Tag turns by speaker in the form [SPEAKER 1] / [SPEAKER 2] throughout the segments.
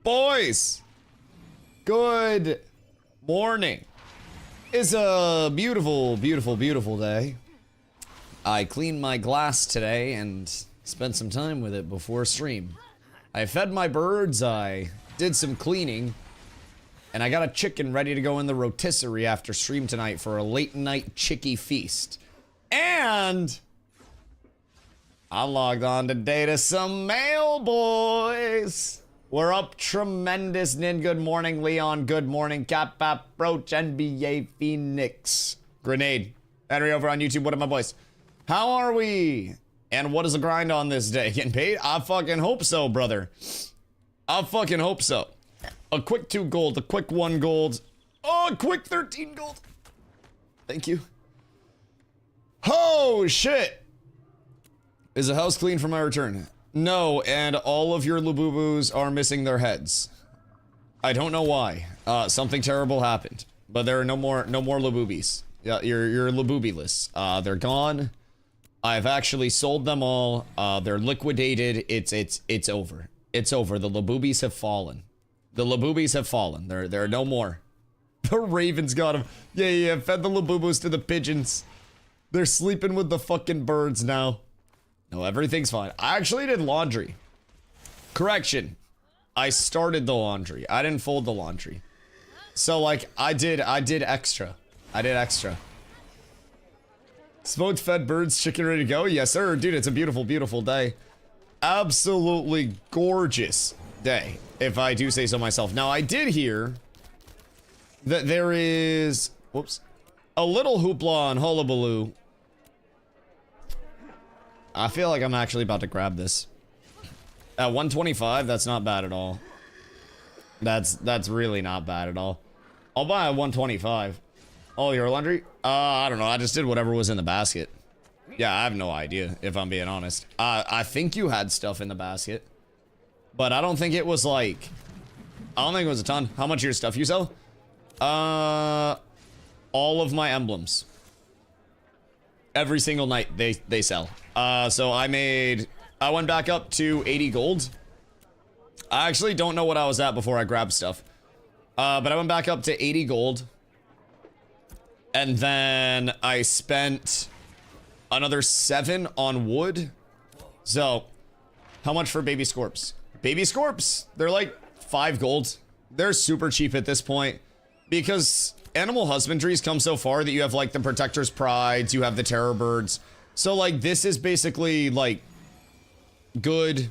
[SPEAKER 1] Boys, good morning. It's a beautiful, beautiful, beautiful day. I cleaned my glass today and spent some time with it before stream. I fed my birds, I did some cleaning, and I got a chicken ready to go in the rotisserie after stream tonight for a late night chickie feast. And I logged on today to some mail, boys. We're up tremendous. Nin, good morning. Leon, good morning. Cap, Roach, NBA, Phoenix. Grenade. Henry over on YouTube. What up, my boys? How are we? And what is the grind on this day? Getting paid? I fucking hope so, brother. I fucking hope so. A quick 2 gold, a quick 1 gold. Oh, a quick 13 gold. Thank you. Oh, shit. Is the house clean for my return? No, and all of your Labubus are missing their heads. I don't know why. Something terrible happened. But there are no more Labubis. Yeah, you're Labubyless. They're gone. I've actually sold them all. They're liquidated. It's over. It's over. The Labubis have fallen. The Labubis have fallen. There are no more. The ravens got them. Yeah, fed the Labubus to the pigeons. They're sleeping with the fucking birds now. No, everything's fine. I actually did laundry. Correction. I started the laundry. I didn't fold the laundry. So, like, I did extra. I did extra. Smoked fed birds, chicken ready to go? Yes, sir. Dude, it's a beautiful, beautiful day. Absolutely gorgeous day, if I do say so myself. Now, I did hear that there is, whoops, a little hoopla on Hullabaloo. I feel like I'm actually about to grab this. At 125, that's not bad at all. That's really not bad at all. I'll buy a 125. Oh, your laundry? I don't know. I just did whatever was in the basket. Yeah, I have no idea, if I'm being honest. I think you had stuff in the basket. But I don't think it was like... I don't think it was a ton. How much of your stuff you sell? All of my emblems. Every single night they sell. So I went back up to 80 gold. I actually don't know what I was at before I grabbed stuff. But I went back up to 80 gold. And then I spent another 7 on wood. So, how much for baby scorps? Baby scorps, they're like 5 gold. They're super cheap at this point. Because animal husbandry's come so far that you have like the protector's prides, you have the terror birds. So like this is basically like good,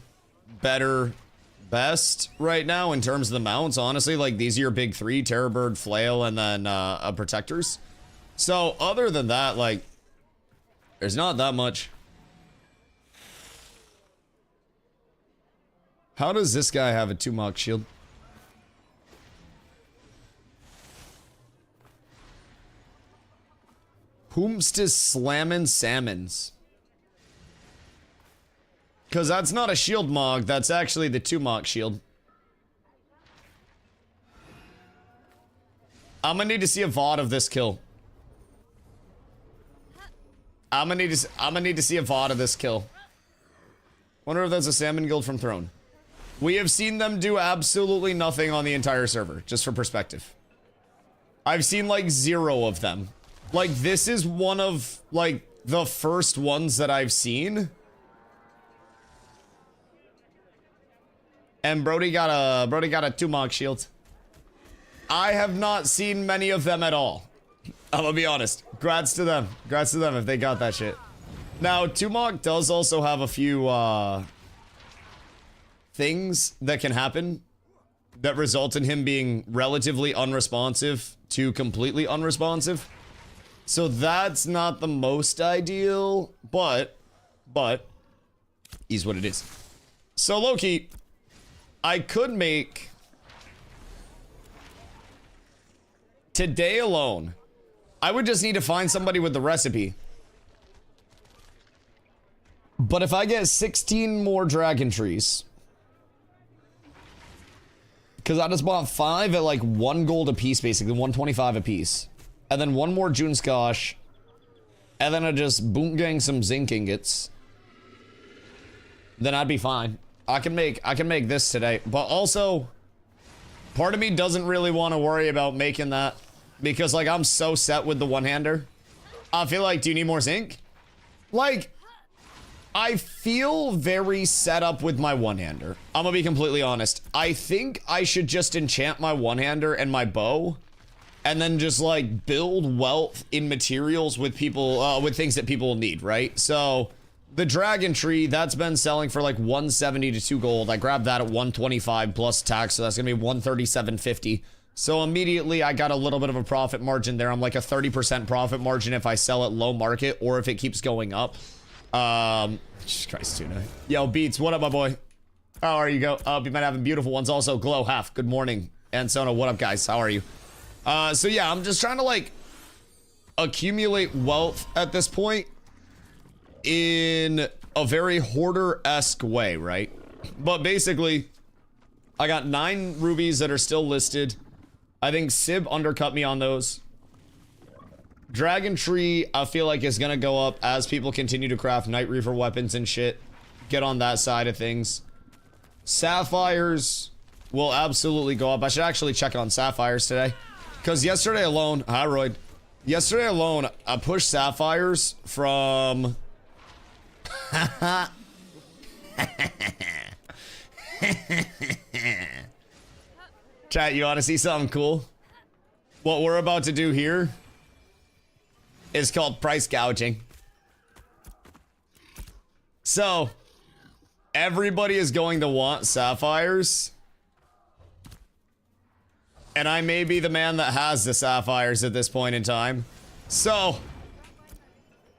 [SPEAKER 1] better, best right now in terms of the mounts. Honestly, like these are your big 3, terror bird, flail, and then protectors. So other than that, like there's not that much. How does this guy have a 2-mock shield? Whomst slammin' salmons? Because that's not a shield mog, that's actually the 2-mock shield. I'm gonna need to see a VOD of this kill. I'm gonna need to see a VOD of this kill. Wonder if that's a salmon guild from Throne. We have seen them do absolutely nothing on the entire server, just for perspective. I've seen like 0 of them. Like, this is one of, like, the first ones that I've seen. And Brody got a 2-mock shield. I have not seen many of them at all. I'm gonna be honest. Grats to them. Grats to them if they got that shit. Now, 2-mock does also have a few, things that can happen that result in him being relatively unresponsive to completely unresponsive. So that's not the most ideal, but is what it is. So low-key, I could make today alone. I would just need to find somebody with the recipe. But if I get 16 more dragon trees, because I just bought 5 at like 1 gold a piece, basically 125 a piece. And then 1 more June Skosh. And then I just boom gang some zinc ingots. Then I'd be fine. I can make this today. But also, Part of me doesn't really want to worry about making that because, like, I'm so set with the one-hander. I feel like, do you need more zinc? Like, I feel very set up with my one-hander. I'm gonna be completely honest. I think I should just enchant my one-hander and my bow and then just, like, build wealth in materials with people, with things that people need, right? So, the dragon tree, that's been selling for like 170 to 2 gold. I grabbed that at 125 plus tax, so that's gonna be 137.50. So immediately I got a little bit of a profit margin there. I'm like a 30% profit margin if I sell at low market or if it keeps going up. Jesus Christ, tuna. Yo, Beats, what up, my boy? How are you? Go up. You might have beautiful ones. Also, Glow Half, good morning. And Sona, what up, guys? How are you? So yeah, I'm just trying to like accumulate wealth at this point in a very hoarder-esque way, right? But basically, I got 9 rubies that are still listed. I think Sib undercut me on those. Dragon Tree, I feel like is gonna go up as people continue to craft Night Reaver weapons and shit. Get on that side of things. Sapphires will absolutely go up. I should actually check on Sapphires today. Because yesterday alone, hi Royd. Yesterday alone, I pushed Sapphires from... Chat, you wanna see something cool? What we're about to do here is called price gouging. So, everybody is going to want sapphires. And I may be the man that has the sapphires at this point in time. So,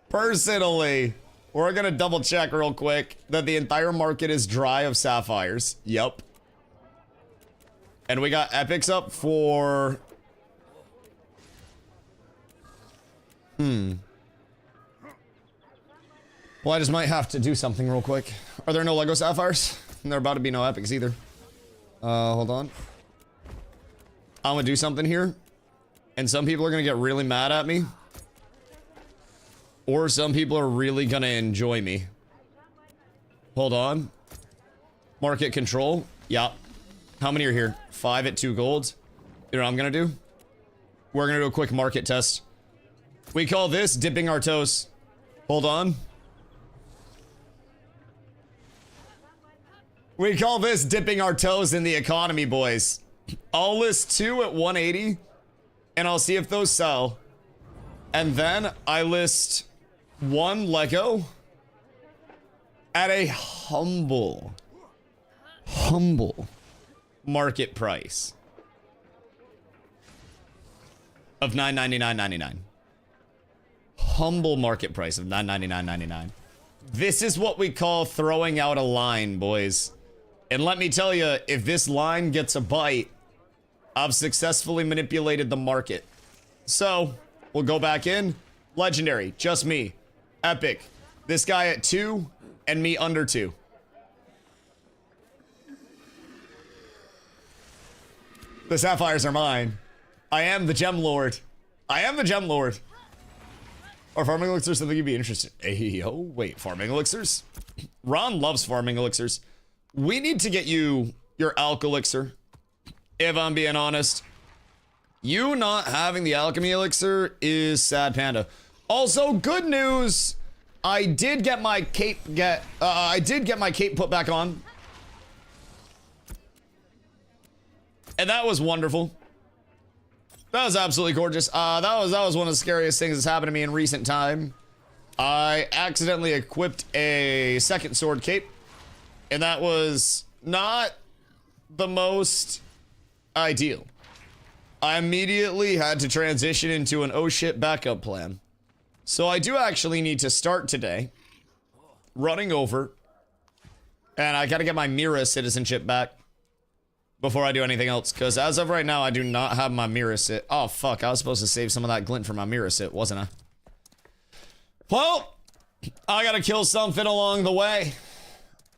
[SPEAKER 1] personally, we're gonna double check real quick that the entire market is dry of sapphires. Yup. And we got epics up for... Well, I just might have to do something real quick. Are there no Lego sapphires? And there are about to be no epics either. Hold on. I'm gonna do something here. And some people are gonna get really mad at me. Or some people are really gonna enjoy me. Hold on. Market control. Yeah. How many are here? 5 at 2 gold. You know what I'm gonna do? We're gonna do a quick market test. We call this dipping our toes. Hold on. We call this dipping our toes in the economy, boys. I'll list 2 at 180, and I'll see if those sell. And then I list 1 Lego at a humble market price of $999.99. Humble market price of $999.99. This is what we call throwing out a line, boys. And let me tell you, if this line gets a bite, I've successfully manipulated the market. So, we'll go back in. Legendary, just me. Epic. This guy at 2, and me under 2. The sapphires are mine. I am the gem lord. I am the gem lord. Or farming elixirs something you'd be interested in? Hey, oh, wait, farming elixirs? Ron loves farming elixirs. We need to get you your alch elixir. If I'm being honest. You not having the alchemy elixir is sad panda. Also, good news. I did get my cape put back on. And that was wonderful. That was absolutely gorgeous. That was one of the scariest things that's happened to me in recent time. I accidentally equipped a second sword cape, and that was not the most ideal. I immediately had to transition into an oh shit backup plan. So I do actually need to start today running over, and I gotta get my Mira citizenship back before I do anything else, because as of right now, I do not have my Mira sit. Oh, fuck. I was supposed to save some of that glint for my Mira sit, wasn't I? Well, I gotta kill something along the way.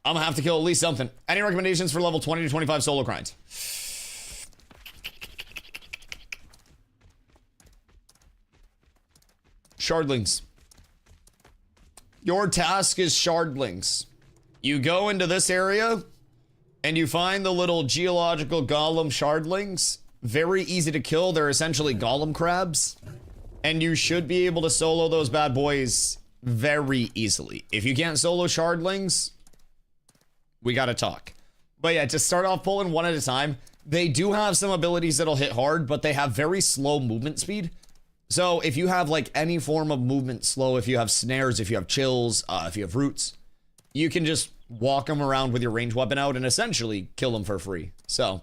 [SPEAKER 1] I'm gonna have to kill at least something. Any recommendations for level 20 to 25 solo grind? Shardlings. Your task is shardlings. You go into this area, and you find the little geological golem shardlings, very easy to kill. They're essentially golem crabs, and you should be able to solo those bad boys very easily. If you can't solo shardlings, we gotta talk. But yeah, to start off pulling one at a time, they do have some abilities that'll hit hard, but they have very slow movement speed. So if you have like any form of movement slow, if you have snares, if you have chills, if you have roots, you can just walk them around with your ranged weapon out and essentially kill them for free. So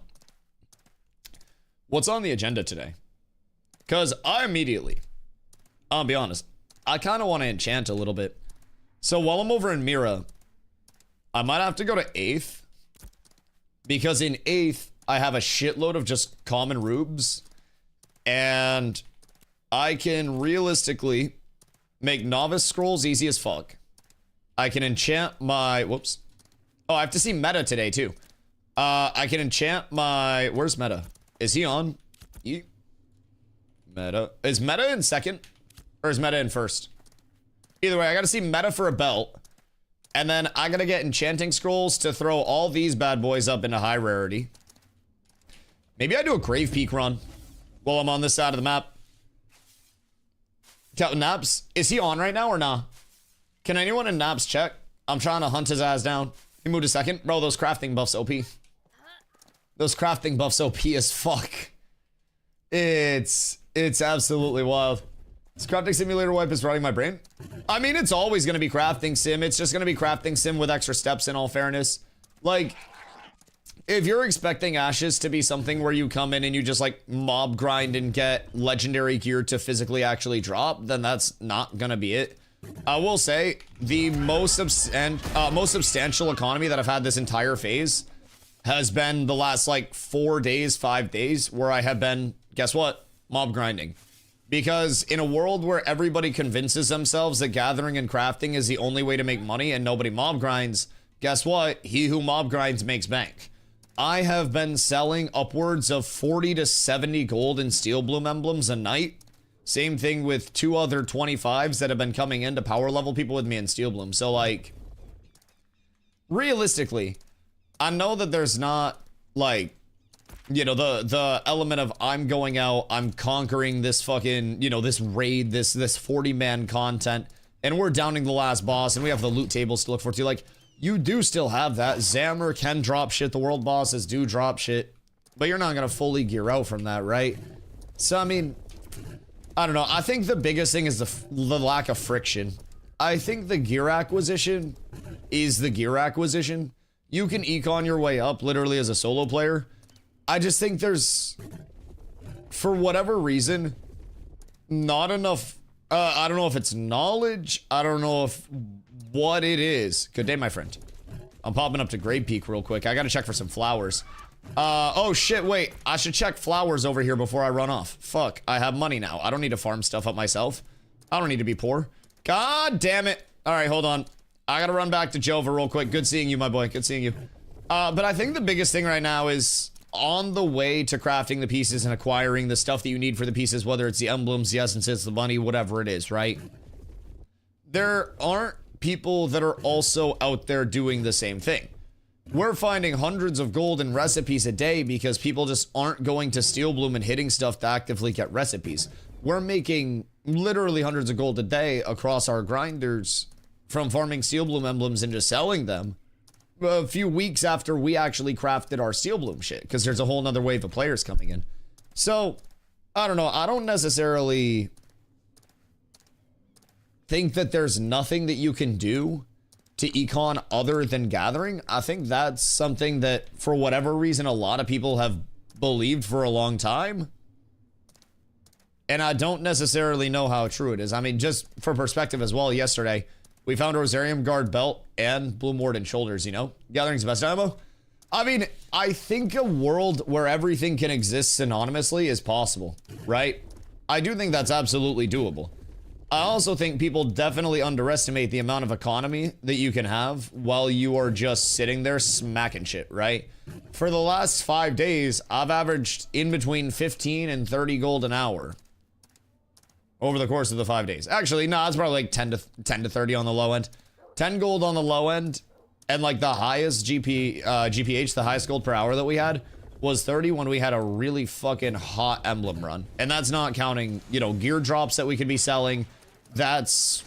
[SPEAKER 1] what's on the agenda today? Because I'll be honest, I kind of want to enchant a little bit. So while I'm over in Mira, I might have to go to 8th, because in 8th, I have a shitload of just common rubes, and I can realistically make novice scrolls easy as fuck. I can enchant my, whoops. Oh, I have to see Meta today too. I can enchant my, where's Meta? Is he on? Meta. Is Meta in 2nd? Or is Meta in 1st? Either way, I gotta see Meta for a belt. And then I gotta get enchanting scrolls to throw all these bad boys up into high rarity. Maybe I do a Grave Peak run while I'm on this side of the map. Naps, is he on right now or nah? Can anyone in Naps check? I'm trying to hunt his ass down. He moved to 2nd. Bro, those crafting buffs OP. Those crafting buffs OP as fuck. It's absolutely wild. This crafting simulator wipe is running my brain. I mean, it's always gonna be crafting sim. It's just gonna be crafting sim with extra steps, in all fairness. Like, if you're expecting Ashes to be something where you come in and you just like mob grind and get legendary gear to physically actually drop, then that's not gonna be it. I will say the most substantial economy that I've had this entire phase has been the last like 4 days, 5 days, where I have been, guess what? Mob grinding. Because in a world where everybody convinces themselves that gathering and crafting is the only way to make money and nobody mob grinds, guess what? He who mob grinds makes bank. I have been selling upwards of 40 to 70 gold and steel bloom emblems a night. Same thing with 2 other 25s that have been coming in to power level people with me in steel bloom. So like, realistically, I know that there's not like, you know, the element of I'm going out, I'm conquering this fucking, you know, this raid, this 40-man content, and we're downing the last boss, and we have the loot tables to look forward to. Like, you do still have that. Zammer can drop shit, the world bosses do drop shit, but you're not gonna fully gear out from that, right? So, I mean, I don't know. I think the biggest thing is the lack of friction. I think the gear acquisition is the gear acquisition. You can econ your way up literally as a solo player. I just think there's, for whatever reason, not enough, I don't know if it's knowledge, I don't know if what it is. Good day, my friend. I'm popping up to Grave Peak real quick. I gotta check for some flowers. Oh shit, wait, I should check flowers over here before I run off. Fuck, I have money now. I don't need to farm stuff up myself. I don't need to be poor. God damn it. All right, hold on. I gotta run back to Jova real quick. Good seeing you, my boy. Good seeing you. But I think the biggest thing right now is on the way to crafting the pieces and acquiring the stuff that you need for the pieces, whether it's the emblems, the essences, the money, whatever it is, right? There aren't people that are also out there doing the same thing. We're finding hundreds of gold in recipes a day because people just aren't going to Steel Bloom and hitting stuff to actively get recipes. We're making literally hundreds of gold a day across our grinders from farming Steel Bloom emblems and just selling them a few weeks after we actually crafted our Steel Bloom shit, because there's a whole nother wave of players coming in. So, I don't know. I don't necessarily think that there's nothing that you can do to econ other than gathering. I think that's something that, for whatever reason, a lot of people have believed for a long time. And I don't necessarily know how true it is. I mean, just for perspective as well, yesterday, we found Rosarium Guard Belt and Bloom Warden Shoulders, you know? Gathering's the best ammo. I mean, I think a world where everything can exist synonymously is possible, right? I do think that's absolutely doable. I also think people definitely underestimate the amount of economy that you can have while you are just sitting there smacking shit, right? For the last 5 days, I've averaged in between 15 and 30 gold an hour over the course of the 5 days. Actually, no, it's probably like 10 to 30 on the low end. 10 gold on the low end, And like the highest GPH, the highest gold per hour that we had was 30 when we had a really fucking hot emblem run. And that's not counting, you know, gear drops that we could be selling. That's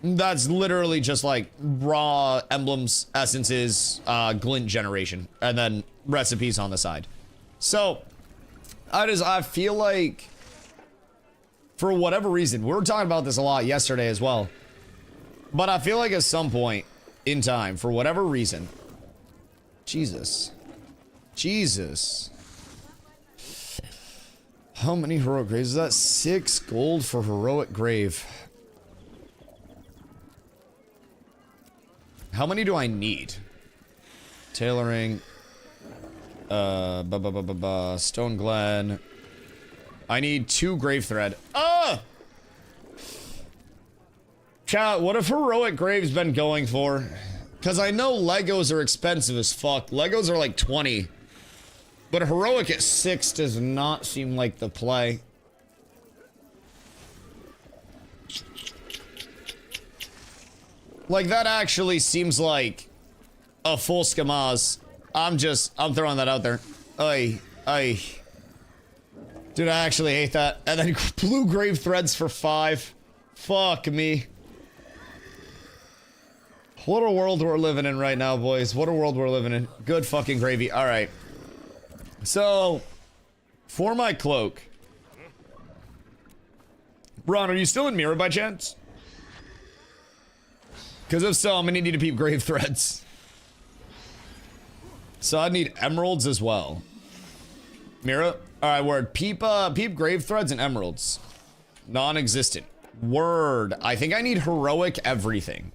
[SPEAKER 1] literally just like raw emblems, essences, glint generation, and then recipes on the side. So I feel like for whatever reason, we were talking about this a lot yesterday as well, but I feel like at some point in time, for whatever reason, Jesus, how many heroic graves is that? 6 gold for heroic grave. How many do I need? Tailoring, Stone Glen. I need 2 grave thread. Ah! Chat, what have heroic graves been going for? Because I know Legos are expensive as fuck. Legos are like 20. But heroic at 6 does not seem like the play. Like, that actually seems like a full skamaz. I'm throwing that out there. Dude, I actually hate that. And then blue grave threads for 5. Fuck me. What a world we're living in right now, boys. What a world we're living in. Good fucking gravy. Alright. So, for my cloak. Ron, are you still in Mira by chance? Because if so, I'm gonna need to peep grave threads. So I need emeralds as well. Mira? Alright, word. Peep grave threads and emeralds. Non-existent. Word. I think I need heroic everything.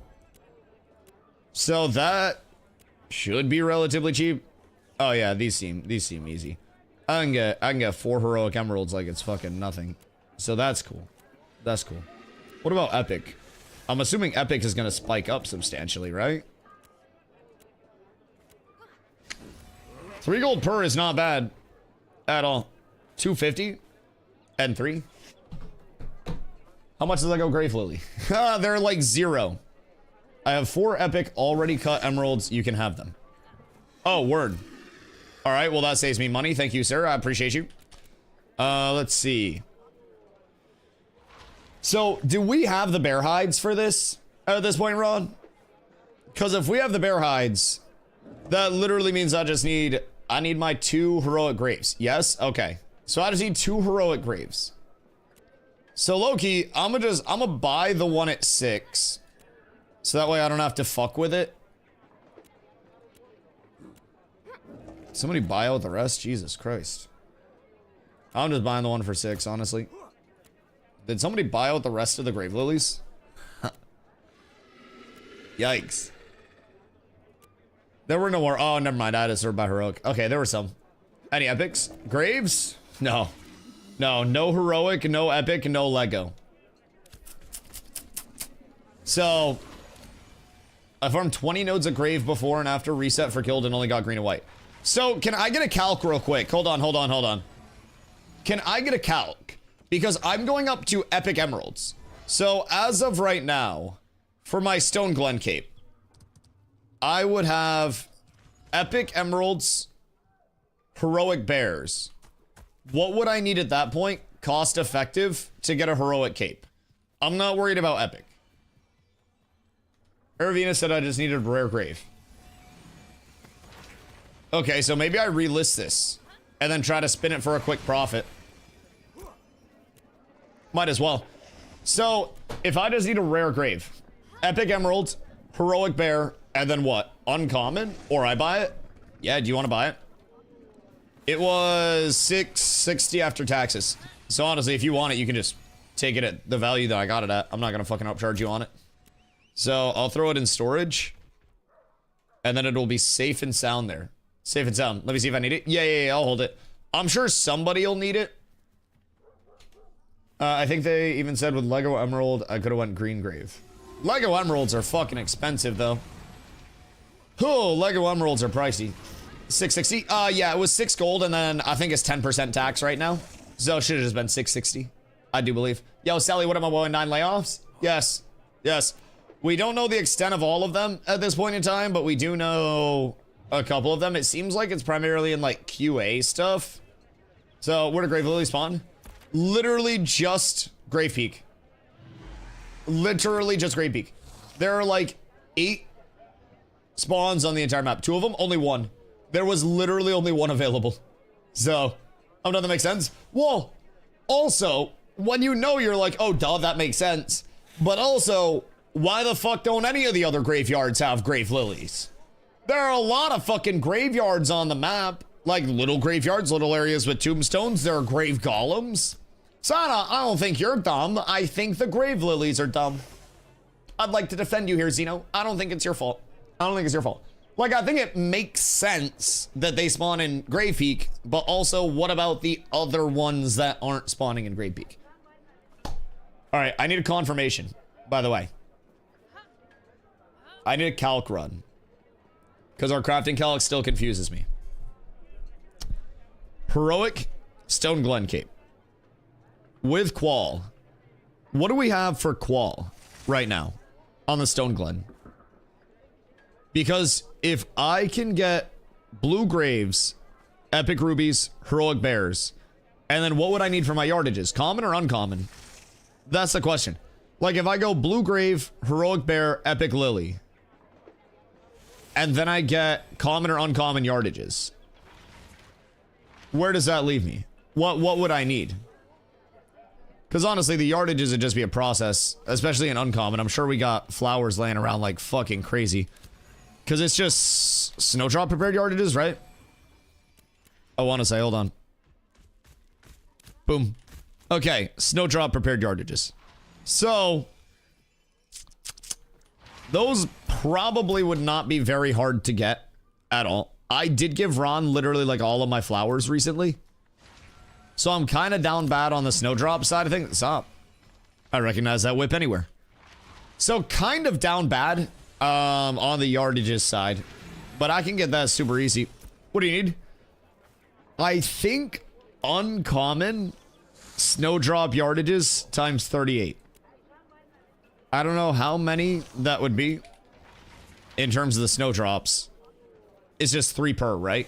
[SPEAKER 1] So that should be relatively cheap. Oh yeah, these seem easy. I can get 4 heroic emeralds like it's fucking nothing. So that's cool. That's cool. What about epic? I'm assuming epic is gonna spike up substantially, right? 3 gold per is not bad at all. 250 and 3. How much does that go grave lily? They're like 0. I have 4 epic already cut emeralds. You can have them. Oh, word. All right, well, that saves me money. Thank you, sir. I appreciate you. Let's see. So, do we have the bear hides for this at this point, Ron? Because if we have the bear hides, that literally means I need my 2 heroic graves. Yes? Okay. So I just need 2 heroic graves. So, Loki, I'm gonna buy the one at 6. So that way I don't have to fuck with it. Somebody buy out the rest? Jesus Christ. I'm just buying the one for 6, honestly. Did somebody buy out the rest of the grave lilies? Yikes. There were no more. Oh, never mind. I had to sort by heroic. Okay, there were some. Any epics? Graves? No. No heroic, no epic, no Lego. So, I farmed 20 nodes of grave before and after reset for killed and only got green and white. So, can I get a calc real quick? Hold on. Can I get a calc? Because I'm going up to epic emeralds. So, as of right now, for my Stone Glen cape, I would have epic emeralds, heroic bears. What would I need at that point, cost effective, to get a heroic cape? I'm not worried about epic. Ervina said I just needed a rare grave. Okay, so maybe I relist this and then try to spin it for a quick profit. Might as well. So, if I just need a rare grave, epic emerald, heroic bear, and then what? Uncommon? Or I buy it? Yeah, do you want to buy it? It was $660 after taxes. So honestly, if you want it, you can just take it at the value that I got it at. I'm not gonna fucking upcharge you on it. So I'll throw it in storage. And then it'll be safe and sound there. Safe and sound. Let me see if I need it. Yeah, I'll hold it. I'm sure somebody will need it. I think they even said with Lego Emerald, I could have went green grave. Lego Emeralds are fucking expensive, though. Oh, Lego Emeralds are pricey. 660? Yeah, it was 6 gold, and then I think it's 10% tax right now. So it should have just been 660. I do believe. Yo, Sally, what am I going? 9 layoffs? Yes. We don't know the extent of all of them at this point in time, but we do know a couple of them. It seems like it's primarily in like QA stuff. So where did Grave Lily spawn? Literally just Grave Peak. Literally just Grave Peak. There are like 8 spawns on the entire map. 2 of them, only 1. There was literally only 1 available. So, I don't know if that makes sense. Well, also, when you know, you're like, oh, duh, that makes sense. But also, why the fuck don't any of the other graveyards have Grave Lilies? There are a lot of fucking graveyards on the map. Like little graveyards, little areas with tombstones. There are grave golems. So I don't think you're dumb. I think the Grave Lilies are dumb. I'd like to defend you here, Xeno. I don't think it's your fault. I don't think it's your fault. Like, I think it makes sense that they spawn in Grave Peak, but also what about the other ones that aren't spawning in Grave Peak? All right, I need a confirmation, by the way. I need a calc run. Because our crafting calc still confuses me. Heroic Stone Glen Cape. With Qual. What do we have for Qual right now on the Stone Glen? Because if I can get Blue Graves, Epic Rubies, Heroic Bears, and then what would I need for my yardages? Common or uncommon? That's the question. Like if I go Blue Grave, Heroic Bear, Epic Lily, and then I get common or uncommon yardages, where does that leave me? What would I need? Because honestly, the yardages would just be a process, especially in uncommon. I'm sure we got flowers laying around like fucking crazy. Because it's just snowdrop prepared yardages, right? I want to say, hold on. Boom. Okay, snowdrop prepared yardages. So, those probably would not be very hard to get at all. I did give Ron literally like all of my flowers recently. So I'm kind of down bad on the snowdrop side of things. Stop. I recognize that whip anywhere. So kind of down bad on the yardages side. But I can get that super easy. What do you need? I think uncommon snowdrop yardages times 38. I don't know how many that would be in terms of the snowdrops. It's just 3 per, right?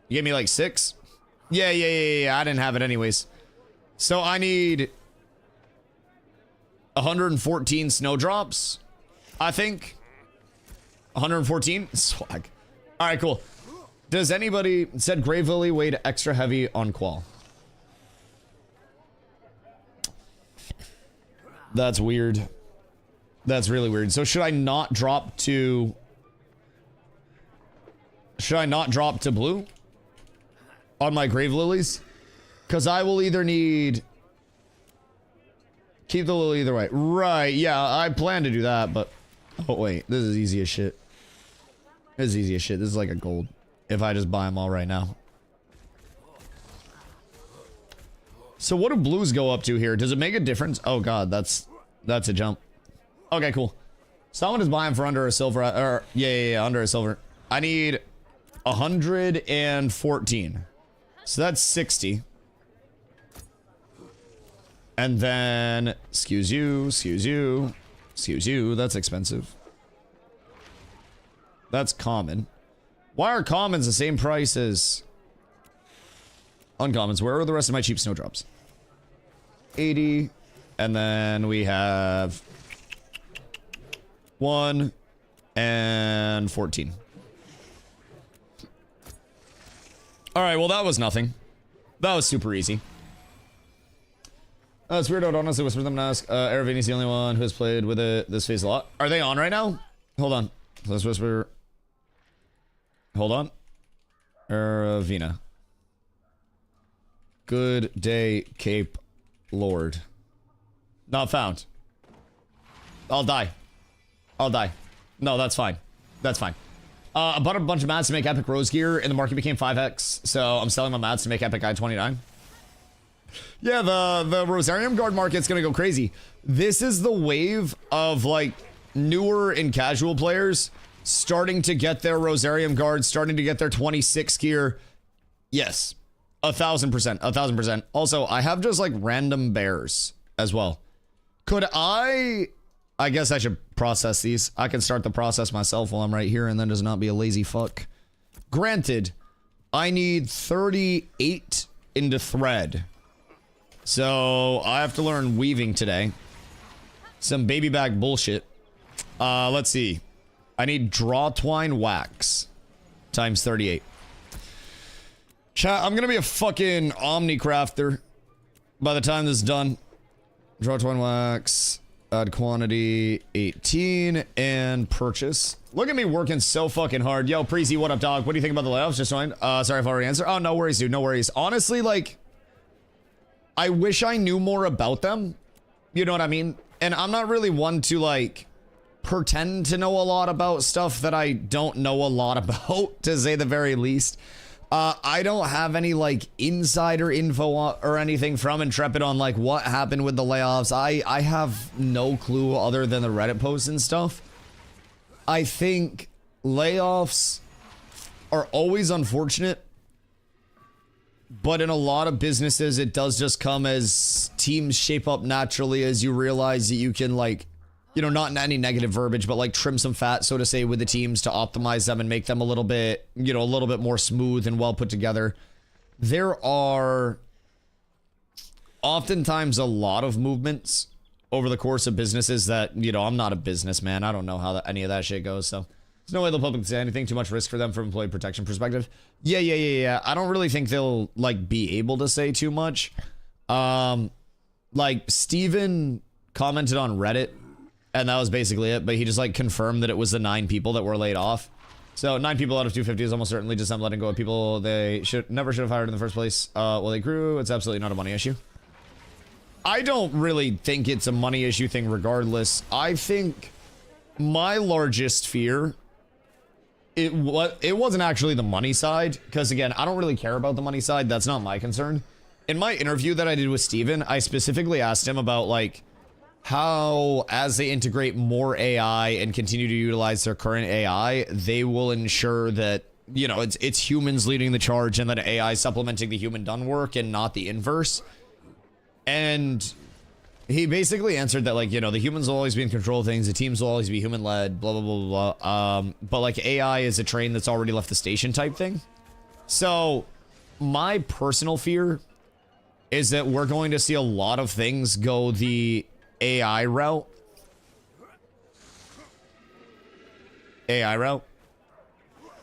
[SPEAKER 1] You gave me like 6? Yeah. I didn't have it anyways. So I need 114 snowdrops, I think. 114? Swag. All right, cool. Does anybody said Grave Lily weighed extra heavy on Qual? That's weird. That's really weird. So should I not drop to... Should I not drop to blue? On my Grave Lilies? Because I will either need... Keep the lily either way. Right, yeah, I plan to do that, but... Oh, wait. This is easy as shit. This is easy as shit. This is like a gold. If I just buy them all right now. So what do blues go up to here? Does it make a difference? Oh god, that's a jump. Okay, cool. Someone is buying for under a silver. Or yeah, under a silver. I need 114. So that's 60. And then excuse you. That's expensive. That's common. Why are commons the same price as uncommons? Where are the rest of my cheap snowdrops? 80. And then we have 1 and 14. All right, well, that was nothing. That was super easy. It's weird, I would honestly whisper them and ask. Aravini's the only one who has played with it this phase a lot. Are they on right now? Hold on. Let's whisper. Hold on. Aravina. Good day, Cape Lord. Not found. I'll die. No, that's fine. That's fine. I bought a bunch of mats to make epic rose gear, and the market became 5x, so I'm selling my mats to make epic I-29. Yeah, the Rosarium Guard market's gonna go crazy. This is the wave of, like, newer and casual players starting to get their Rosarium Guards, starting to get their 26 gear. Yes. 1000%. 1000%. Also, I have just, like, random bears as well. Could I I guess I should process these. I can start the process myself while I'm right here and then just not be a lazy fuck. Granted, I need 38 into thread. So I have to learn weaving today. Some baby back bullshit. Let's see. I need draw twine wax times 38. Chat, I'm gonna be a fucking omni crafter by the time this is done. Draw twine wax, add quantity 18, and purchase. Look at me working so fucking hard. Yo, Preezy, what up, dog? What do you think about the layoffs? Just joined. Sorry if I already answered. Oh, no worries, dude. No worries. Honestly, like, I wish I knew more about them. You know what I mean? And I'm not really one to, like, pretend to know a lot about stuff that I don't know a lot about, to say the very least. I don't have any, like, insider info or anything from Intrepid on, like, what happened with the layoffs. I have no clue other than the Reddit posts and stuff. I think layoffs are always unfortunate, but in a lot of businesses, it does just come as teams shape up naturally as you realize that you can, like, you know, not in any negative verbiage, but like trim some fat, so to say, with the teams to optimize them and make them a little bit, you know, a little bit more smooth and well put together. There are oftentimes a lot of movements over the course of businesses that, you know, I'm not a businessman. I don't know how any of that shit goes, so there's no way the public can say anything. Too much risk for them from employee protection perspective. Yeah. I don't really think they'll, like, be able to say too much. Like, Steven commented on Reddit, and that was basically it, but he just, like, confirmed that it was the 9 people that were laid off. So 9 people out of 250 is almost certainly just them letting go of people they never should have hired in the first place. Well, they grew. It's absolutely not a money issue. I don't really think it's a money issue thing regardless. I think my largest fear, it wasn't actually the money side, because again, I don't really care about the money side. That's not my concern. In my interview that I did with Steven, I specifically asked him about, like, how, as they integrate more AI and continue to utilize their current AI, they will ensure that, you know, it's humans leading the charge and that AI supplementing the human done work and not the inverse. And he basically answered that, like, you know, the humans will always be in control of things, the teams will always be human-led, blah, blah, blah, blah. But, like, AI is a train that's already left the station type thing. So, my personal fear is that we're going to see a lot of things go the AI route.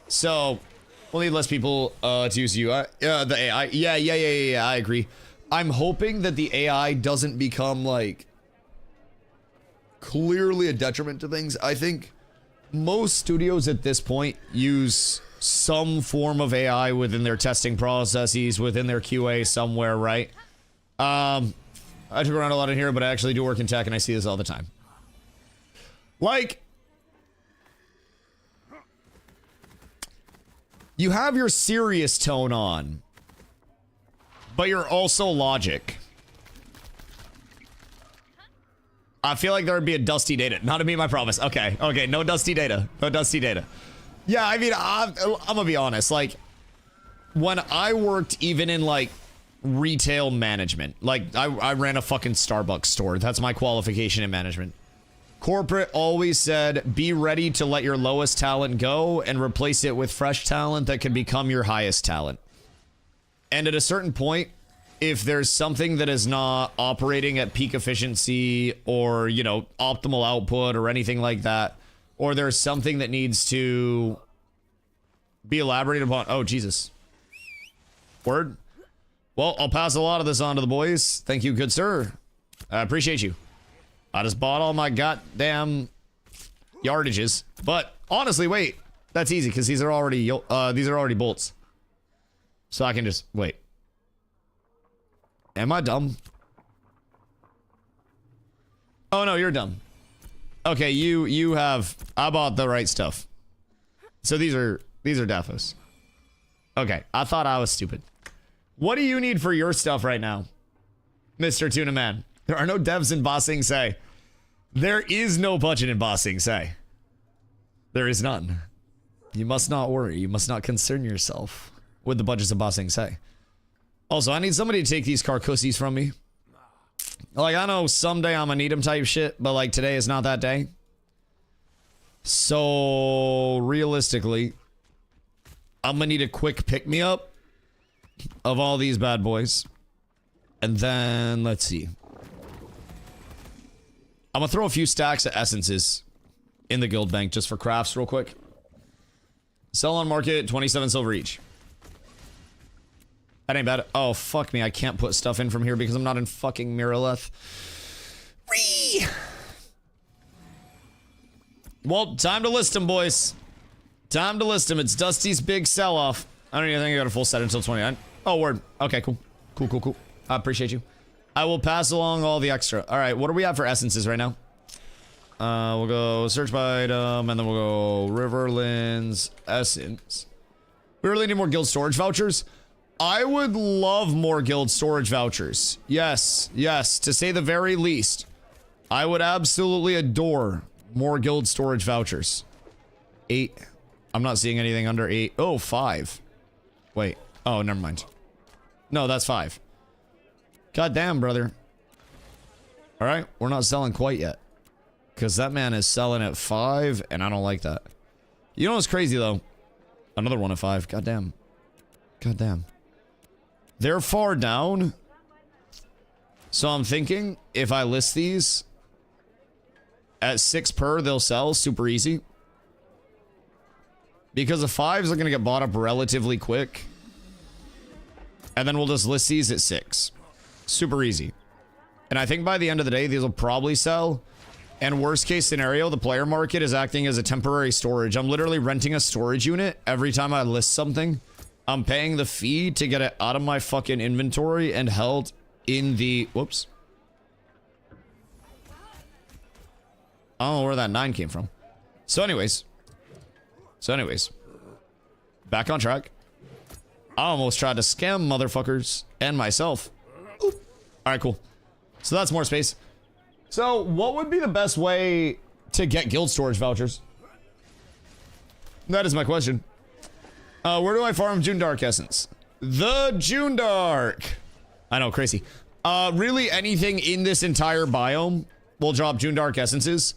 [SPEAKER 1] So, we'll need less people to use UI. The AI. Yeah, I agree. I'm hoping that the AI doesn't become, like, clearly a detriment to things. I think most studios at this point use some form of AI within their testing processes, within their QA somewhere, right? I took around a lot in here, but I actually do work in tech and I see this all the time. Like, you have your serious tone on, but you're also logic. I feel like there would be a dusty data. Not to be my promise. Okay, no dusty data. No dusty data. Yeah, I mean, I'm gonna be honest. Like, when I worked even in, like, retail management, like, I ran a fucking Starbucks store. That's my qualification in management. Corporate always said, be ready to let your lowest talent go and replace it with fresh talent that can become your highest talent. And at a certain point, if there's something that is not operating at peak efficiency or, you know, optimal output or anything like that, or there's something that needs to be elaborated upon. Oh, Jesus. Word. Well, I'll pass a lot of this on to the boys. Thank you, good sir. I appreciate you. I just bought all my goddamn yardages. But honestly, wait. That's easy because these are already bolts. So I can just wait. Am I dumb? Oh no, you're dumb. Okay, you have, I bought the right stuff. So these are defos. Okay, I thought I was stupid. What do you need for your stuff right now, Mr. Tuna Man? There are no devs in Ba Sing Se. There is no budget in Ba Sing Se. There is none. You must not worry. You must not concern yourself with the budgets of Ba Sing Se. Also, I need somebody to take these carcussies from me. Like, I know someday I'm gonna need them type shit, but like today is not that day. So realistically, I'm gonna need a quick pick-me-up of all these bad boys. And then, let's see. I'm gonna throw a few stacks of essences in the guild bank just for crafts real quick. Sell on market, 27 silver each. That ain't bad. Oh, fuck me. I can't put stuff in from here because I'm not in fucking Miraleth. Ree! Well, time to list them, boys. Time to list them. It's Dusty's big sell-off. I don't even think I got a full set until 29. Oh, word. Okay, cool. Cool. I appreciate you. I will pass along all the extra. All right, what do we have for essences right now? We'll go search by item, and then we'll go Riverlands essence. We really need more guild storage vouchers. I would love more guild storage vouchers. Yes, to say the very least. I would absolutely adore more guild storage vouchers. 8. I'm not seeing anything under 8. Oh, 5. Wait. Oh, never mind. No, that's 5. God damn, brother. Alright, we're not selling quite yet. Because that man is selling at 5, and I don't like that. You know what's crazy, though? Another one at 5. God damn. They're far down. So I'm thinking, if I list these at 6 per, they'll sell super easy. Because the 5s are going to get bought up relatively quick. And then we'll just list these at 6. Super easy. And I think by the end of the day, these will probably sell. And worst case scenario, the player market is acting as a temporary storage. I'm literally renting a storage unit every time I list something. I'm paying the fee to get it out of my fucking inventory and held in the... Whoops. I don't know where that 9 came from. So anyways. Back on track. I almost tried to scam motherfuckers and myself. Oop. Alright, cool. So that's more space. So what would be the best way to get guild storage vouchers? That is my question. Where do I farm June Dark Essence? The June Dark. I know, crazy. Really anything in this entire biome will drop June Dark Essences.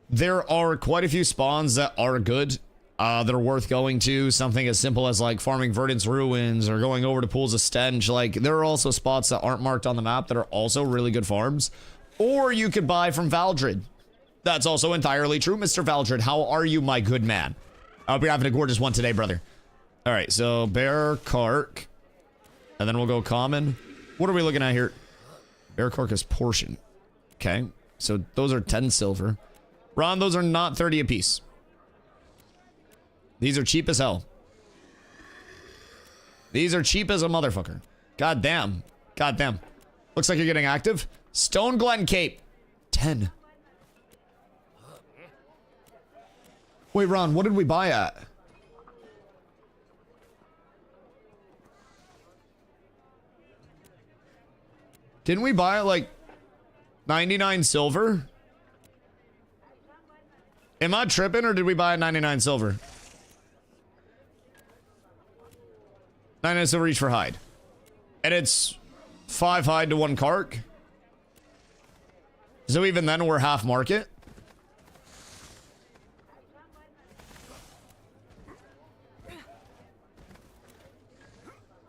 [SPEAKER 1] There are quite a few spawns that are good. That are worth going to. Something as simple as like farming Verdant's Ruins or going over to Pools of Stench. Like there are also spots that aren't marked on the map that are also really good farms. Or you could buy from Valdred. That's also entirely true. Mr. Valdred, how are you, my good man? I hope you're having a gorgeous one today, brother. All right, so Bear Kark. And then we'll go common. What are we looking at here? Bear Kark is portion. Okay, so those are 10 silver. Ron, those are not 30 apiece. These are cheap as hell. These are cheap as a motherfucker. God damn. Looks like you're getting active. Stone Glen Cape. 10. Wait, Ron, what did we buy at? Didn't we buy it like 99 silver? Am I tripping or did we buy it 99 silver? 99 silver each for hide. And it's 5 hide to 1 Kark. So even then we're half market.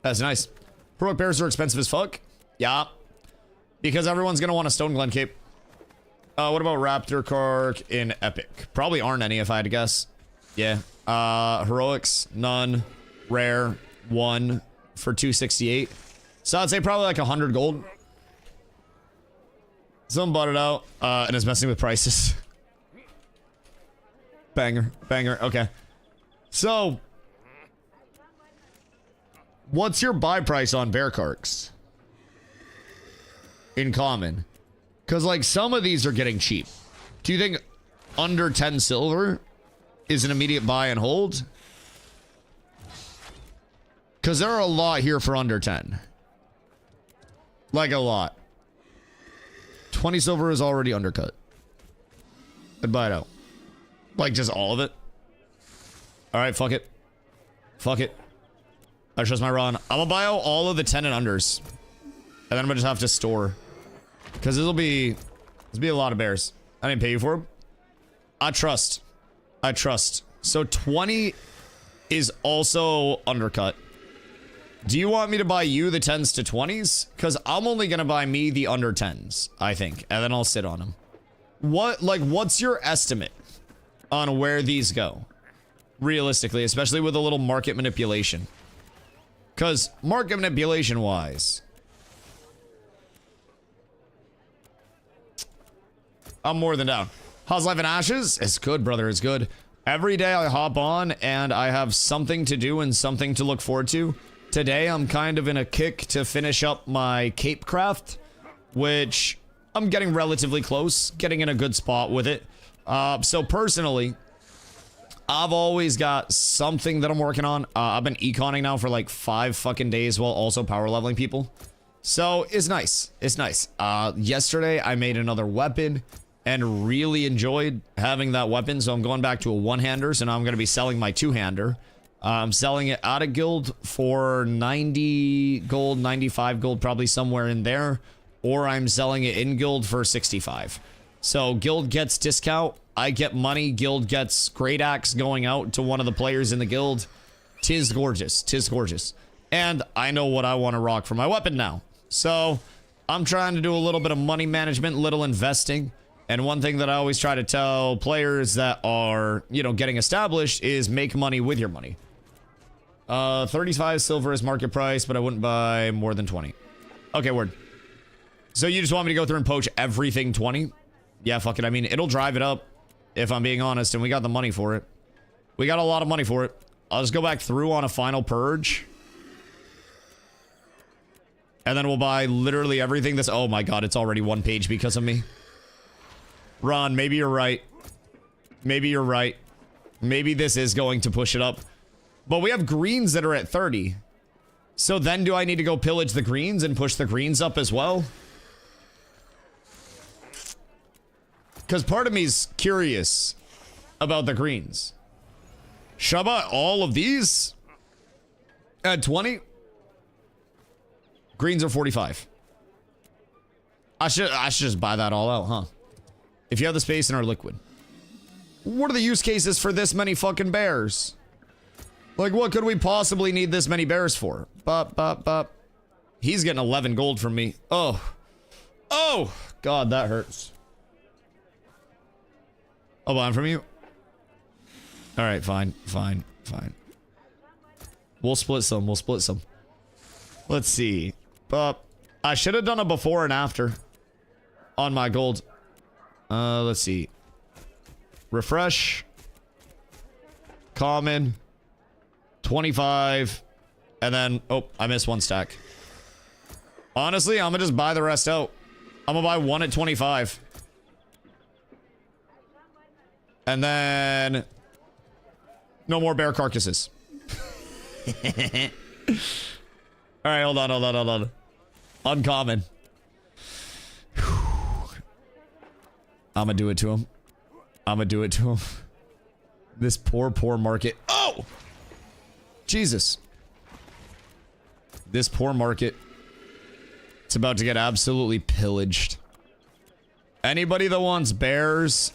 [SPEAKER 1] That's nice. Heroic bears are expensive as fuck. Yeah. Because everyone's gonna want a Stone Glen Cape. What about Raptor Kark in Epic? Probably aren't any if I had to guess. Yeah. Heroics, none. Rare, 1 for 268. So I'd say probably like 100 gold. Someone bought it out, and is messing with prices. Banger. Okay. So, what's your buy price on Bear Karks? In common. Because, like, some of these are getting cheap. Do you think under 10 silver is an immediate buy and hold? Because there are a lot here for under 10. Like, a lot. 20 silver is already undercut. I'd buy it out. Like, just all of it. Alright, fuck it. I trust my Ron. I'm gonna buy out all of the 10 and unders. And then I'm gonna just have to store. Because this'll be a lot of bears. I didn't pay you for them. I trust. I trust. So 20 is also undercut. Do you want me to buy you the 10s to 20s? Because I'm only going to buy me the under 10s, I think. And then I'll sit on them. What's your estimate on where these go? Realistically, especially with a little market manipulation. Because market manipulation wise, I'm more than down. How's life in Ashes? It's good, brother. It's good. Every day I hop on and I have something to do and something to look forward to. Today I'm kind of in a kick to finish up my cape craft, which I'm getting relatively close, getting in a good spot with it. So personally, I've always got something that I'm working on. I've been econing now for like 5 fucking days while also power leveling people. So it's nice. It's nice. Yesterday I made another weapon and really enjoyed having that weapon. So I'm going back to a one-hander. So now I'm going to be selling my two-hander. I'm selling it out of guild for 90 gold, 95 gold, probably somewhere in there. Or I'm selling it in guild for 65. So guild gets discount. I get money. Guild gets great axe going out to one of the players in the guild. Tis gorgeous. Tis gorgeous. And I know what I want to rock for my weapon now. So I'm trying to do a little bit of money management, little investing. And one thing that I always try to tell players that are, you know, getting established is make money with your money. 35 silver is market price, but I wouldn't buy more than 20. Okay, word. So you just want me to go through and poach everything 20? Yeah, fuck it. I mean, it'll drive it up, if I'm being honest, and we got the money for it. We got a lot of money for it. I'll just go back through on a final purge. And then we'll buy literally everything that's... Oh my god, it's already 1 page because of me. Ron, maybe you're right. Maybe you're right. Maybe this is going to push it up. But we have greens that are at 30. So then do I need to go pillage the greens and push the greens up as well? Because part of me's curious about the greens. Should I buy all of these at 20? Greens are 45. I should just buy that all out, huh? If you have the space and are liquid. What are the use cases for this many fucking bears? Like, what could we possibly need this many bears for? Bop. He's getting 11 gold from me. Oh. Oh! God, that hurts. I'll buy them from you. Alright, fine. We'll split some. Let's see. I should have done a before and after on my gold. Let's see. Refresh. Common. 25. And then, oh, I missed 1 stack. Honestly, I'm gonna just buy the rest out. I'm gonna buy 1 at 25. And then... no more bear carcasses. Alright, hold on. Uncommon. I'm gonna do it to him. This poor market. Oh! Jesus. This poor market. It's about to get absolutely pillaged. Anybody that wants bears,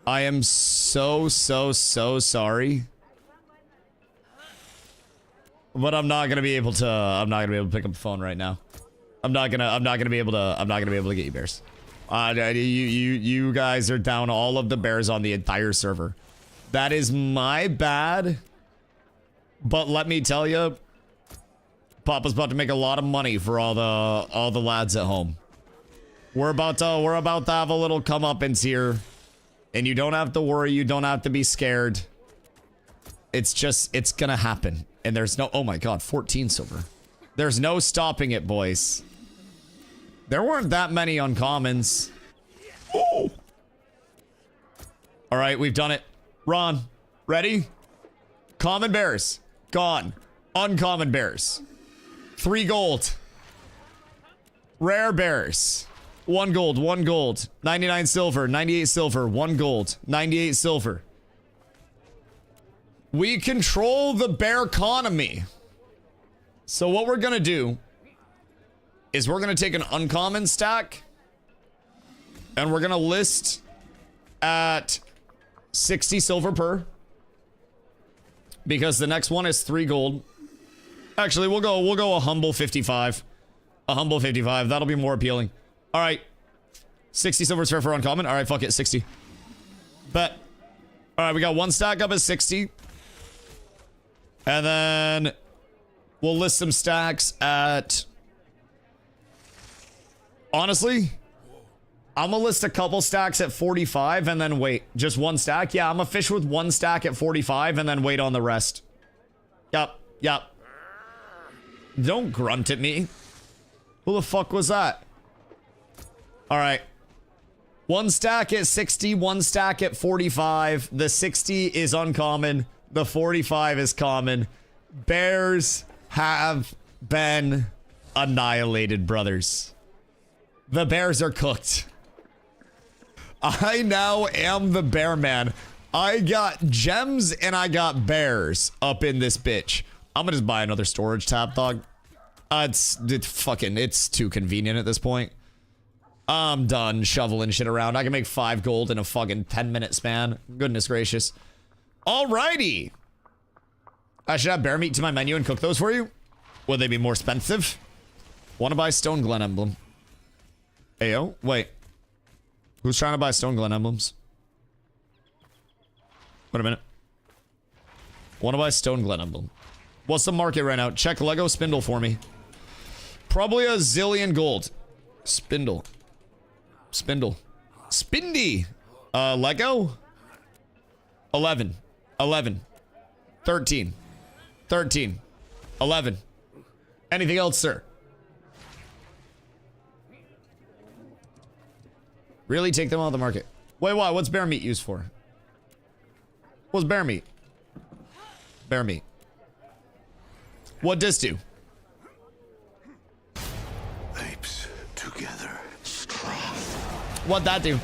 [SPEAKER 1] I am so sorry. But I'm not gonna be able to pick up the phone right now. I'm not gonna be able to get you bears. You guys are down all of the bears on the entire server. That is my bad. But let me tell you, Papa's about to make a lot of money for all the lads at home. We're about to have a little comeuppance here. And you don't have to worry, you don't have to be scared. It's gonna happen. And there's no, oh my god, 14 silver. There's no stopping it, boys. There weren't that many uncommons. Oh. All right, we've done it. Ron, ready? Common bears, gone. Uncommon bears, 3 gold. Rare bears, 1 gold, 1 gold. 99 silver, 98 silver, 1 gold, 98 silver. We control the bear economy. So what we're gonna do is we're gonna take an uncommon stack And we're gonna list at 60 silver per. Because the next one is 3 gold. Actually, we'll go a humble 55. A humble 55. That'll be more appealing. All right. 60 silver is fair for uncommon. All right, fuck it. 60. Bet. All right, we got 1 stack up at 60. And then we'll list some stacks at... Honestly, I'm gonna list a couple stacks at 45 and then wait. Just 1 stack? Yeah, I'm gonna fish with 1 stack at 45 and then wait on the rest. Yup. Don't grunt at me. Who the fuck was that? Alright. 1 stack at 60, 1 stack at 45. The 60 is uncommon. The 45 is common. Bears have been annihilated, brothers. The bears are cooked. I now am the bear man. I got gems and I got bears up in this bitch. I'm gonna just buy another storage tab, dog. It's too convenient at this point. I'm done shoveling shit around. I can make 5 gold in a fucking 10-minute span. Goodness gracious. Alrighty. I should add bear meat to my menu and cook those for you. Would they be more expensive? Want to buy Stone Glen emblem. Ayo, wait. Who's trying to buy Stone Glen emblems? Wait a minute. Want to buy Stone Glen emblem. What's the market right now? Check Lego Spindle for me. Probably a zillion gold. Spindle. Spindy. Lego? 11. 13. 11. Anything else, sir? Really? Take them out of the market. Wait, why? What's bear meat used for? What's bear meat? Bear meat. What does do?
[SPEAKER 2] Apes together, strong.
[SPEAKER 1] What'd that do?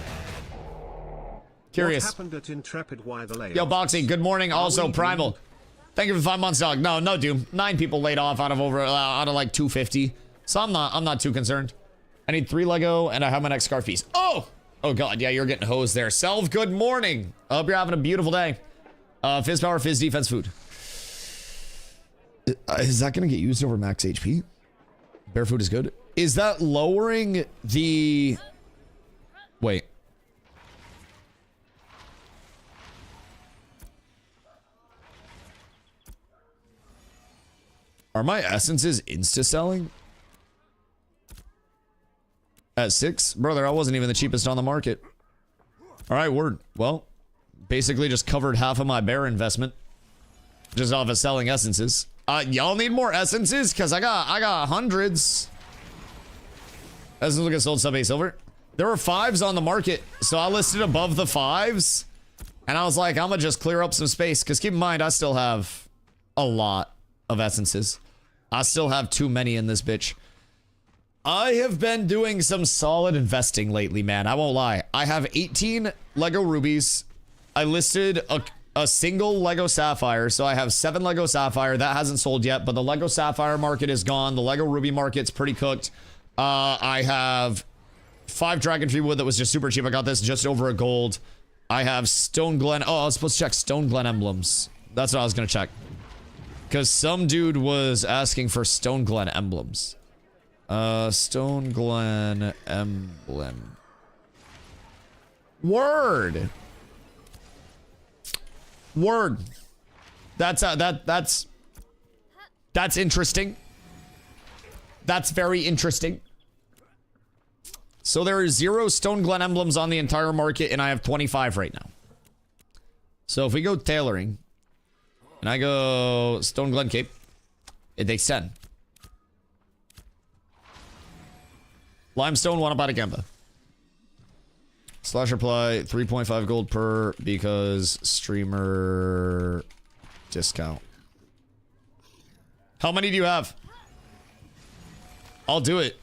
[SPEAKER 1] Curious.
[SPEAKER 3] What happened at Intrepid? Why the layoff?
[SPEAKER 1] Yo, Boxy, good morning. Also, Primal. Thank you for 5 months, dog. No, Doom. 9 people laid off out of like 250. So I'm not too concerned. I need 3 Lego and I have my next scar feast. Oh god, yeah, you're getting hosed there. Self, good morning. I hope you're having a beautiful day. Fizz power, fizz defense, food. Is that gonna get used over max HP? Bear food is good. Is that lowering the... Wait. Are my essences insta-selling? At 6? Brother, I wasn't even the cheapest on the market. Alright, word. Well, basically just covered half of my bear investment. Just off of selling essences. Y'all need more essences? Because I got hundreds. Essences will get sold sub 8 silver. There were 5s on the market, so I listed above the 5s. And I was like, I'm gonna just clear up some space. Because keep in mind, I still have a lot of essences. I still have too many in this bitch. I have been doing some solid investing lately, man. I won't lie. I have 18 Lego rubies. I listed a single Lego sapphire, so I have 7 Lego sapphire. That hasn't sold yet, but the Lego sapphire market is gone. The Lego ruby market's pretty cooked. I have 5 dragon tree wood that was just super cheap. I got this just over a gold. I have Stone Glen. Oh, I was supposed to check Stone Glen emblems. That's what I was gonna check. Because some dude was asking for Stone Glen emblems. Stone Glen emblem. Word. That's interesting. That's very interesting. So there are 0 Stone Glen emblems on the entire market, and I have 25 right now. So if we go tailoring, and I go Stone Glen cape, it takes 10. Limestone, wanna buy a Gemba. Slash reply, 3.5 gold per because streamer discount. How many do you have? I'll do it.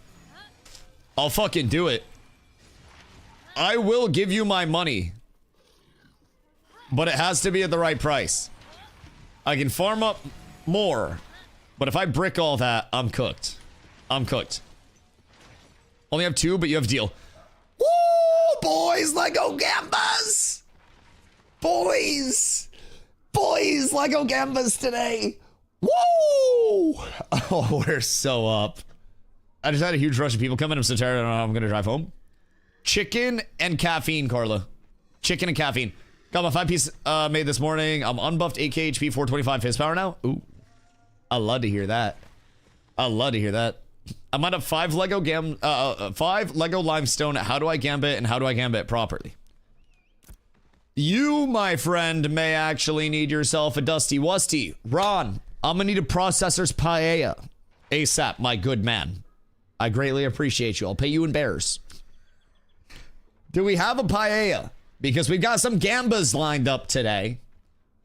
[SPEAKER 1] I'll fucking do it. I will give you my money. But it has to be at the right price. I can farm up more. But if I brick all that, I'm cooked. I'm cooked. Only have 2, but you have deal. Woo! boys, Lego Gambas! Boys, Lego Gambas today. Woo! Oh, we're so up. I just had a huge rush of people coming. I'm so tired. I don't know how I'm gonna drive home. Chicken and caffeine, Carla. Chicken and caffeine. Got my 5-piece made this morning. I'm unbuffed 8k HP, 425 fizz power now. Ooh. I love to hear that. I love to hear that. I'm out of 5 Lego limestone. How do I gambit and how do I gambit properly? You, my friend, may actually need yourself a Dusty Wusty. Ron, I'm gonna need a processor's paella. ASAP, my good man. I greatly appreciate you. I'll pay you in bears. Do we have a paella? Because we've got some gambas lined up today.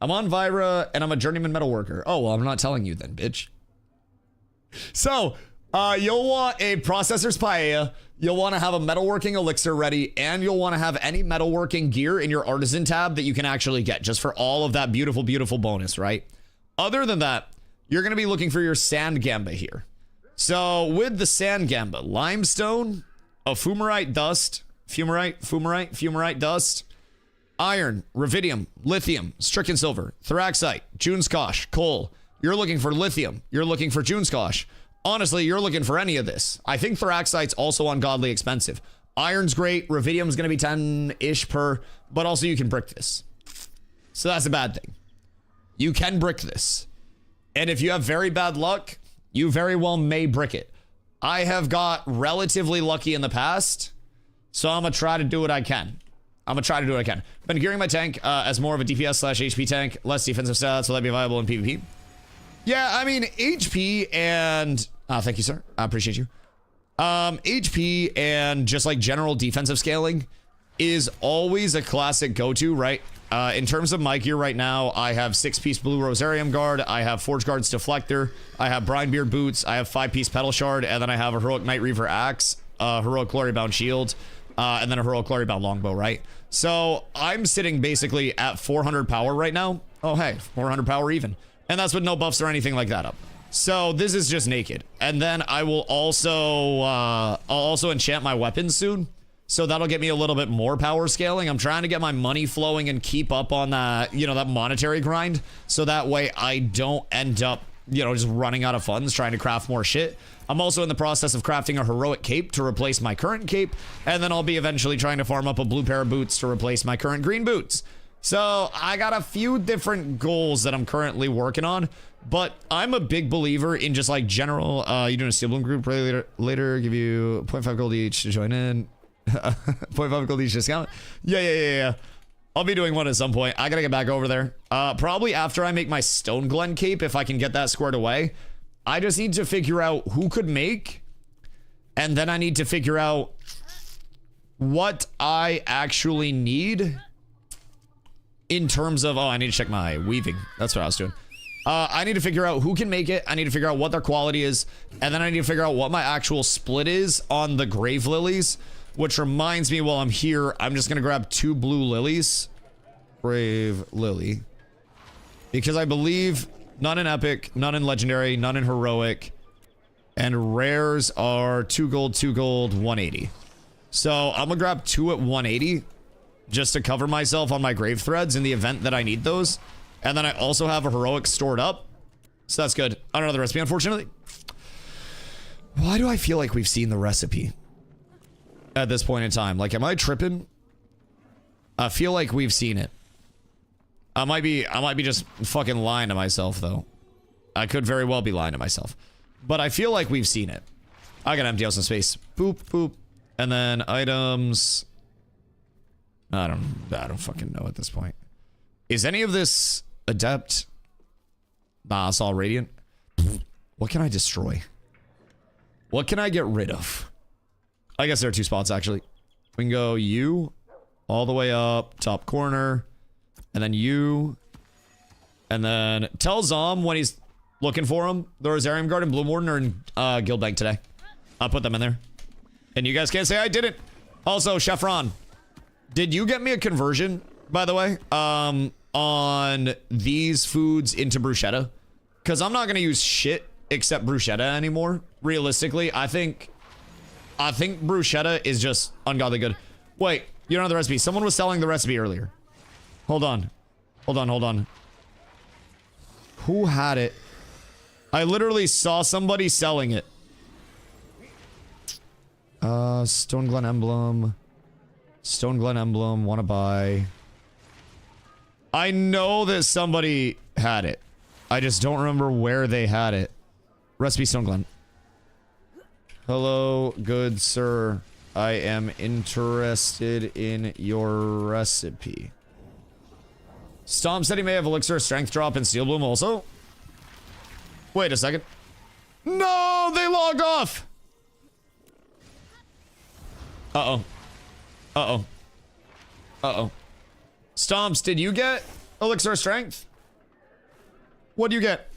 [SPEAKER 1] I'm on Vira and I'm a journeyman metal worker. Oh, well, I'm not telling you then, bitch. So, you'll want a processor's paella. You'll want to have a metalworking elixir ready, and you'll want to have any metalworking gear in your artisan tab that you can actually get just for all of that beautiful, beautiful bonus, right? Other than that, you're going to be looking for your sand gamba here. So with the sand gamba, limestone, a fumarite dust, fumarite dust, iron, rubidium, lithium, stricken silver, thraxite, Junskosh, coal. You're looking for lithium. You're looking for Junskosh. Honestly, you're looking for any of this. I think thraxite's also ungodly expensive. Iron's great. Rubidium's going to be 10-ish per, but also you can brick this. So that's a bad thing. You can brick this. And if you have very bad luck, you very well may brick it. I have got relatively lucky in the past, so I'm going to try to do what I can. Been gearing my tank as more of a DPS / HP tank, less defensive stats, so that'd be viable in PvP. Yeah, I mean, HP and... thank you, sir. I appreciate you. HP and just like general defensive scaling is always a classic go-to, right? In terms of my gear right now, I have 6-piece Blue Rosarium Guard, I have Forge Guard's Deflector, I have Brinebeard Boots, I have 5-piece Petal Shard, and then I have a Heroic Night Reaver Axe, Heroic Glory Bound Shield, and then a Heroic Glory Bound Longbow, right? So I'm sitting basically at 400 power right now. Oh, hey, 400 power even. And that's with no buffs or anything like that up. So this is just naked. And then I will also, I'll also enchant my weapons soon. So that'll get me a little bit more power scaling. I'm trying to get my money flowing and keep up on that, you know, that monetary grind. So that way I don't end up, you know, just running out of funds trying to craft more shit. I'm also in the process of crafting a heroic cape to replace my current cape. And then I'll be eventually trying to farm up a blue pair of boots to replace my current green boots. So I got a few different goals that I'm currently working on, but I'm a big believer in just like general, you doing a Steel Bloom group later, give you 0.5 gold each to join in. 0.5 gold each discount. Yeah. I'll be doing one at some point. I gotta get back over there. Probably after I make my Stone Glen cape, if I can get that squared away. I just need to figure out who could make, and then I need to figure out what I actually need in terms of, oh, I need to check my weaving. That's what I was doing. I need to figure out who can make it. I need to figure out what their quality is. And then I need to figure out what my actual split is on the Grave Lilies. Which reminds me, while I'm here, I'm just going to grab 2 blue lilies. Grave Lily. Because I believe none in Epic, none in Legendary, none in Heroic. And rares are 2 gold, 180. So I'm going to grab 2 at 180. Just to cover myself on my grave threads in the event that I need those. And then I also have a heroic stored up. So that's good. I don't know the recipe, unfortunately. Why do I feel like we've seen the recipe at this point in time? Like, am I tripping? I feel like we've seen it. I might be just fucking lying to myself, though. I could very well be lying to myself. But I feel like we've seen it. I gotta empty out some space. Boop, boop. And then items... I don't fucking know at this point. Is any of this adept? Nah, it's all radiant. What can I destroy? What can I get rid of? I guess there are 2 spots, actually. We can go you all the way up top corner, and then you, and then tell Zom when he's looking for him. The Rosarium Guard and Bloom Warden are in Guildbank today. I'll put them in there. And you guys can't say I didn't. Also, Chef Ron, did you get me a conversion, by the way, on these foods into bruschetta? Because I'm not going to use shit except bruschetta anymore. Realistically, I think bruschetta is just ungodly good. Wait, You don't have the recipe. Someone was selling the recipe earlier. Hold on. Hold on, hold on. Who had it? I literally saw somebody selling it. Stone Glen Emblem. Stone Glen Emblem, wanna buy. I know that somebody had it. I just don't remember where they had it. Recipe Stone Glen. Hello, good sir. I am interested in your recipe. Stomp said he may have elixir, strength drop, and steel bloom also. Wait a second. No, they logged off. Uh-oh. Uh-oh. Uh-oh. Stomps, did you get elixir strength? What do you get?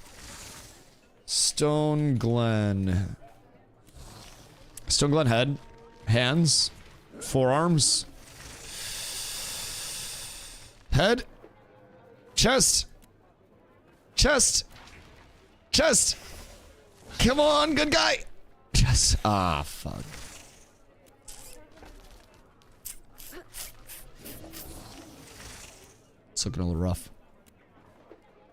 [SPEAKER 1] Stone Glen. Stone Glen head. Hands. Forearms. Head. Chest. Chest. Chest. Come on, good guy. Chest. Ah, fuck. It's looking a little rough.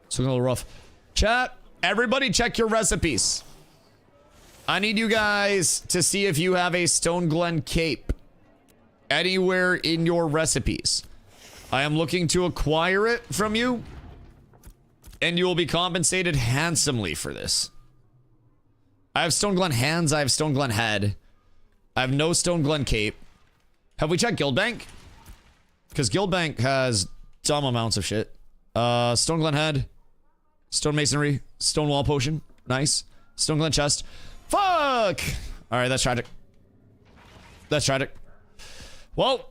[SPEAKER 1] It's looking a little rough. Chat, everybody check your recipes. I need you guys to see if you have a Stone Glen cape anywhere in your recipes. I am looking to acquire it from you, and you will be compensated handsomely for this. I have Stone Glen hands, I have Stone Glen head. I have no Stone Glen cape. Have we checked Guild Bank? Because Guild Bank has dumb amounts of shit. Stone Glen head. Stone masonry. Stone wall potion. Nice. Stone Glen chest. Fuck! Alright, that's tragic. That's tragic. Well,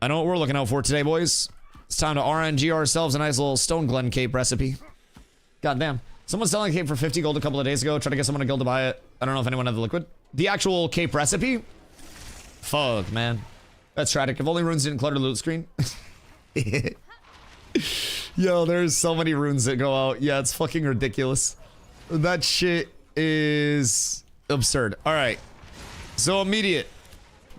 [SPEAKER 1] I know what we're looking out for today, boys. It's time to RNG ourselves a nice little Stone Glen cape recipe. Goddamn. Someone's selling a cape for 50 gold a couple of days ago. Tried to get someone to guild to buy it. I don't know if anyone had the liquid. The actual cape recipe? Fuck, man. That's tragic. If only runes didn't clutter the loot screen. Yo, there's so many runes that go out. Yeah, it's fucking ridiculous. That shit is absurd. All right. So immediate.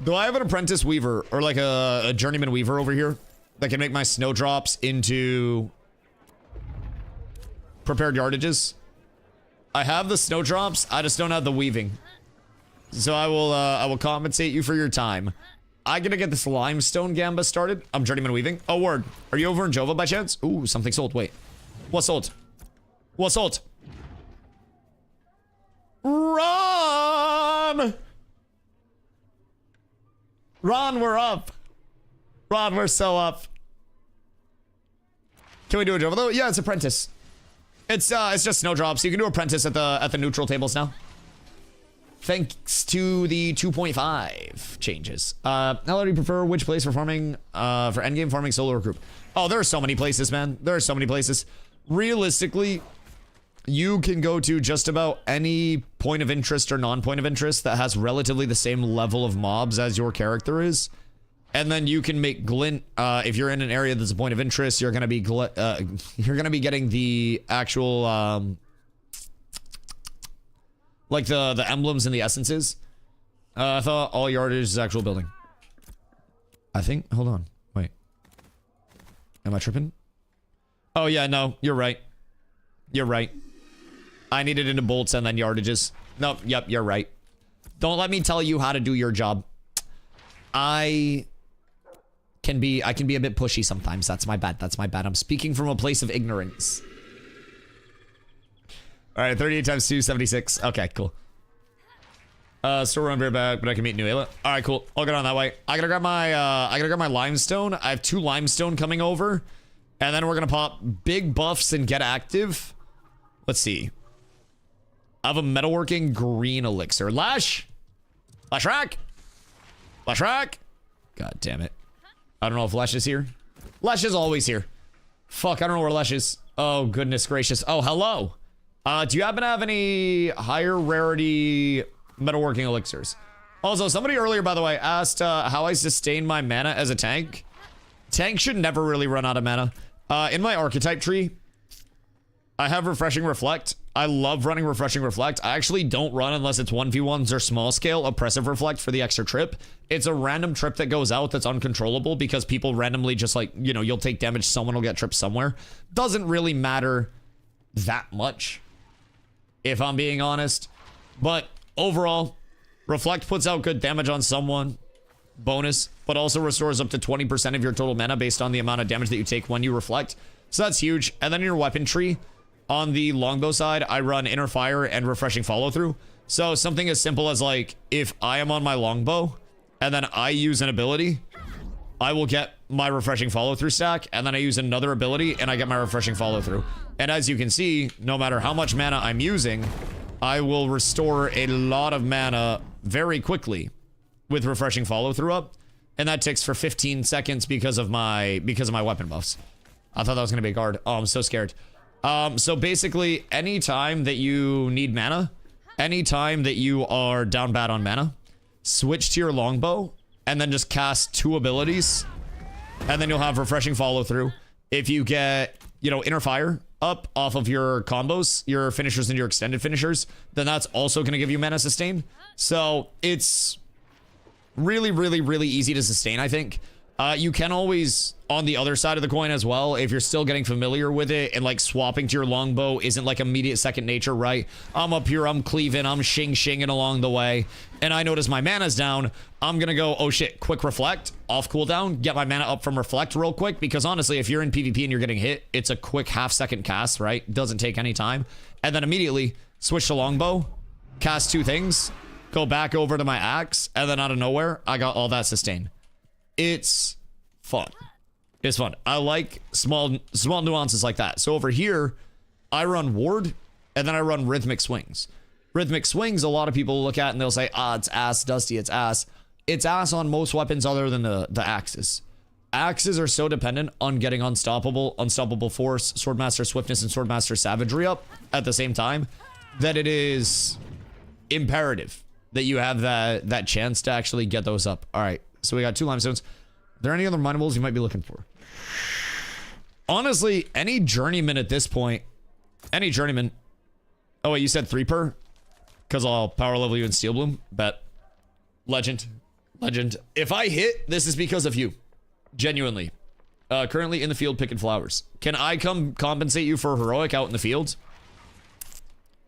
[SPEAKER 1] Do I have an apprentice weaver or like a journeyman weaver over here that can make my snowdrops into prepared yardages? I have the snowdrops. I just don't have the weaving. So I will compensate you for your time. I'm gonna get this limestone gamba started. I'm journeyman weaving. Oh, word. Are you over in Jova by chance? Ooh, something sold. Wait. What sold? What sold? Ron! Ron, we're up. Ron, we're so up. Can we do a Jova though? Yeah, it's apprentice. It's just snowdrops. You can do apprentice at the neutral tables now. Thanks to the 2.5 changes. How do you prefer which place for farming, for endgame farming, solo or group? Oh, there are so many places, man. There are so many places. Realistically, you can go to just about any point of interest or non-point of interest that has relatively the same level of mobs as your character is. And then you can make glint, if you're in an area that's a point of interest, you're gonna be getting the actual, like the emblems and the essences. I thought all yardage is actual building. I think, hold on, wait. Am I tripping? Oh yeah, no, you're right. You're right. I need it into bolts and then yardages. Nope, yep, you're right. Don't let me tell you how to do your job. I can be a bit pushy sometimes. That's my bad. That's my bad. I'm speaking from a place of ignorance. All right, 38 times 2, 76. Okay, cool. Still run very back, but I can meet New Ayla. All right, cool. I'll get on that way. I gotta grab my limestone. I have 2 limestone coming over, and then we're gonna pop big buffs and get active. Let's see. I have a metalworking green elixir. Lash rack. Lash rack. God damn it. I don't know if Lesh is here. Lesh is always here. Fuck, I don't know where Lesh is. Oh, goodness gracious. Oh, hello. Do you happen to have any higher rarity metalworking elixirs? Also, somebody earlier, by the way, asked how I sustain my mana as a tank. Tank should never really run out of mana. In my archetype tree, I have Refreshing Reflect, I love running Refreshing Reflect. I actually don't run unless it's 1v1s or small scale Oppressive Reflect for the extra trip. It's a random trip that goes out that's uncontrollable because people randomly just like, you know, you'll take damage, someone will get tripped somewhere. Doesn't really matter that much, if I'm being honest. But overall, Reflect puts out good damage on someone, bonus, but also restores up to 20% of your total mana based on the amount of damage that you take when you Reflect. So that's huge. And then your weapon tree, on the longbow side, I run Inner Fire and Refreshing Follow Through. So something as simple as like, if I am on my longbow and then I use an ability, I will get my Refreshing Follow Through stack, and then I use another ability and I get my Refreshing Follow Through. And as you can see, no matter how much mana I'm using, I will restore a lot of mana very quickly with Refreshing Follow Through up. And that ticks for 15 seconds because of my weapon buffs. I thought that was gonna be a guard. Oh, I'm so scared. So basically, anytime that you need mana, anytime that you are down bad on mana, switch to your longbow and then just cast 2 abilities, and then you'll have Refreshing Follow Through. If you get, you know, Inner Fire up off of your combos, your finishers and your extended finishers, then that's also going to give you mana sustain. So it's really, really, really easy to sustain, I think. You can always, on the other side of the coin as well, if you're still getting familiar with it and like swapping to your longbow isn't like immediate second nature, right? I'm up here, I'm cleaving, I'm shinging along the way, and I notice my mana's down. I'm gonna go, oh shit, quick Reflect, off cooldown, get my mana up from Reflect real quick, because honestly, if you're in PvP and you're getting hit, it's a quick half-second cast, right? Doesn't take any time. And then immediately switch to longbow, cast 2 things, go back over to my axe, and then out of nowhere, I got all that sustain. It's fun. It's fun. I like small nuances like that. So over here, I run Ward, and then I run Rhythmic Swings. Rhythmic Swings, a lot of people look at and they'll say, ah, it's ass, Dusty, it's ass. It's ass on most weapons other than the axes. Axes are so dependent on getting Unstoppable Force, Swordmaster Swiftness, and Swordmaster Savagery up at the same time, that it is imperative that you have that chance to actually get those up. All right, so we got 2 limestones. Are there any other minables you might be looking for? Honestly, any journeyman at this point. Any journeyman. Oh, wait, you said 3 per? Because I'll power level you in Steel Bloom? Bet. Legend. Legend. If I hit, this is because of you. Genuinely. Currently in the field picking flowers. Can I come compensate you for heroic out in the field?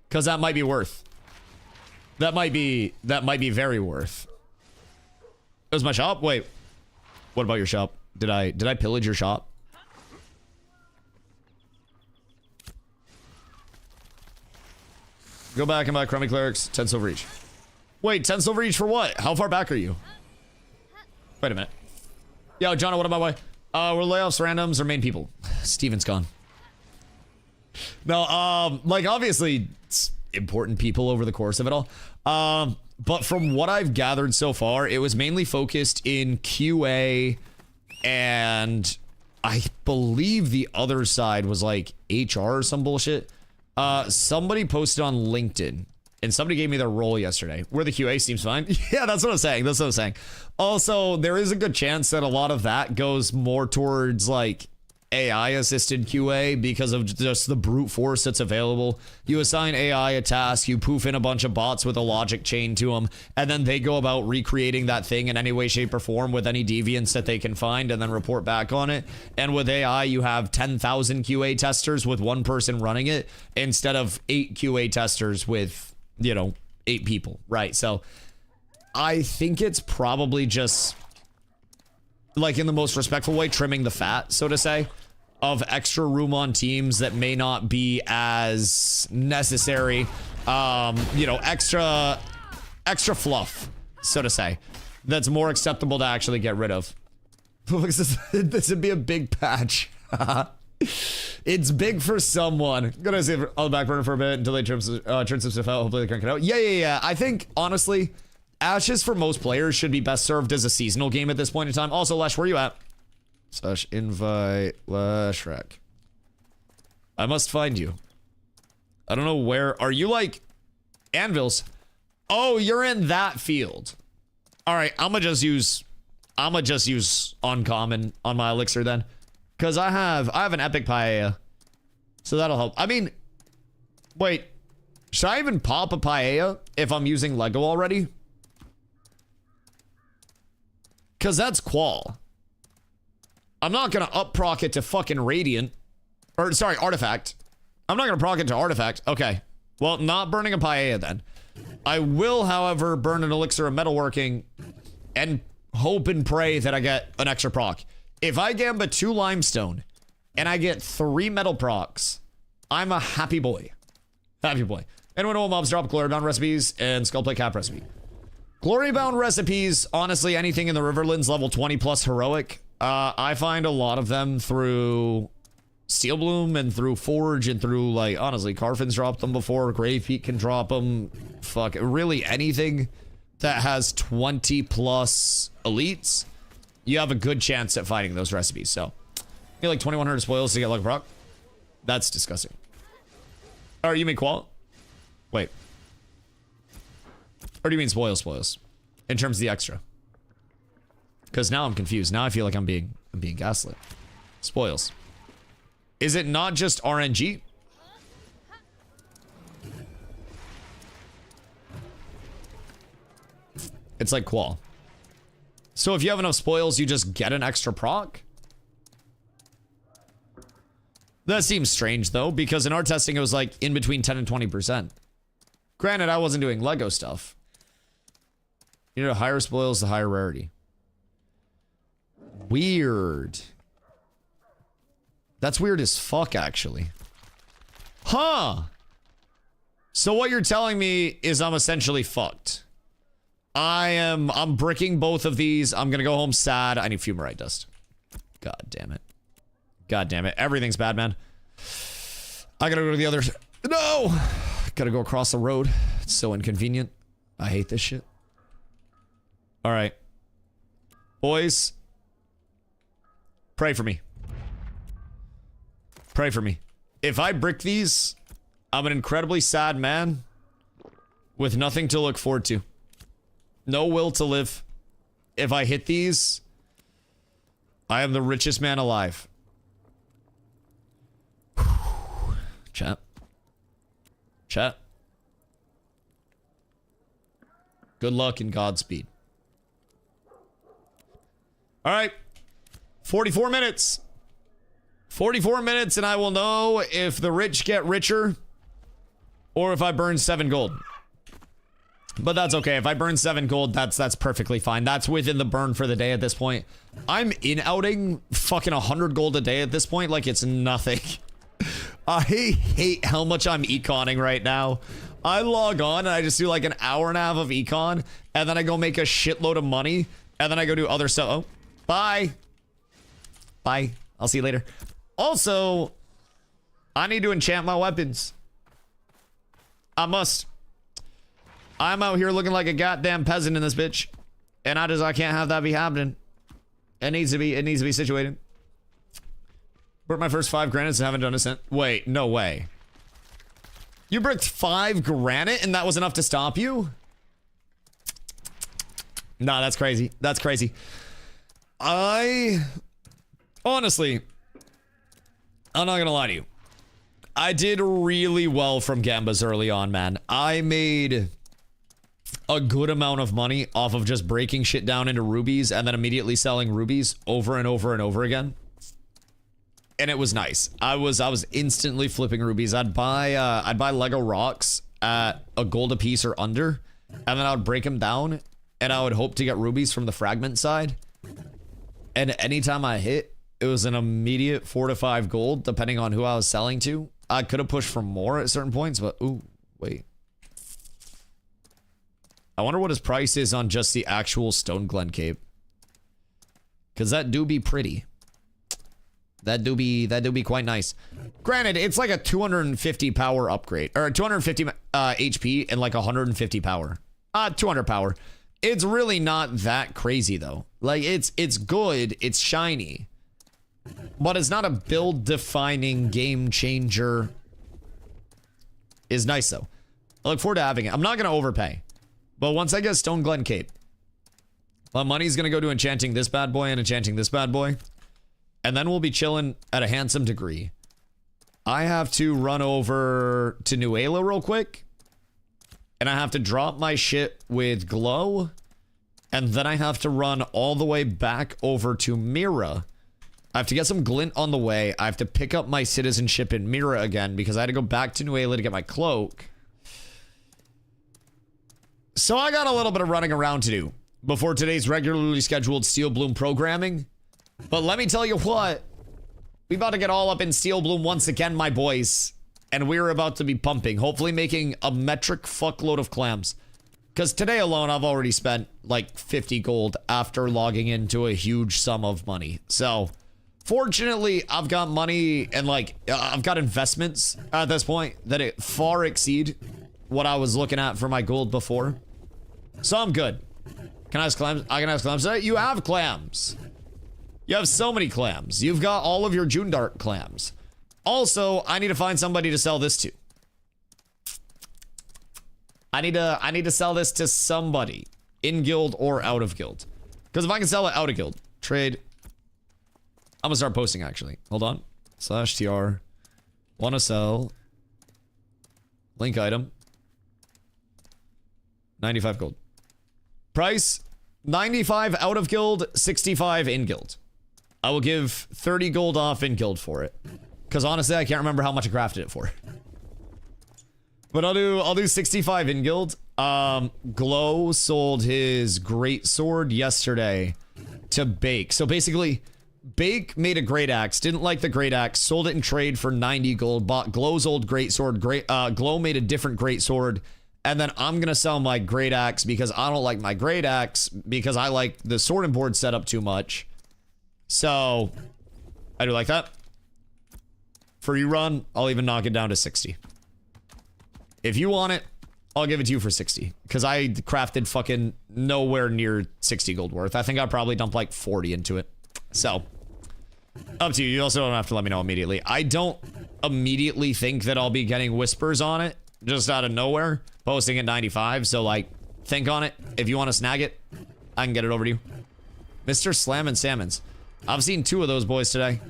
[SPEAKER 1] Because that might be worth. That might be very worth. It was my shop? Wait. What about your shop? Did I pillage your shop? Go back and buy Crummy Clerics, 10 silver each. Wait, 10 silver each for what? How far back are you? Wait a minute. Yo, John, what am I? Were layoffs randoms or main people? Steven's gone. No, like obviously it's important people over the course of it all. But from what I've gathered so far, it was mainly focused in QA, and I believe the other side was like HR or some bullshit. Somebody posted on LinkedIn, and somebody gave me their role yesterday, where the QA seems fine. Yeah, that's what I'm saying. That's what I'm saying. Also, there is a good chance that a lot of that goes more towards like AI assisted QA because of just the brute force that's available. You assign AI a task, you poof in a bunch of bots with a logic chain to them, and then they go about recreating that thing in any way, shape, or form with any deviance that they can find and then report back on it. And with AI, you have 10,000 QA testers with 1 person running it instead of 8 QA testers with, you know, 8 people, right? So I think it's probably just, like, in the most respectful way, trimming the fat, so to say, of extra room on teams that may not be as necessary. You know, extra fluff, so to say, that's more acceptable to actually get rid of. This would be a big patch. It's big for someone. I'm gonna save it on the back burner for a bit until they trim some stuff out. Hopefully they crank it out. Yeah. I think, honestly, Ashes for most players should be best served as a seasonal game at this point in time. Also, Lesh, where you at? / invite Leshrek. I must find you. I don't know where. Are you like anvils? Oh, you're in that field. All right, I'ma just use uncommon on my elixir then, because I have an epic paella, so that'll help. I mean, wait, Should I even pop a paella if I'm using Lego already? Because that's qual. I'm not going to up proc it to fucking Radiant. Or, sorry, Artifact. I'm not going to proc it to Artifact. Okay. Well, not burning a paella then. I will, however, burn an elixir of metalworking and hope and pray that I get an extra proc. If I gamba 2 limestone and I get 3 metal procs, I'm a happy boy. Happy boy. Anyone know what mobs drop? Glorybound recipes and Skullplate Cap recipe. Glorybound recipes, honestly, anything in the Riverlands level 20 plus heroic. I find a lot of them through Steel Bloom and through Forge and through, like, honestly, Carfin's dropped them before. Grave Peak can drop them. Fuck, really anything that has 20 plus elites, you have a good chance at finding those recipes. So, you get like 2100 spoils to get like proc. That's disgusting. Or you mean qual? Wait. Or do you mean spoils? In terms of the extra? Because now I'm confused. Now I feel like I'm being gaslit. Spoils. Is it not just RNG? It's like qual. So if you have enough spoils, you just get an extra proc? That seems strange though, because in our testing it was like in between 10 and 20%. Granted, I wasn't doing Lego stuff. You know, higher spoils, the higher rarity. Weird. That's weird as fuck, actually. Huh. So what you're telling me is I'm essentially fucked. I'm bricking both of these. I'm gonna go home sad. I need fumarite dust. God damn it. God damn it. Everything's bad, man. I gotta go to the other... No! Gotta go across the road. It's so inconvenient. I hate this shit. Alright. Boys. Pray for me. Pray for me. If I brick these, I'm an incredibly sad man with nothing to look forward to. No will to live. If I hit these, I am the richest man alive. Chat. Chat. Good luck and Godspeed. All right. 44 minutes. 44 minutes and I will know if the rich get richer or if I burn 7 gold. But that's okay. If I burn 7 gold, that's perfectly fine. That's within the burn for the day at this point. I'm in-outing fucking 100 gold a day at this point like it's nothing. I hate how much I'm econing right now. I log on and I just do like an hour and a half of econ and then I go make a shitload of money and then I go do other stuff. Oh, bye. Bye. I'll see you later. Also, I need to enchant my weapons. I must. I'm out here looking like a goddamn peasant in this bitch. And I can't have that be happening. It needs to be situated. Broke my first 5 granites and haven't done a cent. Wait, no way. You bricked 5 granite and that was enough to stop you? Nah, that's crazy. That's crazy. Honestly, I'm not gonna lie to you. I did really well from gambas early on, man. I made a good amount of money off of just breaking shit down into rubies and then immediately selling rubies over and over and over again. And it was nice. I was instantly flipping rubies. I'd buy Lego rocks at a gold a piece or under, and then I would break them down, and I would hope to get rubies from the fragment side. And anytime I hit, it was an immediate 4 to 5 gold, depending on who I was selling to. I could have pushed for more at certain points, but ooh, wait. I wonder what his price is on just the actual Stone Glen cape. Cause that do be pretty. That do be quite nice. Granted, it's like a 250 power upgrade. Or 250 HP and like 150 power. 200 power. It's really not that crazy though. Like it's good, it's shiny. But it's not a build defining game changer. Is nice though. I look forward to having it. I'm not gonna overpay. But once I get Stone Glen cape, my money's gonna go to enchanting this bad boy and enchanting this bad boy. And then we'll be chilling at a handsome degree. I have to run over to Nuela real quick and I have to drop my shit with Glow, and then I have to run all the way back over to Mira. I have to get some glint on the way. I have to pick up my citizenship in Mira again because I had to go back to Nuela to get my cloak. So I got a little bit of running around to do before today's regularly scheduled Steel Bloom programming. But let me tell you what, we about to get all up in Steel Bloom once again, my boys. And we're about to be pumping, hopefully making a metric fuckload of clams. Because today alone, I've already spent like 50 gold after logging into a huge sum of money. So, fortunately, I've got money and like, I've got investments at this point that it far exceed what I was looking at for my gold before. So I'm good. Can I ask clams? I can ask clams. You have clams. You have so many clams. You've got all of your June Dark clams. Also, I need to find somebody to sell this to. I need to sell this to somebody in guild or out of guild. Because if I can sell it out of guild, trade. I'm gonna start posting actually. Hold on. /tr. Wanna sell. Link item. 95 gold. Price 95 out of guild, 65 in guild. I will give 30 gold off in guild for it. Because honestly, I can't remember how much I crafted it for. But I'll do 65 in guild. Glow sold his great sword yesterday to Bake. So basically, Bake made a great axe, didn't like the great axe, sold it in trade for 90 gold, bought Glow's old great sword. Glow made a different great sword. And then I'm going to sell my great axe because I don't like my great axe because I like the sword and board setup too much. So, I do like that. For you run, I'll even knock it down to 60. If you want it, I'll give it to you for 60. Because I crafted fucking nowhere near 60 gold worth. I think I probably dumped like 40 into it. So, up to you. You also don't have to let me know immediately. I don't immediately think that I'll be getting whispers on it. Just out of nowhere. Posting at 95. So, like, think on it. If you want to snag it, I can get it over to you. Mr. Slam and Salmons. I've seen 2 of those boys today.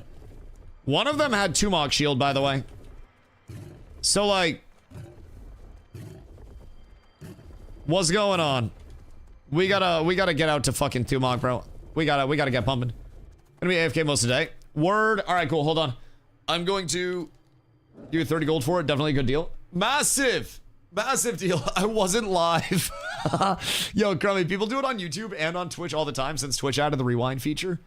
[SPEAKER 1] One of them had Tumok shield, by the way. So, like, what's going on? We gotta get out to fucking Tumok, bro. We gotta get pumping. Gonna be AFK most of the day. Word. All right, cool. Hold on. I'm going to give you 30 gold for it. Definitely a good deal. Massive deal. I wasn't live. Yo, Crummy, people do it on YouTube and on Twitch all the time since Twitch added the rewind feature.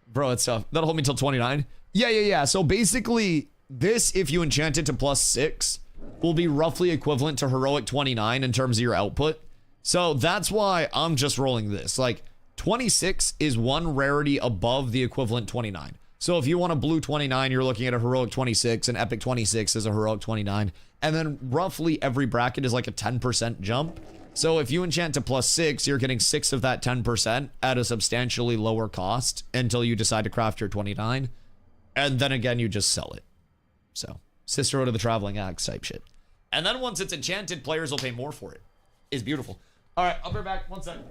[SPEAKER 1] Bro, it's tough. That'll hold me till 29. Yeah. So basically, this, if you enchant it to +6, will be roughly equivalent to heroic 29 in terms of your output. So that's why I'm just rolling this. Like, 26 is one rarity above the equivalent 29. So if you want a blue 29, you're looking at a heroic 26, an epic 26 is a heroic 29. And then roughly every bracket is like a 10% jump. So if you enchant to +6, you're getting 6 of that 10% at a substantially lower cost until you decide to craft your 29. And then again, you just sell it. So, Sisterhood of the Traveling Axe type shit. And then once it's enchanted, players will pay more for it. It's beautiful. All right, I'll be back. 1 second.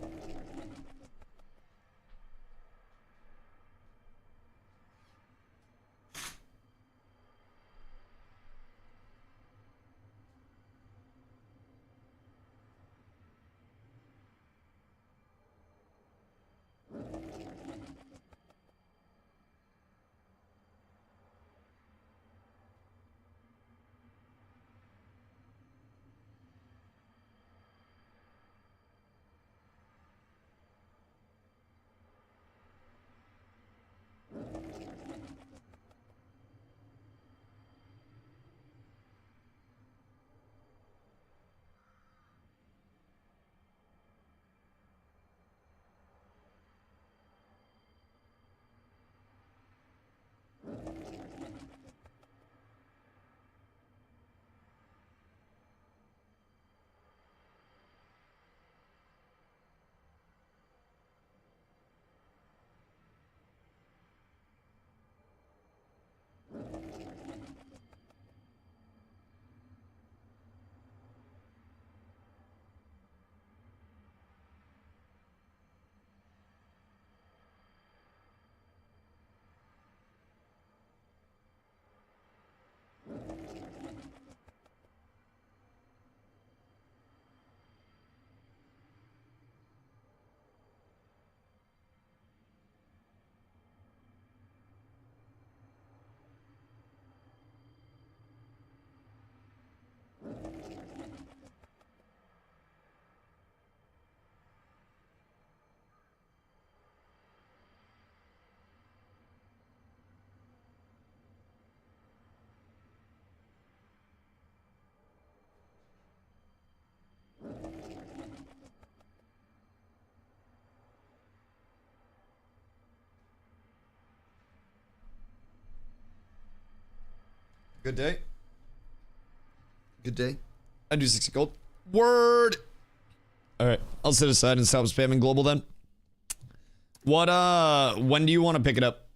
[SPEAKER 1] Good day. Good day. I do 60 gold. Word. All right, I'll sit aside and stop spamming global then. What, when do you want to pick it up?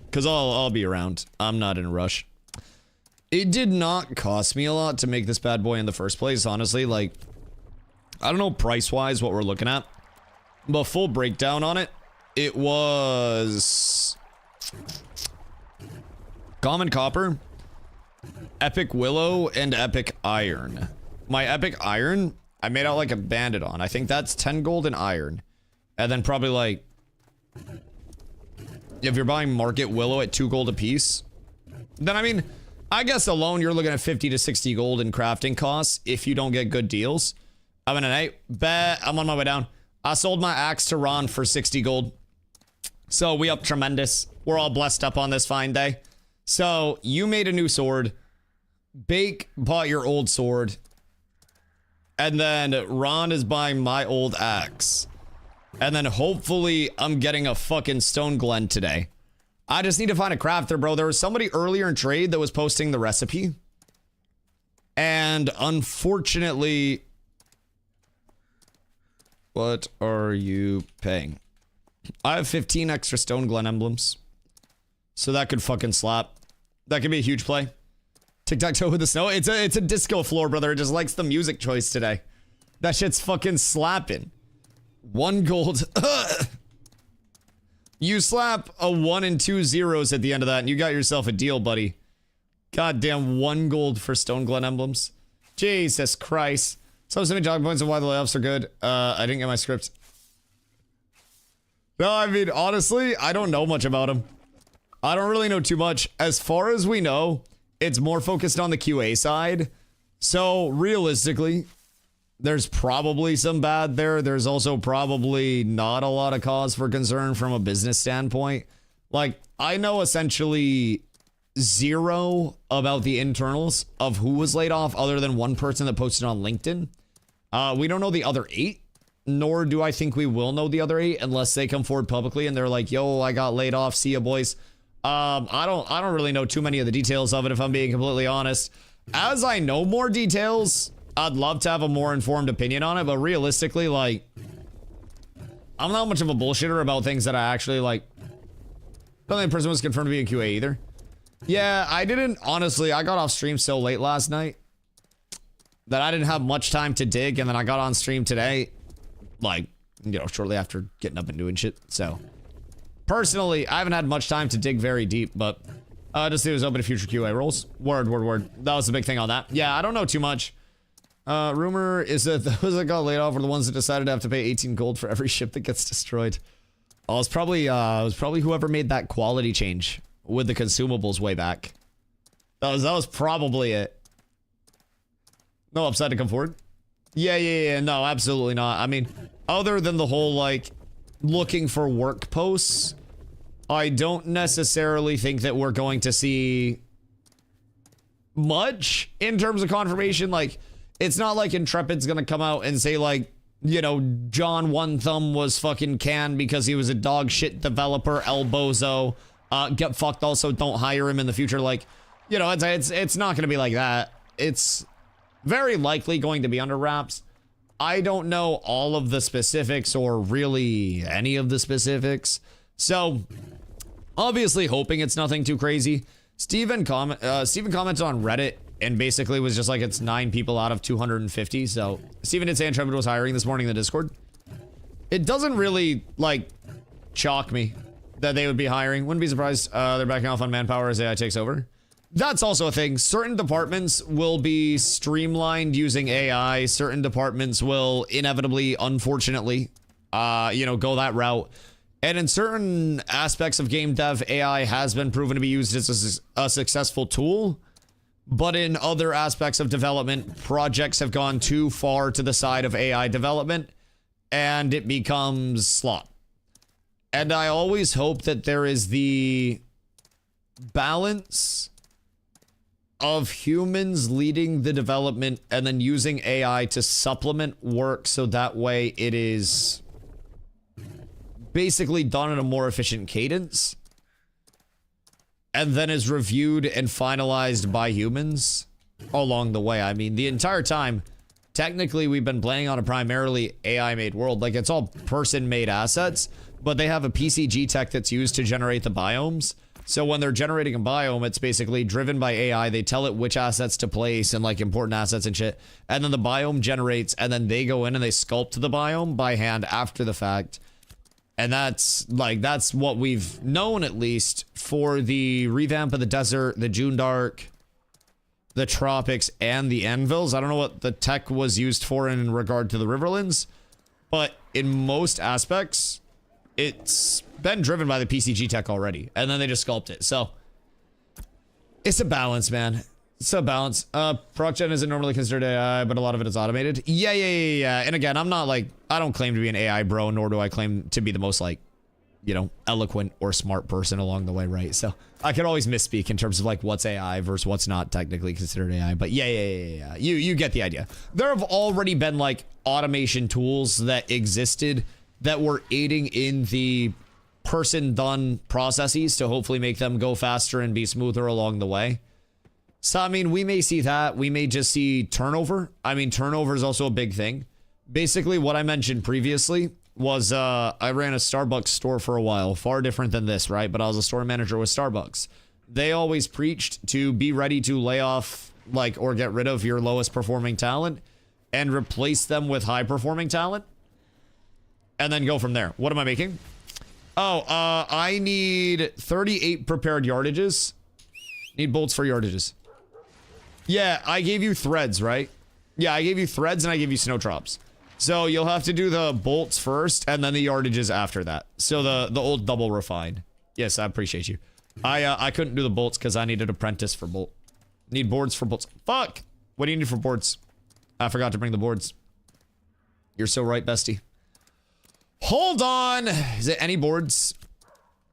[SPEAKER 1] Because I'll be around. I'm not in a rush. It did not cost me a lot to make this bad boy in the first place, honestly. Like, I don't know price-wise what we're looking at, but full breakdown on it, it was common copper, epic willow, and epic iron. My epic iron, I made out like a bandit on. I think that's 10 gold and iron. And then probably like, if you're buying market willow at 2 gold a piece, then I mean, I guess alone you're looking at 50 to 60 gold in crafting costs if you don't get good deals. I'm in an 8. Bet I'm on my way down. I sold my axe to Ron for 60 gold. So we up tremendous. We're all blessed up on this fine day. So you made a new sword. Bake bought your old sword. And then Ron is buying my old axe. And then hopefully I'm getting a fucking stone glen today. I just need to find a crafter, bro. There was somebody earlier in trade that was posting the recipe. And unfortunately, what are you paying? I have 15 extra stone glen emblems. So that could fucking slap. That could be a huge play. Tic-tac-toe with the snow. It's a disco floor, brother. It just likes the music choice today. That shit's fucking slapping. 1 gold. You slap a 1 and 2 zeros at the end of that, and you got yourself a deal, buddy. Goddamn 1 gold for stone glen emblems. Jesus Christ. So many jog points on why the layoffs are good. I didn't get my script. No, I mean, honestly, I don't know much about them. I don't really know too much. As far as we know, it's more focused on the QA side. So, realistically, there's probably some bad there. There's also probably not a lot of cause for concern from a business standpoint. Like, I know essentially 0 about the internals of who was laid off other than one person that posted on LinkedIn. We don't know the other 8, nor do I think we will know the other 8 unless they come forward publicly and they're like, yo, I got laid off. See ya, boys. I don't really know too many of the details of it, if I'm being completely honest. As I know more details, I'd love to have a more informed opinion on it, but realistically, like, I'm not much of a bullshitter about things that I actually, like, don't think the person was confirmed to be in QA either. Yeah, I didn't, honestly, I got off stream so late last night that I didn't have much time to dig, and then I got on stream today, like, you know, shortly after getting up and doing shit, so. Personally, I haven't had much time to dig very deep, but just see it was open to future QA roles. Word. That was the big thing on that. Yeah, I don't know too much. Rumor is that those that got laid off were the ones that decided to have to pay 18 gold for every ship that gets destroyed. Oh, it was probably whoever made that quality change with the consumables way back. That was probably it. No upside to come forward. Yeah. No, absolutely not. I mean, other than the whole, like, looking for work posts, I don't necessarily think that we're going to see much in terms of confirmation. Like, it's not like Intrepid's gonna come out and say, like, you know, John One Thumb was fucking canned because he was a dog shit developer, El Bozo. Get fucked, also don't hire him in the future. Like, you know, it's not gonna be like that. It's very likely going to be under wraps. I don't know all of the specifics or really any of the specifics. So, obviously hoping it's nothing too crazy. Steven commented on Reddit and basically was just like, it's 9 people out of 250. So, Steven did say Intrepid was hiring this morning in the Discord. It doesn't really, like, shock me that they would be hiring. Wouldn't be surprised they're backing off on manpower as AI takes over. That's also a thing. Certain departments will be streamlined using AI. Certain departments will inevitably, unfortunately, you know, go that route. And in certain aspects of game dev, AI has been proven to be used as a successful tool. But in other aspects of development, projects have gone too far to the side of AI development, and it becomes slop. And I always hope that there is the balance of humans leading the development and then using AI to supplement work so that way it is basically done at a more efficient cadence. and then is reviewed and finalized by humans along the way. I mean, the entire time, technically, we've been playing on a primarily AI-made world. Like, it's all person-made assets, but they have a PCG tech that's used to generate the biomes. So when they're generating a biome, it's basically driven by AI. They tell it which assets to place and like important assets and shit. And then the biome generates, and then they go in and they sculpt the biome by hand after the fact. And that's what we've known, at least, for the revamp of the desert, the June Dark, the tropics, and the anvils. I don't know what the tech was used for in regard to the Riverlands, but in most aspects, it's been driven by the PCG tech already, and then they just sculpt it. So it's a balance, man. It's a balance. ProcGen isn't normally considered AI, but a lot of it is automated. Yeah. And again, I'm not like, I don't claim to be an AI bro, nor do I claim to be the most like, you know, eloquent or smart person along the way, right? So I could always misspeak in terms of like what's AI versus what's not technically considered AI. But yeah. You get the idea. There have already been like automation tools that existed that were aiding in the person done processes to hopefully make them go faster and be smoother along the way. So, I mean, we may see that. We may just see turnover. I mean, turnover is also a big thing. Basically, what I mentioned previously was I ran a Starbucks store for a while. Far different than this, right? But I was a store manager with Starbucks. They always preached to be ready to lay off, like, or get rid of your lowest performing talent and replace them with high performing talent. And then go from there. What am I making? Oh, I need 38 prepared yardages. Need bolts for yardages. Yeah, I gave you threads, right? Yeah, I gave you threads and I gave you snowdrops. So you'll have to do the bolts first and then the yardages after that. So the old double refine. Yes, I appreciate you. I couldn't do the bolts because I needed apprentice for bolt. Need boards for bolts. Fuck! What do you need for boards? I forgot to bring the boards. You're so right, bestie. Hold on! Is it any boards?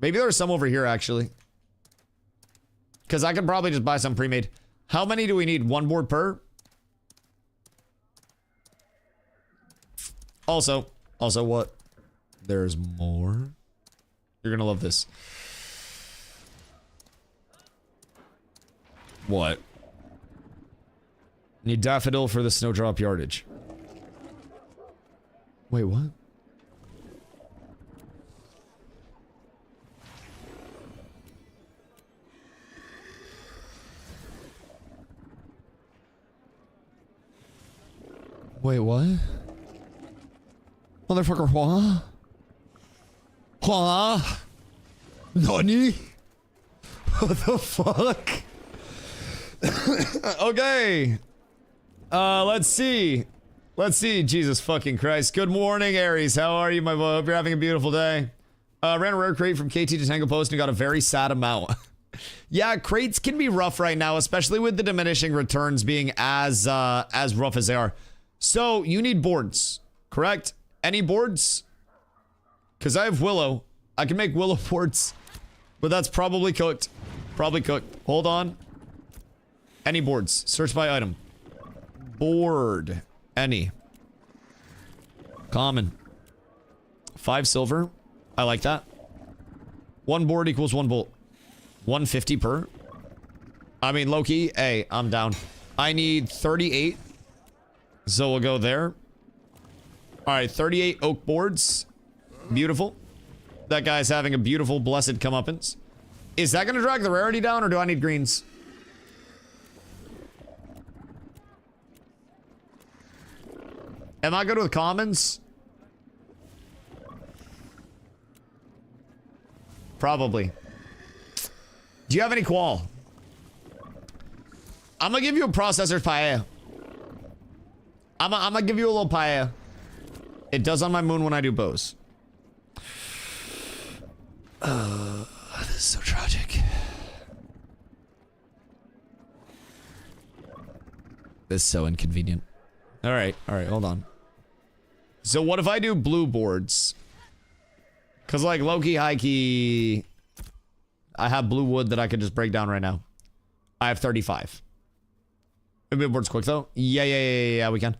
[SPEAKER 1] Maybe there's some over here, actually. Because I could probably just buy some pre-made. How many do we need? One board per? Also what? There's more. You're gonna love this. What? Need daffodil for the snowdrop yardage. Wait, what? Wait, what? Motherfucker, what? What? Nani? What the fuck? Okay. Let's see. Jesus fucking Christ. Good morning, Aries. How are you, my boy? Hope you're having a beautiful day. Ran a rare crate from KT to Tango Post and got a very sad amount. Yeah, crates can be rough right now, especially with the diminishing returns being as rough as they are. So, you need boards, correct? Any boards? Because I have willow. I can make willow boards. But that's probably cooked. Probably cooked. Hold on. Any boards. Search by item. Board. Any. Common. 5 silver. I like that. 1 board equals 1 bolt. 150 per. I mean, low-key. Hey, I'm down. I need 38. So we'll go there. Alright, 38 oak boards. Beautiful. That guy's having a beautiful, blessed comeuppance. Is that gonna drag the rarity down, or do I need greens? Am I good with commons? Probably. Do you have any qual? I'm gonna give you a processor's paella. I'm gonna give you a little paella. It does on my moon when I do bows. This is so tragic. This is so inconvenient. Alright, hold on. So what if I do blue boards? Cause like low-key, high-key, I have blue wood that I could just break down right now. I have 35. Maybe boards quick though. Yeah, we can.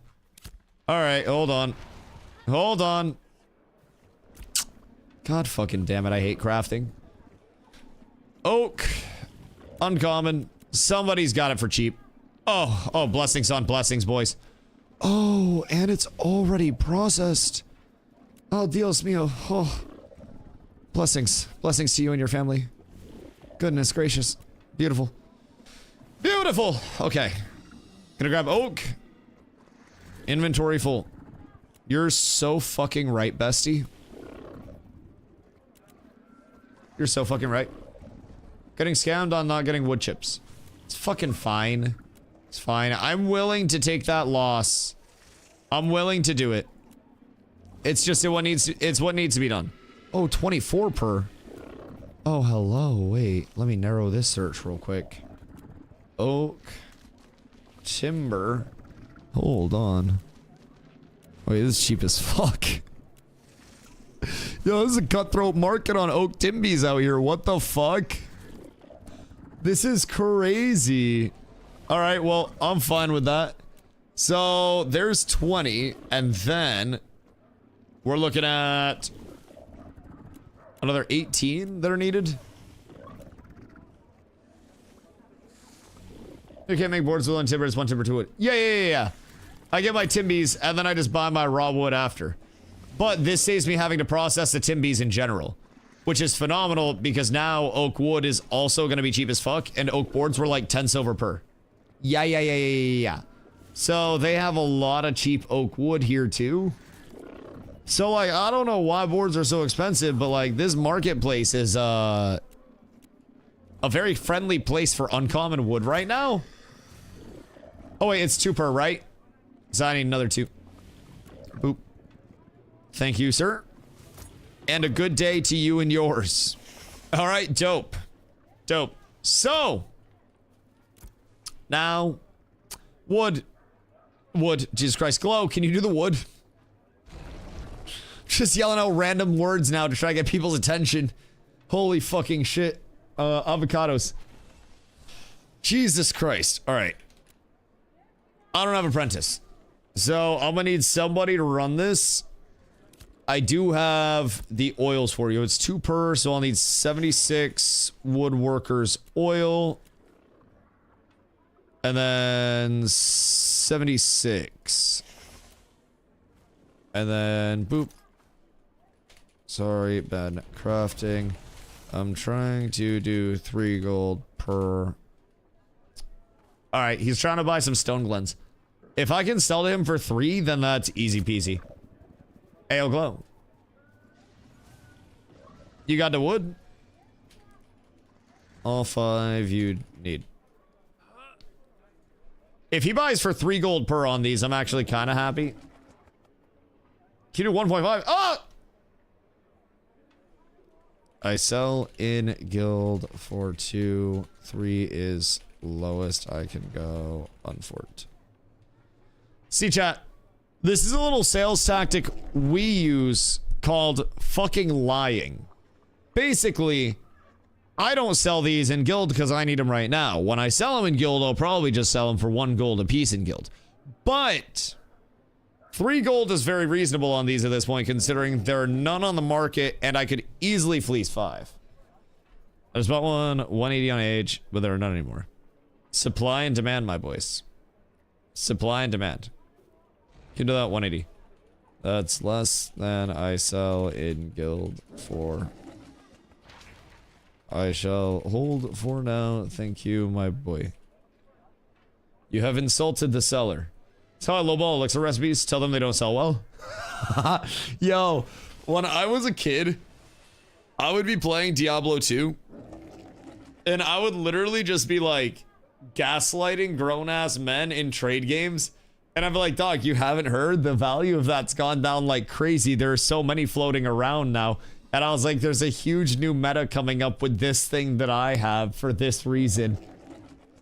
[SPEAKER 1] Alright, hold on. Hold on. God fucking damn it, I hate crafting. Oak. Uncommon. Somebody's got it for cheap. Oh, blessings on blessings, boys. Oh, and it's already processed. Oh, Dios mío. Oh. Blessings. Blessings to you and your family. Goodness gracious. Beautiful. Beautiful. Okay. Gonna grab oak. Inventory full. You're so fucking right, bestie. You're so fucking right. Getting scammed on not getting wood chips. It's fucking fine. It's fine. I'm willing to take that loss. I'm willing to do it. It's just what needs to be done. Oh, 24 per. Oh, hello. Wait, let me narrow this search real quick. Oak. Timber. Hold on. Wait, this is cheap as fuck. Yo, this is a cutthroat market on oak timbies out here. What the fuck? This is crazy. All right, well, I'm fine with that. So there's 20, and then we're looking at another 18 that are needed. You can't make boards with one timber, it's one timber, two wood. Yeah. I get my timbies, and then I just buy my raw wood after. But this saves me having to process the timbies in general, which is phenomenal because now oak wood is also going to be cheap as fuck, and oak boards were like 10 silver per. Yeah. So they have a lot of cheap oak wood here too. So like, I don't know why boards are so expensive, but like this marketplace is a very friendly place for uncommon wood right now. Oh wait, it's 2 per, right? So I need another 2. Boop. Thank you, sir. And a good day to you and yours. All right, dope. Dope. So, now, wood. Wood. Jesus Christ. Glow, can you do the wood? Just yelling out random words now to try to get people's attention. Holy fucking shit. Avocados. Jesus Christ. All right. I don't have an apprentice. So, I'm gonna need somebody to run this. I do have the oils for you. It's 2 per, so I'll need 76 woodworkers oil. And then 76. And then boop. Sorry, bad crafting. I'm trying to do 3 gold per. Alright, he's trying to buy some stone glens. If I can sell to him for 3, then that's easy peasy. Ayo glow. You got the wood? All 5 you need. If he buys for 3 gold per on these, I'm actually kind of happy. Can you do 1.5? Ah! I sell in guild for 2. 3 is lowest I can go. Unfort. See, chat. This is a little sales tactic we use called fucking lying. Basically, I don't sell these in guild because I need them right now. When I sell them in guild, I'll probably just sell them for 1 gold a piece in guild. But 3 gold is very reasonable on these at this point, considering there are none on the market, and I could easily fleece 5. I just bought one, 180 on age, but there are none anymore. Supply and demand, my boys. Supply and demand. You can do that 180. That's less than I sell in guild for. I shall hold for now. Thank you, my boy. You have insulted the seller. That's how I lowball elixir recipes. Tell them they don't sell well. Yo, when I was a kid, I would be playing Diablo 2. And I would literally just be like gaslighting grown-ass men in trade games. And I'm like, dog, you haven't heard? The value of that's gone down like crazy. There are so many floating around now. And I was like, there's a huge new meta coming up with this thing that I have for this reason.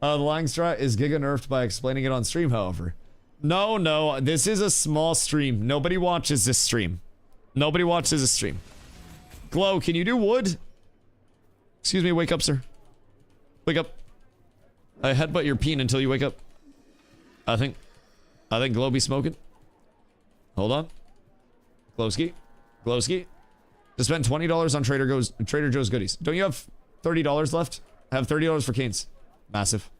[SPEAKER 1] The Langstrat is giga nerfed by explaining it on stream, however. No, this is a small stream. Nobody watches this stream. Nobody watches this stream. Glow, can you do wood? Excuse me, wake up, sir. Wake up. I headbutt your peen until you wake up. I think Glow be smoking. Hold on. Glowski. Just spent $20 on Trader Joe's goodies. Don't you have $30 left? have $30 for canes. Massive.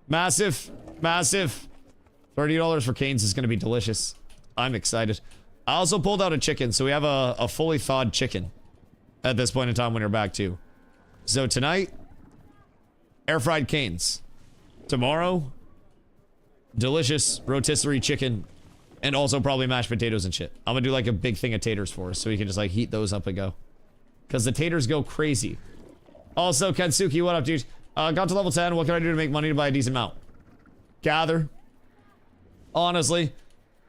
[SPEAKER 1] Massive. Massive. $30 for canes is going to be delicious. I'm excited. I also pulled out a chicken, so we have a fully thawed chicken at this point in time when you're back too. So tonight, air fried canes. Tomorrow, delicious rotisserie chicken, and also probably mashed potatoes and shit. I'm gonna do like a big thing of taters for us, so we can just like heat those up and go. Because the taters go crazy. Also, Kensuke, what up, dude? Got to level 10. What can I do to make money to buy a decent mount? Gather. Honestly,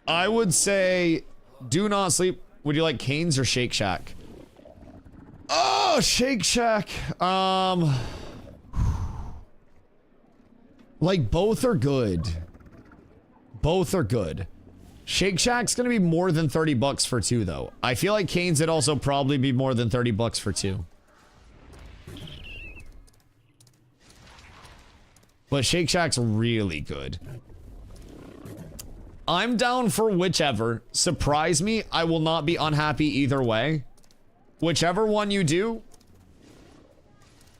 [SPEAKER 1] I would say do not sleep. Would you like Canes or Shake Shack? Oh, Shake Shack. Like, both are good. Both are good. Shake Shack's gonna be more than 30 bucks for 2, though. I feel like Canes would also probably be more than 30 bucks for 2. But Shake Shack's really good. I'm down for whichever. Surprise me, I will not be unhappy either way. Whichever one you do,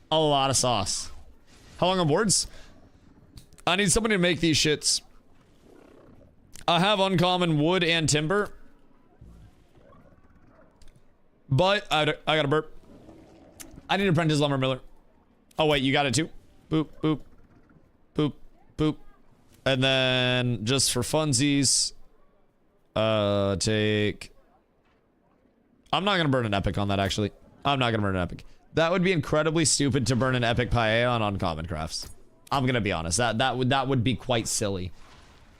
[SPEAKER 1] a lot of sauce. How long on boards? I need somebody to make these shits. I have uncommon wood and timber. But I got a burp. I need apprentice lumber miller. Oh wait, you got it too? Boop, boop. Boop, boop. And then, just for funsies, take... I'm not gonna burn an epic on that, actually. I'm not gonna burn an epic. That would be incredibly stupid to burn an epic paella on uncommon crafts. I'm gonna be honest. That would be quite silly.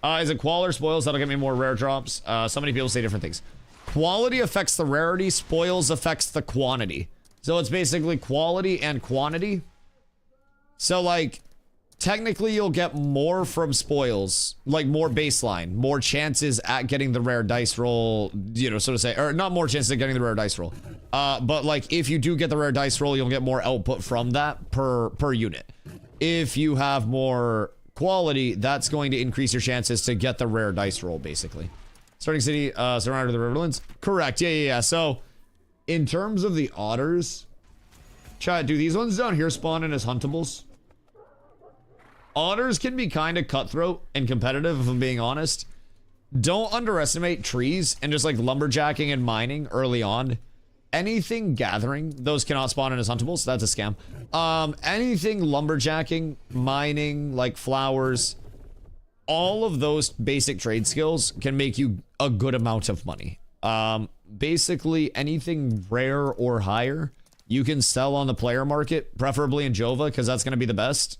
[SPEAKER 1] Is it qual or spoils? That'll get me more rare drops. So many people say different things. Quality affects the rarity. Spoils affects the quantity. So it's basically quality and quantity. So, like... Technically, you'll get more from spoils, like more baseline, more chances at getting the rare dice roll, you know, so to say, or not more chances at getting the rare dice roll. But like, if you do get the rare dice roll, you'll get more output from that per unit. If you have more quality, that's going to increase your chances to get the rare dice roll, basically. Starting city, surrounded the Riverlands? Correct, yeah. So, in terms of the otters, chat, do these ones down here spawn in as huntables? Otters can be kind of cutthroat and competitive, if I'm being honest. Don't underestimate trees and just like lumberjacking and mining early on. Anything gathering, those cannot spawn in as huntables. That's a scam. Anything lumberjacking, mining, like flowers, all of those basic trade skills can make you a good amount of money. Basically, anything rare or higher, you can sell on the player market, preferably in Jova, because that's going to be the best.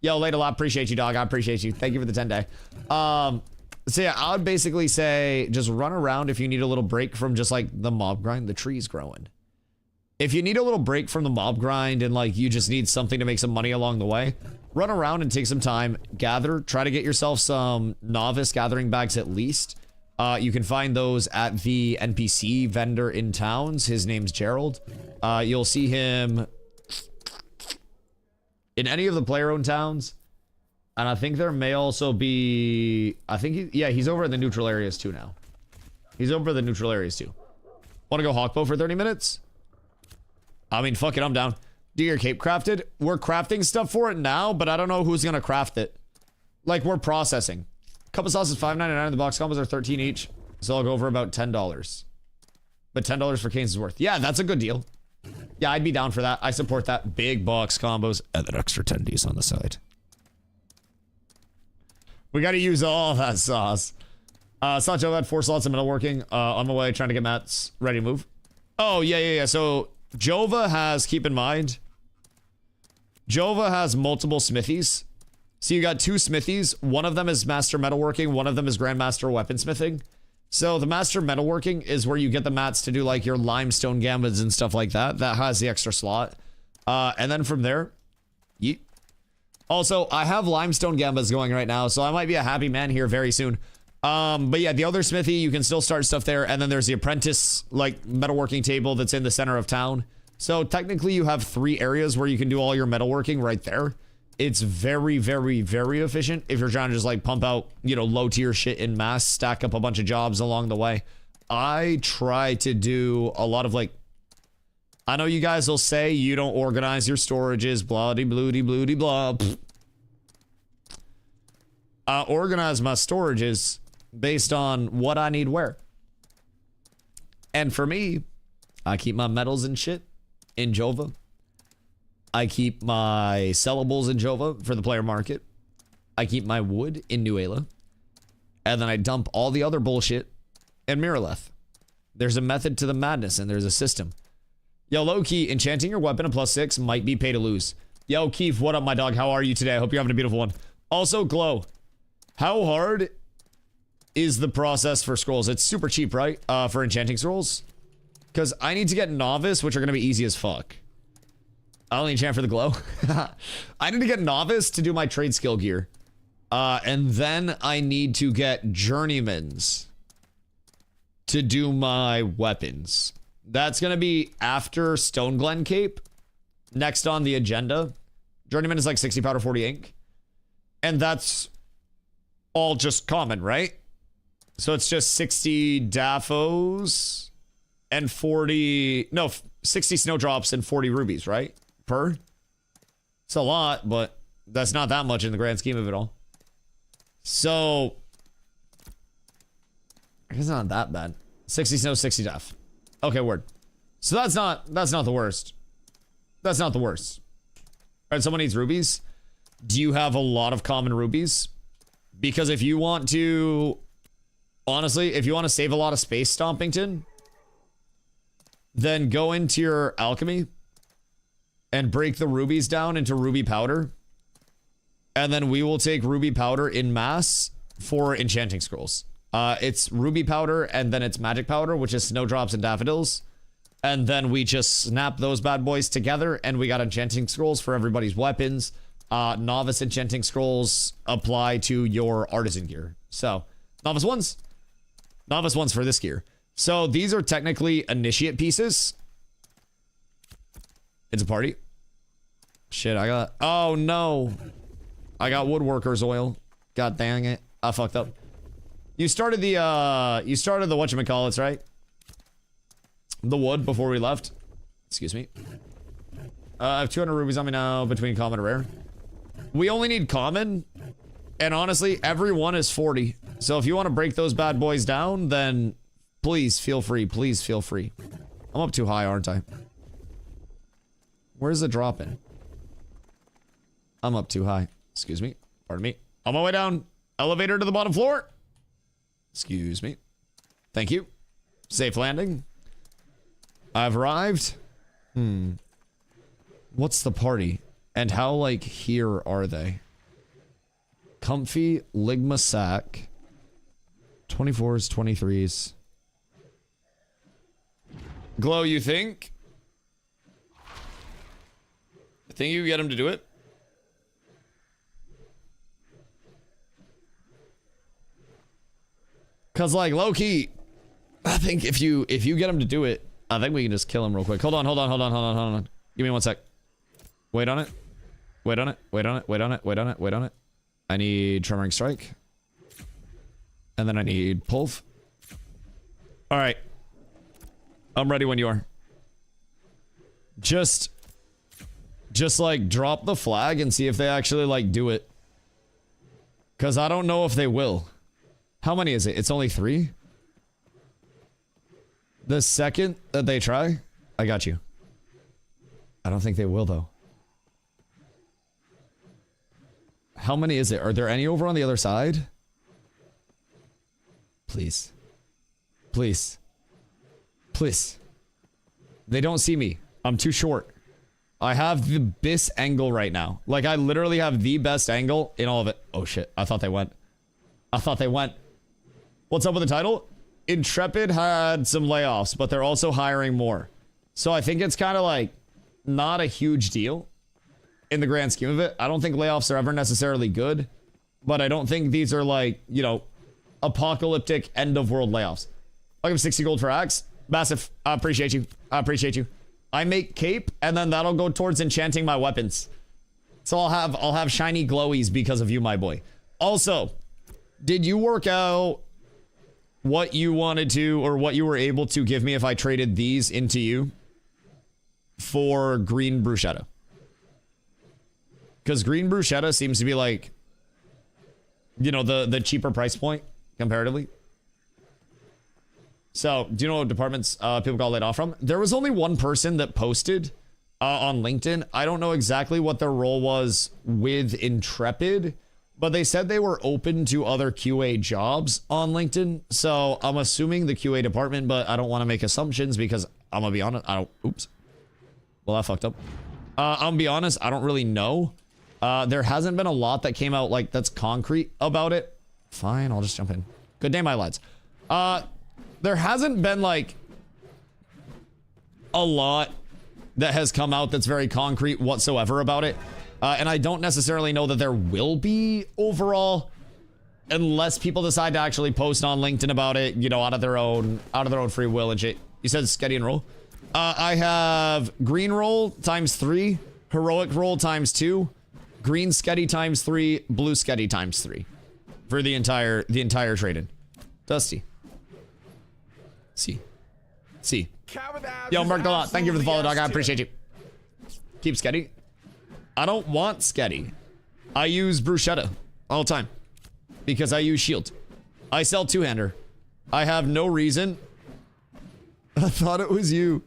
[SPEAKER 1] Yo, late a lot. Appreciate you, dog. I appreciate you. Thank you for the 10-day. So yeah, I would basically say just run around if you need a little break from just like the mob grind. The tree's growing. If you need a little break from the mob grind and like you just need something to make some money along the way, run around and take some time. Gather. Try to get yourself some novice gathering bags at least. You can find those at the NPC vendor in towns. His name's Gerald. You'll see him in any of the player-owned towns, and I think there may also be... I think, he's over in the neutral areas too now. He's over the neutral areas too. Want to go Hawkbow for 30 minutes? I mean, fuck it, I'm down. Do your cape crafted? We're crafting stuff for it now, but I don't know who's gonna craft it. Like, we're processing. Cup of sauce is $5.99 in the box. Combos are $13 each, so I'll go over about $10. But $10 for canes is worth. Yeah, that's a good deal. Yeah, I'd be down for that. I support that. Big box combos and then extra 10Ds on the side. We got to use all that sauce. Sancho had 4 slots of metalworking. On my way, trying to get mats ready to move. Oh, yeah. So, Jova has, keep in mind, Jova has multiple smithies. So, you got 2 smithies. One of them is master metalworking. One of them is grandmaster weaponsmithing. So the master metalworking is where you get the mats to do like your limestone gambits and stuff like that. That has the extra slot. And then from there, also, I have limestone gambits going right now, so I might be a happy man here very soon. But yeah, the other smithy, you can still start stuff there. And then there's the apprentice, like metalworking table that's in the center of town. So technically you have 3 areas where you can do all your metalworking right there. It's very, very, very efficient if you're trying to just like pump out, you know, low tier shit in mass, stack up a bunch of jobs along the way. I try to do a lot of like I know you guys will say you don't organize your storages, blah-de-blue-de-blue-de blah. I organize my storages based on what I need where. And for me, I keep my metals and shit in Jova. I keep my sellables in Jova for the player market. I keep my wood in Nuela. And then I dump all the other bullshit in Miraleth. There's a method to the madness and there's a system. Yo, low-key, enchanting your weapon at +6 might be pay to lose. Yo, Keith, what up, my dog? How are you today? I hope you're having a beautiful one. Also, Glow, how hard is the process for scrolls? It's super cheap, right? For enchanting scrolls? Because I need to get Novice, which are going to be easy as fuck. I only enchant for the Glow. I need to get Novice to do my trade skill gear. And then I need to get Journeymans to do my weapons. That's going to be after Stone Glen Cape. Next on the agenda. Journeyman is like 60 powder, 40 ink. And that's all just common, right? So it's just 60 Daphos and 40... No, 60 Snowdrops and 40 Rubies, right? Per? It's a lot, but that's not that much in the grand scheme of it all. So... I guess it's not that bad. 60 Snow, 60 Daph. Okay, word. So that's not the worst. That's not the worst. All right, someone needs rubies. Do you have a lot of common rubies? Because if you want to... Honestly, if you want to save a lot of space, Stompington, then go into your alchemy and break the rubies down into ruby powder. And then we will take ruby powder in mass for enchanting scrolls. It's ruby powder and then it's magic powder, which is snowdrops and daffodils. And then we just snap those bad boys together and we got enchanting scrolls for everybody's weapons. Novice enchanting scrolls apply to your artisan gear. So, novice ones for this gear. So these are technically initiate pieces. It's a party. Shit, I got... Oh, no. I got woodworker's oil. God dang it. I fucked up. You started the whatchamacallits, right? The wood before we left. Excuse me. I have 200 rubies on me now between common and rare. We only need common. And honestly, every one is 40. So if you want to break those bad boys down, then please feel free. Please feel free. I'm up too high, aren't I? Where's the drop in? I'm up too high. Excuse me. Pardon me. On my way down. Elevator to the bottom floor. Excuse me. Thank you. Safe landing. I've arrived. What's the party? And how, like, here are they? Comfy, Ligma Sack. 24s, 23s. Glow, you think? I think you can get him to do it. Cause like low-key, I think if you get him to do it, I think we can just kill him real quick. Hold on. Give me 1 sec. Wait on it. Wait on it. I need Tremoring Strike. And then I need Pulve. Alright. I'm ready when you are. Just like drop the flag and see if they actually like do it. Cause I don't know if they will. How many is it? It's only 3? The second that they try, I got you. I don't think they will, though. How many is it? Are there any over on the other side? Please. Please. Please. They don't see me. I'm too short. I have the best angle right now. Like, I literally have the best angle in all of it. Oh, shit. I thought they went. What's up with the title? Intrepid had some layoffs, but they're also hiring more. So I think it's kind of like not a huge deal in the grand scheme of it. I don't think layoffs are ever necessarily good, but I don't think these are like, you know, apocalyptic end of world layoffs. I'll give 60 gold for Axe. Massive. I appreciate you. I make cape and then that'll go towards enchanting my weapons. So I'll have shiny glowies because of you, my boy. Also, did you work out what you wanted to or what you were able to give me if I traded these into you? for green bruschetta. Because green bruschetta seems to be like, you know, the cheaper price point comparatively. So, do you know what departments people got laid off from? There was only one person that posted on LinkedIn. I don't know exactly what their role was with Intrepid, but they said they were open to other QA jobs on LinkedIn. So, I'm assuming the QA department, but I don't want to make assumptions because I'm going to be honest. Oops. Well, that fucked up. I'll be honest. I don't really know. There hasn't been a lot that came out like that's concrete about it. Fine, I'll just jump in. Good day, my lads. There hasn't been like a lot that has come out that's very concrete whatsoever about it. And I don't necessarily know that there will be overall, unless people decide to actually post on LinkedIn about it, you know, out of their own free will and shit. You said Sketty and roll. I have green roll times 3, heroic roll times 2, green Sketty times 3, blue Sketty times 3 for the entire trade-in. Dusty. See. Yo, Mark a lot. Thank you for the follow, dog. I appreciate you. Keep Sketty. I don't want Sketty. I use bruschetta all the time because I use shield. I sell two-hander. I have no reason. I thought it was you.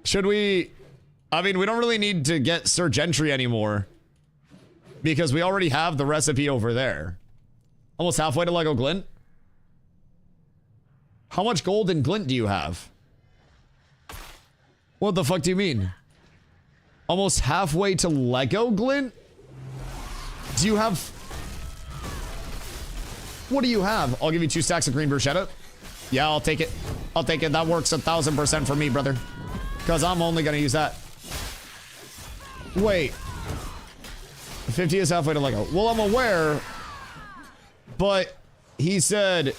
[SPEAKER 1] Should we? I mean, we don't really need to get Surge Entry anymore because we already have the recipe over there. Almost halfway to Lego Glint. How much gold in Glint do you have? What the fuck do you mean? Almost halfway to Lego Glint? Do you have... What do you have? I'll give you 2 stacks of green bruschetta. Yeah, I'll take it. I'll take it. That works 1000% for me, brother. Because I'm only going to use that. Wait. 50 is halfway to Lego. Well, I'm aware. But he said...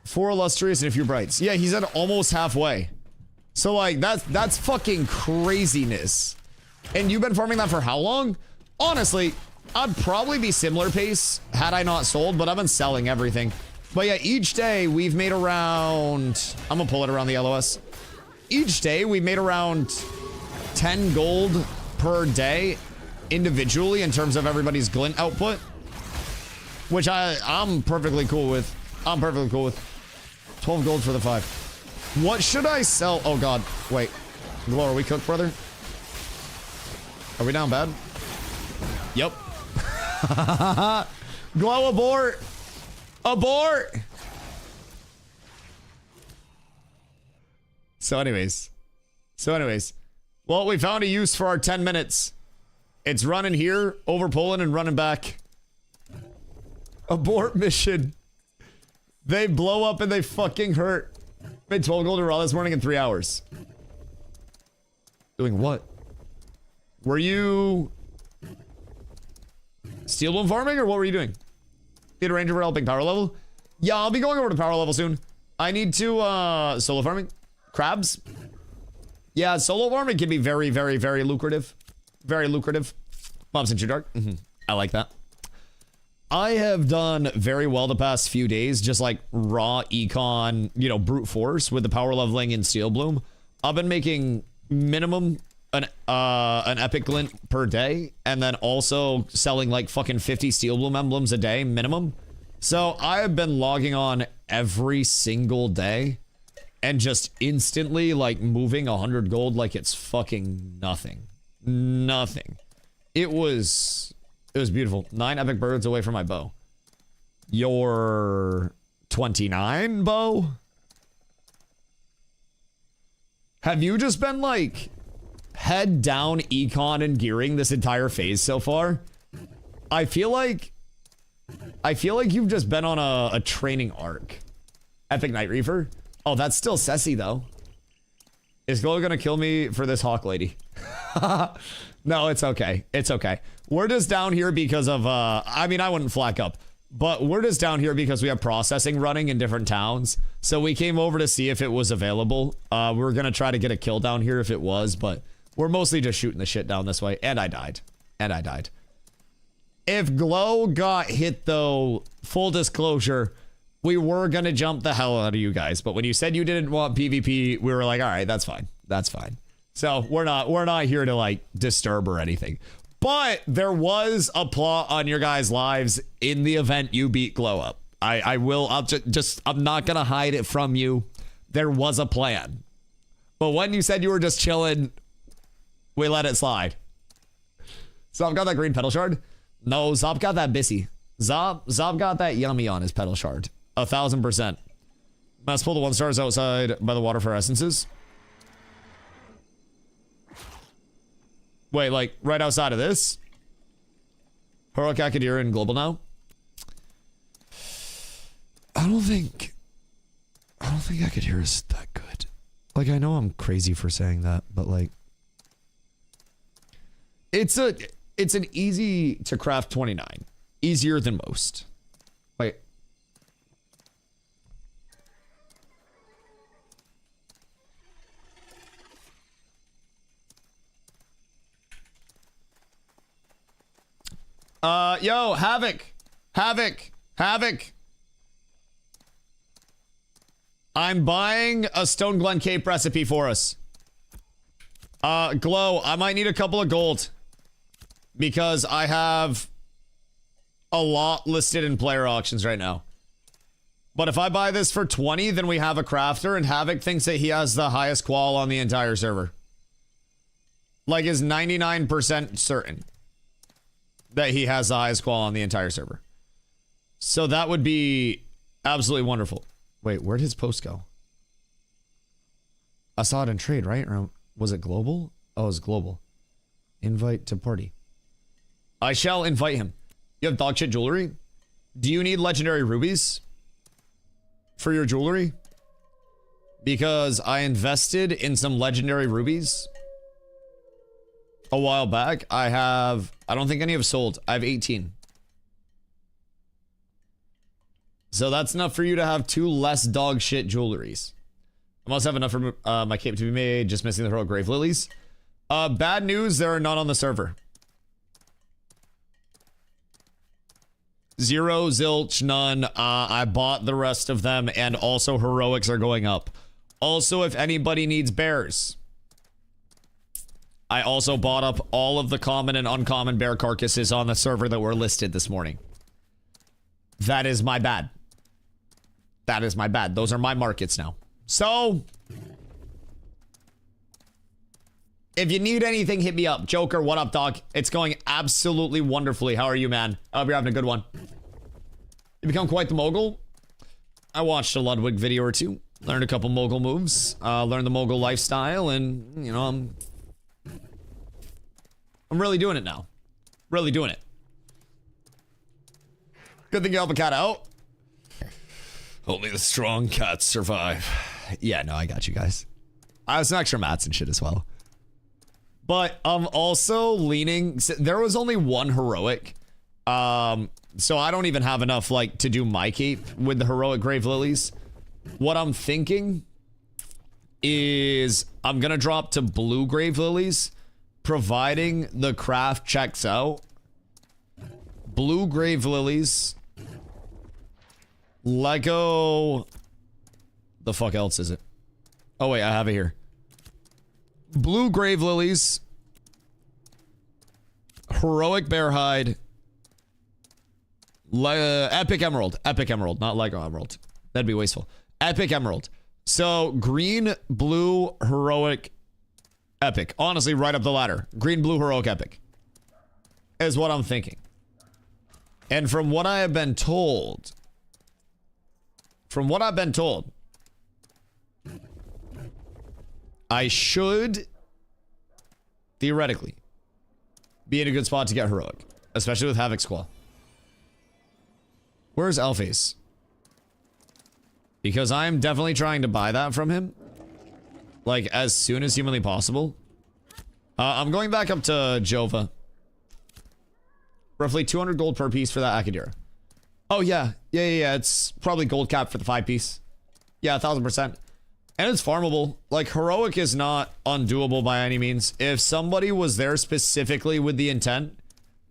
[SPEAKER 1] 4 illustrious and a few brights. Yeah, he said almost halfway. So, like, that's fucking craziness. And you've been farming that for how long? Honestly, I'd probably be similar pace had I not sold, but I've been selling everything. But yeah, each day we've made around... I'm gonna pull it around the LOS. Each day we've made around 10 gold per day individually in terms of everybody's glint output. Which I'm perfectly cool with. I'm perfectly cool with. 12 gold for the 5. What should I sell? Oh god, wait. Glow, are we cooked, brother? Are we down bad? Yep. Glow, abort! Abort! So anyways. Well, we found a use for our 10 minutes. It's running here, over pulling and running back. Abort mission. They blow up and they fucking hurt. Made 12 gold raw this morning in 3 hours. Doing what? Were you steel bloom farming or what were you doing? Need a ranger for helping power level? Yeah, I'll be going over to power level soon. I need to solo farming. Crabs? Yeah, solo farming can be very, very, very lucrative. Very lucrative. Mobs in dark. I like that. I have done very well the past few days, just like raw econ, you know, brute force with the power leveling in Steel Bloom. I've been making minimum an epic glint per day, and then also selling like fucking 50 Steel Bloom emblems a day minimum. So I have been logging on every single day and just instantly like moving 100 gold like it's fucking nothing. Nothing. It was beautiful. 9 epic birds away from my bow. Your 29 bow? Have you just been like head down econ and gearing this entire phase so far? I feel like you've just been on a training arc. Epic Night Reaver? Oh, that's still Ceci though. Is Glow gonna kill me for this hawk lady? No, it's okay. It's okay. We're just down here because of, I mean, I wouldn't flack up, but we're just down here because we have processing running in different towns. So we came over to see if it was available. We were going to try to get a kill down here if it was, but we're mostly just shooting the shit down this way. And I died. If Glow got hit, though, full disclosure, we were going to jump the hell out of you guys. But when you said you didn't want PvP, we were like, all right, that's fine. That's fine. So we're not here to like disturb or anything. But there was a plot on your guys' lives in the event you beat Glow Up. I'm not going to hide it from you. There was a plan. But when you said you were just chilling, we let it slide. Zob got that green pedal shard? No, Zob got that Bissy. Zob got that yummy on his pedal shard. 1000%. Let's pull the 1 stars outside by the water for essences. Wait, like right outside of this? Heroic Akadira in global now? I don't think Akadira is that good. Like, I know I'm crazy for saying that, but like, it's an easy to craft 29. Easier than most. Wait. Yo, Havoc. I'm buying a Stone Glen Cape recipe for us. Glow, I might need a couple of gold. Because I have a lot listed in player auctions right now. But if I buy this for 20, then we have a crafter, and Havoc thinks that he has the highest qual on the entire server. Like, is 99% certain that he has the highest qual on the entire server. So that would be absolutely wonderful. Wait, where'd his post go? I saw it in trade, right? Or was it global? Oh, it was global. Invite to party. I shall invite him. You have dog shit jewelry? Do you need legendary rubies for your jewelry? Because I invested in some legendary rubies a while back. I don't think any have sold. I have 18. So that's enough for you to have 2 less dog shit jewelries. I must have enough for my cape to be made, just missing the heroic grave lilies. Bad news, there are none on the server. 0, zilch, none. I bought the rest of them, and also heroics are going up. Also, if anybody needs bears, I also bought up all of the common and uncommon bear carcasses on the server that were listed this morning. That is my bad. That is my bad. Those are my markets now. So, if you need anything, hit me up. Joker, what up, dog? It's going absolutely wonderfully. How are you, man? I hope you're having a good one. You become quite the mogul. I watched a Ludwig video or two. Learned a couple mogul moves. Learned the mogul lifestyle. And, you know, I'm really doing it now. Really doing it. Good thing you help a cat out. Only the strong cats survive. Yeah, no, I got you guys. I have some extra mats and shit as well. But I'm also leaning... There was only 1 heroic. So I don't even have enough, like, to do my cape with the heroic grave lilies. What I'm thinking is I'm gonna drop to blue grave lilies, providing the craft checks out. Blue grave lilies. Lego... The fuck else is it? Oh, wait, I have it here. Blue grave lilies. Heroic bear hide. Epic emerald. Epic emerald, not Lego emerald. That'd be wasteful. Epic emerald. So, green, blue, heroic, epic. Honestly, right up the ladder. Green, blue, heroic, epic. Is what I'm thinking. And from what I have been told... I should, theoretically, be in a good spot to get heroic. Especially with Havoc Squall. Where's Elface? Because I'm definitely trying to buy that from him. Like, as soon as humanly possible. I'm going back up to Jova. Roughly 200 gold per piece for that Akadira. Oh, yeah. Yeah. It's probably gold cap for the 5-piece. Yeah, 1000%. And it's farmable. Like, heroic is not undoable by any means. If somebody was there specifically with the intent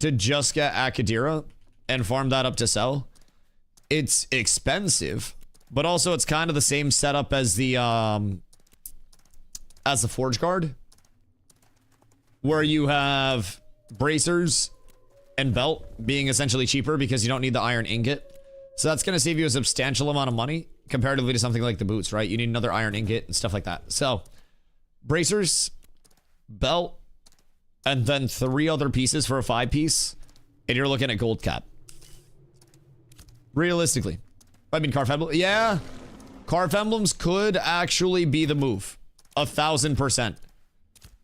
[SPEAKER 1] to just get Akadira and farm that up to sell. It's expensive, but also it's kind of the same setup as the Forge Guard, where you have bracers and belt being essentially cheaper because you don't need the iron ingot. So that's going to save you a substantial amount of money comparatively to something like the boots, right? You need another iron ingot and stuff like that. So bracers, belt, and then 3 other pieces for a 5-piece, and you're looking at gold cap. Realistically. I mean, Carf Emblem, yeah. Carf Emblems could actually be the move. 1,000%.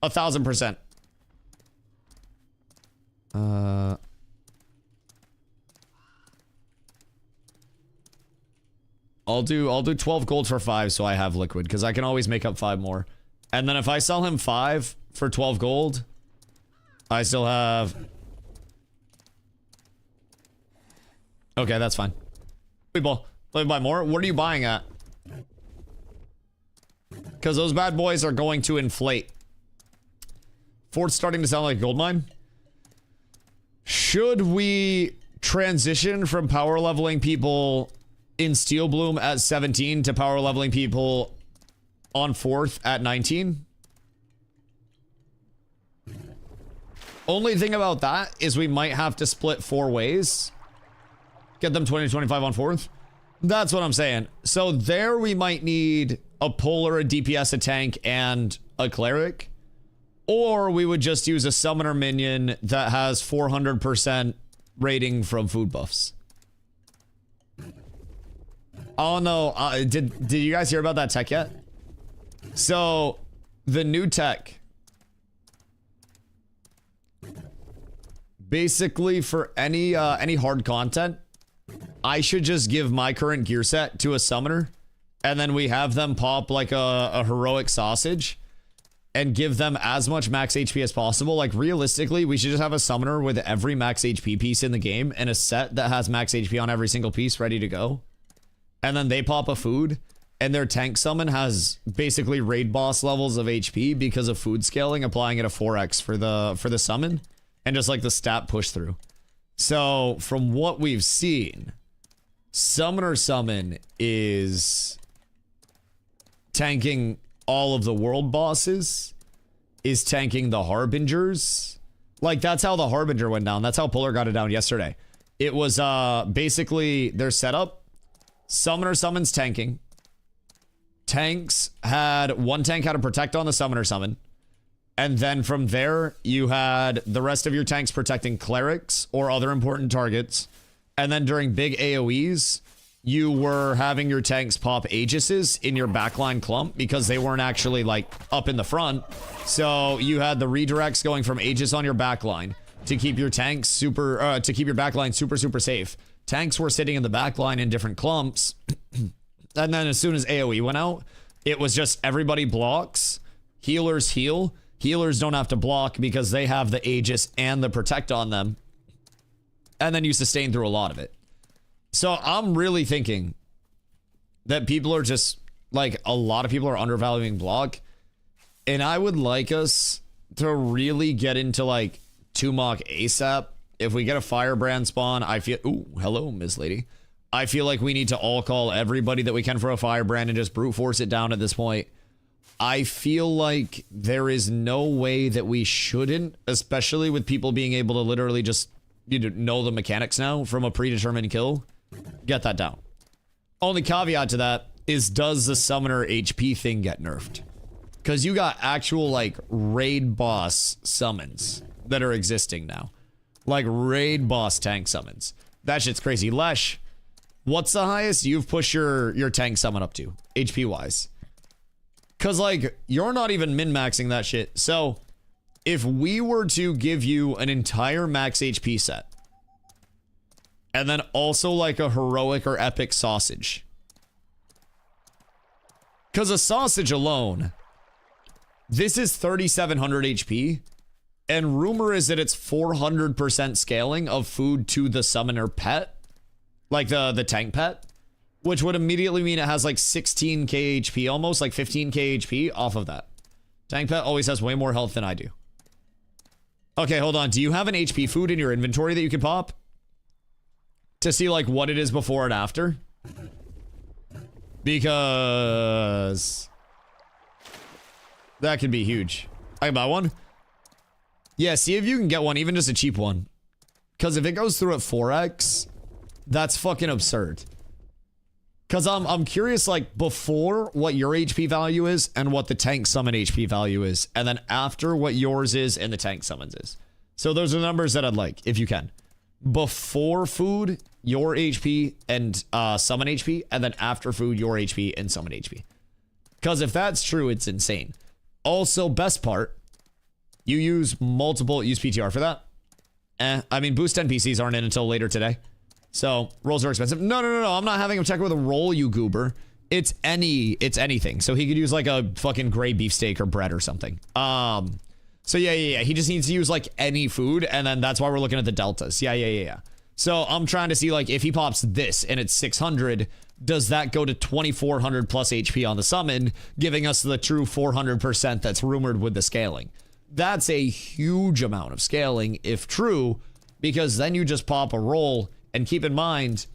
[SPEAKER 1] 1,000%. I'll do 12 gold for 5 so I have liquid, because I can always make up 5 more. And then if I sell him 5 for 12 gold, I still have... Okay, that's fine. Let me buy more. What are you buying at? Because those bad boys are going to inflate. Fort's starting to sound like a gold mine. Should we transition from power leveling people in Steel Bloom at 17 to power leveling people on 4th at 19? Only thing about that is we might have to split 4 ways. Get them 20 to 25 on 4th. That's what I'm saying. So there we might need a polar, a DPS, a tank, and a cleric. Or we would just use a summoner minion that has 400% rating from food buffs. Oh no, did you guys hear about that tech yet? So the new tech, basically for any hard content, I should just give my current gear set to a summoner, and then we have them pop like a heroic sausage and give them as much max HP as possible. Like realistically, we should just have a summoner with every max HP piece in the game and a set that has max HP on every single piece ready to go. And then they pop a food, and their tank summon has basically raid boss levels of HP because of food scaling, applying it a 4x for the summon, and just like the stat push through. So from what we've seen, Summoner Summon is tanking all of the world bosses, is tanking the Harbingers. Like, that's how the Harbinger went down. That's how Polar got it down yesterday. It was basically their setup. Summoner Summon's tanking. Tanks had... One tank had to protect on the Summoner Summon. And then from there, you had the rest of your tanks protecting clerics or other important targets. And then during big AoEs, you were having your tanks pop Aegises in your backline clump because they weren't actually like up in the front. So you had the redirects going from Aegis on your backline to keep your tanks to keep your backline super safe. Tanks were sitting in the backline in different clumps. And then as soon as AoE went out, it was just everybody blocks, healers heal. Healers don't have to block because they have the Aegis and the protect on them. And then you sustain through a lot of it. So I'm really thinking that people are just, like, a lot of people are undervaluing block. And I would like us to really get into, like, Tumok ASAP. If we get a Firebrand spawn, I feel... Ooh, hello, Miss Lady. I feel like we need to all call everybody that we can for a Firebrand and just brute force it down at this point. I feel like there is no way that we shouldn't, especially with people being able to literally just... You know the mechanics now from a predetermined kill. Get that down. Only caveat to that is, does the summoner HP thing get nerfed? Because you got actual, like, raid boss summons that are existing now. Like, raid boss tank summons. That shit's crazy. Lesh, what's the highest you've pushed your tank summon up to, HP-wise? Because, like, you're not even min-maxing that shit. So... if we were to give you an entire max HP set, and then also like a heroic or epic sausage, because a sausage alone, this is 3,700 HP, and rumor is that it's 400% scaling of food to the summoner pet, like the tank pet, which would immediately mean it has like 16k HP, almost like 15k HP off of that. Tank pet always has way more health than I do. Okay, hold on. Do you have an HP food in your inventory that you can pop? To see, like, what it is before and after? Because... that could be huge. I can buy one? Yeah, see if you can get one, even just a cheap one. Because if it goes through at 4x, that's fucking absurd. Because I'm curious, like, before what your HP value is and what the tank summon HP value is. And then after what yours is and the tank summons is. So those are numbers that I'd like, if you can. Before food, your HP and summon HP. And then after food, your HP and summon HP. Because if that's true, it's insane. Also, best part, you use PTR for that. I mean, boost NPCs aren't in until later today. So, rolls are expensive. No, I'm not having him check with a roll, you goober. It's anything. So he could use like a fucking gray beefsteak or bread or something. So yeah. He just needs to use like any food, and then that's why we're looking at the deltas. Yeah. So I'm trying to see, like, if he pops this and it's 600, does that go to 2400 plus HP on the summon, giving us the true 400% that's rumored with the scaling? That's a huge amount of scaling, if true, because then you just pop a roll. And keep in mind,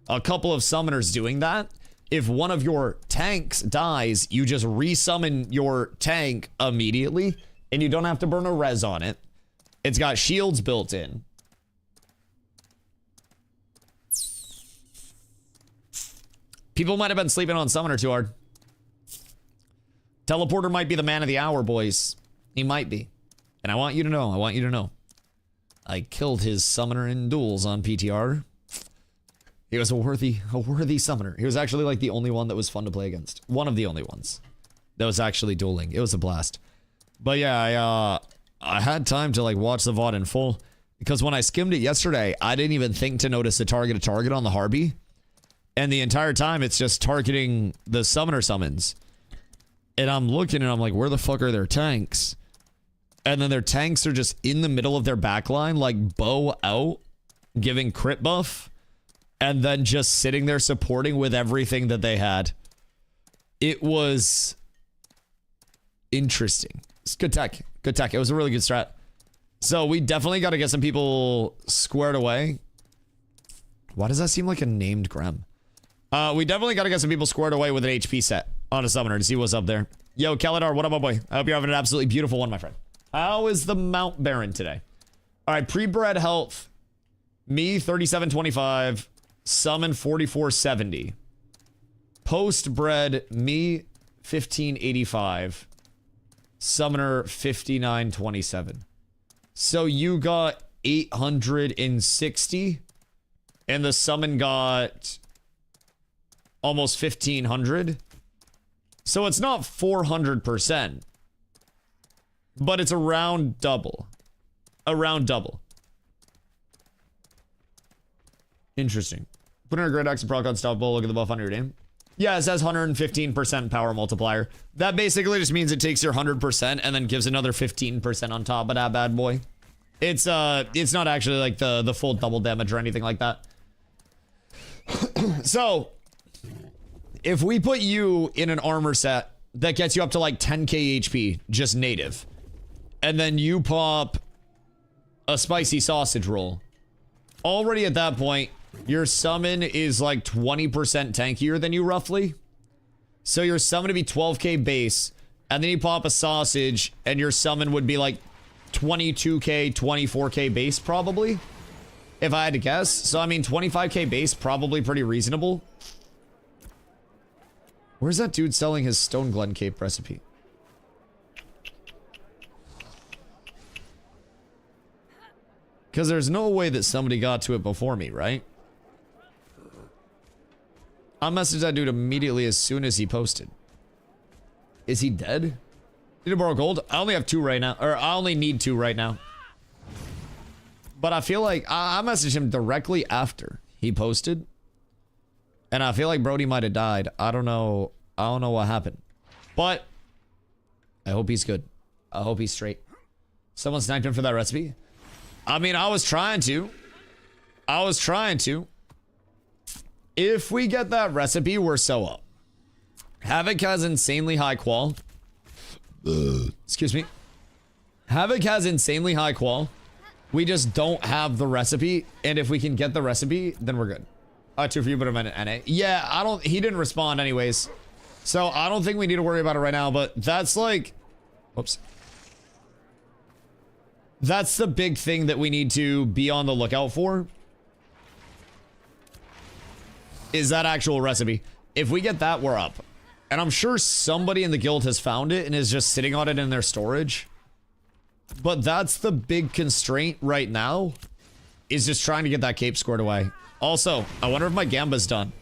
[SPEAKER 1] a couple of summoners doing that, if one of your tanks dies, you just resummon your tank immediately, and you don't have to burn a res on it. It's got shields built in. People might have been sleeping on summoner too hard. Teleporter might be the man of the hour, boys. He might be. And I want you to know. I killed his summoner in duels on PTR. He was a worthy summoner. He was actually like the only one that was fun to play against. One of the only ones that was actually dueling. It was a blast. But yeah, I had time to like watch the VOD in full, because when I skimmed it yesterday, I didn't even think to notice a target on the Harby. And the entire time it's just targeting the summoner summons. And I'm looking and I'm like, where the fuck are their tanks? And then their tanks are just in the middle of their backline, like bow out, giving crit buff. And then just sitting there supporting with everything that they had. It was interesting. It's good tech. Good tech. It was a really good strat. So we definitely got to get some people squared away. Why does that seem like a named Grem? We definitely got to get some people squared away with an HP set on a summoner to see what's up there. Yo, Kaladar, what up, my boy? I hope you're having an absolutely beautiful one, my friend. How is the Mount Baron today? All right, pre-bred health. Me, 3725. Summon 4470. Post-bred, me 1585. Summoner 5927. So you got 860. And the summon got almost 1500. So it's not 400%. But it's around double. Around double. Interesting. Put in a great axe and proc unstoppable. Look at the buff on your name. Yeah, it says 115% power multiplier. That basically just means it takes your 100% and then gives another 15% on top of that bad boy. It's not actually like the full double damage or anything like that. So, if we put you in an armor set that gets you up to like 10k HP, just native, and then you pop a spicy sausage roll, already at that point, your summon is like 20% tankier than you, roughly. So your summon would be 12k base, and then you pop a sausage, and your summon would be like 22k, 24k base, probably. If I had to guess. So, I mean, 25k base, probably pretty reasonable. Where's that dude selling his Stone Glen Cape recipe? Because there's no way that somebody got to it before me, right? I messaged that dude immediately as soon as he posted. Is he dead? Need to borrow gold? I only have 2 right now. Or I only need 2 right now. But I feel like I messaged him directly after he posted. And I feel like Brody might have died. I don't know what happened. But I hope he's good. I hope he's straight. Someone sniped him for that recipe? I mean, I was trying to. If we get that recipe, we're so up. Havoc has insanely high qual. Excuse me. Havoc has insanely high qual. We just don't have the recipe, and if we can get the recipe, then we're good. 2 for you, but I'm at NA. Yeah, I don't, he didn't respond anyways. So I don't think we need to worry about it right now, but that's like, whoops. That's the big thing that we need to be on the lookout for. Is that actual recipe. If we get that, we're up. And I'm sure somebody in the guild has found it and is just sitting on it in their storage. But that's the big constraint right now, is just trying to get that cape squared away. Also, I wonder if my Gamba's done.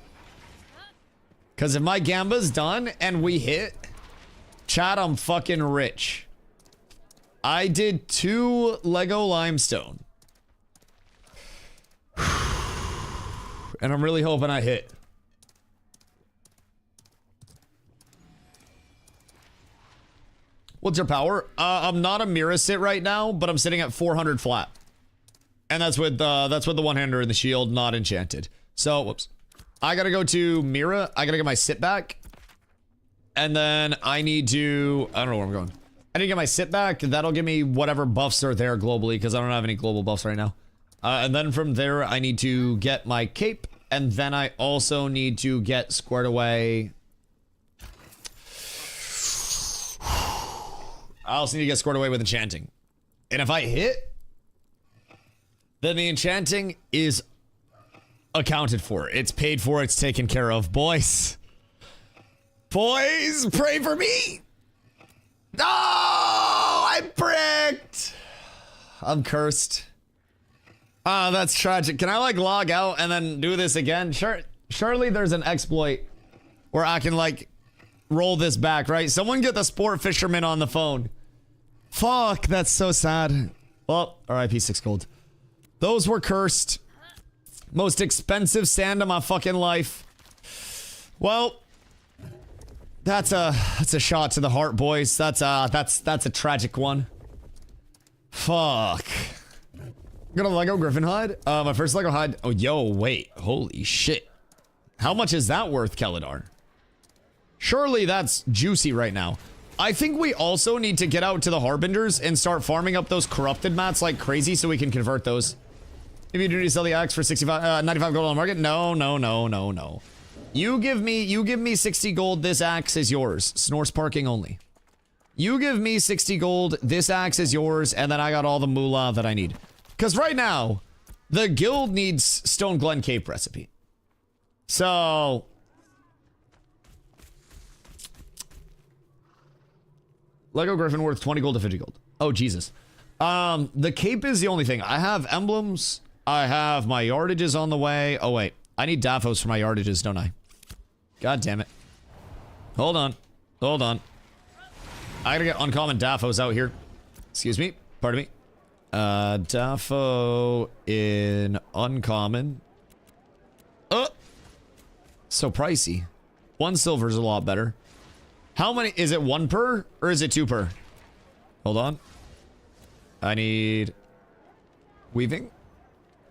[SPEAKER 1] Because if my Gamba's done and we hit, chat, I'm fucking rich. I did 2 Lego limestone. And I'm really hoping I hit. What's your power? I'm not a Mira sit right now, but I'm sitting at 400 flat. And that's with the one-hander and the shield, not enchanted. So, whoops. I gotta go to Mira. I gotta get my sit back. And then I need to... I don't know where I'm going. I need to get my sit back. That'll give me whatever buffs are there globally, because I don't have any global buffs right now. And then from there, I need to get my cape. And then I also need to get squared away... I also need to get squared away with enchanting. And if I hit, then the enchanting is accounted for. It's paid for, it's taken care of. Boys. Boys, pray for me. No, I bricked. I'm cursed. Oh, that's tragic. Can I like log out and then do this again? Sure. Surely there's an exploit where I can like roll this back, right? Someone get the sport fisherman on the phone. Fuck, that's so sad. Well, RIP 6 gold. Those were cursed. Most expensive sand of my fucking life. Well, that's a shot to the heart, boys. That's a tragic one. Fuck. Got a Lego Griffin hide. My first Lego hide. Oh, yo, wait. Holy shit. How much is that worth, Keladar? Surely that's juicy right now. I think we also need to get out to the Harbingers and start farming up those corrupted mats like crazy so we can convert those. If you do need to sell the axe for 95 gold on the market, no. You give me 60 gold, this axe is yours. Snorse parking only. You give me 60 gold, this axe is yours, and then I got all the moolah that I need. Because right now, the guild needs Stone Glen Cape recipe. So... Lego Griffin worth 20 gold to 50 gold. Oh, Jesus. The cape is the only thing. I have emblems. I have my yardages on the way. Oh, wait. I need Daphos for my yardages, don't I? God damn it. Hold on. Hold on. I gotta get uncommon Daphos out here. Excuse me. Pardon me. Dapho in uncommon. So pricey. 1 silver's a lot better. How many? Is it 1 per or is it 2 per? Hold on. I need weaving.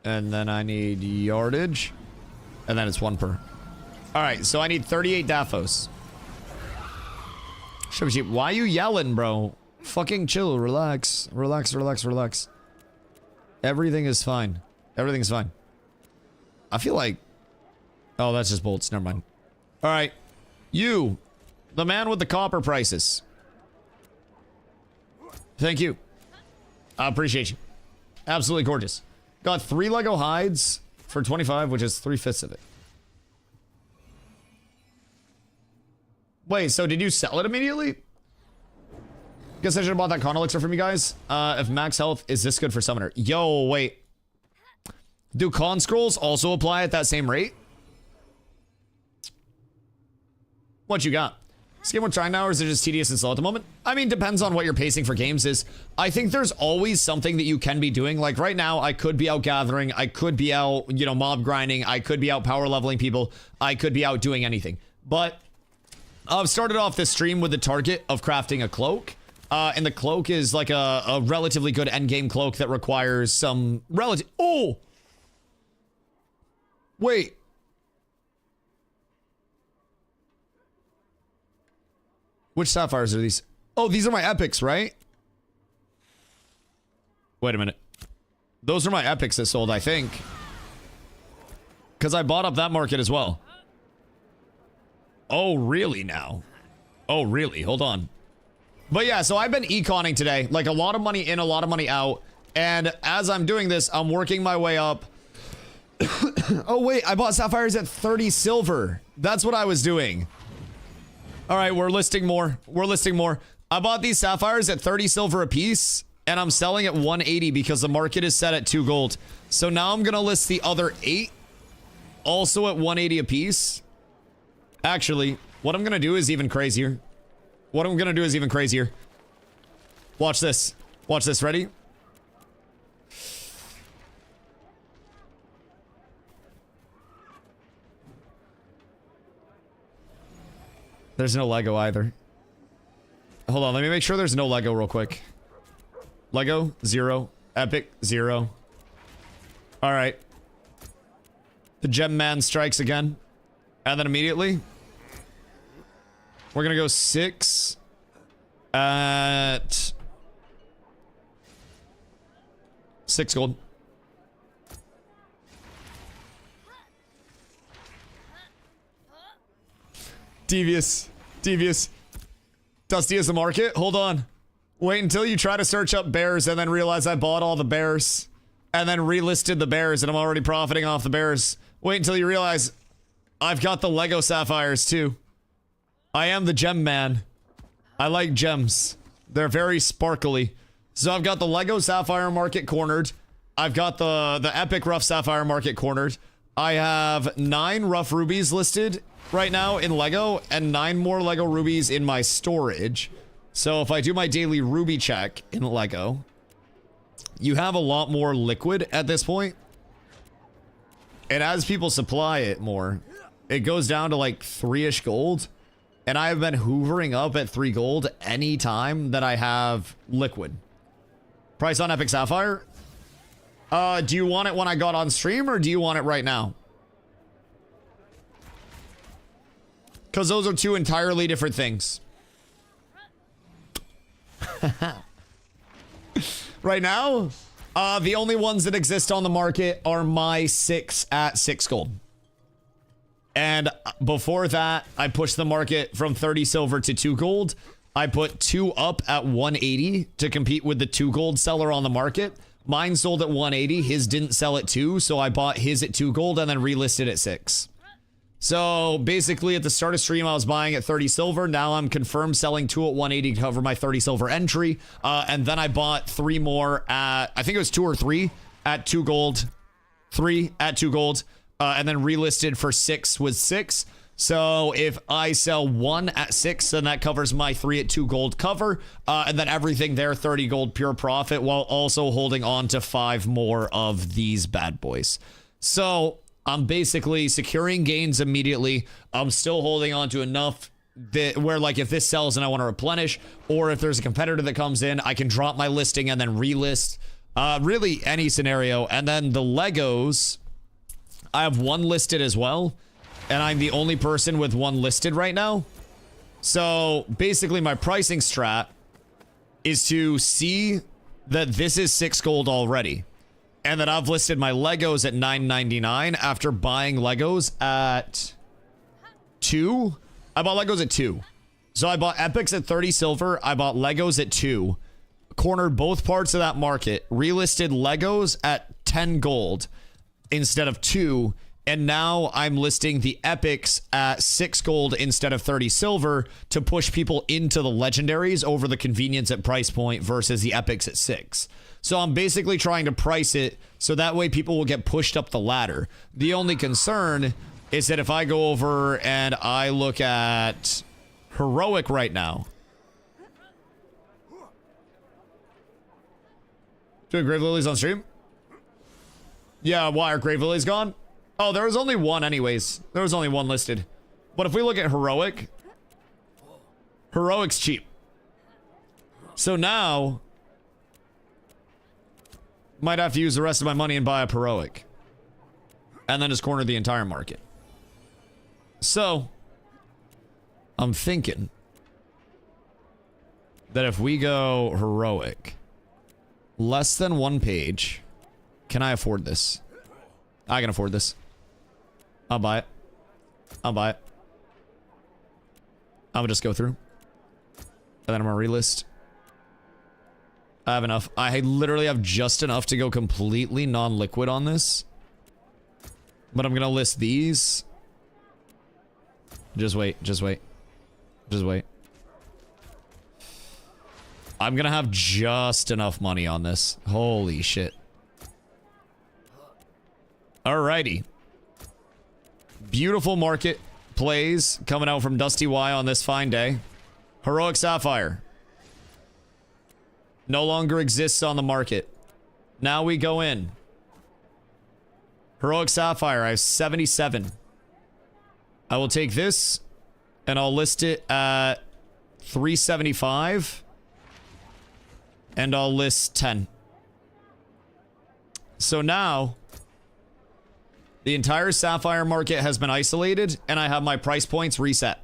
[SPEAKER 1] And then I need yardage. And then it's 1 per. Alright, so I need 38 Daphos. Should be cheap. Why are you yelling, bro? Fucking chill. Relax. Relax. Everything is fine. Everything's fine. I feel like... Oh, that's just bolts. Never mind. Alright. You... The man with the copper prices. Thank you. I appreciate you. Absolutely gorgeous. Got 3 Lego hides for 25, which is 3/5 of it. Wait, so did you sell it immediately? Guess I should have bought that con elixir from you guys. If max health, is this good for summoner? Yo, wait. Do con scrolls also apply at that same rate? What you got? Is this game worth trying now, or is it just tedious and slow at the moment? I mean, depends on what your pacing for games is. I think there's always something that you can be doing. Like right now, I could be out gathering. I could be out, you know, mob grinding. I could be out power leveling people. I could be out doing anything. But I've started off this stream with the target of crafting a cloak. And the cloak is like a relatively good endgame cloak that requires some relative... Oh! Wait. Which sapphires are these? Oh, these are my epics, right? Wait a minute. Those are my epics that sold, I think. Because I bought up that market as well. Oh, really now? Oh, really? Hold on. But yeah, so I've been econing today. Like, a lot of money in, a lot of money out. And as I'm doing this, I'm working my way up. Oh, wait. I bought sapphires at 30 silver. That's what I was doing. All right, we're listing more. We're listing more. I bought these sapphires at 30 silver a piece. And I'm selling at 180 because the market is set at 2 gold. So now I'm going to list the other 8. Also at 180 a piece. Actually, what I'm going to do is even crazier. What I'm going to do is even crazier. Watch this. Watch this. Ready? There's no Lego either. Hold on. Let me make sure there's no Lego real quick. Lego, 0. Epic, 0. All right. The gem man strikes again. And then immediately, we're going to go 6 at 6 gold. Devious. Devious. Dusty is the market. Hold on. Wait until you try to search up bears and then realize I bought all the bears. And then relisted the bears and I'm already profiting off the bears. Wait until you realize I've got the Lego sapphires too. I am the gem man. I like gems. They're very sparkly. So I've got the Lego sapphire market cornered. I've got the epic rough sapphire market cornered. I have 9 rough rubies listed right now in Lego and 9 more Lego rubies in my storage. So if I do my daily ruby check in Lego, you have a lot more liquid at this point. And as people supply it more, it goes down to like 3-ish gold. And I have been hoovering up at 3 gold any time that I have liquid. Price on Epic Sapphire? Do you want it when I got on stream or do you want it right now? Because those are 2 entirely different things. Right now, the only ones that exist on the market are my 6 at 6 gold. And before that, I pushed the market from 30 silver to 2 gold. I put 2 up at 180 to compete with the 2 gold seller on the market. Mine sold at 180. His didn't sell at 2, so I bought his at 2 gold and then relisted at 6. So basically at the start of stream, I was buying at 30 silver. Now I'm confirmed selling 2 at 180 to cover my 30 silver entry. And then I bought 3 more at, I think it was 2 or 3 at 2 gold, 3 at 2 gold, and then relisted for 6 with 6. So if I sell 1 at 6, then that covers my 3 at 2 gold cover. And then everything there, 30 gold pure profit, while also holding on to 5 more of these bad boys. So I'm basically securing gains immediately. I'm still holding on to enough that where, like, if this sells and I want to replenish, or if there's a competitor that comes in, I can drop my listing and then relist. Really any scenario. And then the Legos, I have 1 listed as well. And I'm the only person with 1 listed right now. So basically my pricing strat is to see that this is 6 gold already. And that I've listed my Legos at $9.99 after buying Legos at 2. I bought Legos at 2. So I bought Epics at 30 silver. I bought Legos at 2. Cornered both parts of that market. Relisted Legos at 10 gold instead of 2. And now I'm listing the Epics at 6 gold instead of 30 silver to push people into the legendaries over the convenience at price point versus the Epics at 6. So I'm basically trying to price it so that way people will get pushed up the ladder. The only concern is that if I go over and I look at Heroic right now. Doing Grave Lilies on stream? Yeah, why are Grave Lilies gone? Oh, there was only 1 anyways. There was only 1 listed. But if we look at Heroic, Heroic's cheap. So now, might have to use the rest of my money and buy a Heroic. And then just corner the entire market. So, I'm thinking that if we go Heroic, less than 1 page, Can I afford this? I can afford this. I'll buy it. I'll buy it. I'm gonna just go through. And then I'm gonna relist. I have enough. I literally have just enough to go completely non-liquid on this. But I'm gonna list these. Just wait, just wait. Just wait. I'm gonna have just enough money on this. Holy shit. Alrighty. Beautiful market plays coming out from DustyWhy on this fine day. Heroic Sapphire. No longer exists on the market. Now we go in. Heroic Sapphire, I have 77. I will take this and I'll list it at 375. And I'll list 10. So now the entire Sapphire market has been isolated and I have my price points reset.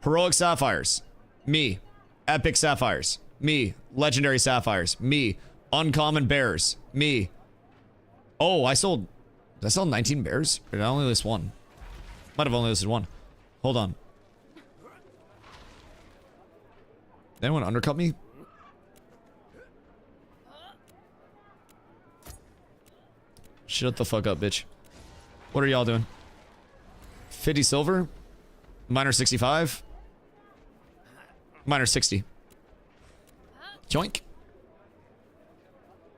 [SPEAKER 1] Heroic Sapphires, me. Epic Sapphires, me. Legendary Sapphires, me. Uncommon Bears, me. Oh, did I sell 19 bears? Or did I only list one? Might have only listed one. Hold on. Did anyone undercut me? Shut the fuck up, bitch. What are y'all doing? 50 silver? Miner 65? Miner 60. Yoink.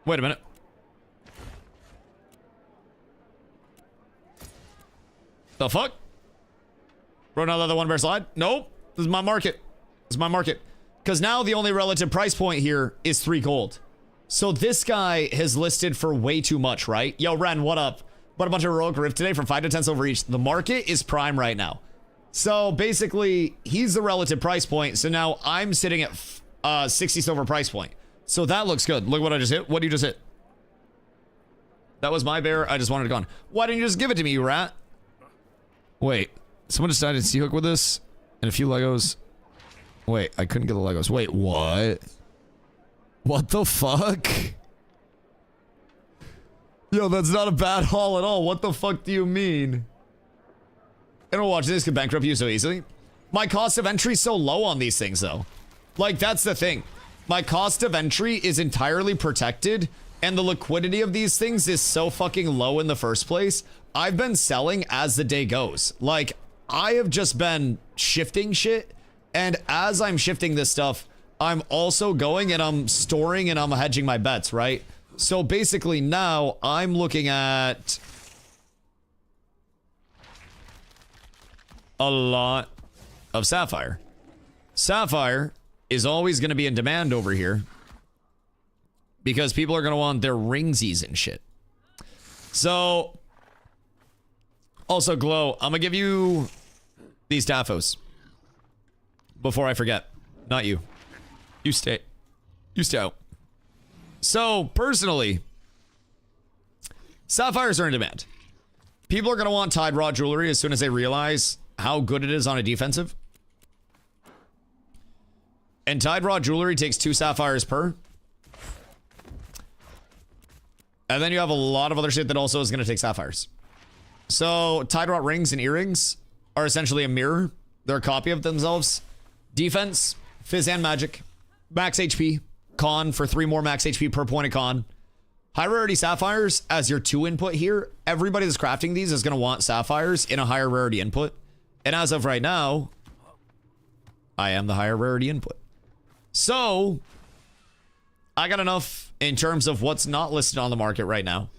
[SPEAKER 1] Wait a minute. The fuck? Bro, another one bear slide? Nope. This is my market. This is my market. Because now the only relative price point here is 3 gold. So this guy has listed for way too much, right? Yo, Ren, what up? Bought a bunch of Heroic Rift today from 5 to 10 silver each. The market is prime right now. So basically, he's the relative price point. So now I'm sitting at 60 silver price point. So that looks good. Look what I just hit. What did you just hit? That was my bear. I just wanted it gone. Why didn't you just give it to me, you rat? Wait. Someone decided to C-hook with this? And a few Legos. Wait, I couldn't get the Legos. Wait, what? What the fuck? Yo, that's not a bad haul at all. What the fuck do you mean? I don't watch this could bankrupt you so easily. My cost of entry is so low on these things, though. Like, that's the thing. My cost of entry is entirely protected, and the liquidity of these things is so fucking low in the first place. I've been selling as the day goes. Like, I have just been shifting shit, and as I'm shifting this stuff, I'm also going and I'm storing and I'm hedging my bets, right? So basically now I'm looking at a lot of Sapphire. Sapphire is always going to be in demand over here because people are going to want their ringsies and shit. So also, Glow, I'm going to give you these Taphos before I forget. Not you. You stay. You stay out. So, personally, Sapphires are in demand. People are going to want Tide Rod jewelry as soon as they realize how good it is on a defensive. And Tide Rod jewelry takes 2 Sapphires per. And then you have a lot of other shit that also is going to take Sapphires. So, Tide Rod rings and earrings are essentially a mirror. They're a copy of themselves. Defense, Fizz and Magic. Max HP, con for 3 more max HP per point of con. High rarity Sapphires as your 2 input here. Everybody that's crafting these is going to want Sapphires in a higher rarity input. And as of right now, I am the higher rarity input. So, I got enough in terms of what's not listed on the market right now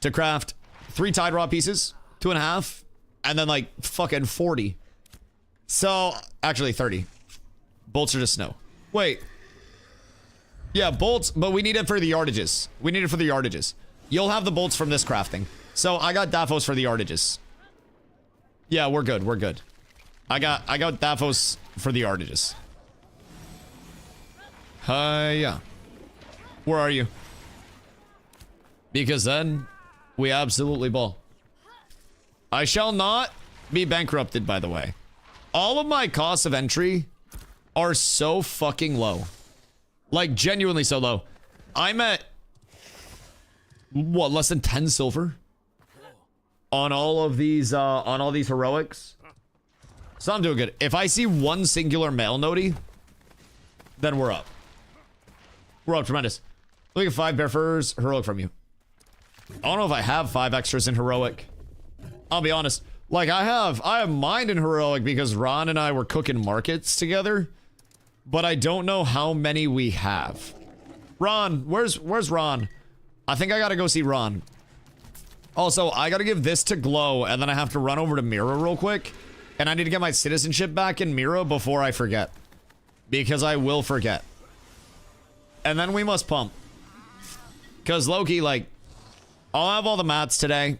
[SPEAKER 1] to craft 3 Tide Rod pieces, 2.5, and then like fucking 40. So, actually 30. Bolts are just snow. Wait. Yeah, bolts, but we need it for the yardages. We need it for the yardages. You'll have the bolts from this crafting. So I got Daphos for the yardages. Yeah, we're good. We're good. I got Daphos for the yardages. Yeah. Where are you? Because then we absolutely ball. I shall not be bankrupted, by the way. All of my costs of entry are so fucking low. Like, genuinely so low. I'm at What, less than 10 silver? On all these heroics? So I'm doing good. If I see one singular male noti, then we're up. We're up tremendous. Look at 5 bear furs, heroic from you. I don't know if I have 5 extras in heroic. I'll be honest. Like I have mine in heroic because Ron and I were cooking markets together. But I don't know how many we have. Ron, where's Ron? I think I gotta go see Ron. Also, I gotta give this to Glow, and then I have to run over to Mira real quick. And I need to get my citizenship back in Mira before I forget. Because I will forget. And then we must pump. Because Loki, like, I'll have all the mats today.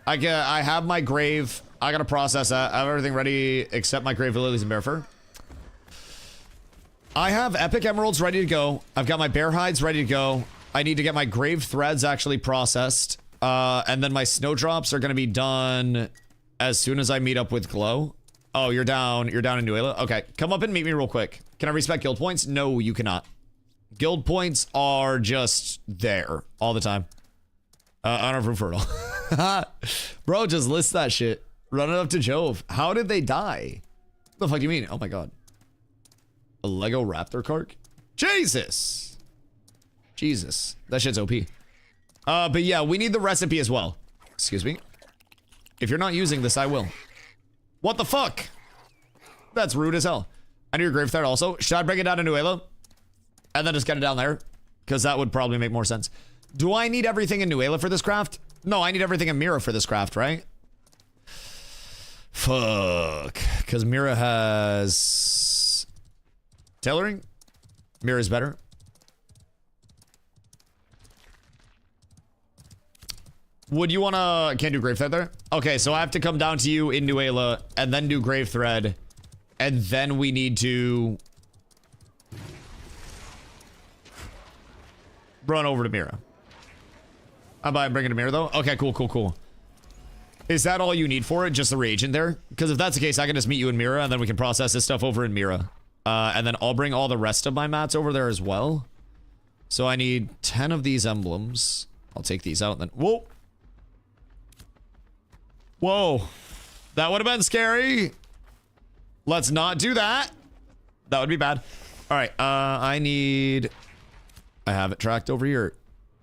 [SPEAKER 1] I have my grave. I gotta process that. I have everything ready except my grave lilies and bear fur. I have epic emeralds ready to go. I've got my bear hides ready to go. I need to get my grave threads actually processed. And then my snowdrops are going to be done as soon as I meet up with Glow. Oh, you're down in Nuela? Okay, come up and meet me real quick. Can I respec guild points? No, you cannot. Guild points are just there all the time. Honor from Fertile. Bro, just list that shit. Run it up to Jove. How did they die? What the fuck do you mean? Oh my god. A Lego Raptor Kark? Jesus! Jesus. That shit's OP. But yeah, we need the recipe as well. Excuse me. If you're not using this, I will. What the fuck? That's rude as hell. I need your grave thread also. Should I bring it down to Nuela? And then just get it down there? Because that would probably make more sense. Do I need everything in Nuela for this craft? No, I need everything in Mira for this craft, right? Fuck. Because Mira has... tailoring? Mira's better. Would you wanna... can't do grave thread there? Okay, so I have to come down to you in Nuela and then do grave thread. And then we need to... run over to Mira. I'm bringing to Mira though? Okay, cool. Is that all you need for it? Just the reagent there? Because if that's the case, I can just meet you in Mira and then we can process this stuff over in Mira. And then I'll bring all the rest of my mats over there as well. So I need 10 of these emblems. I'll take these out and then... whoa! Whoa. That would have been scary. Let's not do that. That would be bad. Alright, I need... I have it tracked over here.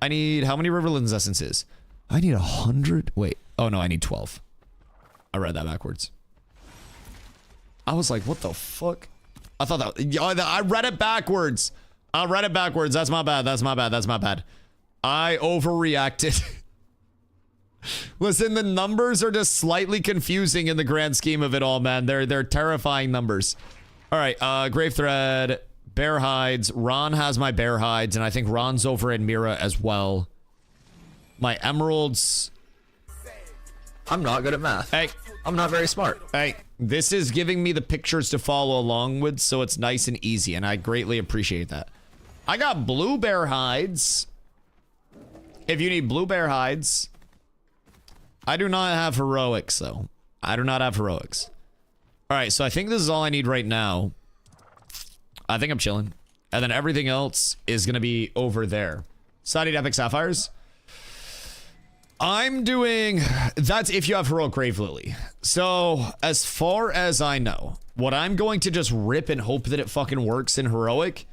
[SPEAKER 1] I need... how many Riverlands essences? I need 100... wait. Oh no, I need 12. I read that backwards. I was like, what the fuck? I thought that... I read it backwards. That's my bad. I overreacted. Listen, the numbers are just slightly confusing in the grand scheme of it all, man. They're terrifying numbers. All right, grave thread, bear hides. Ron has my bear hides, and I think Ron's over in Mira as well. My emeralds.
[SPEAKER 4] I'm not good at math.
[SPEAKER 1] Hey,
[SPEAKER 4] I'm not very smart.
[SPEAKER 1] Hey, this is giving me the pictures to follow along with, so it's nice and easy, and I greatly appreciate that. I got blue bear hides. If you need blue bear hides. I do not have heroics, though. I do not have heroics. Alright, so I think this is all I need right now. I think I'm chilling. And then everything else is going to be over there. So I need epic sapphires. I'm doing... that's if you have heroic grave lily. So, as far as I know, what I'm going to just rip and hope that it fucking works in heroic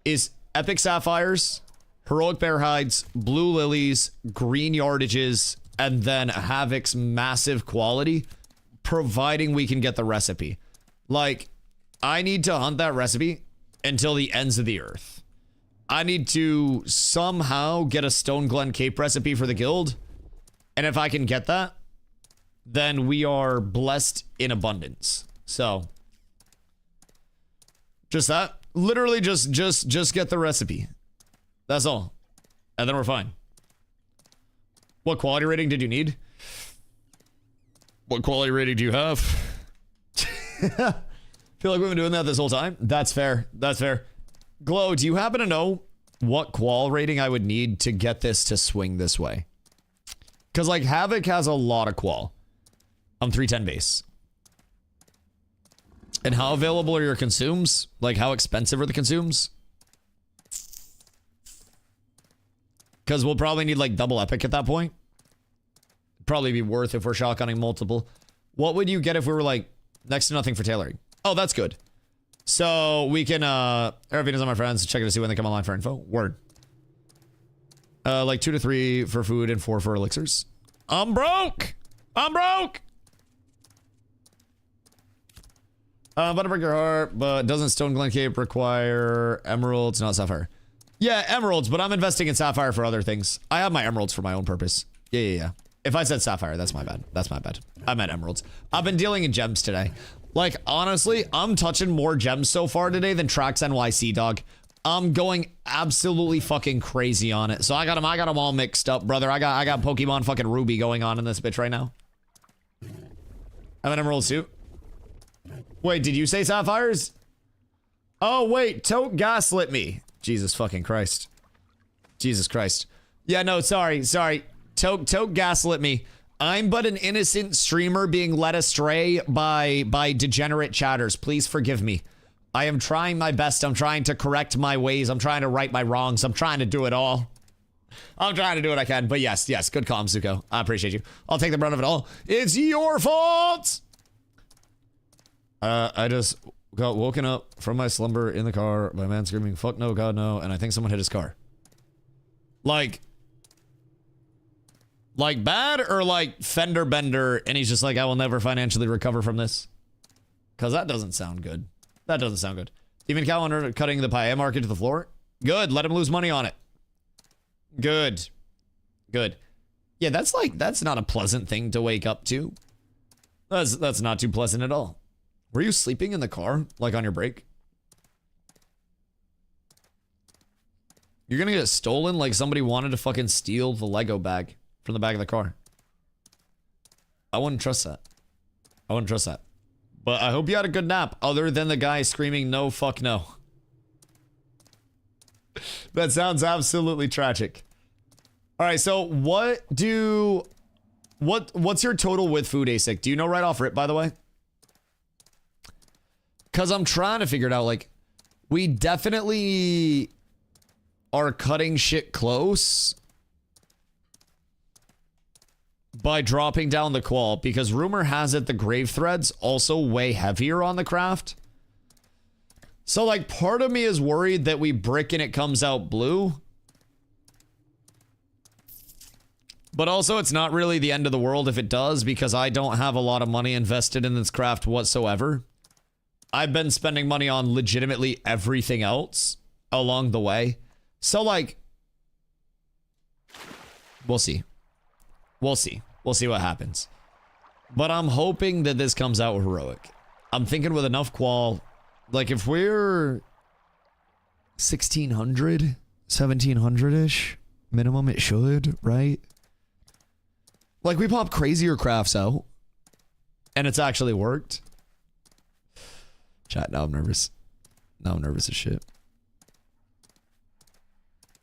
[SPEAKER 1] is epic sapphires, heroic bear hides, blue lilies, green yardages, and then Havoc's massive quality, providing we can get the recipe. Like, I need to hunt that recipe until the ends of the earth. I need to somehow get a Stone Glen Cape recipe for the guild. And if I can get that, then we are blessed in abundance. So, just that. Literally just get the recipe. That's all. And then we're fine. What quality rating did you need? What quality rating do you have? Feel like we've been doing that this whole time. That's fair. That's fair. Glow, do you happen to know what qual rating I would need to get this to swing this way? Because, like, Havoc has a lot of qual. I'm 310 base. And how available are your consumes? Like, how expensive are the consumes? Because we'll probably need like double epic at that point. Probably be worth if we're shotgunning multiple. What would you get if we were like next to nothing for tailoring? Oh, that's good. So we can, Aravinas on my friends, check it to see when they come online for info. Word. Like 2 to 3 for food and 4 for elixirs. I'm broke! I'm broke! But break your heart, but doesn't Stone Glen Cape require emeralds, not sapphire? Yeah, emeralds, but I'm investing in sapphire for other things. I have my emeralds for my own purpose. Yeah. If I said sapphire, that's my bad. That's my bad. I meant emeralds. I've been dealing in gems today. Like, honestly, I'm touching more gems so far today than Trax NYC, dog. I'm going absolutely fucking crazy on it. So I got them all mixed up, brother. I got Pokemon fucking Ruby going on in this bitch right now. I have an emerald suit. Wait, did you say sapphires? Oh, wait, Tote gaslit me. Jesus fucking Christ. Jesus Christ. Yeah, no, sorry. Tote gaslit me. I'm but an innocent streamer being led astray by degenerate chatters. Please forgive me. I am trying my best. I'm trying to correct my ways. I'm trying to right my wrongs. I'm trying to do it all. I'm trying to do what I can. But yes, good call, Zuko. I appreciate you. I'll take the brunt of it all. It's your fault! I just got woken up from my slumber in the car by a man screaming, fuck no, God no, and I think someone hit his car. Like bad or like fender bender, and he's just like, I will never financially recover from this? Because that doesn't sound good. That doesn't sound good. Even Calendar cutting the paella market to the floor? Good, let him lose money on it. Good. Yeah, that's not a pleasant thing to wake up to. That's not too pleasant at all. Were you sleeping in the car? Like on your break? You're gonna get stolen like somebody wanted to fucking steal the Lego bag from the back of the car. I wouldn't trust that. But I hope you had a good nap, other than the guy screaming, no, fuck no. That sounds absolutely tragic. Alright, so what's your total with food, ASIC? Do you know right off rip, by the way? Because I'm trying to figure it out, like, we definitely are cutting shit close by dropping down the qual, because rumor has it the grave threads also way heavier on the craft. So, like, part of me is worried that we brick and it comes out blue. But also, it's not really the end of the world if it does, because I don't have a lot of money invested in this craft whatsoever. I've been spending money on legitimately everything else along the way. So, like, we'll see. We'll see what happens. But I'm hoping that this comes out heroic. I'm thinking with enough qual, like if we're 1600, 1700-ish minimum, it should, right? Like we pop crazier crafts out and it's actually worked. Chat, now I'm nervous. Now I'm nervous as shit.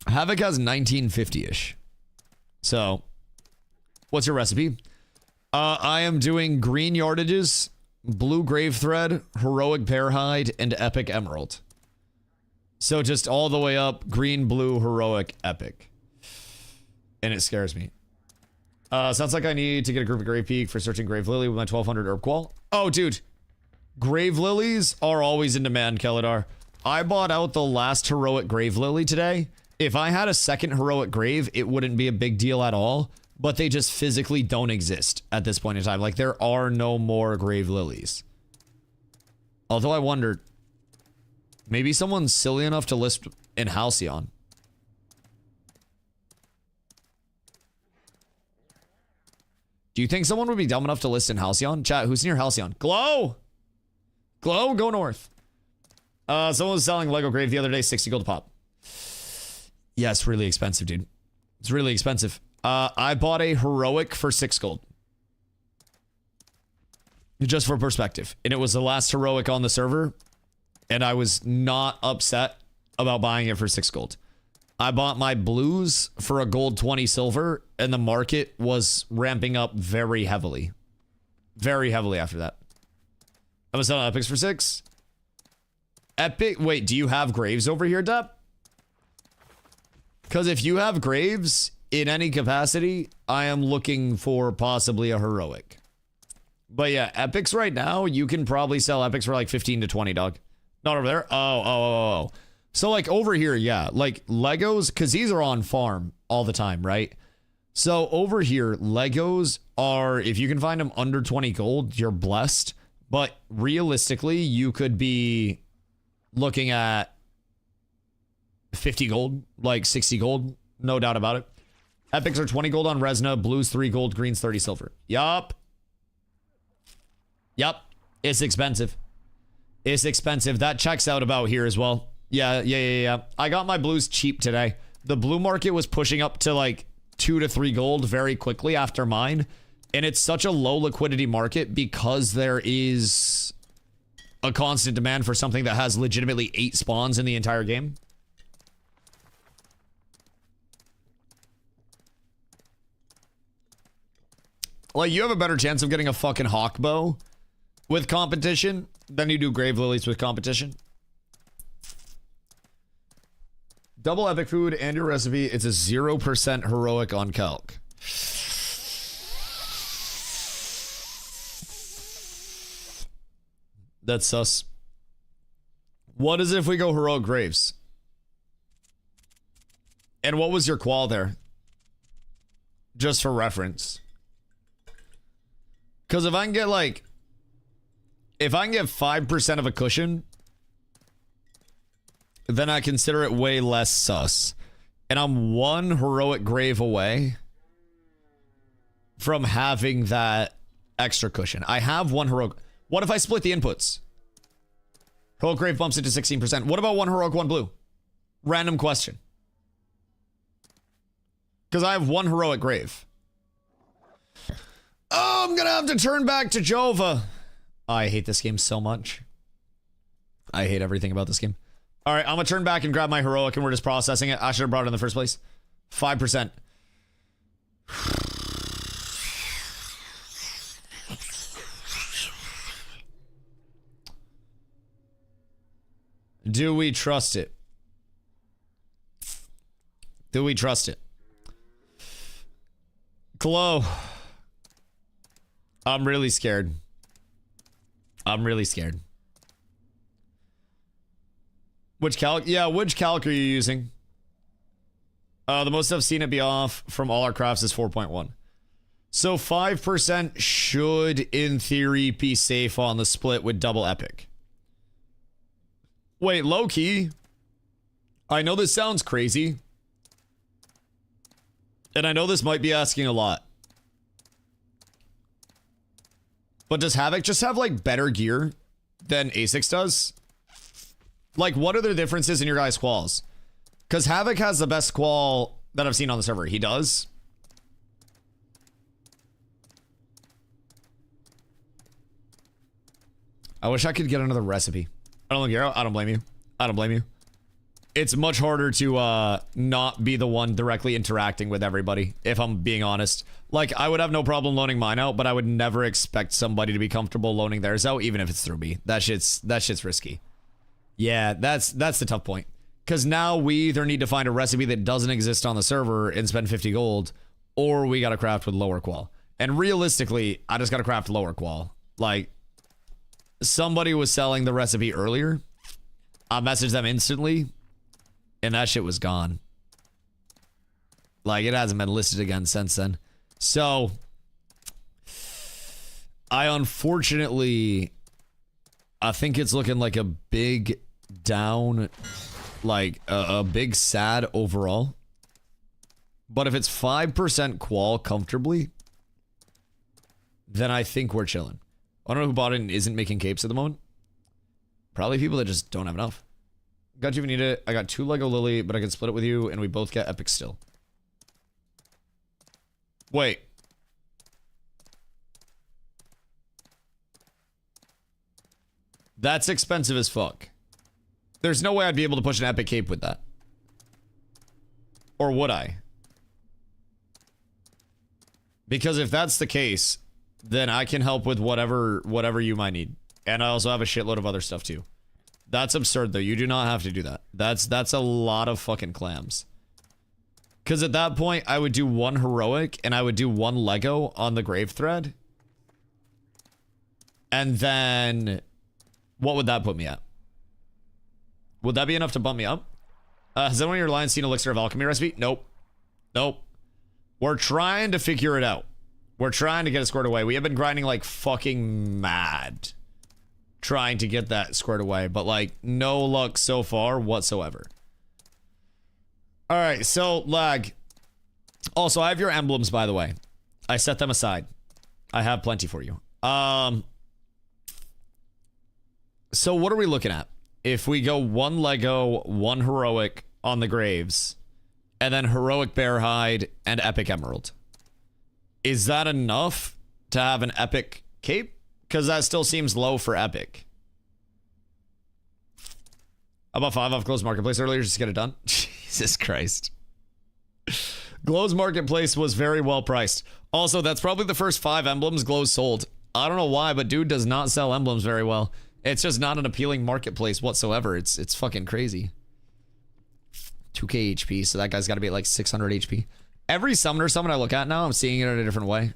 [SPEAKER 1] Havoc has 1950-ish. So, what's your recipe? I am doing green yardages, blue grave thread, heroic bear hide, and epic emerald. So just all the way up, green, blue, heroic, epic. And it scares me. Sounds like I need to get a group of Grave Peak for searching Grave Lily with my 1200 herb qual. Oh, dude. Grave Lilies are always in demand, Kelladar. I bought out the last heroic Grave Lily today. If I had a second heroic grave, it wouldn't be a big deal at all. But they just physically don't exist at this point in time. Like, there are no more Grave Lilies. Although I wondered, maybe someone's silly enough to list in Halcyon. Do you think someone would be dumb enough to list in Halcyon? Chat, who's near Halcyon? Glow! Glow, go north. Someone was selling Lego Grave the other day, 60 gold a pop. Yeah, it's really expensive, dude. It's really expensive. I bought a heroic for 6 gold. Just for perspective. And it was the last heroic on the server. And I was not upset about buying it for 6 gold. I bought my blues for a gold 20 silver. And the market was ramping up very heavily. Very heavily after that. I'm selling epics for 6. Epic. Wait, do you have graves over here, Dep? Because if you have Graves in any capacity, I am looking for possibly a heroic. But yeah, epics right now, you can probably sell epics for like 15 to 20, dog. Not over there. Oh. So like over here, yeah, like Legos, because these are on farm all the time, right? So over here, Legos are, if you can find them under 20 gold, you're blessed. But realistically, you could be looking at 50 gold, like 60 gold, no doubt about it. Epics are 20 gold on Resna, blues 3 gold, greens 30 silver. Yup. It's expensive. It's expensive. That checks out about here as well. Yeah. I got my blues cheap today. The blue market was pushing up to like 2 to 3 gold very quickly after mine. And it's such a low liquidity market because there is a constant demand for something that has legitimately 8 spawns in the entire game. Like, you have a better chance of getting a fucking hawk bow with competition than you do grave lilies with competition. Double epic food and your recipe. It's a 0% heroic on calc. That's sus. What is if we go heroic graves? And what was your qual there? Just for reference. Because if I can get like... If I can get 5% of a cushion, then I consider it way less sus. And I'm 1 heroic grave away from having that extra cushion. I have 1 heroic... What if I split the inputs? Heroic grave bumps it to 16%. What about 1 heroic, 1 blue? Random question. Because I have 1 heroic grave. Oh, I'm gonna have to turn back to Jova. I hate this game so much. I hate everything about this game. All right, I'm gonna turn back and grab my heroic, and we're just processing it. I should have brought it in the first place. 5%. Do we trust it? Do we trust it? Chloe. I'm really scared. I'm really scared. Which calc? Yeah, which calc are you using? The most I've seen it be off from all our crafts is 4.1. So 5% should, in theory, be safe on the split with double epic. Wait, low-key. I know this sounds crazy. And I know this might be asking a lot. But does Havoc just have, like, better gear than Asics does? Like, what are the differences in your guys' quals? Because Havoc has the best qual that I've seen on the server. He does. I wish I could get another recipe. I don't blame you. I don't blame you. It's much harder to not be the one directly interacting with everybody, if I'm being honest. Like, I would have no problem loaning mine out, but I would never expect somebody to be comfortable loaning theirs out, even if it's through me. That shit's risky. Yeah, that's the tough point. Because now we either need to find a recipe that doesn't exist on the server and spend 50 gold, or we gotta craft with lower qual. And realistically, I just gotta craft lower qual. Like, somebody was selling the recipe earlier. I messaged them instantly, and that shit was gone. Like, it hasn't been listed again since then. So, I think it's looking like a big down, like a big sad overall. But if it's 5% qual comfortably, then I think we're chilling. I don't know who bought it and isn't making capes at the moment. Probably people that just don't have enough. Got you if you need it. I got 2 Lego Lily, but I can split it with you, and we both get epic still. Wait. That's expensive as fuck. There's no way I'd be able to push an epic cape with that. Or would I? Because if that's the case, then I can help with whatever you might need. And I also have a shitload of other stuff too. That's absurd though. You do not have to do that. That's a lot of fucking clams. Because at that point, I would do 1 heroic and I would do 1 Lego on the grave thread. And then what would that put me at? Would that be enough to bump me up? Has anyone in your line seen Elixir of Alchemy recipe? Nope. Nope. We're trying to figure it out. We're trying to get it squared away. We have been grinding like fucking mad. Trying to get that squared away. But like, no luck so far whatsoever. Alright, so lag. Also, I have your emblems, by the way. I set them aside. I have plenty for you. So what are we looking at? If we go 1 Lego, 1 heroic on the graves, and then heroic bear hide and epic emerald. Is that enough to have an epic cape? Because that still seems low for epic. About 5 off Glow's Marketplace earlier just to get it done. Jesus Christ. Glow's Marketplace was very well priced. Also, that's probably the first 5 emblems Glow sold. I don't know why, but dude does not sell emblems very well. It's just not an appealing marketplace whatsoever. It's fucking crazy. 2k HP, so that guy's got to be at like 600 HP. Every summoner summon I look at now, I'm seeing it in a different way.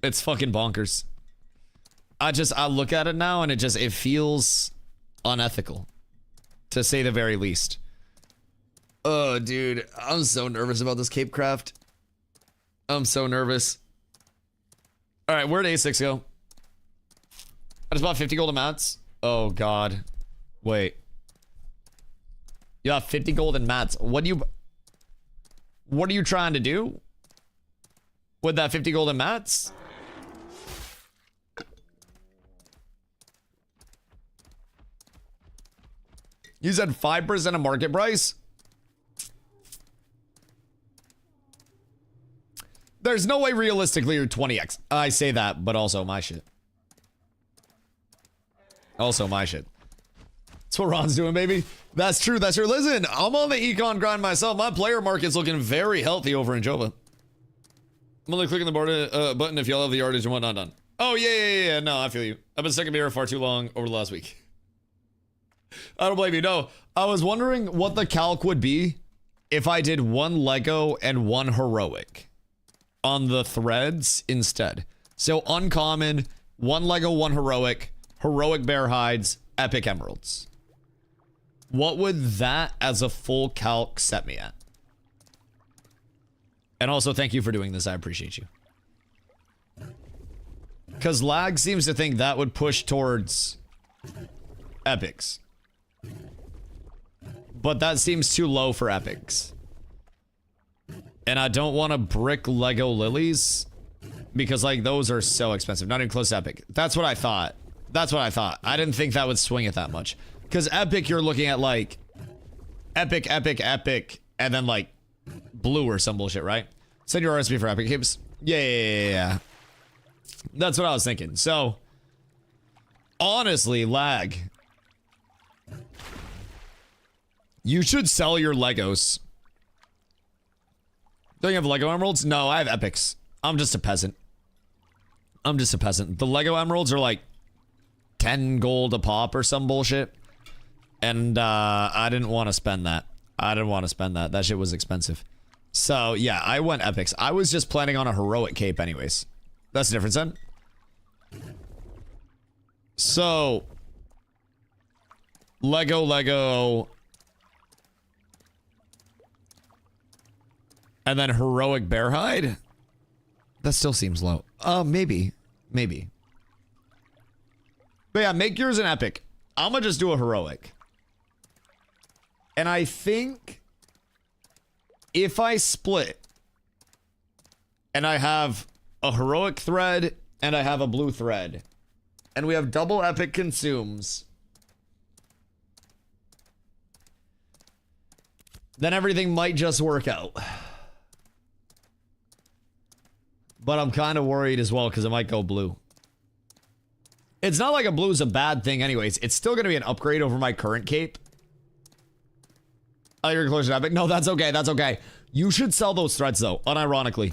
[SPEAKER 1] It's fucking bonkers. I look at it now and it feels unethical, to say the very least. Oh, dude, I'm so nervous about this cape craft. I'm so nervous. All right, where'd A6 go? I just bought 50 golden mats. Oh God, wait. You have 50 golden mats. What are you trying to do with that 50 golden mats? You said 5% of market price? There's no way realistically you're 20x. I say that, but also my shit. Also my shit. That's what Ron's doing, baby. That's true, that's true. Listen, I'm on the econ grind myself. My player market's looking very healthy over in Jova. I'm only clicking the button if y'all have the yardage and whatnot done. Oh, yeah. No, I feel you. I've been stuck in mirror far too long over the last week. I don't blame you. No, I was wondering what the calc would be if I did 1 Lego and 1 heroic on the threads instead. So uncommon, 1 Lego, 1 heroic, heroic bear hides, epic emeralds. What would that as a full calc set me at? And also thank you for doing this. I appreciate you. Because lag seems to think that would push towards epics. But that seems too low for epics. And I don't want to brick Lego lilies because like those are so expensive. Not even close to epic. That's what I thought. That's what I thought. I didn't think that would swing it that much. Because epic, you're looking at like epic, and then like blue or some bullshit, right? Send your RSP for epic capes. Yeah. That's what I was thinking. So, honestly, lag. You should sell your Legos. Don't you have Lego emeralds? No, I have epics. I'm just a peasant. The Lego emeralds are like 10 gold a pop or some bullshit. And I didn't want to spend that. That shit was expensive. So, yeah, I went epics. I was just planning on a heroic cape anyways. That's the difference then. So, Lego. And then heroic bear hide? That still seems low. Maybe. But yeah, make yours an epic. I'm gonna just do a heroic. And I think if I split and I have a heroic thread and I have a blue thread and we have double epic consumes, then everything might just work out. But I'm kind of worried as well because it might go blue. It's not like a blue is a bad thing anyways. It's still going to be an upgrade over my current cape. Oh, you're close to epic? No, that's okay. You should sell those threads though, unironically.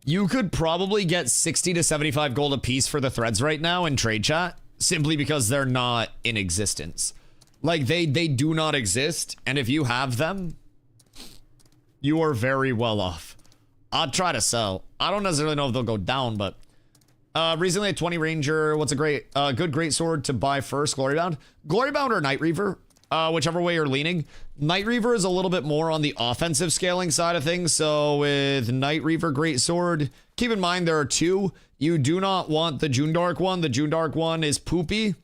[SPEAKER 1] You could probably get 60 to 75 gold a piece for the threads right now in trade chat, simply because they're not in existence. Like, they do not exist, and if you have them, You are very well off. I'll try to sell. I don't necessarily know if they'll go down, but recently a 20 Ranger. What's a good great sword to buy first? Glorybound? Glorybound or Night Reaver? Whichever way you're leaning. Night Reaver is a little bit more on the offensive scaling side of things. So with Night Reaver Greatsword, keep in mind there are two. You do not want the June Dark one. The June Dark one is poopy.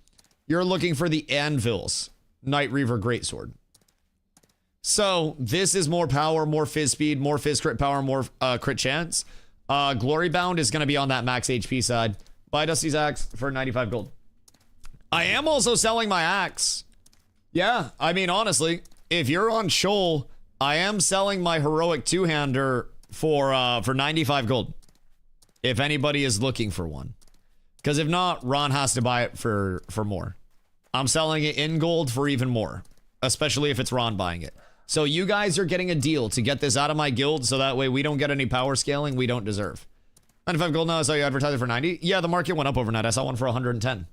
[SPEAKER 1] You're looking for the Anvil's Night Reaver Greatsword. So this is more power, more fizz speed, more fizz crit power, more crit chance. Glorybound is going to be on that max HP side. Buy Dusty's axe for 95 gold. I am also selling my axe. Yeah, I mean, honestly, if you're on Shoal, I am selling my heroic two-hander for 95 gold. If anybody is looking for one. Because if not, Ron has to buy it for more. I'm selling it in gold for even more. Especially if it's Ron buying it. So you guys are getting a deal to get this out of my guild so that way we don't get any power scaling we don't deserve. 95 gold now, I saw you advertise it for 90. Yeah, the market went up overnight. I saw one for 110.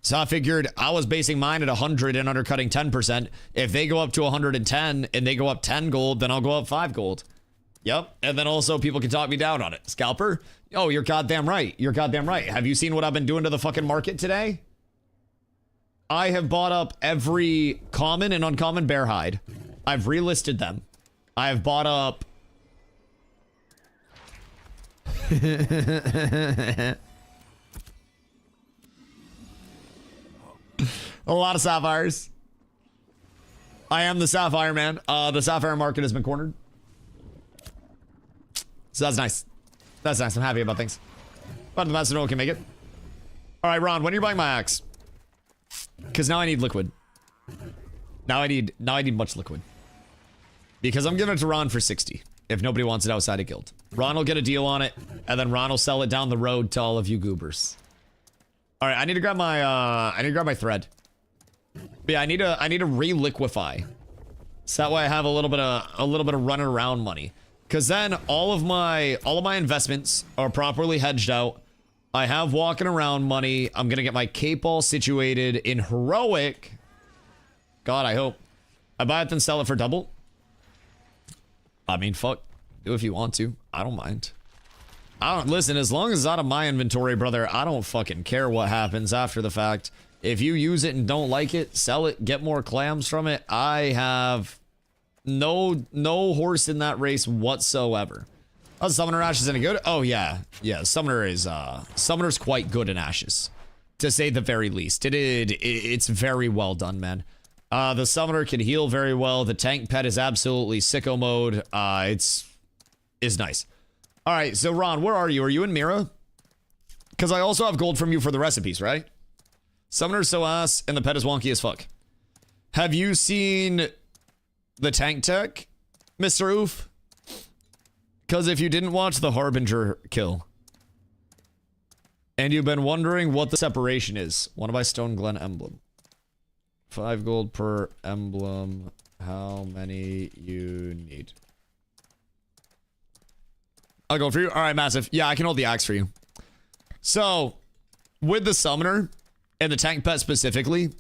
[SPEAKER 1] So I figured I was basing mine at 100 and undercutting 10%. If they go up to 110 and they go up 10 gold, then I'll go up 5 gold. Yep. And then also people can talk me down on it. Scalper? Oh, you're goddamn right. You're goddamn right. Have you seen what I've been doing to the fucking market today? I have bought up every common and uncommon bear hide. I've relisted them. I have bought up... a lot of sapphires. I am the sapphire man. The sapphire market has been cornered. So that's nice. That's nice. I'm happy about things. But the Macedonian can make it. All right, Ron, when are you buying my axe? Because now I need liquid. Now I need much liquid. Because I'm giving it to Ron for 60. If nobody wants it outside of guild. Ron will get a deal on it. And then Ron will sell it down the road to all of you goobers. All right, I need to grab my thread. But yeah, I need to reliquify. So that way I have a little bit of running around money. Cause then all of my investments are properly hedged out. I have walking around money. I'm gonna get my cape all situated in heroic. God, I hope. I buy it then sell it for double. I mean, fuck. Do if you want to. I don't mind. Listen, as long as it's out of my inventory, brother, I don't fucking care what happens after the fact. If you use it and don't like it, sell it, get more clams from it. I have no horse in that race whatsoever. Oh, Summoner Ashes any good? Oh yeah. Yeah, Summoner's quite good in Ashes. To say the very least. It's very well done, man. The Summoner can heal very well. The tank pet is absolutely sicko mode. It's nice. All right, so Ron, where are you? Are you in Mira? Because I also have gold from you for the recipes, right? Summoner's so ass, and the pet is wonky as fuck. Have you seen the tank tech, Mr. Oof? Because if you didn't watch the Harbinger kill, and you've been wondering what the separation is, want to buy Stone Glen emblem. 5 gold per emblem. How many you need? I'll go for you. All right, massive. Yeah, I can hold the axe for you. So, with the summoner and the tank pet specifically,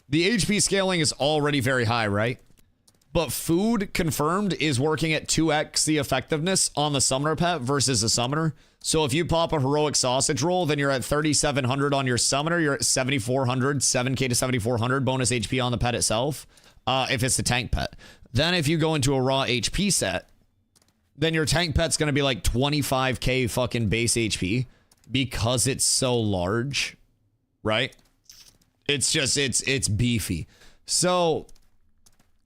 [SPEAKER 1] the HP scaling is already very high, right? But food confirmed is working at 2x the effectiveness on the summoner pet versus the summoner. So if you pop a heroic sausage roll, then you're at 3,700 on your summoner. You're at 7,400, 7k to 7,400 bonus HP on the pet itself. If it's the tank pet. Then if you go into a raw HP set, then your tank pet's going to be like 25k fucking base HP because it's so large, right? It's just, it's beefy. So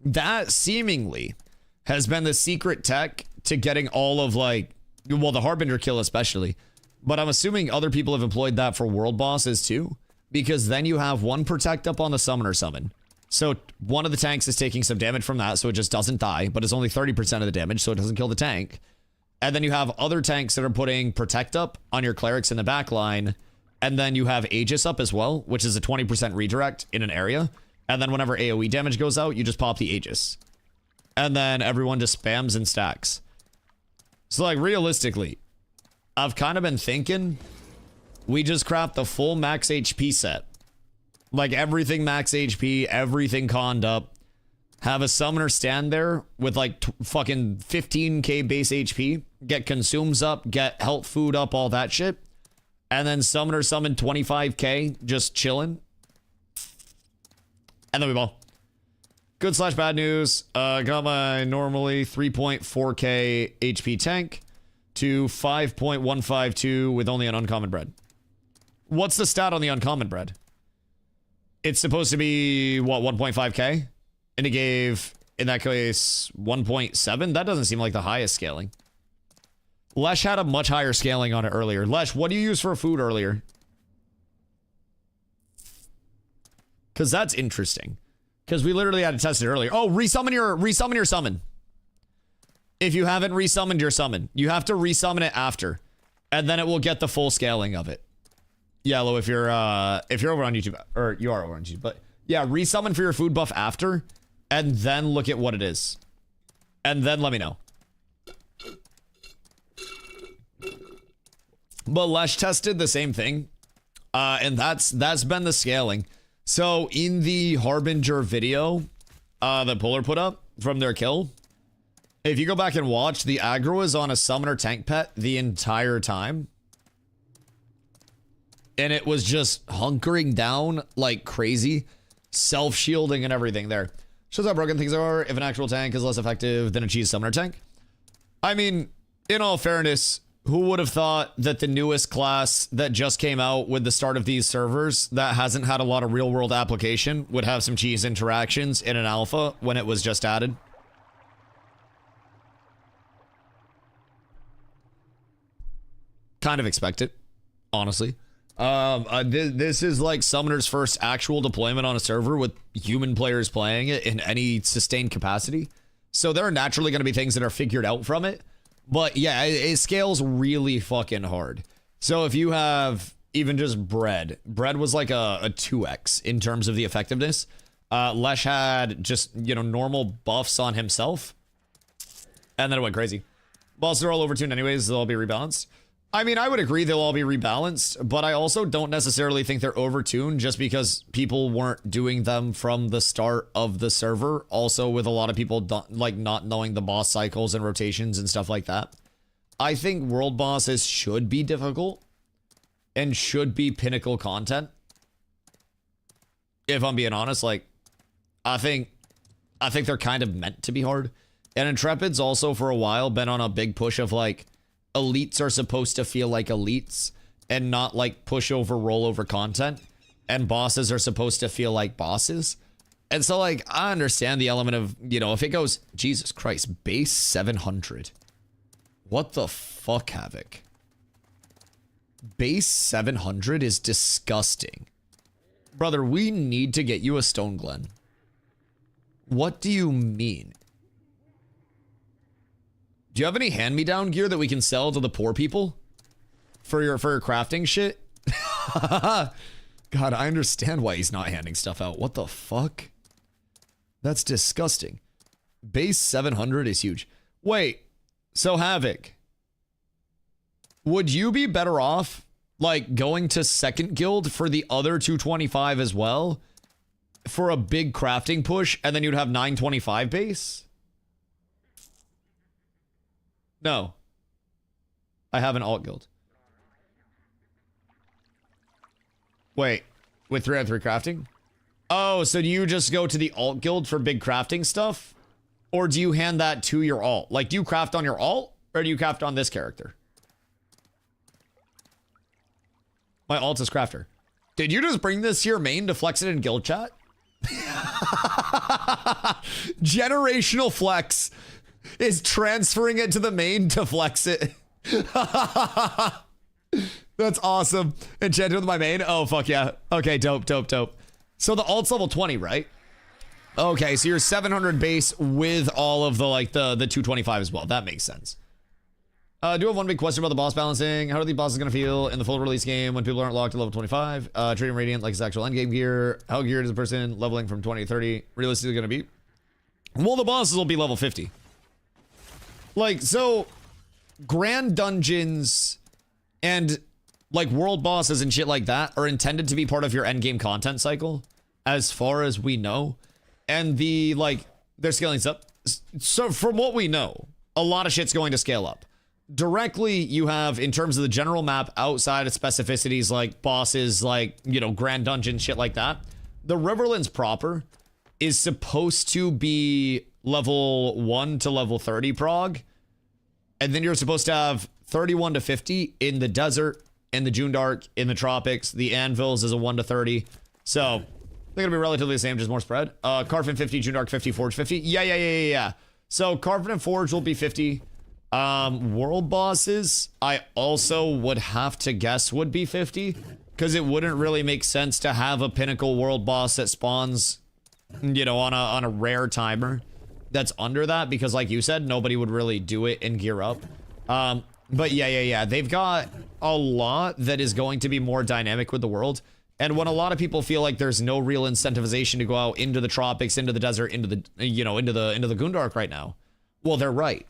[SPEAKER 1] that seemingly has been the secret tech to getting all of like, well, the Harbinger kill especially, but I'm assuming other people have employed that for world bosses too, because then you have one protect up on the summoner summon. So one of the tanks is taking some damage from that, so it just doesn't die, but it's only 30% of the damage, so it doesn't kill the tank. And then you have other tanks that are putting protect up on your clerics in the back line, and then you have Aegis up as well, which is a 20% redirect in an area. And then whenever AoE damage goes out, you just pop the Aegis. And then everyone just spams and stacks. So like realistically, I've kind of been thinking we just craft the full max HP set. Like everything max HP, everything conned up. have a summoner stand there with like fucking 15k base HP, get consumes up, get health food up, all that shit, and then summoner summon 25k just chilling, and then we ball. Good slash bad news. Got my normally 3.4k HP tank to 5.152 with only an uncommon bread. What's the stat on the uncommon bread? It's supposed to be, what, 1.5k? And it gave, in that case, 1.7? That doesn't seem like the highest scaling. Lesh had a much higher scaling on it earlier. Lesh, what do you use for food earlier? Because that's interesting. Because we literally had to test it earlier. Oh, resummon your summon. If you haven't resummoned your summon, you have to resummon it after. And then it will get the full scaling of it. Yellow, if you're over on YouTube, or you are over on YouTube, but yeah, resummon for your food buff after, and then look at what it is. And then let me know. But Lesh tested the same thing. And that's been the scaling. So in the Harbinger video that Polar put up from their kill, if you go back and watch, the aggro is on a summoner tank pet the entire time. And it was just hunkering down like crazy, self-shielding and everything there. Shows how broken things are if an actual tank is less effective than a cheese summoner tank. I mean, in all fairness, who would have thought that the newest class that just came out with the start of these servers that hasn't had a lot of real-world application would have some cheese interactions in an alpha when it was just added? Kind of expect it, honestly. This is like Summoner's first actual deployment on a server with human players playing it in any sustained capacity. So there are naturally going to be things that are figured out from it. But yeah, it scales really fucking hard. So if you have even just bread was like a 2x in terms of the effectiveness. Lesh had just, you know, normal buffs on himself. And then it went crazy. Bosses are all overtuned anyways, they'll all be rebalanced. I mean, I would agree they'll all be rebalanced, but I also don't necessarily think they're overtuned just because people weren't doing them from the start of the server. Also, with a lot of people like not knowing the boss cycles and rotations and stuff like that. I think world bosses should be difficult and should be pinnacle content. If I'm being honest, like, I think they're kind of meant to be hard. And Intrepid's also for a while been on a big push of like, elites are supposed to feel like elites and not like pushover rollover content, and bosses are supposed to feel like bosses. And so like I understand the element of, you know, if it goes, Jesus Christ, base 700, what the fuck, Havoc? Base 700 is disgusting, brother. We need to get you a Stone Glen. What do you mean? Do you have any hand-me-down gear that we can sell to the poor people for your crafting shit? God, I understand why he's not handing stuff out. What the fuck? That's disgusting. Base 700 is huge. Wait, so Havoc, would you be better off like going to second guild for the other 225 as well for a big crafting push, and then you'd have 925 base? No. I have an alt guild. Wait, with 3 out of 3 crafting? Oh, so do you just go to the alt guild for big crafting stuff? Or do you hand that to your alt? Like, do you craft on your alt, or do you craft on this character? My alt is crafter. Did you just bring this to your main to flex it in guild chat? Generational flex is transferring it to the main to flex it. That's awesome. Enchanted with my main? Oh, fuck yeah. Okay, dope. So the alt's level 20, right? Okay, so you're 700 base with all of the, like, the 225 as well. That makes sense. I do have one big question about the boss balancing. How are the bosses going to feel in the full release game when people aren't locked to level 25? Treating Radiant like it's actual endgame gear. How geared is the person leveling from 20 to 30 realistically going to be? Well, the bosses will be level 50. Like, so, grand dungeons and, like, world bosses and shit like that are intended to be part of your endgame content cycle, as far as we know. And the, like, They're scaling up. So from what we know, a lot of shit's going to scale up. Directly, you have, in terms of the general map, outside of specificities like bosses, like, you know, grand dungeon, shit like that, the Riverlands proper is supposed to be level 1 to level 30 prog. And then you're supposed to have 31 to 50 in the desert, in the Jundark, in the tropics. The anvils is a 1 to 30. So they're going to be relatively the same, just more spread. Carfin 50, Jundark 50, Forge 50. Yeah. So Carfin and Forge will be 50. World bosses, I also would have to guess would be 50, because it wouldn't really make sense to have a pinnacle world boss that spawns, you know, on a rare timer that's under that, because like you said, nobody would really do it and gear up. But yeah, they've got a lot that is going to be more dynamic with the world. And when a lot of people feel like there's no real incentivization to go out into the tropics, into the desert, into the, you know, into the Gundark right now, well, they're right.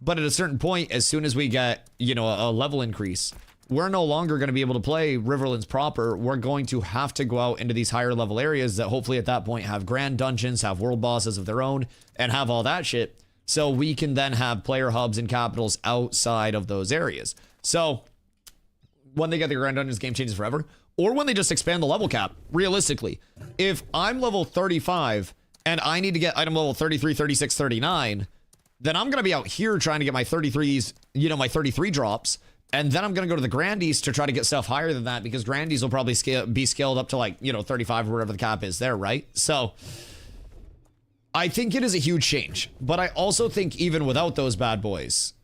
[SPEAKER 1] But at a certain point, as soon as we get, you know, a level increase, we're no longer going to be able to play Riverlands proper. We're going to have to go out into these higher level areas that hopefully at that point have grand dungeons, have world bosses of their own, and have all that shit. So we can then have player hubs and capitals outside of those areas. So when they get the grand dungeons, game changes forever. Or when they just expand the level cap, realistically. If I'm level 35 and I need to get item level 33, 36, 39... then I'm going to be out here trying to get my 33s, you know, my 33 drops. And then I'm going to go to the Grandies to try to get stuff higher than that, because Grandies will probably be scaled up to like, you know, 35 or whatever the cap is there, right? So I think it is a huge change. But I also think even without those bad boys,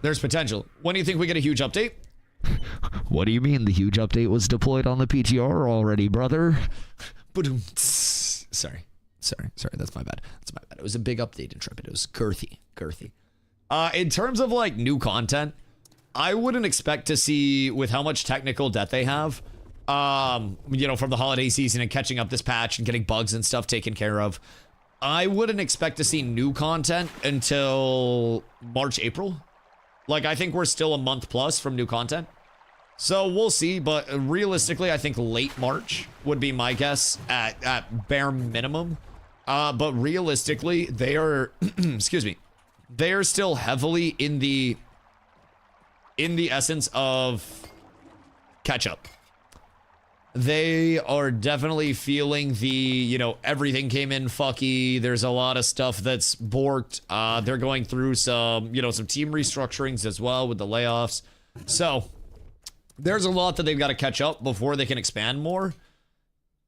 [SPEAKER 1] there's potential. When do you think we get a huge update?
[SPEAKER 4] What do you mean the huge update was deployed on the PTR already, brother?
[SPEAKER 1] Sorry, that's my bad. It was a big update, Intrepid. It was girthy. In terms of like new content, I wouldn't expect to see, with how much technical debt they have, you know, from the holiday season and catching up this patch and getting bugs and stuff taken care of, I wouldn't expect to see new content until March, April. Like, I think we're still a month plus from new content. So we'll see, but realistically, I think late March would be my guess at bare minimum. But realistically, they are, excuse me, they are still heavily in the essence of catch up. They are definitely feeling the, you know, everything came in fucky. There's a lot of stuff that's borked. They're going through some, you know, some team restructurings as well with the layoffs. So there's a lot that they've got to catch up before they can expand more.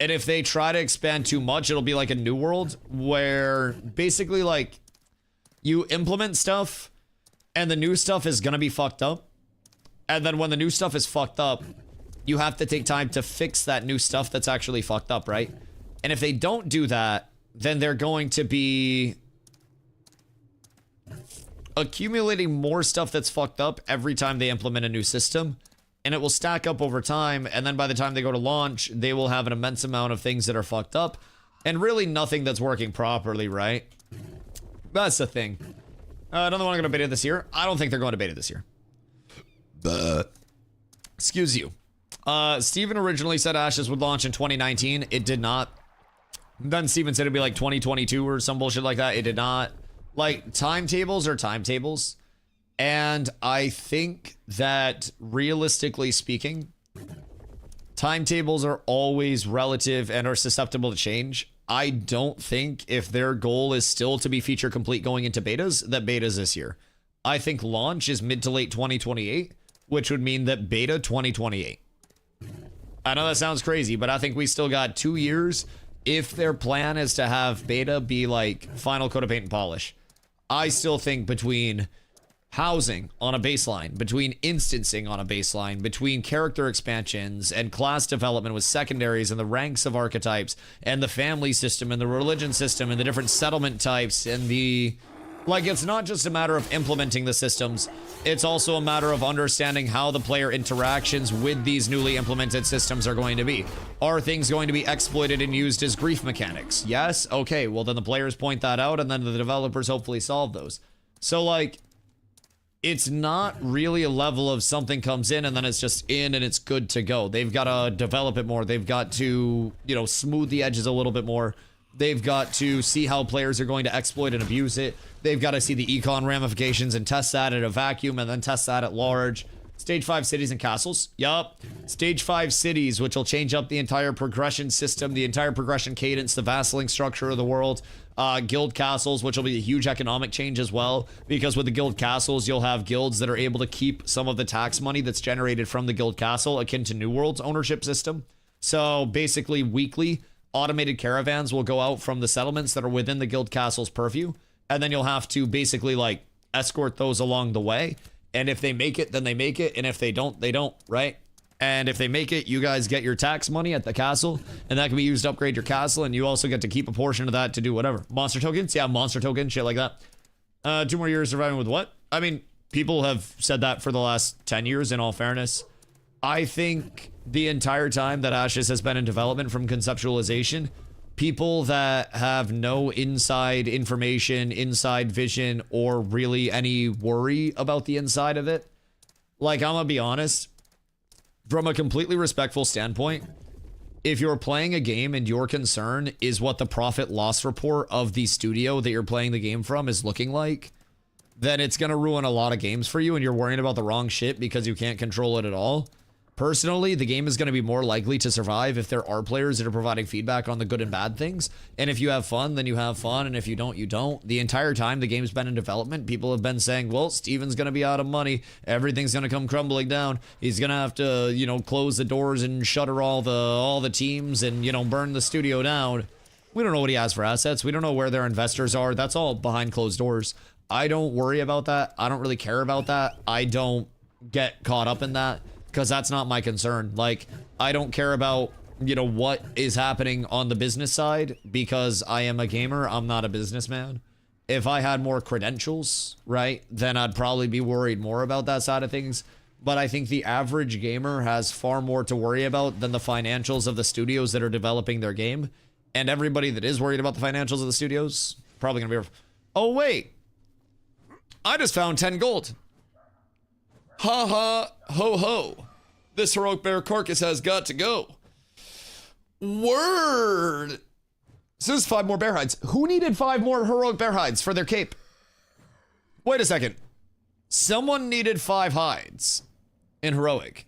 [SPEAKER 1] And if they try to expand too much, it'll be like a New World where basically like you implement stuff and the new stuff is going to be fucked up. And then when the new stuff is fucked up, you have to take time to fix that new stuff that's actually fucked up, right? And if they don't do that, then they're going to be accumulating more stuff that's fucked up every time they implement a new system. And it will stack up over time, and then by the time they go to launch, they will have an immense amount of things that are fucked up, and really nothing that's working properly, right? That's the thing. Another one going to beta this year? I don't think they're going to beta this year. Excuse you. Steven originally said Ashes would launch in 2019. It did not. Then Steven said it'd be like 2022 or some bullshit like that. It did not. Like, timetables are timetables. And I think that, realistically speaking, timetables are always relative and are susceptible to change. I don't think, if their goal is still to be feature complete going into betas, that beta's this year. I think launch is mid to late 2028, which would mean that beta 2028. I know that sounds crazy, but I think we still got 2 years if their plan is to have beta be like final coat of paint and polish. I still think between housing on a baseline, between instancing on a baseline, between character expansions and class development with secondaries and the ranks of archetypes and the family system and the religion system and the different settlement types and the... Like, it's not just a matter of implementing the systems, it's also a matter of understanding how the player interactions with these newly implemented systems are going to be. Are things going to be exploited and used as grief mechanics? Yes? Okay, well then the players point that out and then the developers hopefully solve those. So, like, it's not really a level of something comes in and then it's just in and it's good to go. They've got to develop it more. They've got to, you know, smooth the edges a little bit more. They've got to see how players are going to exploit and abuse it. They've got to see the econ ramifications and test that at a vacuum and then test that at large. Stage 5 cities and castles. Yup. Stage 5 cities, which will change up the entire progression system, the entire progression cadence, the vassalling structure of the world. Guild castles, which will be a huge economic change as well, because with the guild castles, you'll have guilds that are able to keep some of the tax money that's generated from the guild castle, akin to New World's ownership system. So basically, weekly, automated caravans will go out from the settlements that are within the guild castle's purview, and then you'll have to basically, like, escort those along the way. And if they make it, then they make it, and if they don't, they don't, right? And if they make it, you guys get your tax money at the castle, and that can be used to upgrade your castle, and you also get to keep a portion of that to do whatever. Monster tokens? Yeah, monster tokens, shit like that. 2 more years surviving with what? I mean, people have said that for the last 10 years, in all fairness. I think the entire time that Ashes has been in development from conceptualization, people that have no inside information, inside vision, or really any worry about the inside of it, like, I'm gonna be honest, from a completely respectful standpoint, if you're playing a game and your concern is what the profit loss report of the studio that you're playing the game from is looking like, then it's going to ruin a lot of games for you, and you're worrying about the wrong shit because you can't control it at all. Personally, the game is going to be more likely to survive if there are players that are providing feedback on the good and bad things. And if you have fun, then you have fun. And if you don't, you don't. The entire time the game's been in development, people have been saying, well, Steven's going to be out of money. Everything's going to come crumbling down. He's going to have to, you know, close the doors and shutter all the teams and, you know, burn the studio down. We don't know what he has for assets. We don't know where their investors are. That's all behind closed doors. I don't worry about that. I don't really care about that. I don't get caught up in that, because that's not my concern. Like, I don't care about, you know, what is happening on the business side, because I am a gamer. I'm not a businessman. If I had more credentials, right, then I'd probably be worried more about that side of things. But I think the average gamer has far more to worry about than the financials of the studios that are developing their game. And everybody that is worried about the financials of the studios, probably gonna be, oh wait, I just found 10 gold. Ha ha, ho ho. This heroic bear carcass has got to go. Word. So this is 5 more bear hides. Who needed 5 more heroic bear hides for their cape? Wait a second. Someone needed 5 hides in heroic.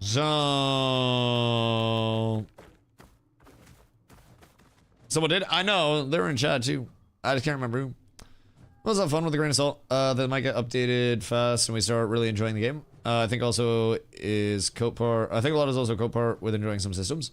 [SPEAKER 1] So someone did? I know, they were in chat too. I just can't remember who. Was that fun with a grain of salt? That might get updated fast and we start really enjoying the game. I think also is coat part. I think a lot is also coat part with enjoying some systems.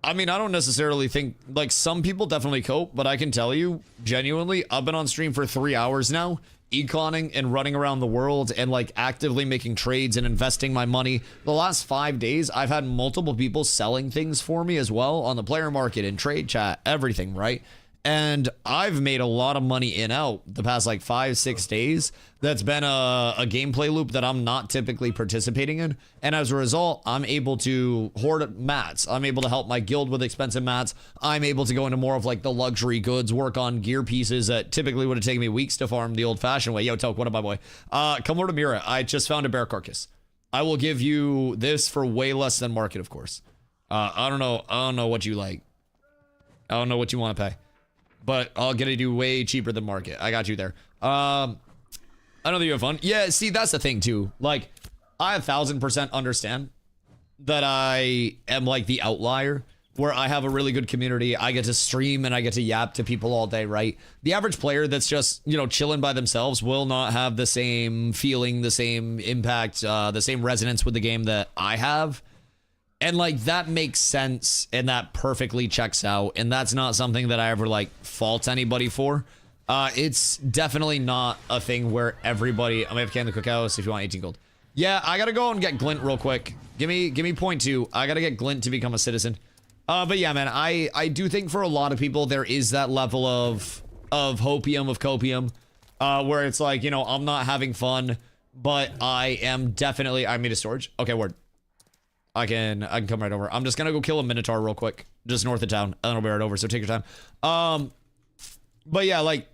[SPEAKER 1] I mean, I don't necessarily think, like, some people definitely cope, but I can tell you, genuinely, I've been on stream for 3 hours now, econing and running around the world and, like, actively making trades and investing my money. The last 5 days, I've had multiple people selling things for me as well on the player market and trade chat, everything, right? And I've made a lot of money in out the past like 5-6 days. That's been a gameplay loop that I'm not typically participating in. And as a result, I'm able to hoard mats. I'm able to help my guild with expensive mats. I'm able to go into more of like the luxury goods, work on gear pieces that typically would have taken me weeks to farm the old fashioned way. Yo, Toke, what up, my boy? Come over to Mira. I just found a bear carcass. I will give you this for way less than market, of course. I don't know what you like. I don't know what you want to pay. But I'll get it you way cheaper than market. I got you there. I know that you have fun. Yeah, see, that's the thing too. Like, I 1000% understand that I am like the outlier where I have a really good community. I get to stream and I get to yap to people all day, right? The average player that's just, you know, chilling by themselves will not have the same feeling, the same impact, the same resonance with the game that I have. And, like, that makes sense, and that perfectly checks out, and that's not something that I ever, like, fault anybody for. It's definitely not a thing where everybody... I'm gonna have can the cookhouse if you want 18 gold. Yeah, I gotta go and get Glint real quick. Give me 0.2. I gotta get Glint to become a citizen. But yeah, man, I do think for a lot of people, there is that level of hopium, of copium, where it's like, you know, I'm not having fun, but I am definitely... I made a storage. Okay, word. I can come right over. I'm just gonna go kill a Minotaur real quick, just north of town, and then I'll be right over, so take your time. But yeah, like,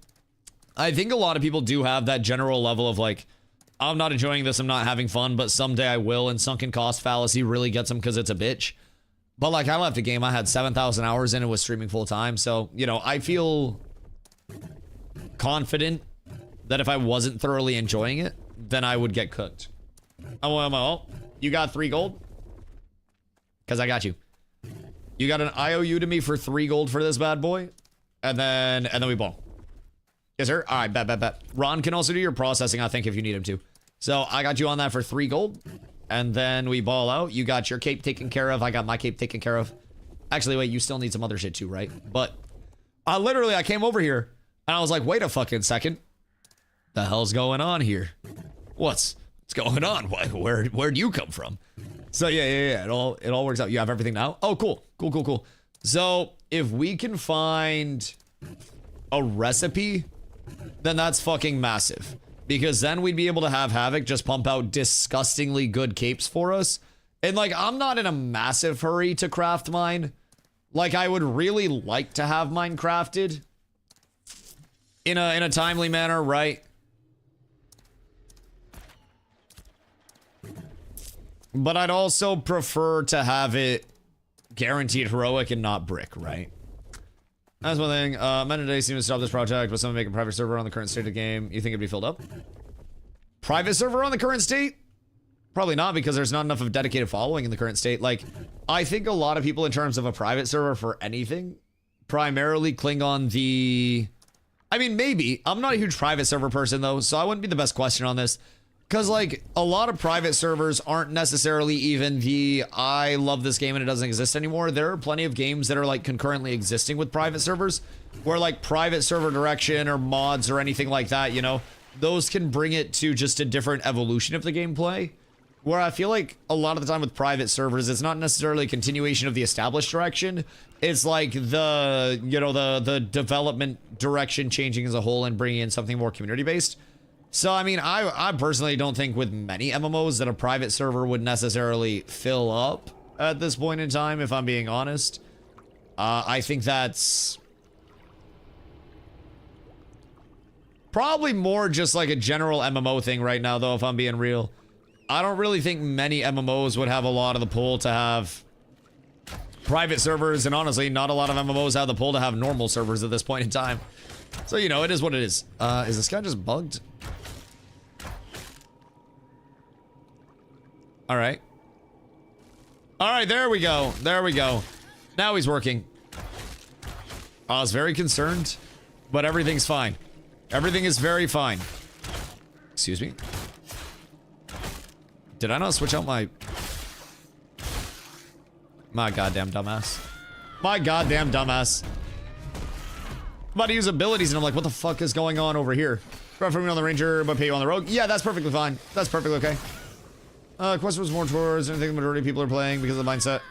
[SPEAKER 1] I think a lot of people do have that general level of like, I'm not enjoying this, I'm not having fun, but someday I will, and sunken cost fallacy really gets them because it's a bitch. But like, I left a game I had 7,000 hours in and was streaming full time. So, you know, I feel confident that if I wasn't thoroughly enjoying it, then I would get cooked. Oh, you got 3 gold? Because I got you. You got an IOU to me for 3 gold for this bad boy. And then we ball. Yes, sir. All right, bet. Ron can also do your processing, I think, if you need him to. So I got you on that for 3 gold. And then we ball out. You got your cape taken care of. I got my cape taken care of. Actually, wait, you still need some other shit too, right? But I came over here and I was like, wait a fucking second. The hell's going on here? What's going on? Where'd you come from? So yeah. It all works out. You have everything now? Oh, cool. So if we can find a recipe, then that's fucking massive. Because then we'd be able to have Havoc just pump out disgustingly good capes for us. And like, I'm not in a massive hurry to craft mine. Like, I would really like to have mine crafted in a timely manner, right? But I'd also prefer to have it guaranteed heroic and not brick, right? That's one thing. Men today seem to stop this project, but someone make a private server on the current state of the game. You think it'd be filled up? Private server on the current state? Probably not, because there's not enough of a dedicated following in the current state. Like, I think a lot of people in terms of a private server for anything primarily cling on the... I mean, maybe. I'm not a huge private server person, though, so I wouldn't be the best question on this. Because, like, a lot of private servers aren't necessarily even the, I love this game and it doesn't exist anymore. There are plenty of games that are, like, concurrently existing with private servers, where, like, private server direction or mods or anything like that, you know, those can bring it to just a different evolution of the gameplay. Where I feel like a lot of the time with private servers, it's not necessarily a continuation of the established direction. It's like the, you know, the development direction changing as a whole and bringing in something more community-based. So, I mean, I personally don't think with many MMOs that a private server would necessarily fill up at this point in time, if I'm being honest. I think that's probably more just like a general MMO thing right now, though, if I'm being real. I don't really think many MMOs would have a lot of the pull to have private servers, and honestly, not a lot of MMOs have the pull to have normal servers at this point in time. So, you know, it is what it is. Is this guy just bugged? All right. All right, there we go. Now he's working. I was very concerned, but everything's fine. Everything is very fine. Excuse me. Did I not switch out my goddamn dumbass? My goddamn dumbass. I'm about to use abilities, and I'm like, what the fuck is going on over here? Prefer me on the Ranger, but pay you on the Rogue? Yeah, that's perfectly fine. That's perfectly okay. Question was more towards anything the majority of people are playing because of the mindset.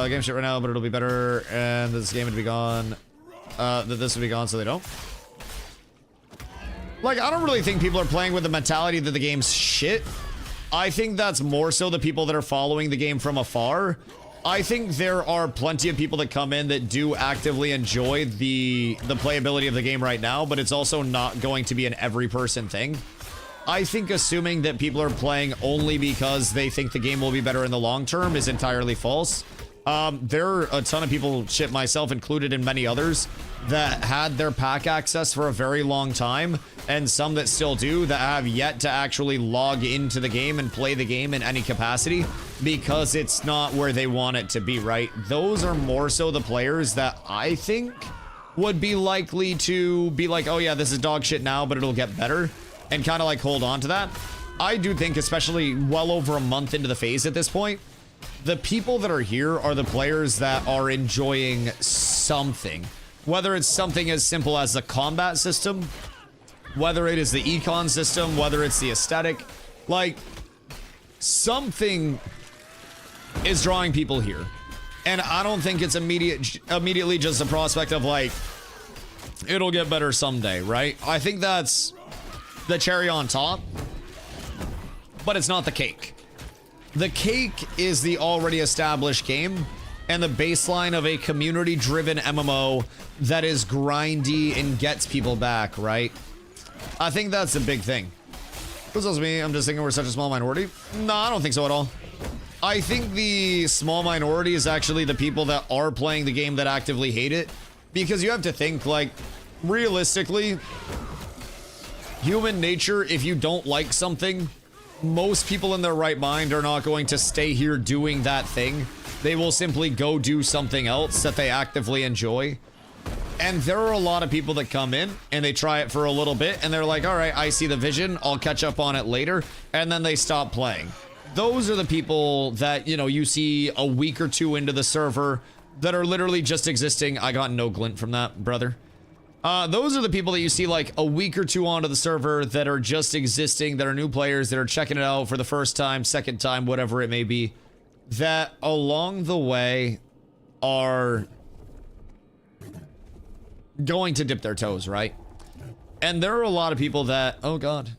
[SPEAKER 1] Game shit right now, but it'll be better, and this game would be gone. That this would be gone, so they don't. Like, I don't really think people are playing with the mentality that the game's shit. I think that's more so the people that are following the game from afar. I think there are plenty of people that come in that do actively enjoy the playability of the game right now, but it's also not going to be an every person thing. I think assuming that people are playing only because they think the game will be better in the long term is entirely false. There are a ton of people, shit myself included and many others, that had their pack access for a very long time, and some that still do, that have yet to actually log into the game and play the game in any capacity because it's not where they want it to be, right? Those are more so the players that I think would be likely to be like, oh yeah, this is dog shit now, but it'll get better, and kind of like hold on to that. I do think, especially well over a month into the phase at this point, the people that are here are the players that are enjoying something. Whether it's something as simple as the combat system, whether it is the econ system, whether it's the aesthetic, like, something is drawing people here. And I don't think it's immediately just a prospect of like, it'll get better someday, right? I think that's the cherry on top, but it's not the cake. The cake is the already established game and the baseline of a community-driven MMO that is grindy and gets people back, right? I think that's the big thing. This tells me I'm just thinking we're such a small minority. No, I don't think so at all. I think the small minority is actually the people that are playing the game that actively hate it. Because you have to think, like, realistically, human nature, if you don't like something, most people in their right mind are not going to stay here doing that thing. They will simply go do something else that they actively enjoy. And there are a lot of people that come in and they try it for a little bit and they're like, all right, I see the vision, I'll catch up on it later. And then they stop playing. Those are the people that, you know, you see a week or two into the server that are literally just existing. I got no glint from that, brother. Those are the people that you see like a week or two onto the server that are just existing, that are new players, that are checking it out for the first time, second time, whatever it may be, that along the way are going to dip their toes, right? And there are a lot of people that, oh God.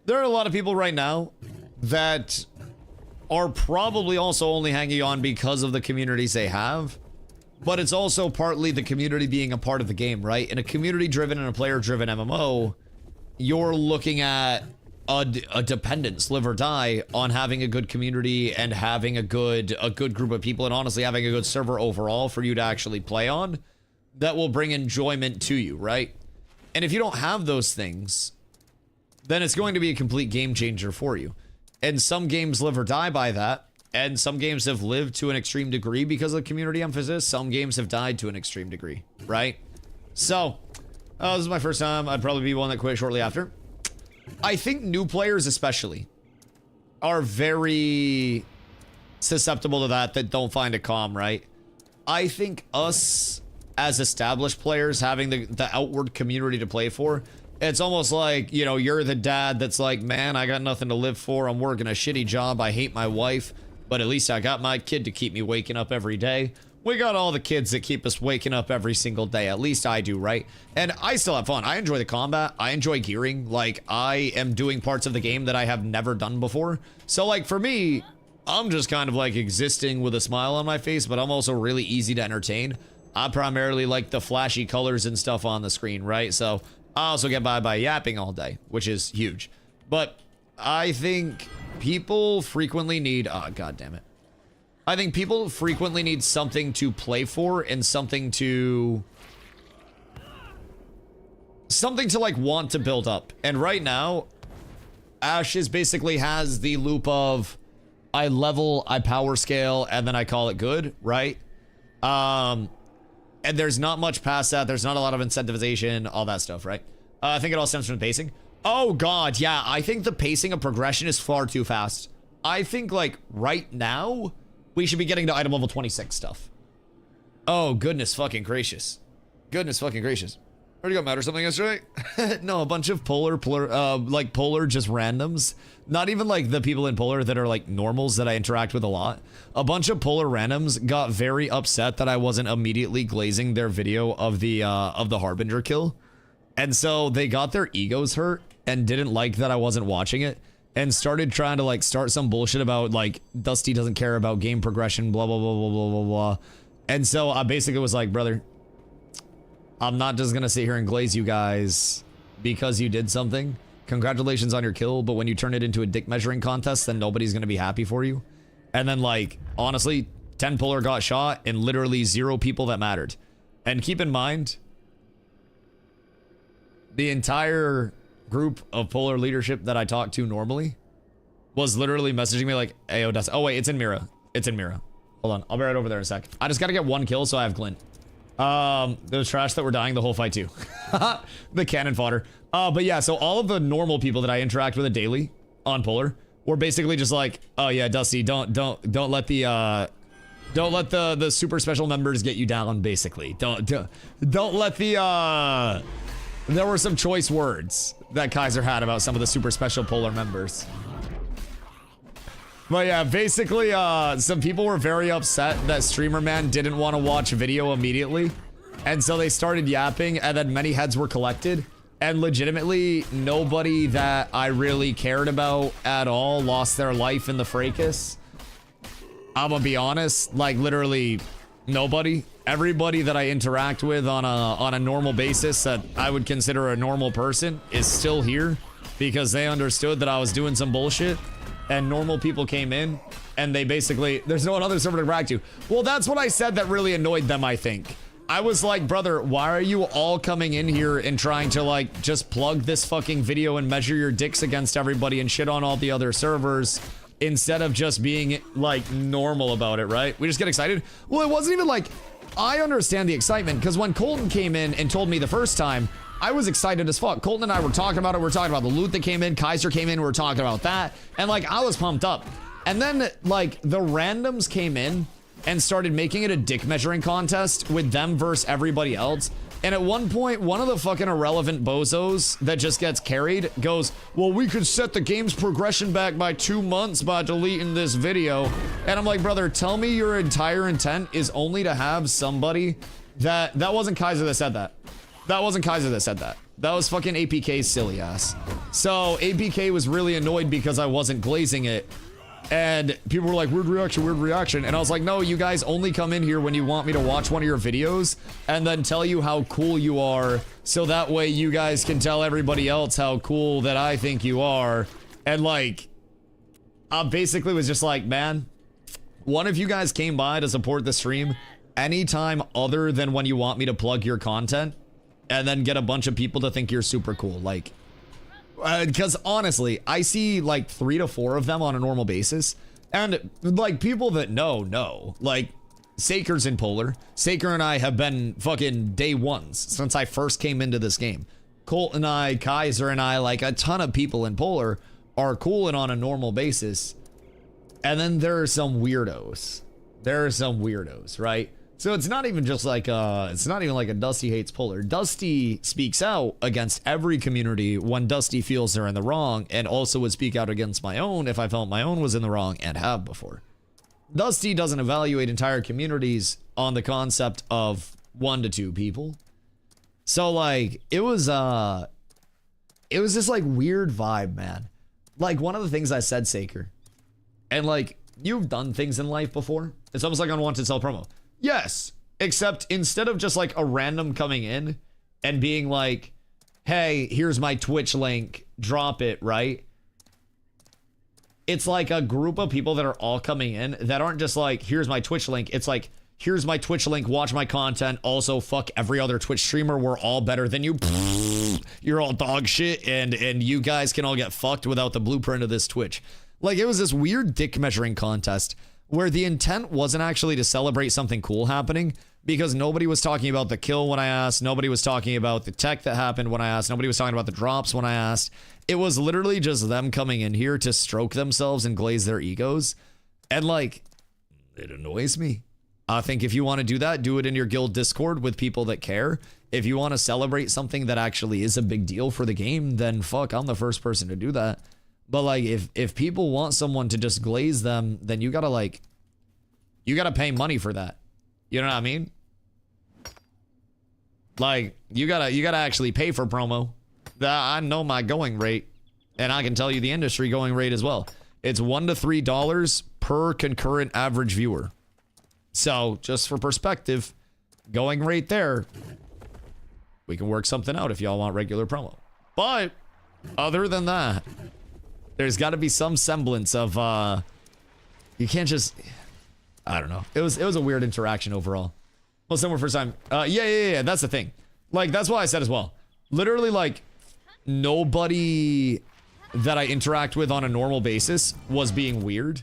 [SPEAKER 1] There are a lot of people right now that are probably also only hanging on because of the communities they have. But it's also partly the community being a part of the game, right? In a community-driven and a player-driven MMO, you're looking at a dependence, live or die, on having a good community and having a good group of people, and honestly having a good server overall for you to actually play on that will bring enjoyment to you, right? And if you don't have those things, then it's going to be a complete game changer for you. And some games live or die by that. And some games have lived to an extreme degree because of community emphasis. Some games have died to an extreme degree, right? So, this is my first time. I'd probably be one that quit shortly after. I think new players especially are very susceptible to that don't find it calm, right? I think us as established players having the outward community to play for, it's almost like, you know, you're the dad that's like, man, I got nothing to live for. I'm working a shitty job. I hate my wife. But at least I got my kid to keep me waking up every day. We got all the kids that keep us waking up every single day. At least I do, right? And I still have fun. I enjoy the combat. I enjoy gearing. Like, I am doing parts of the game that I have never done before. So, like, for me, I'm just kind of, like, existing with a smile on my face, but I'm also really easy to entertain. I primarily like the flashy colors and stuff on the screen, right? So, I also get by yapping all day, which is huge. But I think people frequently need, oh, God damn it. I think people frequently need something to play for and something to like want to build up. And right now, Ashes basically has the loop of I level, I power scale, and then I call it good, right? And there's not much past that. There's not a lot of incentivization, all that stuff, right? I think it all stems from the pacing. Oh God, yeah, I think the pacing of progression is far too fast. I think, like, right now, we should be getting to item level 26 stuff. Oh, goodness fucking gracious. Goodness fucking gracious. Already got mad or something yesterday? No, a bunch of polar just randoms. Not even, like, the people in polar that are, like, normals that I interact with a lot. A bunch of polar randoms got very upset that I wasn't immediately glazing their video of the Harbinger kill. And so they got their egos hurt and didn't like that I wasn't watching it and started trying to like start some bullshit about like Dusty doesn't care about game progression, blah, blah, blah, blah, blah, blah, blah. And so I basically was like, brother, I'm not just going to sit here and glaze you guys because you did something. Congratulations on your kill. But when you turn it into a dick measuring contest, then nobody's going to be happy for you. And then like, honestly, 10 polar got shot and literally 0 people that mattered. And keep in mind, the entire group of polar leadership that I talk to normally was literally messaging me like, hey, Dust. Oh, wait, it's in Mira. It's in Mira. Hold on. I'll be right over there in a sec. I just got to get 1 kill, so I have glint. Those trash that were dying the whole fight, too. The cannon fodder. But yeah, so all of the normal people that I interact with daily on polar were basically just like, oh, yeah, Dusty, don't let the super special members get you down, basically. Don't let the, there were some choice words that Kaiser had about some of the super special polar members. But yeah, basically, some people were very upset that Streamer Man didn't want to watch video immediately. And so they started yapping, and then many heads were collected. And legitimately, nobody that I really cared about at all lost their life in the fracas. I'm gonna be honest, like literally nobody. Everybody that I interact with on a normal basis that I would consider a normal person is still here because they understood that I was doing some bullshit. and normal people came in, and they basically, there's no other server to brag to. Well, that's what I said that really annoyed them, I think. I was like, brother, why are you all coming in here and trying to like just plug this fucking video and measure your dicks against everybody and shit on all the other servers instead of just being like normal about it, right? We just get excited. Well, it wasn't even like, I understand the excitement because when Colton came in and told me the first time, I was excited as fuck. Colton and I were talking about it. We were talking about the loot that came in. Kaiser came in. We were talking about that. And like, I was pumped up. And then like the randoms came in and started making it a dick measuring contest with them versus everybody else. And at one point, one of the fucking irrelevant bozos that just gets carried goes, well, we could set the game's progression back by 2 months by deleting this video. And I'm like, brother, tell me your entire intent is only to have somebody that wasn't Kaiser that said that. That wasn't Kaiser that said that. That was fucking APK's silly ass. So APK was really annoyed because I wasn't glazing it. And people were like, weird reaction, weird reaction. And I was like, no, you guys only come in here when you want me to watch one of your videos and then tell you how cool you are. So that way you guys can tell everybody else how cool that I think you are. And like, I basically was just like, man, one of you guys came by to support the stream anytime other than when you want me to plug your content and then get a bunch of people to think you're super cool. Like, because honestly, I see like 3 to 4 of them on a normal basis. And like people that know, like Saker's in Polar. Saker and I have been fucking day ones since I first came into this game. Colt and I, Kaiser and I, like a ton of people in Polar are cool and on a normal basis. And then there are some weirdos. There are some weirdos, right? So it's not even just like it's not even like a Dusty hates Polar. Dusty speaks out against every community when Dusty feels they're in the wrong, and also would speak out against my own if I felt my own was in the wrong, and have before. Dusty doesn't evaluate entire communities on the concept of 1 to 2 people. So like it was this like weird vibe, man. Like one of the things I said, Saker, and like you've done things in life before. It's almost like unwanted self promo. Yes, except instead of just like a random coming in and being like, hey, here's my Twitch link, drop it, right? It's like a group of people that are all coming in that aren't just like, here's my Twitch link. It's like, here's my Twitch link, watch my content. Also, fuck every other Twitch streamer. We're all better than you. You're all dog shit, and you guys can all get fucked without the blueprint of this Twitch. Like, it was this weird dick measuring contest where the intent wasn't actually to celebrate something cool happening, because nobody was talking about the kill when I asked, nobody was talking about the tech that happened when I asked, nobody was talking about the drops when I asked. It was literally just them coming in here to stroke themselves and glaze their egos. And like, it annoys me. I think if you want to do that, do it in your guild Discord with people that care. If you want to celebrate something that actually is a big deal for the game, then fuck, I'm the first person to do that. But like, if people want someone to just glaze them, then you gotta pay money for that. You know what I mean? Like, you gotta actually pay for promo. I know my going rate, and I can tell you the industry going rate as well. It's $1 to $3 per concurrent average viewer. So just for perspective, going rate there, we can work something out if y'all want regular promo. But other than that, there's got to be some semblance of you can't just, I don't know. It was a weird interaction overall. Well, similar first time. Yeah. That's the thing. Like, that's what I said as well. Literally, like, nobody that I interact with on a normal basis was being weird.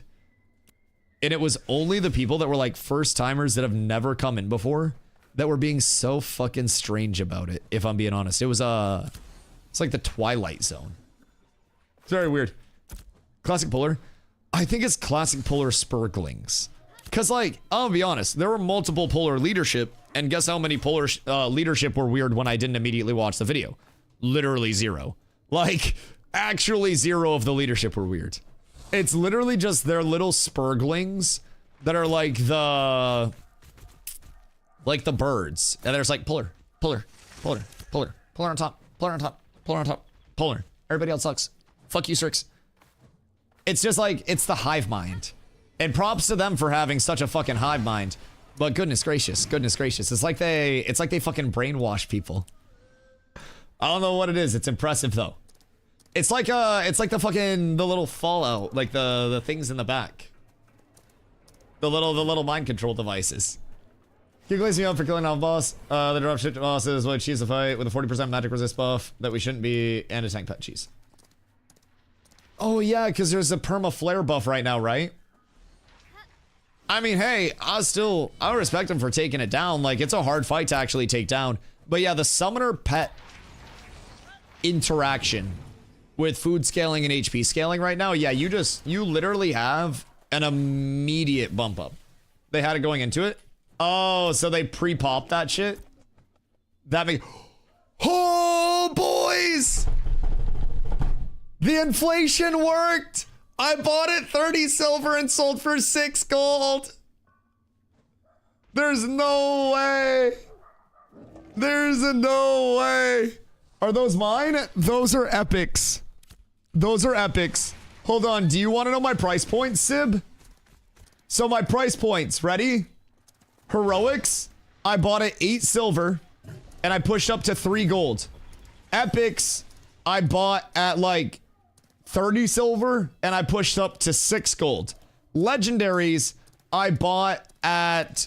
[SPEAKER 1] And it was only the people that were like first timers that have never come in before that were being so fucking strange about it, if I'm being honest. It was it's like the Twilight Zone. It's very weird. Classic Polar. I think it's Classic Polar Spurglings. Because, like, I'll be honest, there were multiple Polar leadership, and guess how many Polar leadership were weird when I didn't immediately watch the video? Literally 0. Like, actually 0 of the leadership were weird. It's literally just their little Spurglings that are like the birds. And there's like Polar on top, Polar on top, Polar on top, Polar. Everybody else sucks. Fuck you, Strix. It's just like, it's the hive mind. And props to them for having such a fucking hive mind. But goodness gracious. It's like they fucking brainwash people. I don't know what it is. It's impressive though. It's like the fucking the little Fallout, like the things in the back. The little mind control devices. Can you glaze me up for killing off boss? The dropship boss is what cheese the fight with a 40% magic resist buff that we shouldn't be, and a tank pet cheese. Oh yeah, because there's a perma flare buff right now, right? I mean, hey, I respect him for taking it down. Like, it's a hard fight to actually take down. But yeah, the summoner pet interaction with food scaling and HP scaling right now, yeah, you literally have an immediate bump up. They had it going into it. Oh, so they pre-popped that shit? That makes... Oh, boys! The inflation worked! I bought it 30 silver and sold for 6 gold. There's no way. There's no way. Are those mine? Those are epics. Those are epics. Hold on. Do you want to know my price points, Sib? So my price points. Ready? Heroics. I bought it 8 silver. And I pushed up to 3 gold. Epics. I bought at like 30 silver and I pushed up to 6 gold. Legendaries, I bought at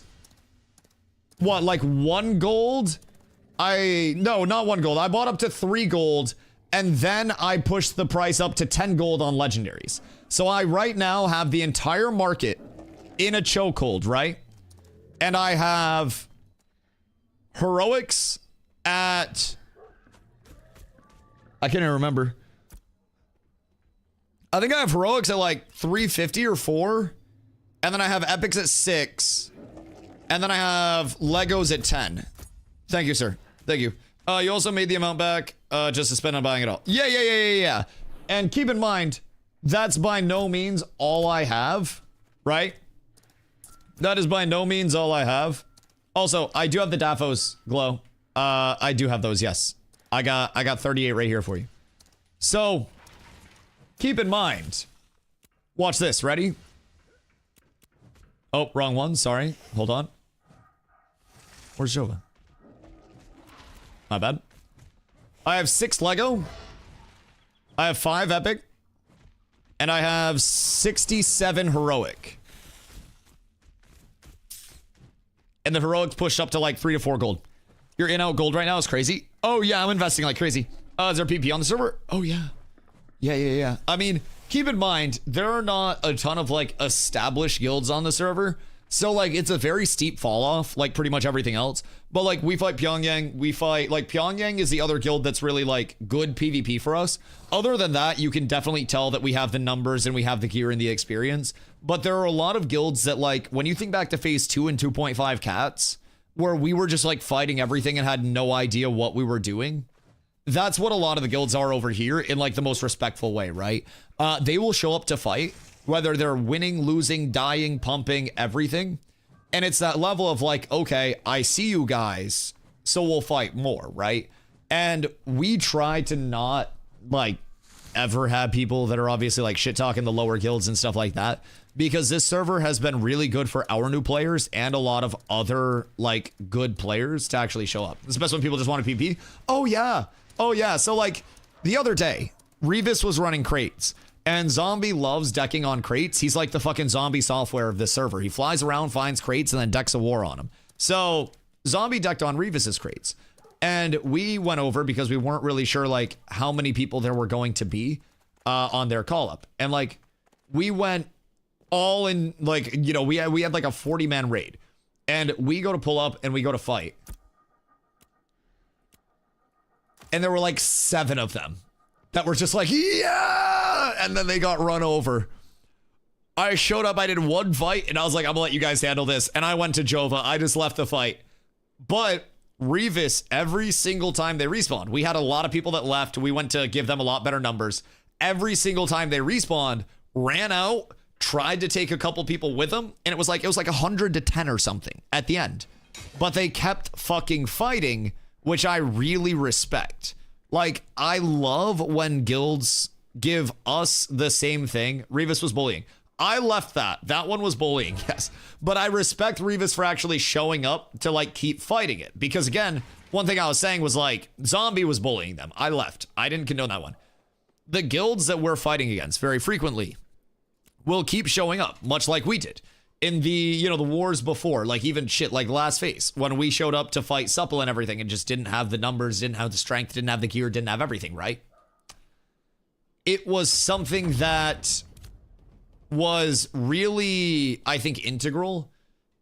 [SPEAKER 1] what, like 1 gold? No, not 1 gold. I bought up to 3 gold and then I pushed the price up to 10 gold on legendaries. So I right now have the entire market in a chokehold, right? And I have heroics at, I can't even remember. I think I have heroics at like 350 or 4. And then I have epics at 6. And then I have Legos at 10. Thank you, sir. Thank you. You also made the amount back just to spend on buying it all. Yeah. And keep in mind, that's by no means all I have, right? That is by no means all I have. Also, I do have the Daphos glow. I do have those, yes. I got 38 right here for you. So... keep in mind. Watch this. Ready? Oh, wrong one. Sorry. Hold on. Where's Jova? My bad. I have 6 Lego. I have 5 epic. And I have 67 heroic. And the heroics pushed up to like 3 to 4 gold. Your in-out gold right now is crazy. Oh yeah, I'm investing like crazy. Is there PP on the server? Oh yeah. Yeah. I mean, keep in mind, there are not a ton of like established guilds on the server. So like, it's a very steep fall off, like pretty much everything else. But like, we fight Pyongyang, like Pyongyang is the other guild that's really like good PvP for us. Other than that, you can definitely tell that we have the numbers and we have the gear and the experience. But there are a lot of guilds that like, when you think back to phase 2 and 2.5 cats, where we were just like fighting everything and had no idea what we were doing. That's what a lot of the guilds are over here in like the most respectful way, right? They will show up to fight, whether they're winning, losing, dying, pumping, everything. And it's that level of like, okay, I see you guys, so we'll fight more, right? And we try to not like ever have people that are obviously like shit talking the lower guilds and stuff like that, because this server has been really good for our new players and a lot of other like good players to actually show up. Especially when people just want to PP. Oh yeah. So like the other day, Revis was running crates and Zombie loves decking on crates. He's like the fucking zombie software of this server. He flies around, finds crates, and then decks a war on them. So Zombie decked on Revis's crates. And we went over because we weren't really sure like how many people there were going to be on their call up. And like we went all in like, you know, we had like a 40-man raid. And we go to pull up and we go to fight. And there were like 7 of them that were just like, yeah! And then they got run over. I showed up, I did 1 fight, and I was like, I'm gonna let you guys handle this. And I went to Jova, I just left the fight. But Revis, every single time they respawned, we had a lot of people that left. We went to give them a lot better numbers. Every single time they respawned, ran out, tried to take a couple people with them, and it was like 100 to 10 or something at the end. But they kept fucking fighting, which I really respect. Like, I love when guilds give us the same thing. Revis was bullying. I left that. That one was bullying, yes. But I respect Revis for actually showing up to, like, keep fighting it. Because, again, one thing I was saying was, like, Zombie was bullying them. I left. I didn't condone that one. the guilds that we're fighting against very frequently will keep showing up, much like we did in the, you know, the wars before, like even shit like last phase, when we showed up to fight Supple and everything and just didn't have the numbers, didn't have the strength, didn't have the gear, didn't have everything, right? It was something that was really, I think, integral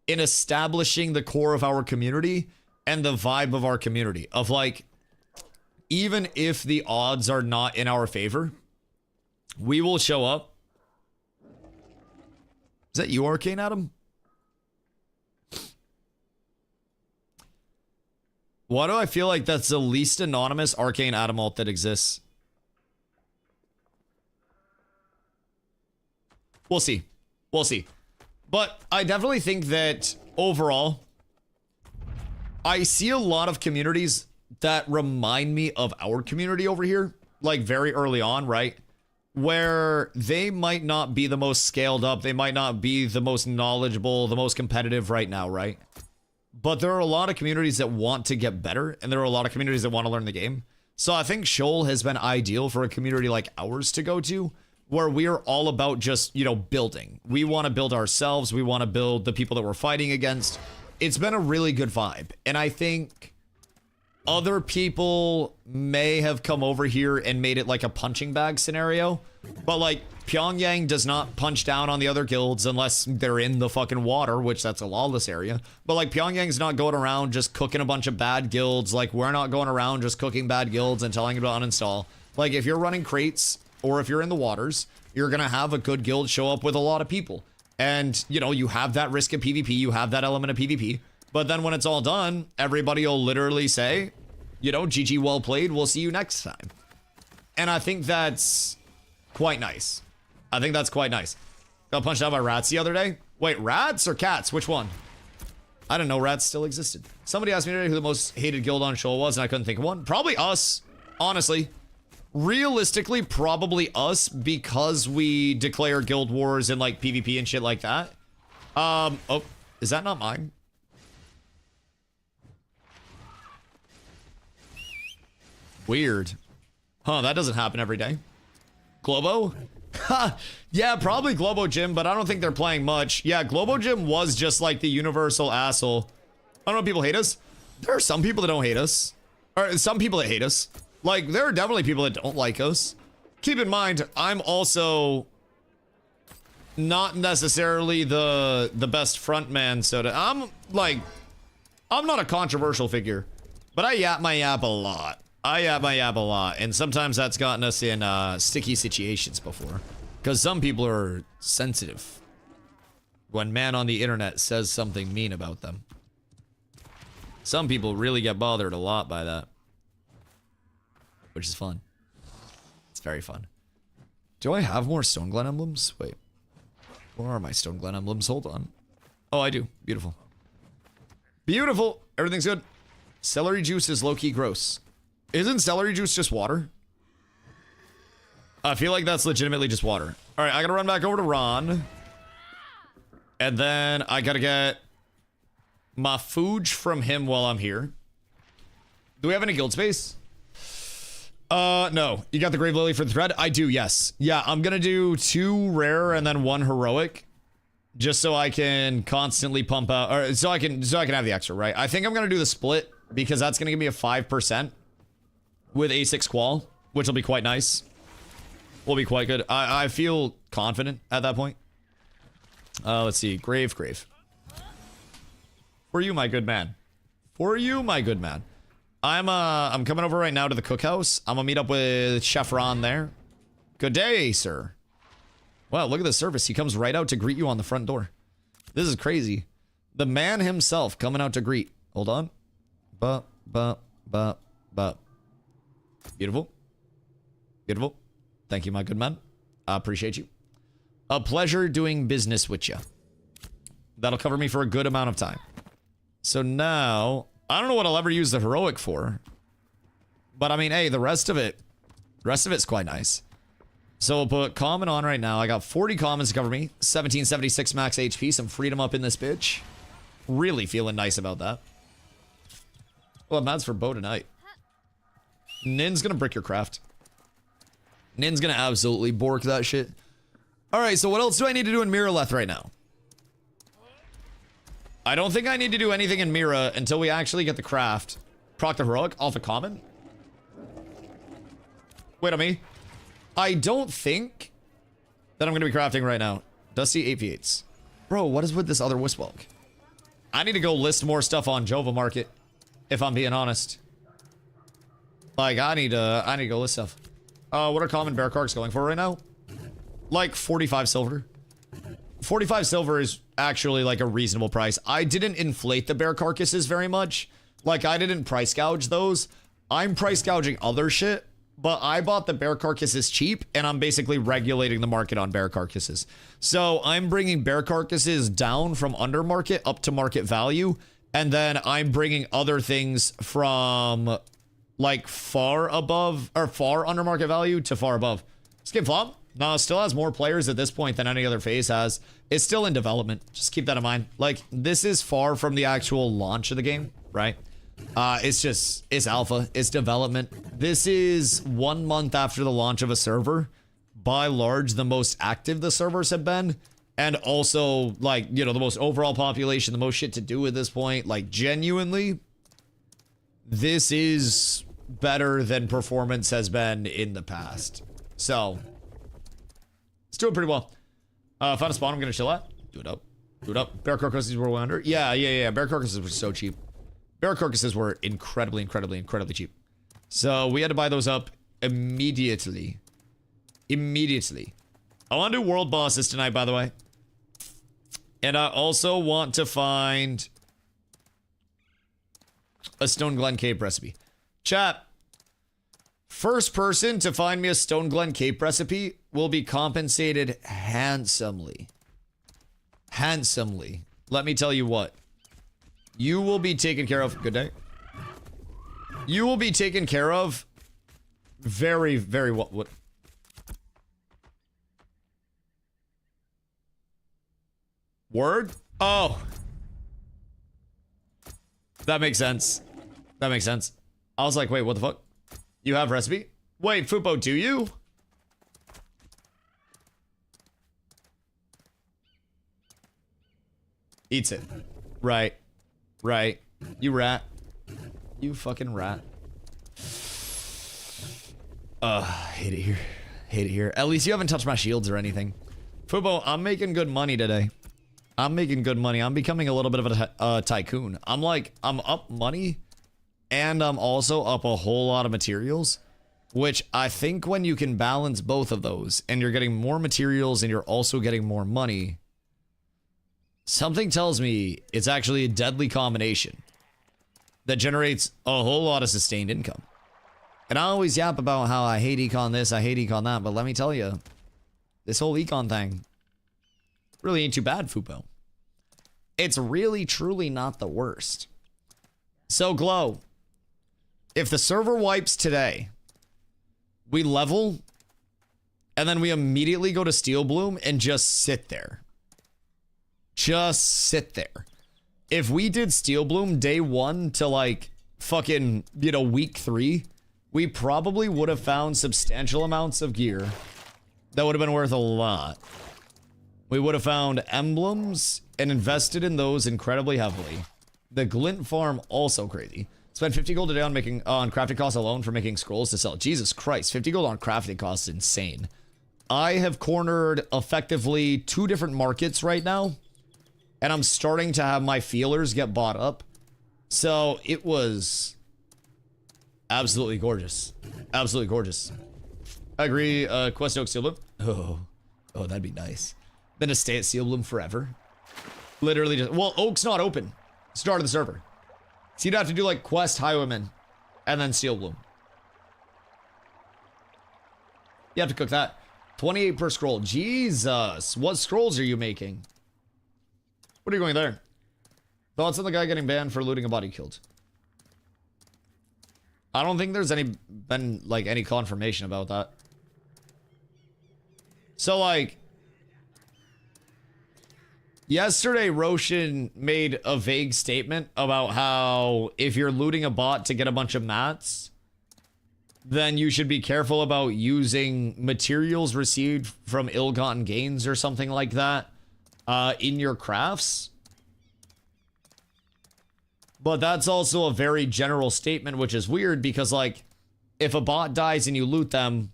[SPEAKER 1] in establishing the core of our community and the vibe of our community of like, even if the odds are not in our favor, we will show up. Is that you, Arcane Adam? Why do I feel like that's the least anonymous Arcane Adam alt that exists? We'll see. We'll see. But I definitely think that overall, I see a lot of communities that remind me of our community over here, like very early on, right? Where they might not be the most scaled up, they might not be the most knowledgeable, the most competitive right now, right? But there are a lot of communities that want to get better, and there are a lot of communities that want to learn the game. So I think Shoal has been ideal for a community like ours to go to, where we are all about just, you know, building. We want to build ourselves, we want to build the people that we're fighting against. It's been a really good vibe, and I think other people may have come over here and made it like a punching bag scenario, but like Pyongyang does not punch down on the other guilds unless they're in the fucking water, which that's a lawless area. But like Pyongyang's not going around just cooking a bunch of bad guilds. Like we're not going around just cooking bad guilds and telling them to uninstall. Like if you're running crates or if you're in the waters, you're gonna have a good guild show up with a lot of people. And you know, you have that risk of PvP, you have that element of PvP. But then when it's all done, everybody will literally say, you know, GG, well played, we'll see you next time. And I think that's quite nice. I think that's quite nice. Got punched out by rats the other day. Wait, rats or cats? Which one? I didn't know rats still existed. Somebody asked me today who the most hated guild on Shoal was, and I couldn't think of one. Probably us, honestly. Realistically, probably us, because we declare guild wars and like PvP and shit like that. Oh, is that not mine? Weird. Huh, that doesn't happen every day. Globo? Ha! Yeah, probably Globo Gym, but I don't think they're playing much. Yeah, Globo Gym was just like the universal asshole. I don't know if people hate us. There are some people that don't hate us. Or some people that hate us. Like, there are definitely people that don't like us. Keep in mind, I'm also not necessarily the best front man, so I'm not a controversial figure, but I yap my yap a lot. And sometimes that's gotten us in sticky situations before, because some people are sensitive when man on the internet says something mean about them. Some people really get bothered a lot by that, which is fun. It's very fun. Do I have more Stone Glen emblems? Wait, where are my Stone Glen emblems? Hold on. Oh, I do. Beautiful. Beautiful. Everything's good. Celery juice is low-key gross. Isn't celery juice just water? I feel like that's legitimately just water. All right, I gotta run back over to Ron. And then I gotta get my food from him while I'm here. Do we have any guild space? No. You got the Grave Lily for the thread? I do, yes. Yeah, I'm gonna do 2 rare and then 1 heroic. Just so I can constantly pump out, or so I can have the extra, right? I think I'm gonna do the split because that's gonna give me a 5%. With A6 qual, which will be quite nice. Will be quite good. I feel confident at that point. Let's see. Grave. For you, my good man. For you, my good man. I'm coming over right now to the cookhouse. I'm gonna meet up with Chef Ron there. Good day, sir. Wow, look at the service. He comes right out to greet you on the front door. This is crazy. The man himself coming out to greet. Hold on. Beautiful. Beautiful. Thank you, my good man. I appreciate you. A pleasure doing business with you. That'll cover me for a good amount of time. So now, I don't know what I'll ever use the heroic for. But I mean, hey, the rest of it's quite nice. So we'll put common on right now. I got 40 commons to cover me. 1776 max HP. Some freedom up in this bitch. Really feeling nice about that. Well, Mad's for bow tonight. Nin's gonna brick your craft. Nin's gonna absolutely bork that shit. Alright, so what else do I need to do in Miraleth right now? I don't think I need to do anything in Mira until we actually get the craft. Proc the Heroic off a common? Wait on me. I don't think that I'm gonna be crafting right now. Dusty 8v8s. Bro, what is with this other Wisp-Bulk? I need to go list more stuff on Jova Market, if I'm being honest. Like, I need to go list stuff. What are common bear carks going for right now? Like 45 silver. 45 silver is actually like a reasonable price. I didn't inflate the bear carcasses very much. Like, I didn't price gouge those. I'm price gouging other shit, but I bought the bear carcasses cheap, and I'm basically regulating the market on bear carcasses. So I'm bringing bear carcasses down from under market up to market value, and then I'm bringing other things from like far above or far under market value to far above. Skip flop. No, still has more players at this point than any other phase has. It's still in development. Just keep that in mind. Like, this is far from the actual launch of the game, right? It's alpha. It's development. This is 1 month after the launch of a server. By large, the most active the servers have been. And also, like, you know, the most overall population, the most shit to do at this point. Like, genuinely, this is better than performance has been in the past. So, it's doing pretty well. Found a spawn I'm gonna chill at. Do it up. Do it up. Bear carcasses were under. Yeah. Bear carcasses were so cheap. Bear carcasses were incredibly cheap. So we had to buy those up immediately. I want to do world bosses tonight, by the way. And I also want to find a Stone Glen Cape recipe. Chat. First person to find me a Stone Glen Cape recipe will be compensated handsomely. Handsomely. Let me tell you what. You will be taken care of. Good day. You will be taken care of very well. What? Word? Oh. That makes sense. That makes sense. I was like, wait, what the fuck? You have recipe? Wait, Fupo, do you? Eats it. Right. Right. You rat. You fucking rat. Hate it here. Hate it here. At least you haven't touched my shields or anything. Fubo, I'm making good money today. I'm making good money. I'm becoming a little bit of a tycoon. I'm up money, and I'm also up a whole lot of materials, which I think when you can balance both of those, and you're getting more materials and you're also getting more money, something tells me it's actually a deadly combination that generates a whole lot of sustained income. And I always yap about how I hate econ this, I hate econ that, but let me tell you, this whole econ thing really ain't too bad, Fupo. It's really, truly not the worst. So, Glow, if the server wipes today, we level, and then we immediately go to Steel Bloom and just sit there. Just sit there. If we did Steel Bloom day 1 to like fucking, you know, week 3, we probably would have found substantial amounts of gear that would have been worth a lot. We would have found emblems and invested in those incredibly heavily. The Glint farm, also crazy. Spent 50 gold a day on crafting costs alone for making scrolls to sell. Jesus Christ, 50 gold on crafting costs is insane. I have cornered effectively 2 different markets right now, and I'm starting to have my feelers get bought up. So it was absolutely gorgeous. Absolutely gorgeous. I agree. Quest Oak Steel Bloom. Oh, that'd be nice. Then to stay at Steel Bloom forever. Literally just, well, Oak's not open. Start of the server. So you'd have to do like Quest Highwayman and then Steel Bloom. You have to cook that. 28 per scroll. Jesus. What scrolls are you making? What are you going there? Thoughts on the guy getting banned for looting a body killed? I don't think there's been like any confirmation about that. So like, yesterday Roshan made a vague statement about how if you're looting a bot to get a bunch of mats, then you should be careful about using materials received from ill-gotten gains or something like that in your crafts. But that's also a very general statement, which is weird because, like, if a bot dies and you loot them,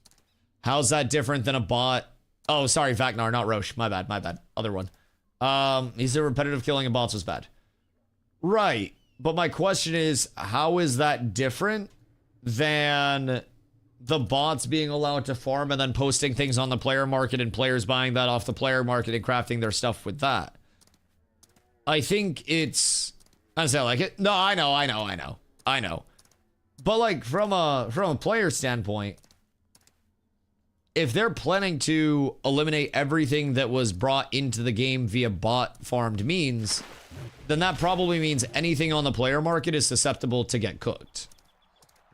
[SPEAKER 1] how's that different than a bot? Oh, sorry, Vaknar, not Roche. My bad, my bad. Other one. He said repetitive killing of bots was bad. Right. But my question is, how is that different than the bots being allowed to farm and then posting things on the player market and players buying that off the player market and crafting their stuff with that? I think it's... I don't say I like it. No, I know. But like from a player standpoint, if they're planning to eliminate everything that was brought into the game via bot farmed means, then that probably means anything on the player market is susceptible to get cooked.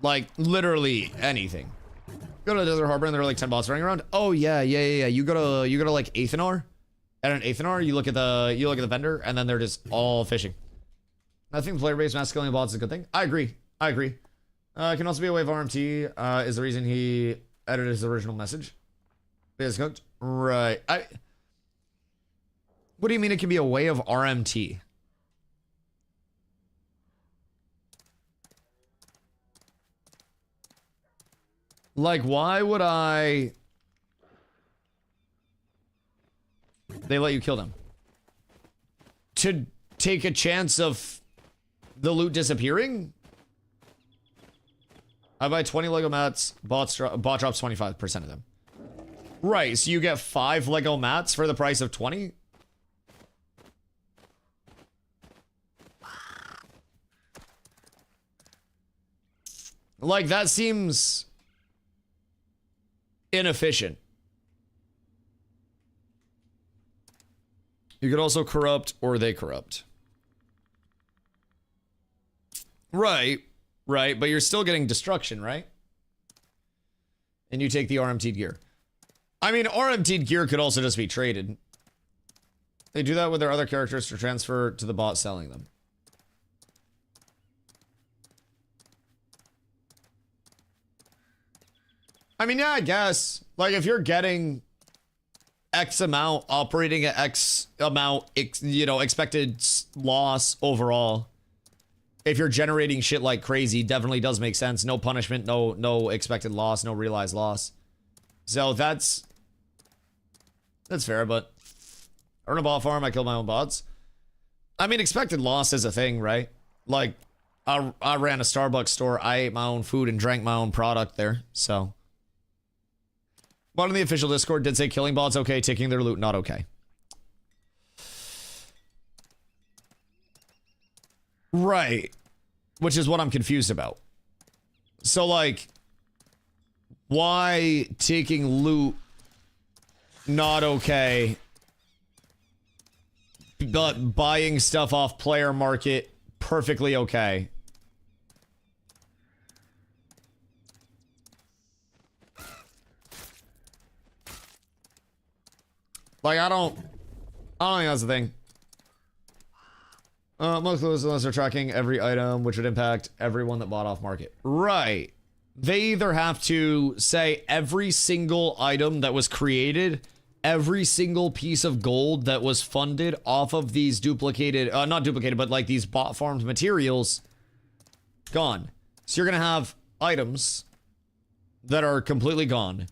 [SPEAKER 1] Like literally anything. Go to Desert Harbor and there are like 10 bots running around. Oh yeah. You go to like Athenar. At an Athenar, you look at the vendor and then they're just all fishing. I think player-based mass killing bots is a good thing. I agree. It can also be a way of RMT, is the reason he edited his original message. Is cooked. Right. What do you mean it can be a way of RMT? Like, why would I... They let you kill them. To take a chance of the loot disappearing? I buy 20 Lego mats, bot drops 25% of them. Right, so you get 5 Lego mats for the price of 20? Like, that seems inefficient. You could also corrupt, or they corrupt. Right, but you're still getting destruction, right? And you take the RMT'd gear. I mean, RMT'd gear could also just be traded. They do that with their other characters to transfer to the bot selling them. I mean, yeah, I guess. Like, if you're getting X amount operating at X amount, you know, expected loss overall. If you're generating shit like crazy, definitely does make sense. No punishment, no expected loss, no realized loss. So that's fair, but I run a bot farm, I kill my own bots. I mean, expected loss is a thing, right? Like, I ran a Starbucks store, I ate my own food and drank my own product there, so. Bot in the official Discord did say killing bots okay, taking their loot not okay. Right. Which is what I'm confused about. So, like, why taking loot not okay, but buying stuff off player market perfectly okay? Like, I don't think that's the thing. Most of those unless they're tracking every item, which would impact everyone that bought off market. Right. They either have to say every single item that was created, every single piece of gold that was funded off of these duplicated, not duplicated, but like these bot farmed materials, gone. So you're going to have items that are completely gone.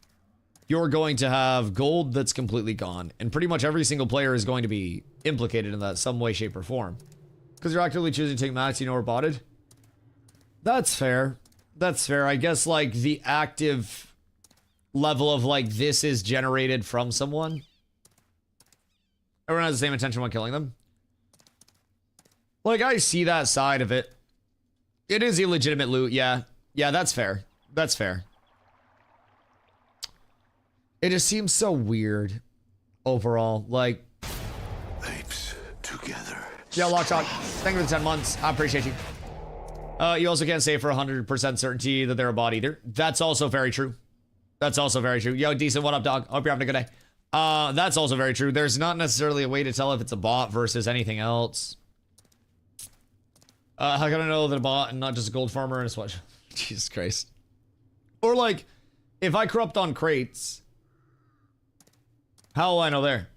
[SPEAKER 1] You're going to have gold that's completely gone. And pretty much every single player is going to be implicated in that some way, shape, or form. Because you're actively choosing to take mats you know are botted. That's fair. That's fair. I guess, like, the active level of, like, this is generated from someone. Everyone has the same intention when killing them. Like, I see that side of it. It is illegitimate loot, yeah. Yeah, that's fair. That's fair. It just seems so weird overall. Like,
[SPEAKER 2] Apes together.
[SPEAKER 1] yeah, Lockshot, thank you for the 10 months. I appreciate you. You also can't say for 100% certainty that they're a bot either. That's also very true. That's also very true. Yo, Decent, what up, dog? Hope you're having a good day. That's also very true. There's not necessarily a way to tell if it's a bot versus anything else. How can I know that a bot and not just a gold farmer and a sweat? Jesus Christ. Or like, if I corrupt on crates, how will I know there?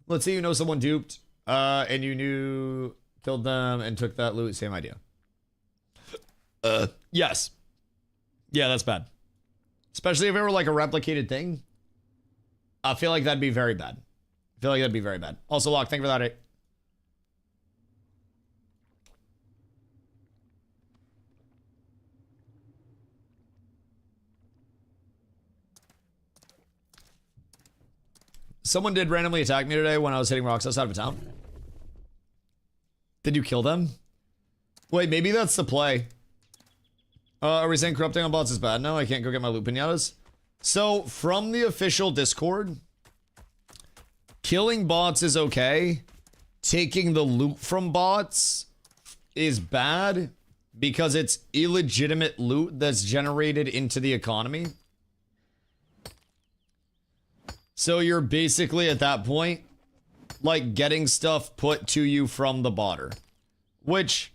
[SPEAKER 1] Let's say you know someone duped, and you knew, killed them, and took that loot. Same idea. Yes. Yeah, that's bad. Especially if it were like a replicated thing. I feel like that'd be very bad. I feel like that'd be very bad. Also, Locke, thank you for that. Someone did randomly attack me today when I was hitting rocks outside of town. Did you kill them? Wait, maybe that's the play. Are we saying corrupting on bots is bad? No, I can't go get my loot pinatas. So, from the official Discord, killing bots is okay. Taking the loot from bots is bad because it's illegitimate loot that's generated into the economy. So you're basically at that point, like getting stuff put to you from the botter. Which,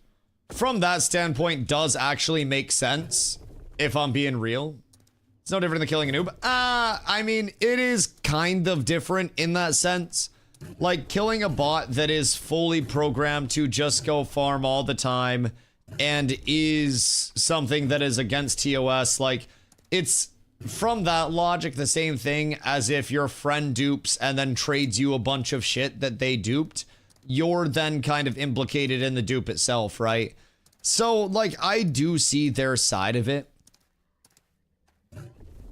[SPEAKER 1] from that standpoint, does actually make sense, if I'm being real. It's no different than killing a noob. I mean, it is kind of different in that sense. Like, killing a bot that is fully programmed to just go farm all the time and is something that is against TOS, like, it's... From that logic, the same thing as if your friend dupes and then trades you a bunch of shit that they duped. You're then kind of implicated in the dupe itself, right? So, like, I do see their side of it.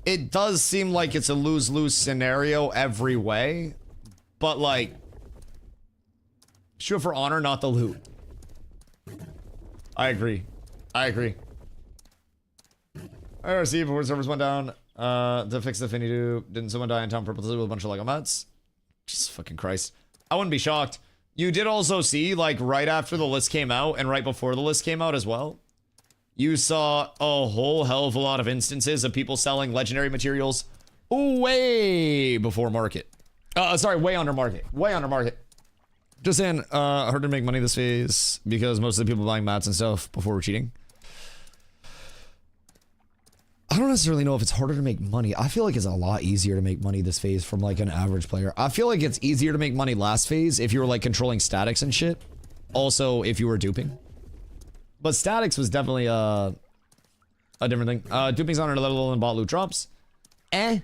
[SPEAKER 1] It does seem like it's a lose-lose scenario every way. But, like, shoot for honor, not the loot. I agree. I agree. IRC before servers went down to fix the Finny do. Didn't someone die in town purposely with a bunch of Lego mats? Jesus fucking Christ. I wouldn't be shocked. You did also see, like, right after the list came out and right before the list came out as well, you saw a whole hell of a lot of instances of people selling legendary materials way before market. Sorry, way under market. Way under market. Just saying, hard to make money this phase because most of the people buying mats and stuff before were cheating. I don't necessarily know if it's harder to make money. I feel like it's a lot easier to make money this phase from like an average player. I feel like it's easier to make money last phase if you were like controlling statics and shit. Also, if you were duping. But statics was definitely a different thing. Duping's on another level and bot loot drops. I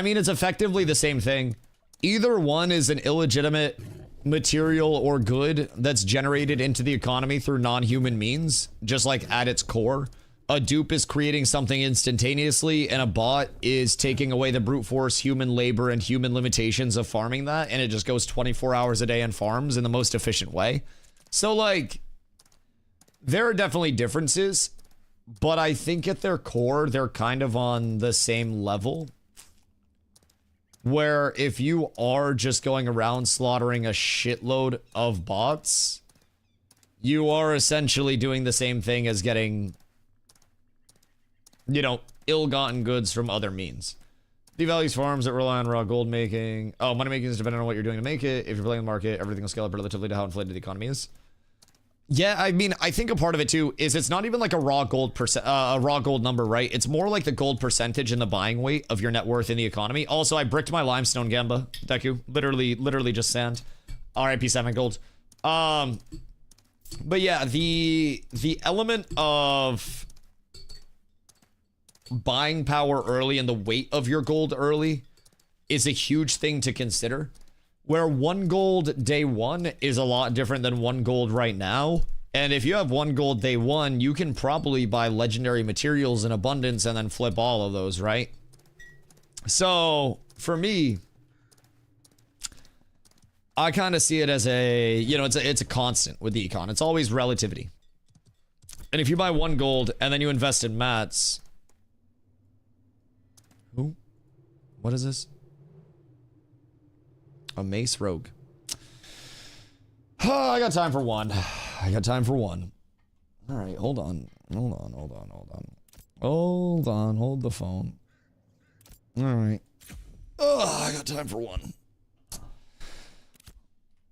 [SPEAKER 1] mean, it's effectively the same thing. Either one is an illegitimate material or good that's generated into the economy through non-human means, just like at its core. A dupe is creating something instantaneously, and a bot is taking away the brute force, human labor, and human limitations of farming that, and it just goes 24 hours a day and farms in the most efficient way. So, like, there are definitely differences, but I think at their core, they're kind of on the same level. Where if you are just going around slaughtering a shitload of bots, you are essentially doing the same thing as getting, you know, ill-gotten goods from other means. Devalues farms that rely on raw gold making. Oh, money making is dependent on what you're doing to make it. If you're playing the market, everything will scale up relatively to how inflated the economy is. Yeah, I mean, I think a part of it too is it's not even like a raw gold number, right? It's more like the gold percentage in the buying weight of your net worth in the economy. Also, I bricked my limestone gamba, Deku. Literally just sand. RIP 7 gold. But yeah, the element of buying power early and the weight of your gold early is a huge thing to consider. Where 1 gold day 1 is a lot different than 1 gold right now. And if you have 1 gold day 1, you can probably buy legendary materials in abundance and then flip all of those, right? So, for me, I kind of see it as a, you know, it's a constant with the econ. It's always relativity. And if you buy 1 gold and then you invest in mats... Who? What is this? A mace rogue. Oh, I got time for one. I got time for one. All right, hold on. Hold the phone. All right. Oh, I got time for one.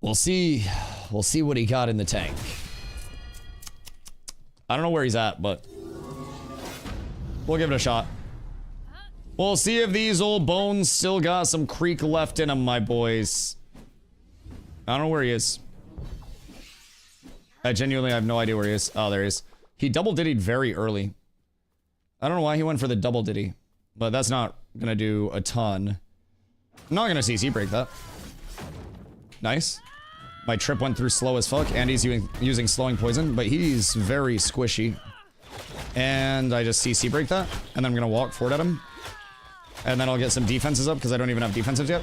[SPEAKER 1] We'll see what he got in the tank. I don't know where he's at, but We'll give it a shot. We'll see if these old bones still got some creek left in them, my boys. I don't know where he is. I genuinely have no idea where he is. Oh, there he is. He double diddied very early. I don't know why he went for the double diddy, but that's not gonna do a ton. I'm not gonna CC break that. Nice. My trip went through slow as fuck, and he's using slowing poison, but he's very squishy. And I just CC break that, and then I'm gonna walk forward at him. And then I'll get some defenses up, because I don't even have defensives yet.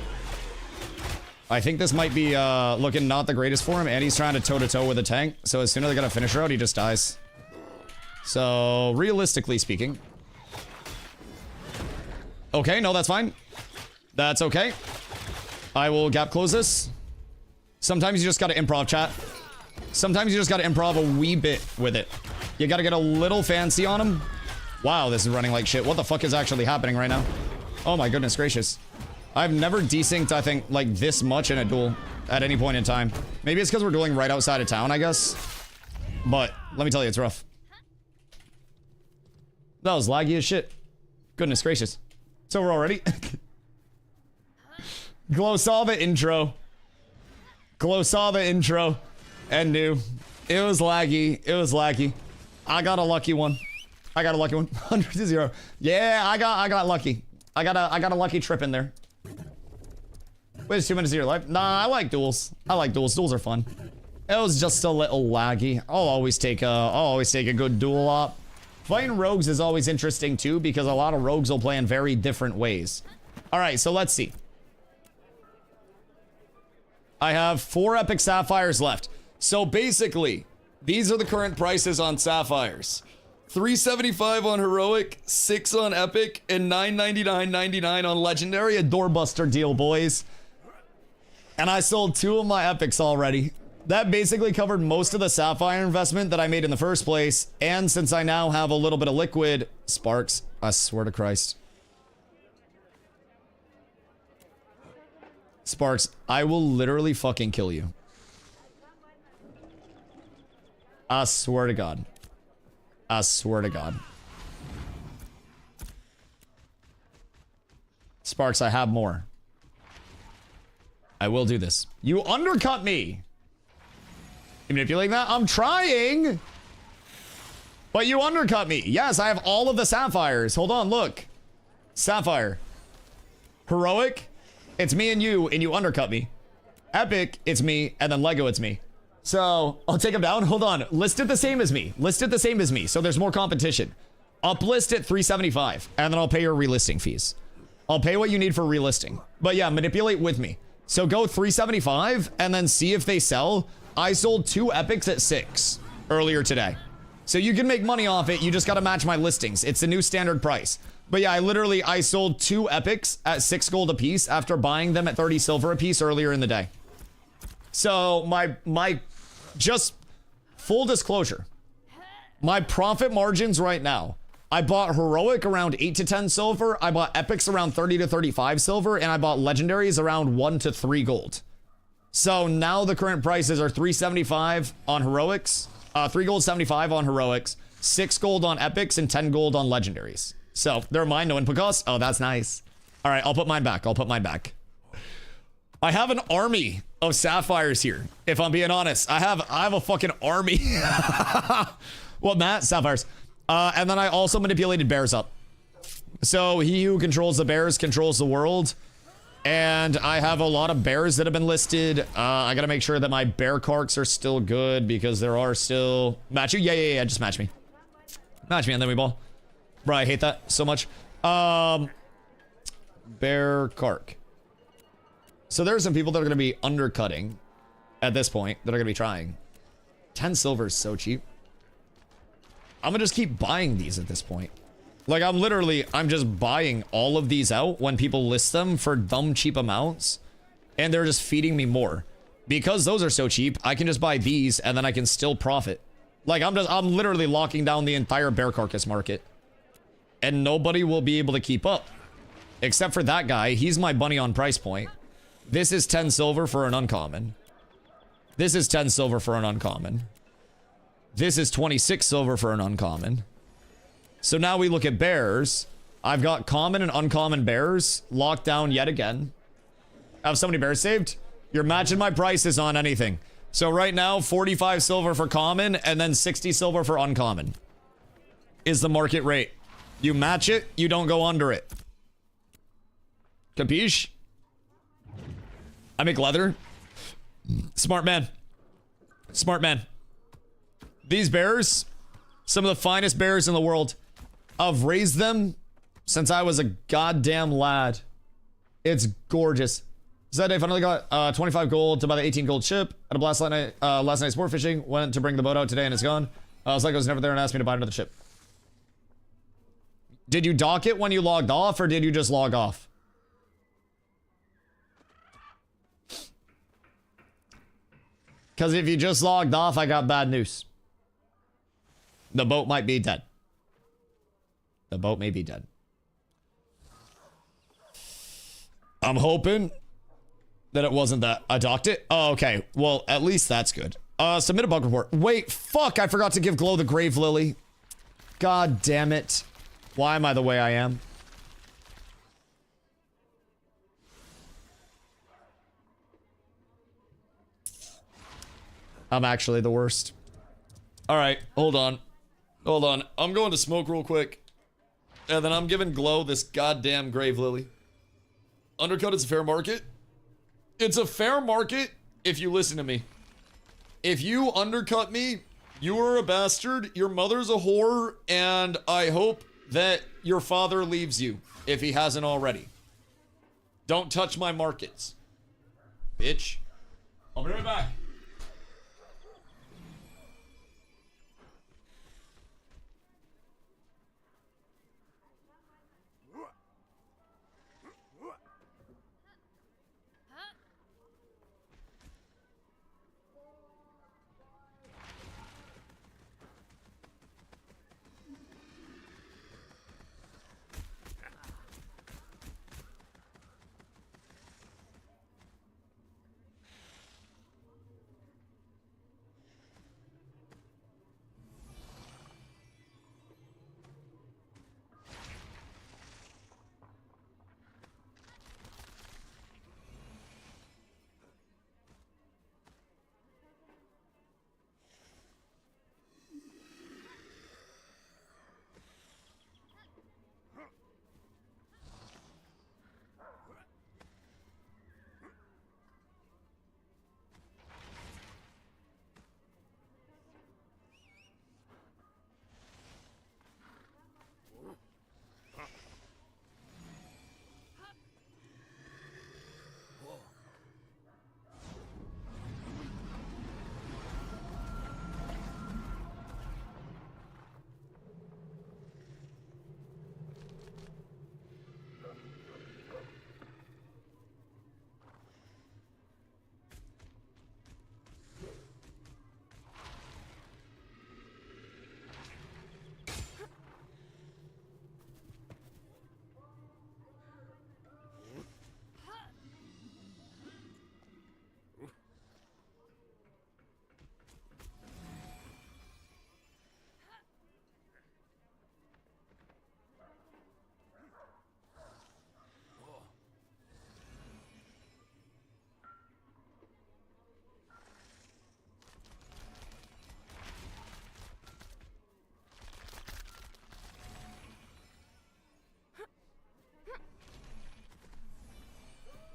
[SPEAKER 1] I think this might be looking not the greatest for him, and he's trying to toe-to-toe with a tank, so as soon as I get a finisher out, he just dies. So, realistically speaking. Okay, no, that's fine. That's okay. I will gap close this. Sometimes you just gotta improv, chat. Sometimes you just gotta improv a wee bit with it. You gotta get a little fancy on him. Wow, this is running like shit. What the fuck is actually happening right now? Oh my goodness gracious. I've never desynced, I think, like this much in a duel at any point in time. Maybe it's because we're dueling right outside of town, I guess. But let me tell you, it's rough. That was laggy as shit. Goodness gracious. It's over already. Glow saw the intro. Glow saw the intro and knew. It was laggy. It was laggy. I got a lucky one. I got a lucky one. 100 to 0. Yeah, I got lucky. I got a lucky trip in there. Wait, it's 2 minutes of your life. Nah, I like duels. I like duels. Duels are fun. It was just a little laggy. I'll always take a good duel op. Fighting rogues is always interesting too, because a lot of rogues will play in very different ways. All right, so let's see. I have 4 epic sapphires left. So basically, these are the current prices on sapphires. 375 on heroic, 6 on epic, and 999.99 on legendary. A doorbuster deal, boys. And I sold 2 of my epics already. That basically covered most of the sapphire investment that I made in the first place. And since I now have a little bit of liquid, Sparks, I swear to Christ. Sparks, I will literally fucking kill you. I swear to God. I swear to God. Sparks, I have more. I will do this. You undercut me. You manipulating that? I'm trying. But you undercut me. Yes, I have all of the sapphires. Hold on, look. Sapphire. Heroic, it's me and you undercut me. Epic, it's me, and then Lego, it's me. So, I'll take them down. Hold on. List it the same as me. List it the same as me, so there's more competition. Uplist at 375, and then I'll pay your relisting fees. I'll pay what you need for relisting. But yeah, manipulate with me. So go 375, and then see if they sell. I sold 2 epics at 6 earlier today. So you can make money off it, you just gotta match my listings. It's the new standard price. But yeah, I sold 2 epics at 6 gold a piece after buying them at 30 silver a piece earlier in the day. So my just full disclosure, my profit margins right now, I bought heroic around 8 to 10 silver, I bought epics around 30 to 35 silver, and I bought legendaries around 1 to 3 gold. So now the current prices are 375 on heroics, 3 gold 75 on heroics, 6 gold on epics, and 10 gold on legendaries. So they're mine, no input cost. Oh, that's nice. All right, I'll put mine back. I'll put mine back. I have an army of sapphires here. If I'm being honest, I have a fucking army. What, Matt? Sapphires. And then I also manipulated bears up. So he who controls the bears controls the world. And I have a lot of bears that have been listed. I gotta make sure that my bear carks are still good because there are still... Match you? Yeah, just match me. Match me and then we ball. Bro, I hate that so much. Bear cark. So there are some people that are gonna be undercutting at this point that are gonna be trying. 10 silver is so cheap. I'm gonna just keep buying these at this point. Like, I'm just buying all of these out when people list them for dumb cheap amounts. And they're just feeding me more. Because those are so cheap, I can just buy these and then I can still profit. Like, I'm literally locking down the entire bear carcass market. And nobody will be able to keep up. Except for that guy, he's my bunny on price point. This is 10 silver for an uncommon. This is 10 silver for an uncommon. This is 26 silver for an uncommon. So now we look at bears. I've got common and uncommon bears locked down yet again. I have so many bears saved. You're matching my prices on anything. So right now, 45 silver for common and then 60 silver for uncommon is the market rate. You match it, you don't go under it. Capiche? I make leather. Smart man. Smart man. These bears, some of the finest bears in the world. I've raised them since I was a goddamn lad. It's gorgeous. Said I finally got 25 gold to buy the 18 gold ship. Had a blast last night sport fishing. Went to bring the boat out today and it's gone. Psycho was never there and asked me to buy another ship. Did you dock it when you logged off or did you just log off? Because if you just logged off, I got bad news. The boat might be dead. The boat may be dead. I'm hoping that it wasn't that. I docked it? Oh, okay. Well, at least that's good. Submit a bug report. Wait, fuck, I forgot to give Glow the Grave Lily. God damn it. Why am I the way I am? I'm actually the worst. All right, hold on. Hold on. I'm going to smoke real quick. And then I'm giving Glow this goddamn Grave Lily. Undercut is a fair market. It's a fair market if you listen to me. If you undercut me, you are a bastard, your mother's a whore, and I hope that your father leaves you, if he hasn't already. Don't touch my markets. Bitch. I'll be right back.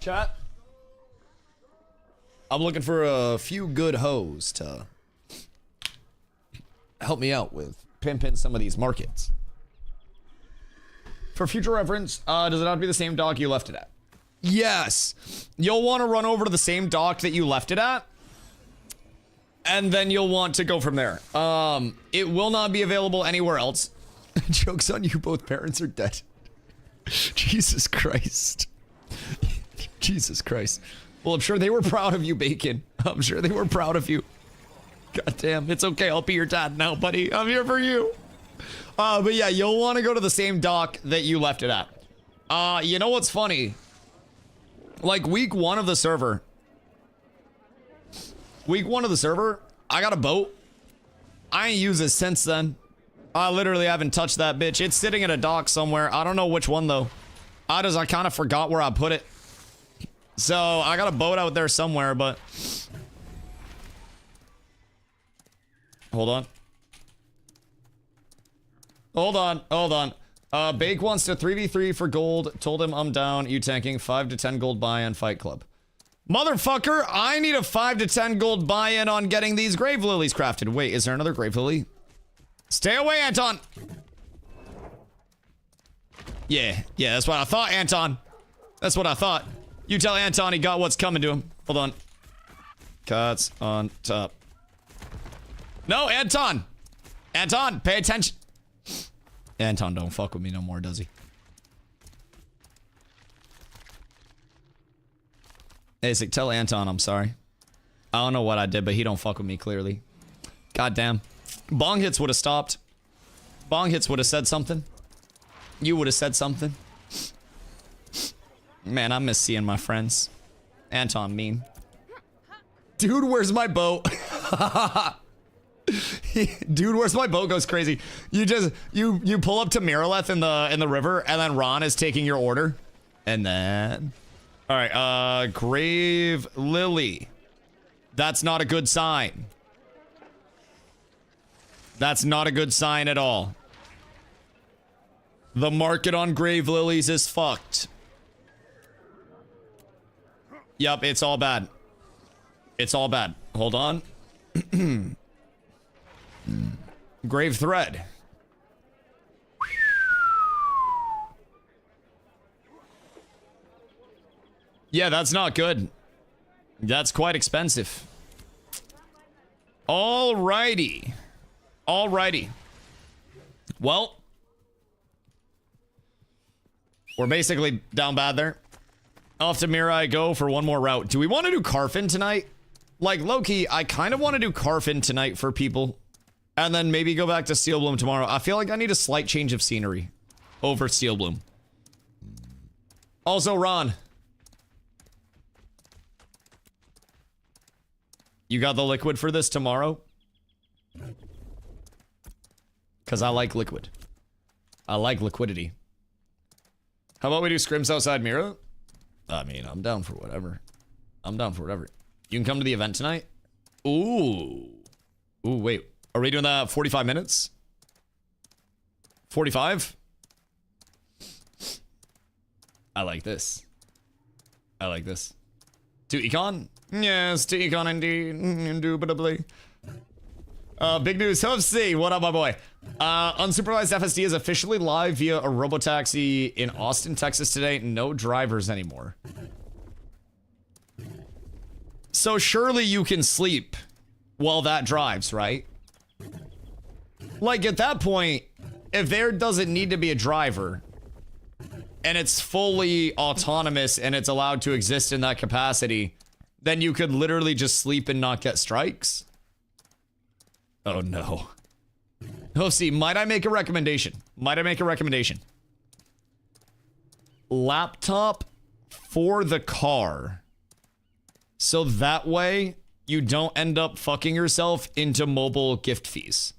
[SPEAKER 1] Chat. I'm looking for a few good hoes to help me out with pimping some of these markets. For future reference, does it have to be the same dock you left it at? Yes. You'll want to run over to the same dock that you left it at. And then you'll want to go from there. It will not be available anywhere else. Joke's on you, both parents are dead. Jesus Christ. Jesus Christ. Well, I'm sure they were proud of you, Bacon. I'm sure they were proud of you. God damn, it's okay. I'll be your dad now, buddy. I'm here for you. But yeah, you'll want to go to the same dock that you left it at. You know what's funny? Like week 1 of the server. Week 1 of the server, I got a boat. I ain't used it since then. I literally haven't touched that bitch. It's sitting in a dock somewhere. I don't know which one, though. I kind of forgot where I put it. So, I got a boat out there somewhere, but... Hold on. Hold on. Bake wants to 3v3 for gold. Told him I'm down. You tanking 5 to 10 gold buy-in fight club. Motherfucker, I need a 5 to 10 gold buy-in on getting these grave lilies crafted. Wait, is there another grave lily? Stay away, Anton! Yeah, that's what I thought, Anton. That's what I thought. You tell Anton he got what's coming to him. Hold on. Cuts on top. No, Anton! Anton, pay attention. Anton don't fuck with me no more, does he? Asic, tell Anton I'm sorry. I don't know what I did, but he don't fuck with me, clearly. Goddamn. Bong hits would have stopped. Bong hits would have said something. You would have said something. Man, I miss seeing my friends. Anton mean. Dude, where's my boat? Dude, where's my boat goes crazy. You just you pull up to Miraleth in the river, and then Ron is taking your order. And then alright, Grave Lily. That's not a good sign. That's not a good sign at all. The market on grave lilies is fucked. Yup, it's all bad. It's all bad. Hold on. Grave thread. Yeah, that's not good. That's quite expensive. Alrighty. Alrighty. Well, we're basically down bad there. Off to Mirai go for one more route. Do we want to do Carfin tonight? Like, low-key, I kind of want to do Carfin tonight for people. And then maybe go back to Steel Bloom tomorrow. I feel like I need a slight change of scenery over Steel Bloom. Also, Ron. You got the liquid for this tomorrow? Because I like liquid. I like liquidity. How about we do scrims outside Mira? I mean, I'm down for whatever. I'm down for whatever. You can come to the event tonight? Ooh. Ooh, wait. Are we doing that 45 minutes? 45? I like this. I like this. To Econ? Yes, to Econ indeed. Indubitably. Big news. Hove C, what up, my boy? Unsupervised FSD is officially live via a robotaxi in Austin, Texas today. No drivers anymore. So surely you can sleep while that drives, right? Like, at that point, if there doesn't need to be a driver, and it's fully autonomous and it's allowed to exist in that capacity, then you could literally just sleep and not get strikes. Oh no. Oh, see, might I make a recommendation? Might I make a recommendation? Laptop for the car. So that way, you don't end up fucking yourself into mobile gift fees.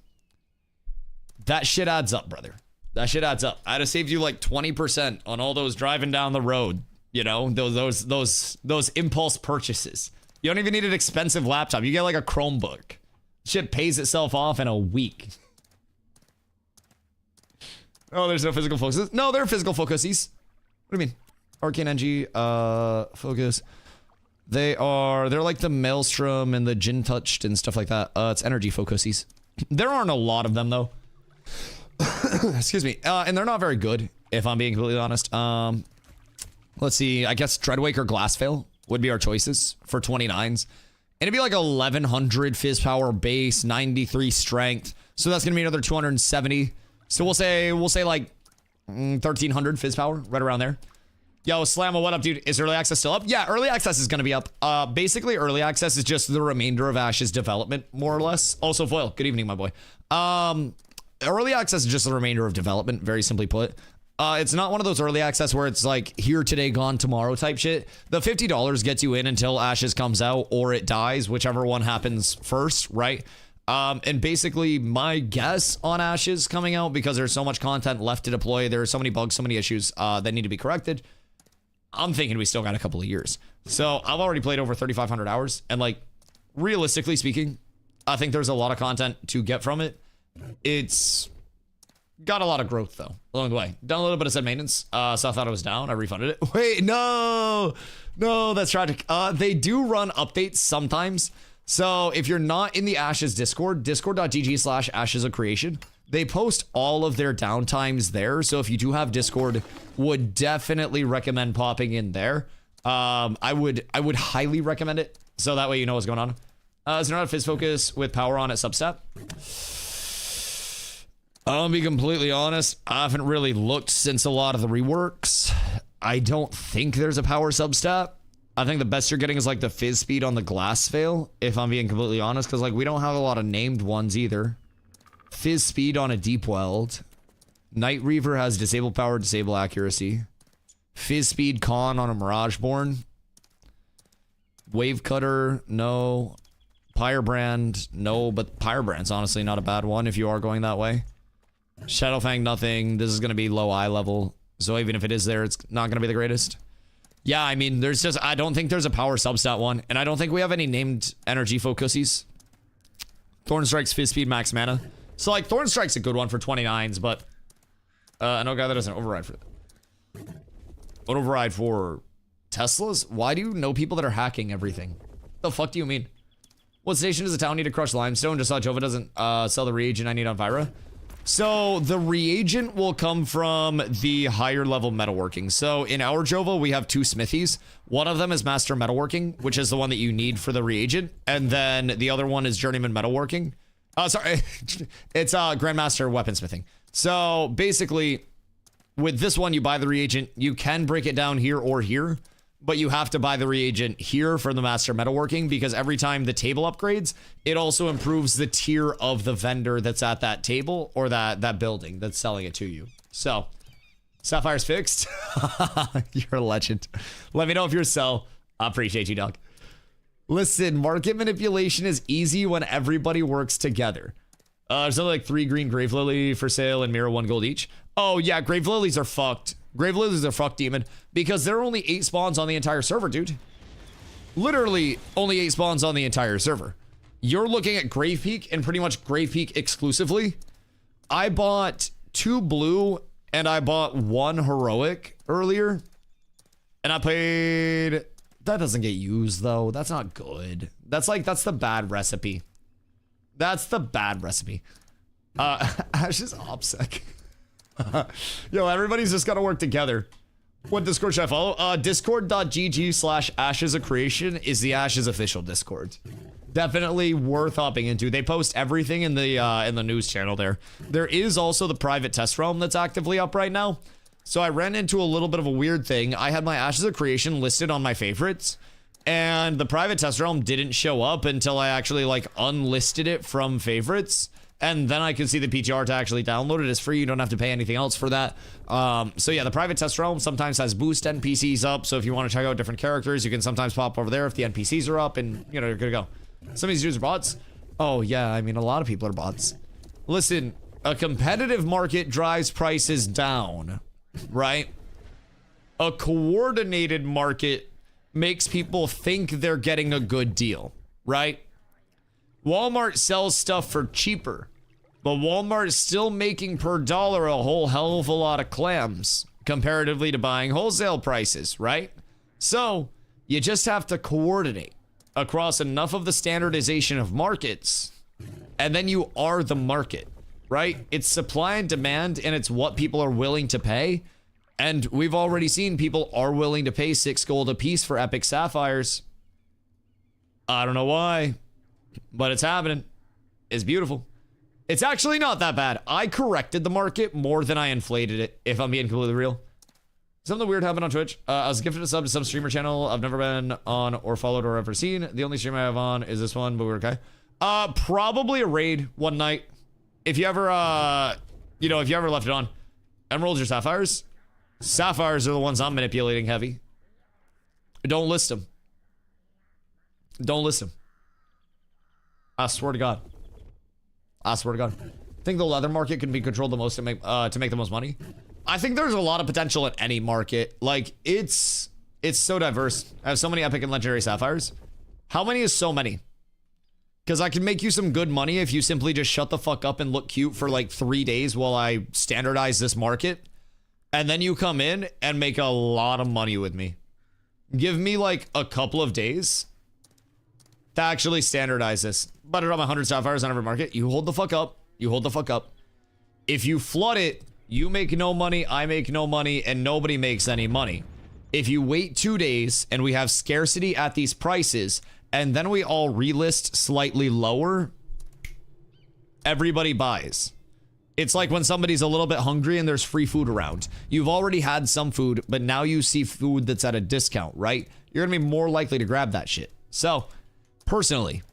[SPEAKER 1] That shit adds up, brother. That shit adds up. I'd have saved you like 20% on all those driving down the road. You know, those impulse purchases. You don't even need an expensive laptop. You get like a Chromebook. Shit pays itself off in a week. Oh, there's no physical focuses. No, there are physical focuses. What do you mean? Arcane NG, focus. They're like the Maelstrom and the Gin Touched and stuff like that. It's energy focuses. There aren't a lot of them though. Excuse me. And they're not very good, if I'm being completely honest. Let's see. I guess Dreadwake or Glassveil would be our choices for 29s. And it'd be like 1100 fizz power base, 93 strength. So that's gonna be another 270. So we'll say like 1300 fizz power, right around there. Yo, Slamma, what up, dude? Is early access still up? Yeah, early access is gonna be up. Basically, early access is just the remainder of Ash's development, more or less. Also, Foil, good evening, my boy. Early access is just the remainder of development, very simply put. It's not one of those early access where it's like here today, gone tomorrow type shit. The $50 gets you in until Ashes comes out or it dies, whichever one happens first, right? And basically my guess on Ashes coming out, because there's so much content left to deploy, there are so many bugs, so many issues that need to be corrected. I'm thinking we still got a couple of years. So I've already played over 3,500 hours, and like realistically speaking, I think there's a lot of content to get from it. It's got a lot of growth though along the way. Done a little bit of said maintenance. So I thought it was down. I refunded it. Wait, no, that's tragic. They do run updates sometimes. So if you're not in the Ashes Discord, discord.gg/Ashes of Creation, they post all of their downtimes there. So if you do have Discord, would definitely recommend popping in there. I would highly recommend it. So that way you know what's going on. Is there not a fizz focus with power on at substat? I'll be completely honest. I haven't really looked since a lot of the reworks. I don't think there's a power substat. I think the best you're getting is like the fizz speed on the glass veil, if I'm being completely honest, because like we don't have a lot of named ones either. Fizz speed on a deep weld. Night Reaver has disable power, disable accuracy. Fizz speed con on a Mirageborn. Wave cutter, no. Pyrebrand, no, but Pyrebrand's honestly not a bad one if you are going that way. Shadowfang, nothing. This is going to be low eye level, so even if it is there, it's not going to be the greatest. Yeah, I mean, there's just, I don't think there's a power substat one, and I don't think we have any named energy focuses. Thorn Strike's fizz speed, max mana. So, like, Thorn Strike's a good one for 29s, but I know a guy that doesn't override for that. What override for Teslas? Why do you know people that are hacking everything? The fuck do you mean? What station does the town need to crush limestone? Just saw Jova doesn't sell the reagent I need on Vyra. So the reagent will come from the higher level metalworking. So in our Jova, we have 2 smithies. One of them is master metalworking, which is the one that you need for the reagent. And then the other one is journeyman metalworking. Sorry, it's grandmaster weaponsmithing. So basically with this one, you buy the reagent. You can break it down here or here, but you have to buy the reagent here for the master metalworking, because every time the table upgrades, it also improves the tier of the vendor that's at that table or that building that's selling it to you. So, Sapphire's fixed. You're a legend. Let me know if you're a sell. I appreciate you, dog. Listen, market manipulation is easy when everybody works together. There's only like 3 green Grave Lily for sale and Mirror 1 gold each. Oh yeah, Grave Lilies are fucked. Grave Lilies are fucked, demon, because there are only 8 spawns on the entire server, dude. Literally only 8 spawns on the entire server. You're looking at Grave Peak and pretty much Grave Peak exclusively. I bought 2 blue and I bought 1 heroic earlier, and I paid. That doesn't get used though. That's not good. That's the bad recipe. That's the bad recipe. Ash's OPSEC. Yo, everybody's just gotta work together. What Discord should I follow? Discord.gg/Ashes of Creation is the Ashes official Discord. Definitely worth hopping into. They post everything in the news channel there. There is also the private test realm that's actively up right now. So I ran into a little bit of a weird thing. I had my Ashes of Creation listed on my favorites, and the private test realm didn't show up until I actually like unlisted it from favorites. And then I can see the PTR to actually download it. It's free. You don't have to pay anything else for that. So yeah, the private test realm sometimes has boost NPCs up. So if you want to check out different characters, you can sometimes pop over there if the NPCs are up, and you know, you're good to go. Some of these dudes are bots. Oh yeah, I mean, a lot of people are bots. Listen, a competitive market drives prices down, right? A coordinated market makes people think they're getting a good deal, right? Walmart sells stuff for cheaper, but Walmart is still making per dollar a whole hell of a lot of clams comparatively to buying wholesale prices, right? So you just have to coordinate across enough of the standardization of markets, and then you are the market, right? It's supply and demand, and it's what people are willing to pay. And we've already seen people are willing to pay 6 gold a piece for epic sapphires. I don't know why, but it's happening. It's beautiful. It's actually not that bad. I corrected the market more than I inflated it, if I'm being completely real. Something weird happened on Twitch. I was gifted a sub to some streamer channel I've never been on or followed or ever seen. The only stream I have on is this one, but we're okay. Probably a raid one night. If you ever, you know, if you ever left it on. Emeralds or sapphires? Sapphires are the ones I'm manipulating heavy. Don't list them. Don't list them. I swear to God. I swear to God. Think the leather market can be controlled the most to make the most money? I think there's a lot of potential in any market. Like, it's so diverse. I have so many epic and legendary sapphires. How many is so many? Because I can make you some good money if you simply just shut the fuck up and look cute for like 3 days while I standardize this market. And then you come in and make a lot of money with me. Give me like a couple of days to actually standardize this. But I drop 100 sapphires on every market. You hold the fuck up. You hold the fuck up. If you flood it, you make no money, I make no money, and nobody makes any money. If you wait 2 days and we have scarcity at these prices, and then we all relist slightly lower, everybody buys. It's like when somebody's a little bit hungry and there's free food around. You've already had some food, but now you see food that's at a discount, right? You're gonna be more likely to grab that shit. So, personally,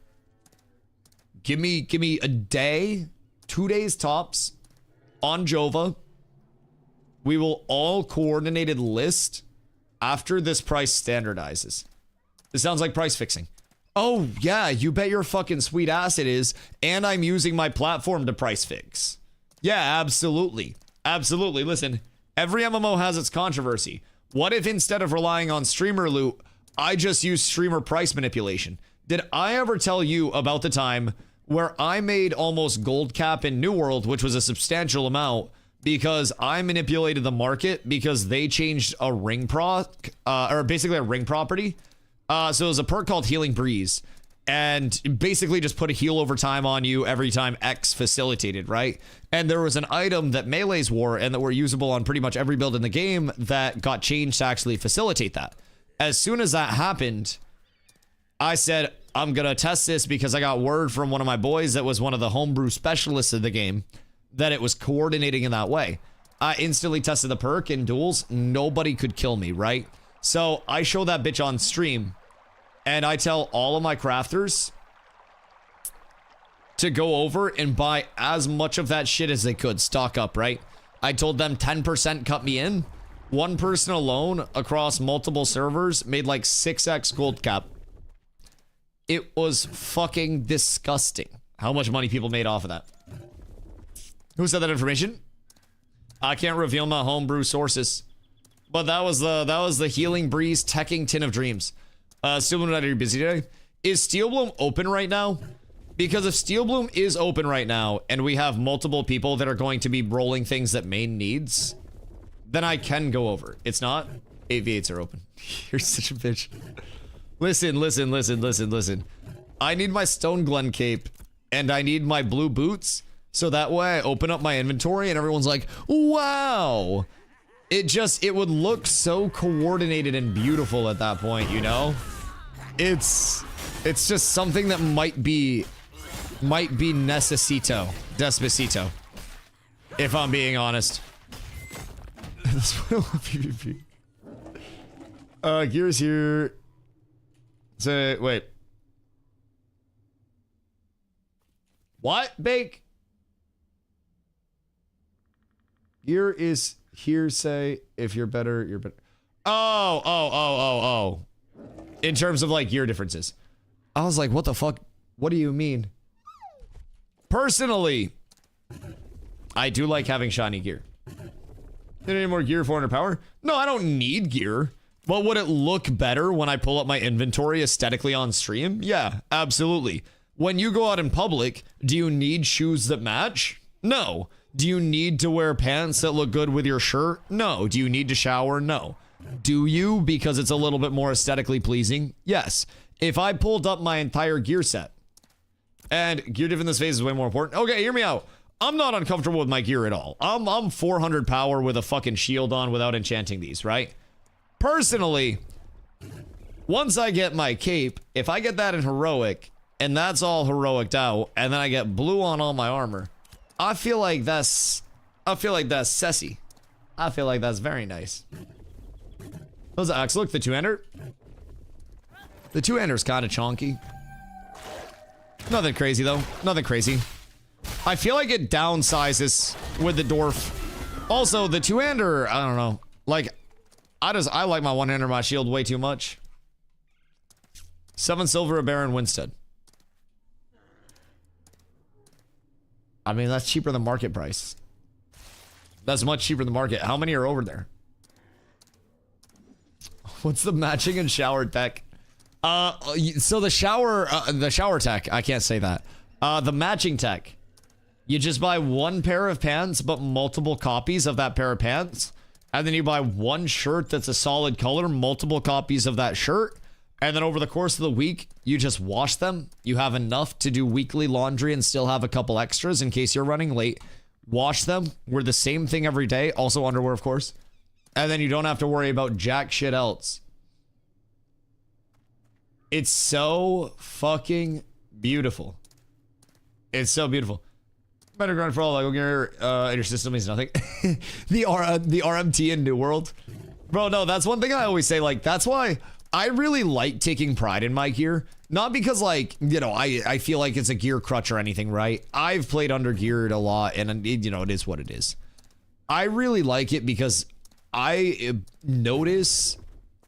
[SPEAKER 1] give me a day, 2 days tops on Jova. We will all coordinated list after this price standardizes. This sounds like price fixing. Oh, yeah, you bet your fucking sweet ass it is. And I'm using my platform to price fix. Yeah, absolutely. Absolutely. Listen, every MMO has its controversy. What if instead of relying on streamer loot, I just use streamer price manipulation? Did I ever tell you about the time where I made almost gold cap in New World, which was a substantial amount, because I manipulated the market because they changed a ring proc, or basically a ring property. So it was a perk called Healing Breeze, and basically just put a heal over time on you every time X facilitated, right? And there was an item that melees wore and that were usable on pretty much every build in the game that got changed to actually facilitate that. As soon as that happened, I said, I'm gonna test this because I got word from one of my boys that was one of the homebrew specialists of the game that it was coordinating in that way. I instantly tested the perk in duels. Nobody could kill me, right? So I show that bitch on stream and I tell all of my crafters to go over and buy as much of that shit as they could. Stock up, right? I told them 10% cut me in. One person alone across multiple servers made like 6x gold cap. It was fucking disgusting how much money people made off of that. Who said that information? I can't reveal my homebrew sources, but that was the Healing Breeze teching Tin of Dreams. Steelbloom, are you busy today? Is Steelbloom open right now? Because if Steelbloom is open right now and we have multiple people that are going to be rolling things that main needs, then I can go over. It's not. 8v8s are open. You're such a bitch. Listen. I need my Stone Glen cape and I need my blue boots. So that way I open up my inventory and everyone's like, wow. It would look so coordinated and beautiful at that point, you know? It's just something that might be necesito. Despacito. If I'm being honest. That's why I love PvP. Gears here. So, wait. What, Bake? Gear is hearsay. If you're better, you're better. Oh. In terms of like gear differences. I was like, what the fuck? What do you mean? Personally, I do like having shiny gear. Need any more gear 400 power? No, I don't need gear. But would it look better when I pull up my inventory aesthetically on stream? Yeah, absolutely. When you go out in public, do you need shoes that match? No. Do you need to wear pants that look good with your shirt? No. Do you need to shower? No. Do you? Because it's a little bit more aesthetically pleasing? Yes. If I pulled up my entire gear set, and gear diff in this phase is way more important. Okay, hear me out. I'm not uncomfortable with my gear at all. I'm 400 power with a fucking shield on without enchanting these, right? Personally, once I get my cape, if I get that in heroic, and that's all heroiced out, and then I get blue on all my armor, I feel like that's sessy. I feel like that's very nice. Those axe, look, the two-hander. The two-hander's kind of chonky. Nothing crazy though. Nothing crazy. I feel like it downsizes with the dwarf. Also, the two-hander, I don't know. Like, I like my one-hander, my shield way too much. 7 silver, a Baron Winstead. I mean, that's cheaper than market price. That's much cheaper than market. How many are over there? What's the matching and shower tech? So the shower tech, I can't say that. The matching tech, you just buy one pair of pants, but multiple copies of that pair of pants. And then you buy one shirt that's a solid color, multiple copies of that shirt. And then over the course of the week, you just wash them. You have enough to do weekly laundry and still have a couple extras in case you're running late. Wash them. Wear the same thing every day. Also underwear, of course. And then you don't have to worry about jack shit else. It's so fucking beautiful. It's so beautiful. Better grind for all Lego gear in your system means nothing. the RMT in New World. Bro, no, that's one thing I always say. Like, that's why I really like taking pride in my gear. Not because, like, you know, I feel like it's a gear crutch or anything, right? I've played under geared a lot, and, you know, it is what it is. I really like it because I notice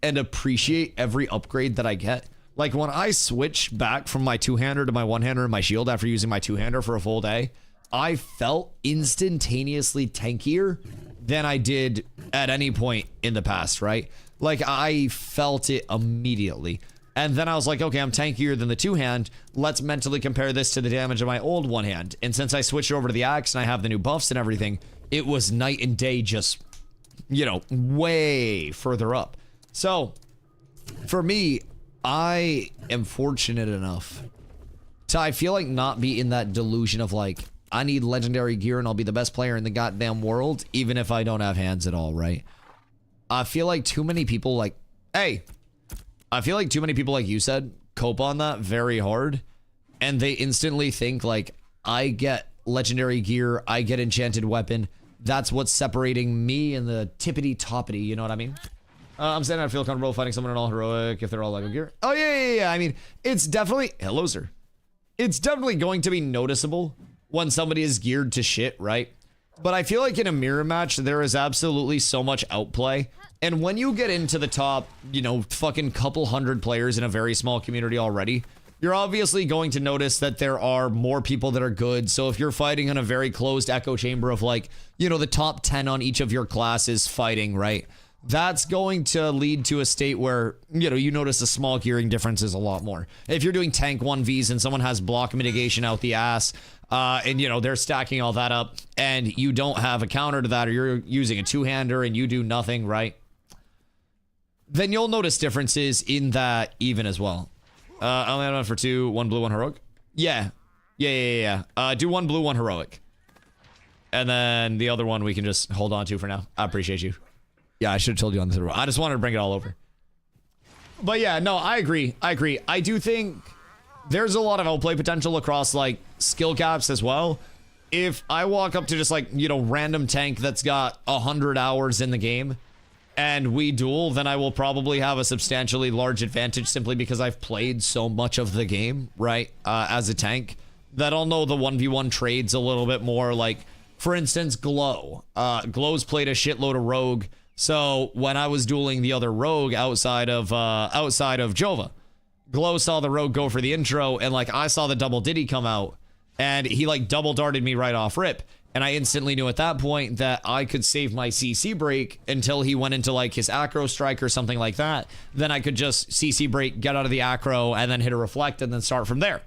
[SPEAKER 1] and appreciate every upgrade that I get. Like, when I switch back from my two-hander to my one-hander and my shield after using my two-hander for a full day, I felt instantaneously tankier than I did at any point in the past, right? Like, I felt it immediately. And then I was like, okay, I'm tankier than the two-hand. Let's mentally compare this to the damage of my old one-hand. And since I switched over to the axe and I have the new buffs and everything, it was night and day, just, you know, way further up. So, for me, I am fortunate enough to, I feel like, not be in that delusion of, like, I need legendary gear and I'll be the best player in the goddamn world, even if I don't have hands at all, right? I feel like too many people, like, hey, I feel like too many people, like you said, cope on that very hard. And they instantly think, like, I get legendary gear, I get enchanted weapon. That's what's separating me and the tippity-toppity, you know what I mean? I'm saying I feel comfortable fighting someone at all heroic if they're all Lego gear. Oh, yeah. I mean, it's definitely... Hello, sir. It's definitely going to be noticeable when somebody is geared to shit, right? But I feel like in a mirror match, there is absolutely so much outplay. And when you get into the top, you know, fucking couple hundred players in a very small community already, you're obviously going to notice that there are more people that are good. So if you're fighting in a very closed echo chamber of, like, you know, the top 10 on each of your classes fighting, right? That's going to lead to a state where, you know, you notice the small gearing differences a lot more. If you're doing tank 1Vs and someone has block mitigation out the ass, and, you know, they're stacking all that up, and you don't have a counter to that, or you're using a two-hander and you do nothing, right? Then you'll notice differences in that even as well. I only have one for 2, 1 blue, 1 heroic. Yeah. Do 1 blue, 1 heroic. And then the other one we can just hold on to for now. I appreciate you. Yeah, I should have told you on the I just wanted to bring it all over. But yeah, no, I agree. I do think there's a lot of outplay potential across, like, skill caps as well. If I walk up to just, like, you know, random tank that's got 100 hours in the game and we duel, then I will probably have a substantially large advantage simply because I've played so much of the game, right, as a tank, that I'll know the 1v1 trades a little bit more. Like, for instance, Glow. Glow's played a shitload of Rogue. So when I was dueling the other Rogue outside of Jova, Glow saw the Rogue go for the intro, and, like, I saw the double Diddy come out, and he, like, double darted me right off rip. And I instantly knew at that point that I could save my CC break until he went into, like, his acro strike or something like that. Then I could just CC break, get out of the acro, and then hit a reflect, and then start from there.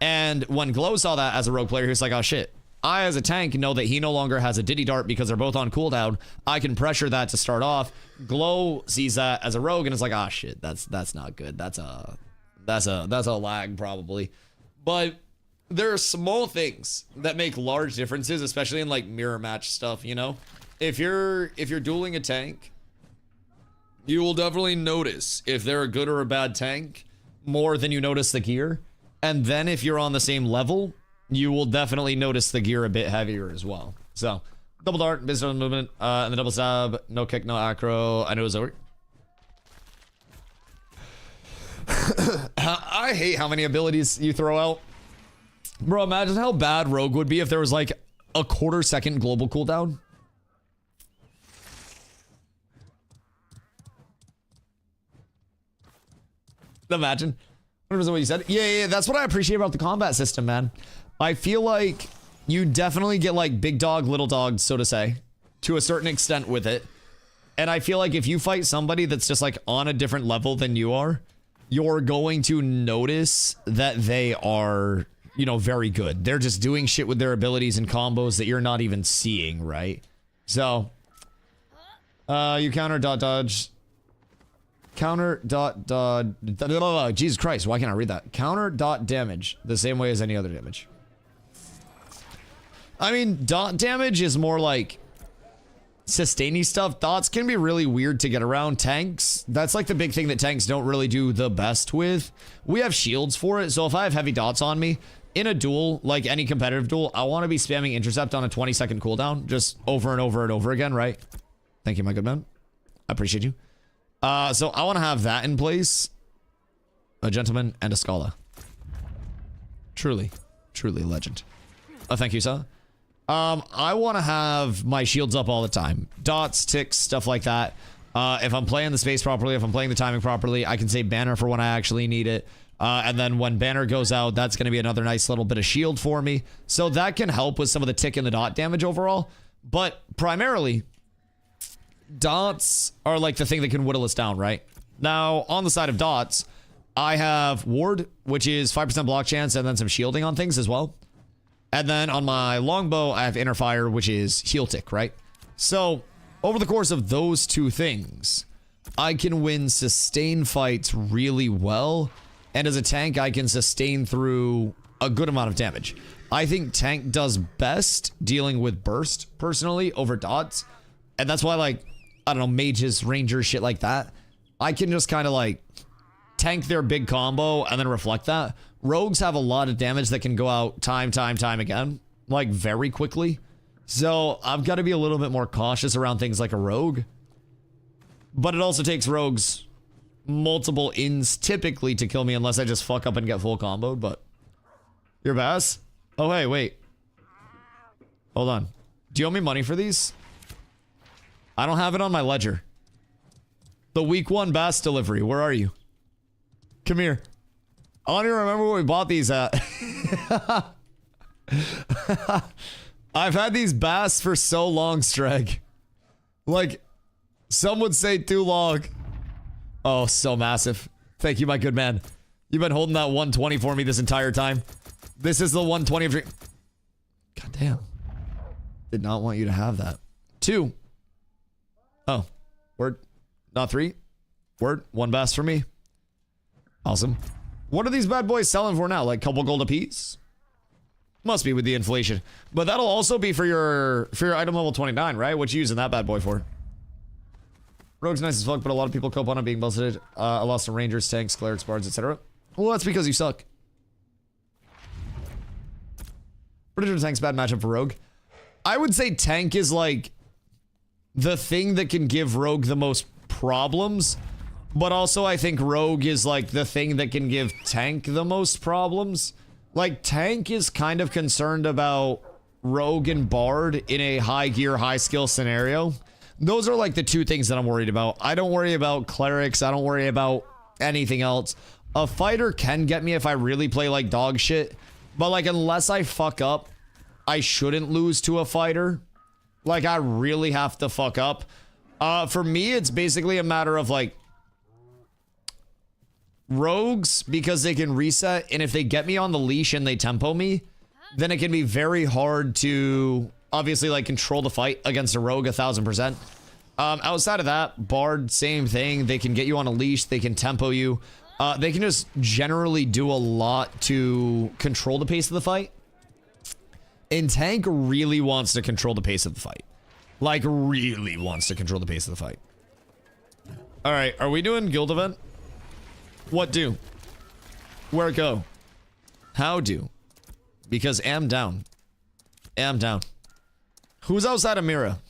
[SPEAKER 1] And when Glow saw that as a Rogue player, he was like, oh shit. I, as a tank, know that he no longer has a Diddy Dart because they're both on cooldown. I can pressure that to start off. Glow sees that as a Rogue and is like, ah, shit, that's not good. That's a lag probably. But there are small things that make large differences, especially in, like, mirror match stuff, you know? If you're dueling a tank, you will definitely notice if they're a good or a bad tank more than you notice the gear. And then if you're on the same level, you will definitely notice the gear a bit heavier as well. So, double dart, business on movement, and the double stab, no kick, no acro. I know it's over. I hate how many abilities you throw out. Bro, imagine how bad Rogue would be if there was, like, a quarter-second global cooldown. Imagine. 100% what you said. Yeah, that's what I appreciate about the combat system, man. I feel like You definitely get like big dog, little dog, so to say, to a certain extent with it. And I feel like if you fight somebody that's just like on a different level than you are, you're going to notice that they are, you know, very good. They're just doing shit with their abilities and combos that you're not even seeing, right? So, you counter dot dodge. Counter dot dot. Jesus Christ, why can't I read that? Counter dot damage the same way as any other damage. I mean, dot damage is more like sustaining stuff. Dots can be really weird to get around. Tanks, that's like the big thing that tanks don't really do the best with. We have shields for it, so if I have heavy dots on me, in a duel, like any competitive duel, I want to be spamming intercept on a 20-second cooldown, just over and over and over again, right? Thank you, my good man. I appreciate you. So I want to have that in place. A gentleman and a scholar. Truly, truly a legend. Thank you, sir. I want to have my shields up all the time. Dots, ticks, stuff like that. If I'm playing the space properly, if I'm playing the timing properly, I can save banner for when I actually need it. And then when banner goes out, that's going to be another nice little bit of shield for me. So that can help with some of the tick and the dot damage overall. But primarily, dots are like the thing that can whittle us down, right? Now, on the side of dots, I have ward, which is 5% block chance, and then some shielding on things as well. And then on my longbow, I have inner fire, which is heal tick, right? So over the course of those two things, I can win sustain fights really well. And as a tank, I can sustain through a good amount of damage. I think tank does best dealing with burst, personally, over dots. And that's why, like, I don't know, mages, rangers, shit like that. I can just kind of, like, tank their big combo and then reflect that. Rogues have a lot of damage that can go out time again, like very quickly. So I've got to be a little bit more cautious around things like a rogue. But it also takes rogues multiple ins typically to kill me unless I just fuck up and get full comboed. But your bass? Oh, hey, wait. Hold on. Do you owe me money for these? I don't have it on my ledger. The week 1 bass delivery. Where are you? Come here. I don't even remember where we bought these at. I've had these bass for so long, Streg. Like, some would say too long. Oh, so massive. Thank you, my good man. You've been holding that 120 for me this entire time. This is the 120 of... God damn. Did not want you to have that. 2. Oh. Word. Not 3. Word. 1 bass for me. Awesome. What are these bad boys selling for now? Like a couple gold apiece? Must be with the inflation. But that'll also be for your item level 29, right? What you using that bad boy for? Rogue's nice as fuck, but a lot of people cope on it being busted. I lost to rangers, tanks, clerics, bards, etc. Well, that's because you suck. Predator tank's bad matchup for rogue. I would say tank is like the thing that can give rogue the most problems. But also, I think rogue is like the thing that can give tank the most problems. Like, tank is kind of concerned about rogue and bard in a high gear, high skill scenario. Those are like the two things that I'm worried about. I don't worry about clerics. I don't worry about anything else. A fighter can get me if I really play like dog shit. But like, unless I fuck up, I shouldn't lose to a fighter. Like, I really have to fuck up. For me, it's basically a matter of like, rogues, because they can reset, and if they get me on the leash and they tempo me, then it can be very hard to obviously like control the fight against a rogue 1000%. Outside of that, bard, same thing. They can get you on a leash, they can tempo you, they can just generally do a lot to control the pace of the fight. And tank really wants to control the pace of the fight, like really wants to control the pace of the fight. All right, are we doing guild event? What do? Where go? How do? Because am down. Am down. Who's outside of Mira?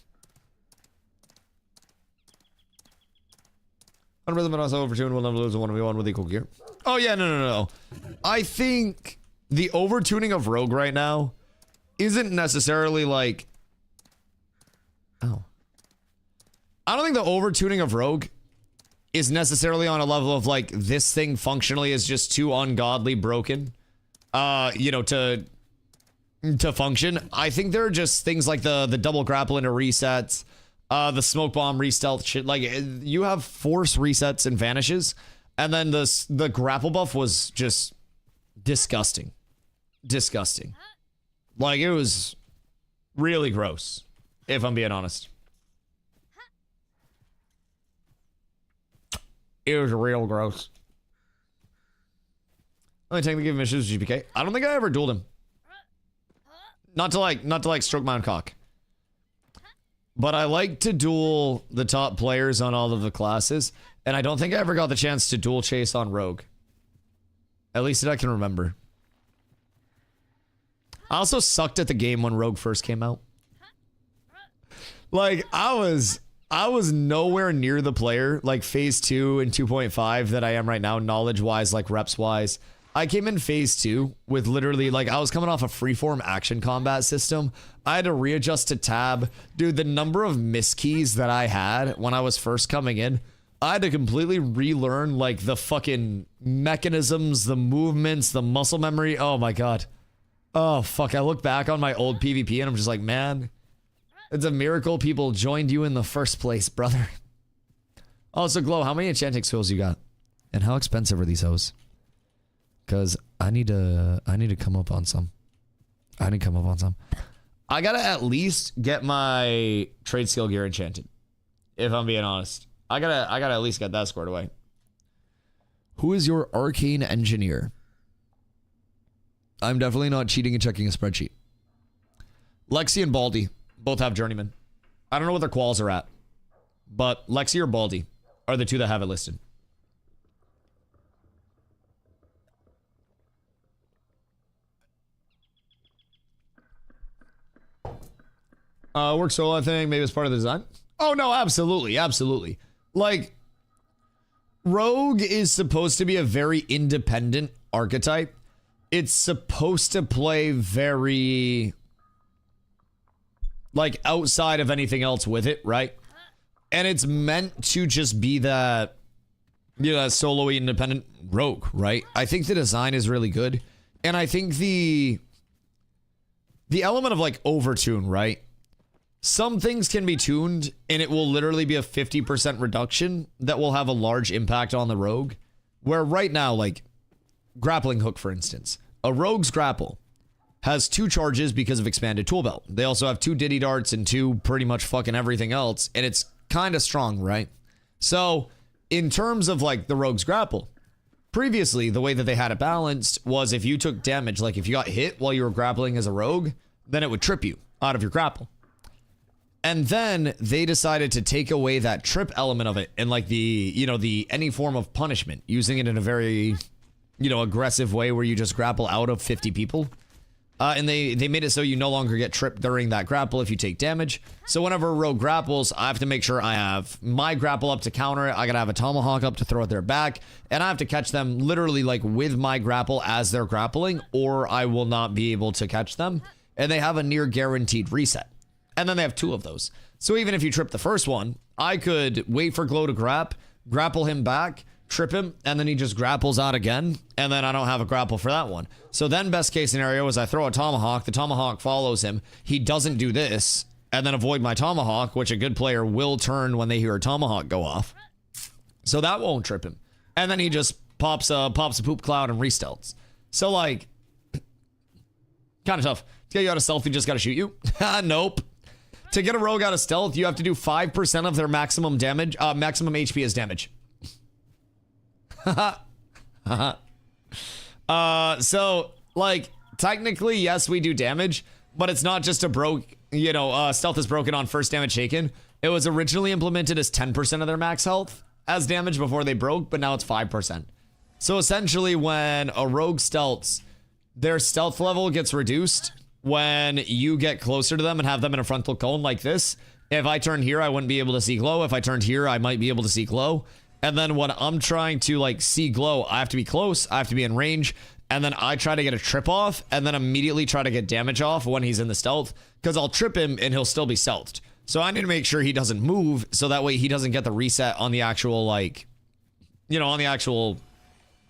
[SPEAKER 1] On rhythm and also over 2 and we'll never lose a 1v1 with equal gear. Oh yeah, no. I think the overtuning of rogue right now isn't necessarily like... Oh. I don't think the overtuning of rogue is necessarily on a level of like, this thing functionally is just too ungodly broken, you know, to to function. I think there are just things like the double grapple into resets, the smoke bomb re-stealth shit. Like, you have force resets and vanishes, and then the grapple buff was just disgusting. Disgusting. Like, it was really gross, if I'm being honest. It was real gross. Only technically give him issues with GPK. I don't think I ever dueled him. Not to like stroke my own cock. But I like to duel the top players on all of the classes, and I don't think I ever got the chance to duel chase on Rogue. At least that I can remember. I also sucked at the game when Rogue first came out. Like, I was nowhere near the player, like phase 2 and 2.5 that I am right now, knowledge-wise, like reps-wise. I came in phase 2 with literally, like, I was coming off a freeform action combat system. I had to readjust to tab. Dude, the number of miskeys that I had when I was first coming in, I had to completely relearn, like, the fucking mechanisms, the movements, the muscle memory. Oh, my God. Oh, fuck. I look back on my old PvP and I'm just like, man, it's a miracle people joined you in the first place, brother. Also, Glow, how many enchanting skills you got? And how expensive are these hoes? Because I need to come up on some. I gotta at least get my trade skill gear enchanted. If I'm being honest. I gotta at least get that squared away. Who is your arcane engineer? I'm definitely not cheating and checking a spreadsheet. Lexi and Baldy both have journeyman. I don't know what their quals are at, but Lexi or Baldy are the two that have it listed. Work solo, I think. Maybe it's part of the design. Oh, no, absolutely. Absolutely. Like, Rogue is supposed to be a very independent archetype. It's supposed to play very, like, outside of anything else with it, right? And it's meant to just be that, you know, solo-y independent Rogue, right? I think the design is really good. And I think the element of, like, overtune, right? Some things can be tuned, and it will literally be a 50% reduction that will have a large impact on the Rogue. Where right now, like, grappling hook, for instance. A Rogue's grapple has 2 charges because of expanded tool belt. They also have 2 Diddy darts and 2 pretty much fucking everything else, and it's kind of strong, right? So, in terms of, like, the Rogue's grapple, previously, the way that they had it balanced was if you took damage, like if you got hit while you were grappling as a Rogue, then it would trip you out of your grapple. And then they decided to take away that trip element of it and like the, you know, the any form of punishment, using it in a very, you know, aggressive way where you just grapple out of 50 people. And they made it so you no longer get tripped during that grapple if you take damage. So whenever a Rogue grapples, I have to make sure I have my grapple up to counter it. I gotta have a tomahawk up to throw at their back. And I have to catch them literally like with my grapple as they're grappling, or I will not be able to catch them. And they have a near guaranteed reset. And then they have 2 of those. So even if you trip the first one, I could wait for Glow to grapple him back, trip him, and then he just grapples out again, and then I don't have a grapple for that one. So then best case scenario is I throw a tomahawk, the tomahawk follows him, he doesn't do this, and then avoid my tomahawk, which a good player will turn when they hear a tomahawk go off. So that won't trip him. And then he just pops a poop cloud and restelts. So like, kind of tough. To get you out of stealth, you just gotta shoot you. Nope. To get a Rogue out of stealth, you have to do 5% of their maximum damage, maximum HP as damage. So, like, technically, yes, we do damage, but it's not just a stealth is broken on first damage taken. It was originally implemented as 10% of their max health as damage before they broke, but now it's 5%. So essentially, when a Rogue stealths, their stealth level gets reduced when you get closer to them and have them in a frontal cone like this. If I turn here, I wouldn't be able to see Glow. If I turned here, I might be able to see Glow. And then when I'm trying to like see Glow, I have to be close, I have to be in range, and then I try to get a trip off and then immediately try to get damage off when he's in the stealth, because I'll trip him and he'll still be stealthed. So I need to make sure he doesn't move so that way he doesn't get the reset on the actual, like, you know, on the actual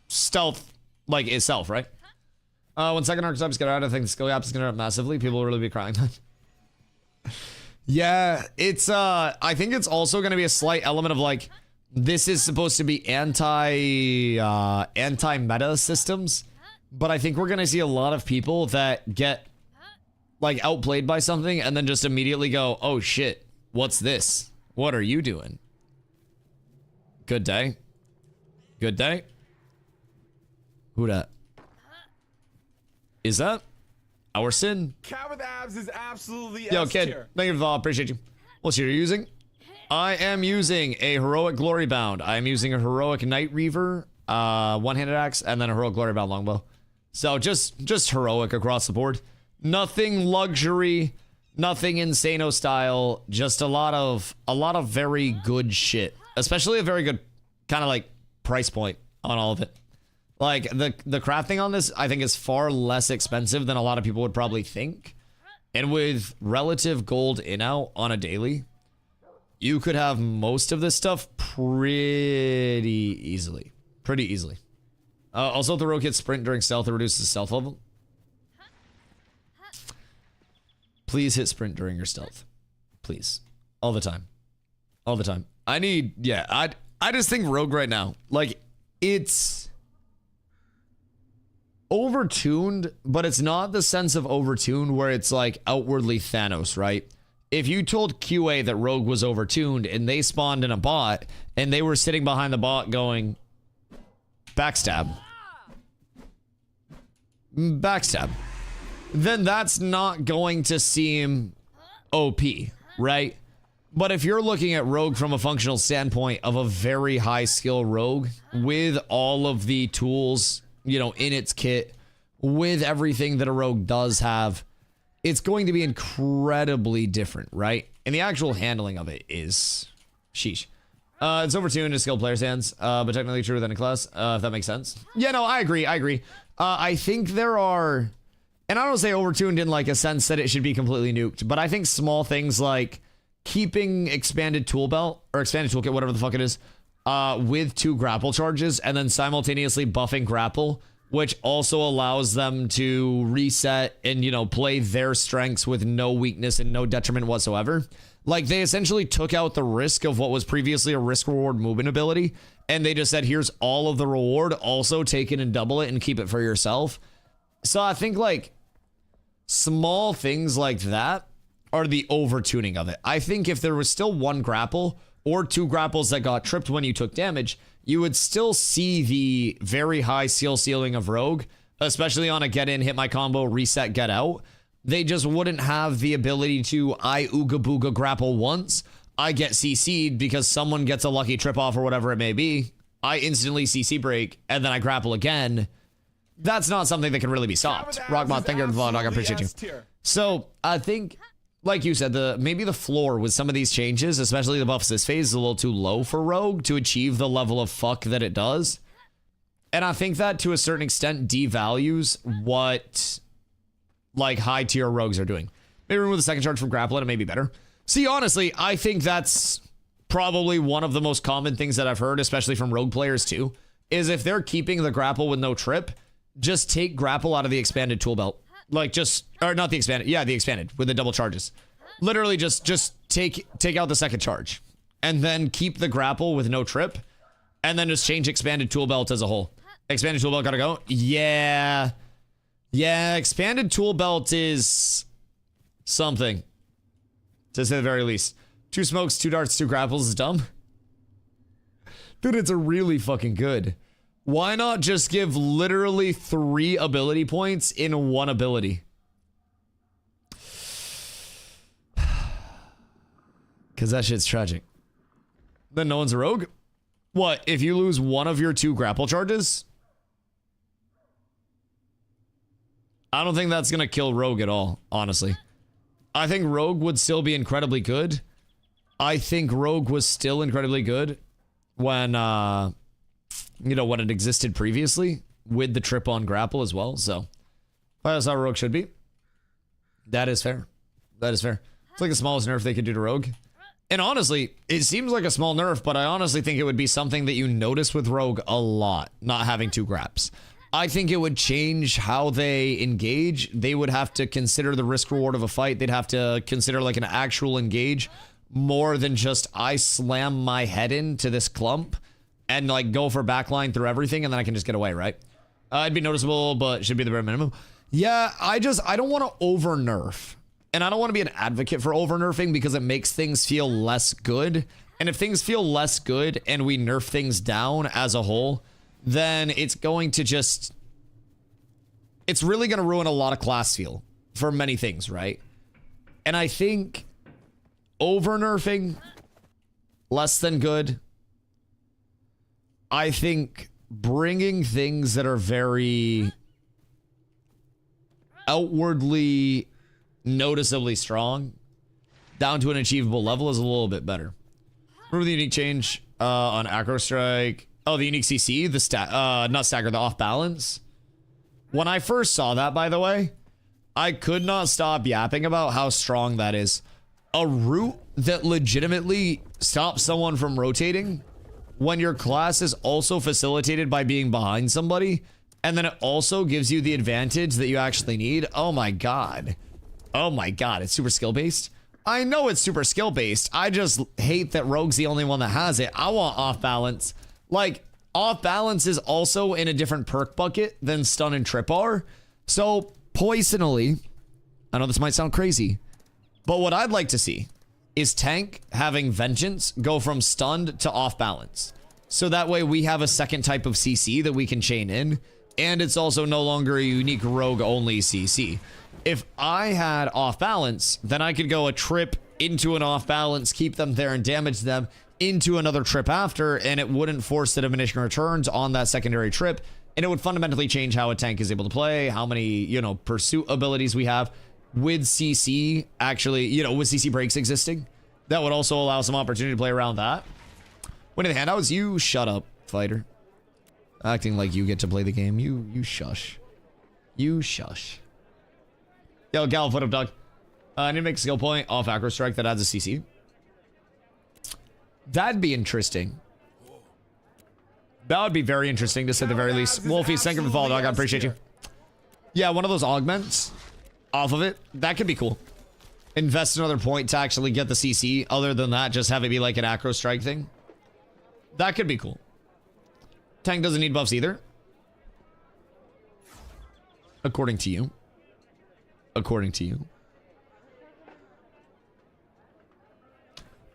[SPEAKER 1] stealth, like, itself, right? When second archetypes get out, I think the skill gap is gonna up massively. People will really be crying then. Yeah, it's I think it's also gonna be a slight element of like, this is supposed to be anti-meta systems, but I think we're gonna see a lot of people that get like outplayed by something and then just immediately go, oh shit, what's this? What are you doing? Good day. Good day. Who dat? Is that our sin?
[SPEAKER 5] Cat with abs is absolutely
[SPEAKER 1] Yo,
[SPEAKER 5] S
[SPEAKER 1] kid.
[SPEAKER 5] tier.
[SPEAKER 1] Thank you for the follow. Appreciate you. What's you're using? I am using a heroic glory bound. I am using a heroic night reaver, one-handed axe, and then a heroic glory bound longbow. So just heroic across the board. Nothing luxury, nothing insano style. Just a lot of very good shit. Especially a very good kind of like price point on all of it. Like, the crafting on this, I think, is far less expensive than a lot of people would probably think. And with relative gold in-out on a daily, you could have most of this stuff pretty easily. Pretty easily. Also, if the rogue hits sprint during stealth, it reduces stealth level. Please hit sprint during your stealth. Please. All the time. All the time. I just think rogue right now, like, it's overtuned, but it's not the sense of overtuned where it's like outwardly Thanos, right? If you told QA that rogue was overtuned and they spawned in a bot and they were sitting behind the bot going backstab, then that's not going to seem OP, right? But if you're looking at rogue from a functional standpoint of a very high skill rogue with all of the tools, you know, in its kit, with everything that a rogue does have, it's going to be incredibly different, right? And the actual handling of it is sheesh. It's overtuned in skilled players' hands, but technically true within a class, if that makes sense. Yeah, no, I agree. I think there are, and I don't say overtuned in like a sense that it should be completely nuked, but I think small things like keeping expanded tool belt or expanded toolkit, whatever the fuck it is, with 2 grapple charges and then simultaneously buffing grapple, which also allows them to reset and, you know, play their strengths with no weakness and no detriment whatsoever. Like, they essentially took out the risk of what was previously a risk reward movement ability, and they just said, here's all of the reward, also take it and double it and keep it for yourself. So I think like small things like that are the overtuning of it. I think if there was still 1 grapple or 2 grapples that got tripped when you took damage, you would still see the very high seal ceiling of rogue, especially on a get in, hit my combo, reset, get out. They just wouldn't have the ability to, I ooga booga grapple once, I get CC'd because someone gets a lucky trip off or whatever it may be, I instantly CC break, and then I grapple again. That's not something that can really be stopped. Rockmod, thank you for the vlog, I appreciate you. So, I think, like you said, maybe the floor with some of these changes, especially the buffs this phase, is a little too low for rogue to achieve the level of fuck that it does. And I think that to a certain extent devalues what like high tier rogues are doing. Maybe remove the second charge from grapple and it may be better. See, honestly, I think that's probably one of the most common things that I've heard, especially from rogue players too, is if they're keeping the grapple with no trip, just take grapple out of the expanded tool belt. Like or not the expanded, yeah, the expanded with the double charges. Literally just take out the second charge and then keep the grapple with no trip and then just change expanded tool belt as a whole. Expanded tool belt gotta go. Yeah, expanded tool belt is something, to say the very least. 2 smokes, 2 darts, 2 grapples is dumb. Dude, it's a really fucking good. Why not just give literally 3 ability points in 1 ability? Because that shit's tragic. Then no one's a rogue? What, if you lose 1 of your 2 grapple charges? I don't think that's going to kill rogue at all, honestly. I think rogue would still be incredibly good. I think rogue was still incredibly good when, you know, when it existed previously with the trip on grapple as well. So that's how rogue should be. That is fair. That is fair. It's like the smallest nerf they could do to rogue. And honestly, it seems like a small nerf, but I honestly think it would be something that you notice with rogue a lot, not having 2 graps. I think it would change how they engage. They would have to consider the risk reward of a fight. They'd have to consider like an actual engage more than just I slam my head into this clump and like go for backline through everything and then I can just get away, right? It'd be noticeable, but should be the bare minimum. Yeah, I don't want to over nerf. And I don't want to be an advocate for over nerfing because it makes things feel less good. And if things feel less good and we nerf things down as a whole, then it's going to just, it's really going to ruin a lot of class feel for many things, right? And I think over nerfing, less than good. I think bringing things that are very outwardly noticeably strong down to an achievable level is a little bit better. Remember the unique change on Acro Strike? Oh, the unique CC, the not stagger, the off balance. When I first saw that, by the way, I could not stop yapping about how strong that is. A route that legitimately stops someone from rotating when your class is also facilitated by being behind somebody, and then it also gives you the advantage that you actually need. Oh my god. Oh my god, it's super skill based. I know it's super skill based. I just hate that Rogue's the only one that has it. I want off balance. Like, off balance is also in a different perk bucket than stun and trip are. So, poisonally, I know this might sound crazy, but what I'd like to see is tank having vengeance go from stunned to off balance. So that way we have a second type of CC that we can chain in, and it's also no longer a unique rogue only CC. If I had off balance, then I could go a trip into an off balance, keep them there and damage them into another trip after, and it wouldn't force the diminishing returns on that secondary trip, and it would fundamentally change how a tank is able to play, how many, you know, pursuit abilities we have with CC actually, you know, with CC breaks existing. That would also allow some opportunity to play around that. When the handouts, you shut up, fighter. Acting like you get to play the game. You shush. You shush. Yo, Gal, what up, dog? I need to make a skill point off Acro Strike that adds a CC. That'd be interesting. That would be very interesting to say the very least. Wolfie, thank you for the follow, dog. I appreciate you. Yeah, one of those augments off of it. That could be cool. Invest another point to actually get the CC. Other than that, just have it be like an Acro Strike thing. That could be cool. Tank doesn't need buffs either. According to you. According to you.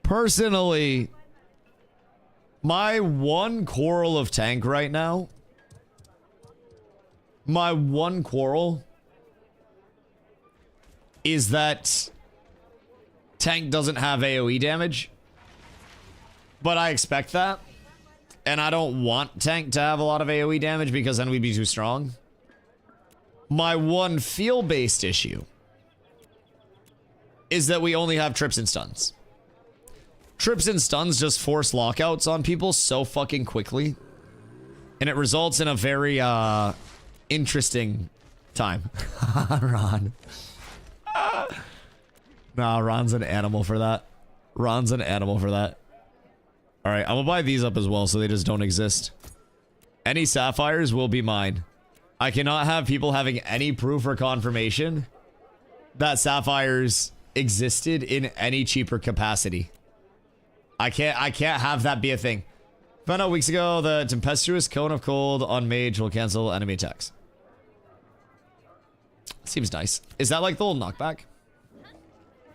[SPEAKER 1] Personally, my one quarrel of tank right now, my one quarrel is that tank doesn't have AoE damage, but I expect that, and I don't want tank to have a lot of AoE damage because then we'd be too strong. My one feel-based issue is that we only have trips and stuns. Trips and stuns just force lockouts on people so fucking quickly, and it results in a very interesting time. Ron. Nah, Ron's an animal for that. Ron's an animal for that. Alright, I'm gonna buy these up as well so they just don't exist. Any sapphires will be mine. I cannot have people having any proof or confirmation that sapphires existed in any cheaper capacity. I can't have that be a thing. Found out weeks ago the tempestuous cone of cold on mage will cancel enemy attacks. Seems nice. Is that like the little knockback?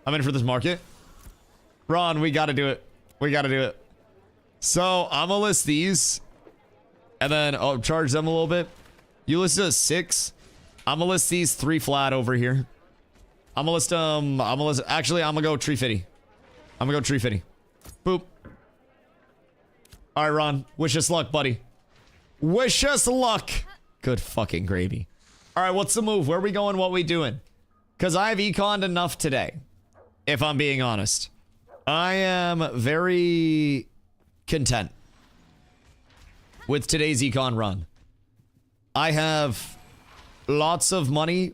[SPEAKER 1] I'm in for this market. Ron, we gotta do it. We gotta do it. So I'm gonna list these and then I'll charge them a little bit. You list a 6. I'm gonna list these 3 flat over here. I'm gonna list them. Actually, I'm gonna go tree fitty. I'm gonna go tree fitty. Boop. All right, Ron. Wish us luck, buddy. Wish us luck. Good fucking gravy. All right, what's the move? Where are we going? What we doing? Because I've econed enough today, if I'm being honest. I am very content with today's econ run. I have lots of money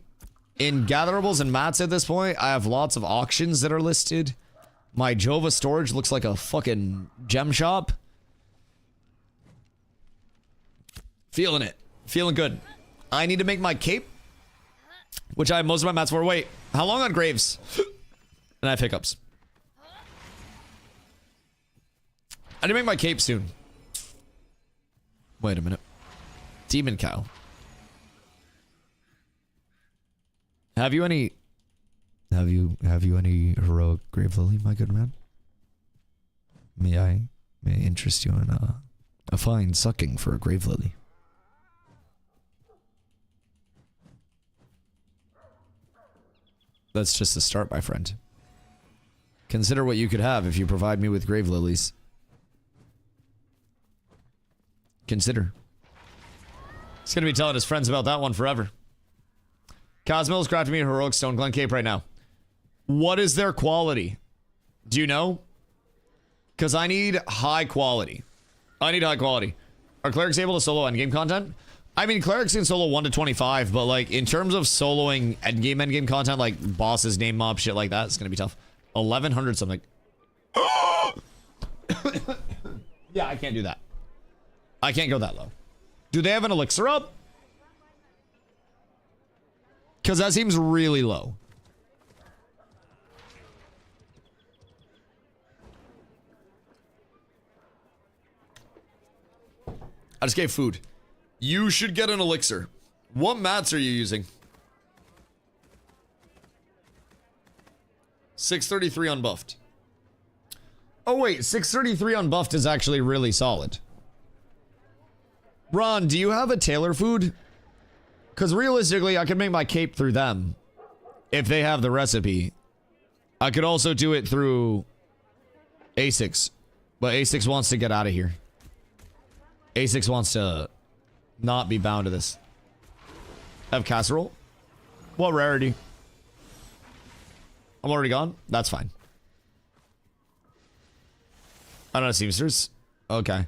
[SPEAKER 1] in gatherables and mats at this point. I have lots of auctions that are listed. My Jova storage looks like a fucking gem shop. Feeling it. Feeling good. I need to make my cape, which I have most of my mats for. Wait, how long on Graves? And I have hiccups. I need to make my cape soon. Wait a minute. Demon cow. Have you any heroic grave lily, my good man? May I interest you in a fine sucking for a grave lily? That's just the start, my friend. Consider what you could have if you provide me with grave lilies. Consider. He's gonna be telling his friends about that one forever. Cosmo is crafting me a heroic stone Glen cape right now. What is their quality? Do you know? Because I need high quality. I need high quality. Are clerics able to solo endgame content? I mean, clerics can solo 1 to 25, but like in terms of soloing endgame content, like bosses, name mob, shit like that, it's gonna be tough. 1100 something. Yeah, I can't do that. I can't go that low. Do they have an elixir up? Because that seems really low. I just gave food. You should get an elixir. What mats are you using? 633 unbuffed. Oh wait, 633 unbuffed is actually really solid. Ron, do you have a tailor food? Because realistically, I could make my cape through them. If they have the recipe. I could also do it through A6. But A6 wants to get out of here. A6 wants to not be bound to this. Have casserole? What rarity? I'm already gone? That's fine. I don't know, Seamstress? Okay.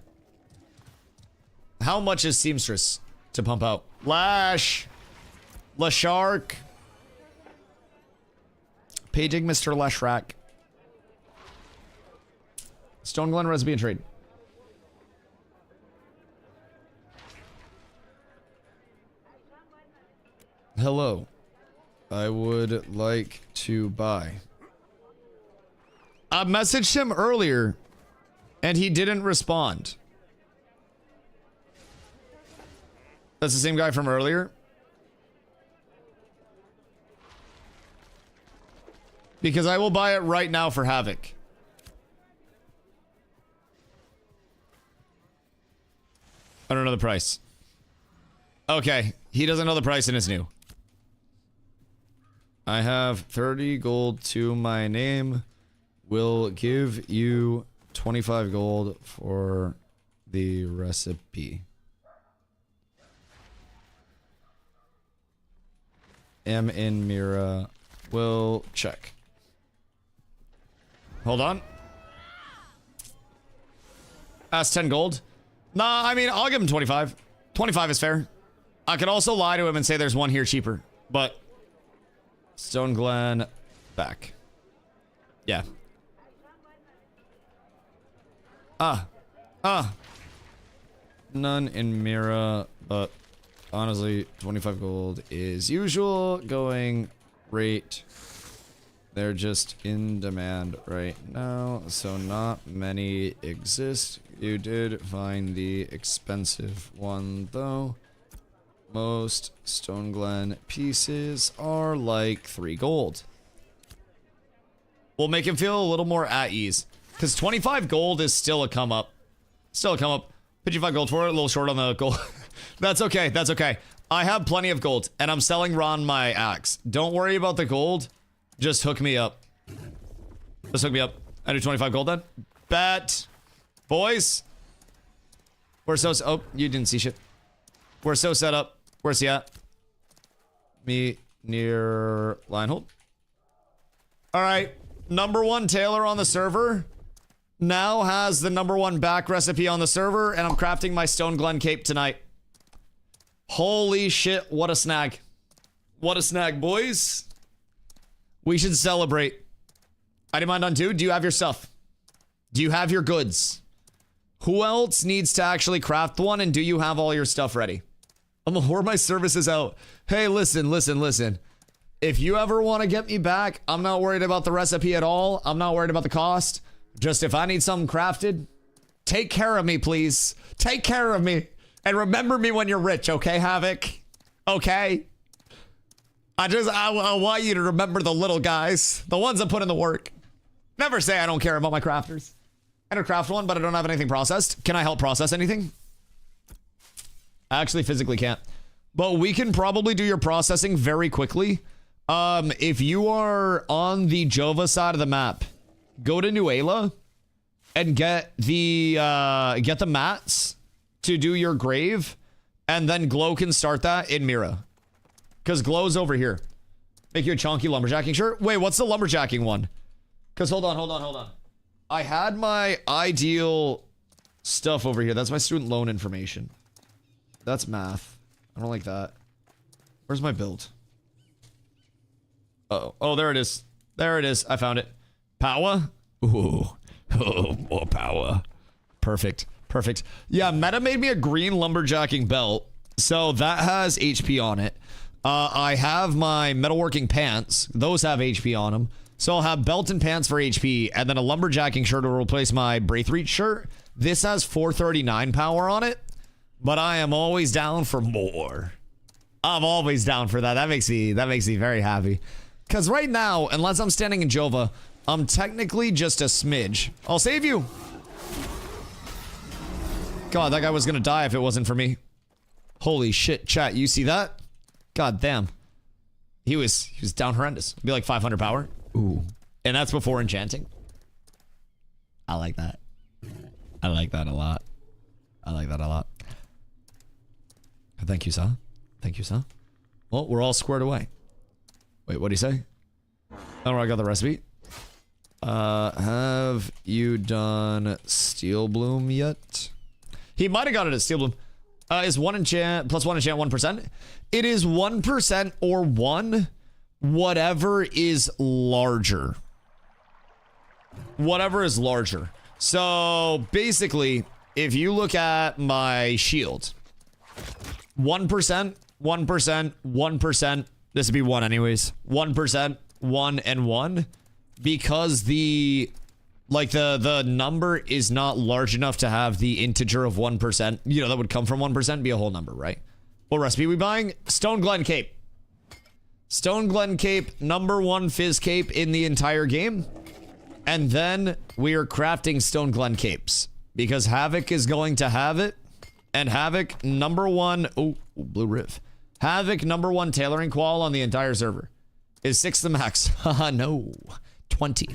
[SPEAKER 1] How much is Seamstress to pump out? Lash! LaShark! Paging Mr. Lashrak. Stone Glen recipe and trade. Hello. I would like to buy. I messaged him earlier and he didn't respond. That's the same guy from earlier? Because I will buy it right now for Havoc. I don't know the price. Okay, he doesn't know the price and it's new. I have 30 gold to my name. Will give you 25 gold for the recipe. Am in Mira. Will check. Hold on. That's 10 gold. Nah, I mean, I'll give him 25. 25 is fair. I could also lie to him and say there's one here cheaper. But Stone Glen back. Yeah. None in Mira, but honestly, 25 gold is usual going rate. They're just in demand right now, so not many exist. You did find the expensive one, though. Most Stone Glen pieces are like 3 gold. We'll make him feel a little more at ease. Because 25 gold is still a come up. Still a come up. 55 gold for it, a little short on the gold. That's okay, that's okay. I have plenty of gold, and I'm selling Ron my axe. Don't worry about the gold. Just hook me up. Just hook me up. I do 25 gold then. Bet. Boys. We're so... Oh, you didn't see shit. We're so set up. Where's he at? Me near Linehold. Alright. #1 tailor on the server. Now has the #1 back recipe on the server, and I'm crafting my Stone Glen cape tonight. Holy shit, what a snag. What a snag, boys. We should celebrate. I demand on 2. Do you have your stuff? Do you have your goods? Who else needs to actually craft one, and do you have all your stuff ready? I'm gonna whore my services out. Hey, listen. If you ever want to get me back, I'm not worried about the recipe at all. I'm not worried about the cost. Just if I need something crafted, take care of me, please. Take care of me. And remember me when you're rich, okay, Havoc? Okay? I want you to remember the little guys. The ones that put in the work. Never say I don't care about my crafters. I don't craft one, but I don't have anything processed. Can I help process anything? I actually physically can't. But we can probably do your processing very quickly. If you are on the Jova side of the map, go to Nuela and get the mats to do your grave, and then Glow can start that in Mira. Because Glow's over here. Make you a chunky lumberjacking shirt. Wait, what's the lumberjacking one? Because hold on. I had my ideal stuff over here. That's my student loan information. That's math. I don't like that. Where's my build? Uh-oh. Oh, there it is. There it is. I found it. Power? Ooh. Oh, more power. Perfect. Perfect. Yeah, Meta made me a green lumberjacking belt. So that has HP on it. I have my metalworking pants. Those have HP on them. So I'll have belt and pants for HP, and then a lumberjacking shirt will replace my Braithreach shirt. This has 439 power on it, but I am always down for more. I'm always down for that. That makes me very happy. Because right now, unless I'm standing in Jova, I'm technically just a smidge. I'll save you. God, that guy was gonna die if it wasn't for me. Holy shit, chat, you see that? God damn. He was down horrendous. It'd be like 500 power. Ooh. And that's before enchanting. I like that. I like that a lot. I like that a lot. Thank you, sir. Thank you, sir. Well, we're all squared away. Wait, what'd he say? I don't know, I got the recipe. Have you done Steel Bloom yet? He might have got it at Steel Bloom. Is one enchant plus one enchant 1%? It is 1% or 1, whatever is larger. Whatever is larger. So basically, if you look at my shield, 1%, 1%, 1%. This would be 1 anyways. 1%, 1 and 1, because the number is not large enough to have the integer of 1%. You know, that would come from 1%, be a whole number, right? What recipe are we buying? Stone Glen Cape. Stone Glen Cape, #1 fizz cape in the entire game. And then we are crafting Stone Glen Capes, because Havoc is going to have it. And Havoc, #1, oh, blue riff. Havoc, #1 tailoring qual on the entire server is 6 the max. Haha, no. 20.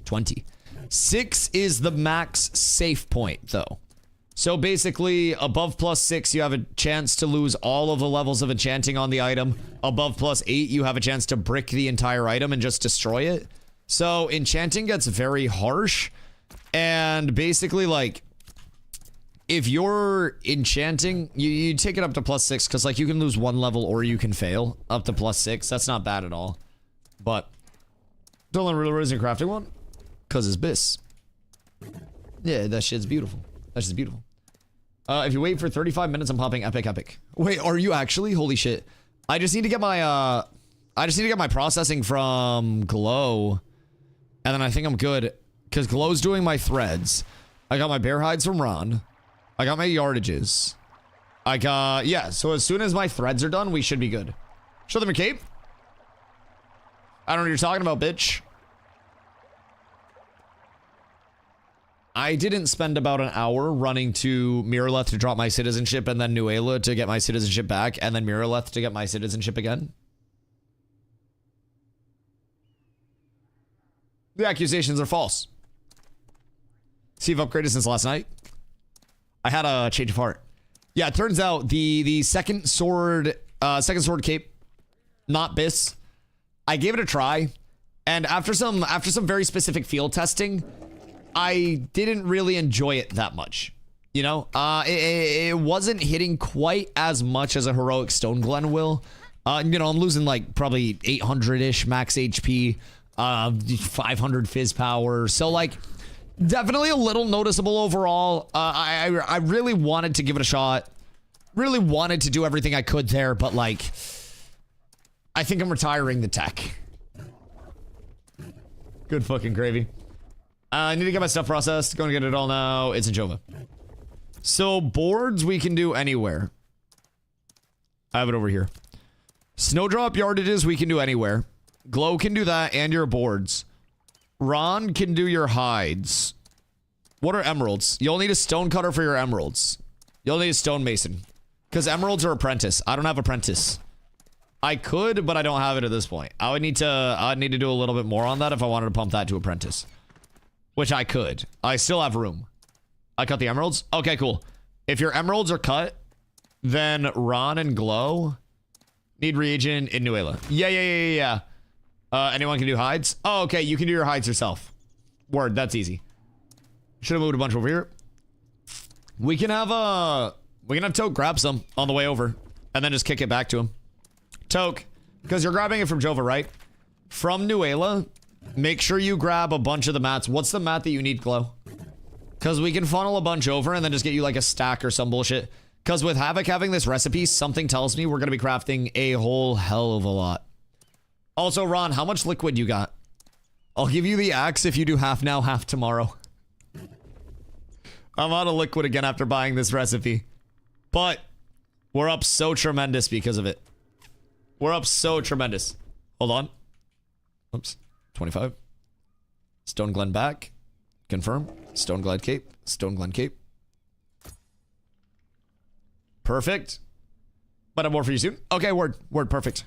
[SPEAKER 1] 20. 6 is the max safe point, though. So basically, above +6, you have a chance to lose all of the levels of enchanting on the item. Above +8, you have a chance to brick the entire item and just destroy it. So enchanting gets very harsh. And basically, like, if you're enchanting, you take it up to +6, because, like, you can lose 1 level or you can fail up to +6. That's not bad at all. But Dylan really isn't crafting one, because it's bis. Yeah, that shit's beautiful. That shit's beautiful. If you wait for 35 minutes, I'm popping epic. Wait, are you actually? Holy shit. I just need to get my, processing from Glow. And then I think I'm good, because Glow's doing my threads. I got my bear hides from Ron. I got my yardages. I got, yeah, so as soon as my threads are done, we should be good. Show them your cape. I don't know what you're talking about, bitch. I didn't spend about an hour running to Miraleth to drop my citizenship, and then Nuela to get my citizenship back, and then Miraleth to get my citizenship again. The accusations are false. See, I've upgraded since last night. I had a change of heart. Yeah, it turns out the second sword cape, not bis. I gave it a try, and after some very specific field testing, I didn't really enjoy it that much. You know, it wasn't hitting quite as much as a heroic Stone Glen will. You know, I'm losing like probably 800-ish max HP, 500 fizz power. So like, definitely a little noticeable overall. I really wanted to give it a shot. Really wanted to do everything I could there, but like, I think I'm retiring the tech. Good fucking gravy. I need to get my stuff processed. Going to get it all now. It's in Jova. So boards we can do anywhere. I have it over here. Snowdrop yardages we can do anywhere. Glow can do that and your boards. Ron can do your hides. What are emeralds? You'll need a stone cutter for your emeralds. You'll need a stonemason. Because emeralds are apprentice. I don't have apprentice. I could, but I don't have it at this point. I'd need to do a little bit more on that if I wanted to pump that to apprentice. Which I could. I still have room. I cut the emeralds? Okay, cool. If your emeralds are cut, then Ron and Glow need reagent in Nuela. Yeah. Anyone can do hides? Oh, okay, you can do your hides yourself. Word, that's easy. Should have moved a bunch over here. We can have Toke grab some on the way over and then just kick it back to him. Toke, because you're grabbing it from Jova, right? From Nuela, make sure you grab a bunch of the mats. What's the mat that you need, Glow? Because we can funnel a bunch over and then just get you like a stack or some bullshit. Because with Havoc having this recipe, something tells me we're going to be crafting a whole hell of a lot. Also, Ron, how much liquid you got? I'll give you the axe if you do half now, half tomorrow. I'm out of liquid again after buying this recipe. But we're up so tremendous because of it. We're up so tremendous. Hold on. Oops. 25. Stone Glen back. Confirm. Stone Glen Cape. Stone Glen Cape. Perfect. But I'm more for you soon. Okay, word. Word, perfect.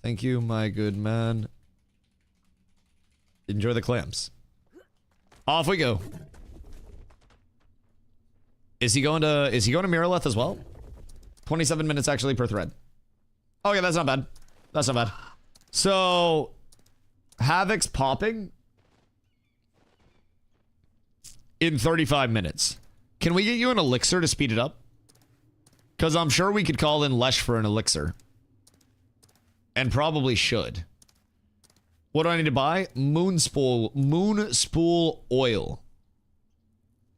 [SPEAKER 1] Thank you, my good man. Enjoy the clams. Off we go. Is he going to Miraleth as well? 27 minutes actually per thread. Okay, that's not bad. That's not bad. So Havoc's popping in 35 minutes. Can we get you an elixir to speed it up? Because I'm sure we could call in Lesh for an elixir. And probably should. What do I need to buy? Moonspool oil.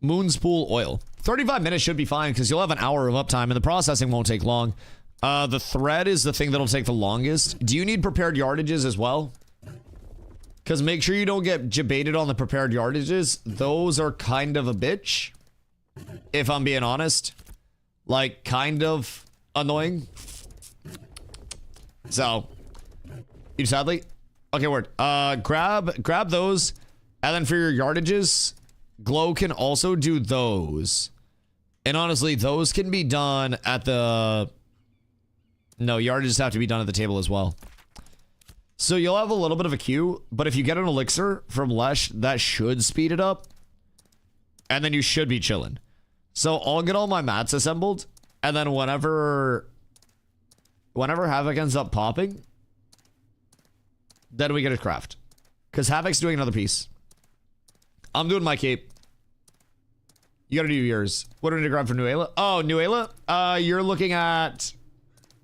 [SPEAKER 1] Moonspool oil. 35 minutes should be fine because you'll have an hour of uptime and the processing won't take long. The thread is the thing that'll take the longest. Do you need prepared yardages as well? Because make sure you don't get jebaited on the prepared yardages. Those are kind of a bitch. If I'm being honest. Like, kind of annoying. So, you sadly? Okay, word. Grab those. And then for your yardages, Glow can also do those. And honestly, those can be done at the... No, yardages have to be done at the table as well. So you'll have a little bit of a queue, but if you get an elixir from Lesh, that should speed it up. And then you should be chilling. So I'll get all my mats assembled, and then whenever Havoc ends up popping, then we get a craft. Because Havoc's doing another piece. I'm doing my cape. You gotta do yours. What do we need to grab for Nuela? Oh, Nuela? You're looking at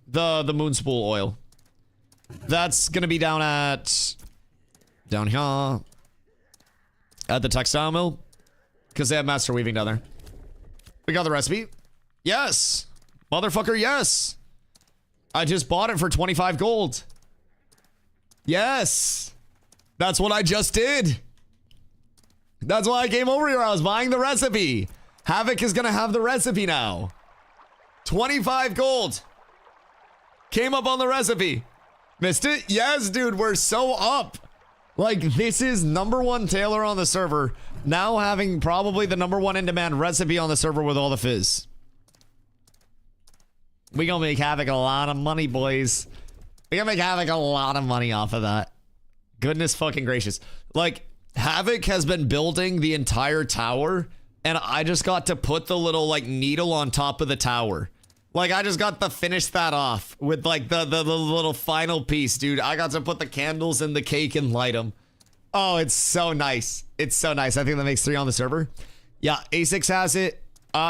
[SPEAKER 1] the Moonspool oil. That's gonna be down here. At the textile mill. Because they have master weaving down there. We got the recipe. Yes. Motherfucker, yes. I just bought it for 25 gold. Yes. That's what I just did. That's why I came over here. I was buying the recipe. Havoc is gonna have the recipe now. 25 gold. Came up on the recipe. Missed it? Yes, dude, we're so up. Like, this is #1 Taylor on the server. Now having probably the #1 in demand recipe on the server with all the fizz. We gonna make Havoc a lot of money, boys. We gonna make Havoc a lot of money off of that. Goodness fucking gracious. Like, Havoc has been building the entire tower, and I just got to put the little, like, needle on top of the tower. Like, I just got to finish that off with, like, the little final piece, dude. I got to put the candles in the cake and light them. Oh, it's so nice. It's so nice. I think that makes 3 on the server. Yeah, A6 has it.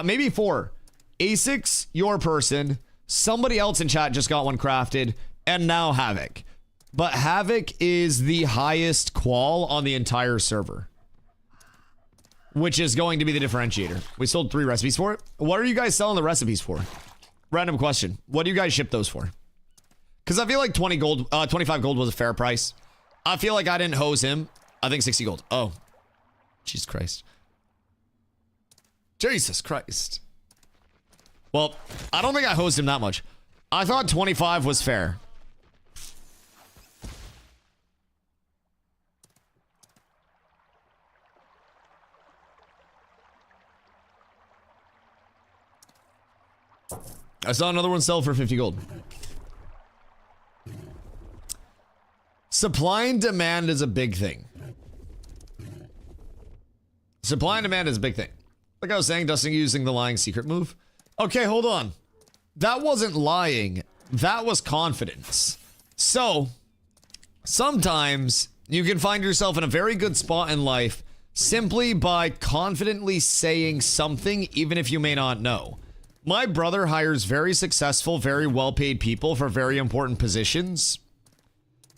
[SPEAKER 1] Maybe 4. A6, your person. Somebody else in chat just got one crafted. And now Havoc. But Havoc is the highest qual on the entire server. Which is going to be the differentiator. We sold 3 recipes for it. What are you guys selling the recipes for? Random question. What do you guys ship those for? Because I feel like 20 gold, 25 gold was a fair price. I feel like I didn't hose him. I think 60 gold. Oh. Jesus Christ. Jesus Christ. Well, I don't think I hosed him that much. I thought 25 was fair. I saw another one sell for 50 gold. Supply and demand is a big thing. Supply and demand is a big thing. Like I was saying, Dustin using the lying secret move. Okay, hold on. That wasn't lying. That was confidence. So, sometimes you can find yourself in a very good spot in life simply by confidently saying something, even if you may not know. My brother hires very successful, very well-paid people for very important positions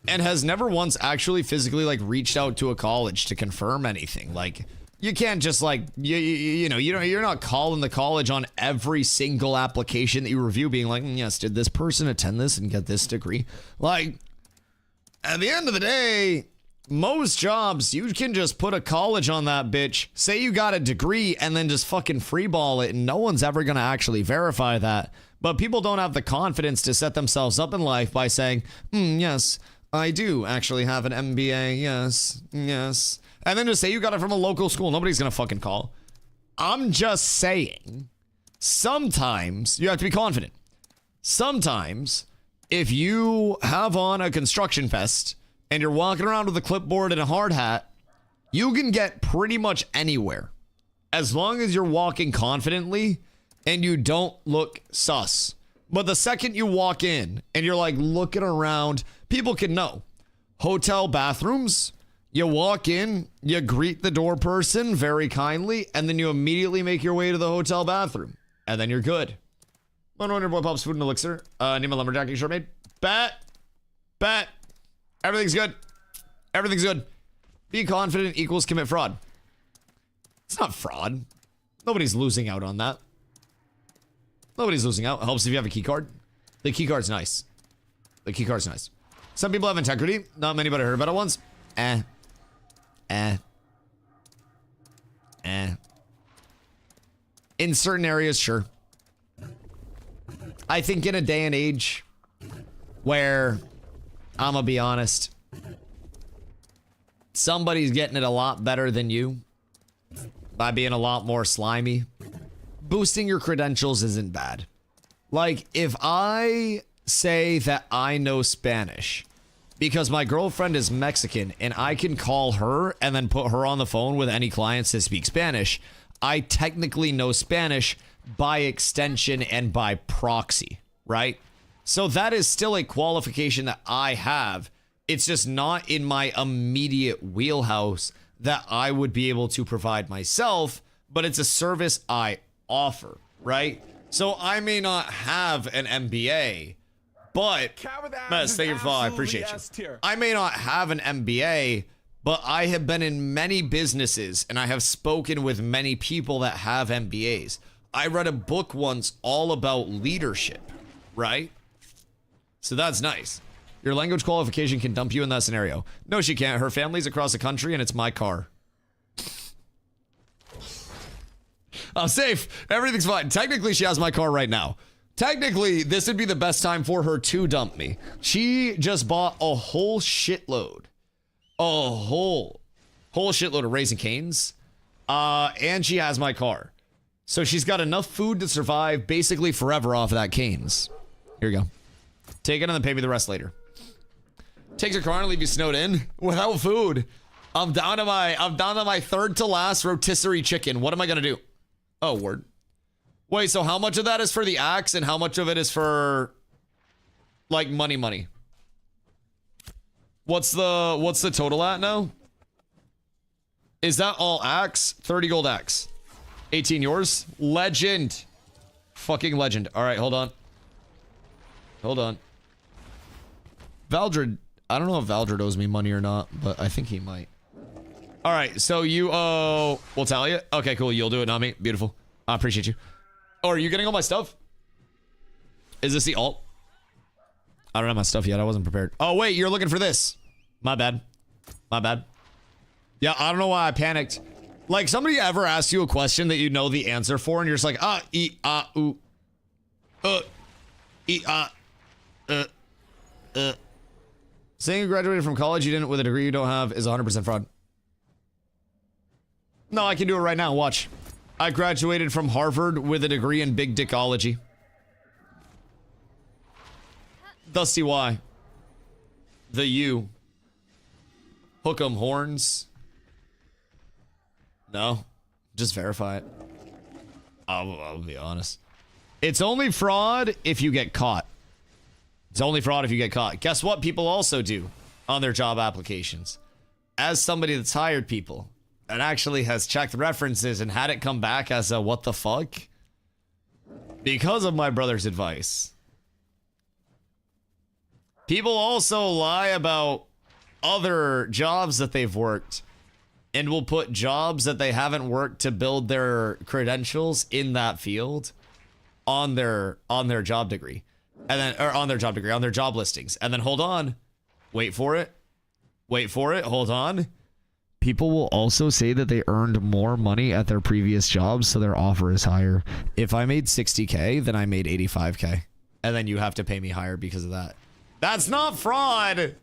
[SPEAKER 1] and has never once actually physically like reached out to a college to confirm anything. Like, you can't just like, you're not calling the college on every single application that you review being like, yes, did this person attend this and get this degree? Like, at the end of the day, most jobs, you can just put a college on that bitch, say you got a degree, and then just fucking freeball it, and no one's ever gonna actually verify that. But people don't have the confidence to set themselves up in life by saying, yes, I do actually have an MBA, yes, yes. And then just say you got it from a local school. Nobody's gonna fucking call. I'm just saying, sometimes you have to be confident. Sometimes, if you have on a construction vest and you're walking around with a clipboard and a hard hat, you can get pretty much anywhere. As long as you're walking confidently and you don't look sus. But the second you walk in and you're like looking around, people can know. Hotel bathrooms, you walk in, you greet the door person very kindly, and then you immediately make your way to the hotel bathroom. And then you're good. 100 boy pops food and elixir. Name a lumberjacking short made. Bet. Everything's good. Everything's good. Be confident equals commit fraud. It's not fraud. Nobody's losing out on that. Nobody's losing out. It helps if you have a key card. The key card's nice. The key card's nice. Some people have integrity. Not many, but I heard about it once. In certain areas, sure. I think in a day and age where, I'm gonna be honest, somebody's getting it a lot better than you by being a lot more slimy, boosting your credentials isn't bad. Like, if I say that I know Spanish because my girlfriend is Mexican and I can call her and then put her on the phone with any clients that speak Spanish, I technically know Spanish by extension and by proxy, right? So that is still a qualification that I have. It's just not in my immediate wheelhouse that I would be able to provide myself, but it's a service I offer, right? So I may not have an MBA, but Mess, thank you for following. I appreciate you. I may not have an MBA, but I have been in many businesses and I have spoken with many people that have MBAs. I read a book once all about leadership, right? So that's nice. Your language qualification can dump you in that scenario. No, she can't. Her family's across the country and it's my car. I'm safe. Everything's fine. Technically, she has my car right now. Technically, this would be the best time for her to dump me. She just bought a whole shitload. A whole shitload of Raising Cane's. And she has my car. So she's got enough food to survive basically forever off of that Cane's. Here you go. Take it and then pay me the rest later. Takes your car and leave you snowed in without food. I'm down to my third to last rotisserie chicken. What am I gonna do? Oh, word. Wait, so how much of that is for the axe and how much of it is for like money? What's the total at now? Is that all axe? 30 gold axe. 18 yours? Legend. Fucking legend. All right, hold on. Valdred, I don't know if Valdred owes me money or not, but I think he might. All right, so you owe, we'll tell you. Okay, cool, you'll do it, not me. Beautiful. I appreciate you. Oh, are you getting all my stuff? Is this the alt? I don't have my stuff yet. I wasn't prepared. Oh, wait, you're looking for this. My bad. My bad. Yeah, I don't know why I panicked. Like, somebody ever asked you a question that you know the answer for, and you're just like, saying you graduated from college you didn't with a degree you don't have is 100% fraud. No, I can do it right now. Watch. I graduated from Harvard with a degree in big dickology. DustyWhy. The U. Hook 'em horns. No. Just verify it. I'll be honest. It's only fraud if you get caught. It's only fraud if you get caught. Guess what people also do on their job applications? As somebody that's hired people and actually has checked references and had it come back as a what the fuck? Because of my brother's advice. People also lie about other jobs that they've worked and will put jobs that they haven't worked to build their credentials in that field on their job degree. And then, or on their job listings. And then hold on. Wait for it. Hold on.
[SPEAKER 4] People will also say that they earned more money at their previous jobs, so their offer is higher.
[SPEAKER 1] If I made 60K, then I made 85K. And then you have to pay me higher because of that. That's not fraud.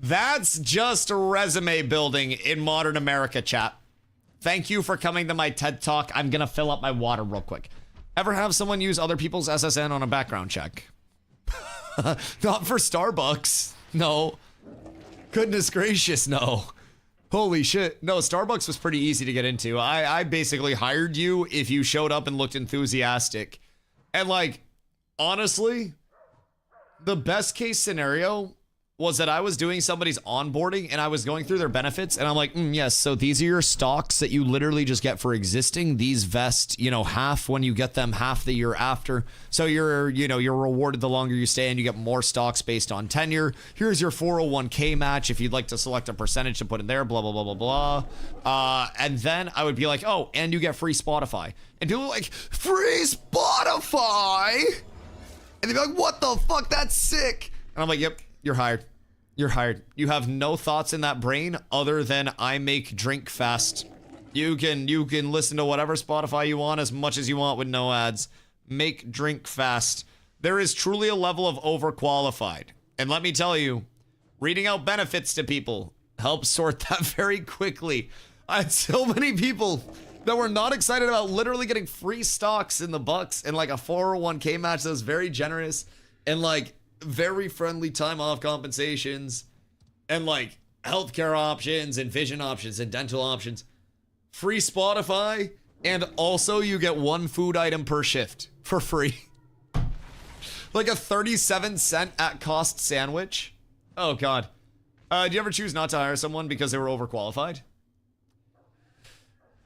[SPEAKER 1] That's just resume building in modern America, chat. Thank you for coming to my TED Talk. I'm gonna fill up my water real quick. Ever have someone use other people's SSN on a background check? Not for Starbucks. No. Goodness gracious, no. Holy shit. No, Starbucks was pretty easy to get into. I basically hired you if you showed up and looked enthusiastic. And like, honestly, the best case scenario was that I was doing somebody's onboarding and I was going through their benefits and I'm like, yes, so these are your stocks that you literally just get for existing. These vest, you know, half when you get them, half the year after. So you're rewarded the longer you stay and you get more stocks based on tenure. Here's your 401k match if you'd like to select a percentage to put in there, blah, blah, blah, blah, blah. And then I would be like, oh, and you get free Spotify. And people are like, free Spotify? And they'd be like, what the fuck? That's sick. And I'm like, yep. You're hired. You're hired. You have no thoughts in that brain other than I make drink fast. You can listen to whatever Spotify you want as much as you want with no ads. Make drink fast. There is truly a level of overqualified. And let me tell you, reading out benefits to people helps sort that very quickly. I had so many people that were not excited about literally getting free stocks in the Bucks and like a 401k match that was very generous and like very friendly time off compensations and like healthcare options and vision options and dental options, free Spotify, and also you get one food item per shift for free. Like a 37-cent at cost sandwich. Oh God. Do you ever choose not to hire someone because they were overqualified?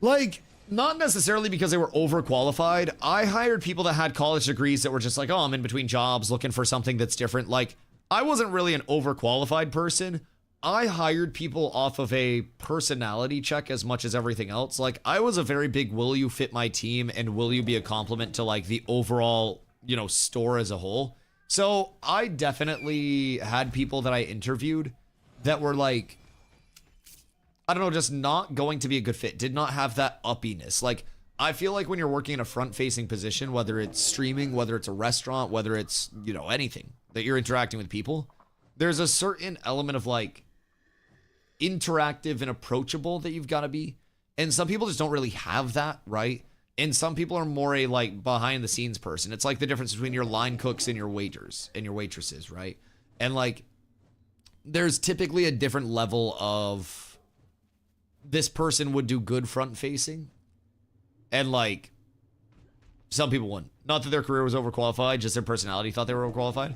[SPEAKER 1] Like, not necessarily because they were overqualified. I hired people that had college degrees that were just like, oh, I'm in between jobs looking for something that's different. Like, I wasn't really an overqualified person. I hired people off of a personality check as much as everything else. Like, I was a very big, will you fit my team and will you be a compliment to like the overall, you know, store as a whole. So I definitely had people that I interviewed that were like, I don't know, just not going to be a good fit. Did not have that uppiness. Like, I feel like when you're working in a front-facing position, whether it's streaming, whether it's a restaurant, whether it's, you know, anything that you're interacting with people, there's a certain element of like interactive and approachable that you've got to be. And some people just don't really have that, right? And some people are more a like behind the scenes person. It's like the difference between your line cooks and your waiters and your waitresses, right? And like, there's typically a different level of this person would do good front facing and like some people wouldn't. Not that their career was overqualified, just their personality thought they were overqualified.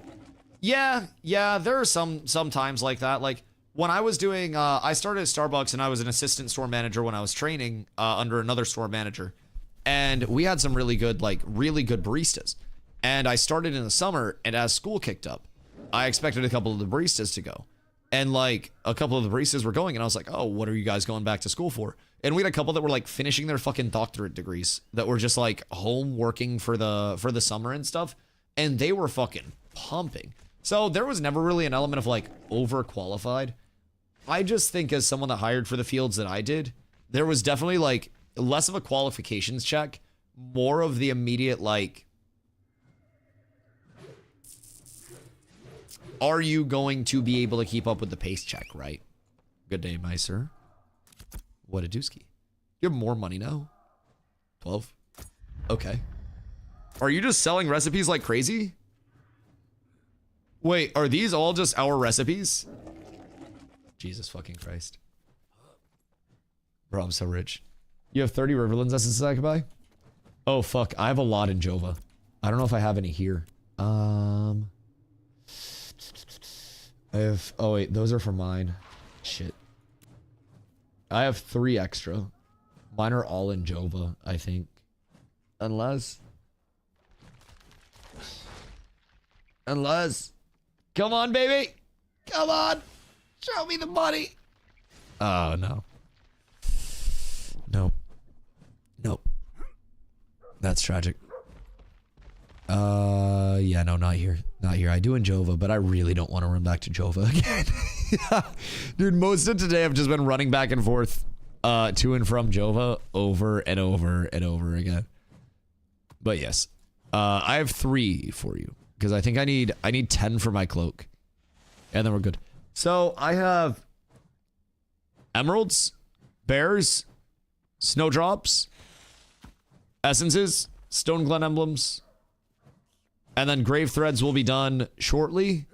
[SPEAKER 1] Yeah, there are some times like that. Like when I was doing, I started at Starbucks and I was an assistant store manager when I was training under another store manager. And we had some really good baristas. And I started in the summer, and as school kicked up, I expected a couple of the baristas to go. And like a couple of the baristas were going and I was like, oh, what are you guys going back to school for? And we had a couple that were like finishing their fucking doctorate degrees that were just like home working for the summer and stuff. and they were fucking pumping. So there was never really an element of like overqualified. I just think as someone that hired for the fields that I did, there was definitely like less of a qualifications check, more of the immediate like, are you going to be able to keep up with the pace check, right? Good day, my sir. What a dooski. You have more money now? 12? Okay. Are you just selling recipes like crazy? Wait, are these all just our recipes? Jesus fucking Christ. Bro, I'm so rich. You have 30 Riverlands essences I could buy? Oh, fuck. I have a lot in Jova. I don't know if I have any here. I have... Oh, wait. Those are for mine. Shit. I have 3 extra. Mine are all in Jova, I think. Unless... Come on, baby! Come on! Show me the money! Oh, no. Nope. Nope. That's tragic. Yeah, no, not here. Not here. I do in Jova, but I really don't want to run back to Jova again. Dude, most of today I've just been running back and forth to and from Jova over and over and over again. But yes. I have 3 for you. Because I think I need 10 for my cloak. And then we're good. So I have emeralds, bears, snowdrops, essences, stone glen emblems, and then grave threads will be done shortly.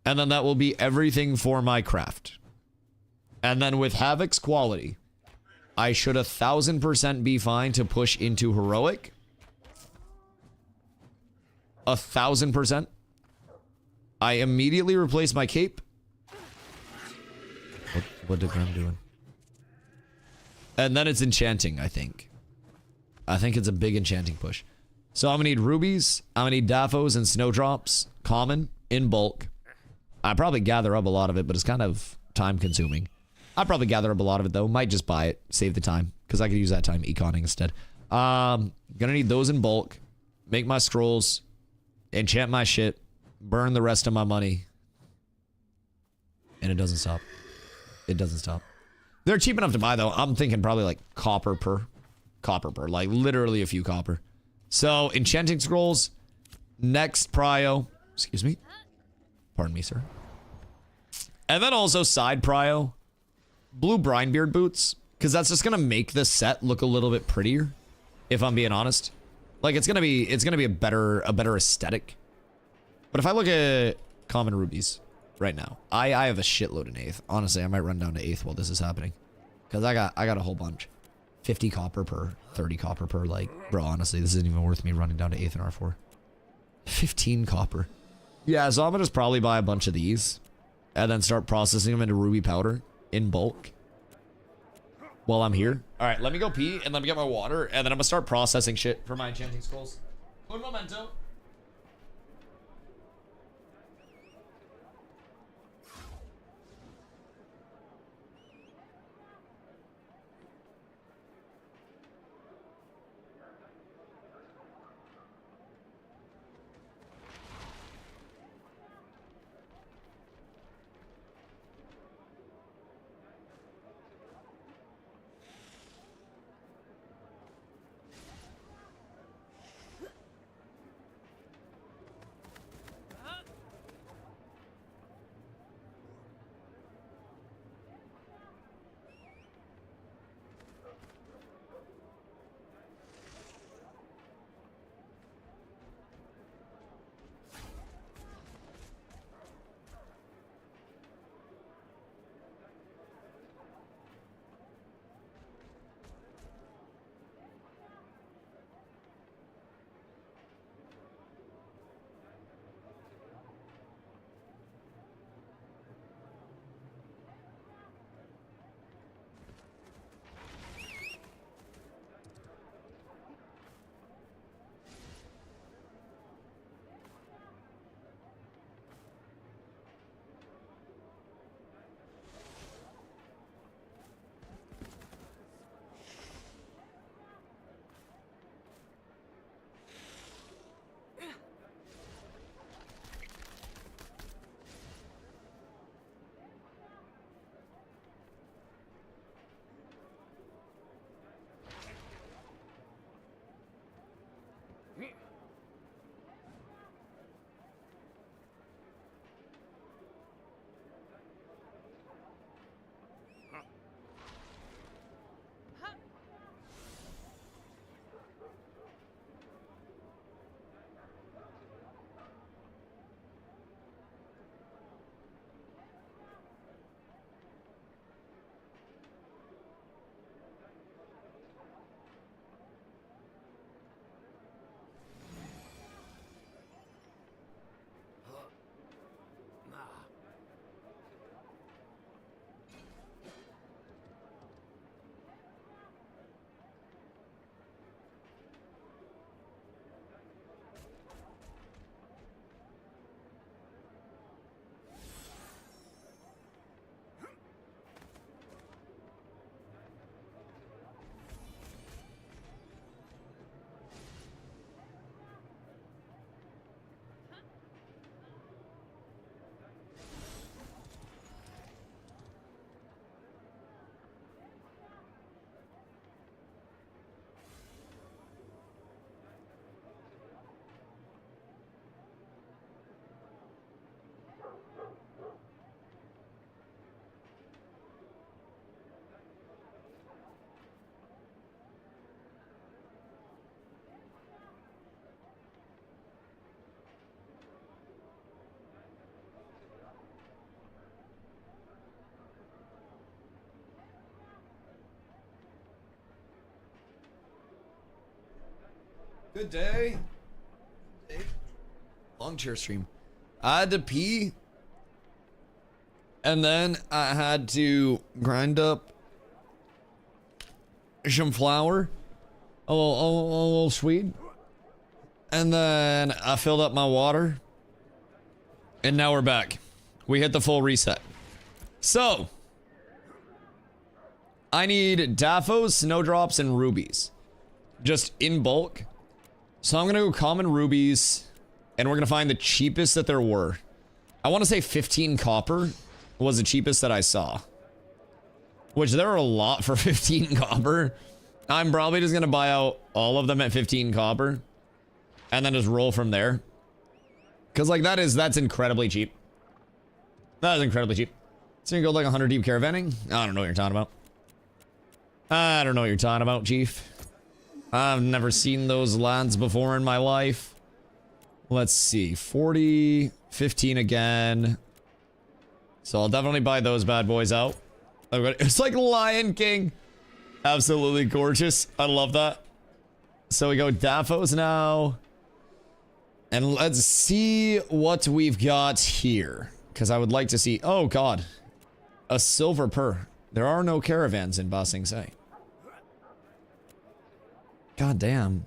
[SPEAKER 1] And then that will be everything for my craft. And then with Havoc's quality, I should 1000% be fine to push into heroic. 1000%. I immediately replace my cape. What did Grim doing? And then it's enchanting, I think. I think it's a big enchanting push. So I'm gonna need rubies, I'm gonna need daffos and snowdrops, common, in bulk. I probably gather up a lot of it, but it's kind of time consuming. I'll probably gather up a lot of it though. Might just buy it, save the time, because I could use that time econing instead. Gonna need those in bulk. Make my scrolls. Enchant my shit. Burn the rest of my money. And it doesn't stop. It doesn't stop. They're cheap enough to buy though. I'm thinking probably like copper per. Like literally a few copper. So, enchanting scrolls. Next prio. Excuse me. Pardon me, sir. And then also side prio. Blue Brinebeard boots. Because that's just going to make this set look a little bit prettier. If I'm being honest. Like it's gonna be a better aesthetic. But if I look at common rubies right now, I have a shitload in 8th. Honestly, I might run down to 8th while this is happening. Because I got a whole bunch. 50 copper per, 30 copper per, like, bro, honestly, this isn't even worth me running down to 8th and R4. 15 copper. Yeah, so I'm gonna just probably buy a bunch of these. And then start processing them into ruby powder in bulk. While I'm here. Alright, let me go pee and let me get my water. And then I'm gonna start processing shit for my enchanting scrolls. Un momento. Good day. Long chair stream. I had to pee. And then I had to grind up some flour. A little sweet. And then I filled up my water. And now we're back. We hit the full reset. So, I need Daphos, Snowdrops, and Rubies. Just in bulk. So I'm gonna go common rubies, and we're gonna find the cheapest that there were. I want to say 15 copper was the cheapest that I saw. Which there are a lot for 15 copper. I'm probably just gonna buy out all of them at 15 copper. And then just roll from there. Because like that's incredibly cheap. That is incredibly cheap. So you can go like 100 deep caravanning? I don't know what you're talking about. I don't know what you're talking about, Chief. I've never seen those lands before in my life. Let's see. 40, 15 again. So I'll definitely buy those bad boys out. It's like Lion King. Absolutely gorgeous. I love that. So we go Daphos now. And let's see what we've got here. Because I would like to see... Oh, God. A silver purr. There are no caravans in Ba Sing Se. God damn.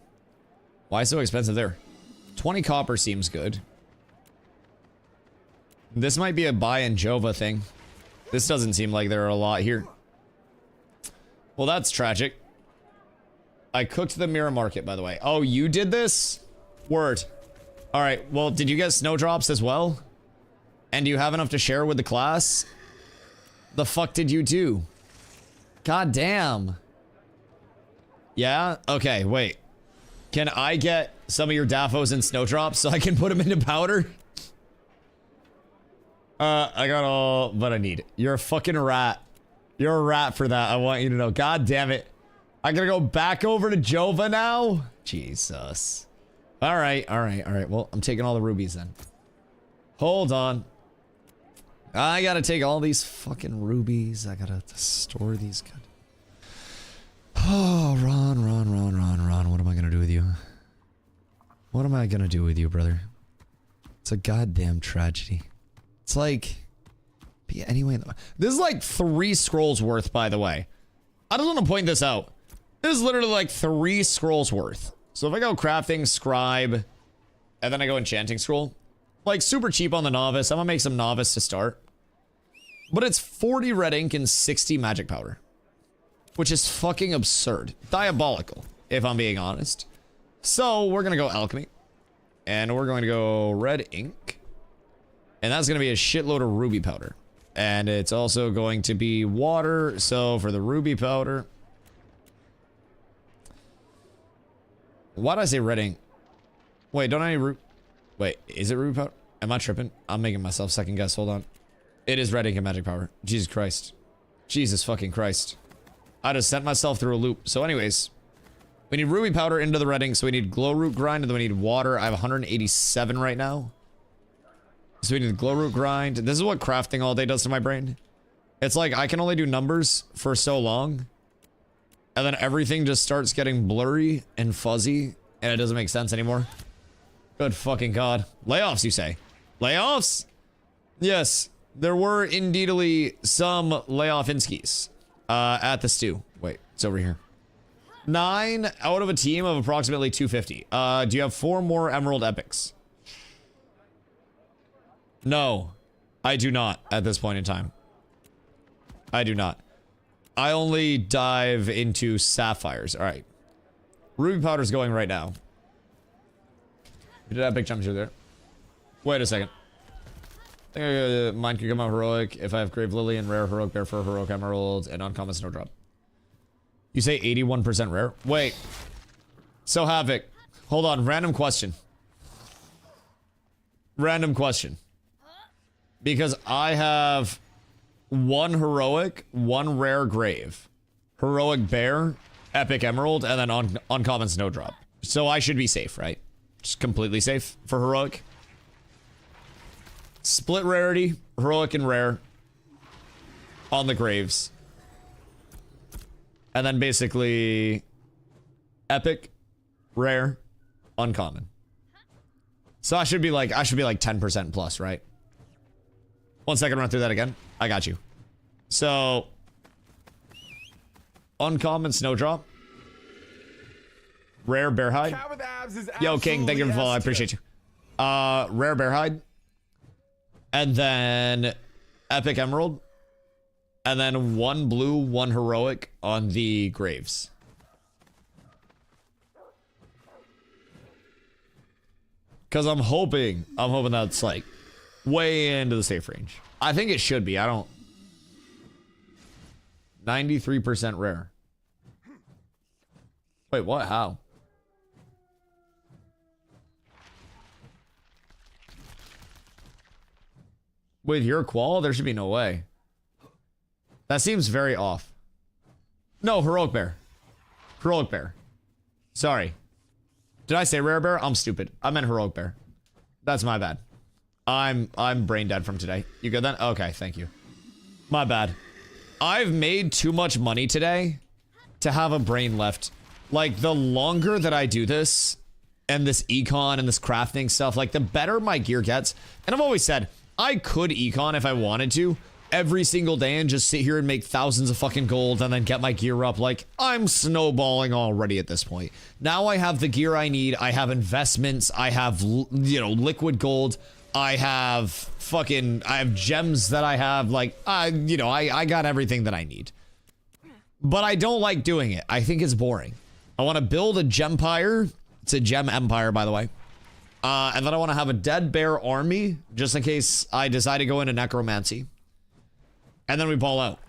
[SPEAKER 1] Why so expensive there? 20 copper seems good. This might be a buy in Jova thing. This doesn't seem like there are a lot here. Well, that's tragic. I cooked the mirror market, by the way. Oh, you did this? Word. Alright, well, did you get snowdrops as well? And do you have enough to share with the class? The fuck did you do? God damn. Yeah? Okay, wait. Can I get some of your Daphos and snowdrops so I can put them into powder? I got all but I need. You're a fucking rat. You're a rat for that. I want you to know. God damn it. I gotta go back over to Jova now? Jesus. Alright. Well, I'm taking all the rubies then. Hold on. I gotta take all these fucking rubies. I gotta store these good. Oh, Ron. What am I gonna do with you? What am I gonna do with you, brother? It's a goddamn tragedy. It's like... But yeah, anyway, this is like 3 scrolls worth, by the way. I just want to point this out. This is literally like 3 scrolls worth. So if I go crafting, scribe, and then I go enchanting scroll, like super cheap on the novice. I'm gonna make some novice to start. But it's 40 red ink and 60 magic powder. Which is fucking absurd. Diabolical, if I'm being honest. So we're gonna go alchemy. And we're going to go red ink. And that's gonna be a shitload of ruby powder. And it's also going to be water. So for the ruby powder... Why did I say red ink? Wait, don't I need Wait, is it ruby powder? Am I tripping? I'm making myself second guess. Hold on. It is red ink and magic powder. Jesus Christ. Jesus fucking Christ. I just sent myself through a loop. So anyways, we need ruby powder into the red ink. So we need glow root grind and then we need water. I have 187 right now. So we need the glow root grind. This is what crafting all day does to my brain. It's like I can only do numbers for so long. And then everything just starts getting blurry and fuzzy. And it doesn't make sense anymore. Good fucking God. Layoffs, you say? Layoffs? Yes. There were indeedly some layoff inskis. At the stew. Wait, it's over here. 9 out of a team of approximately 250. Do you have 4 more emerald epics? No, I do not at this point in time. I do not. I only dive into sapphires. All right. Ruby powder's going right now. You did epic jump through there. Wait a second. I think mine can come out heroic if I have Grave Lily and rare heroic bear fur, heroic emerald, and uncommon snowdrop. You say 81% rare? Wait. So Havoc. Hold on. Random question. Random question. Because I have 1 heroic, 1 rare grave, heroic bear, epic emerald, and then uncommon snowdrop. So I should be safe, right? Just completely safe for heroic. Split rarity, heroic and rare on the graves. And then basically epic, rare, Uncommon. So I should be like 10% plus, right? 1 second, run through that again. I got you. So uncommon snowdrop. Rare bear hide.
[SPEAKER 5] Cat with abs is
[SPEAKER 1] Yo, King, thank you for
[SPEAKER 5] absolutely
[SPEAKER 1] follow. I
[SPEAKER 5] S
[SPEAKER 1] appreciate you. Rare bear hide. And then epic emerald. And then 1 blue, 1 heroic on the graves. Because I'm hoping that's like way into the safe range. I think it should be. I don't. 93% rare. Wait, what? How? With your qual, there should be no way. That seems very off. No, heroic bear. Heroic bear. Sorry. Did I say rare bear? I'm stupid. I meant heroic bear. That's my bad. I'm brain dead from today. You good then? Okay, thank you. My bad. I've made too much money today to have a brain left. Like, the longer that I do this, and this econ and this crafting stuff, like, the better my gear gets. And I've always said, I could econ if I wanted to every single day and just sit here and make thousands of fucking gold and then get my gear up. Like, I'm snowballing already at this point. Now I have the gear I need. I have investments. I have, you know, liquid gold. I have gems that I have. Like, you know, I got everything that I need. But I don't like doing it. I think it's boring. I want to build a gempire. It's a gem empire, by the way. And then I want to have a dead bear army, just in case I decide to go into necromancy. And then we ball out.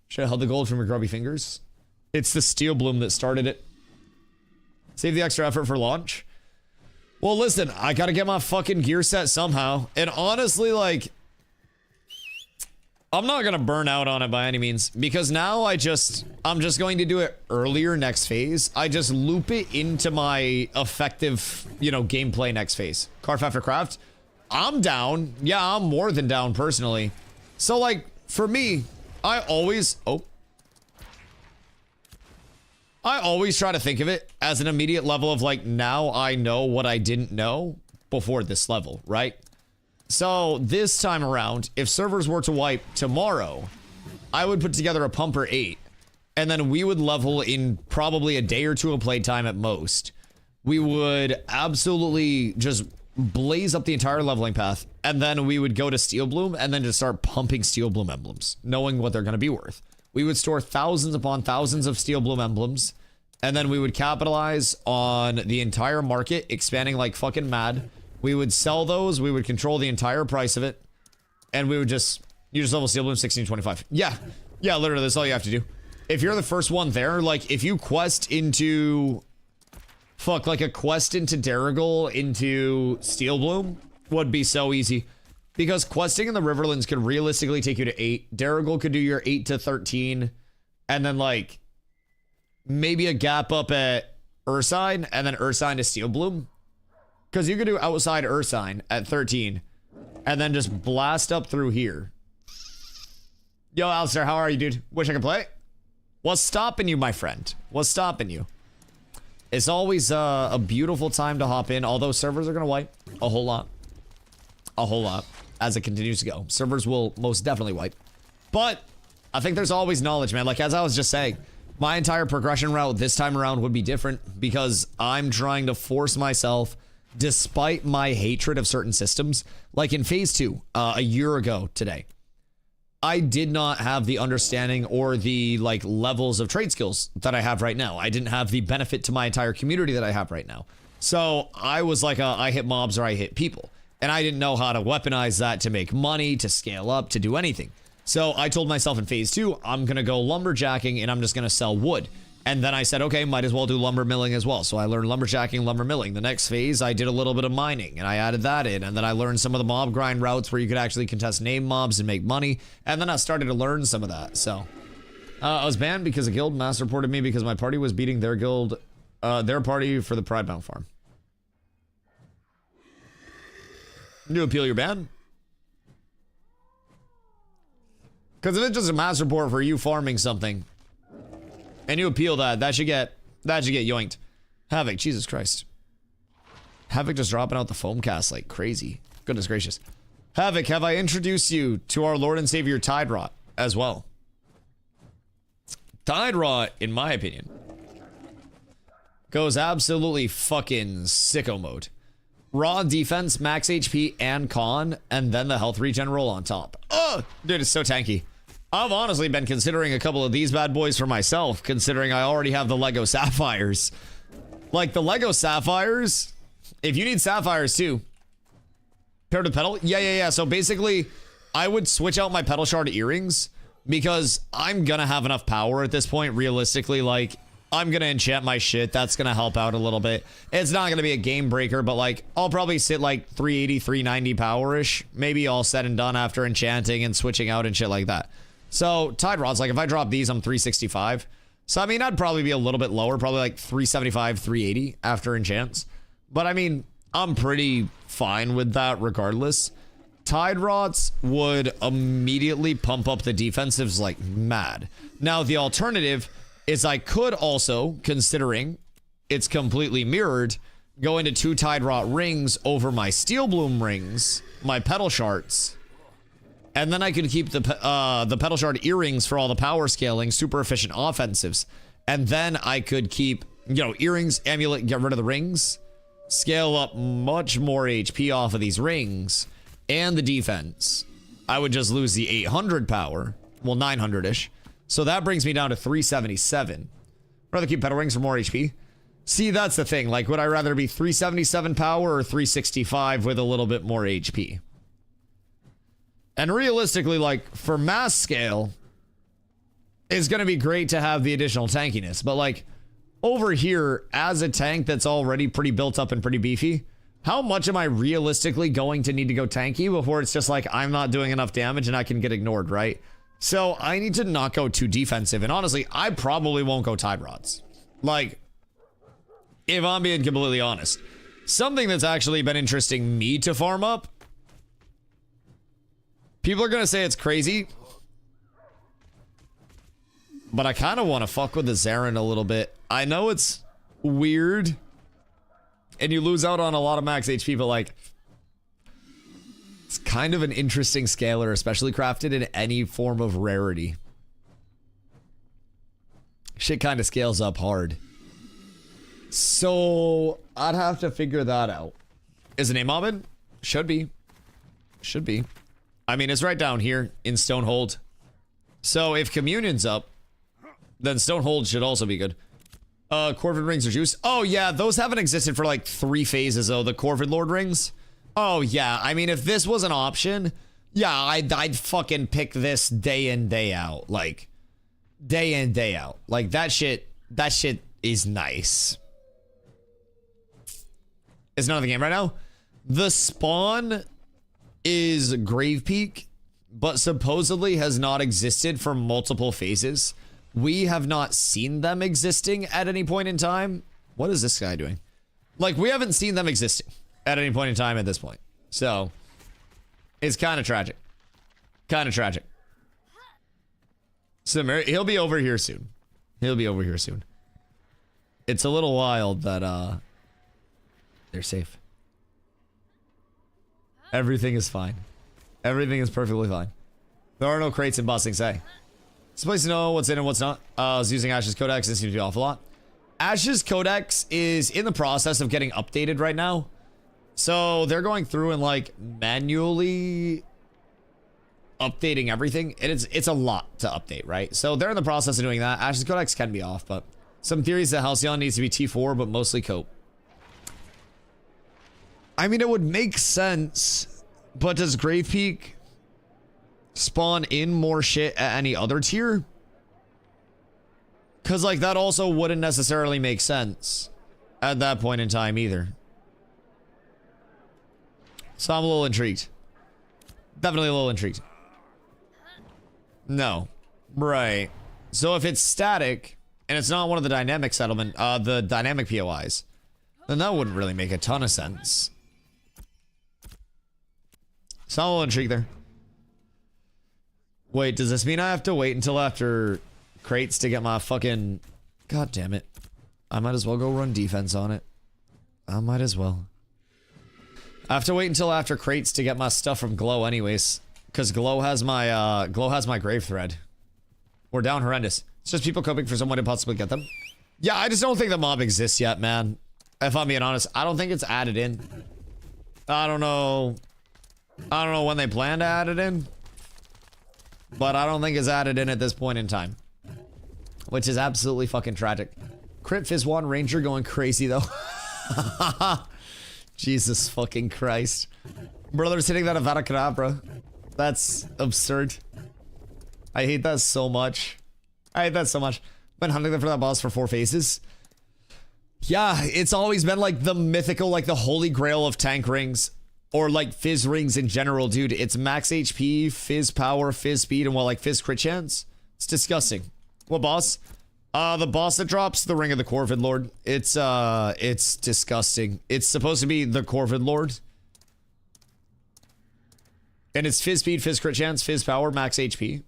[SPEAKER 1] Should have held the gold from your grubby fingers. It's the steel bloom that started it. Save the extra effort for launch. Well, listen, I gotta get my fucking gear set somehow. And honestly, like, I'm not gonna burn out on it by any means, because now I'm just going to do it earlier next phase. I just loop it into my effective, you know, gameplay next phase. Carf after craft. I'm down. Yeah, I'm more than down personally. So, like, for me, I always try to think of it as an immediate level of, like, now I know what I didn't know before this level, right? So this time around, if servers were to wipe tomorrow, I would put together a pumper 8, and then we would level in probably a day or two of playtime at most. We would absolutely just blaze up the entire leveling path, and then we would go to Steel Bloom and then just start pumping Steel Bloom emblems, knowing what they're going to be worth. We would store thousands upon thousands of Steel Bloom emblems, and then we would capitalize on the entire market, expanding like fucking mad. We would sell those, we would control the entire price of it, and we would just, you just level Steel Bloom 1625. Yeah, literally, that's all you have to do. If you're the first one there, like, if you quest into, like a quest into Darigal, into Steel Bloom, would be so easy. Because questing in the Riverlands could realistically take you to 8. Darigal could do your 8 to 13, and then, like, maybe a gap up at Ursine, and then Ursine to Steel Bloom. Because you could do outside Ursine at 13, and then just blast up through here. Yo, Alistair, how are you, dude? Wish I could play? What's stopping you, my friend? What's stopping you? It's always a beautiful time to hop in, although servers are going to wipe a whole lot. A whole lot, as it continues to go. Servers will most definitely wipe. But I think there's always knowledge, man. Like, as I was just saying, my entire progression route this time around would be different, because I'm trying to force myself, despite my hatred of certain systems. Like in phase 2, a year ago today, I did not have the understanding or the, like, levels of trade skills that I have right now. I didn't have the benefit to my entire community that I have right now. So I was like, I hit mobs or I hit people. And I didn't know how to weaponize that to make money, to scale up, to do anything. So I told myself in phase 2, I'm going to go lumberjacking and I'm just going to sell wood. And then I said, okay, might as well do lumber milling as well. So I learned lumberjacking, lumber milling. The next phase, I did a little bit of mining and I added that in. And then I learned some of the mob grind routes where you could actually contest name mobs and make money. And then I started to learn some of that. So I was banned because a guild mass reported me because my party was beating their guild, their party for the Pride Bound farm. New appeal your ban? Because if it's just a mass report for you farming something, and you appeal that, that should get yoinked. Havoc, Jesus Christ. Havoc just dropping out the foam cast like crazy. Goodness gracious. Havoc, have I introduced you to our Lord and Savior Tide Rot as well? Tide Rot, in my opinion, goes absolutely fucking sicko mode. Raw defense, max HP, and con, and then the health regen roll on top. Oh, dude, it's so tanky. I've honestly been considering a couple of these bad boys for myself, considering I already have the Lego Sapphires. Like, the Lego Sapphires, if you need Sapphires too, paired with pedal? Yeah. So basically, I would switch out my pedal shard earrings because I'm gonna have enough power at this point, realistically. Like, I'm gonna enchant my shit. That's gonna help out a little bit. It's not gonna be a game breaker, but like, I'll probably sit like 380, 390 power-ish. Maybe all said and done after enchanting and switching out and shit like that. So, Tide Rods, like if I drop these, I'm 365. So, I mean, I'd probably be a little bit lower, probably like 375, 380 after enchants. But I mean, I'm pretty fine with that regardless. Tide Rots would immediately pump up the defensives like mad. Now, the alternative is I could also, considering it's completely mirrored, go into 2 Tide Rot rings over my Steel Bloom rings, my pedal shards, and then I could keep the pedal shard earrings for all the power scaling, super efficient offensives, and then I could keep, you know, earrings, amulet, get rid of the rings, scale up much more HP off of these rings, and the defense. I would just lose the 800 power, well, 900-ish. So that brings me down to 377. Rather keep pedal rings for more HP. See, that's the thing. Like, would I rather be 377 power or 365 with a little bit more HP? And realistically, like, for mass scale, it's going to be great to have the additional tankiness. But, like, over here, as a tank that's already pretty built up and pretty beefy, how much am I realistically going to need to go tanky before it's just like, I'm not doing enough damage and I can get ignored, right? So I need to not go too defensive. And honestly, I probably won't go Tide Rods. Like, if I'm being completely honest. Something that's actually been interesting me to farm up. People are going to say it's crazy. But I kind of want to fuck with the Zarin a little bit. I know it's weird. And you lose out on a lot of max HP, but like, it's kind of an interesting scaler, especially crafted in any form of rarity. Shit kind of scales up hard. So, I'd have to figure that out. Is it name mobbing? Should be. Should be. I mean, it's right down here in Stonehold. So, if Communion's up, then Stonehold should also be good. Corvid rings are juice. Oh, yeah, those haven't existed for like 3 phases, though. The Corvid Lord rings. Oh, yeah. I mean, if this was an option, yeah, I'd fucking pick this day in, day out. Like, day in, day out. Like, that shit is nice. It's not in the game right now. The spawn is Grave Peak, but supposedly has not existed for multiple phases. We have not seen them existing at any point in time. What is this guy doing? Like, we haven't seen them existing at any point in time at this point. So, it's kind of tragic. Kind of tragic. So, he'll be over here soon. He'll be over here soon. It's a little wild that, they're safe. Everything is fine. Everything is perfectly fine. There are no crates in Bossing Say. It's a place to know what's in and what's not. I was using Ash's Codex. It seems to be off a lot. Ash's Codex is in the process of getting updated right now. So they're going through and like manually updating everything. And it's a lot to update, right? So they're in the process of doing that. Ash's Codex can be off, but some theories that Halcyon needs to be T4, but mostly Cope. I mean, it would make sense, but does Grave Peak spawn in more shit at any other tier? Because, like, that also wouldn't necessarily make sense at that point in time either. So I'm a little intrigued. Definitely a little intrigued. No. Right. So if it's static, and it's not one of the dynamic settlement, the dynamic POIs, then that wouldn't really make a ton of sense. So I'm a little intrigued there. Wait, does this mean I have to wait until after crates to get my fucking... God damn it. I might as well go run defense on it. I might as well. I have to wait until after crates to get my stuff from Glow anyways. Because Glow has my grave thread. We're down horrendous. It's just people coping for someone to possibly get them. Yeah, I just don't think the mob exists yet, man. If I'm being honest, I don't think it's added in. I don't know when they plan to add it in. But I don't think it's added in at this point in time. Which is absolutely fucking tragic. Crit Fizz1 Ranger going crazy though. Jesus fucking Christ. Brother's hitting that Avada Kedavra. That's absurd. I hate that so much. I hate that so much. Been hunting them for that boss for 4 phases. Yeah, it's always been like the mythical, like the holy grail of tank rings. Or like Fizz rings in general, dude. It's max HP, Fizz power, Fizz speed, and like Fizz crit chance. It's disgusting. What boss? The boss that drops the Ring of the Corvid Lord. It's disgusting. It's supposed to be the Corvid Lord. And it's Fizz speed, Fizz crit chance, Fizz power, max HP.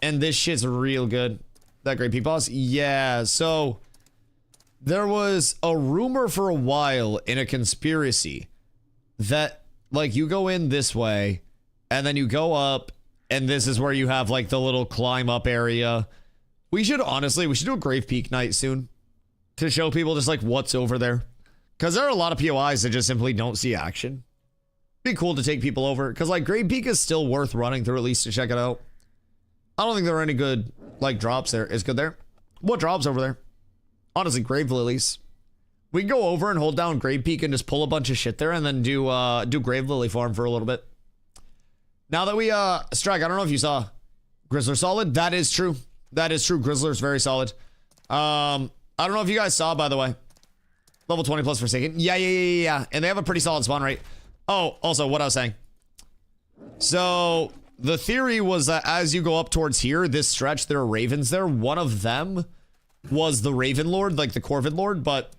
[SPEAKER 1] And this shit's real good. That Great Peak boss? Yeah, so there was a rumor for a while in a conspiracy that like you go in this way and then you go up and this is where you have like the little climb up area. We should do a Grave Peak night soon to show people just like what's over there. Because there are a lot of POIs that just simply don't see action. Be cool to take people over because like Grave Peak is still worth running through at least to check it out. I don't think there are any good like drops there. Is good there? What drops over there? Honestly, Grave Lilies. We can go over and hold down Grave Peak and just pull a bunch of shit there and then do Grave Lily farm for a little bit. Now that we Strike, I don't know if you saw Grizzler solid. That is true. That is true. Grizzler's very solid. I don't know if you guys saw, by the way. Level 20 plus Forsaken. Yeah. And they have a pretty solid spawn rate. Oh, also what I was saying. So the theory was that as you go up towards here, this stretch, there are ravens there. One of them was the Raven Lord, like the Corvid Lord, but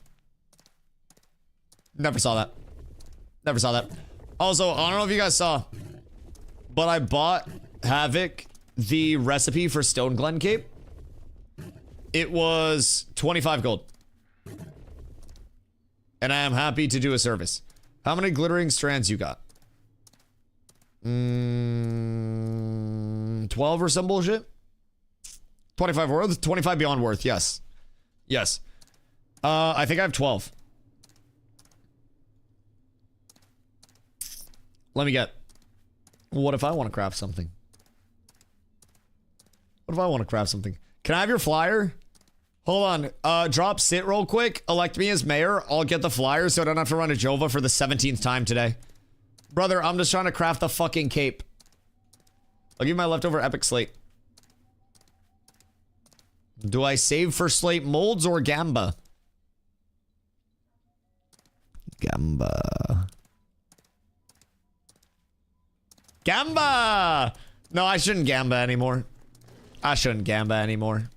[SPEAKER 1] never saw that. Never saw that. Also, I don't know if you guys saw, but I bought Havoc the recipe for Stone Glen Cape. It was 25 gold. And I am happy to do a service. How many glittering strands you got? 12 or some bullshit? 25 worth? 25 beyond worth, yes. Yes. I think I have 12. Let me get. What if I want to craft something? What if I want to craft something? Can I have your flyer? Hold on. Drop sit real quick. Elect me as mayor. I'll get the flyer so I don't have to run a Jova for the 17th time today. Brother, I'm just trying to craft the fucking cape. I'll give you my leftover epic slate. Do I save for slate molds or gamba? Gamba. Gamba! No, I shouldn't gamba anymore. I shouldn't gamba anymore.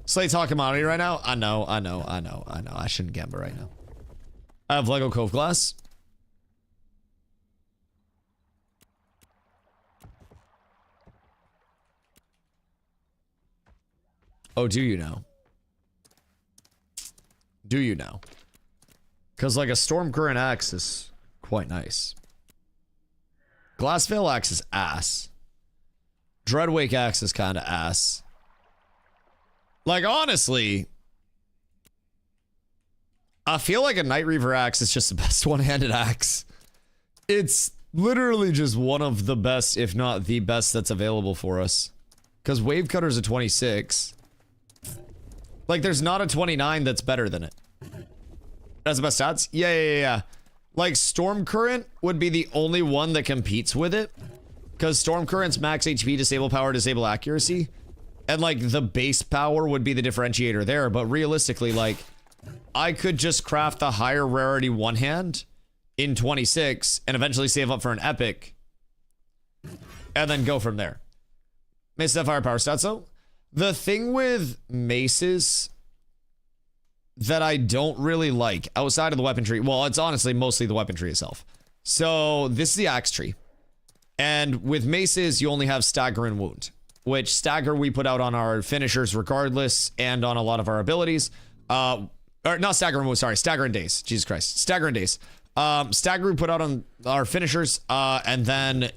[SPEAKER 1] Slate's hot commodity right now? I know. I shouldn't gamba right now. I have Lego Cove Glass. Oh, do you know? Do you know? Because like a Storm Current axe is quite nice. Glassvale axe is ass. Dreadwake axe is kind of ass. Like, honestly, I feel like a Night Reaver axe is just the best one-handed axe. It's literally just one of the best, if not the best, that's available for us. Because Wave Cutter's a 26. Like, there's not a 29 that's better than it. That's the best stats? Yeah. Like, Storm Current would be the only one that competes with it. Because Storm Current's max HP, disable power, disable accuracy. And, like, the base power would be the differentiator there. But realistically, like, I could just craft the higher rarity one-hand in 26 and eventually save up for an epic. And then go from there. Mace that firepower stats, though. The thing with maces that I don't really like outside of the weapon tree, well, it's honestly mostly the weapon tree itself. So this is the axe tree. And with maces, you only have stagger and wound, which stagger we put out on our finishers regardless and on a lot of our abilities. Or not stagger and move, sorry. Stagger and daze. Jesus Christ. Stagger and daze. Stagger we put out on our finishers. And then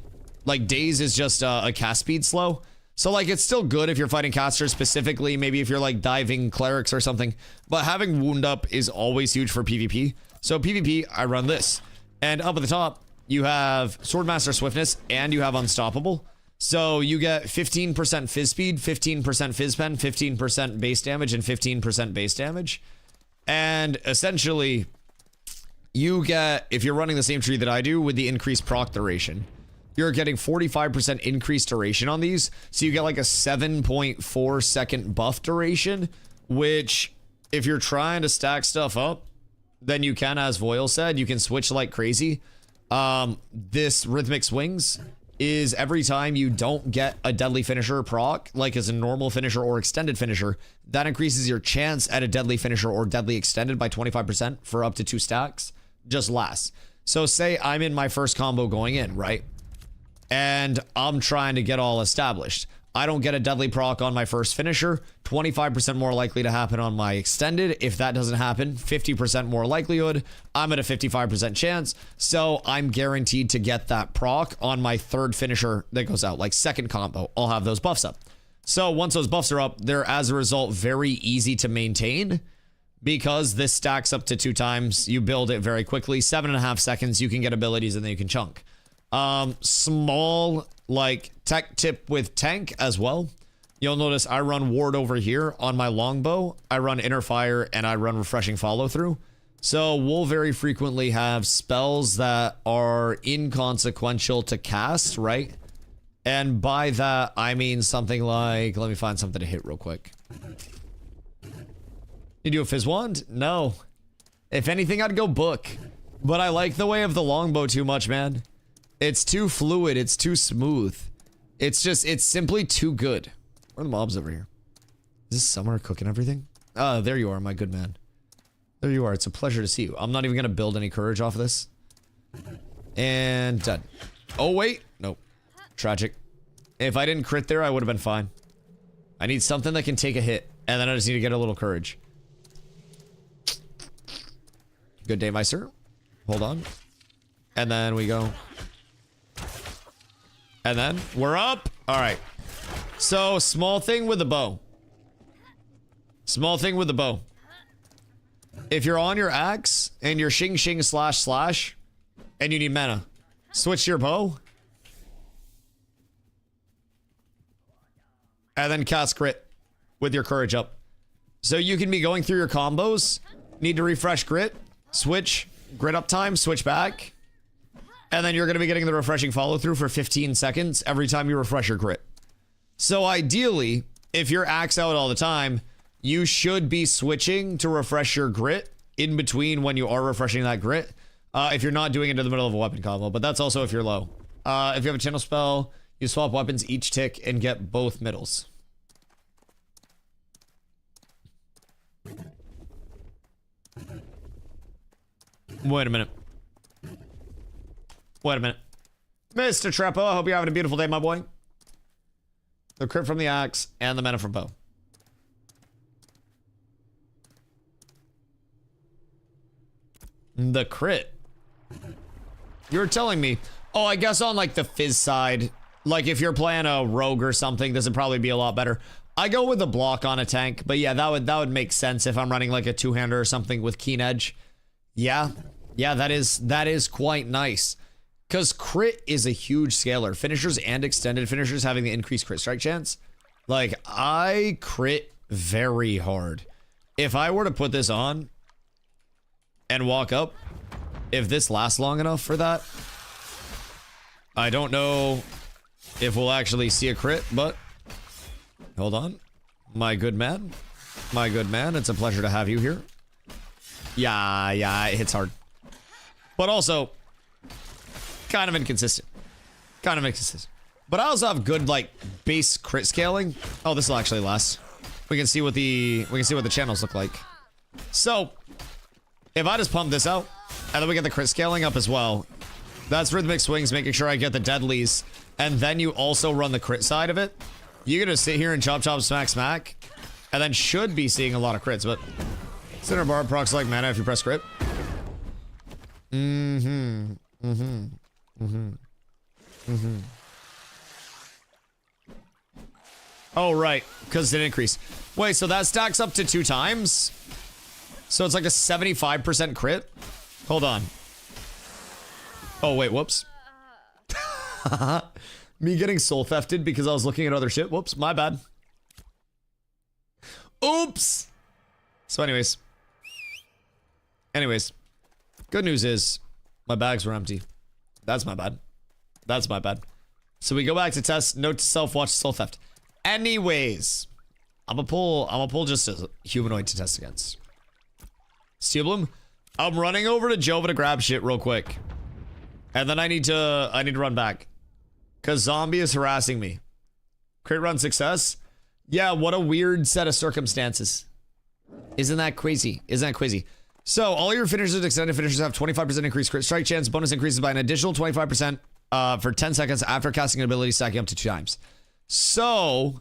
[SPEAKER 1] like daze is just a cast speed slow. So like it's still good if you're fighting casters specifically. Maybe if you're like diving clerics or something. But having wound up is always huge for PvP. So PvP, I run this. And up at the top, you have Swordmaster Swiftness and you have Unstoppable. So you get 15% fizz speed, 15% fizz pen, 15% base damage, and 15% base damage. And essentially, you get, if you're running the same tree that I do with the increased proc duration, you're getting 45% increased duration on these. So you get like a 7.4 second buff duration, which if you're trying to stack stuff up, then you can, as Voyle said, you can switch like crazy. This Rhythmic Swings is every time you don't get a deadly finisher proc, like as a normal finisher or extended finisher, that increases your chance at a deadly finisher or deadly extended by 25% for up to 2 stacks. Just lasts. So say I'm in my first combo going in, right? And I'm trying to get all established. I don't get a deadly proc on my first finisher, 25% more likely to happen on my extended. If that doesn't happen, 50% more likelihood. I'm at a 55% chance. So I'm guaranteed to get that proc on my third finisher that goes out, like second combo. I'll have those buffs up. So once those buffs are up, they're as a result very easy to maintain because this stacks up to 2 times. You build it very quickly, 7.5 seconds. You can get abilities and then you can chunk. Small like tech tip with tank as well. You'll notice I run ward over here on my longbow. I run inner fire and I run refreshing follow through. So we'll very frequently have spells that are inconsequential to cast, right? And by that I mean something like, let me find something to hit real quick. You do a fizz wand? No. If anything, I'd go book. But I like the way of the longbow too much, man. It's too fluid. It's too smooth. It's just, it's simply too good. Where are the mobs over here? Is this Summer cooking everything? Ah, there you are, my good man. There you are. It's a pleasure to see you. I'm not even going to build any courage off of this. And done. Oh, wait. Nope. Tragic. If I didn't crit there, I would have been fine. I need something that can take a hit. And then I just need to get a little courage. Good day, my sir. Hold on. And then we go. And then we're up. All right. So small thing with the bow. Small thing with the bow. If you're on your axe and you're shing shing slash slash and you need mana, switch to your bow. And then cast crit with your courage up. So you can be going through your combos, need to refresh grit, switch, grit up time, switch back. And then you're going to be getting the refreshing follow through for 15 seconds every time you refresh your grit. So ideally, if you're axe out all the time, you should be switching to refresh your grit in between when you are refreshing that grit. If you're not doing it in the middle of a weapon combo, but that's also if you're low. If you have a channel spell, you swap weapons each tick and get both middles. Wait a minute. Wait a minute. Mr. Treppo, I hope you're having a beautiful day, my boy. The crit from the axe and the mana from bow. The crit. You were telling me. Oh, I guess on like the fizz side, like if you're playing a rogue or something, this would probably be a lot better. I go with the block on a tank, but yeah, that would make sense if I'm running like a two-hander or something with keen edge. Yeah, that is quite nice. Because crit is a huge scaler. Finishers and extended finishers having the increased crit strike chance. Like, I crit very hard. If I were to put this on and walk up, if this lasts long enough for that, I don't know if we'll actually see a crit, but hold on. My good man. My good man, it's a pleasure to have you here. Yeah, it hits hard. But also, kind of inconsistent. Kind of inconsistent. But I also have good, like, base crit scaling. Oh, this will actually last. We can see what the channels look like. So, if I just pump this out, and then we get the crit scaling up as well, that's Rhythmic Swings, making sure I get the deadlies, and then you also run the crit side of it. You're gonna sit here and chop, chop, smack, smack, and then should be seeing a lot of crits, but Center bar procs like mana if you press crit. Oh, right, because it increased. Wait, so that stacks up to 2 times? So it's like a 75% crit? Hold on. Oh, wait, whoops. Me getting soul thefted because I was looking at other shit. Whoops, my bad. Oops! So anyways. Good news is, my bags were empty. That's my bad. That's my bad. So we go back to test, note to self, watch soul theft. Anyways, I'm gonna pull just a humanoid to test against. Steel Bloom, I'm running over to Jova to grab shit real quick. And then I need to run back. Cause zombie is harassing me. Crit run success? Yeah, what a weird set of circumstances. Isn't that crazy? Isn't that crazy? So, all your finishers and extended finishers have 25% increased crit strike chance. Bonus increases by an additional 25% for 10 seconds after casting an ability, stacking up to 2 times. So,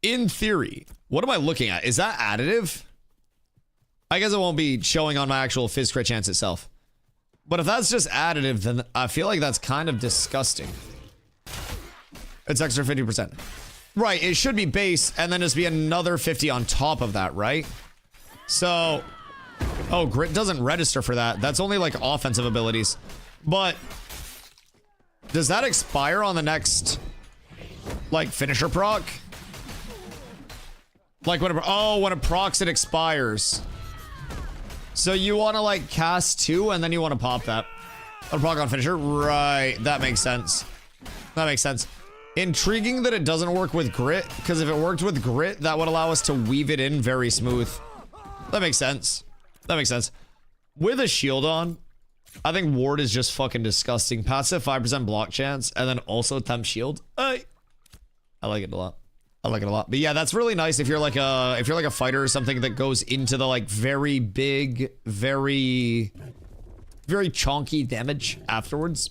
[SPEAKER 1] in theory, what am I looking at? Is that additive? I guess it won't be showing on my actual fizz crit chance itself. But if that's just additive, then I feel like that's kind of disgusting. It's extra 50%. Right, it should be base, and then just be another 50 on top of that, right? So, oh, grit doesn't register for that. That's only like offensive abilities. But does that expire on the next, like, finisher proc? Like when it procs, it expires. So you want to like cast 2 and then you want to pop that. A proc on finisher, right? That makes sense. That makes sense. Intriguing that it doesn't work with grit, because if it worked with grit, that would allow us to weave it in very smooth. That makes sense. That makes sense. With a shield on, I think ward is just fucking disgusting. Passive 5% block chance, and then also temp shield. I like it a lot. I like it a lot. But yeah, that's really nice if you're like a fighter or something that goes into the like very big, very chonky damage afterwards.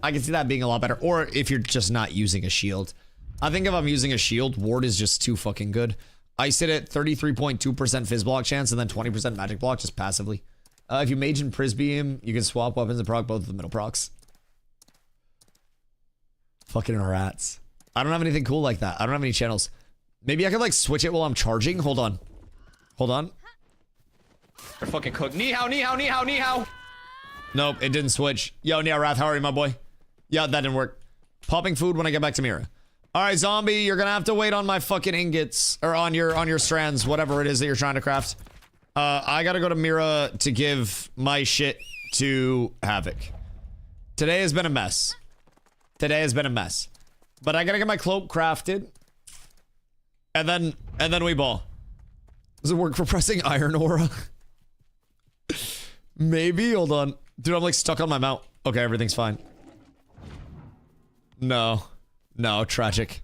[SPEAKER 1] I can see that being a lot better. Or if you're just not using a shield. I think if I'm using a shield, ward is just too fucking good. I sit at 33.2% fizz block chance and then 20% magic block just passively. If you mage and Prisbeam, you can swap weapons and proc both of the middle procs. Fucking rats. I don't have anything cool like that. I don't have any channels. Maybe I could like switch it while I'm charging. Hold on. Hold on.
[SPEAKER 5] They're fucking cooked. Ni hao, ni hao, ni hao, ni hao.
[SPEAKER 1] Nope, it didn't switch. Yo, Nia Wrath, how are you, my boy? Yeah, that didn't work. Popping food when I get back to Mira. Alright, zombie, you're gonna have to wait on my fucking ingots. Or on your strands, whatever it is that you're trying to craft. I gotta go to Mira to give my shit to Havoc. Today has been a mess. Today has been a mess. But I gotta get my cloak crafted. And then we ball. Does it work for pressing Iron Aura? Maybe, hold on. Dude, I'm like stuck on my mount. Okay, everything's fine. No. No, tragic.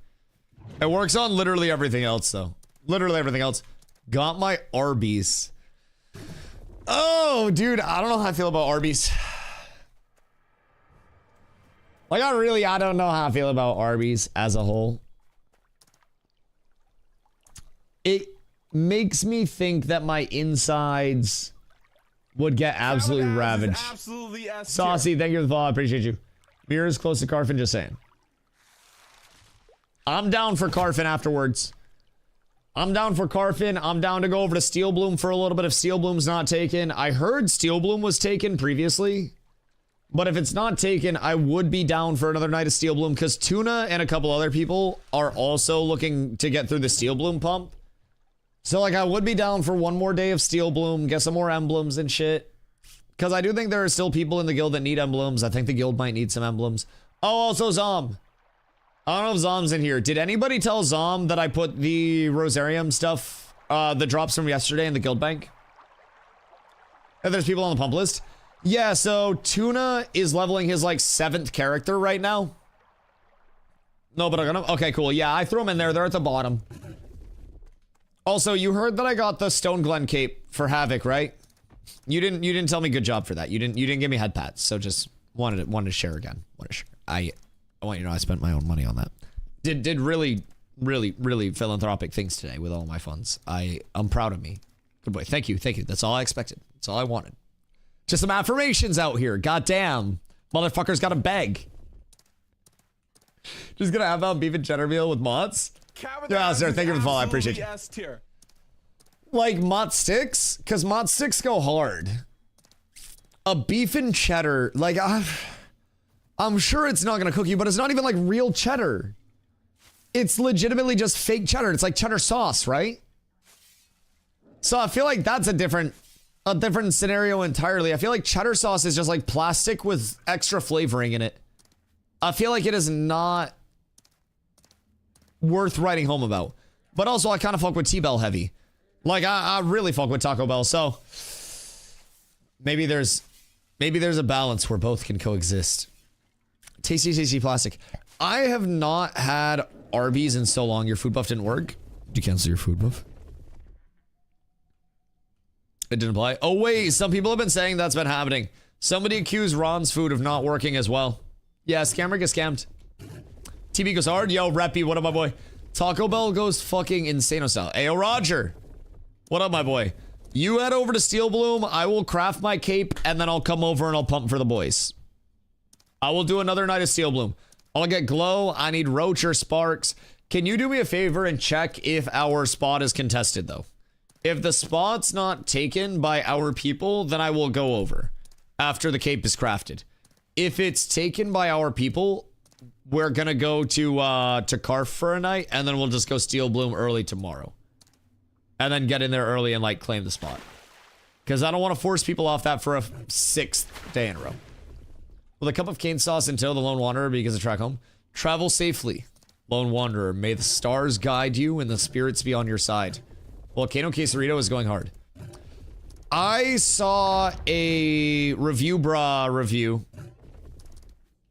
[SPEAKER 1] It works on literally everything else though. Literally everything else. Got my Arby's. Oh, dude, I don't know how I feel about Arby's. Like, I don't know how I feel about Arby's as a whole. It makes me think that my insides would get absolutely ravaged.
[SPEAKER 5] Absolutely
[SPEAKER 1] Saucy, thank you for the follow. I appreciate you. Mira's close to Carfin, just saying. I'm down for Carfin afterwards. I'm down for Carfin. I'm down to go over to Steel Bloom for a little bit if Steel Bloom's not taken. I heard Steel Bloom was taken previously. But if it's not taken, I would be down for another night of Steel Bloom because Tuna and a couple other people are also looking to get through the Steel Bloom pump. So, like, I would be down for one more day of Steel Bloom, get some more emblems and shit. Because I do think there are still people in the guild that need emblems. I think the guild might need some emblems. Oh, also Zom. I don't know if Zom's in here. Did anybody tell Zom that I put the Rosarium stuff, the drops from yesterday in the guild bank? And there's people on the pump list? Yeah, so Tuna is leveling his, like, 7th character right now. No, but I'm gonna... Okay, cool. Yeah, I threw them in there. They're at the bottom. Also, you heard that I got the Stone Glen cape for Havoc, right? You didn't tell me good job for that. You didn't give me head pats, so just wanted to share again. I want you to know I spent my own money on that. Did really really, really philanthropic things today with all my funds. I'm proud of me. Good boy. Thank you. Thank you. That's all I expected. That's all I wanted. Just some affirmations out here. Goddamn. Motherfuckers gotta beg. Just gonna have a beef and cheddar meal with mods? Yeah, sir. Thank you for the follow. I appreciate you. Like mod sticks? Because mod sticks go hard. A beef and cheddar. Like, I'm sure it's not gonna cook you, but it's not even like real cheddar. It's legitimately just fake cheddar. It's like cheddar sauce, right? So I feel like that's a different scenario entirely. I feel like cheddar sauce is just like plastic with extra flavoring in it. I feel like it is not worth writing home about. But also, I kind of fuck with T-Bell heavy. Like, I really fuck with Taco Bell, so maybe there's a balance where both can coexist. Tasty plastic. I have not had Arby's in so long. Your food buff didn't work? Did you cancel your food buff? It didn't apply. Oh wait, some people have been saying that's been happening. Somebody accused Ron's food of not working as well. Yeah, scammer gets scammed. TB goes hard. Yo, Reppy, what up, my boy? Taco Bell goes fucking insano style. Ayo, Roger. What up, my boy? You head over to Steel Bloom. I will craft my cape, and then I'll come over and I'll pump for the boys. I will do another night of Steel Bloom. I'll get Glow. I need Roach or Sparks. Can you do me a favor and check if our spot is contested, though? If the spot's not taken by our people, then I will go over after the cape is crafted. If it's taken by our people, we're gonna go to Carf for a night, and then we'll just go Steel Bloom early tomorrow. And then get in there early and, like, claim the spot. Because I don't want to force people off that for a 6th day in a row. With a cup of cane sauce until the Lone Wanderer begins to track home. Travel safely, Lone Wanderer. May the stars guide you and the spirits be on your side. Volcano Quesarito is going hard. I saw a review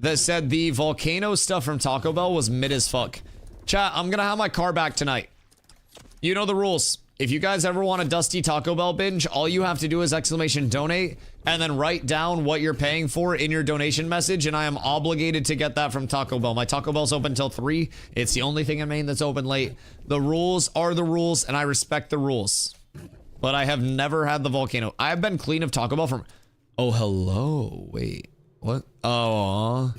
[SPEAKER 1] that said the volcano stuff from Taco Bell was mid as fuck. Chat, I'm gonna have my car back tonight. You know the rules. If you guys ever want a Dusty Taco Bell binge, all you have to do is !donate and then write down what you're paying for in your donation message, and I am obligated to get that from Taco Bell. My Taco Bell's open till 3. It's the only thing in Maine that's open late. The rules are the rules, and I respect the rules. But I have never had the volcano. I have been clean of Taco Bell from... Oh, hello. Wait. What? Oh,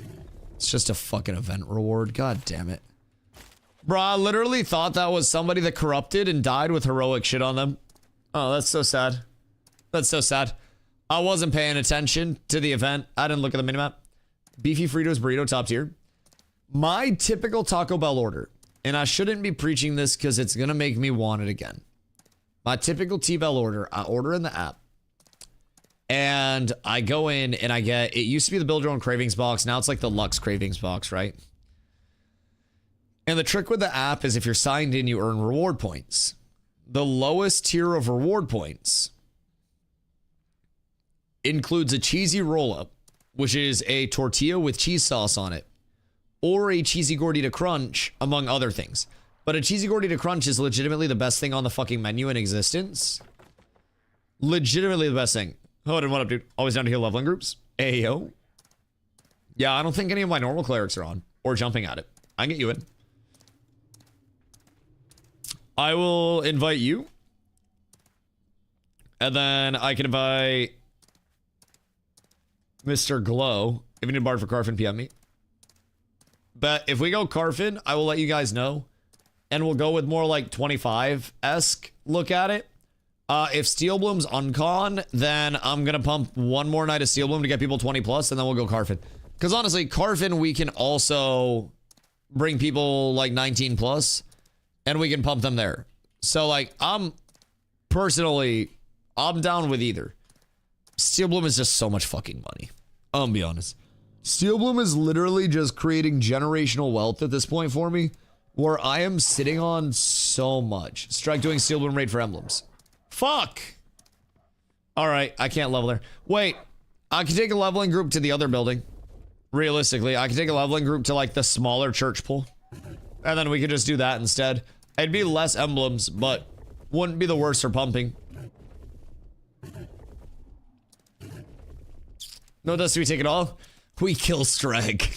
[SPEAKER 1] it's just a fucking event reward. God damn it. Bro, I literally thought that was somebody that corrupted and died with heroic shit on them. Oh, that's so sad. That's so sad. I wasn't paying attention to the event. I didn't look at the minimap. Beefy Fritos burrito top tier. My typical Taco Bell order, and I shouldn't be preaching this because it's going to make me want it again. My typical T-Bell order, I order in the app. And I go in and I get, it used to be the Build Your Own Cravings box. Now it's like the Lux Cravings box, right? And the trick with the app is if you're signed in, you earn reward points. The lowest tier of reward points includes a cheesy roll-up, which is a tortilla with cheese sauce on it, or a cheesy gordita crunch, among other things. But a cheesy gordita crunch is legitimately the best thing on the fucking menu in existence. Legitimately the best thing. Hold on, what up, dude? Always down to heal leveling groups. Ayo. Yeah, I don't think any of my normal clerics are on, or jumping at it. I can get you in. I will invite you. And then I can invite Mr. Glow. If you need a bard for Carfin, PM me. But if we go Carfin, I will let you guys know. And we'll go with more like 25-esque look at it. If Steel Bloom's uncon, then I'm going to pump one more night of Steel Bloom to get people 20 plus, and then we'll go Carfin. Because honestly, Carfin, we can also bring people like 19 plus. And we can pump them there. So, like, I'm down with either. Steel Bloom is just so much fucking money. I'm gonna be honest. Steel Bloom is literally just creating generational wealth at this point for me, where I am sitting on so much. Strike doing Steel Bloom raid for emblems. Fuck! Alright, I can't level there. Wait, I can take a leveling group to the other building. Realistically, I can take a leveling group to, like, the smaller church pool. And then we could just do that instead. It'd be less emblems, but wouldn't be the worst for pumping. No dust, we take it all? We kill Strag.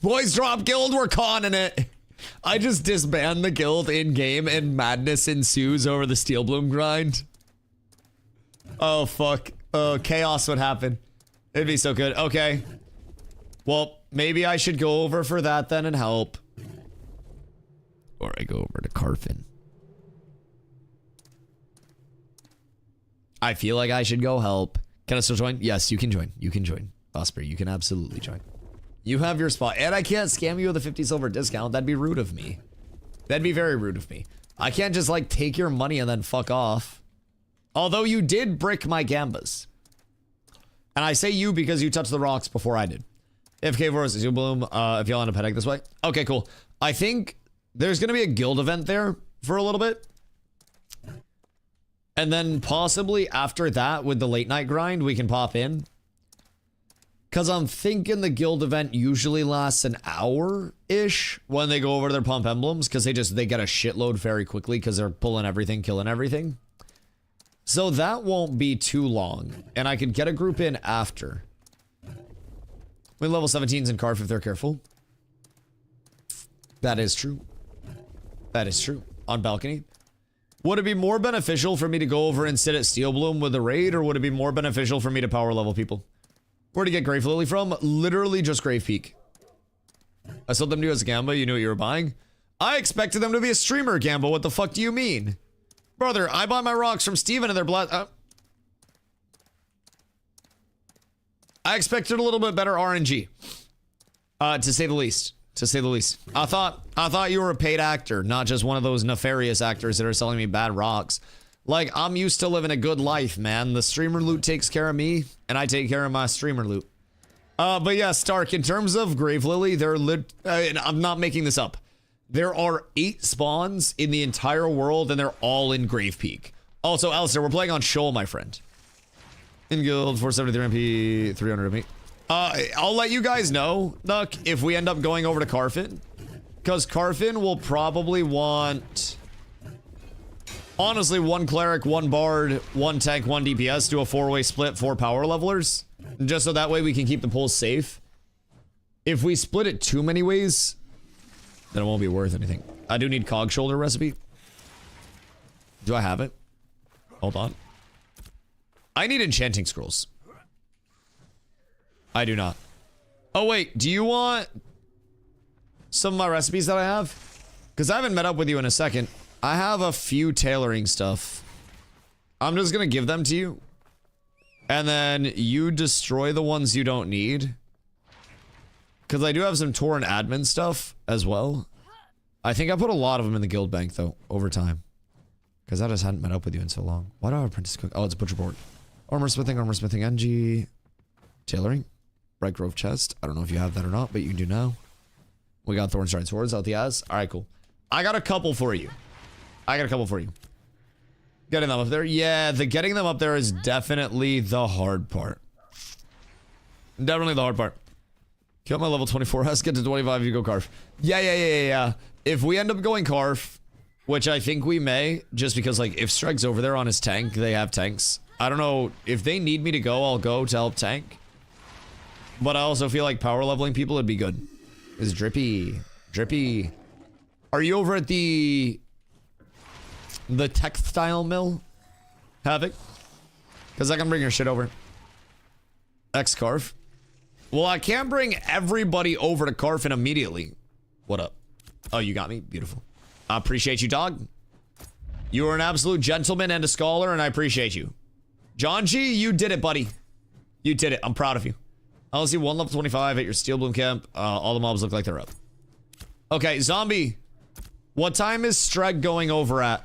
[SPEAKER 1] Boys drop guild, we're conning it.
[SPEAKER 4] I just disband the guild in game and madness ensues over the Steel Bloom grind. Oh fuck. Oh, chaos would happen. It'd be so good. Okay. Well, maybe I should go over for that then and help. Or I go over to Carfin. I feel like I should go help. Can I still join? Yes, you can join. You can join. Osprey, you can absolutely join. You have your spot. And I can't scam you with a 50 silver discount. That'd be rude of me. That'd be very rude of me. I can't just like take your money and then fuck off. Although you did brick my gambas. And I say you because you touched the rocks before I did. FK versus Steel Bloom, if y'all end up heading this way. Okay, cool. I think there's gonna be a guild event there for a little bit. And then possibly after that with the late night grind, we can pop in. Cause I'm thinking the guild event usually lasts an hour-ish when they go over their pump emblems. Cause they get a shitload very quickly cause they're pulling everything, killing everything. So that won't be too long. And I could get a group in after. We level 17s in Carf if they're careful. That is true. That is true. On balcony. Would it be more beneficial for me to go over and sit at Steel Bloom with the raid, or would it be more beneficial for me to power level people? Where'd you get Grave Lily from? Literally just Grave Peak. I sold them to you as a Gamba, you knew what you were buying? I expected them to be a streamer, Gamba, what the fuck do you mean? Brother, I buy my rocks from Steven and they're I expected a little bit better RNG. To say the least. To say the least. I thought you were a paid actor, not just one of those nefarious actors that are selling me bad rocks. Like, I'm used to living a good life, man. The streamer loot takes care of me, and I take care of my streamer loot. But yeah, Stark, in terms of Grave Lily, I'm not making this up. There are 8 spawns in the entire world, and they're all in Grave Peak. Also, Alistair, we're playing on Shoal, my friend. In guild, 473 MP, 300 MP. I'll let you guys know, Nuck, if we end up going over to Carfin. Because Carfin will probably want... honestly, 1 cleric, 1 bard, 1 tank, 1 DPS, do a 4-way split, 4 power levelers. Just so that way we can keep the pulls safe. If we split it too many ways, then it won't be worth anything. I do need cog shoulder recipe. Do I have it? Hold on. I need enchanting scrolls. I do not. Oh wait, do you want some of my recipes that I have? Because I haven't met up with you in a second. I have a few tailoring stuff. I'm just gonna give them to you. And then you destroy the ones you don't need. Because I do have some Torrent admin stuff as well. I think I put a lot of them in the guild bank though, over time. Because I just hadn't met up with you in so long. Why do I have apprentice cook? Oh, it's a butcher board. Armor smithing, NG. Tailoring. Bright Grove chest. I don't know if you have that or not, but you do now. We got Thorn Stride swords out the ass. Alright, cool. I got a couple for you. Getting them up there. Yeah, the getting them up there is definitely the hard part. Definitely the hard part. Kill my level 24 has get to 25 if you go Carf. Yeah. If we end up going Carf, which I think we may, just because like if Strike's over there on his tank, they have tanks. I don't know if they need me to go, I'll go to help tank. But I also feel like power leveling people would be good. Is Drippy. Are you over at the textile mill? Havoc? Because I can bring your shit over. X-Carf. Well, I can't bring everybody over to Carfin immediately. What up? Oh, you got me? Beautiful. I appreciate you, dog. You are an absolute gentleman and a scholar, and I appreciate you. John G, you did it, buddy. You did it. I'm proud of you. I'll see 1 level 25 at your Steel Bloom camp. All the mobs look like they're up. Okay, zombie. What time is Streg going over at?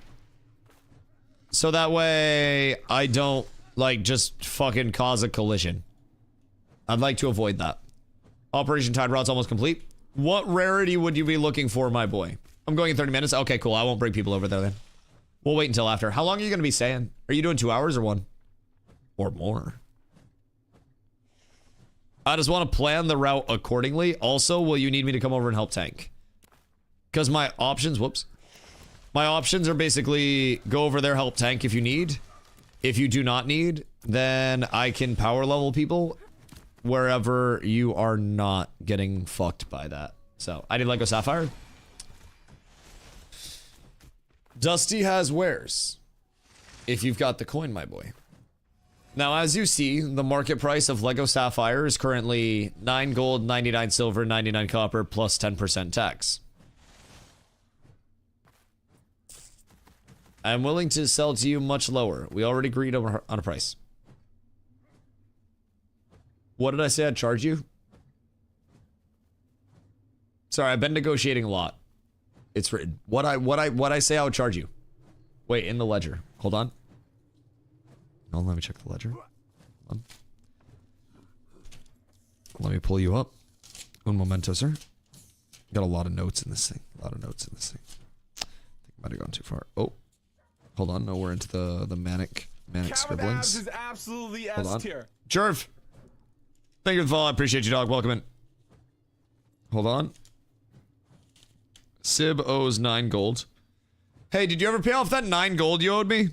[SPEAKER 4] So that way I don't, like, just fucking cause a collision. I'd like to avoid that. Operation Tide Rod's almost complete. What rarity would you be looking for, my boy? I'm going in 30 minutes. Okay, cool. I won't bring people over there then. We'll wait until after. How long are you going to be staying? Are you doing 2 hours or 1? Or more? I just want to plan the route accordingly. Also, will you need me to come over and help tank? Because my options, my options are basically go over there, help tank if you need. If you do not need, then I can power level people wherever you are not getting fucked by that. So, I did Lego Sapphire. Dusty has wares. If you've got the coin, my boy. Now, as you see, the market price of Lego Sapphire is currently 9 gold, 99 silver, 99 copper, plus 10% tax. I'm willing to sell to you much lower. We already agreed on a price. What did I say I'd charge you? Sorry, I've been negotiating a lot. It's written. What I say I would charge you. Wait, in the ledger. Hold on. No, let me check the ledger. Hold on. Let me pull you up. Un momento, sir. Got a lot of notes in this thing. A lot of notes in this thing. I think I might have gone too far. Oh. Hold on. No, we're into the manic scribblings.
[SPEAKER 5] Is absolutely
[SPEAKER 4] Hold on.
[SPEAKER 5] tier.
[SPEAKER 4] Jerv. Thank you for the follow. I appreciate you, dog. Welcome in. Hold on. Sib owes 9 gold. Hey, did you ever pay off that 9 gold you owed me?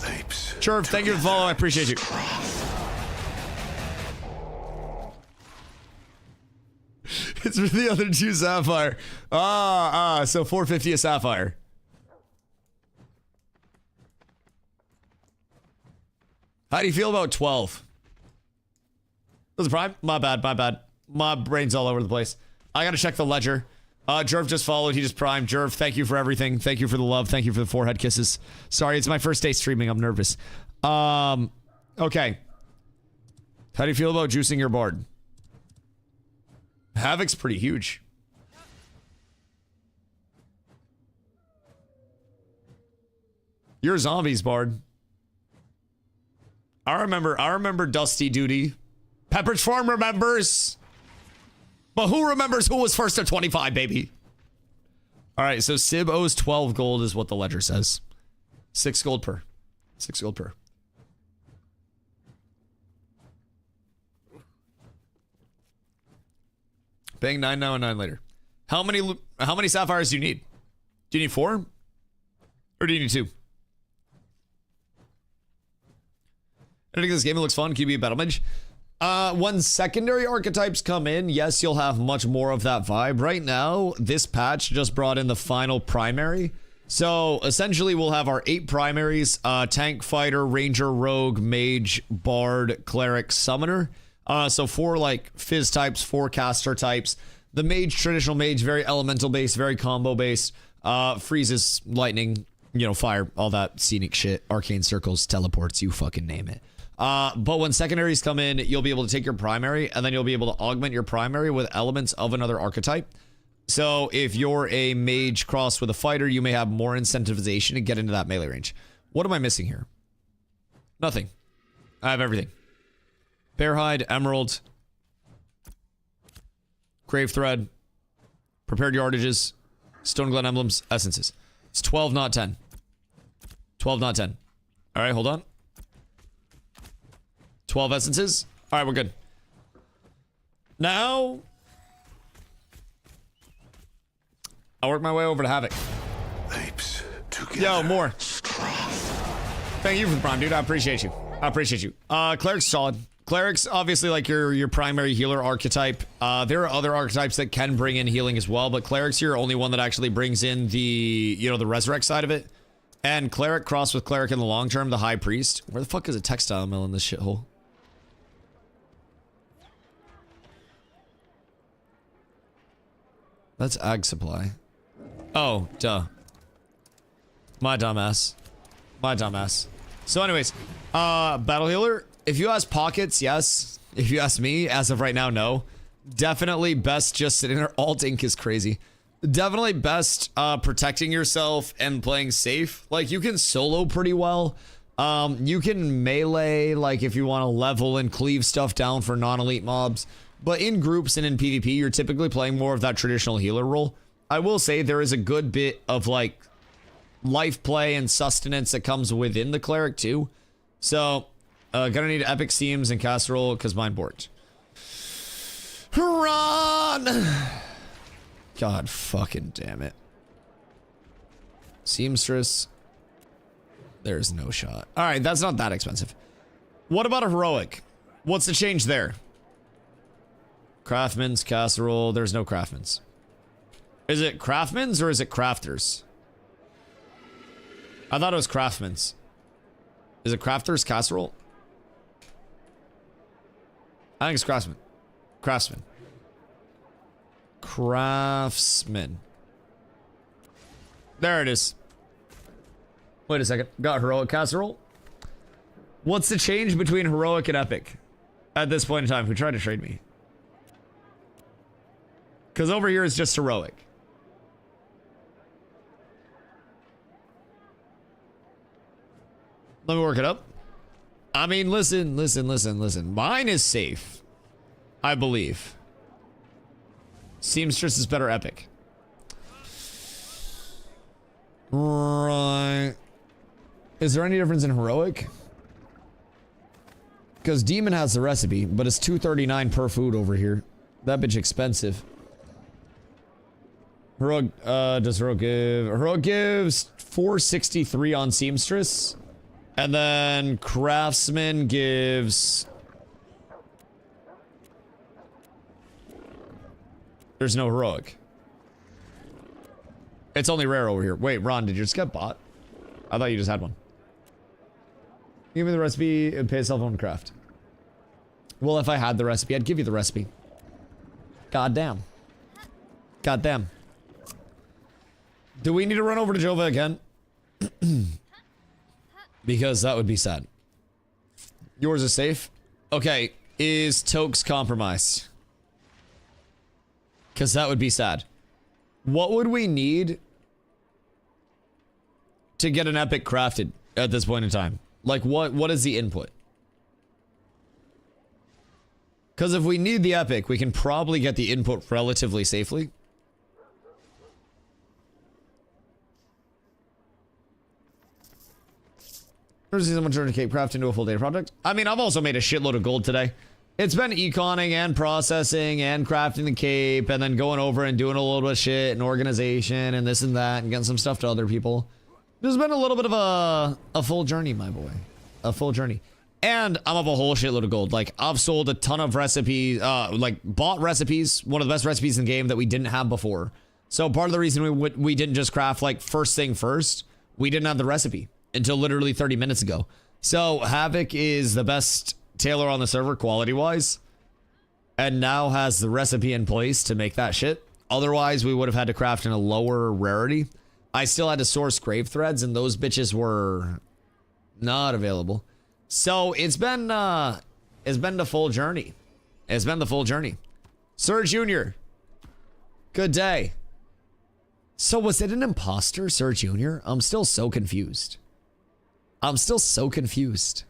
[SPEAKER 2] Apes.
[SPEAKER 4] Jerv, thank you for the follow. I appreciate you. It's for the other 2 sapphire. So 450 a sapphire. How do you feel about 12? That's a prime? My bad. My brain's all over the place. I gotta check the ledger. Jerv just followed. He just primed. Jerv, thank you for everything. Thank you for the love. Thank you for the forehead kisses. Sorry, it's my first day streaming. I'm nervous. Okay. How do you feel about juicing your bard? Havoc's pretty huge. You're zombies, bard. I remember Dusty Duty. Pepperidge Farm remembers. But who remembers who was first at 25, baby? Alright, so Sib owes 12 gold is what the ledger says. 6 gold per. 6 gold per. Paying 9 now and 9 later. How many sapphires do you need? Do you need 4? Or do you need 2? I think this game looks fun. Can you be a battle mage? When secondary archetypes come in, yes, you'll have much more of that vibe. Right now, this patch just brought in the final primary. So essentially, we'll have our 8 primaries: tank, fighter, ranger, rogue, mage, bard, cleric, summoner. So 4 like fizz types, 4 caster types. The mage, traditional mage, very elemental based, very combo based. Freezes, lightning, you know, fire, all that scenic shit. Arcane circles, teleports, you fucking name it. But when secondaries come in, you'll be able to take your primary, and then you'll be able to augment your primary with elements of another archetype. So if you're a mage crossed with a fighter, you may have more incentivization to get into that melee range. What am I missing here? Nothing. I have everything. Bearhide, Emerald, Grave Thread, Prepared Yardages, Stone Glen Emblems, Essences. It's 12, not 10. 12, not 10. All right, hold on. 12 essences. All right, we're good. Now, I'll work my way over to Havoc.
[SPEAKER 2] Apes together.
[SPEAKER 4] Yo, more. Thank you for the prime, dude. I appreciate you. I appreciate you. Cleric's solid. Cleric's obviously like your primary healer archetype. There are other archetypes that can bring in healing as well, but Cleric's your only one that actually brings in the, you know, the resurrect side of it. And Cleric crossed with Cleric in the long term, the High Priest. Where the fuck is a textile mill in this shithole? That's Ag Supply. Oh, duh. My dumbass. My dumbass. So anyways, Battle Healer, if you ask Pockets, yes. If you ask me, as of right now, no. Definitely best just sitting there. Alt Ink is crazy. Definitely best protecting yourself and playing safe. Like, you can solo pretty well. You can melee, like, if you want to level and cleave stuff down for non-elite mobs. But in groups and in PvP, you're typically playing more of that traditional healer role. I will say there is a good bit of, like, life play and sustenance that comes within the Cleric, too. So, gonna need Epic Seams and Casserole, because mine borked. Run! God fucking damn it. Seamstress. There's no shot. Alright, that's not that expensive. What about a Heroic? What's the change there? Craftman's, Casserole. There's no Craftman's.
[SPEAKER 1] Is it Craftman's or is it Crafters? I thought it was Craftman's. Is it Crafter's Casserole? I think it's Craftsman. Craftsman. Craftsman. There it is. Wait a second. Got Heroic Casserole. What's the change between Heroic and Epic? At this point in time, who tried to trade me? Because over here is just Heroic. Let me work it up. I mean, listen. Mine is safe. I believe. Seamstress is better Epic. Right. Is there any difference in Heroic? Because Demon has the recipe, but it's $2.39 per food over here. That bitch expensive. Heroic, does Heroic give? Heroic gives $4.63 on Seamstress. And then Craftsman gives... There's no Heroic. It's only rare over here. Wait, Ron, did you just get bought? I thought you just had one. Give me the recipe, it would pay itself on craft. Well, if I had the recipe, I'd give you the recipe. God damn. God damn. Do we need to run over to Jova again? Because that would be sad. Yours is safe? Okay, is Tokes compromised? Because that would be sad. What would we need to get an epic crafted at this point in time? Like, what is the input? Because if we need the epic, we can probably get the input relatively safely. There's someone trying to Cape Craft into a full data project. I mean, I've also made a shitload of gold today. It's been econing and processing and crafting the cape and then going over and doing a little bit of shit and organization and this and that and getting some stuff to other people. There's been a little bit of a full journey, my boy. A full journey. And I'm up a whole shitload of gold. Like, I've sold a ton of recipes, like, bought recipes. One of the best recipes in the game that we didn't have before. So part of the reason we didn't just craft, like, first thing first, we didn't have the recipe until literally 30 minutes ago. So Havoc is the best tailor on the server quality-wise. And now has the recipe in place to make that shit. Otherwise, we would have had to craft in a lower rarity. I still had to source grave threads, and those bitches were not available. So it's been the full journey. It's been the full journey. Sir Junior, good day. So was it an imposter, Sir Junior? I'm still so confused. I'm still so confused.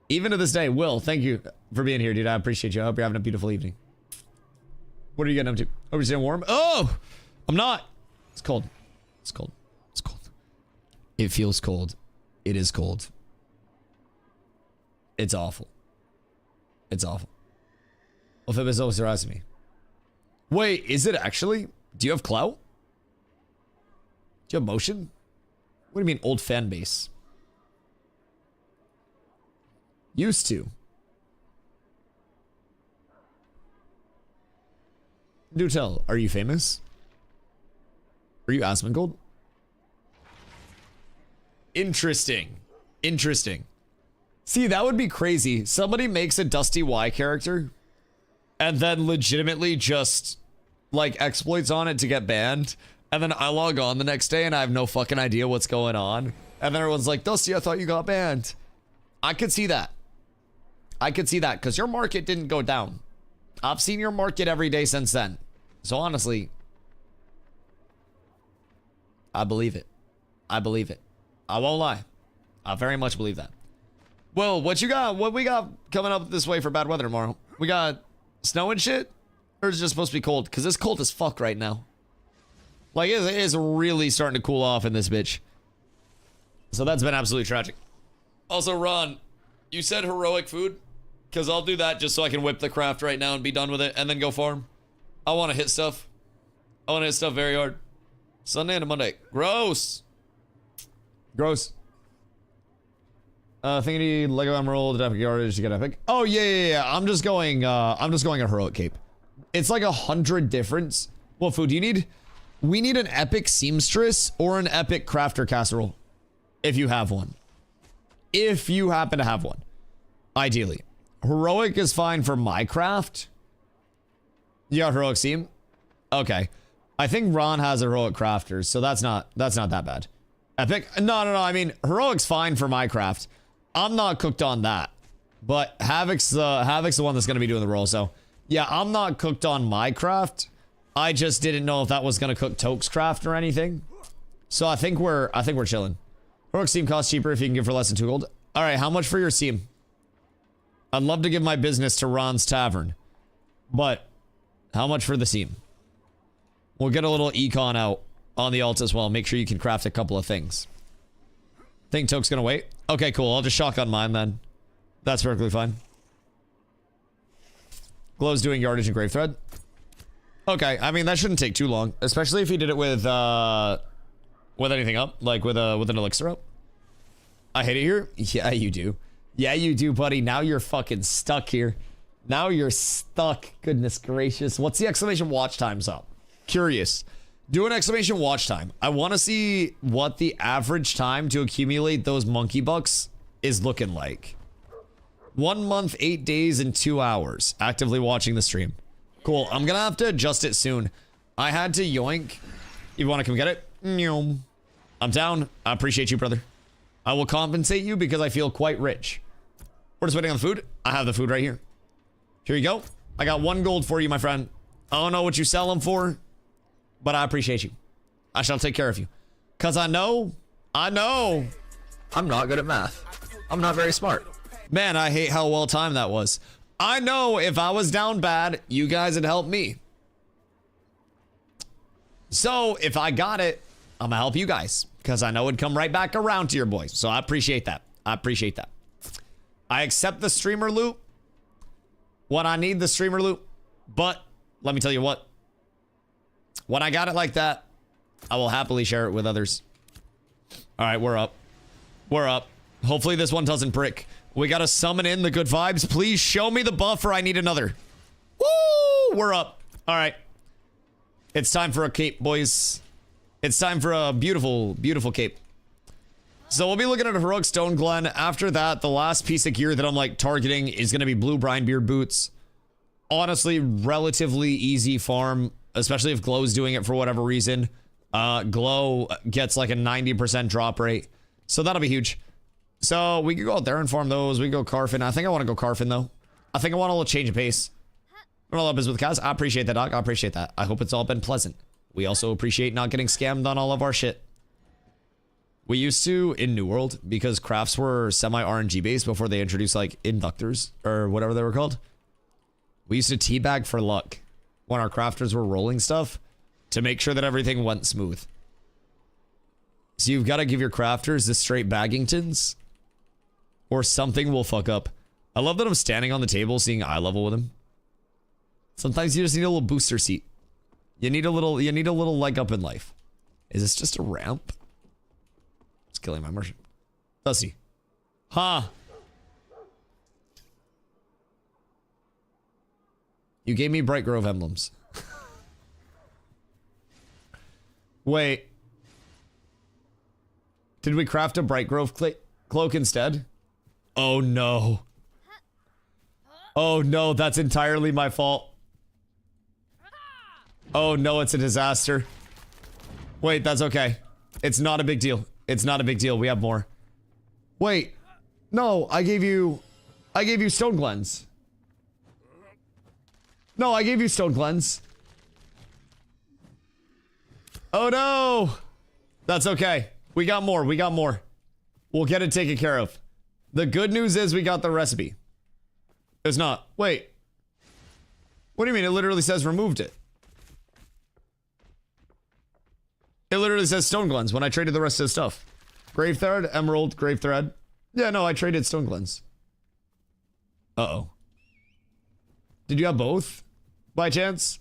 [SPEAKER 1] Even to this day, Will, thank you for being here, dude. I appreciate you. I hope you're having a beautiful evening. What are you getting up to? Hope you're staying warm. Oh, I'm not. It's cold. It's cold. It's cold. It feels cold. It is cold. It's awful. It's awful. Well, is always harassing me. Wait, is it actually? Do you have clout? Do you have motion? What do you mean old fan base? Used to. Do tell, are you famous? Are you Asmongold? Interesting. Interesting. See, that would be crazy. Somebody makes a DustyWhy character and then legitimately just like exploits on it to get banned. And then I log on the next day and I have no fucking idea what's going on. And then everyone's like, Dusty, I thought you got banned. I could see that. I could see that because your market didn't go down. I've seen your market every day since then. So honestly, I believe it. I believe it. I won't lie. I very much believe that. Well, what you got? What we got coming up this way for bad weather tomorrow? We got snow and shit? Or is it just supposed to be cold? Because it's cold as fuck right now. Like, it is really starting to cool off in this bitch. So that's been absolutely tragic. Also, Ron, you said heroic food? Because I'll do that just so I can whip the craft right now and be done with it and then go farm. I want to hit stuff. I want to hit stuff very hard. Sunday and a Monday. Gross. Gross. Think you need Lego Emerald, Epic Yardage to get epic. Oh yeah. I'm just going a heroic cape. It's like 100 difference
[SPEAKER 4] What food do you need? We need an epic seamstress or an epic crafter casserole. If you have one. If you happen to have one. Ideally. Heroic is fine for my craft. You got heroic seam? Okay. I think Ron has heroic crafters, so that's not that bad. Epic? No. I mean, heroic's fine for my craft. I'm not cooked on that. But Havoc's the one that's gonna be doing the roll, so yeah, I'm not cooked on my craft. I just didn't know if that was gonna cook Toke's craft or anything. So I think we're chilling. Heroic seam costs cheaper if you can give for less than 2 gold. Alright, how much for your seam? I'd love to give my business to Ron's Tavern. But how much for the seam? We'll get a little econ out on the alt as well. Make sure you can craft a couple of things. Think Toke's gonna wait? Okay, cool. I'll just shotgun mine then. That's perfectly fine. Glow's doing yardage and grave thread. Okay, I mean that shouldn't take too long, especially if he did it with anything up, like with an elixir up. I hate it here. Yeah, you do. Yeah, you do, buddy. Now you're fucking stuck here. Now you're stuck. Goodness gracious. What's the exclamation watch times up? Curious. Do an exclamation watch time. I want to see what the average time to accumulate those monkey bucks is looking like. 1 month, 8 days, and 2 hours. Actively watching the stream. Cool. I'm gonna have to adjust it soon. I had to yoink. You want to come get it? I'm down. I appreciate you, brother. I will compensate you because I feel quite rich. We're just waiting on the food. I have the food right here. Here you go. I got 1 gold for you, my friend. I don't know what you sell them for, but I appreciate you. I shall take care of you. Because I know. I'm not good at math. I'm not very smart. Man, I hate how well timed that was. I know if I was down bad, you guys would help me. So if I got it, I'm gonna help you guys. Because I know it'd come right back around to your boys. So I appreciate that. I appreciate that. I accept the streamer loot when I need the streamer loot. But let me tell you what. When I got it like that, I will happily share it with others. All right, we're up. We're up. Hopefully this one doesn't brick. We gotta summon in the good vibes. Please show me the buff or I need another. Woo! We're up. All right. It's time for a cape, boys. It's time for a beautiful, beautiful cape. So we'll be looking at a heroic stone glen. After that, the last piece of gear that I'm like targeting is gonna be blue brinebeard boots. Honestly, relatively easy farm, especially if Glow's doing it for whatever reason. Glow gets like a 90% drop rate. So that'll be huge. So we could go out there and farm those. We can go Carfin. I think I want to go Carfin though. I think I want a little change of pace. I don't know what is with Kaz. I appreciate that, Doc. I appreciate that. I hope it's all been pleasant. We also appreciate not getting scammed on all of our shit. We used to in New World, because crafts were semi-RNG based before they introduced like inductors or whatever they were called. We used to teabag for luck when our crafters were rolling stuff to make sure that everything went smooth. So you've got to give your crafters the straight baggingtons or something will fuck up. I love that I'm standing on the table seeing eye level with him. Sometimes you just need a little booster seat. You need a little leg up in life. Is this just a ramp? It's killing my merchant. Dusty. Huh. You gave me Bright Grove emblems. Wait. Did we craft a Bright Grove cloak instead? Oh no. Oh no, that's entirely my fault. Oh no, it's a disaster. Wait, that's okay. It's not a big deal. It's not a big deal. We have more. Wait. No, I gave you stone glens. No, I gave you stone glens. Oh no. That's okay. We got more. We got more. We'll get it taken care of. The good news is we got the recipe. It's not. Wait. What do you mean? It literally says removed it. It literally says stone glens when I traded the rest of the stuff. Grave thread, emerald, grave thread. Yeah, no, I traded stone glens. Uh-oh. Did you have both? By chance?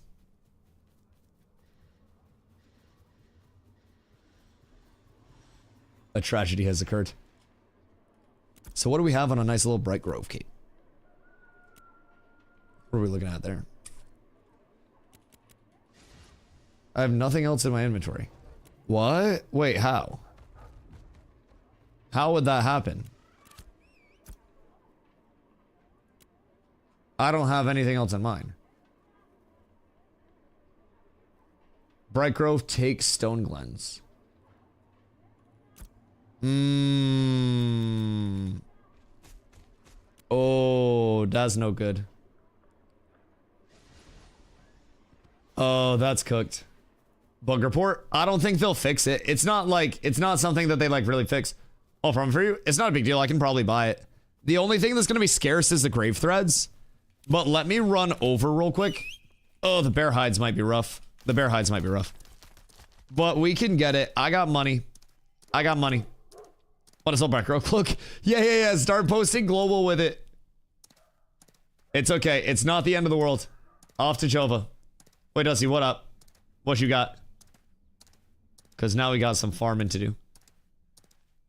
[SPEAKER 4] A tragedy has occurred. So what do we have on a nice little Bright Grove cape? What are we looking at there? I have nothing else in my inventory. What? Wait, how? How would that happen? I don't have anything else in mine. Bright Grove takes Stone Glens. Oh, that's no good. Oh, that's cooked. Bug report? I don't think they'll fix it. It's not something that they like really fix. Oh, from for you? It's not a big deal. I can probably buy it. The only thing that's going to be scarce is the grave threads. But let me run over real quick. Oh, the bear hides might be rough. The bear hides might be rough. But we can get it. I got money. I got money. What is up, Backrow? Look. Yeah. Start posting global with it. It's okay. It's not the end of the world. Off to Jova. Wait, Dusty, what up? What you got? Because now we got some farming to do.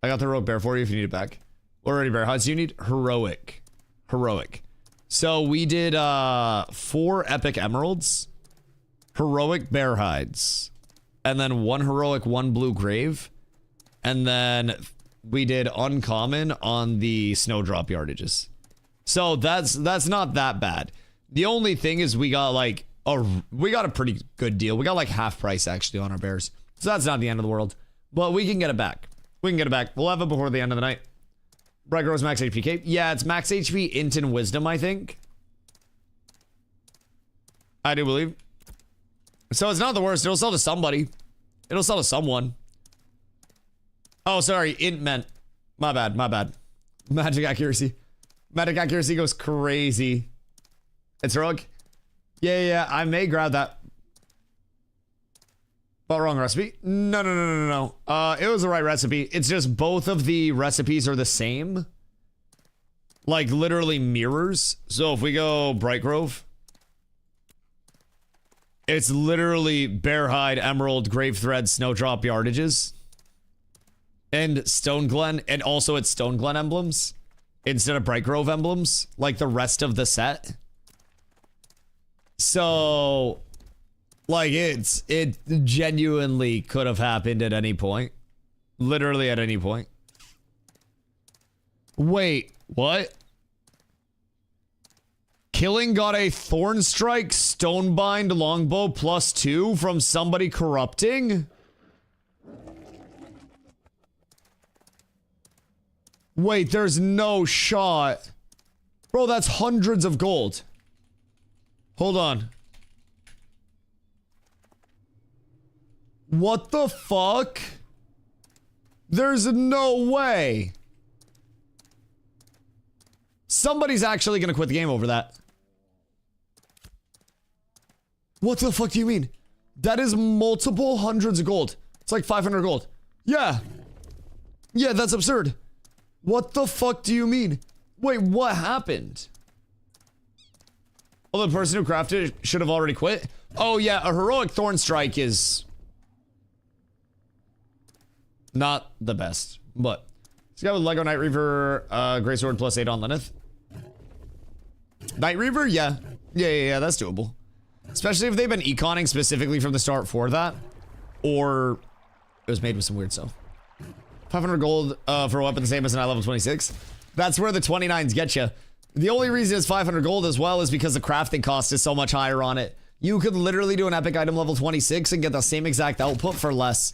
[SPEAKER 4] I got the heroic bear for you if you need it back. Already bear hides. You need heroic. Heroic. So we did 4 epic emeralds. Heroic bear hides. And then 1 heroic, 1 blue grave. And then we did uncommon on the snowdrop yardages. So that's not that bad. The only thing is we got like we got a pretty good deal. We got like half price actually on our bears. So that's not the end of the world. But we can get it back. We can get it back. We'll have it before the end of the night. Bright Girl's max HP cape. Yeah, it's max HP int and wisdom, I think. I do believe. So it's not the worst. It'll sell to somebody. It'll sell to someone. Oh, sorry. Int meant. My bad. My bad. Magic accuracy. Magic accuracy goes crazy. It's heroic. Yeah. I may grab that. But wrong recipe. No. It was the right recipe. It's just both of the recipes are the same. Like literally mirrors. So if we go Bright Grove. It's literally bear hide, emerald, grave thread, snowdrop yardages. And Stone Glen. And also it's Stone Glen emblems. Instead of Bright Grove emblems. Like the rest of the set. So... like, it genuinely could have happened at any point. Literally at any point. Wait, what? Killing got a Thorn Strike, Stonebind, Longbow +2 from somebody corrupting? Wait, there's no shot. Bro, that's hundreds of gold. Hold on. What the fuck? There's no way. Somebody's actually gonna quit the game over that. What the fuck do you mean? That is multiple hundreds of gold. It's like 500 gold. Yeah. Yeah, that's absurd. What the fuck do you mean? Wait, what happened? Oh, the person who crafted it should have already quit? Oh yeah, a heroic Thorn Strike is... not the best, but this guy with Lego Night Reaver, Grey Sword +8 on Lenneth. Night Reaver? Yeah, that's doable. Especially if they've been econing specifically from the start for that. Or it was made with some weird stuff. 500 gold for a weapon the same as an level 26. That's where the 29s get you. The only reason it's 500 gold as well is because the crafting cost is so much higher on it. You could literally do an epic item level 26 and get the same exact output for less.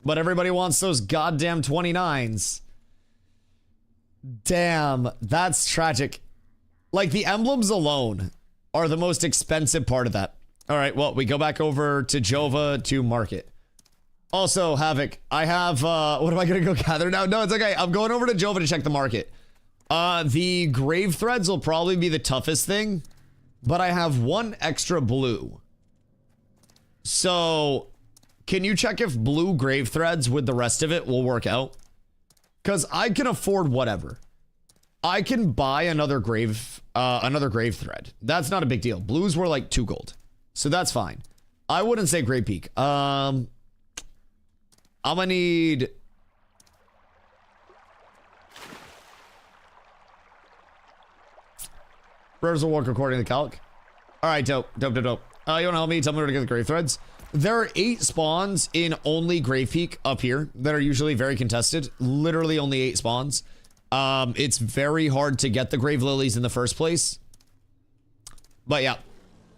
[SPEAKER 4] But everybody wants those goddamn 29s. Damn, that's tragic. Like, the emblems alone are the most expensive part of that. Alright, well, we go back over to Jova to market. Also, Havoc, I have, what am I gonna go gather now? No, it's okay. I'm going over to Jova to check the market. The grave threads will probably be the toughest thing. But I have 1 extra blue. So... can you check if blue grave threads with the rest of it will work out? Because I can afford whatever. I can buy another grave thread. That's not a big deal. Blues were like 2 gold. So that's fine. I wouldn't say Great Peak. I'm gonna need... Prayers will work according to the calc. Alright, dope.
[SPEAKER 1] You want to help me? Tell me where to get the grave threads. There are 8 spawns in only Grave Peak up here that are usually very contested. Literally only 8 spawns. It's very hard to get the grave lilies in the first place. But yeah.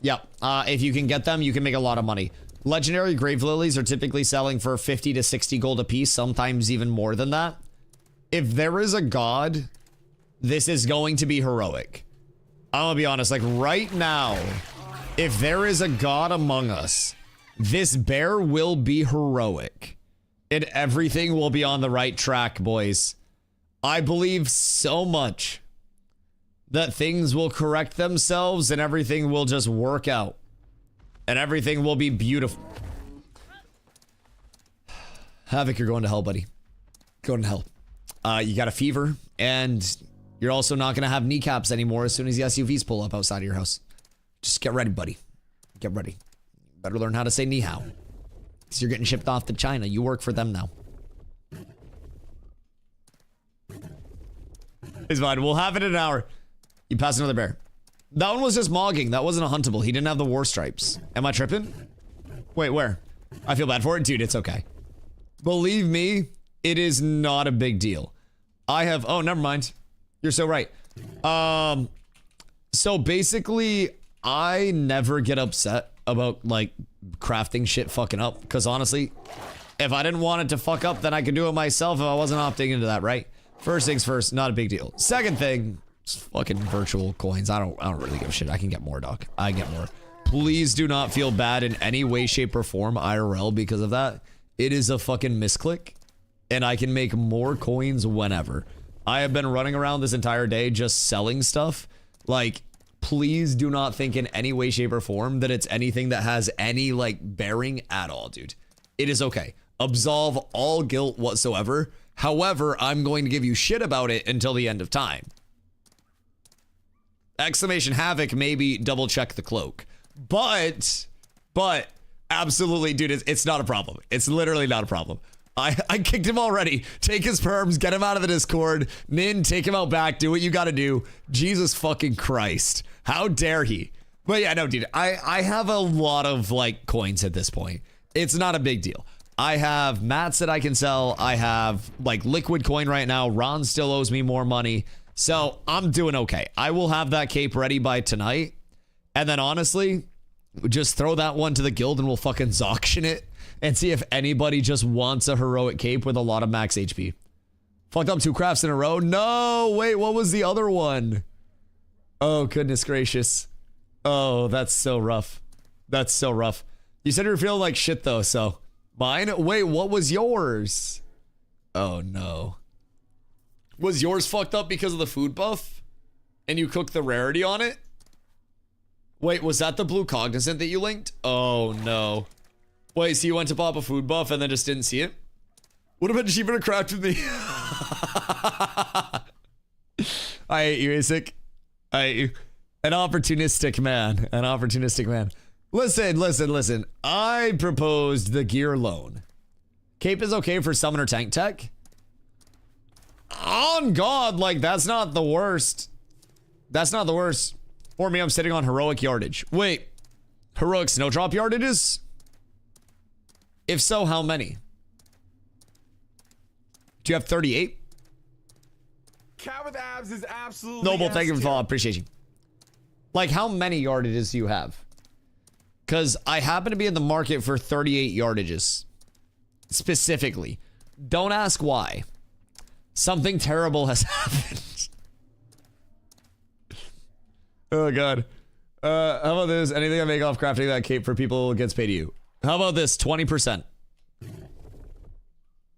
[SPEAKER 1] Yeah. If you can get them, you can make a lot of money. Legendary grave lilies are typically selling for 50 to 60 gold a piece, sometimes even more than that. If there is a god, this is going to be heroic. I'm gonna be honest, like right now, if there is a god among us, this bear will be heroic. And everything will be on the right track, boys. I believe so much that things will correct themselves and everything will just work out. And everything will be beautiful. Havoc, you're going to hell, buddy. Going to hell. You got a fever, and you're also not going to have kneecaps anymore as soon as the SUVs pull up outside of your house. Just get ready, buddy. Get ready. Better learn how to say ni hao. Because you're getting shipped off to China. You work for them now. It's fine. We'll have it in an hour. You pass another bear. That one was just mogging. That wasn't a huntable. He didn't have the war stripes. Am I tripping? Wait, where? I feel bad for it. Dude, it's okay. Believe me, it is not a big deal. I have... Oh, never mind. You're so right. So basically, I never get upset about, like, crafting shit fucking up. Because honestly, if I didn't want it to fuck up, then I could do it myself if I wasn't opting into that, right? First things first, not a big deal. Second thing... fucking virtual coins. I don't really give a shit. I can get more, dog. I can get more. Please do not feel bad in any way, shape, or form IRL because of that. It is a fucking misclick, and I can make more coins whenever. I have been running around this entire day just selling stuff. Like, please do not think in any way, shape, or form that it's anything that has any, like, bearing at all, dude. It is okay. Absolve all guilt whatsoever. However, I'm going to give you shit about it until the end of time. Exclamation Havoc, maybe double check the cloak. But absolutely, dude, it's not a problem. It's literally not a problem. I kicked him already. Take his perms, get him out of the Discord. Nin, take him out back, do what you gotta do. Jesus fucking Christ. How dare he? But yeah, no, dude, I have a lot of, like, coins at this point. It's not a big deal. I have mats that I can sell. I have, like, liquid coin right now. Ron still owes me more money. So I'm doing okay. I will have that cape ready by tonight. And then honestly, just throw that one to the guild and we'll fucking auction it and see if anybody just wants a heroic cape with a lot of max HP. Fucked up 2 crafts in a row. No, wait, what was the other one? Oh, goodness gracious. Oh, that's so rough. That's so rough. You said you were feeling like shit though, so mine? Wait, what was yours? Oh no. Was yours fucked up because of the food buff? And you cooked the rarity on it? Wait, was that the blue cognizant that you linked? Oh no. Wait, so you went to pop a food buff and then just didn't see it? Would have been cheaper to craft with me. I hate you, Asic. I hate you. An opportunistic man. An opportunistic man. Listen. I proposed the gear loan. Cape is okay for summoner tank tech. On God, like, that's not the worst. That's not the worst. For me, I'm sitting on heroic yardage. Wait, heroic snowdrop yardages? If so, how many? Do you have 38?
[SPEAKER 6] Cat with abs is absolutely
[SPEAKER 1] Noble, thank you for the follow. Appreciate you. Like, how many yardages do you have? Because I happen to be in the market for 38 yardages. Specifically. Don't ask why. Something terrible has happened. Oh god. How about this? Anything I make off crafting that cape for people gets paid to you. How about this? 20%.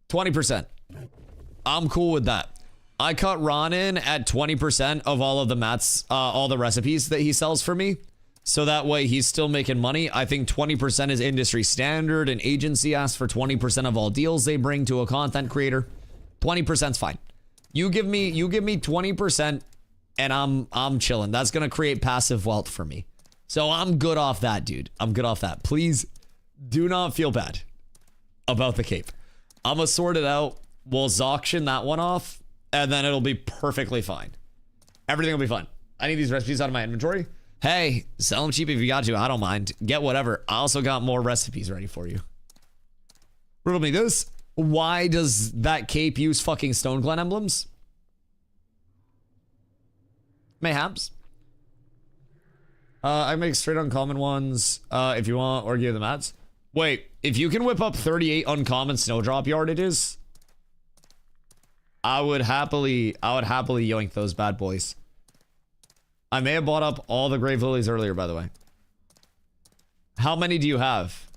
[SPEAKER 1] 20%. I'm cool with that. I cut Ron in at 20% of all of the mats, all the recipes that he sells for me. So that way he's still making money. I think 20% is industry standard. An agency asks for 20% of all deals they bring to a content creator. 20%'s fine. You give me 20% and I'm chilling. That's gonna create passive wealth for me. So I'm good off that, dude. I'm good off that. Please do not feel bad about the cape. I'm gonna sort it out. We'll auction that one off and then it'll be perfectly fine. Everything will be fine. I need these recipes out of my inventory.
[SPEAKER 4] Hey, sell them cheap if you got to. I don't mind. Get whatever. I also got more recipes ready for you. Riddle me this. Why does that cape use fucking Stone Glen emblems? Mayhaps. I make straight uncommon ones if you want, or give them ads. Wait, if you can whip up 38 uncommon snowdrop yardages, I would happily yoink those bad boys. I may have bought up all the grave lilies earlier, by the way. How many do you have?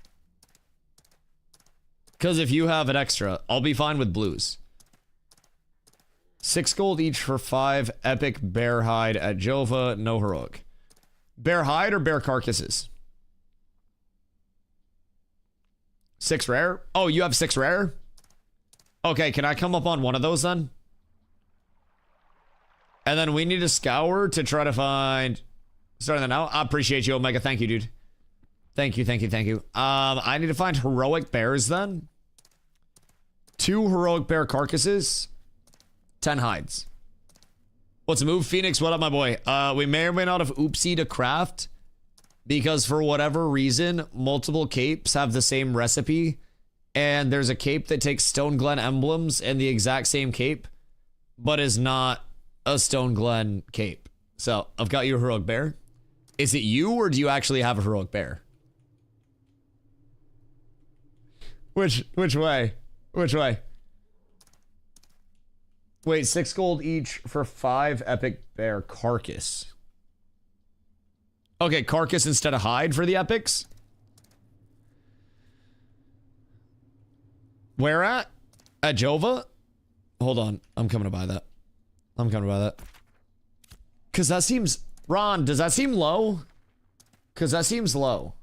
[SPEAKER 4] Because if you have an extra, I'll be fine with blues. 6 gold each for 5 epic bear hide at Jova, no heroic. Bear hide or bear carcasses? 6 rare? Oh, you have 6 rare? Okay, can I come up on one of those then? And then we need to scour to try to find... Starting that now? I appreciate you, Omega. Thank you, dude. Thank you, thank you, thank you. I need to find heroic bears then. 2 heroic bear carcasses. 10 hides. What's a move? Phoenix, what up, my boy? We may or may not have oopsie to craft. Because for whatever reason, multiple capes have the same recipe. And there's a cape that takes Stone Glen emblems and the exact same cape. But is not a Stone Glen cape. So, I've got you a heroic bear. Is it you or do you actually have a heroic bear? Which way? Which way? Wait, 6 gold each for 5 epic bear carcass. Okay, carcass instead of hide for the epics. Where at? At Jova? Hold on, I'm coming to buy that. I'm coming to buy that. Cause that seems... Ron, does that seem low? Cause that seems low.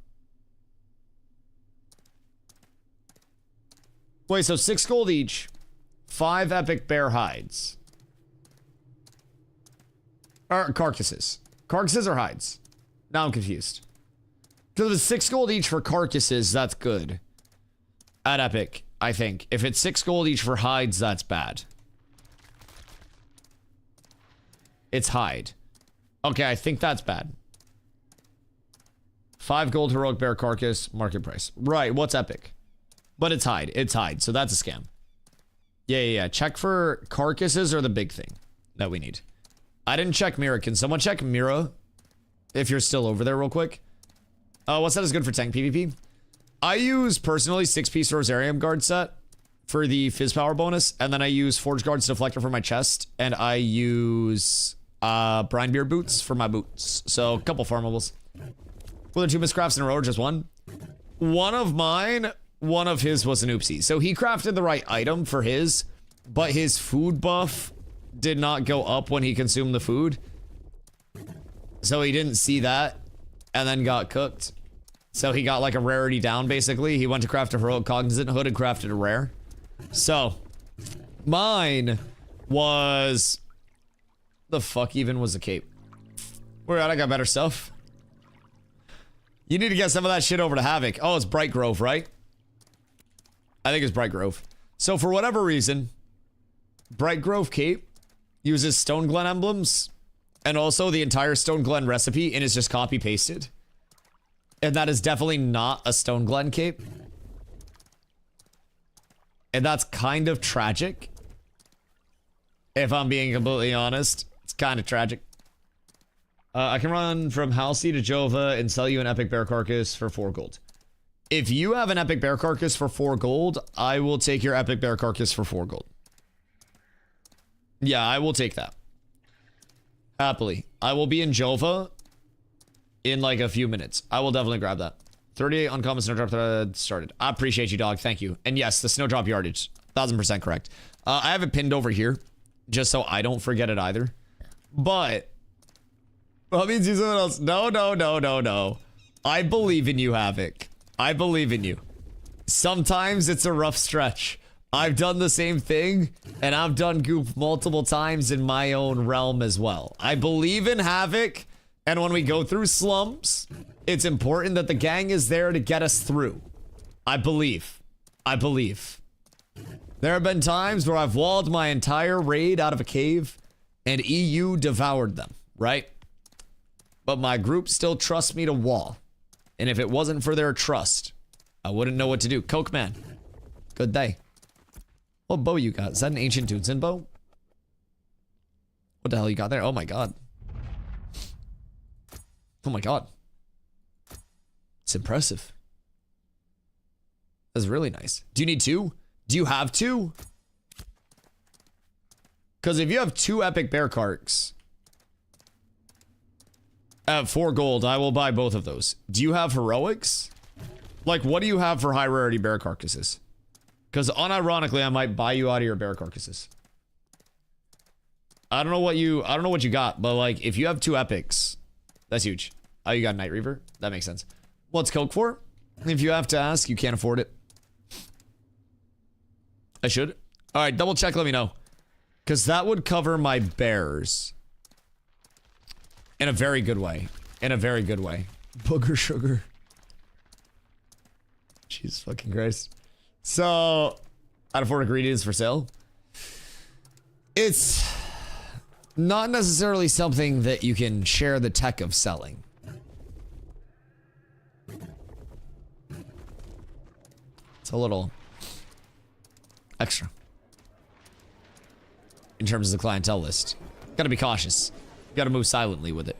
[SPEAKER 4] Wait, so 6 gold each. 5 epic bear hides. Or carcasses. Carcasses or hides? Now I'm confused. Because if it's 6 gold each for carcasses, that's good. At epic, I think. If it's 6 gold each for hides, that's bad. It's hide. Okay, I think that's bad. 5 gold heroic bear carcass, market price. Right, what's epic? But it's hide. It's hide, so that's a scam. Yeah. Check for carcasses are the big thing that we need. I didn't check Mira. Can someone check Mira? If you're still over there real quick. What's that is good for tank PvP? I use personally 6-piece Rosarium guard set for the fizz power bonus. And then I use Forge Guard's deflector for my chest. And I use Brinebeard boots for my boots. So a couple farmables. Were there 2 miscrafts in a row or just one? One of mine... One of his was an oopsie. So he crafted the right item for his, but his food buff did not go up when he consumed the food. So he didn't see that and then got cooked. So he got like a rarity down basically. He went to craft a heroic cognizant hood and crafted a rare. So mine was... The fuck even was a cape? Where I got better stuff. You need to get some of that shit over to Havoc. Oh, it's Bright Grove, right? I think it's Bright Grove. So for whatever reason, Bright Grove cape uses Stone Glen emblems and also the entire Stone Glen recipe and is just copy pasted. And that is definitely not a Stone Glen cape. And that's kind of tragic. If I'm being completely honest, it's kind of tragic. I can run from Halsey to Jova and sell you an epic bear carcass for 4 gold. If you have an epic bear carcass for 4 gold, I will take your epic bear carcass for 4 gold. Yeah, I will take that. Happily. I will be in Jova in like a few minutes. I will definitely grab that. 38 uncommon snowdrop thread started. I appreciate you, dog. Thank you. And yes, the snowdrop yardage. 1000% correct. I have it pinned over here just so I don't forget it either. But... Well, that means you someone else. No. I believe in you, Havoc. I believe in you. Sometimes it's a rough stretch. I've done the same thing, and I've done goof multiple times in my own realm as well. I believe in Havoc, and when we go through slumps, it's important that the gang is there to get us through. I believe. There have been times where I've walled my entire raid out of a cave, and EU devoured them, right? but my group still trusts me to wall. And if it wasn't for their trust, I wouldn't know what to do. Coke man, good day. What bow you got? Is that an ancient Toonson bow? What the hell you got there? Oh my god. Oh my god. It's impressive. That's really nice. Do you need two? Do you have two? Because if you have 2 epic bear carts at 4 gold, I will buy both of those. Do you have heroics? Like, what do you have for high rarity bear carcasses? Because unironically, I might buy you out of your bear carcasses. I don't know what you got, but like, if you have 2 epics, that's huge. Oh, you got Night Reaver? That makes sense. What's Coke for? If you have to ask, you can't afford it. I should. All right, double check, let me know. Because that would cover my bears. In a very good way. In a very good way. Booger sugar. Jesus fucking Christ. So, out of 4 ingredients for sale. It's not necessarily something that you can share the tech of selling. It's a little extra. In terms of the clientele list. Gotta be cautious. Gotta move silently with it.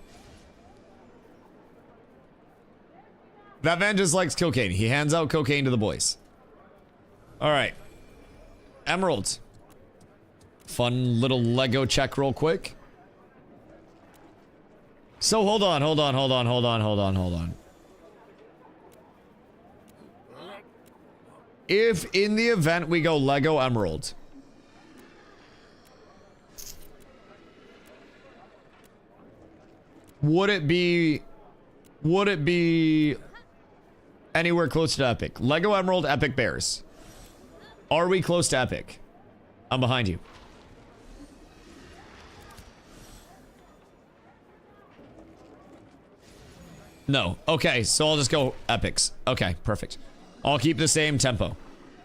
[SPEAKER 4] That man just likes cocaine. He hands out cocaine to the boys. Alright. Emeralds. Fun little Lego check real quick. So hold on. If in the event we go Lego Emerald, would it be anywhere close to epic? Lego Emerald, epic bears. Are we close to epic? I'm behind you. No. Okay, so I'll just go epics. Okay, perfect. I'll keep the same tempo.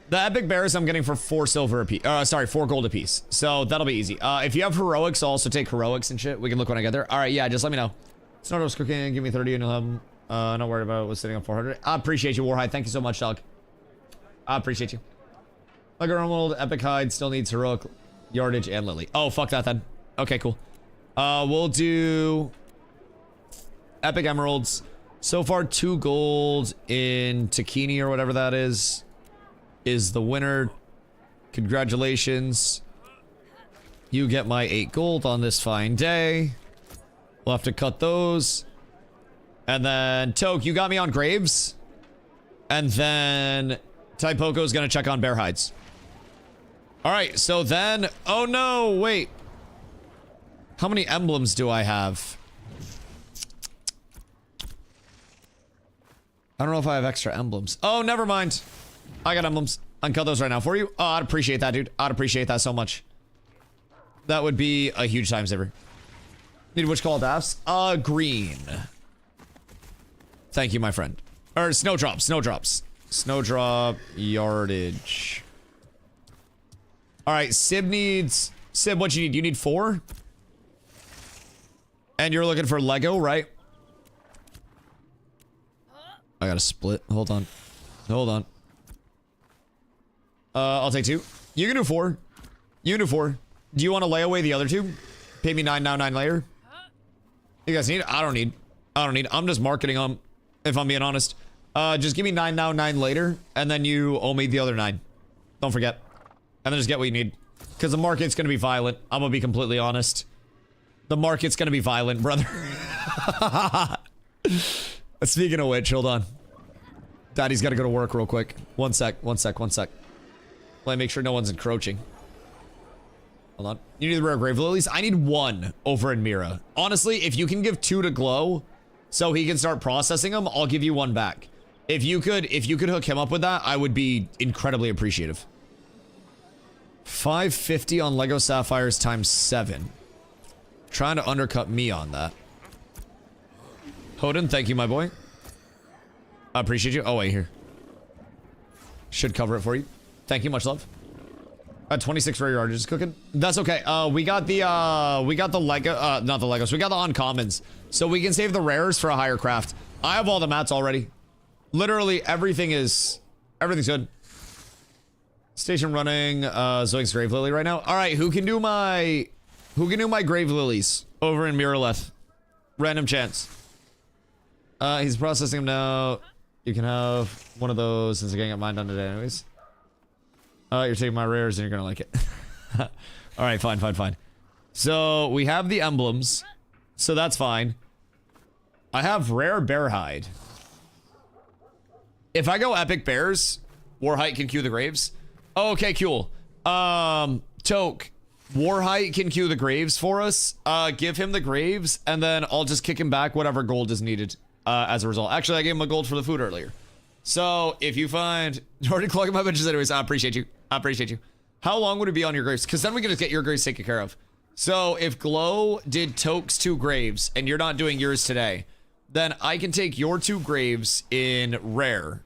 [SPEAKER 4] The epic bears I'm getting for 4 silver a piece. Sorry, 4 gold a piece. So that'll be easy. If you have heroics, I'll also take heroics and shit. We can look when I get there. All right, yeah, just let me know. Snowdrop cooking, give me 30 and you'll have them. Not worried about it. Was sitting on 400. I appreciate you, Warhide. Thank you so much, dog. I appreciate you. Like Emerald, epic hide still needs heroic yardage and lily. Oh, fuck that then. Okay, cool. We'll do epic emeralds. So far, 2 gold in Takini or whatever that is the winner. Congratulations. You get my 8 gold on this fine day. We'll have to cut those. And then, Toke, you got me on Graves. And then, Taipoko's gonna check on bear hides. Alright, so then... Oh no, wait. How many emblems do I have? I don't know if I have extra emblems. Oh, never mind. I got emblems. I can cut those right now for you. Oh, I'd appreciate that, dude. I'd appreciate that so much. That would be a huge time saver. Need which call baths? Green. Thank you, my friend. Or snowdrops. Snowdrop yardage. Alright, Sib needs... Sib, what you need? You need 4? And you're looking for Lego, right? I gotta split. Hold on. I'll take 2. You can do 4. You can do 4. Do you want to lay away the other 2? Pay me 9 now, 9 later. You guys need? I don't need. I'm just marketing them, if I'm being honest. Just give me 9 now, 9 later, and then you owe me the other 9. Don't forget. And then just get what you need. Because the market's gonna be violent. I'm gonna be completely honest. The market's gonna be violent, brother. Speaking of which, hold on. Daddy's gotta go to work real quick. One sec. Let me make sure no one's encroaching. Hold on. You need the rare grave lilies? I need 1 over in Mira. Honestly, if you can give 2 to Glow so he can start processing them, I'll give you 1 back. If you could hook him up with that, I would be incredibly appreciative. 550 on Lego Sapphires times 7. Trying to undercut me on that. Hoden, thank you, my boy. I appreciate you. Oh, wait, here. Should cover it for you. Thank you, much love.
[SPEAKER 1] 26 rare yardage is cooking. That's okay. We got the Lego, not the Legos. We got the uncommons. So we can save the rares for a higher craft. I have all the mats already. Literally everything's good. Station running, Zoink's Grave Lily right now. All right, who can do my Grave Lilies over in Miraleth? Random chance. He's processing them now. You can have one of those since I'm getting mine done today anyways. You're taking my rares and you're gonna like it. All right, fine. So we have the emblems, so that's fine. I have rare bear hide. If I go epic bears, Warhite can queue the graves. Oh, okay, cool. Toke, Warhite can queue the graves for us. Give him the graves, and then I'll just kick him back whatever gold is needed as a result. Actually, I gave him a gold for the food earlier. So if you find already clogging my bitches anyways, I appreciate you. How long would it be on your graves? Because then we can just get your graves taken care of. So if Glow did Toke's 2 graves and you're not doing yours today, then I can take your 2 graves in rare.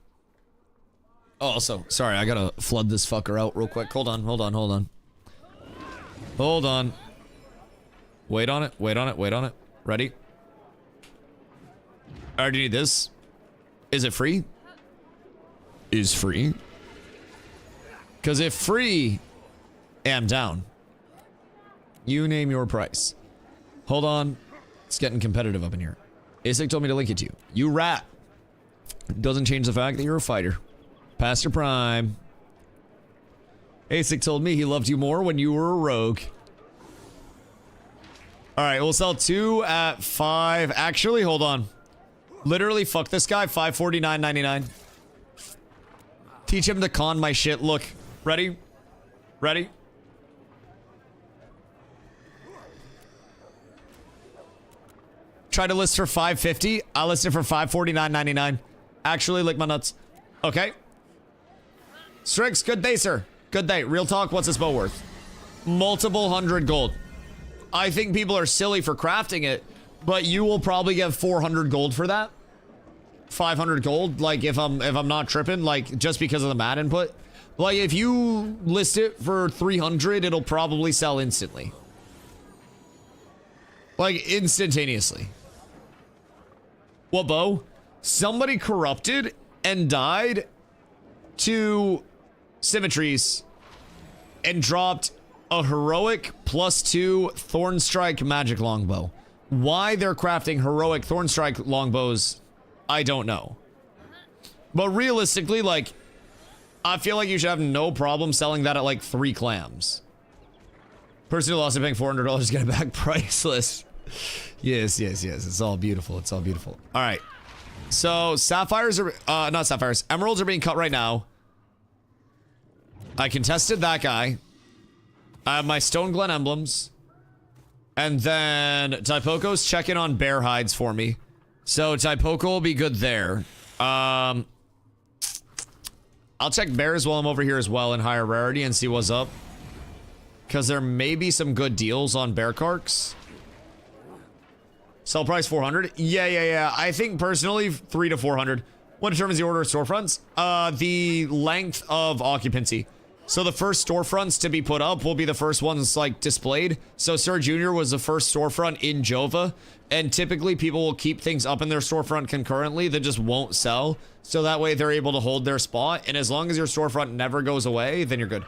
[SPEAKER 1] Oh, also, sorry, I gotta flood this fucker out real quick. Hold on. Wait on it. Ready? I already need this. Is it free? Is free? Because if free, I'm down. You name your price. Hold on. It's getting competitive up in here. Asik told me to link it to you. You rat. Doesn't change the fact that you're a fighter. Past your prime. Asik told me he loved you more when you were a rogue. Alright, we'll sell 2 at 5. Actually, hold on. Literally, fuck this guy. 549.99. Teach him to con my shit. Look. Ready? Try to list for 550. I'll list it for 549.99. Actually, lick my nuts. Okay. Strix, good day, sir. Good day. Real talk, what's this bow worth? Multiple 100 gold. I think people are silly for crafting it, but you will probably get 400 gold for that. 500 gold, like if I'm not tripping, like just because of the mat input. Like if you list it for 300, it'll probably sell instantly. Like instantaneously. What bow? Somebody corrupted and died to symmetries and dropped a heroic +2 Thornstrike magic longbow. Why they're crafting heroic Thornstrike longbows, I don't know. But realistically, like, I feel like you should have no problem selling that at like 3 clams. Person who lost it paying $400 get it back priceless. Yes. It's all beautiful. All right. So sapphires are, not sapphires. Emeralds are being cut right now. I contested that guy. I have my Stone Glen emblems. And then Taipoko's checking on bear hides for me. So Taipoko will be good there. I'll check bears while I'm over here as well in higher rarity and see what's up. Because there may be some good deals on bear carks. Sell price 400. Yeah. I think personally 300 to 400. What determines the order of storefronts? The length of occupancy. So the first storefronts to be put up will be the first ones like displayed. So Sir Junior was the first storefront in Jova, and typically people will keep things up in their storefront concurrently that just won't sell. So that way they're able to hold their spot, and as long as your storefront never goes away, then you're good.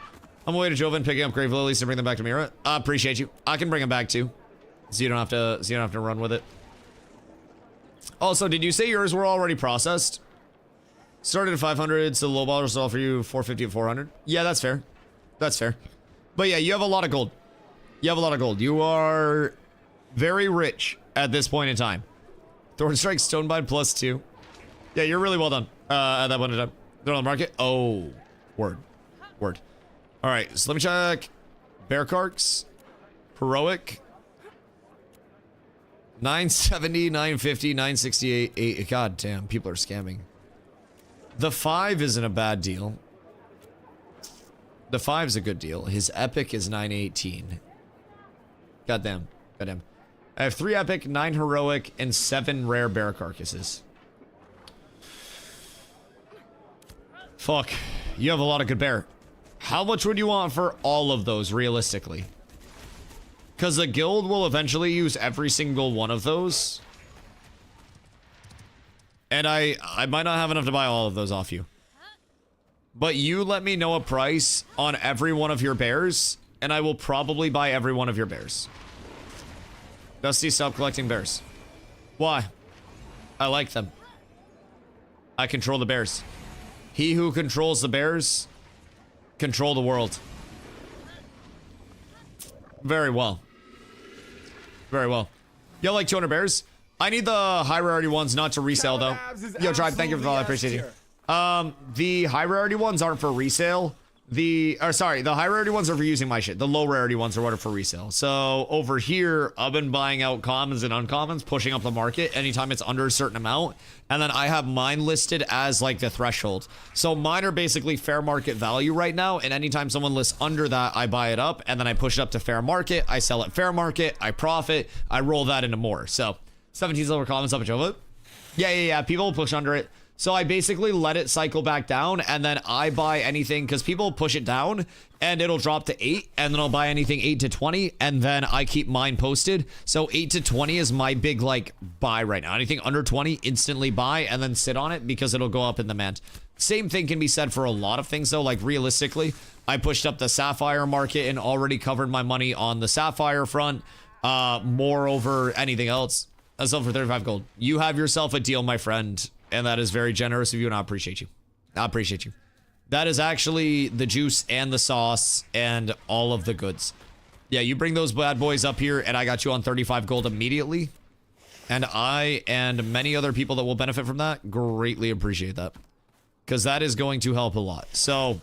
[SPEAKER 1] I'm away to Jova and picking up Grave Lilies to bring them back to Mira. I appreciate you. I can bring them back too, so you don't have to run with it. Also, did you say yours were already processed? Started at 500, so the low ballers will offer you 450 and 400. Yeah, that's fair. That's fair. But yeah, you have a lot of gold. You are very rich at this point in time. Thornstrike Stonebind +2. Yeah, you're really well done at that point in time. They're on the market. Oh, word. All right, so let me check. Bear Carks. Heroic. 970, 950, 968, 8. God damn, people are scamming. The 5 isn't a bad deal. The 5's a good deal. His epic is 918. Goddamn. I have 3 epic, 9 heroic, and 7 rare bear carcasses. Fuck. You have a lot of good bear.
[SPEAKER 4] How much would you want for all of those, realistically? Because the guild will eventually use every single one of those. And I might not have enough to buy all of those off you. But you let me know a price on every one of your bears, and I will probably buy every one of your bears. Dusty, stop collecting bears. Why? I like them. I control the bears. He who controls the bears, control the world. Very well. Very well. You like 200 bears? I need the high rarity ones not to resell though. Yo, Tribe, thank you for the follow. I appreciate you. The high rarity ones aren't for resale. The high rarity ones are for using my shit. The low rarity ones are what are for resale. So over here, I've been buying out commons and uncommons, pushing up the market anytime it's under a certain amount. And then I have mine listed as like the threshold. So mine are basically fair market value right now. And anytime someone lists under that, I buy it up and then I push it up to fair market. I sell it fair market. I profit. I roll that into more. So 17 silver commons up a Yeah. People push under it. So I basically let it cycle back down and then I buy anything because people push it down and it'll drop to 8 and then I'll buy anything 8 to 20 and then I keep mine posted. So 8 to 20 is my big like buy right now. Anything under 20 instantly buy and then sit on it because it'll go up in demand. Same thing can be said for a lot of things though. Like realistically, I pushed up the sapphire market and already covered my money on the sapphire front more over anything else. I sell for 35 gold. You have yourself a deal, my friend. And that is very generous of you, and I appreciate you. I appreciate you. That is actually the juice and the sauce and all of the goods. Yeah, you bring those bad boys up here, and I got you on 35 gold immediately. And I and many other people that will benefit from that greatly appreciate that. Because that is going to help a lot. So,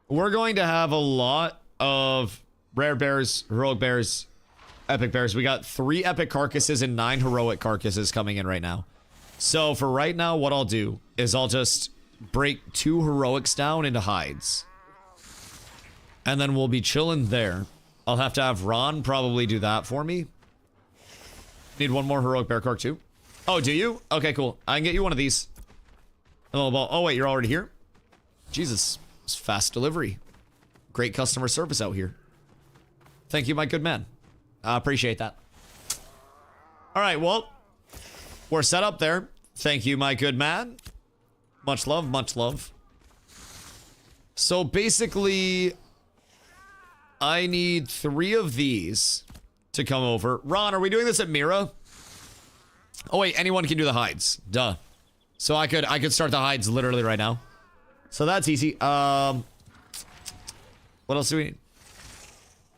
[SPEAKER 4] we're going to have a lot of rare bears, heroic bears, epic bears. We got 3 epic carcasses and 9 heroic carcasses coming in right now. So for right now, what I'll do is I'll just break 2 heroics down into hides. And then we'll be chilling there. I'll have to have Ron probably do that for me. Need 1 more heroic bear carc too. Oh, do you? Okay, cool. I can get you one of these. A little ball. Oh, wait, you're already here? Jesus. It's fast delivery. Great customer service out here. Thank you, my good man. I appreciate that. All right, well, we're set up there. Thank you, my good man. Much love, much love. So basically, I need 3 of these to come over. Ron, are we doing this at Mira? Oh wait, anyone can do the hides. Duh. So I could start the hides literally right now. So that's easy. What else do we need?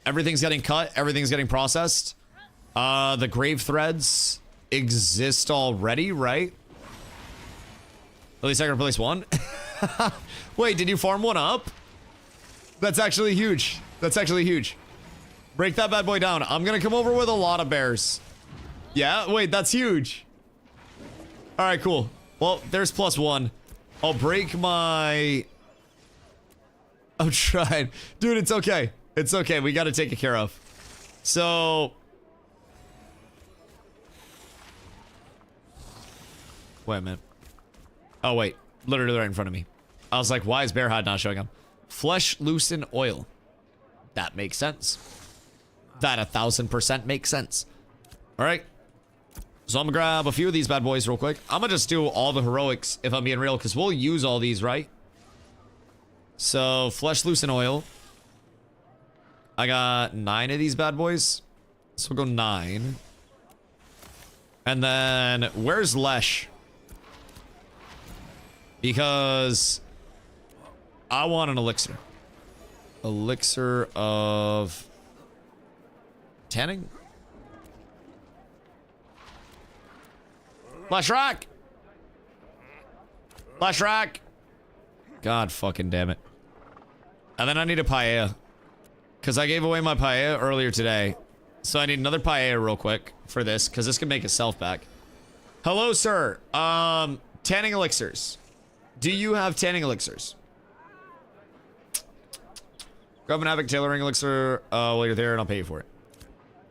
[SPEAKER 4] Everything's getting cut. Everything's getting processed. The grave threads exist already, right? At least I can replace 1. Wait, did you farm 1 up? That's actually huge. That's actually huge. Break that bad boy down. I'm gonna come over with a lot of bears. Yeah, wait, that's huge. All right, cool. Well, there's +1. I'll break my... I'm trying. Dude, it's okay. It's okay. We got to take it care of. So... Wait a minute. Oh, wait. Literally right in front of me. I was like, why is bear hide not showing up? Flesh loosen oil. That makes sense. That 1000% makes sense. All right. So I'm gonna grab a few of these bad boys real quick. I'm gonna just do all the heroics if I'm being real, because we'll use all these, right? So flesh loosen oil. I got 9 of these bad boys. So we'll go 9. And then where's Lesh? Because I want an elixir. Elixir of tanning? Flash rock! Flash rock! God fucking damn it. And then I need a paella. Because I gave away my paella earlier today. So I need another paella real quick for this. Because this can make itself back. Hello, sir. Tanning elixirs. Do you have tanning elixirs? Grab an epic tailoring elixir while you're there and I'll pay you for it.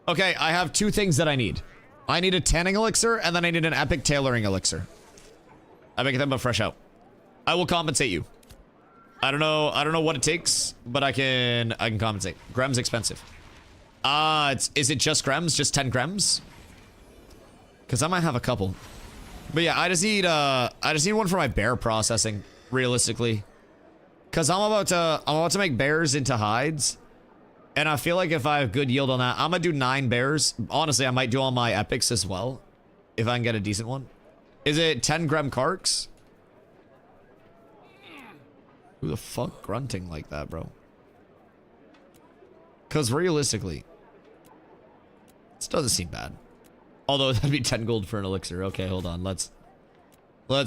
[SPEAKER 4] Okay, I have 2 things that I need. I need a tanning elixir and then I need an epic tailoring elixir. I make them but fresh out. I will compensate you. I don't know what it takes, but I can compensate. Grem's expensive. Is it just Grems? Just 10 Grems? Because I might have a couple. But yeah, I just need one for my bear processing, realistically. Because I'm about to make bears into hides. And I feel like if I have good yield on that, I'm gonna do 9 bears. Honestly, I might do all my epics as well. If I can get a decent one. Is it 10 Grem Karks? Who the fuck grunting like that, bro? Because realistically, this doesn't seem bad. Although that'd be 10 gold for an elixir. Okay, hold on. Let's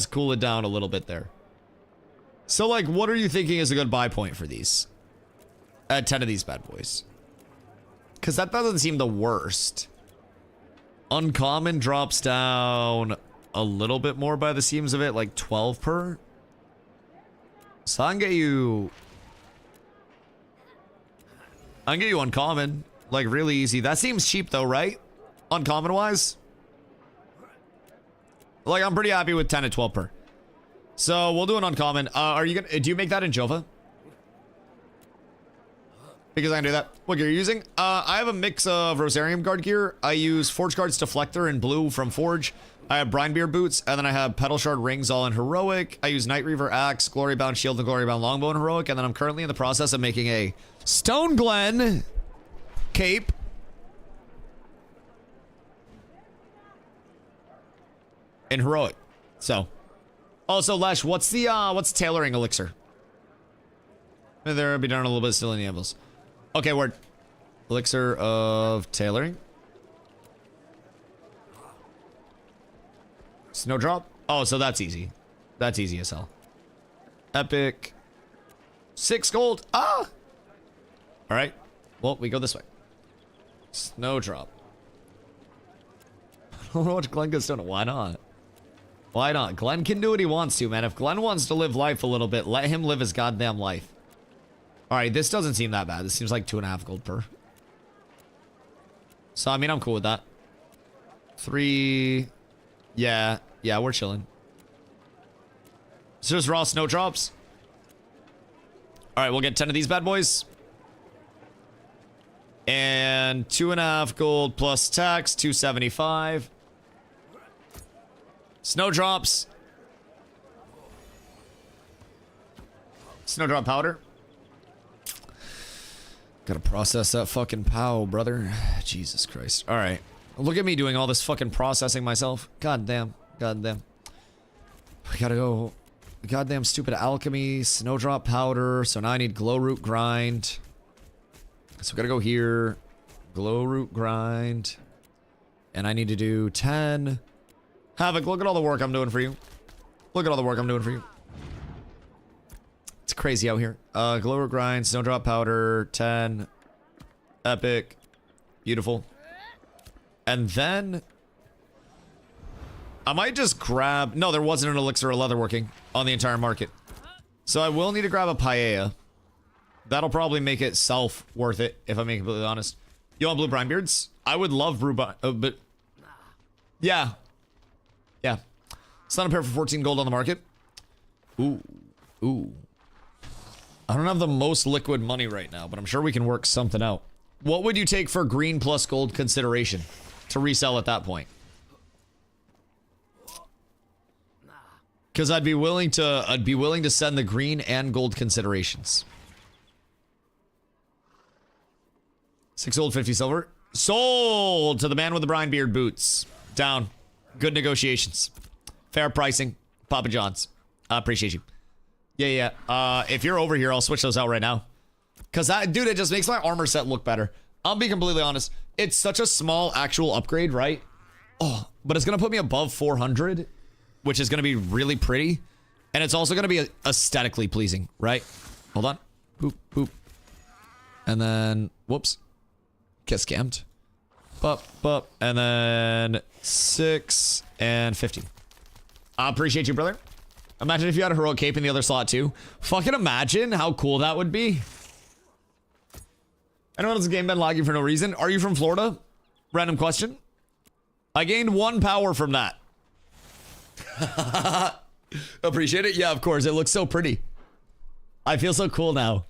[SPEAKER 4] cool it down a little bit there. So, like, what are you thinking is a good buy point for these? 10 of these bad boys. Because that doesn't seem the worst. Uncommon drops down a little bit more by the seams of it, like 12 per. So I can get you uncommon, like really easy. That seems cheap though, right? Uncommon wise. Like I'm pretty happy with 10 and 12 per. So we'll do an uncommon. Do you make that in Jova? Because I can do that. What gear are you using? I have a mix of Rosarium guard gear. I use Forge Guard's Deflector in blue from Forge. I have Brinebeard boots, and then I have Petal Shard rings all in Heroic. I use Night Reaver axe, Glory Bound shield, and Glory Bound longbow in Heroic, and then I'm currently in the process of making a Stone Glen cape. In Heroic. So. Also, Lesh, what's tailoring elixir? There'll be done a little bit still in the anvils. Okay, word. Elixir of tailoring. Snowdrop? Oh, so that's easy. That's easy as hell. Epic. 6 gold. Ah! Alright. Well, we go this way. Snowdrop. I don't know what Glenn gets done. Why not? Why not? Glenn can do what he wants to, man. If Glenn wants to live life a little bit, let him live his goddamn life. Alright, this doesn't seem that bad. This seems like 2.5 gold per. So, I mean, I'm cool with that. 3... Yeah, we're chilling. So just raw snowdrops. Alright, we'll get 10 of these bad boys. And 2.5 gold plus tax, 275. Snowdrops. Snowdrop powder. Gotta process that fucking POW, brother. Jesus Christ. Alright. Look at me doing all this fucking processing myself. God damn. God damn. We gotta go. Goddamn stupid alchemy. Snowdrop powder. So now I need glow root grind. So we gotta go here. Glow root grind. And I need to do 10. Havoc, look at all the work I'm doing for you. Look at all the work I'm doing for you. It's crazy out here. Glow root grind. Snowdrop powder. 10. Epic. Beautiful. And then I might just grab... No, there wasn't an elixir or leatherworking on the entire market. So I will need to grab a paella. That'll probably make itself worth it, if I'm being completely honest. You want blue brine beards? I would love brew... but... Yeah. Yeah. It's not a pair for 14 gold on the market. Ooh. Ooh. I don't have the most liquid money right now, but I'm sure we can work something out. What would you take for green plus gold consideration to resell at that point? Because I'd be willing to send the green and gold considerations. 6 gold, 50 silver. Sold to the man with the brine beard boots. Down. Good negotiations. Fair pricing. Papa John's. I appreciate you. Yeah. If you're over here, I'll switch those out right now. Because that, dude, it just makes my armor set look better. I'll be completely honest. It's such a small actual upgrade, right? Oh, but it's going to put me above 400, which is going to be really pretty. And it's also going to be aesthetically pleasing, right? Hold on. Boop, boop. And then, whoops. Get scammed. Bup. And then 6 and 50. I appreciate you, brother. Imagine if you had a heroic cape in the other slot too. Fucking imagine how cool that would be. Anyone else game been lagging for no reason? Are you from Florida? Random question. I gained 1 power from that. Appreciate it. Yeah, of course. It looks so pretty. I feel so cool now.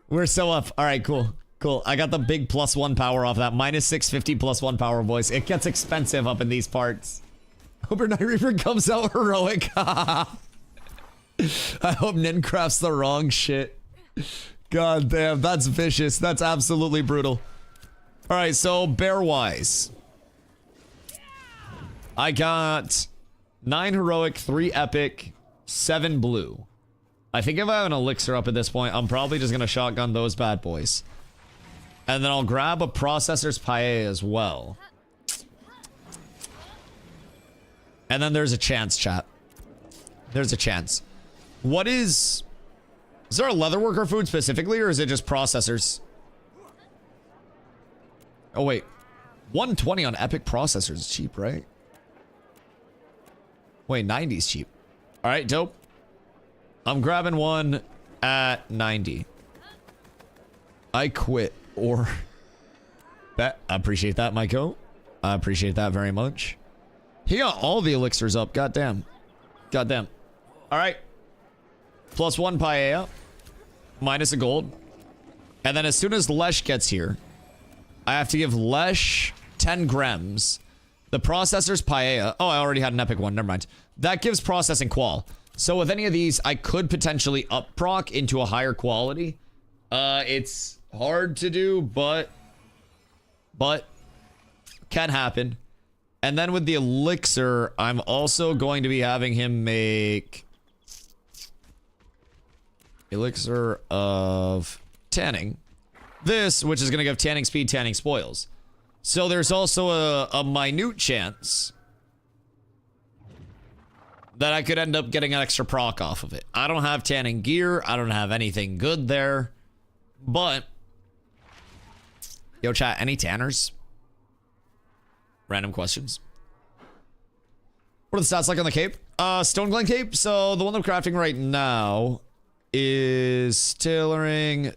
[SPEAKER 4] We're so up. All right, cool. Cool. I got the big +1 power off that. Minus 650 +1 power, boys. It gets expensive up in these parts. Hope your Night Reaper comes out heroic. I hope Nin crafts the wrong shit. God damn, that's vicious. That's absolutely brutal. All right, so bear-wise. I got 9 heroic, 3 epic, 7 blue. I think if I have an elixir up at this point, I'm probably just going to shotgun those bad boys. And then I'll grab a processor's paella as well. And then there's a chance, chat. There's a chance. What is there a leatherworker food specifically, or is it just processors? Oh, wait. 120 on epic processors is cheap, right? Wait, 90's cheap. All right, dope. I'm grabbing one at 90. I quit. Or that. I appreciate that, Maiko. I appreciate that very much. He got all the elixirs up. Goddamn. Goddamn. All right. +1 paella. Minus a gold. And then as soon as Lesh gets here, I have to give Lesh 10 grams. The processor's paella. Oh, I already had an epic one. Never mind. That gives processing qual. So with any of these, I could potentially up proc into a higher quality. It's hard to do, but can happen. And then with the elixir, I'm also going to be having him make elixir of tanning. This, which is going to give tanning speed, tanning spoils. So there's also a minute chance that I could end up getting an extra proc off of it. I don't have tanning gear. I don't have anything good there. But yo, chat, any tanners? Random questions. What are the stats like on the cape? Stone Glen cape. So the one I'm crafting right now is tailoring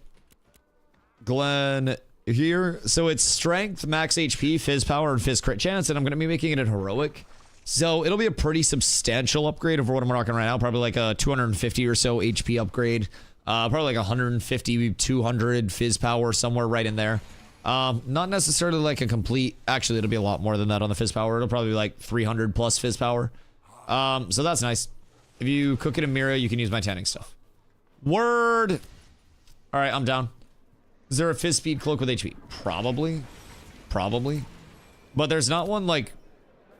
[SPEAKER 4] Glen here. So it's strength, max HP, fizz power, and fizz crit chance. And I'm going to be making it a heroic. So it'll be a pretty substantial upgrade over what I'm rocking right now. Probably like a 250 or so HP upgrade. Probably like 150, 200 fizz power, somewhere right in there. Not necessarily like a complete, actually it'll be a lot more than that on the fizz power. It'll probably be like 300 plus fizz power. So that's nice. If you cook it in Mira, you can use my tanning stuff. Word. All right, I'm down. Is there a fizz speed cloak with HP? Probably. But there's not one like,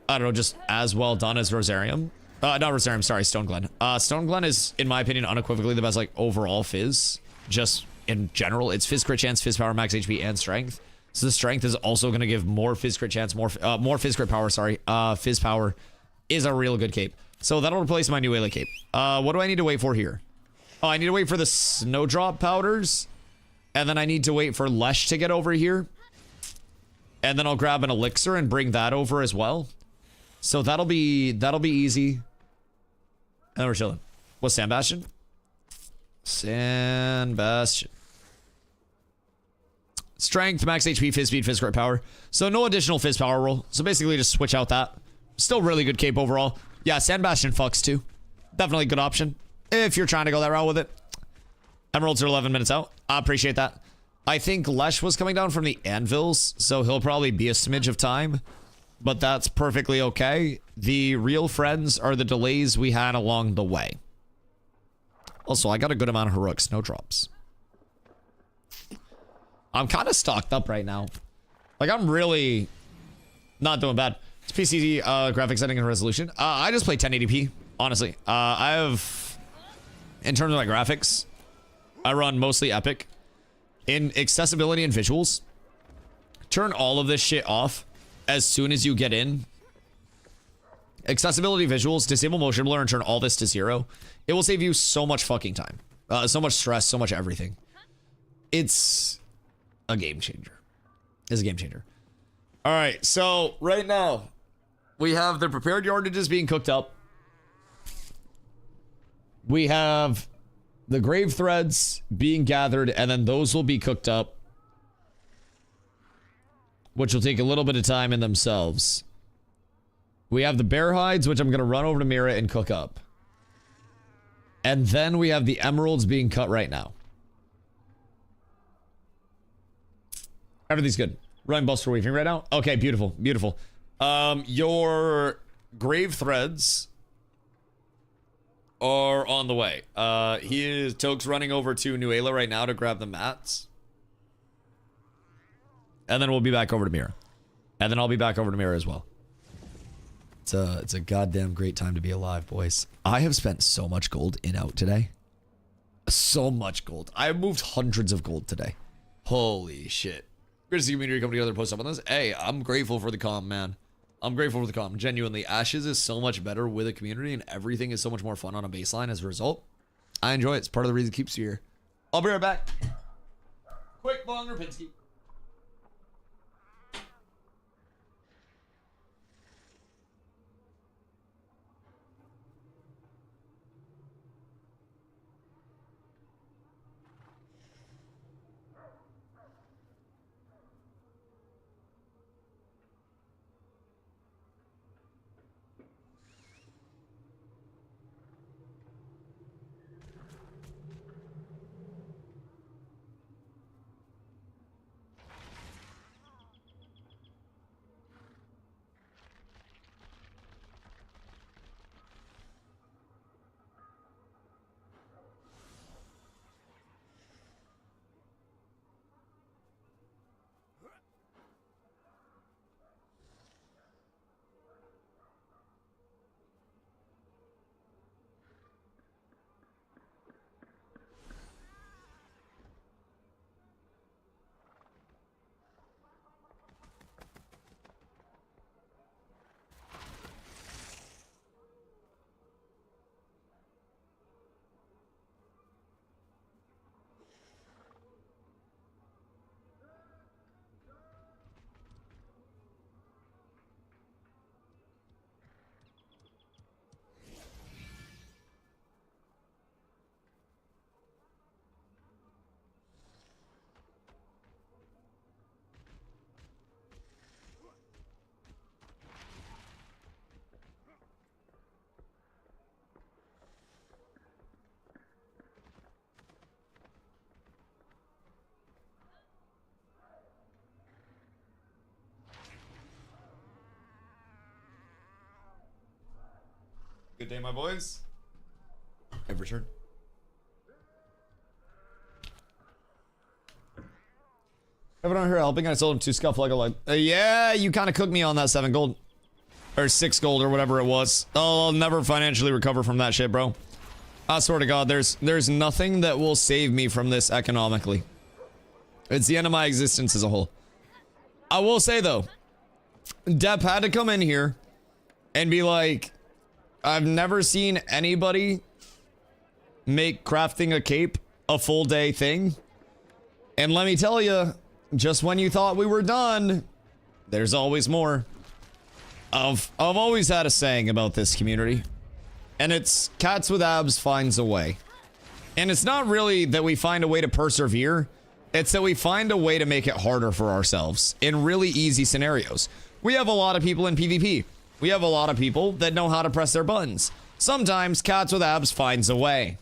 [SPEAKER 4] I don't know, just as well done as Rosarium. Not Rosarium, sorry, Stone Glen. Stone Glen is, in my opinion, unequivocally the best, like, overall fizz. Just in general, it's fizz crit chance, fizz power, max HP, and strength. So the strength is also going to give more fizz crit chance, more fizz crit power, sorry. Fizz power is a real good cape. So that'll replace my new Ayla cape. What do I need to wait for here? Oh, I need to wait for the snowdrop powders. And then I need to wait for Lesh to get over here. And then I'll grab an elixir and bring that over as well. So that'll be easy. And then we're chilling. What's Sand Bastion? Sand Bastion. Strength, max HP, fizz speed, fizz crit power. So no additional fizz power roll. So basically just switch out that. Still really good cape overall. Yeah, Sand Bastion fucks too. Definitely a good option. If you're trying to go that route with it. Emeralds are 11 minutes out. I appreciate that. I think Lesh was coming down from the anvils. So he'll probably be a smidge of time. But that's perfectly okay. The real friends are the delays we had along the way. Also, I got a good amount of heroic snowdrops. I'm kind of stocked up right now. Like, I'm really not doing bad. It's PC graphics setting and resolution. I just play 1080p, honestly. I have, in terms of my graphics, I run mostly Epic. In accessibility and visuals, turn all of this shit off as soon as you get in. Accessibility visuals, disable motion blur, and turn all this to 0. It will save you so much fucking time. So much stress, so much everything. It's a game changer. It's a game changer. All right, so right now, we have the prepared yardages being cooked up. We have the grave threads being gathered, and then those will be cooked up, which will take a little bit of time in themselves. We have the bear hides, which I'm going to run over to Mira and cook up. And then we have the emeralds being cut right now. Everything's good. Running Buster Weaving right now. Okay, beautiful, beautiful. Your grave threads are on the way. Toke's running over to Nuela right now to grab the mats. And then we'll be back over to Mira. And then I'll be back over to Mira as well. It's a goddamn great time to be alive, boys. I have spent so much gold in out today. So much gold. I moved hundreds of gold today. Holy shit. Great to see community come together and post up on this. Hey, I'm grateful for the calm, man. I'm grateful for the calm. Genuinely, Ashes is so much better with a community and everything is so much more fun on a baseline as a result. I enjoy it. It's part of the reason it keeps you here. I'll be right back. Quick, Bong Rapinski. Good day, my boys. I've returned. Everyone here helping. I sold him 2 scuff like a like. Yeah, you kind of cooked me on that 7 gold. Or 6 gold or whatever it was. Oh, I'll never financially recover from that shit, bro. I swear to God, there's nothing that will save me from this economically. It's the end of my existence as a whole. I will say, though, Depp had to come in here and be like, I've never seen anybody make crafting a cape a full day thing. And let me tell you, just when you thought we were done, there's always more. I've always had a saying about this community, and it's cats with abs finds a way. And it's not really that we find a way to persevere. It's that we find a way to make it harder for ourselves in really easy scenarios. We have a lot of people in PvP. We have a lot of people that know how to press their buttons. Sometimes cats with abs finds a way.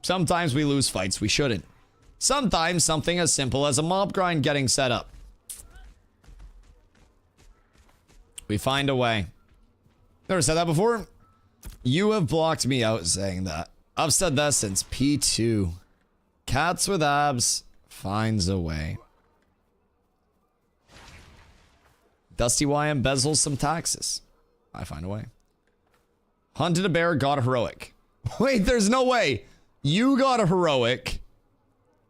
[SPEAKER 4] Sometimes we lose fights we shouldn't. Sometimes something as simple as a mob grind getting set up. We find a way. Never said that before? You have blocked me out saying that. I've said that since P2. Cats with abs finds a way. DustyWhy embezzles some taxes. I find a way. Hunted a bear, got a heroic. Wait, there's no way. You got a heroic.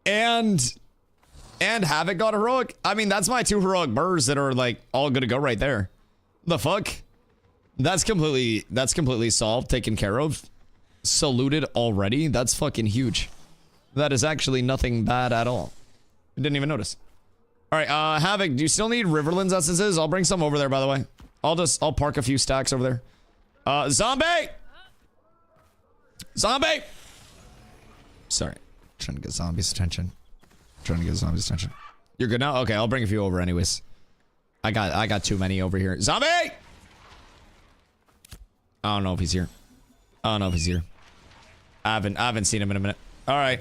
[SPEAKER 4] And Havoc got a heroic? I mean, that's my 2 heroic birds that are like all good to go right there. The fuck? That's completely solved, taken care of. Saluted already? That's fucking huge. That is actually nothing bad at all. I didn't even notice. Alright, Havoc, do you still need Riverlands essences? I'll bring some over there, by the way. I'll park a few stacks over there. Zombie! Zombie! Sorry. Trying to get zombies' attention. You're good now? Okay, I'll bring a few over anyways. I got too many over here. Zombie! I don't know if he's here. I haven't seen him in a minute. All right,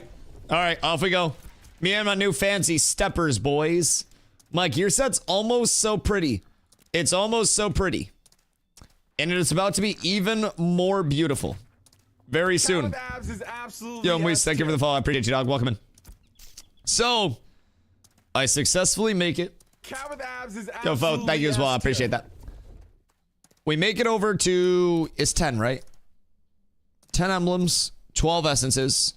[SPEAKER 4] off we go. Me and my new fancy steppers, boys. My gear set's almost so pretty. It's almost so pretty. And it's about to be even more beautiful. Very soon.
[SPEAKER 6] With abs is absolutely
[SPEAKER 4] Yo, Moose, thank you for the follow. I appreciate you, dog. Welcome in. So, I successfully make it.
[SPEAKER 6] Cat with abs is
[SPEAKER 4] Yo, Fo, thank you as well. I appreciate that. We make it over to... It's 10, right? 10 emblems, 12 essences.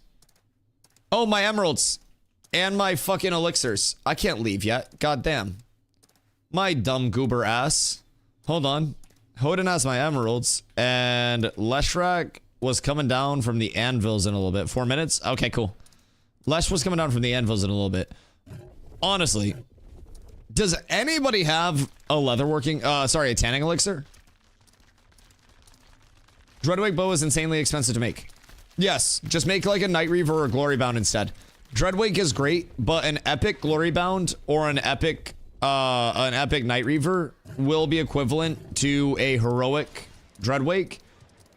[SPEAKER 4] Oh, my emeralds. And my fucking elixirs. I can't leave yet. God damn. My dumb goober ass. Hold on. Hodin has my emeralds. And Leshrak was coming down from the anvils in a little bit. 4 minutes? Okay, cool. Lesh was coming down from the anvils in a little bit. Honestly, does anybody have a leatherworking, sorry, a tanning elixir? Dreadwake bow is insanely expensive to make. Yes, just make like a Night Reaver or Glory Bound instead. Dreadwake is great, but an epic Glory Bound or an epic Night Reaver will be equivalent to a heroic Dreadwake,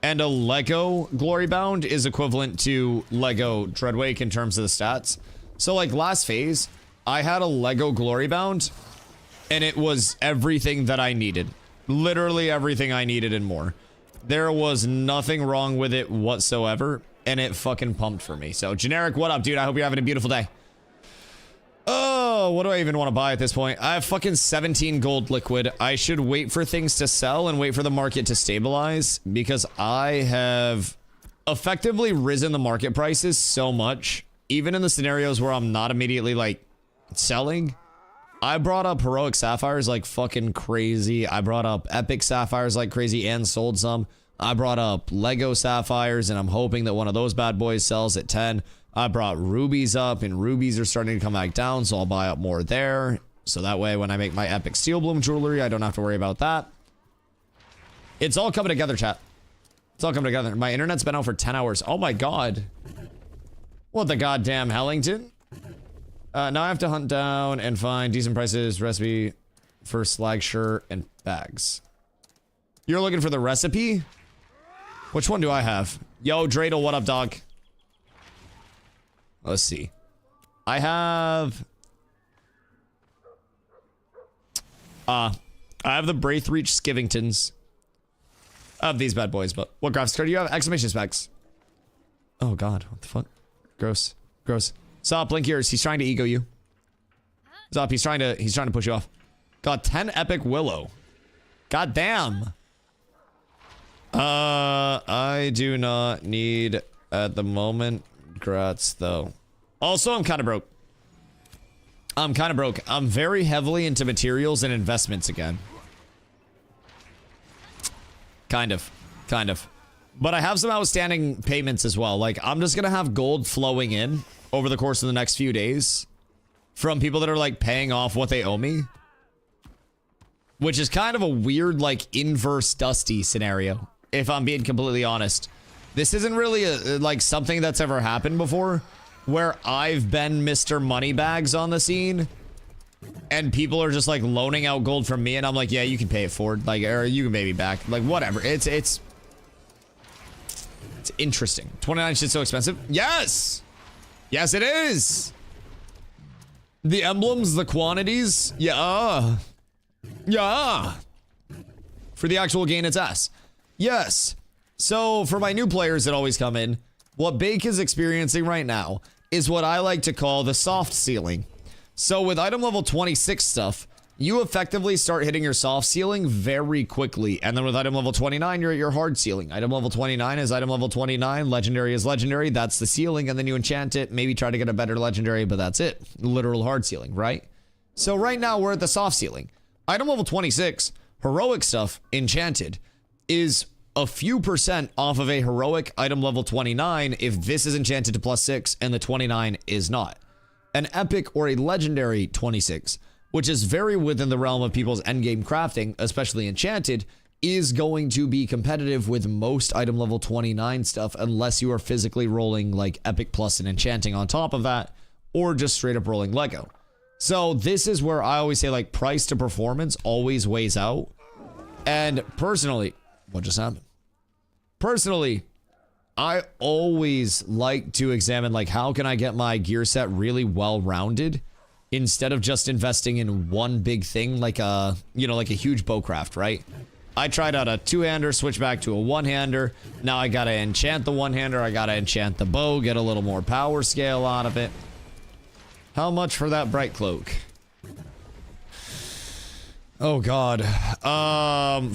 [SPEAKER 4] and a Lego Glory Bound is equivalent to Lego Dreadwake in terms of the stats. So like last phase, I had a Lego Glory Bound, and it was everything that I needed. Literally everything I needed and more. There was nothing wrong with it whatsoever, and it fucking pumped for me. So, Generic, what up, dude? I hope you're having a beautiful day. Oh, what do I even want to buy at this point? I have fucking 17 gold liquid. I should wait for things to sell and wait for the market to stabilize, because I have effectively risen the market prices so much, even in the scenarios where I'm not immediately, like, selling. I brought up heroic sapphires like fucking crazy. I brought up epic sapphires like crazy and sold some. I brought up Lego sapphires, and I'm hoping that one of those bad boys sells at 10. I brought rubies up, and rubies are starting to come back down, so I'll buy up more there. So that way, when I make my epic steel bloom jewelry, I don't have to worry about that. It's all coming together, chat. It's all coming together. My internet's been out for 10 hours. Oh my god. What the goddamn Hellington? Now I have to hunt down and find decent prices, recipe for slag shirt and bags. You're looking for the recipe? Which one do I have? Yo, Dreidel, what up, dog? Let's see. I have the Braithreach Skivingtons. I have these bad boys, but what graphics card do you have? Exclamation specs. Oh god, what the fuck? Gross. Gross. Stop, blink ears. He's trying to ego you. Stop, he's trying to push you off. Got 10 epic willow. God damn. I do not need at the moment. Grats though. Also, I'm kind of broke. I'm very heavily into materials and investments again. Kind of. But I have some outstanding payments as well. Like, I'm just gonna have gold flowing in over the course of the next few days from people that are like paying off what they owe me, which is kind of a weird like inverse Dusty scenario, if I'm being completely honest. This isn't really like something that's ever happened before, where I've been Mr. Moneybags on the scene and people are just like loaning out gold from me, and I'm like, yeah, you can pay it forward, like, or you can pay me back, like whatever. It's interesting. 29 shit's so expensive. Yes, it is. The emblems, the quantities, yeah. For the actual gain, it's ass. Yes. So for my new players that always come in, what Bake is experiencing right now is what I like to call the soft ceiling. So with item level 26 stuff, you effectively start hitting your soft ceiling very quickly. And then with item level 29, you're at your hard ceiling. Item level 29 is item level 29. Legendary is legendary. That's the ceiling. And then you enchant it. Maybe try to get a better legendary, but that's it. Literal hard ceiling, right? So right now we're at the soft ceiling. Item level 26, heroic stuff, enchanted, is a few % off of a heroic item level 29 if this is enchanted to +6 and the 29 is not. An epic or a legendary 26, which is very within the realm of people's endgame crafting, especially enchanted, is going to be competitive with most item level 29 stuff unless you are physically rolling like epic plus and enchanting on top of that, or just straight up rolling Lego. So this is where I always say like price to performance always weighs out. And personally, what just happened? Personally, I always like to examine, like, how can I get my gear set really well-rounded instead of just investing in one big thing, like a, you know, like a huge bowcraft, right? I tried out a two-hander, switch back to a one-hander. Now I gotta enchant the one-hander. I gotta enchant the bow, get a little more power scale out of it. How much for that bright cloak? Oh, God.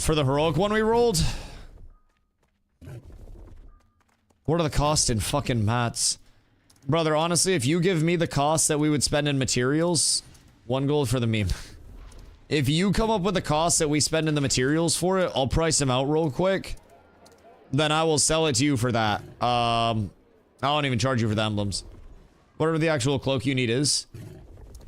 [SPEAKER 4] For the heroic one we rolled? What are the costs in fucking mats? Brother, honestly, if you give me the cost that we would spend in materials, 1 gold for the meme. If you come up with the cost that we spend in the materials for it, I'll price them out real quick. Then I will sell it to you for that. I won't even charge you for the emblems. Whatever the actual cloak you need is.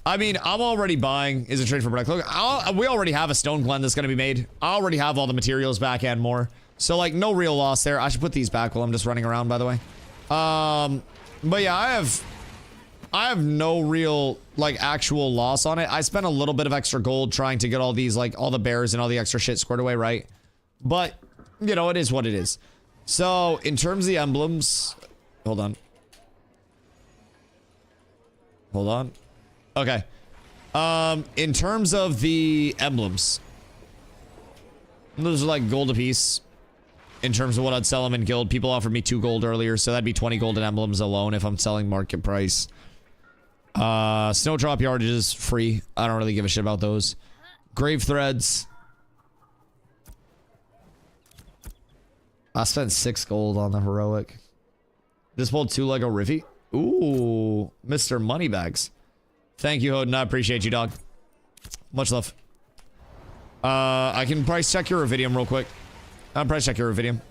[SPEAKER 4] I mean, I'm already buying. Is a trade for bright cloak? We already have a stone glen that's going to be made. I already have all the materials back and more. So, like, no real loss there. I should put these back while I'm just running around, by the way. But yeah, I have no real, like, actual loss on it. I spent a little bit of extra gold trying to get all these, like, all the bears and all the extra shit squared away, right? But, you know, it is what it is. So, in terms of the emblems... Hold on. Hold on. Okay. In terms of the emblems... Those are, like, gold apiece. In terms of what I'd sell them in guild. People offered me 2 gold earlier, so that'd be 20 golden emblems alone if I'm selling market price. Snowdrop yardage is free. I don't really give a shit about those. Grave threads. I spent 6 gold on the heroic. Just pulled 2 Lego Riffy. Ooh, Mr. Moneybags. Thank you, Hodin. I appreciate you, dog. Much love. I can price check your Iridium real quick. I'll price check your Iridium.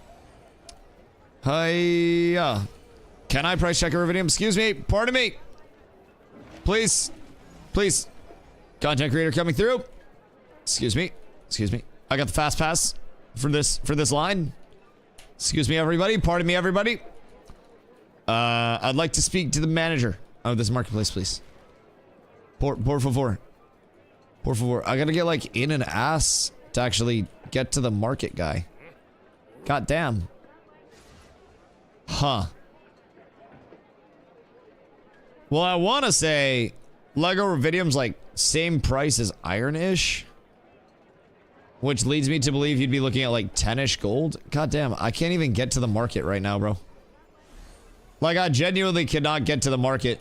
[SPEAKER 4] Hiya. Can I price check your Iridium? Excuse me. Pardon me. Please. Please. Content creator coming through. Excuse me. Excuse me. I got the fast pass for this line. Excuse me, everybody. Pardon me, everybody. I'd like to speak to the manager of this marketplace, please. Por favor. Por favor. I gotta get, like, in an ass to actually get to the market guy. God damn. Huh. Well, I want to say Lego Iridium's like same price as iron-ish. Which leads me to believe you'd be looking at like 10-ish gold. God damn, I can't even get to the market right now, bro. Like, I genuinely cannot get to the market.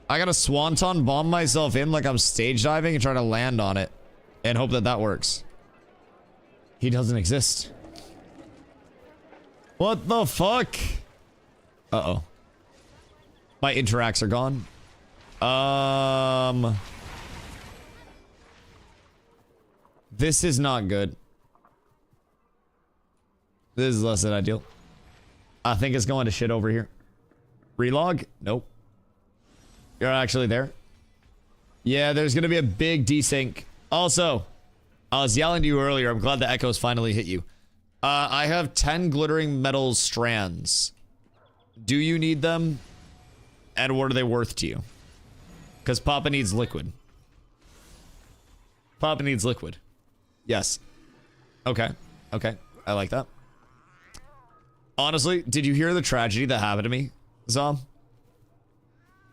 [SPEAKER 4] I gotta swanton bomb myself in like I'm stage diving and try to land on it. And hope that that works. He doesn't exist. What the fuck? Uh-oh. My interacts are gone. This is not good. This is less than ideal. I think it's going to shit over here. Relog? Nope. You're actually there? Yeah, there's gonna be a big desync. Also, I was yelling to you earlier. I'm glad the echoes finally hit you. I have 10 glittering metal strands. Do you need them? And what are they worth to you? Because Papa needs liquid. Papa needs liquid. Yes. Okay. Okay. I like that. Honestly, did you hear the tragedy that happened to me, Zom?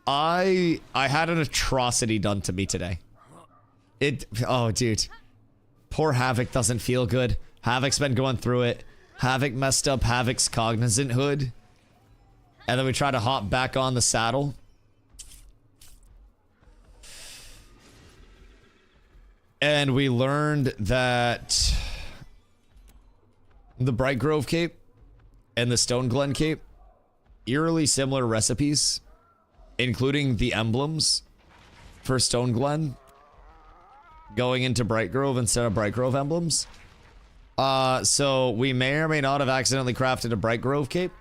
[SPEAKER 4] I had an atrocity done to me today. Oh, dude. Poor Havoc doesn't feel good. Havoc's been going through it. Havoc messed up Havoc's cognizant hood. And then we try to hop back on the saddle. And we learned that the Bright Grove cape and the Stone Glen cape, eerily similar recipes, including the emblems for Stone Glen going into Bright Grove instead of Bright Grove emblems. So we may or may not have accidentally crafted a Bright Grove cape.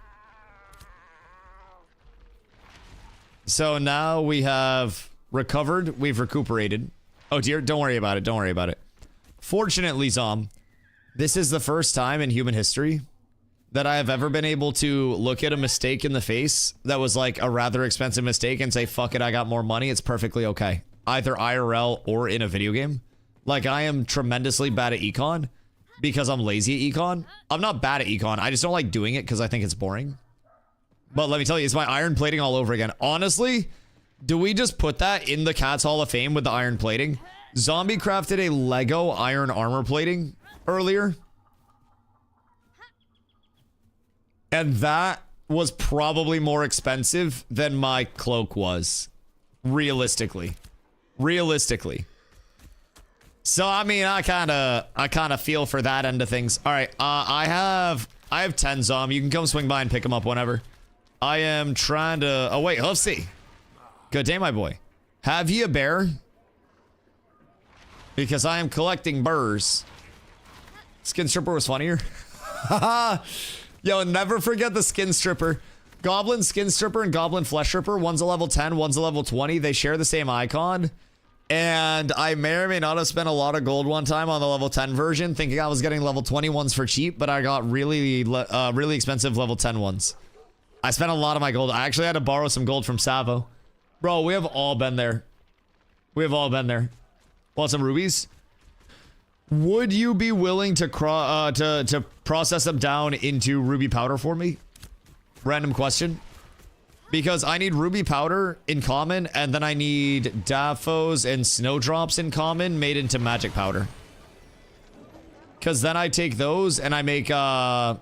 [SPEAKER 4] So now we have recovered. We've recuperated. Oh dear, don't worry about it. Don't worry about it. Fortunately, Zom, this is the first time in human history that I have ever been able to look at a mistake in the face that was like a rather expensive mistake and say, fuck it, I got more money. It's perfectly okay. Either IRL or in a video game. Like, I am tremendously bad at econ because I'm lazy at econ. I'm not bad at econ. I just don't like doing it because I think it's boring. But let me tell you, it's my iron plating all over again. Honestly, do we just put that in the Cat's Hall of Fame with the iron plating? Zombie crafted a Lego iron armor plating earlier. And that was probably more expensive than my cloak was. Realistically. So, I mean, I kind of feel for that end of things. All right, I have 10 zom. You can come swing by and pick them up whenever. I am trying to... Oh, wait, let's see. Good day, my boy. Have ye a bear? Because I am collecting burrs. Skin stripper was funnier. Yo, never forget the skin stripper. Goblin skin stripper and goblin flesh stripper. One's a level 10, one's a level 20. They share the same icon. And I may or may not have spent a lot of gold one time on the level 10 version, thinking I was getting level 20 ones for cheap, but I got really expensive level 10 ones. I spent a lot of my gold. I actually had to borrow some gold from Savo. Bro, we have all been there. We have all been there. Want some rubies? Would you be willing to process them down into ruby powder for me? Random question. Because I need ruby powder in common, and then I need daffos and snowdrops in common made into magic powder. Because then I take those and I make my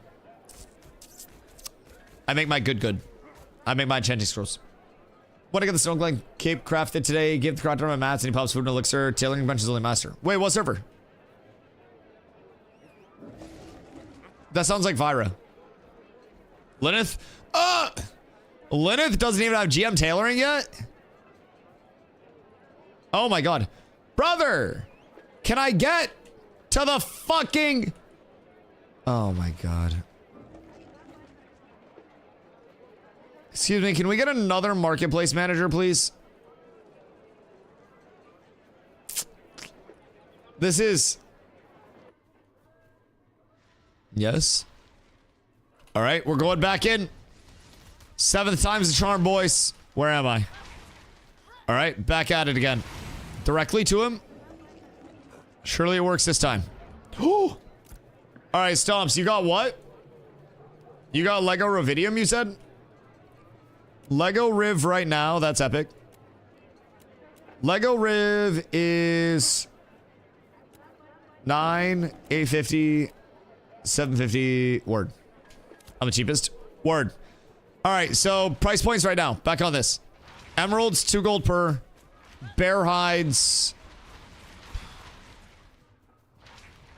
[SPEAKER 4] good. I make my enchanting scrolls. When I get the Snowglang cape crafted today, give the crafter my mats and he pops food and elixir. Tailoring bench is only master. Wait, what server? That sounds like Vyra. Lyneth? Lyneth doesn't even have GM tailoring yet? Oh my god. Brother! Can I get to the fucking... Oh my god. Excuse me, can we get another marketplace manager, please? This is... Yes. All right, we're going back in. 7th time's the charm, boys. Where am I? All right, back at it again. Directly to him. Surely it works this time. All right, Stomps, you got what? You got Lego Rividium, you said? Lego Riv right now, that's epic. Lego Riv is 9, 850, 750. Word. I'm the cheapest. Word. All right, so price points right now. Back on this. Emeralds, 2 gold per. Bear hides.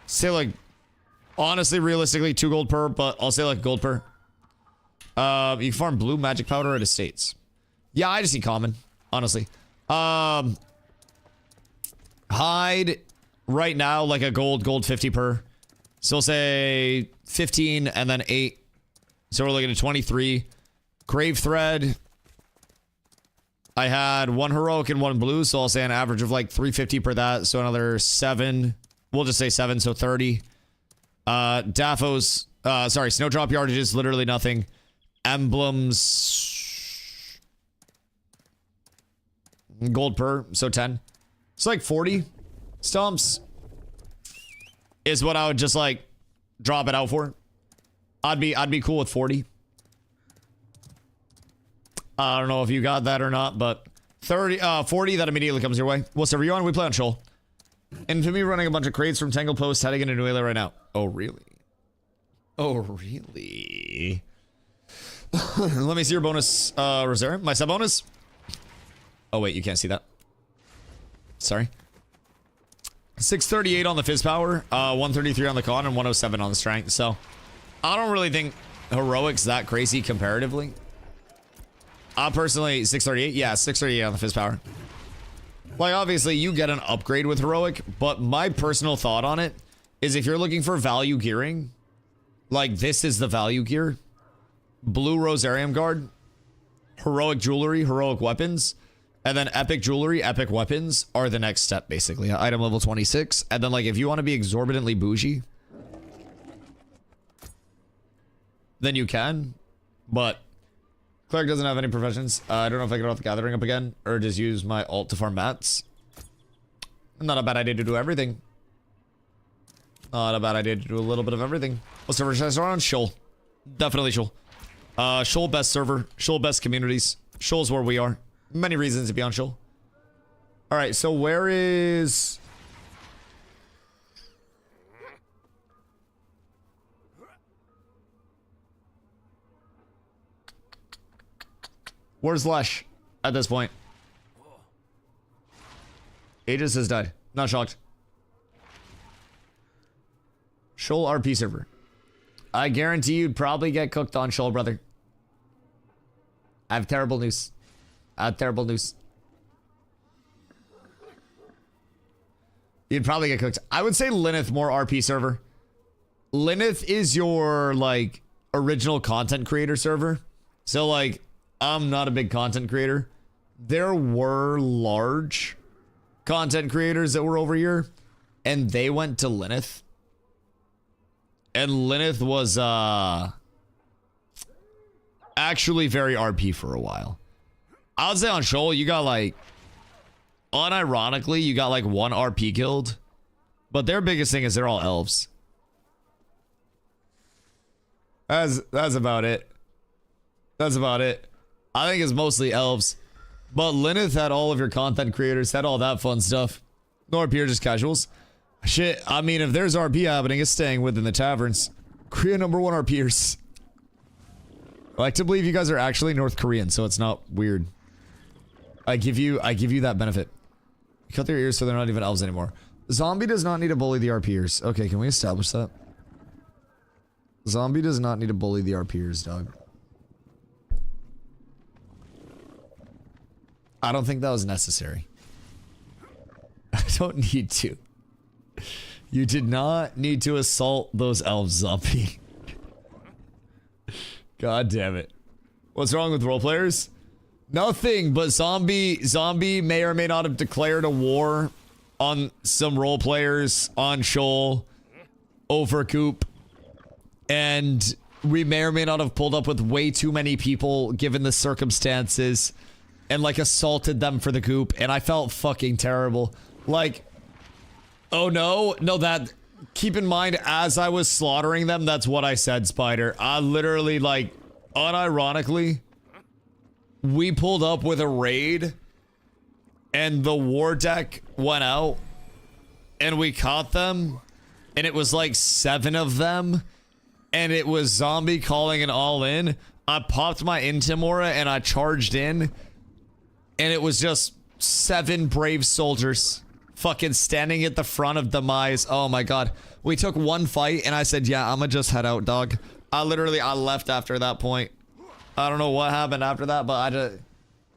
[SPEAKER 4] Say like, honestly, realistically, 2 gold per, but I'll say like gold per. You can farm blue magic powder at estates. Yeah, I just need common, honestly. Hide right now like a gold 50 per. So we'll say 15 and then 8. So we're looking at 23. Grave thread. I had 1 heroic and 1 blue, so I'll say an average of like 350 per that. So another 7. We'll just say 7, so 30. Daffos. Sorry, snowdrop yardages, literally nothing. Emblems. Gold per, so 10. It's like 40. Stumps is what I would just like drop it out for. I'd be cool with 40. I don't know if you got that or not, but 40 that immediately comes your way. What server you on? We play on Shoal. And to me running a bunch of crates from Tangle Post, heading into New right now. Oh really? Oh really? Let me see your bonus, Rosaria. My sub bonus. Oh wait, you can't see that. Sorry. 638 on the fizz power, 133 on the con, and 107 on the strength. So I don't really think heroic's that crazy comparatively. Personally, 638. Yeah, 638 on the fizz power. Like, obviously, you get an upgrade with heroic, but my personal thought on it is if you're looking for value gearing, like, this is the value gear. Blue Rosarium Guard, heroic jewelry, heroic weapons, and then epic jewelry, epic weapons are the next step, basically. Item level 26. And then, like, if you want to be exorbitantly bougie, then you can. But Cleric doesn't have any professions. I don't know if I get off the gathering up again or just use my alt to farm mats. Not a bad idea to do everything. Not a bad idea to do a little bit of everything. What's the first around? Shoal. Definitely Shoal. Shoal best server. Shoal best communities. Shoal's where we are. Many reasons to be on Shoal. Alright, so where is... Where's Lesh at this point? Aegis has died. Not shocked. Shoal RP server. I guarantee you'd probably get cooked on Shoal, brother. I have terrible news. I have terrible news. You'd probably get cooked. I would say Lyneth more RP server. Lyneth is your, like, original content creator server. So, like, I'm not a big content creator. There were large content creators that were over here, and they went to Lyneth. And Lyneth was, actually very RP for a while. I would say on Shoal, you got, like, unironically, you got, like, one RP guild. But their biggest thing is they're all elves. That's about it. That's about it. I think it's mostly elves. But Lyneth had all of your content creators, had all that fun stuff. No RP are just casuals. Shit, I mean, if there's RP happening, it's staying within the taverns. Korea #1 RPers. I like to believe you guys are actually North Korean, so it's not weird. I give you that benefit. Cut their ears so they're not even elves anymore. Zombie does not need to bully the RPers. Okay, can we establish that? Zombie does not need to bully the RPers, dog. I don't think that was necessary. I don't need to. You did not need to assault those elves, Zombie. God damn it. What's wrong with role players? Nothing, but Zombie may or may not have declared a war on some role players on Shoal over Coop. And we may or may not have pulled up with way too many people given the circumstances and like assaulted them for the Coop. And I felt fucking terrible. Like, oh no, that, keep in mind, as I was slaughtering them, that's what I said, Spider. I literally, like, unironically, we pulled up with a raid, and the war deck went out, and we caught them, and it was like 7 of them, and it was Zombie calling an all-in. I popped my Intimora, and I charged in, and it was just 7 brave soldiers fucking standing at the front of Demise. Oh my god. We took one fight and I said, yeah, I'ma just head out, dog. I left after that point. I don't know what happened after that, but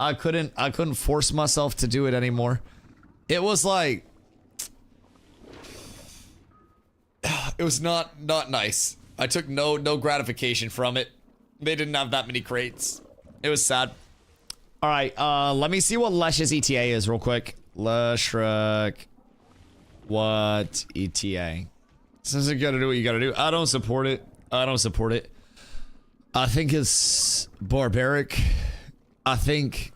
[SPEAKER 4] I couldn't force myself to do it anymore. It was like, it was not nice. I took no gratification from it. They didn't have that many crates. It was sad. All right, let me see what Lesh's ETA is real quick. Leshrek. What ETA? Since you gotta do what you gotta do. I don't support it. I don't support it. I think it's barbaric. I think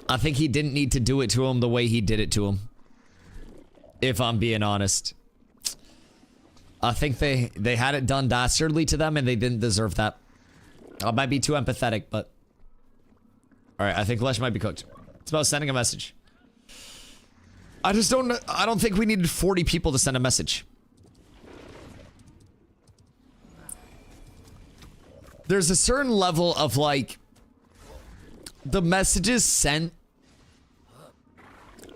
[SPEAKER 4] he didn't need to do it to him the way he did it to him. If I'm being honest. I think they had it done dastardly to them and they didn't deserve that. I might be too empathetic, but... Alright, I think Lesh might be cooked. It's about sending a message. I don't think we needed 40 people to send a message. There's a certain level of, like, the message is sent,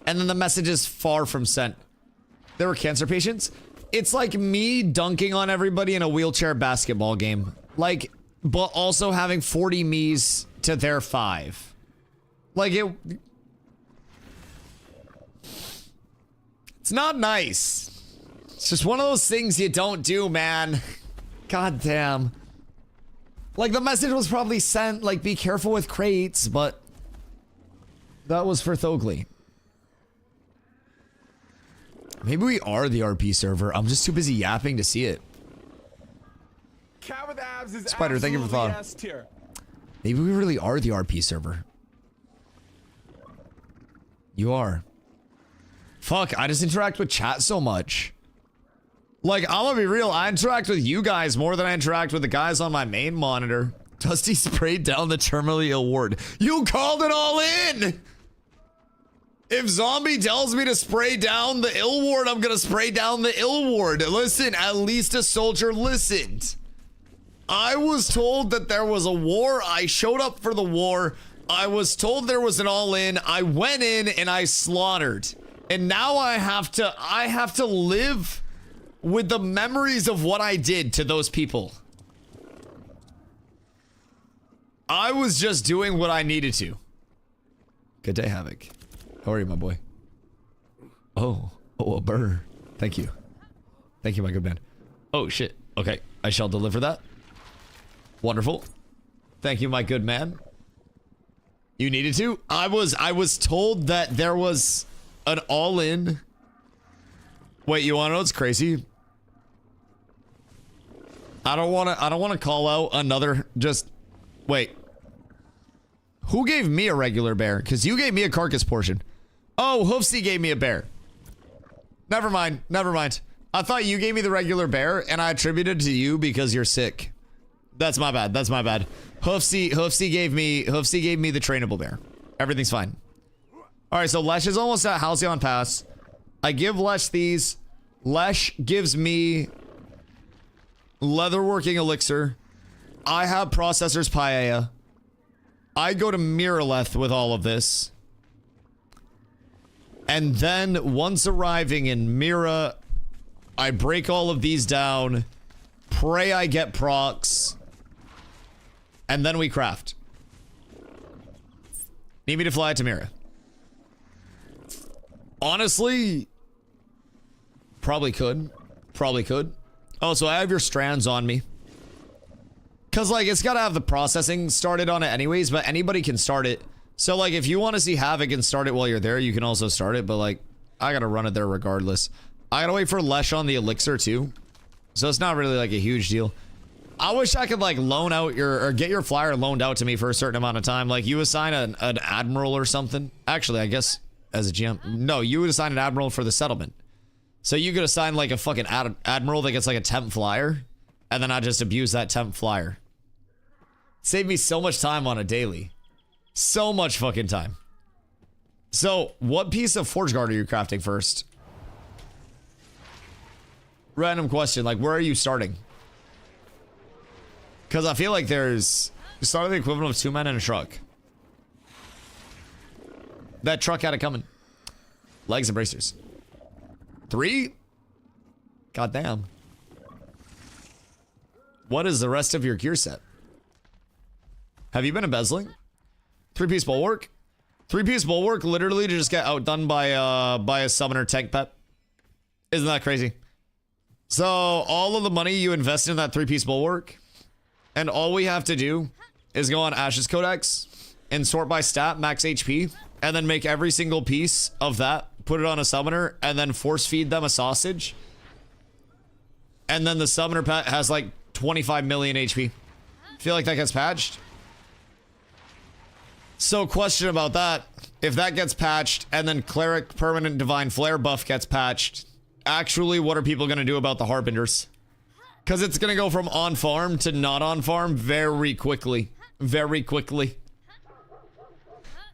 [SPEAKER 4] and then the message is far from sent. There were cancer patients. It's like me dunking on everybody in a wheelchair basketball game. Like, but also having 40 me's to their 5. Like, it's not nice. It's just one of those things you don't do, man. God damn. Like, the message was probably sent, like, be careful with crates, but that was for Thogli. Maybe we are the RP server. I'm just too busy yapping to see it.
[SPEAKER 6] Cat with abs is
[SPEAKER 4] Spider, thank you for following.
[SPEAKER 6] S-tier.
[SPEAKER 4] Maybe we really are the RP server. You are. Fuck, I just interact with chat so much. Like, I'm gonna be real, I interact with you guys more than I interact with the guys on my main monitor. Dusty sprayed down the terminally ill ward. You called it all in! If Zombie tells me to spray down the ill ward, I'm gonna spray down the ill ward. Listen, at least a soldier listened. I was told that there was a war. I showed up for the war. I was told there was an all-in. I went in and I slaughtered. And now I have to live with the memories of what I did to those people. I was just doing what I needed to. Good day, Havoc. How are you, my boy? Oh, a burr. Thank you. Thank you, my good man. Oh, shit. Okay, I shall deliver that. Wonderful. Thank you, my good man. You needed to? I was told that there was an all-in. Wait, you wanna know what's crazy? I don't wanna call out another wait. Who gave me a regular bear? Because you gave me a carcass portion. Oh, Hoofsy gave me a bear. Never mind. I thought you gave me the regular bear and I attributed it to you because you're sick. That's my bad. Hoofsy gave me the trainable bear. Everything's fine. Alright, so Lesh is almost at Halcyon Pass. I give Lesh these. Lesh gives me leatherworking elixir. I have processor's paella. I go to Miraleth with all of this. And then once arriving in Mira, I break all of these down. Pray I get procs. And then we craft. Need me to fly to Mira? Honestly, probably could. Oh, so I have your strands on me. Cause like it's gotta have the processing started on it anyways, but anybody can start it. So like if you want to see Havoc and start it while you're there, you can also start it, but like I gotta run it there regardless. I gotta wait for Lesh on the elixir too. So it's not really like a huge deal. I wish I could like loan out or get your flyer loaned out to me for a certain amount of time. Like you assign an admiral or something. Actually, I guess as a GM, no, you would assign an admiral for the settlement. So you could assign like a fucking admiral that gets like a temp flyer, and then I just abuse that temp flyer. Save me so much time on a daily. So much fucking time. So what piece of Forge Guard are you crafting first? Random question, like where are you starting? Because I feel like you started the equivalent of 2 men in a truck. That truck had it coming. Legs and bracers. 3? Goddamn. What is the rest of your gear set? Have you been embezzling? 3-piece bulwark? 3-piece bulwark literally to just get outdone by a summoner tank pet. Isn't that crazy? So all of the money you invested in that 3-piece bulwark, and all we have to do is go on Ash's Codex and sort by stat, max HP, and then make every single piece of that, put it on a summoner, and then force feed them a sausage. And then the summoner pet has like 25 million HP. Feel like that gets patched? So question about that, if that gets patched and then Cleric Permanent Divine Flare buff gets patched, actually what are people going to do about the Harbingers? Because it's going to go from on farm to not on farm very quickly. Very quickly.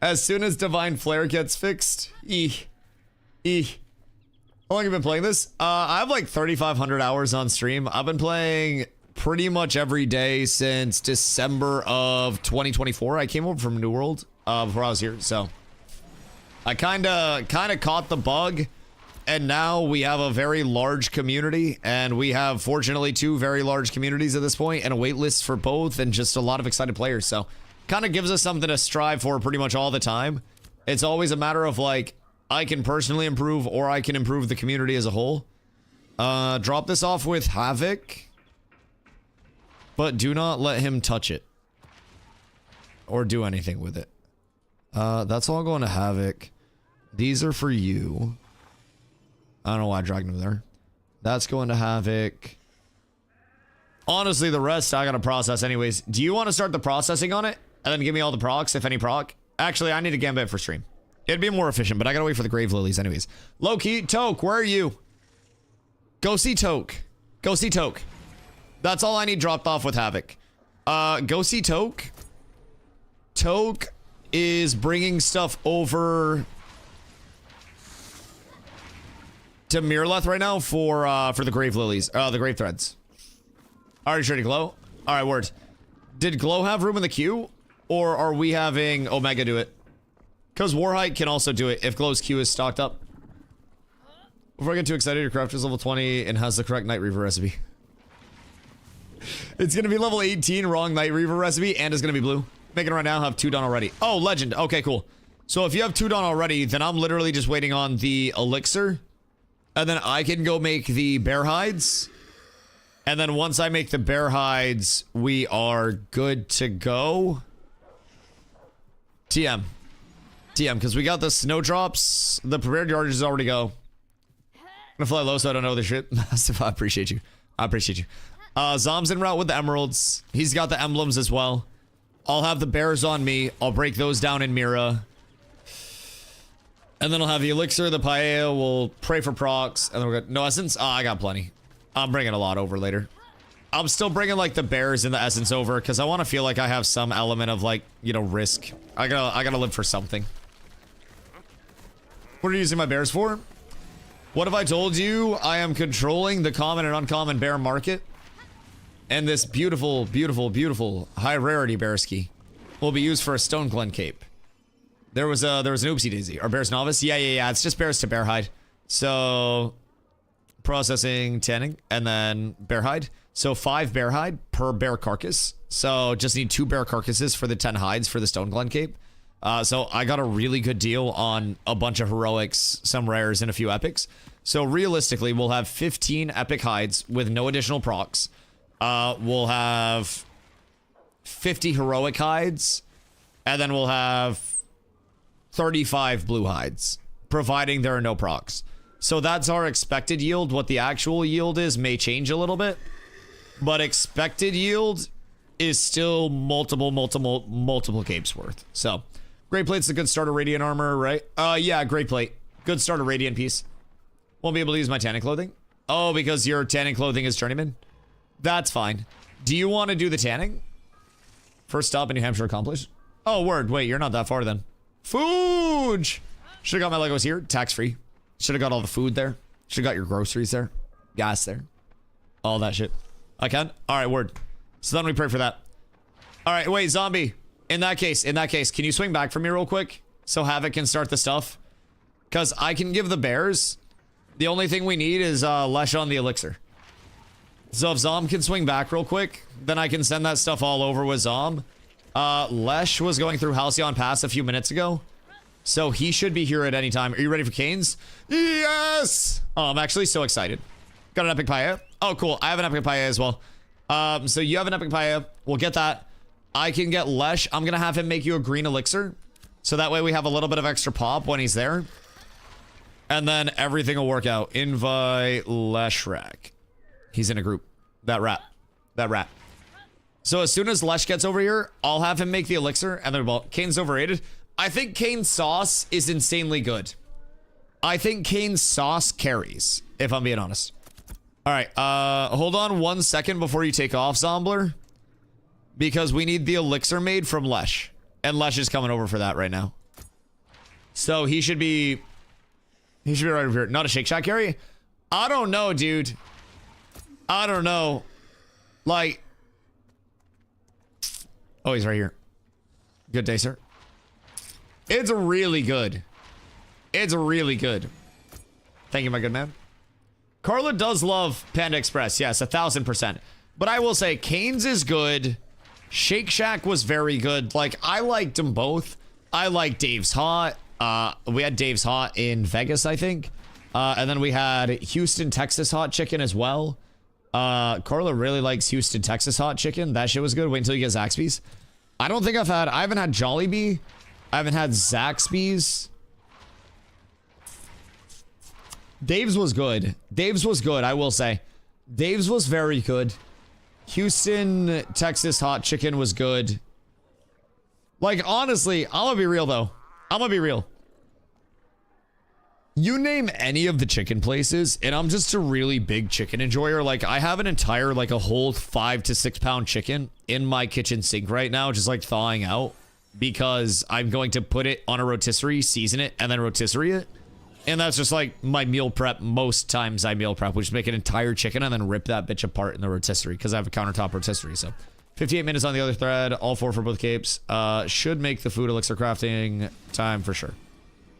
[SPEAKER 4] As soon as Divine Flare gets fixed. How long have you been playing this? I have like 3,500 hours on stream. I've been playing pretty much every day since December of 2024. I came over from New World before I was here. So I kind of caught the bug. And now we have a very large community, and we have, fortunately, 2 very large communities at this point, and a wait list for both, and just a lot of excited players. So, kind of gives us something to strive for pretty much all the time. It's always a matter of, like, I can personally improve, or I can improve the community as a whole. Drop this off with Havoc, but do not let him touch it. Or do anything with it. That's all going to Havoc. These are for you. I don't know why I dragged him there. That's going to Havoc. Honestly, the rest I gotta process anyways. Do you want to start the processing on it? And then give me all the procs, if any proc? Actually, I need a gambit for stream. It'd be more efficient, but I gotta wait for the Grave Lilies anyways. Low-key, Toke, where are you? Go see Toke. Go see Toke. That's all I need dropped off with Havoc. Go see Toke. Toke is bringing stuff over to Mirleth right now for the Grave Lilies, the Grave Threads. Already sure to Glow? Alright, word. Did Glow have room in the queue? Or are we having Omega do it? Because Warhite can also do it if Glow's queue is stocked up. Before I get too excited, your craft is level 20 and has the correct Night Reaver recipe. It's gonna be level 18, wrong Night Reaver recipe, and it's gonna be blue. Making it right now, have 2 done already. Oh, legend. Okay, cool. So if you have 2 done already, then I'm literally just waiting on the elixir. And then I can go make the bear hides. And then once I make the bear hides, we are good to go. TM. TM, because we got the snowdrops. The prepared yardage is already go. I'm gonna fly low so I don't know the shit. Massive, I appreciate you. I appreciate you. Zom's en route with the emeralds. He's got the emblems as well. I'll have the bears on me. I'll break those down in Mira. And then I'll have the elixir, the paella. We'll pray for procs. And then we're good. No essence? I got plenty. I'm bringing a lot over later. I'm still bringing like the bears and the essence over because I want to feel like I have some element of like, you know, risk. I gotta live for something. What are you using my bears for? What have I told you? I am controlling the common and uncommon bear market. And this beautiful, beautiful, beautiful high rarity bear ski will be used for a Stone Glen cape. There was an oopsie daisy. Or Bear's Novice? Yeah. It's just bears to bear hide. So processing, tanning, and then bear hide. So 5 bear hide per bear carcass. So just need 2 bear carcasses for the 10 hides for the Stone Glen cape. So I got a really good deal on a bunch of heroics, some rares, and a few epics. So realistically, we'll have 15 epic hides with no additional procs. We'll have 50 heroic hides, and then we'll have 35 blue hides, providing there are no procs. So that's our expected yield. What the actual yield is may change a little bit, but expected yield is still multiple capes worth. So Great Plate's a good starter Radiant armor, right? Yeah, Great Plate. Good starter Radiant piece. Won't be able to use my tanning clothing. Oh, because your tanning clothing is journeyman? That's fine. Do you want to do the tanning? First stop in New Hampshire accomplished. Oh, word. Wait, you're not that far then. Food! Should have got my Legos here. Tax-free. Should have got all the food there. Should have got your groceries there. Gas there. All that shit. I can? Alright, word. So then we pray for that. Alright, wait, zombie. In that case, can you swing back for me real quick? So Havoc can start the stuff? Because I can give the bears. The only thing we need is Lesh on the elixir. So if Zom can swing back real quick, then I can send that stuff all over with Zom. Lesh was going through Halcyon Pass a few minutes ago. So he should be here at any time. Are you ready for Canes? Yes! Oh, I'm actually so excited. Got an epic paella. Oh, cool. I have an epic paella as well. So you have an epic paella. We'll get that. I can get Lesh. I'm going to have him make you a green elixir. So that way we have a little bit of extra pop when he's there. And then everything will work out. Invite Leshrak. He's in a group. That rat. So as soon as Lesh gets over here, I'll have him make the elixir. And then, well, Kane's overrated. I think Kane's sauce is insanely good. I think Kane's sauce carries, if I'm being honest. All right. Hold on 1 second before you take off, Zombler. Because we need the elixir made from Lesh. And Lesh is coming over for that right now. So he should be right over here. Not a Shake Shack carry? I don't know, dude. I don't know. Like. Oh, he's right here. Good day, sir. It's really good. It's really good. Thank you, my good man. Carla does love Panda Express. Yes, 1000%. But I will say, Cane's is good. Shake Shack was very good. Like, I liked them both. I like Dave's Hot. We had Dave's Hot in Vegas, I think. And then we had Houston, Texas Hot Chicken as well. Carla really likes Houston, Texas Hot Chicken. That shit was good. Wait until you get Zaxby's. I haven't had Jollibee. I haven't had Zaxby's. Dave's was good. Dave's was good, I will say. Dave's was very good. Houston, Texas Hot Chicken was good. Like, honestly, I'm gonna be real, though. I'm gonna be real. You name any of the chicken places, and I'm just a really big chicken enjoyer. Like, I have an entire, like, a whole 5 to 6 pound chicken in my kitchen sink right now, just like thawing out, because I'm going to put it on a rotisserie, season it, and then rotisserie it. And that's just like my meal prep. Most times I meal prep. We just make an entire chicken and then rip that bitch apart in the rotisserie, because I have a countertop rotisserie. So 58 minutes on the other thread, all 4 for both capes. Should make the food elixir crafting time for sure.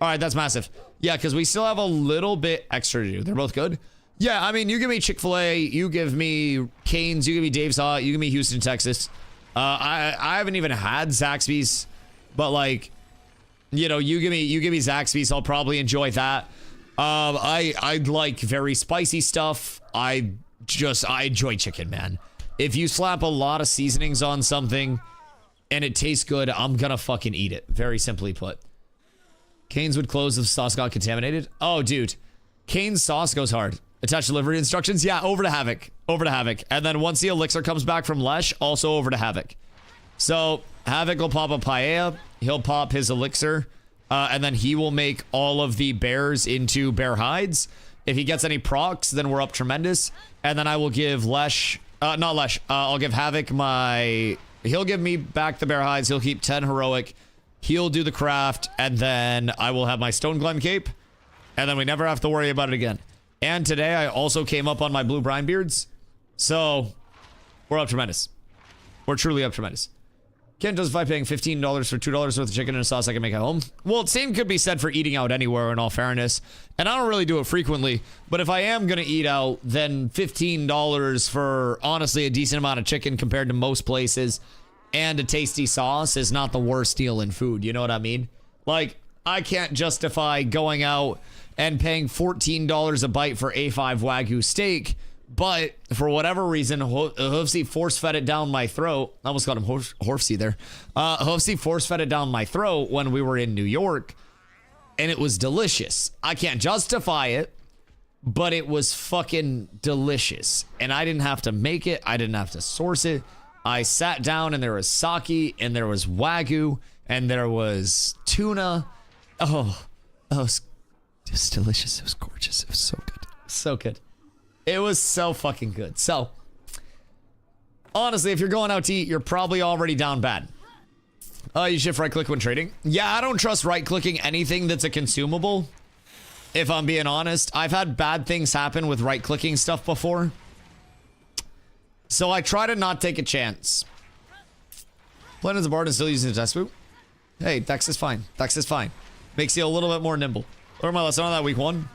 [SPEAKER 4] All right, that's massive. Yeah, because we still have a little bit extra to do. They're both good. Yeah, I mean, you give me Chick-fil-A, you give me Cane's, you give me Dave's Hot, you give me Houston, Texas. I haven't even had Zaxby's, but like, you know, you give me Zaxby's, I'll probably enjoy that. I like very spicy stuff. I enjoy chicken, man. If you slap a lot of seasonings on something and it tastes good, I'm gonna fucking eat it. Very simply put. Cane's would close if sauce got contaminated. Oh, dude. Cane's sauce goes hard. Attach delivery instructions. Yeah, over to Havoc. Over to Havoc. And then once the elixir comes back from Lesh, also over to Havoc. So Havoc will pop a paella. He'll pop his elixir. And then he will make all of the bears into bear hides. If he gets any procs, then we're up tremendous. And then I will give Lesh... not Lesh. I'll give Havoc my... He'll give me back the bear hides. He'll keep 10 heroic. He'll do the craft, and then I will have my Stone Glen cape, and then we never have to worry about it again. And today I also came up on my blue brine beards, so we're up tremendous. We're truly up tremendous. Can't justify paying $15 for $2 worth of chicken and a sauce I can make at home. Well, same could be said for eating out anywhere, in all fairness. And I don't really do it frequently, but if I am gonna eat out, then $15 for honestly a decent amount of chicken compared to most places and a tasty sauce is not the worst deal in food. You know what I mean? Like, I can't justify going out and paying $14 a bite for A5 Wagyu steak, but for whatever reason, Hoofsy force-fed it down my throat. I almost got him Hoofsy there. Hoofsy force-fed it down my throat when we were in New York, and it was delicious. I can't justify it, but it was fucking delicious. And I didn't have to make it. I didn't have to source it. I sat down and there was sake and there was Wagyu and there was tuna. Oh, it was delicious. It was gorgeous. It was so good. So good. It was so fucking good. So, honestly, if you're going out to eat, you're probably already down bad. You shift right click when trading. Yeah, I don't trust right clicking anything that's a consumable. If I'm being honest, I've had bad things happen with right clicking stuff before. So I try to not take a chance. Playing as a bard and still using the test boot. Hey, Dex is fine. Dex is fine. Makes you a little bit more nimble. Learn my lesson on that week 1.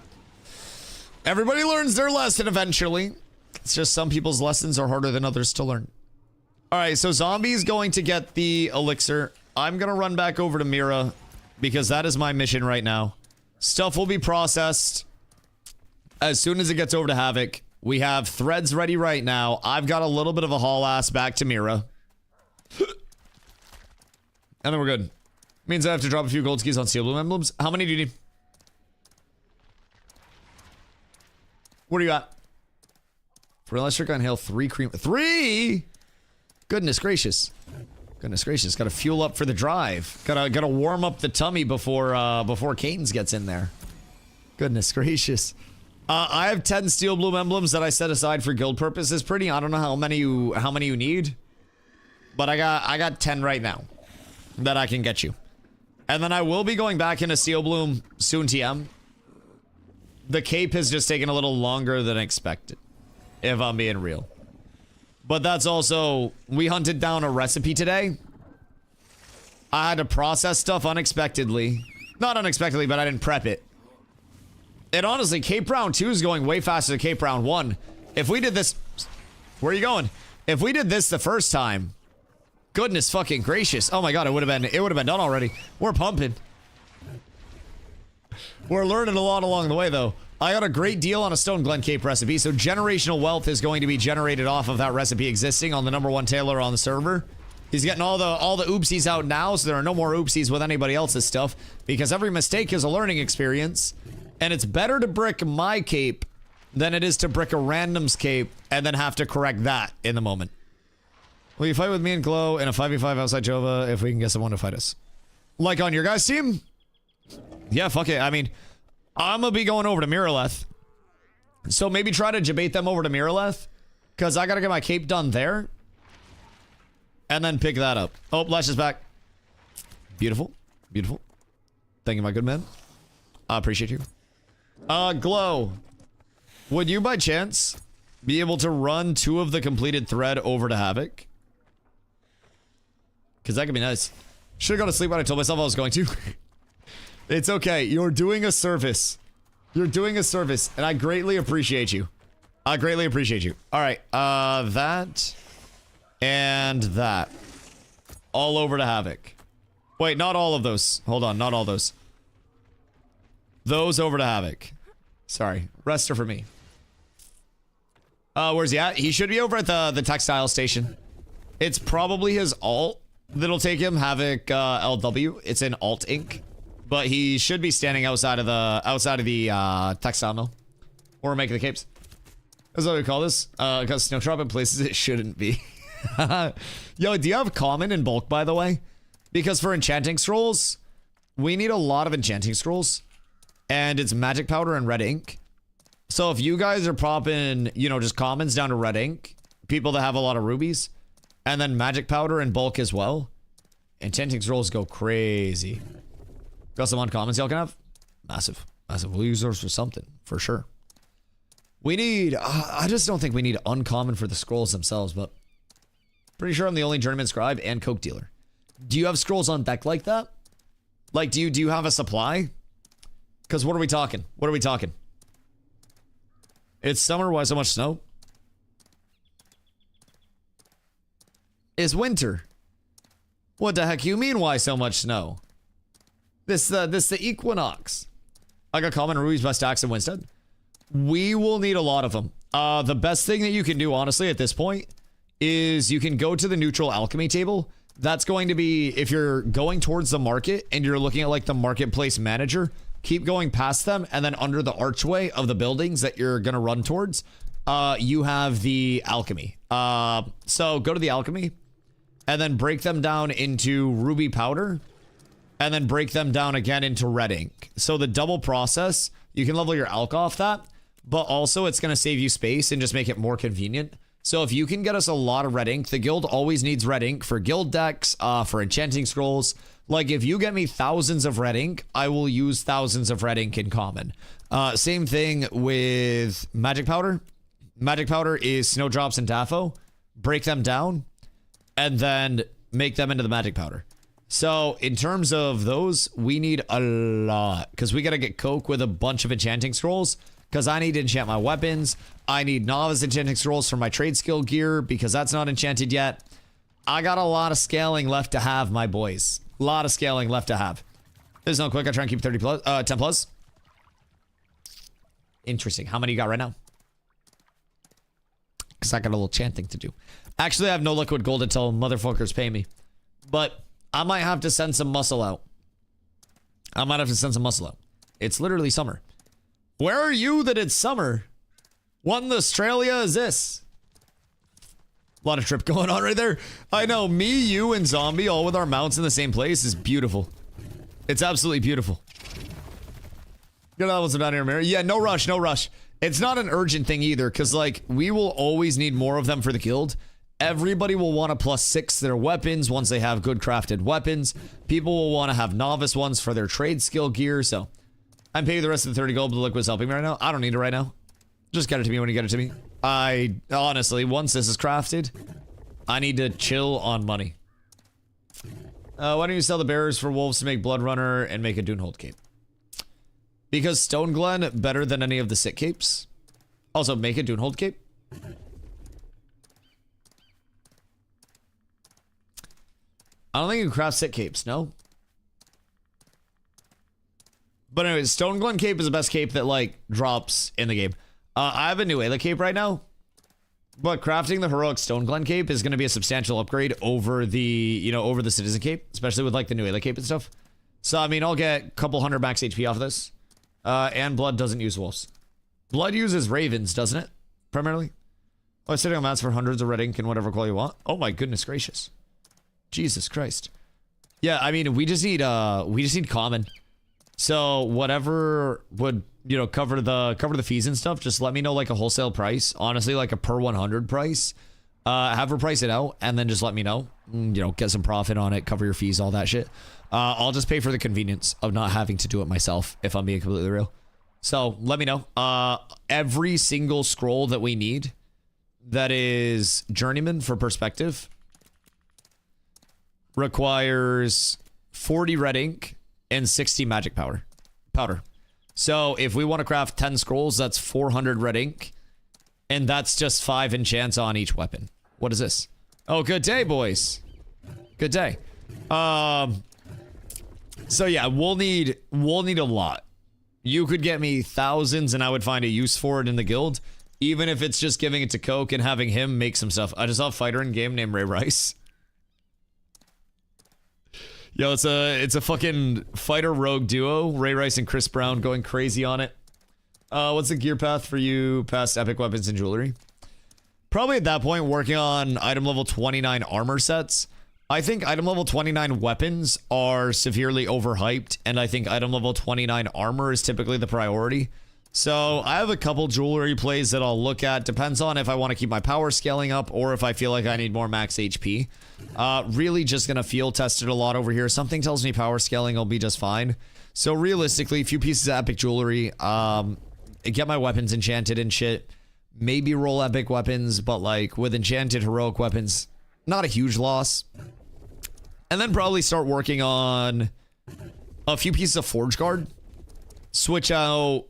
[SPEAKER 4] Everybody learns their lesson eventually. It's just some people's lessons are harder than others to learn. All right, so Zombie's going to get the elixir. I'm going to run back over to Mira because that is my mission right now. Stuff will be processed as soon as it gets over to Havoc. We have threads ready right now. I've got a little bit of a haul ass back to Mira. And then we're good. Means I have to drop a few gold skis on Steel Bloom emblems. How many do you need? What do you got? For electric on hail, 3 cream. 3? Goodness gracious. Goodness gracious. Gotta fuel up for the drive. Gotta warm up the tummy before Cadence gets in there. Goodness gracious. I have 10 Steel Bloom emblems that I set aside for guild purposes. Pretty. I don't know how many you need, but I got 10 right now that I can get you. And then I will be going back into Steel Bloom soon. TM. The cape has just taken a little longer than expected, if I'm being real. But that's also, we hunted down a recipe today. I had to process stuff unexpectedly. Not unexpectedly, but I didn't prep it. And honestly, Cape Round 2 is going way faster than Cape Round 1. If we did this... Where are you going? If we did this the first time... Goodness fucking gracious. Oh my god, it would have been done already. We're pumping. We're learning a lot along the way, though. I got a great deal on a Stone Glen Cape recipe, so generational wealth is going to be generated off of that recipe existing on the #1 tailor on the server. He's getting all the oopsies out now, so there are no more oopsies with anybody else's stuff, because every mistake is a learning experience. And it's better to brick my cape than it is to brick a random's cape and then have to correct that in the moment. Will you fight with me and Glow in a 5v5 outside Jova if we can get someone to fight us? Like on your guys' team? Yeah, fuck it. I mean, I'm gonna be going over to Miraleth. So maybe try to debate them over to Miraleth. Because I gotta get my cape done there. And then pick that up. Oh, Lash is back. Beautiful. Beautiful. Thank you, my good man. I appreciate you. Glow. Would you by chance be able to run 2 of the completed thread over to Havoc? Because that could be nice. Should have gone to sleep when I told myself I was going to. It's okay. You're doing a service. You're doing a service, and I greatly appreciate you. I greatly appreciate you. All right. That and that. All over to Havoc. Wait, not all of those. Hold on, not all those. Those over to Havoc. Sorry. Rest are for me. Where's he at? He should be over at the textile station. It's probably his alt that'll take him. Havoc LW. It's in alt ink. But he should be standing outside of the textile mill. Or making the capes. That's what we call this. Because snowdrop in places it shouldn't be. Yo, do you have common in bulk, by the way? Because for enchanting scrolls, we need a lot of enchanting scrolls. And it's magic powder and red ink. So if you guys are popping, you know, just commons down to red ink, people that have a lot of rubies, and then magic powder in bulk as well, enchanting scrolls go crazy. Got some uncommons y'all can have? Massive. Massive. We'll use those for something, for sure. We need, I just don't think we need uncommon for the scrolls themselves, but pretty sure I'm the only journeyman scribe and coke dealer. Do you have scrolls on deck like that? Like, do you have a supply? Because what are we talking? What are we talking? It's summer, why so much snow? It's winter. What the heck you mean, why so much snow? This the equinox. I got common rubies, best axe, and Winstead. We will need a lot of them. The best thing that you can do, honestly, at this point, is you can go to the neutral alchemy table. That's going to be, if you're going towards the market and you're looking at like the marketplace manager, keep going past them, and then under the archway of the buildings that you're gonna run towards, you have the alchemy. So go to the alchemy, and then break them down into ruby powder, and then break them down again into red ink. So the double process, you can level your alch off that, but also it's gonna save you space and just make it more convenient. So if you can get us a lot of red ink, the guild always needs red ink for guild decks, for enchanting scrolls. Like, if you get me thousands of red ink, I will use thousands of red ink in common. Same thing with magic powder. Magic powder is snowdrops and Daffo. Break them down, and then make them into the magic powder. So, in terms of those, we need a lot. Because we gotta get coke with a bunch of enchanting scrolls. Because I need to enchant my weapons. I need novice enchanting scrolls for my trade skill gear, because that's not enchanted yet. I got a lot of scaling left to have, my boys. A lot of scaling left to have. There's no quick. I try and keep 30 plus, 10 plus. Interesting. How many you got right now? Because I got a little chanting to do. Actually, I have no liquid gold until motherfuckers pay me. But I might have to send some muscle out. I might have to send some muscle out. It's literally summer. Where are you that it's summer? What in Australia is this? A lot of trip going on right there. I know, me, you, and Zombie all with our mounts in the same place is beautiful. It's absolutely beautiful. Get levels down here, Mary. Yeah, no rush, no rush. It's not an urgent thing either, because, like, we will always need more of them for the guild. Everybody will want to +6 their weapons once they have good crafted weapons. People will want to have novice ones for their trade skill gear, so I'm paying the rest of the 30 gold, but look what's helping me right now. I don't need it right now. Just get it to me when you get it to me. I, honestly, once this is crafted, I need to chill on money. Why don't you sell the bearers for wolves to make Blood Runner and make a Dunehold cape? Because Stone Glen better than any of the sit capes. Also, make a Dunehold cape. I don't think you can craft sit capes, no? But anyways, Stone Glen cape is the best cape that, like, drops in the game. I have a new Ayla cape right now, but crafting the heroic Stone Glen cape is going to be a substantial upgrade over the, you know, over the citizen cape, especially with like the new Ayla cape and stuff. So, I mean, I'll get a couple hundred max HP off of this. And blood doesn't use wolves. Blood uses ravens, doesn't it? Primarily. Oh, I'm sitting on mats for hundreds of red ink and whatever color you want. Oh my goodness gracious. Jesus Christ. Yeah, I mean, we just need common. So whatever would, you know, cover the fees and stuff, just let me know like a wholesale price. Honestly, like a per 100 price. Have her price it out and then just let me know. You know, get some profit on it, cover your fees, all that shit. I'll just pay for the convenience of not having to do it myself, if I'm being completely real. So let me know. Every single scroll that we need that is journeyman for perspective requires 40 red ink and 60 magic powder. So if we want to craft 10 scrolls, that's 400 red ink, and that's just 5 enchants on each weapon. What is this? Oh, good day, boys. Good day. So yeah, we'll need a lot. You could get me thousands and I would find a use for it in the guild, even if it's just giving it to Coke and having him make some stuff. I just saw a fighter in game named Ray Rice. Yo, it's a fucking fighter rogue duo, Ray Rice and Chris Brown going crazy on it. What's the gear path for you past epic weapons and jewelry? Probably at that point working on item level 29 armor sets. I think item level 29 weapons are severely overhyped, and I think item level 29 armor is typically the priority. So I have a couple jewelry plays that I'll look at. Depends on if I want to keep my power scaling up or if I feel like I need more max HP. Really just gonna field test it a lot over here. Something tells me power scaling will be just fine. So realistically, a few pieces of epic jewelry, get my weapons enchanted and shit. Maybe roll epic weapons, but like with enchanted heroic weapons, not a huge loss. And then probably start working on a few pieces of Forge Guard. Switch out.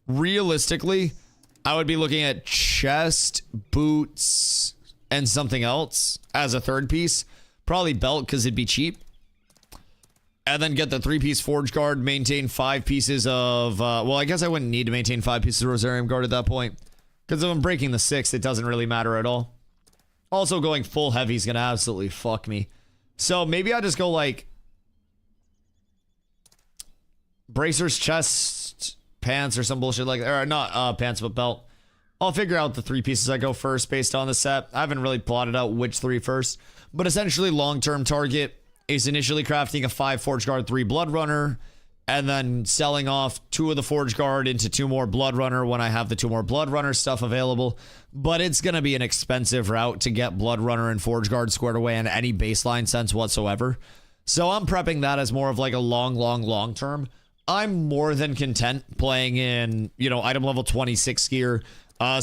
[SPEAKER 4] Realistically, I would be looking at chest, boots, and something else as a third piece. Probably belt because it'd be cheap. And then get the 3-piece Forge Guard, maintain 5 pieces of... well, I guess I wouldn't need to maintain 5 pieces of Rosarium Guard at that point. Because if I'm breaking the 6th, it doesn't really matter at all. Also, going full heavy is going to absolutely fuck me. So maybe I just go like... bracers, chest, pants, or some bullshit like that. Or not pants, but belt. I'll figure out the 3 pieces I go first based on the set. I haven't really plotted out which 3 first. But essentially, long-term target is initially crafting a 5 Forge Guard, 3 Blood Runner, and then selling off 2 of the Forge Guard into 2 more Blood Runner when I have the 2 more Blood Runner stuff available. But it's going to be an expensive route to get Blood Runner and Forge Guard squared away in any baseline sense whatsoever. So I'm prepping that as more of like a long term. I'm more than content playing in, you know, item level 26 gear.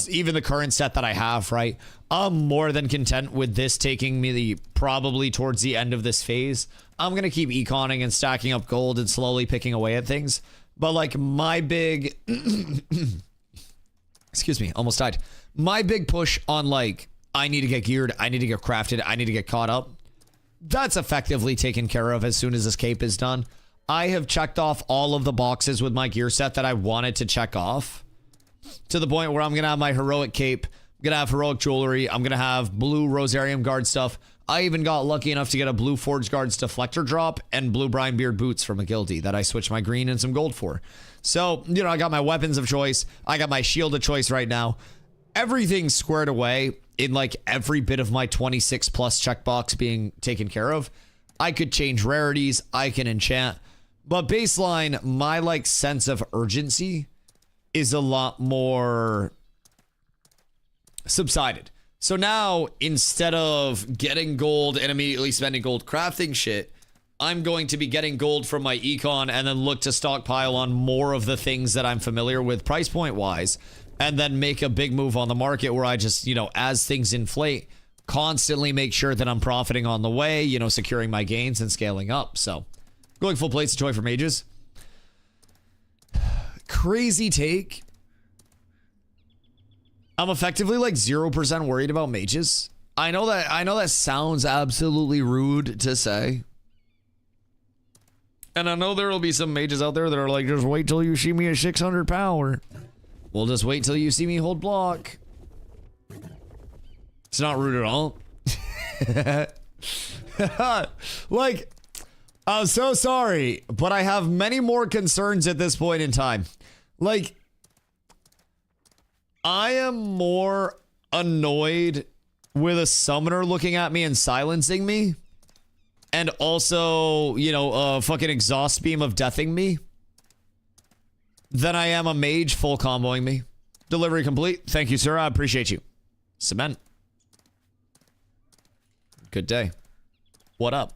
[SPEAKER 4] Even the current set that I have, right? I'm more than content with this taking me probably towards the end of this phase. I'm going to keep econing and stacking up gold and slowly picking away at things. But like my big... excuse me, almost died. My big push on like, I need to get geared, I need to get crafted, I need to get caught up. That's effectively taken care of as soon as this cape is done. I have checked off all of the boxes with my gear set that I wanted to check off. To the point where I'm going to have my heroic cape, I'm going to have heroic jewelry, I'm going to have blue Rosarium Guard stuff. I even got lucky enough to get a blue Forge Guards deflector drop and blue Brinebeard boots from a guildie that I switched my green and some gold for. So, you know, I got my weapons of choice. I got my shield of choice right now. Everything's squared away in like every bit of my 26 plus checkbox being taken care of. I could change rarities. I can enchant. But baseline, my like sense of urgency is a lot more subsided. So now, instead of getting gold and immediately spending gold crafting shit, I'm going to be getting gold from my econ and then look to stockpile on more of the things that I'm familiar with price point wise, and then make a big move on the market where I just, you know, as things inflate, constantly make sure that I'm profiting on the way, you know, securing my gains and scaling up. So going full plates of joy for mages. Crazy take. I'm effectively like 0% worried about mages. I know that sounds absolutely rude to say. And I know there will be some mages out there that are like, just wait till you see me at 600 power. Well, just wait till you see me hold block. It's not rude at all. Like, I'm so sorry, but I have many more concerns at this point in time. Like, I am more annoyed with a summoner looking at me and silencing me and also, you know, a fucking exhaust beam of deathing me than I am a mage full comboing me. Delivery complete. Thank you, sir. I appreciate you. Cement. Good day. What up?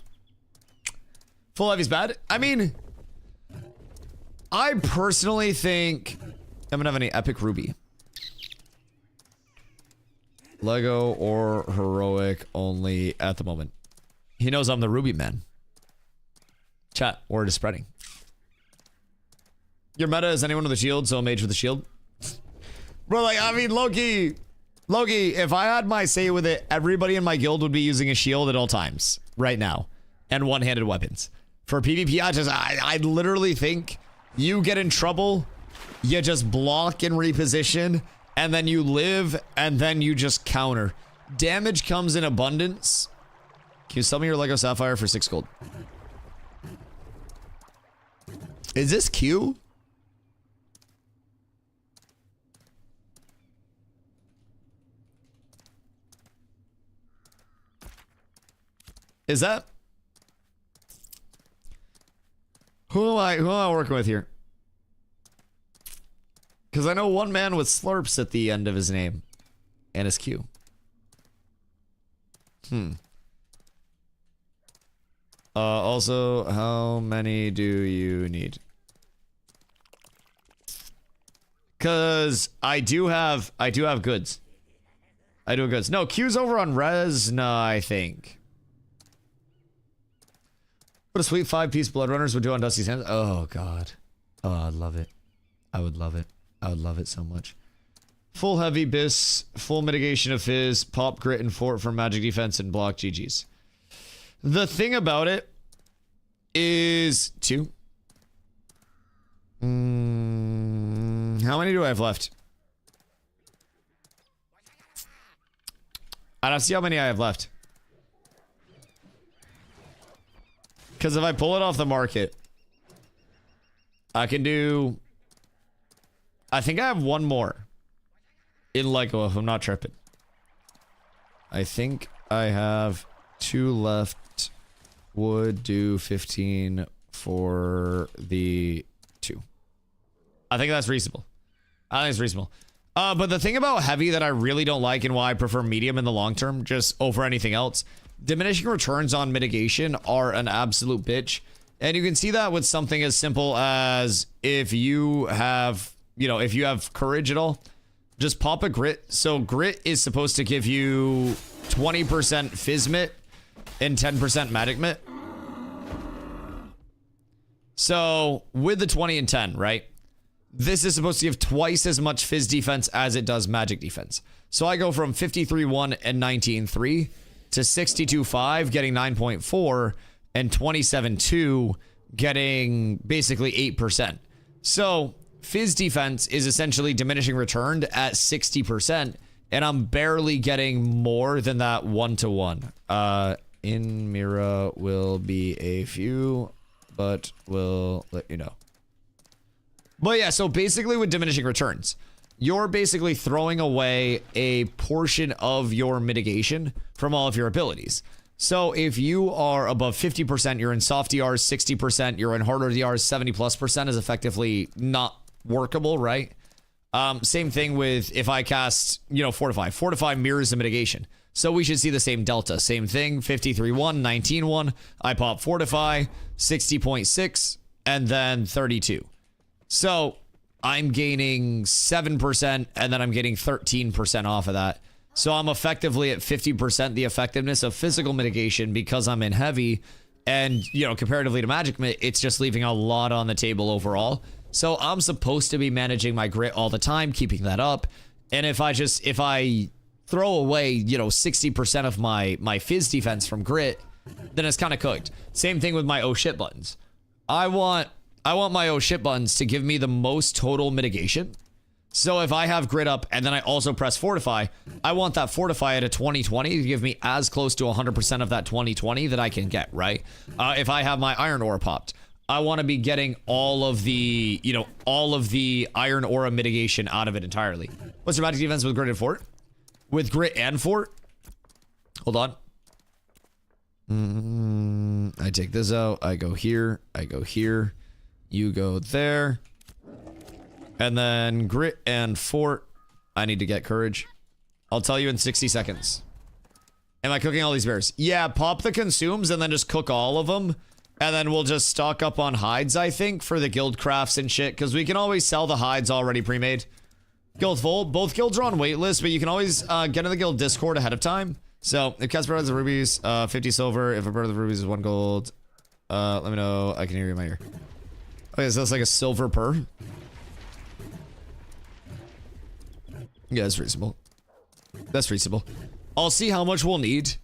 [SPEAKER 4] Full heavy's bad? I mean, I personally think I'm gonna have any epic ruby. Lego or heroic only at the moment. He knows I'm the ruby man. Chat, word is spreading. Your meta is anyone with a shield, so a mage with a shield. Bro, like, I mean, Loki, if I had my say with it, everybody in my guild would be using a shield at all times right now, and one-handed weapons. For PvP, I literally think you get in trouble, you just block and reposition, and then you live, and then you just counter. Damage comes in abundance. Can you sell me your Lego Sapphire for 6 gold? Is this Q? Is that? Who am I working with here? Because I know one man with slurps at the end of his name. And his Q. Also, how many do you need? Because I do have goods. I do have goods. No, Q's over on Resna, I think. What a sweet 5-piece Blood Runners would do on Dusty's hands. Oh, God. Oh, I'd love it. I would love it. I would love it so much. Full heavy bis, full mitigation of fizz, pop grit and fort for magic defense and block GG's. The thing about it is 2. How many do I have left? I don't see how many I have left. Because if I pull it off the market, I can do... I think I have one more in Lego if I'm not tripping. I think I have 2 left. Would do 15 for the 2. I think that's reasonable. I think it's reasonable. But the thing about heavy that I really don't like and why I prefer medium in the long term, just over anything else, diminishing returns on mitigation are an absolute bitch. And you can see that with something as simple as if you have, you know, if you have courage at all, just pop a grit. So grit is supposed to give you 20% Fizzmit and 10% Magicmit. So with the 20 and 10, right? This is supposed to give twice as much Fizz defense as it does magic defense. So I go from 53-1 and 19-3 to 62-5, getting 9.4, and 27-2, getting basically 8%. So Fizz defense is essentially diminishing returned at 60%, and I'm barely getting more than that 1-to-1. In Mira will be a few, but we'll let you know. But yeah, so basically with diminishing returns, you're basically throwing away a portion of your mitigation from all of your abilities. So if you are above 50%, you're in soft DRs, 60%, you're in harder DRs, 70+% is effectively not workable, right? Same thing with if I cast, you know, Fortify. Fortify mirrors the mitigation. So we should see the same delta. Same thing, 53-1, 19-1. I pop Fortify, 60.6, and then 32. So I'm gaining 7%, and then I'm getting 13% off of that. So I'm effectively at 50% the effectiveness of physical mitigation because I'm in heavy. And, you know, comparatively to Magic Mitt, it's just leaving a lot on the table overall. So I'm supposed to be managing my grit all the time, keeping that up. And if I throw away, you know, 60% of my fizz defense from grit, then it's kind of cooked. Same thing with my oh shit buttons. I want my oh shit buttons to give me the most total mitigation. So if I have grit up and then I also press fortify, I want that fortify at a 20-20 to give me as close to 100% of that 20-20 that I can get, right? If I have my iron ore popped, I want to be getting all of the, you know, all of the iron aura mitigation out of it entirely. What's your magic defense with grit and fort? With grit and fort? Hold on. I take this out. I go here. I go here. You go there. And then grit and fort. I need to get courage. I'll tell you in 60 seconds. Am I cooking all these bears? Yeah, pop the consumes and then just cook all of them. And then we'll just stock up on hides, I think, for the guild crafts and shit. Because we can always sell the hides already pre-made. Guild full. Both guilds are on waitlist, but you can always get in the guild Discord ahead of time. So, if Casper has the rubies, 50 silver. If a bird of the rubies is 1 gold, let me know. I can hear you in my ear. Okay, so that's like a silver per. Yeah, that's reasonable. That's reasonable. I'll see how much we'll need.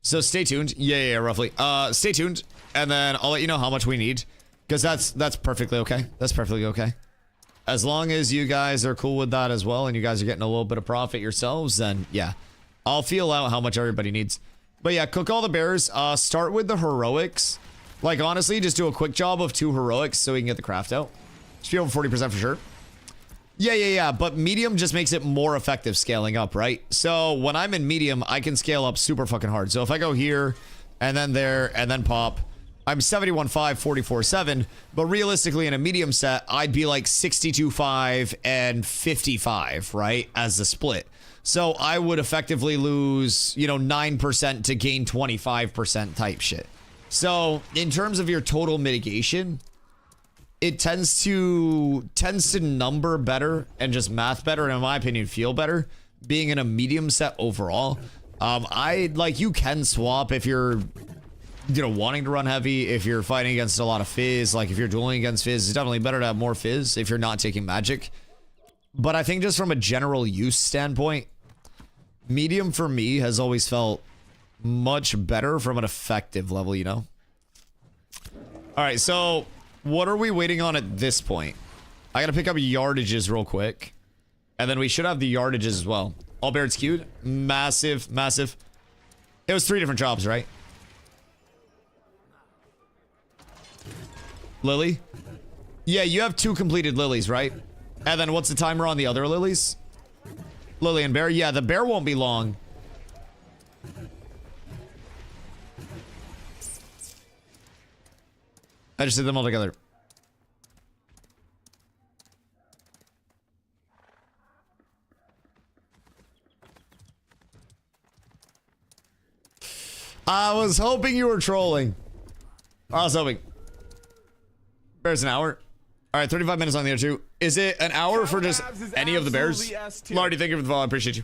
[SPEAKER 4] So stay tuned. Yeah, roughly. Stay tuned, and then I'll let you know how much we need, because that's perfectly okay. That's perfectly okay. As long as you guys are cool with that as well, and you guys are getting a little bit of profit yourselves, then yeah, I'll feel out how much everybody needs. But yeah, cook all the bears. Start with the heroics. Like honestly, just do a quick job of 2 heroics so we can get the craft out. Should be over 40% for sure. Yeah. But medium just makes it more effective scaling up, right? So when I'm in medium, I can scale up super fucking hard. So if I go here and then there and then pop, I'm 71.5, 44.7. But realistically, in a medium set, I'd be like 62.5 and 55, right? As the split. So I would effectively lose, you know, 9% to gain 25% type shit. So in terms of your total mitigation, it tends to number better and just math better, and in my opinion feel better being in a medium set overall. You can swap if you're, you know, wanting to run heavy. If you're fighting against a lot of fizz, like if you're dueling against fizz, it's definitely better to have more fizz if you're not taking magic. But I think just from a general use standpoint, medium for me has always felt much better from an effective level, you know. All right, so what are we waiting on at this point? I gotta pick up yardages real quick. And then we should have the yardages as well. All bears queued. Massive. It was 3 different jobs, right? Lily? Yeah, you have 2 completed lilies, right? And then what's the timer on the other lilies? Lily and bear? Yeah, the bear won't be long. I just did them all together. I was hoping you were trolling. I was hoping. Bears an hour. All right, 35 minutes on the air too. Is it an hour for just any of the bears? Lardy, thank you for the follow. I appreciate you.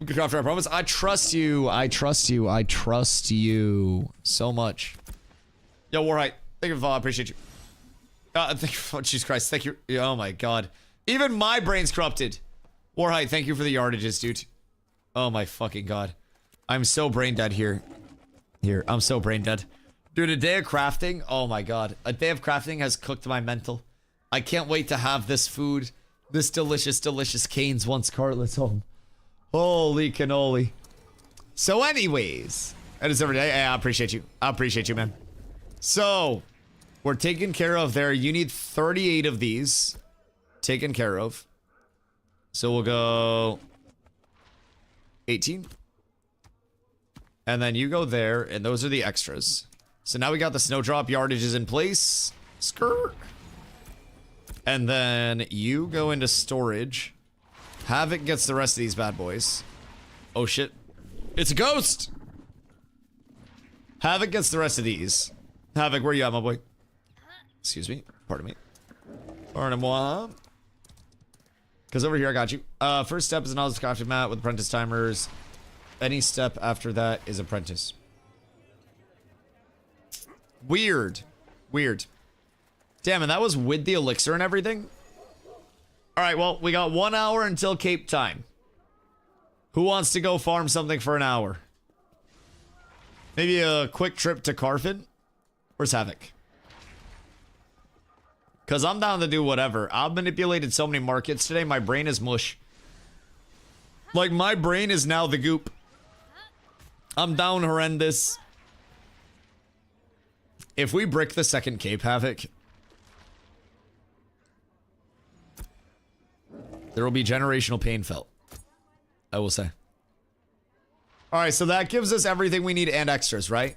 [SPEAKER 4] Good craft, I promise. I trust you. I trust you so much. Yo, Warhite, thank you for the follow. I appreciate you. Thank you. Oh, Jesus Christ. Thank you. Oh my God. Even my brain's corrupted. Warhite, thank you for the yardages, dude. Oh my fucking God. I'm so brain dead here. I'm so brain dead. Dude, a day of crafting. Oh my God. A day of crafting has cooked my mental. I can't wait to have this food. This delicious, delicious canes once Cartlet's home. Holy cannoli. So anyways, that is every day. Yeah, I appreciate you. I appreciate you, man. So, we're taken care of there. You need 38 of these taken care of. So we'll go 18. And then you go there, and those are the extras. So now we got the snowdrop yardages in place. Skirt. And then you go into storage. Havoc gets the rest of these bad boys. Oh shit. It's a ghost! Havoc gets the rest of these. Havoc, where you at, my boy? Excuse me. Pardon me. Pardon-moi. Because over here I got you. First step is an novice crafting mat with apprentice timers. Any step after that is apprentice. Weird. Damn, and that was with the elixir and everything? Alright, well, we got 1 hour until Cape time. Who wants to go farm something for an hour? Maybe a quick trip to Carfin? Where's Havoc? Because I'm down to do whatever. I've manipulated so many markets today, my brain is mush. Like, my brain is now the goop. I'm down horrendous. If we brick the second Cape, Havoc, there will be generational pain felt. I will say. Alright, so that gives us everything we need and extras, right?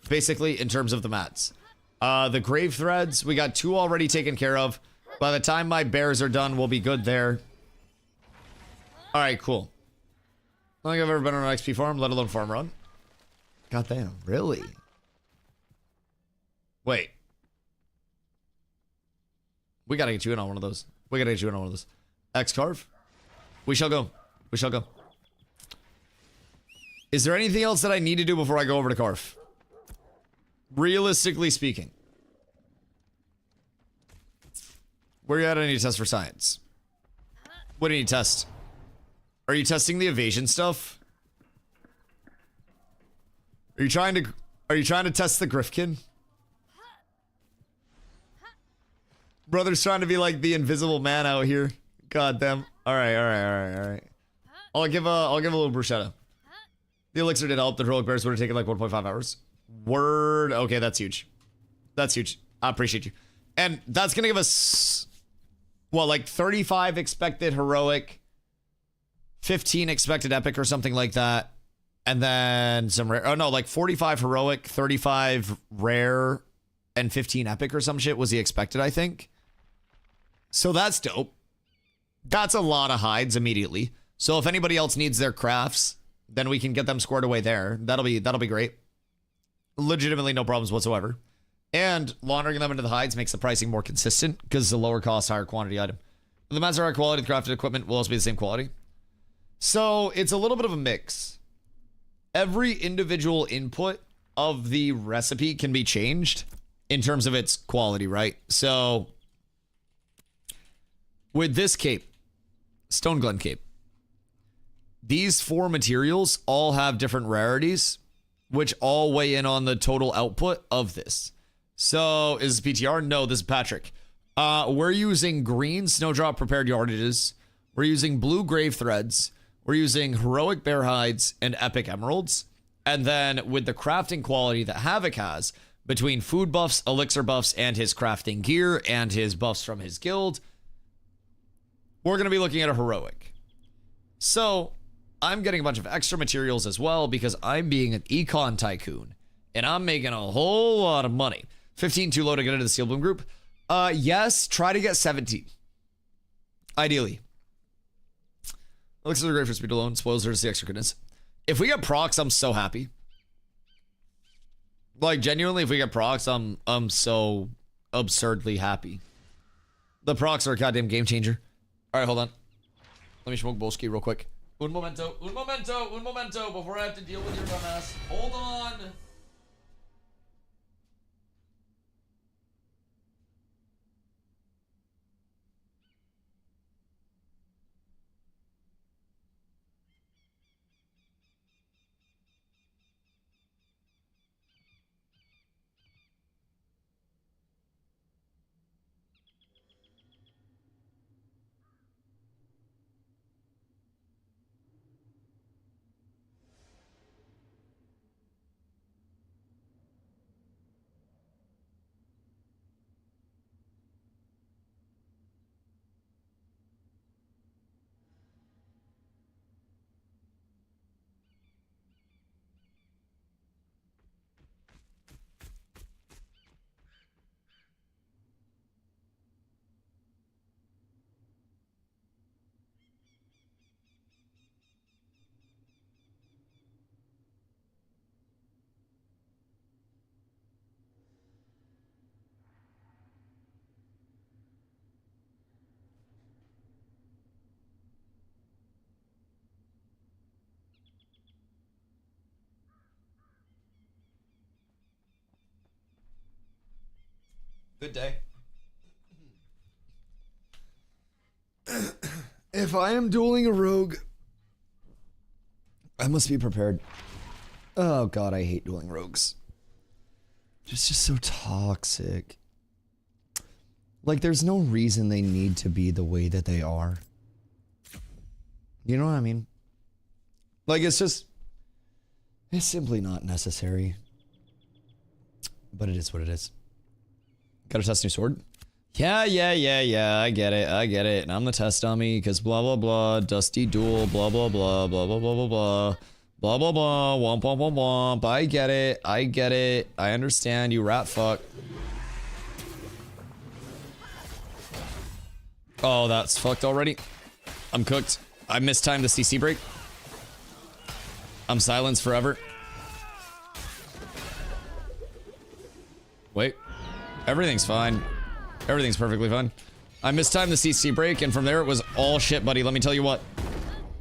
[SPEAKER 4] basically, in terms of the mats. The grave threads, we got 2 already taken care of. By the time my bears are done, we'll be good there. Alright, cool. I don't think I've ever been on an XP farm, let alone farm run. Goddamn, really? Wait. We gotta get you in on one of those. We gotta get you in on one of those. X-Carve? We shall go. We shall go. Is there anything else that I need to do before I go over to Carve? Realistically speaking. Where are you at? I need to test for science. What do you need to test? Are you testing the evasion stuff? Are you trying to test the Griffkin? Brother's trying to be like the invisible man out here. God damn. Alright. I'll give a little bruschetta. The elixir did help. The heroic bears would have taken like 1.5 hours. Word. Okay, that's huge. That's huge. I appreciate you. And that's gonna give us what, like 35 expected heroic, 15 expected epic or something like that. And then some rare. Oh no, like 45 heroic, 35 rare, and 15 epic or some shit was the expected, I think. So that's dope. That's a lot of hides immediately. So if anybody else needs their crafts, then we can get them squared away there. That'll be great. Legitimately no problems whatsoever. And laundering them into the hides makes the pricing more consistent because it's a lower cost, higher quantity item. The mats are higher quality, the crafted equipment will also be the same quality. So it's a little bit of a mix. Every individual input of the recipe can be changed in terms of its quality, right? So with this cape, Stone Glen cape, these 4 materials all have different rarities, which all weigh in on the total output of this. So is this PTR? No, this is Patrick. We're using green snowdrop prepared yardages. We're using blue grave threads. We're using heroic bear hides and epic emeralds. And then with the crafting quality that Havoc has, between food buffs, elixir buffs, and his crafting gear, and his buffs from his guild, we're going to be looking at a heroic. So I'm getting a bunch of extra materials as well because I'm being an econ tycoon and I'm making a whole lot of money. 15 too low to get into the Steel Bloom group. Yes, try to get 17. Ideally. Elixirs are great for speed alone. Spoils are just the extra goodness. If we get procs, I'm so happy. Like genuinely, if we get procs, I'm so absurdly happy. The procs are a goddamn game changer. All right, hold on. Let me smoke Bolski real quick. Un momento, before I have to deal with your dumbass. Hold on. Good day. If I am dueling a rogue, I must be prepared. Oh god, I hate dueling rogues. It's just so toxic. Like, there's no reason they need to be the way that they are. You know what I mean? Like, it's simply not necessary. But it is what it is. Gotta test new sword? Yeah, I get it. And I'm the test dummy, because blah, blah, blah, Dusty duel, blah, blah, blah, blah, blah, blah, blah, blah,
[SPEAKER 1] Blah, blah, blah. Womp, womp, womp, womp. I get it. I get it. I understand, you rat fuck. Oh, that's fucked already. I'm cooked. I mistimed the CC break. I'm silenced forever. Wait. Everything's fine. Everything's perfectly fine. I mistimed the CC break, and from there it was all shit, buddy. Let me tell you what.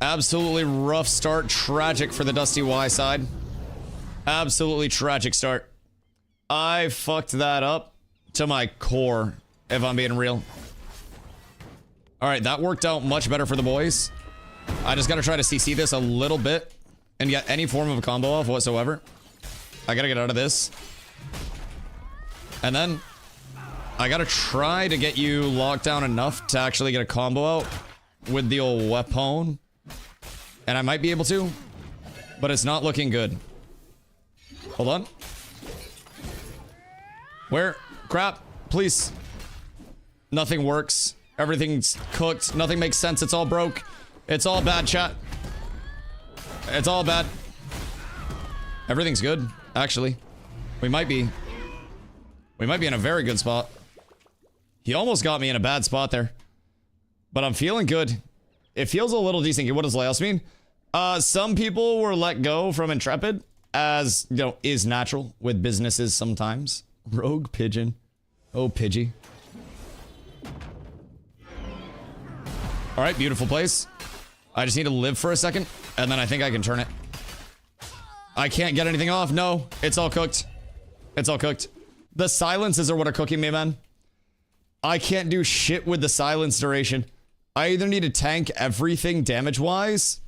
[SPEAKER 1] Absolutely rough start. Tragic for the DustyWhy side. Absolutely tragic start. I fucked that up to my core, if I'm being real. Alright, that worked out much better for the boys. I just gotta try to CC this a little bit and get any form of a combo off whatsoever. I gotta get out of this. And then I gotta try to get you locked down enough to actually get a combo out with the old weapon. And I might be able to, but it's not looking good. Hold on. Where? Crap. Please. Nothing works. Everything's cooked. Nothing makes sense. It's all broke. It's all bad, chat. It's all bad. Everything's good, actually. We might be in a very good spot. He almost got me in a bad spot there. But I'm feeling good. It feels a little decent. What does Laos mean? Some people were let go from Intrepid, as, you know, is natural with businesses sometimes. Rogue Pigeon. Oh, Pidgey. Alright, beautiful place. I just need to live for a second, and then I think I can turn it. I can't get anything off. No, it's all cooked. It's all cooked. The silences are what are cooking me, man. I can't do shit with the silence duration. I either need to tank everything damage-wise,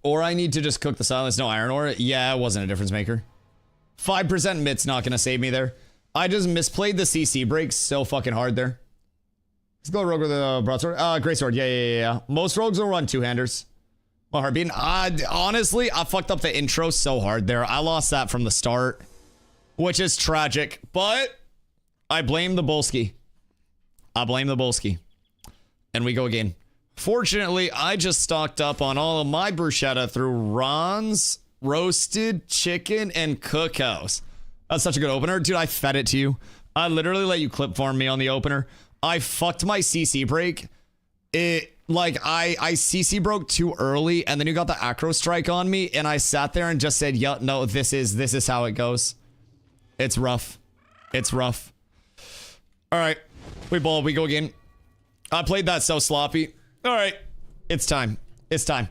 [SPEAKER 1] or I need to just cook the silence. No iron ore. Yeah, it wasn't a difference maker. 5% mit's not gonna save me there. I just misplayed the CC break so fucking hard there. Let's go rogue with a broadsword. Great sword. Yeah. Most rogues will run two-handers. My heart beating. Honestly, I fucked up the intro so hard there. I lost that from the start, which is tragic, but I blame the Bolski. I blame the Bolski. And we go again. Fortunately, I just stocked up on all of my bruschetta through Ron's roasted chicken and cookhouse. That's such a good opener. Dude, I fed it to you. I literally let you clip farm me on the opener. I fucked my CC break. I CC broke too early, and then you got the acro strike on me, and I sat there and just said, yeah, no, this is how it goes. It's rough. It's rough. Alright. We ball, we go again. I played that so sloppy. Alright. It's time. It's time.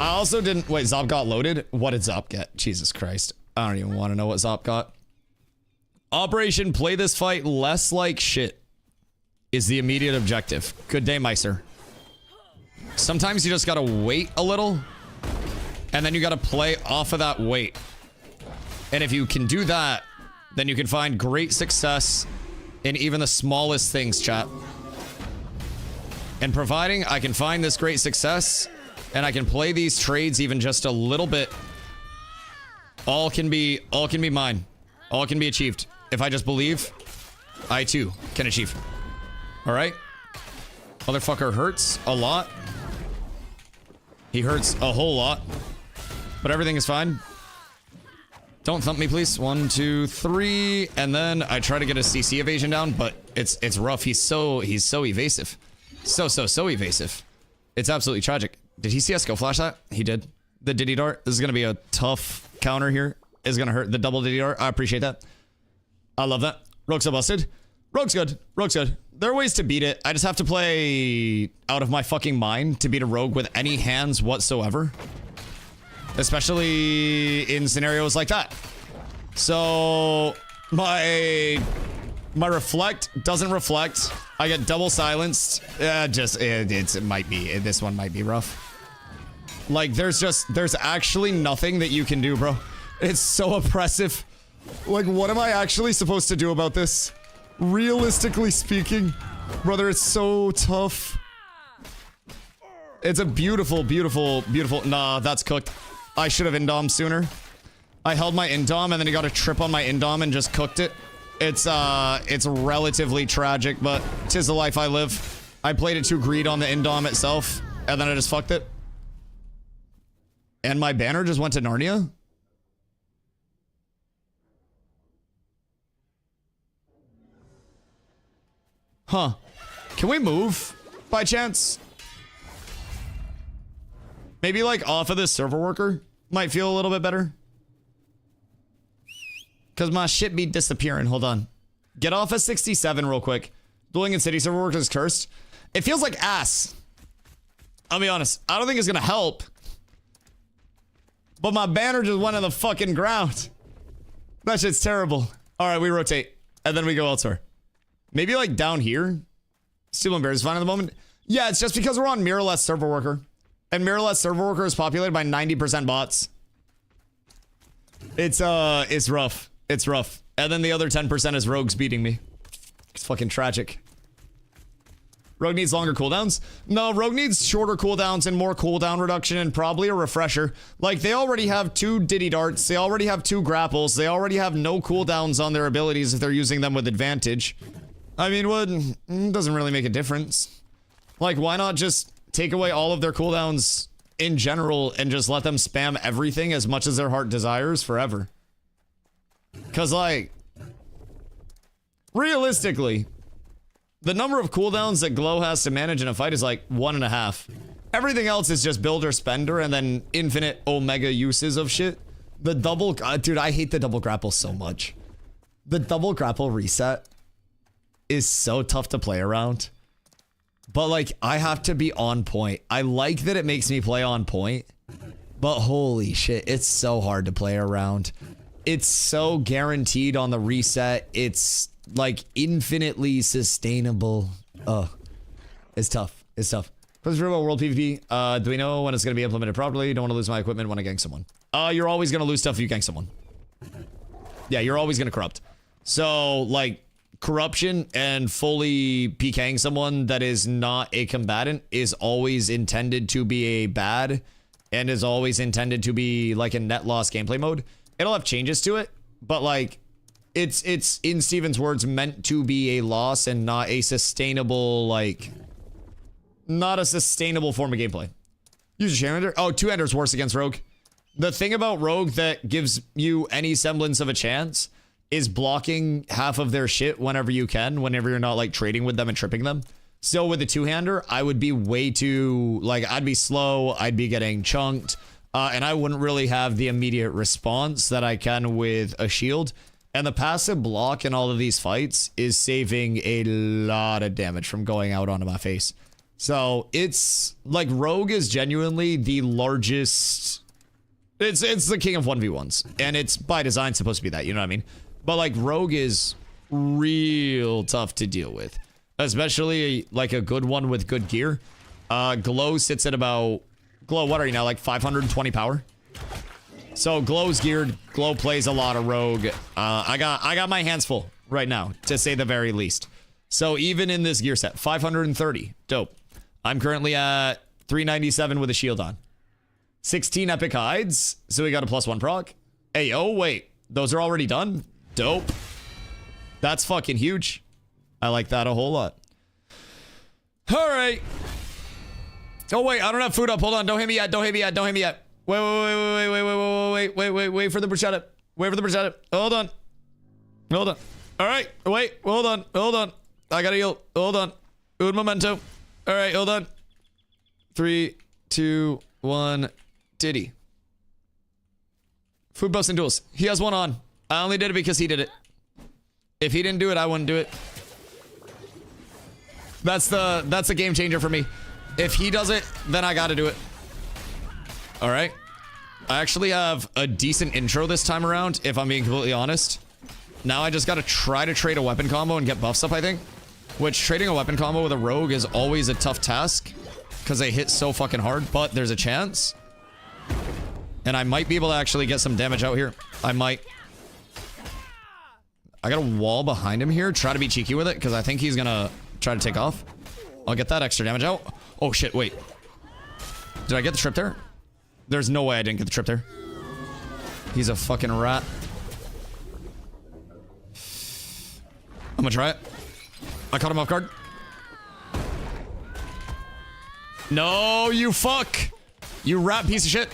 [SPEAKER 1] I also didn't... Wait, Zop got loaded? What did Zop get? Jesus Christ. I don't even want to know what Zop got. Operation Play This Fight Less Like Shit is the immediate objective. Good day, Meiser. Sometimes you just gotta wait a little, and then you gotta play off of that wait. And if you can do that, then you can find great success in even the smallest things, chat. And providing I can find this great success, and I can play these trades even just a little bit, all can be mine. All can be achieved. If I just believe, I too can achieve. Alright? Motherfucker hurts a lot. He hurts a whole lot. But everything is fine. Don't thump me, please. 1, 2, 3. And then I try to get a CC evasion down, but it's rough. He's so evasive. So evasive. It's absolutely tragic. Did he see us go flash that? He did. The Diddy Dart. This is gonna be a tough counter here. It's gonna hurt. The double Diddy Dart. I appreciate that. I love that. Rogue's so busted. Rogue's good. Rogue's good. There are ways to beat it. I just have to play out of my fucking mind to beat a rogue with any hands whatsoever. Especially in scenarios like that. So my reflect doesn't reflect. I get double silenced. It might be. This one might be rough. Like there's actually nothing that you can do, bro. It's so oppressive. Like what am I actually supposed to do about this? Realistically speaking, brother, it's so tough. It's a beautiful. Nah, that's cooked. I should have indom sooner. I held my indom and then he got a trip on my indom and just cooked it. It's relatively tragic, but 'tis the life I live. I played it too greed on the indom itself, and then I just fucked it.
[SPEAKER 4] And my banner just went to Narnia? Huh. Can we move by chance? Maybe like off of this server worker might feel a little bit better. Because my shit be disappearing. Hold on. Get off of 67 real quick. Dueling in city server worker is cursed. It feels like ass. I'll be honest. I don't think it's going to help. But my banner just went on the fucking ground. That shit's terrible. All right, we rotate. And then we go elsewhere. Maybe like down here. Steel and Bear is fine at the moment. Yeah, it's just because we're on mirrorless server worker. And mirrorless server worker is populated by 90% bots. It's rough. It's rough. And then the other 10% is rogues beating me. It's fucking tragic. Rogue needs longer cooldowns? No, Rogue needs shorter cooldowns and more cooldown reduction and probably a refresher. Like, they already have 2 Diddy Darts. They already have 2 grapples. They already have no cooldowns on their abilities if they're using them with advantage. I mean, it doesn't really make a difference. Like, why not just take away all of their cooldowns in general and just let them spam everything as much as their heart desires forever? Because, like, realistically, the number of cooldowns that Glow has to manage in a fight is like 1.5. Everything else is just builder spender and then infinite omega uses of shit. The double, dude, I hate the double grapple so much. The double grapple reset is so tough to play around. But like, I have to be on point. I like that it makes me play on point, but holy shit, it's so hard to play around. It's so guaranteed on the reset. It's like infinitely sustainable. Oh, it's tough. It's tough. Questions about world PvP. Do we know when it's going to be implemented properly? Don't want to lose my equipment when I gank someone. You're always going to lose stuff if you gank someone. Yeah, you're always going to corrupt. So like corruption and fully PKing someone that is not a combatant is always intended to be a bad and is always intended to be like a net loss gameplay mode. It'll have changes to it, but like it's in Steven's words meant to be a loss and not a sustainable, like, not a sustainable form of gameplay. Use a Shaman. Oh, two-hander's worse against Rogue. The thing about Rogue that gives you any semblance of a chance is blocking half of their shit whenever you can, whenever you're not like trading with them and tripping them. So with the two-hander, I would be way too, like, I'd be slow, I'd be getting chunked, and I wouldn't really have the immediate response that I can with a shield. And the passive block in all of these fights is saving a lot of damage from going out onto my face. So it's like Rogue is genuinely the largest. It's the king of 1v1s, and it's by design supposed to be that, you know what I mean? But like Rogue is real tough to deal with, especially like a good one with good gear. Glow sits at about, Glow, what are you now, like 520 power? So Glow's geared. Glow plays a lot of Rogue. I got my hands full right now, to say the very least. So even in this gear set, 530, dope. I'm currently at 397 with a shield on. 16 epic hides, so we got a +1 proc. Hey, oh wait, those are already done? Dope. That's fucking huge. I like that a whole lot. All right. Oh wait, I don't have food up. Hold on, don't hit me yet. Don't hit me yet. Don't hit me yet. Wait for the bruschetta. Wait for the bruschetta. Hold on. Hold on. All right, wait, hold on. Hold on. I gotta heal. Hold on. Un momento. All right, hold on. 3, 2, 1. Diddy. Food buffs and duels. He has one on. I only did it because he did it. If he didn't do it, I wouldn't do it. That's the game changer for me. If he does it, then I gotta do it. All right. I actually have a decent intro this time around, if I'm being completely honest. Now I just gotta try to trade a weapon combo and get buffs up, I think. Which, trading a weapon combo with a rogue is always a tough task, because they hit so fucking hard, but there's a chance. And I might be able to actually get some damage out here. I might. I got a wall behind him here. Try to be cheeky with it, because I think he's gonna try to take off. I'll get that extra damage out. Oh shit, wait. Did I get the trip there? There's no way I didn't get the trip there. He's a fucking rat. I'm gonna try it. I caught him off guard. No, you fuck. You rat piece of shit.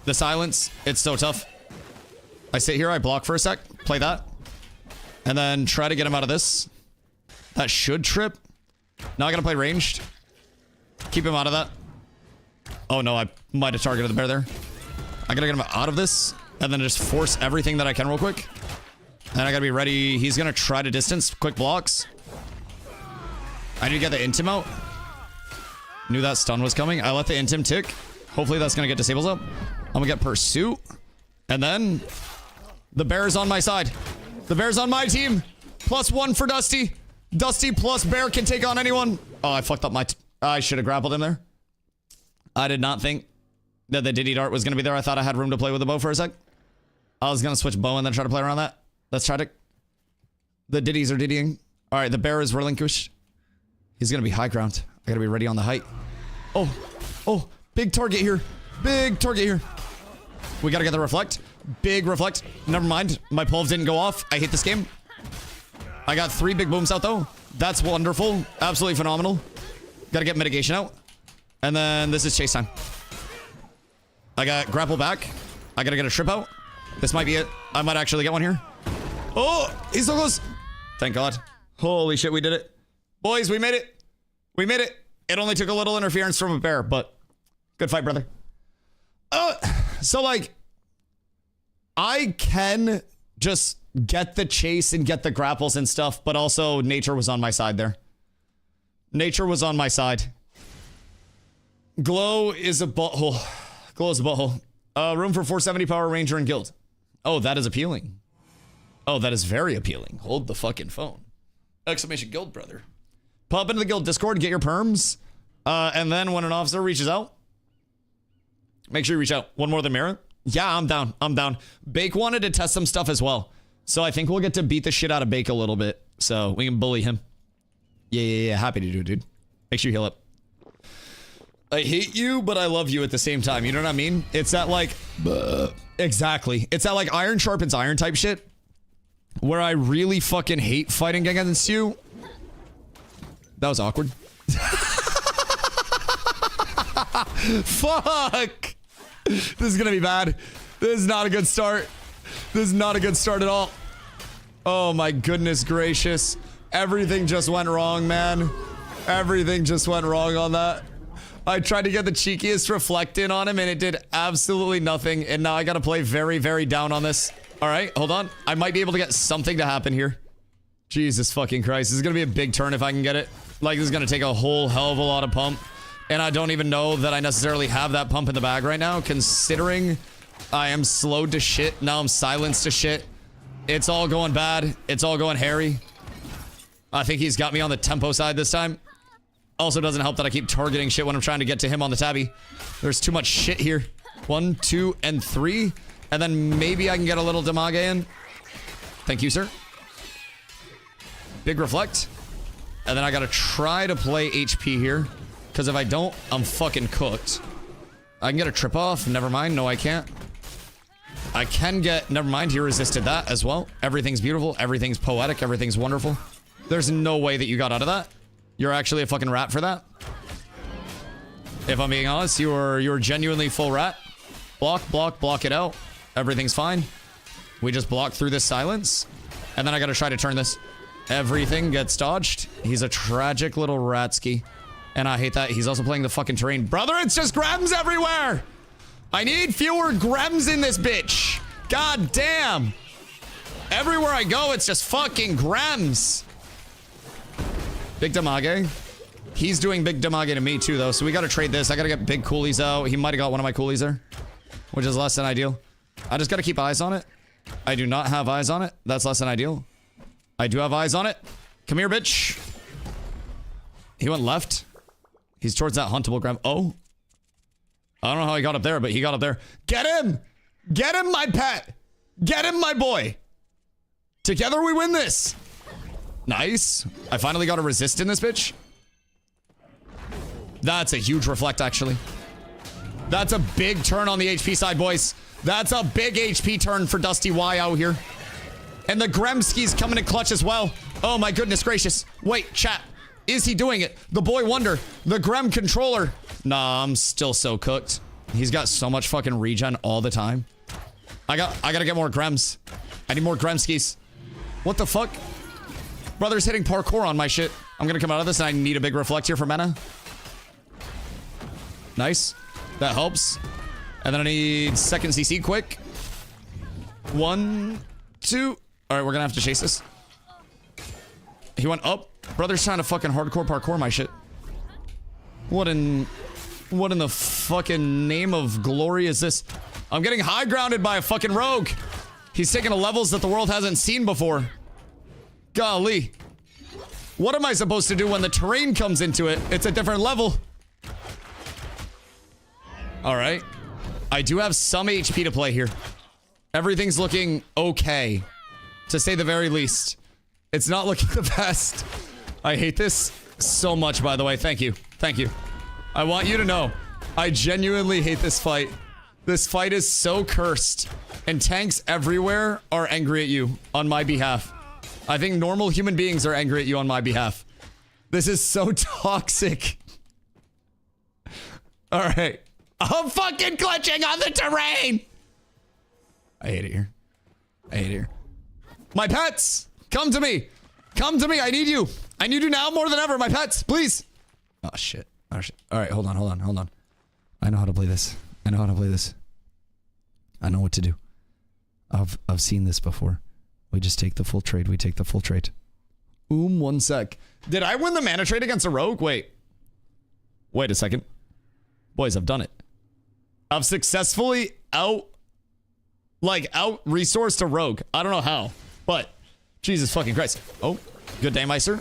[SPEAKER 4] The silence, it's so tough. I sit here, I block for a sec, play that. And then try to get him out of this. That should trip. Now I gotta play ranged. Keep him out of that. Oh no, I might have targeted the bear there. I gotta get him out of this. And then just force everything that I can real quick. And I gotta be ready. He's gonna try to distance. Quick blocks. I need to get the intim out. Knew that stun was coming. I let the intim tick. Hopefully that's gonna get disables up. I'm gonna get pursuit. And then the bear is on my side. The bear's on my team. +1 for Dusty. Dusty plus bear can take on anyone. Oh, I fucked up my... I should have grappled him there. I did not think that the Diddy dart was going to be there. I thought I had room to play with the bow for a sec. I was going to switch bow and then try to play around that. Let's try to... The Diddies are Diddying. All right, the bear is relinquished. He's going to be high ground. I got to be ready on the height. Oh, oh, big target here. Big target here. We got to get the reflect. Big reflect. Never mind. My pulve didn't go off. I hate this game. I got 3 big booms out though. That's wonderful. Absolutely phenomenal. Got to get mitigation out. And then this is chase time. I got grapple back. I got to get a trip out. This might be it. I might actually get one here. Oh, he's so close. Thank God. Holy shit, we did it. Boys, we made it. We made it. It only took a little interference from a bear, but good fight, brother. So like, I can just get the chase and get the grapples and stuff, but also nature was on my side there. Nature was on my side. Glow is a butthole. Glow is a butthole. Room for 470 power ranger and guild. Oh, that is appealing. Oh, that is very appealing. Hold the fucking phone. Exclamation guild, brother. Pop into the guild Discord, get your perms. And then when an officer reaches out, make sure you reach out. One more than Mira. Yeah, I'm down. I'm down. Bake wanted to test some stuff as well. So I think we'll get to beat the shit out of Bake a little bit. So we can bully him. Yeah. Happy to do it, dude. Make sure you heal up. I hate you, but I love you at the same time. You know what I mean? It's that like... Exactly. It's that like iron sharpens iron type shit. Where I really fucking hate fighting against you. That was awkward. Fuck! This is gonna be bad. This is not a good start. This is not a good start at all. Oh my goodness gracious. Everything just went wrong, man. Everything just went wrong on that. I tried to get the cheekiest reflect in on him and it did absolutely nothing. And now I gotta play very, very down on this. All right, hold on. I might be able to get something to happen here. Jesus fucking Christ. This is gonna be a big turn if I can get it. Like, this is gonna take a whole hell of a lot of pump. And I don't even know that I necessarily have that pump in the bag right now, considering I am slowed to shit. Now I'm silenced to shit. It's all going bad. It's all going hairy. I think he's got me on the tempo side this time. Also doesn't help that I keep targeting shit when I'm trying to get to him on the tabby. There's too much shit here. 1, 2, and 3. And then maybe I can get a little damage in. Thank you, sir. Big reflect. And then I gotta try to play HP here. Because if I don't, I'm fucking cooked. I can get a trip off. Never mind. No, I can't. I can get... Never mind. He resisted that as well. Everything's beautiful. Everything's poetic. Everything's wonderful. There's no way that you got out of that. You're actually a fucking rat for that. If I'm being honest, you're genuinely full rat. Block, block, block it out. Everything's fine. We just block through this silence. And then I gotta try to turn this. Everything gets dodged. He's a tragic little ratsky. And I hate that. He's also playing the fucking terrain. Brother, it's just Grems everywhere! I need fewer Grems in this bitch. God damn. Everywhere I go, it's just fucking Grems. Big damage. He's doing big damage to me too, though. So we gotta trade this. I gotta get big coolies out. He might have got one of my coolies there. Which is less than ideal. I just gotta keep eyes on it. I do not have eyes on it. That's less than ideal. I do have eyes on it. Come here, bitch. He went left. He's towards that huntable grab. Oh. I don't know how he got up there, but he got up there. Get him! Get him, my pet! Get him, my boy! Together we win this! Nice. I finally got a resist in this bitch. That's a huge reflect, actually. That's a big turn on the HP side, boys. That's a big HP turn for DustyWhy out here. And the Gremski's coming in clutch as well. Oh my goodness gracious. Wait, chat. Is he doing it? The boy wonder. The Grem controller. Nah, I'm still so cooked. He's got so much fucking regen all the time. I gotta get more Grems. I need more Gremskis. What the fuck? Brother's hitting parkour on my shit. I'm gonna come out of this and I need a big reflect here for mana. Nice. That helps. And then I need second CC quick. 1, 2. All right, we're gonna have to chase this. He went up. Brother's trying to fucking hardcore parkour my shit. What in the fucking name of glory is this? I'm getting high grounded by a fucking rogue. He's taking to levels that the world hasn't seen before. Golly. What am I supposed to do when the terrain comes into it? It's a different level. All right. I do have some HP to play here. Everything's looking okay, to say the very least. It's not looking the best. I hate this so much, by the way. Thank you. Thank you. I want you to know, I genuinely hate this fight. This fight is so cursed, and tanks everywhere are angry at you on my behalf. I think normal human beings are angry at you on my behalf. This is so toxic. All right. I'm fucking glitching on the terrain. I hate it here. I hate it here. My pets, come to me. Come to me. I need you. I need you now more than ever. My pets, please. Oh, shit. Oh, shit. All right. Hold on. Hold on. Hold on. I know how to play this. I know how to play this. I know what to do. I've seen this before. We just take the full trade. We take the full trade. 1 sec. Did I win the mana trade against a rogue? Wait. Wait a second. Boys, I've done it. I've successfully out-resourced a rogue. I don't know how, but Jesus fucking Christ. Oh, good day, Meister.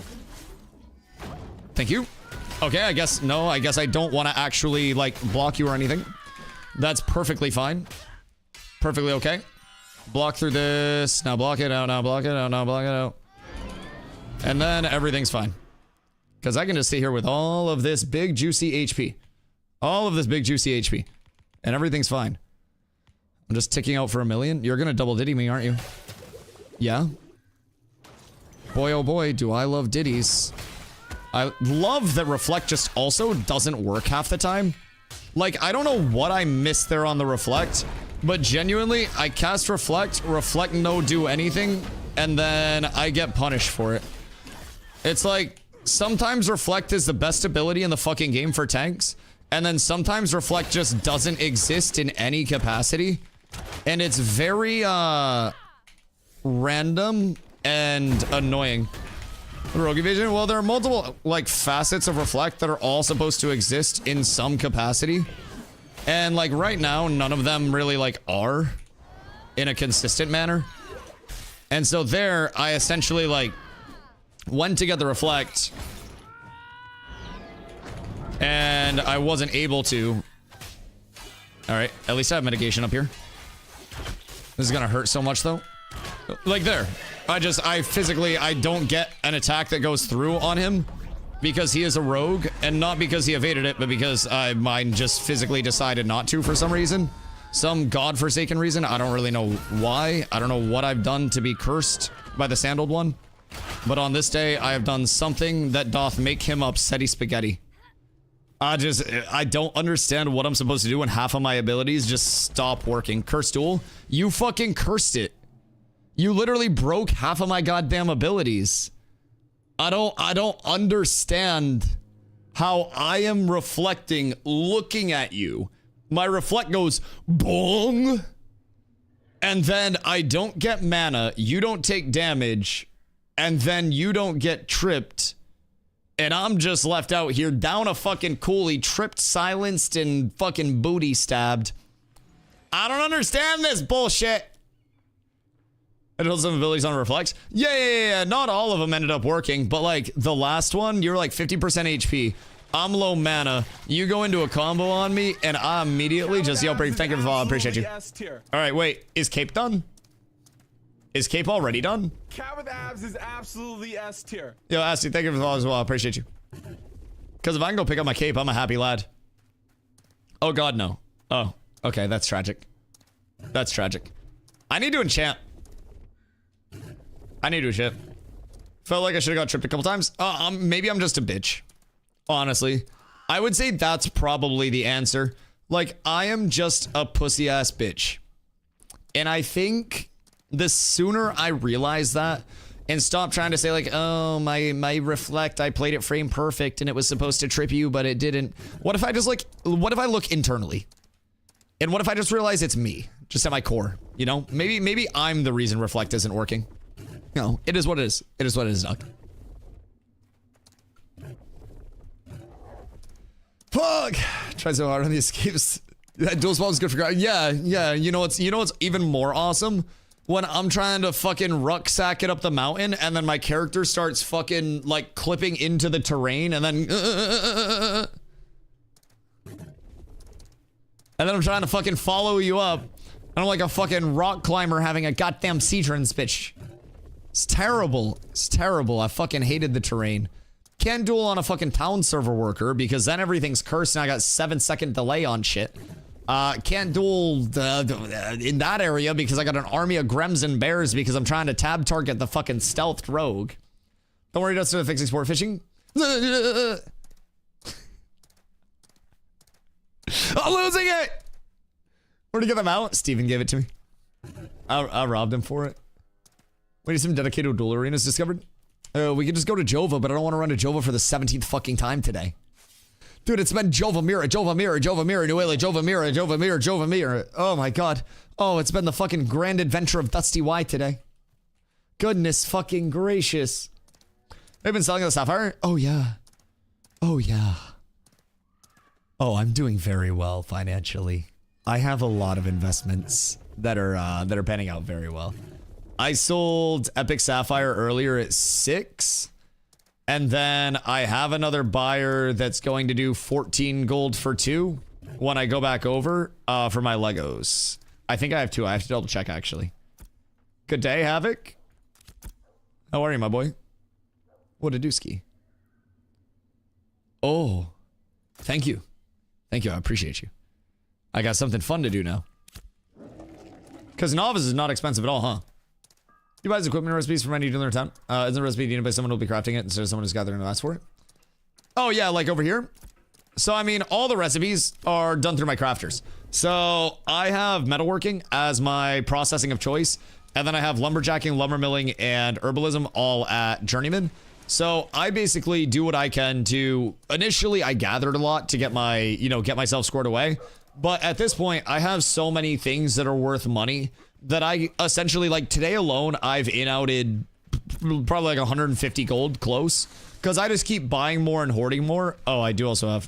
[SPEAKER 4] Thank you. Okay, I guess I don't want to actually, like, block you or anything. That's perfectly fine. Perfectly okay. Block through this. Now block it out. Now block it out. Now block it out. And then everything's fine. Because I can just sit here with all of this big, juicy HP. All of this big, juicy HP. And everything's fine. I'm just ticking out for 1 million. You're gonna double ditty me, aren't you? Yeah. Boy, oh boy, do I love ditties. I love that Reflect just also doesn't work half the time. Like, I don't know what I missed there on the Reflect, but genuinely, I cast Reflect no do anything, and then I get punished for it. It's like, sometimes Reflect is the best ability in the fucking game for tanks, and then sometimes Reflect just doesn't exist in any capacity. And it's very, random and annoying. Rogue Evasion, well, there are multiple, like, facets of Reflect that are all supposed to exist in some capacity. And, like, right now, none of them really, like, are in a consistent manner. And so there, I essentially, like, went to get the Reflect. And I wasn't able to. Alright, at least I have mitigation up here. This is gonna hurt so much, though. Like, there. I don't get an attack that goes through on him because he is a rogue, and not because he evaded it, but because mine just physically decided not to for some reason. Some godforsaken reason. I don't really know why. I don't know what I've done to be cursed by the Sandaled One. But on this day, I have done something that doth make him upsetty spaghetti. I don't understand what I'm supposed to do when half of my abilities just stop working. Curse Duel, you fucking cursed it. You literally broke half of my goddamn abilities. I don't understand how I am reflecting, looking at you. My reflect goes bong, and then I don't get mana, you don't take damage, and then you don't get tripped, and I'm just left out here down a fucking coulee, tripped, silenced, and fucking booty stabbed. I don't understand this bullshit. It holds some abilities on Reflect. Yeah. Not all of them ended up working, but like the last one, you're like 50% HP. I'm low mana. You go into a combo on me, and I immediately just yell, "Brave, thank you for the follow. I appreciate you." All right, wait. Is Cape done? Is Cape already done?
[SPEAKER 6] Cat with abs is absolutely S tier.
[SPEAKER 4] Yo, Asty, thank you for the follow as well. I appreciate you. Because if I can go pick up my cape, I'm a happy lad. Oh God, no. Oh, okay. That's tragic. That's tragic. I need to enchant. I need to enchant. Felt like I should have got tripped a couple times. Maybe I'm just a bitch. Honestly, I would say that's probably the answer. Like, I am just a pussy ass bitch. And I think the sooner I realize that and stop trying to say like, oh, my reflect, I played it frame perfect and it was supposed to trip you, but it didn't. What if I just like, what if I look internally? And what if I just realize it's me, just at my core, you know? Maybe I'm the reason reflect isn't working. No, it is what it is. It is what it is, Doc. Fuck! Tried so hard on the escapes. That dual spawn is good for yeah. You know what's even more awesome? When I'm trying to fucking rucksack it up the mountain and then my character starts fucking like clipping into the terrain and then and then I'm trying to fucking follow you up and I'm like a fucking rock climber having a goddamn Citron bitch. It's terrible. It's terrible. I fucking hated the terrain. Can't duel on a fucking town server worker because then everything's cursed and I got 7-second delay on shit. Can't duel in that area because I got an army of Grems and Bears because I'm trying to tab target the fucking stealthed rogue. Don't worry, Dustin, fixing sport fishing. I'm losing it! Where'd he get them out? Steven gave it to me. I robbed him for it. We need some dedicated duel arenas discovered. We could just go to Jova, but I don't want to run to Jova for the 17th fucking time today. Dude, it's been Jova Mirror, Jova Mirror, Jova Mirror, Nuela, Jova Mirror, Jova Mirror, Jova Mirror. Oh my god. Oh, it's been the fucking grand adventure of DustyWhy today. Goodness fucking gracious. They've been selling the Sapphire? Oh yeah. Oh yeah. Oh, I'm doing very well financially. I have a lot of investments that are panning out very well. I sold Epic Sapphire earlier at 6. And then I have another buyer that's going to do 14 gold for 2 when I go back over for my Legos. I think I have 2. I have to double check actually. Good day, Havoc. How are you, my boy? What a dooski. Oh, thank you. Thank you. I appreciate you. I got something fun to do now. Because novice is not expensive at all, huh? You buy equipment recipes from any dealer in town? Isn't the recipe needed by someone who'll be crafting it instead of someone who's gathering the ask for it? Oh yeah, like over here. So I mean, all the recipes are done through my crafters. So I have metalworking as my processing of choice, and then I have lumberjacking, lumber milling, and herbalism all at journeyman. So I basically do what I can to. Initially, I gathered a lot to get my, get myself scored away. But at this point, I have so many things that are worth money that I essentially, like today alone, I've in-outed probably like 150 gold close. Because I just keep buying more and hoarding more. Oh, I do also have.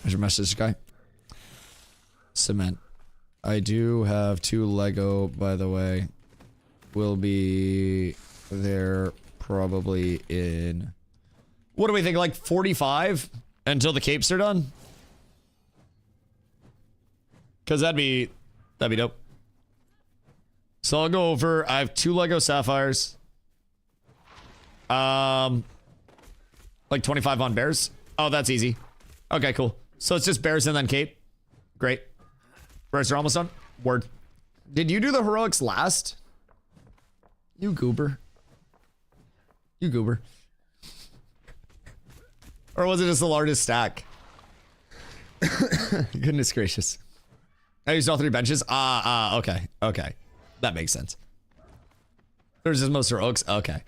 [SPEAKER 4] There's your message, guy. Cement. I do have 2 Lego, by the way. Will be there probably in. What do we think? Like 45 until the capes are done? Because that'd be dope. So I'll go over. I have 2 Lego Sapphires. Like 25 on bears. Oh, that's easy. Okay, cool. So it's just bears and then cape. Great. Bears are almost done. Word. Did you do the heroics last? You goober. You goober. Or was it just the largest stack? Goodness gracious. I used all 3 benches. Okay. That makes sense. There's just most heroics. Okay.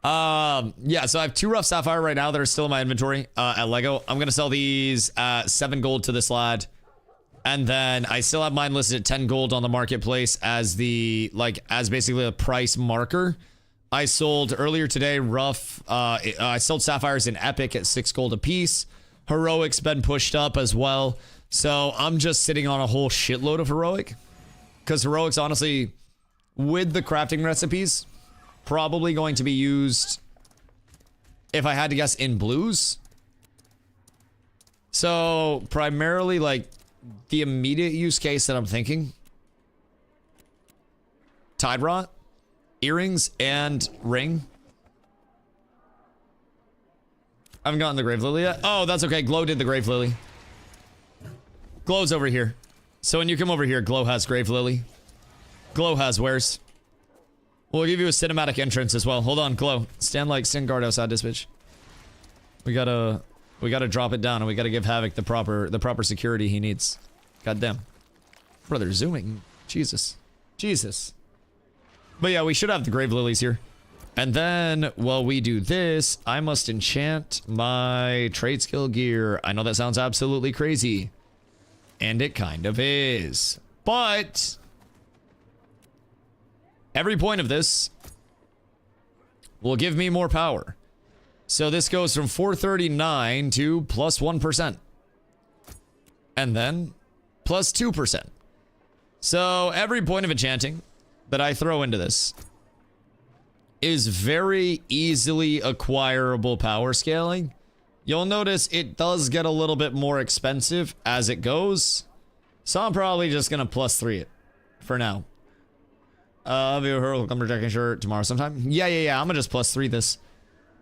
[SPEAKER 4] Yeah, so I have 2 rough sapphire right now that are still in my inventory at Lego. I'm gonna sell these at 7 gold to this lad. And then I still have mine listed at 10 gold on the marketplace as as basically a price marker. I sold earlier today rough, I sold sapphires in epic at 6 gold a piece. Heroic's been pushed up as well. So I'm just sitting on a whole shitload of heroic. Because heroic's honestly, with the crafting recipes, probably going to be used, if I had to guess, in blues. So primarily like the immediate use case that I'm thinking. Tide rot, earrings, and ring. I haven't gotten the grave lily yet. Oh, that's okay. Glow did the grave lily. Glow's over here. So when you come over here, Glow has grave lily. Glow has wares. We'll give you a cinematic entrance as well. Hold on, Glow. Stand guard outside this bitch. We got We gotta drop it down and we gotta give Havoc the proper security he needs. Goddamn. Brother, zooming. Jesus. Jesus. But yeah, we should have the Grave Lilies here. And then, while we do this, I must enchant my trade skill gear. I know that sounds absolutely crazy. And it kind of is. But every point of this will give me more power. So this goes from 439 to plus 1%. And then plus 2%. So every point of enchanting that I throw into this is very easily acquirable power scaling. You'll notice it does get a little bit more expensive as it goes. So I'm probably just gonna plus 3 it for now. Viewer will come to checking shirt tomorrow sometime. Yeah. I'm gonna just plus 3 this.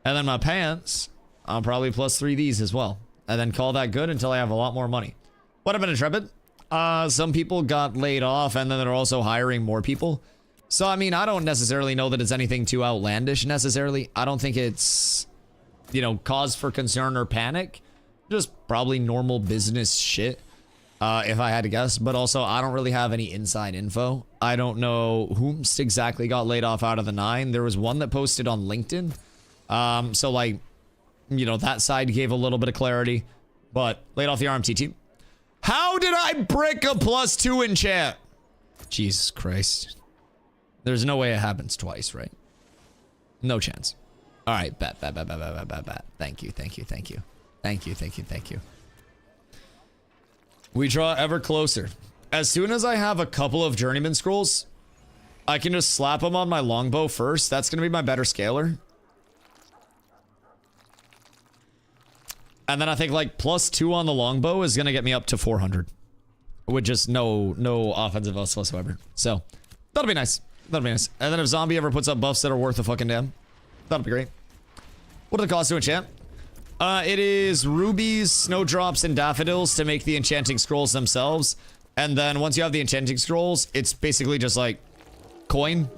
[SPEAKER 4] And then my pants, I'll probably plus 3 these as well. And then call that good until I have a lot more money. What happened to Intrepid? Some people got laid off and then they're also hiring more people. So, I mean, I don't necessarily know that it's anything too outlandish necessarily. I don't think it's, you know, cause for concern or panic. Just probably normal business shit, if I had to guess. But also, I don't really have any inside info. I don't know whom exactly got laid off out of the 9. There was one that posted on LinkedIn. So, like, you know, that side gave a little bit of clarity. But laid off the RMT team. How did I brick a plus 2 in chat? Jesus Christ. There's no way it happens twice, right? No chance. All right, bet. Thank you. We draw ever closer. As soon as I have a couple of journeyman scrolls, I can just slap them on my longbow first. That's gonna be my better scaler. And then I think like plus 2 on the longbow is gonna get me up to 400. With just no offensive us whatsoever. So, that'll be nice. That'll be nice. And then if Zombie ever puts up buffs that are worth a fucking damn, that'll be great. What are the costs to enchant? It is rubies, snowdrops, and daffodils to make the enchanting scrolls themselves. And then once you have the enchanting scrolls, it's basically just like coin.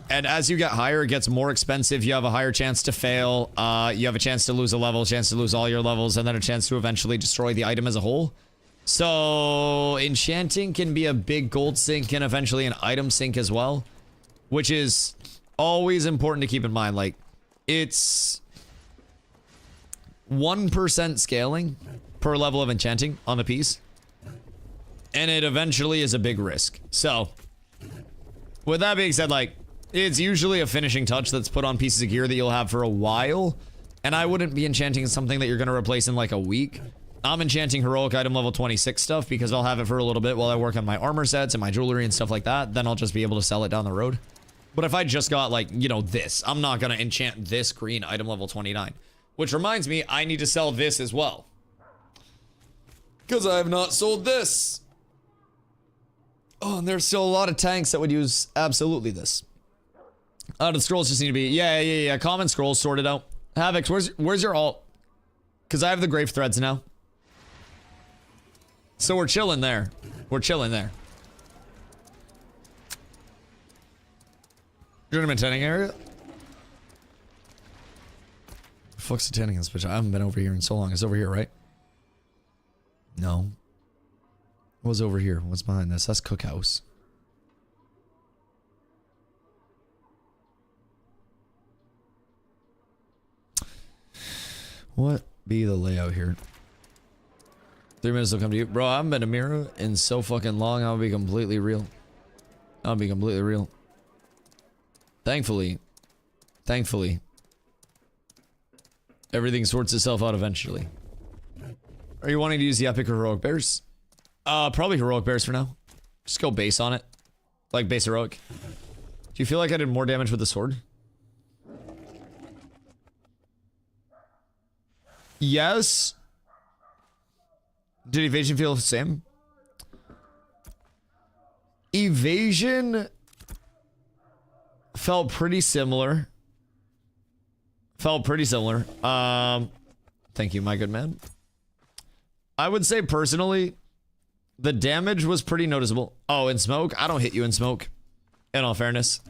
[SPEAKER 4] And as you get higher, it gets more expensive. You have a higher chance to fail. You have a chance to lose a level, a chance to lose all your levels, and then a chance to eventually destroy the item as a whole. So enchanting can be a big gold sink and eventually an item sink as well. Which is always important to keep in mind. Like, it's 1% scaling per level of enchanting on the piece. And it eventually is a big risk. So, with that being said, like, it's usually a finishing touch that's put on pieces of gear that you'll have for a while. And I wouldn't be enchanting something that you're going to replace in like a week. I'm enchanting heroic item level 26 stuff because I'll have it for a little bit while I work on my armor sets and my jewelry and stuff like that. Then I'll just be able to sell it down the road. But if I just got, like, you know, this, I'm not going to enchant this green item level 29. Which reminds me, I need to sell this as well. Because I have not sold this. Oh, and there's still a lot of tanks that would use absolutely this. The scrolls just need to be, yeah. Common scrolls sorted out. Havoc, where's your alt? Because I have the grave threads now. So we're chilling there. We're chilling there. Journeyman tanning area? Fuck's the tanning in this bitch? I haven't been over here in so long. It's over here, right? No. What's over here? What's behind this? That's cookhouse. What be the layout here? 3 minutes will come to you. Bro, I haven't been to Mira in so fucking long. I'll be completely real. I'll be completely real. Thankfully, everything sorts itself out eventually. Are you wanting to use the epic or heroic bears? Probably heroic bears for now. Just go base on it. Like base heroic. Do you feel like I did more damage with the sword? Yes. Did evasion feel the same? Evasion felt pretty similar. Thank you, my good man. I would say personally, the damage was pretty noticeable. Oh, in smoke? I don't hit you in smoke. In all fairness.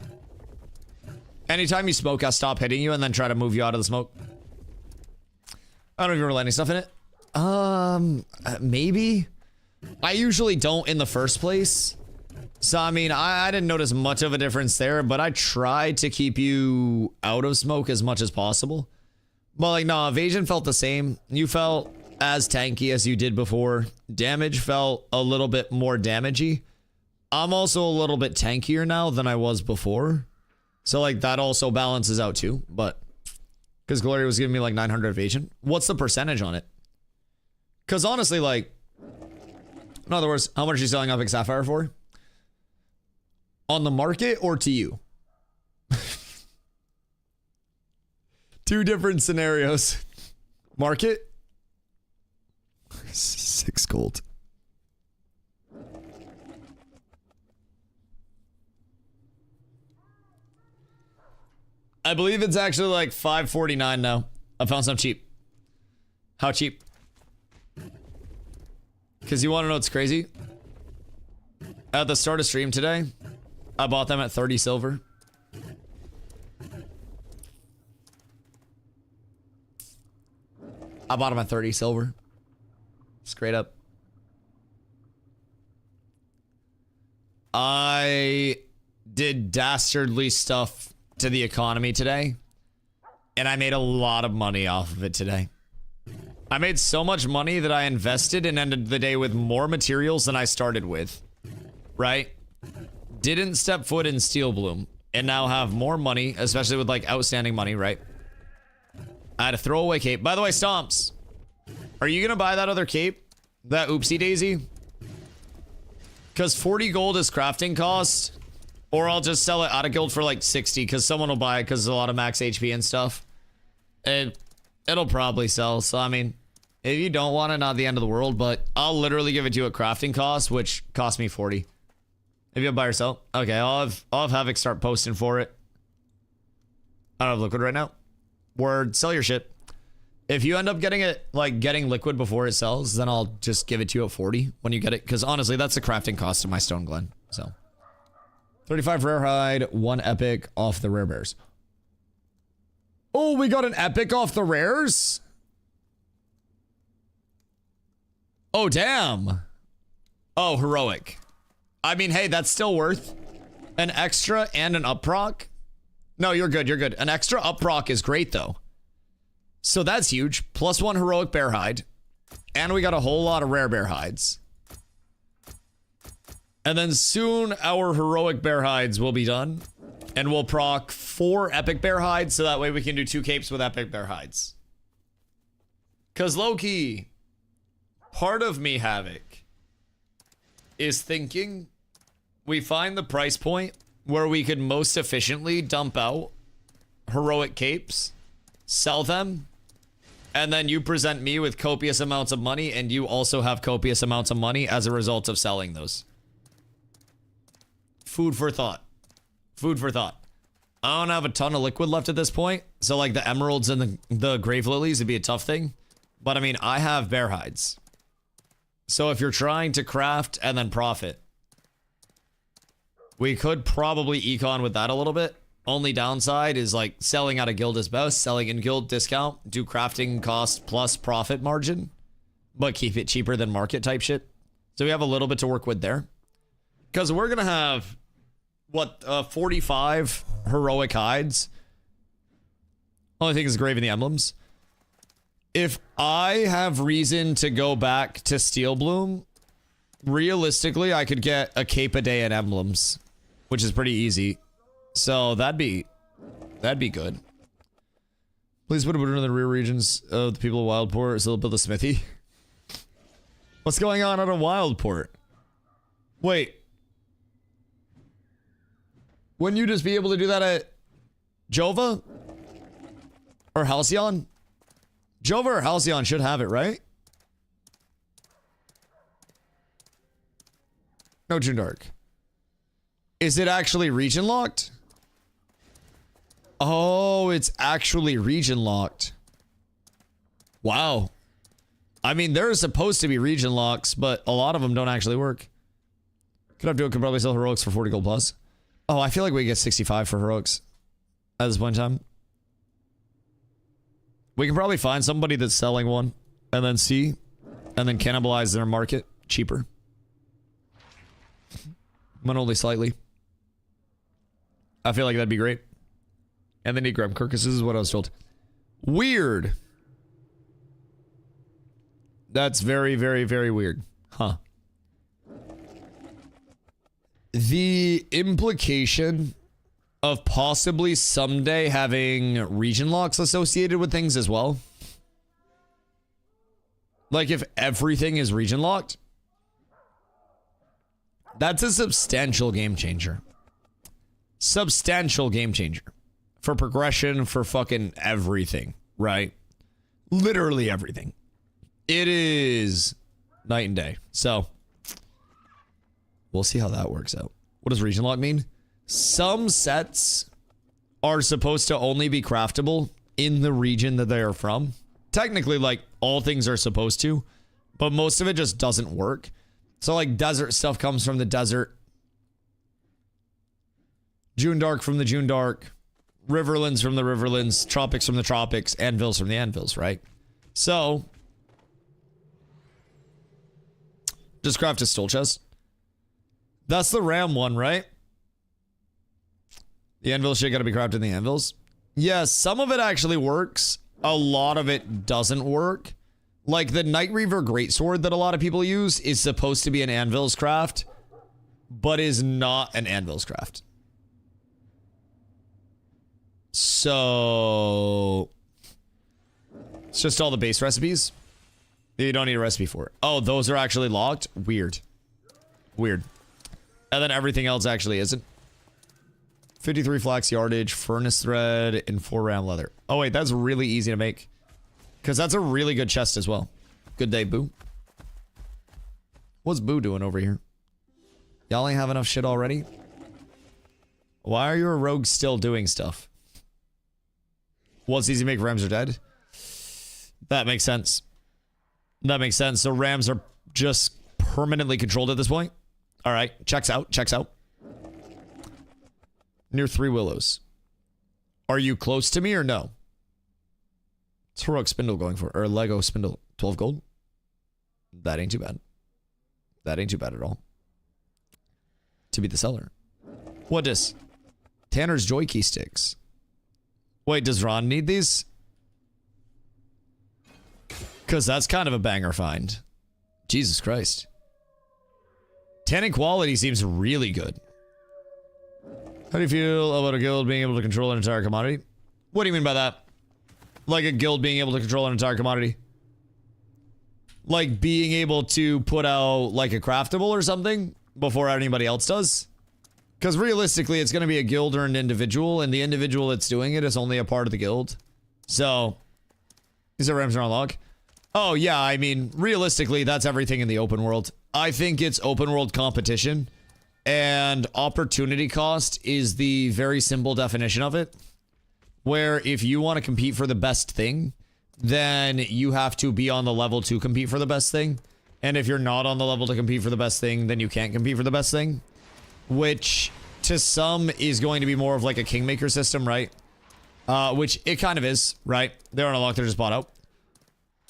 [SPEAKER 4] Anytime you smoke, I stop hitting you and then try to move you out of the smoke. I don't even landing stuff in it. Maybe. I usually don't in the first place. So, I mean, I didn't notice much of a difference there, but I tried to keep you out of smoke as much as possible. But, like, no, evasion felt the same. You felt as tanky as you did before. Damage felt a little bit more damagey. I'm also a little bit tankier now than I was before. So, like, that also balances out too. But, because Gloria was giving me, like, 900 evasion. What's the percentage on it? Because, honestly, like, in other words, how much are you selling Epic Sapphire for? On the market or to you? Two different scenarios. Market? 6 gold. I believe it's actually like 549 now. I found some cheap. How cheap? Because you want to know what's crazy? At the start of stream today, I bought them at 30 silver. I bought them at 30 silver. Straight up. I did dastardly stuff to the economy today, and I made a lot of money off of it today. I made so much money that I invested and ended the day with more materials than I started with. Right? Didn't step foot in Steel Bloom and now have more money, especially with like outstanding money, right? I had a throwaway cape. By the way, Stomps, are you gonna buy that other cape? That Oopsie Daisy? Because 40 gold is crafting cost, or I'll just sell it out of guild for like 60 because someone will buy it because there's a lot of max HP and stuff. It'll probably sell. So, I mean, if you don't want it, not the end of the world, but I'll literally give it to you at crafting cost, which cost me 40. If you'll buy or sell. Okay, I'll have Havoc start posting for it. I don't have liquid right now. Word, sell your shit. If you end up getting it, like getting liquid before it sells, then I'll just give it to you at 40 when you get it. Because honestly, that's the crafting cost of my Stone Glen. So 35 rare hide, 1 epic off the rare bears. Oh, we got an epic off the rares? Oh, damn. Oh, heroic. I mean, hey, that's still worth an extra and an up proc. No, you're good. You're good. An extra up proc is great, though. So that's huge. Plus 1 heroic bear hide. And we got a whole lot of rare bear hides. And then soon our heroic bear hides will be done. And we'll proc 4 epic bear hides. So that way we can do 2 capes with epic bear hides. Because low-key, part of me, Havoc, is thinking we find the price point where we could most efficiently dump out heroic capes, sell them, and then you present me with copious amounts of money, and you also have copious amounts of money as a result of selling those. Food for thought. Food for thought. I don't have a ton of liquid left at this point, so like the emeralds and the grave lilies would be a tough thing. But I mean, I have bear hides. So if you're trying to craft and then profit, we could probably econ with that a little bit. Only downside is like selling out of guild is best, selling in guild discount, do crafting cost plus profit margin, but keep it cheaper than market type shit. So we have a little bit to work with there. Because we're going to have, what, 45 heroic hides. Only thing is grave in the emblems. If I have reason to go back to Steel Bloom, realistically, I could get a cape a day at emblems, which is pretty easy. So that'd be good. Please put a button in the rear regions of the people of Wildport so they'll build a smithy. What's going on at a Wildport? Wait. Wouldn't you just be able to do that at Jova? Or Halcyon? Jova or Halcyon should have it, right? No, June Dark. Is it actually region locked? Oh, it's actually region locked. Wow. I mean, there are supposed to be region locks, but a lot of them don't actually work. Could I could probably sell heroics for 40 gold plus. Oh, I feel like we get 65 for heroics at this point in time. We can probably find somebody that's selling one and then see and then cannibalize their market cheaper. But only slightly. I feel like that'd be great. And they need graham carcasses is what I was told. Weird. That's very, very, very weird. Huh. The implication of possibly someday having region locks associated with things as well. Like if everything is region locked, that's a substantial game changer. Substantial game changer. For progression, for fucking everything, right? Literally everything. It is night and day. So, we'll see how that works out. What does region lock mean? Some sets are supposed to only be craftable in the region that they are from. Technically, like, all things are supposed to, but most of it just doesn't work. So, like, desert stuff comes from the desert. June Dark from the June Dark. Riverlands from the Riverlands. Tropics from the Tropics. Anvils from the Anvils, right? So, just craft a stole chest. That's the RAM one, right? The anvil shit gotta be crafted in the anvils. Yes, some of it actually works. A lot of it doesn't work. Like the Night Reaver Greatsword that a lot of people use is supposed to be an anvil's craft, but is not an anvil's craft. So it's just all the base recipes. You don't need a recipe for it. Oh, those are actually locked? Weird. Weird. And then everything else actually isn't. 53 flax yardage, furnace thread, and 4 ram leather. Oh wait, that's really easy to make. Because that's a really good chest as well. Good day, Boo. What's Boo doing over here? Y'all ain't have enough shit already? Why are your rogues still doing stuff? What's easy to make? Rams are dead? That makes sense. That makes sense. So rams are just permanently controlled at this point. All right. Checks out. Checks out. Near 3 willows. Are you close to me or no? What's heroic spindle going for? Or Lego spindle. 12 gold? That ain't too bad. That ain't too bad at all. To be the seller. What is? Tanner's Joy Key sticks. Wait, does Ron need these? Because that's kind of a banger find. Jesus Christ. Tanning quality seems really good. How do you feel about a guild being able to control an entire commodity? What do you mean by that? Like a guild being able to control an entire commodity? Like being able to put out like a craftable or something before anybody else does? Because realistically, it's going to be a guild or an individual, and the individual that's doing it is only a part of the guild. So, is there Rams are on log? Oh, yeah, I mean, realistically, that's everything in the open world. I think it's open world competition, and opportunity cost is the very simple definition of it. Where if you want to compete for the best thing, then you have to be on the level to compete for the best thing. And if you're not on the level to compete for the best thing, then you can't compete for the best thing. Which, to some, is going to be more of like a kingmaker system, right? Which it kind of is, right? They're on a lock, they're just bought out.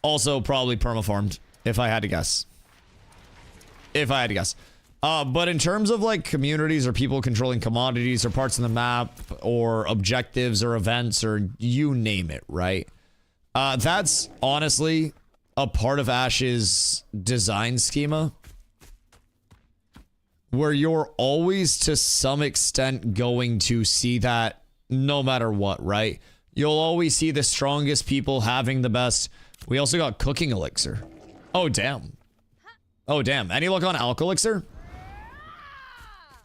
[SPEAKER 4] Also, probably perma-farmed, if I had to guess. If I had to guess. But in terms of like communities or people controlling commodities or parts of the map or objectives or events or you name it, right? That's honestly a part of Ash's design schema. Where you're always to some extent going to see that no matter what, right? You'll always see the strongest people having the best. We also got cooking elixir. Oh, damn. Oh, damn. Any luck on alk elixir?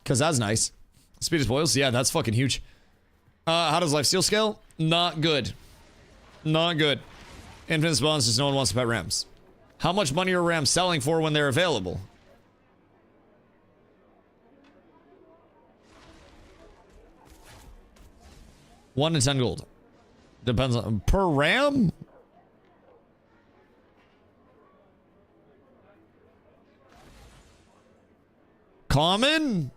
[SPEAKER 4] Because that's nice. Speed of spoils? Yeah, that's fucking huge. How does lifesteal scale? Not good. Not good. Infinite spawns, just no one wants to pet rams. How much money are rams selling for when they're available? $1 to 10 gold. Depends on per ram? Common?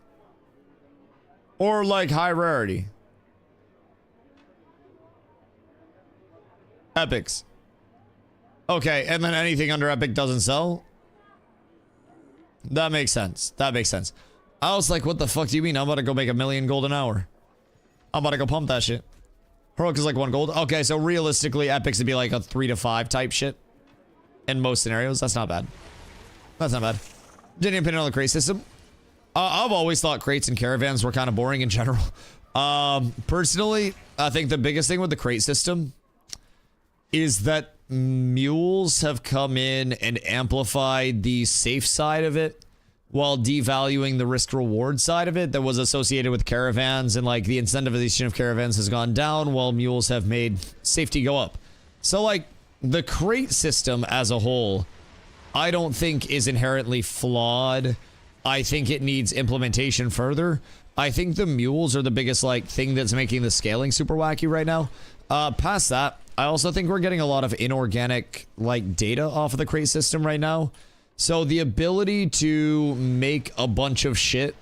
[SPEAKER 4] Or like high rarity? Epics. Okay, and then anything under Epic doesn't sell? That makes sense. That makes sense. I was like, what the fuck do you mean? I'm about to go make 1,000,000 gold an hour. I'm about to go pump that shit. Heroic is like 1 gold. Okay, so realistically, Epics would be like a 3 to 5 type shit. In most scenarios. That's not bad. That's not bad. Genuine opinion on the crate system. I've always thought crates and caravans were kind of boring in general. Personally, I think the biggest thing with the crate system is that mules have come in and amplified the safe side of it while devaluing the risk reward side of it that was associated with caravans, and like the incentivization of caravans has gone down while mules have made safety go up. So like the crate system as a whole, I don't think is inherently flawed. I think it needs implementation further. I think the mules are the biggest like thing that's making the scaling super wacky right now. Past that, I also think we're getting a lot of inorganic like data off of the crate system right now. So the ability to make a bunch of shit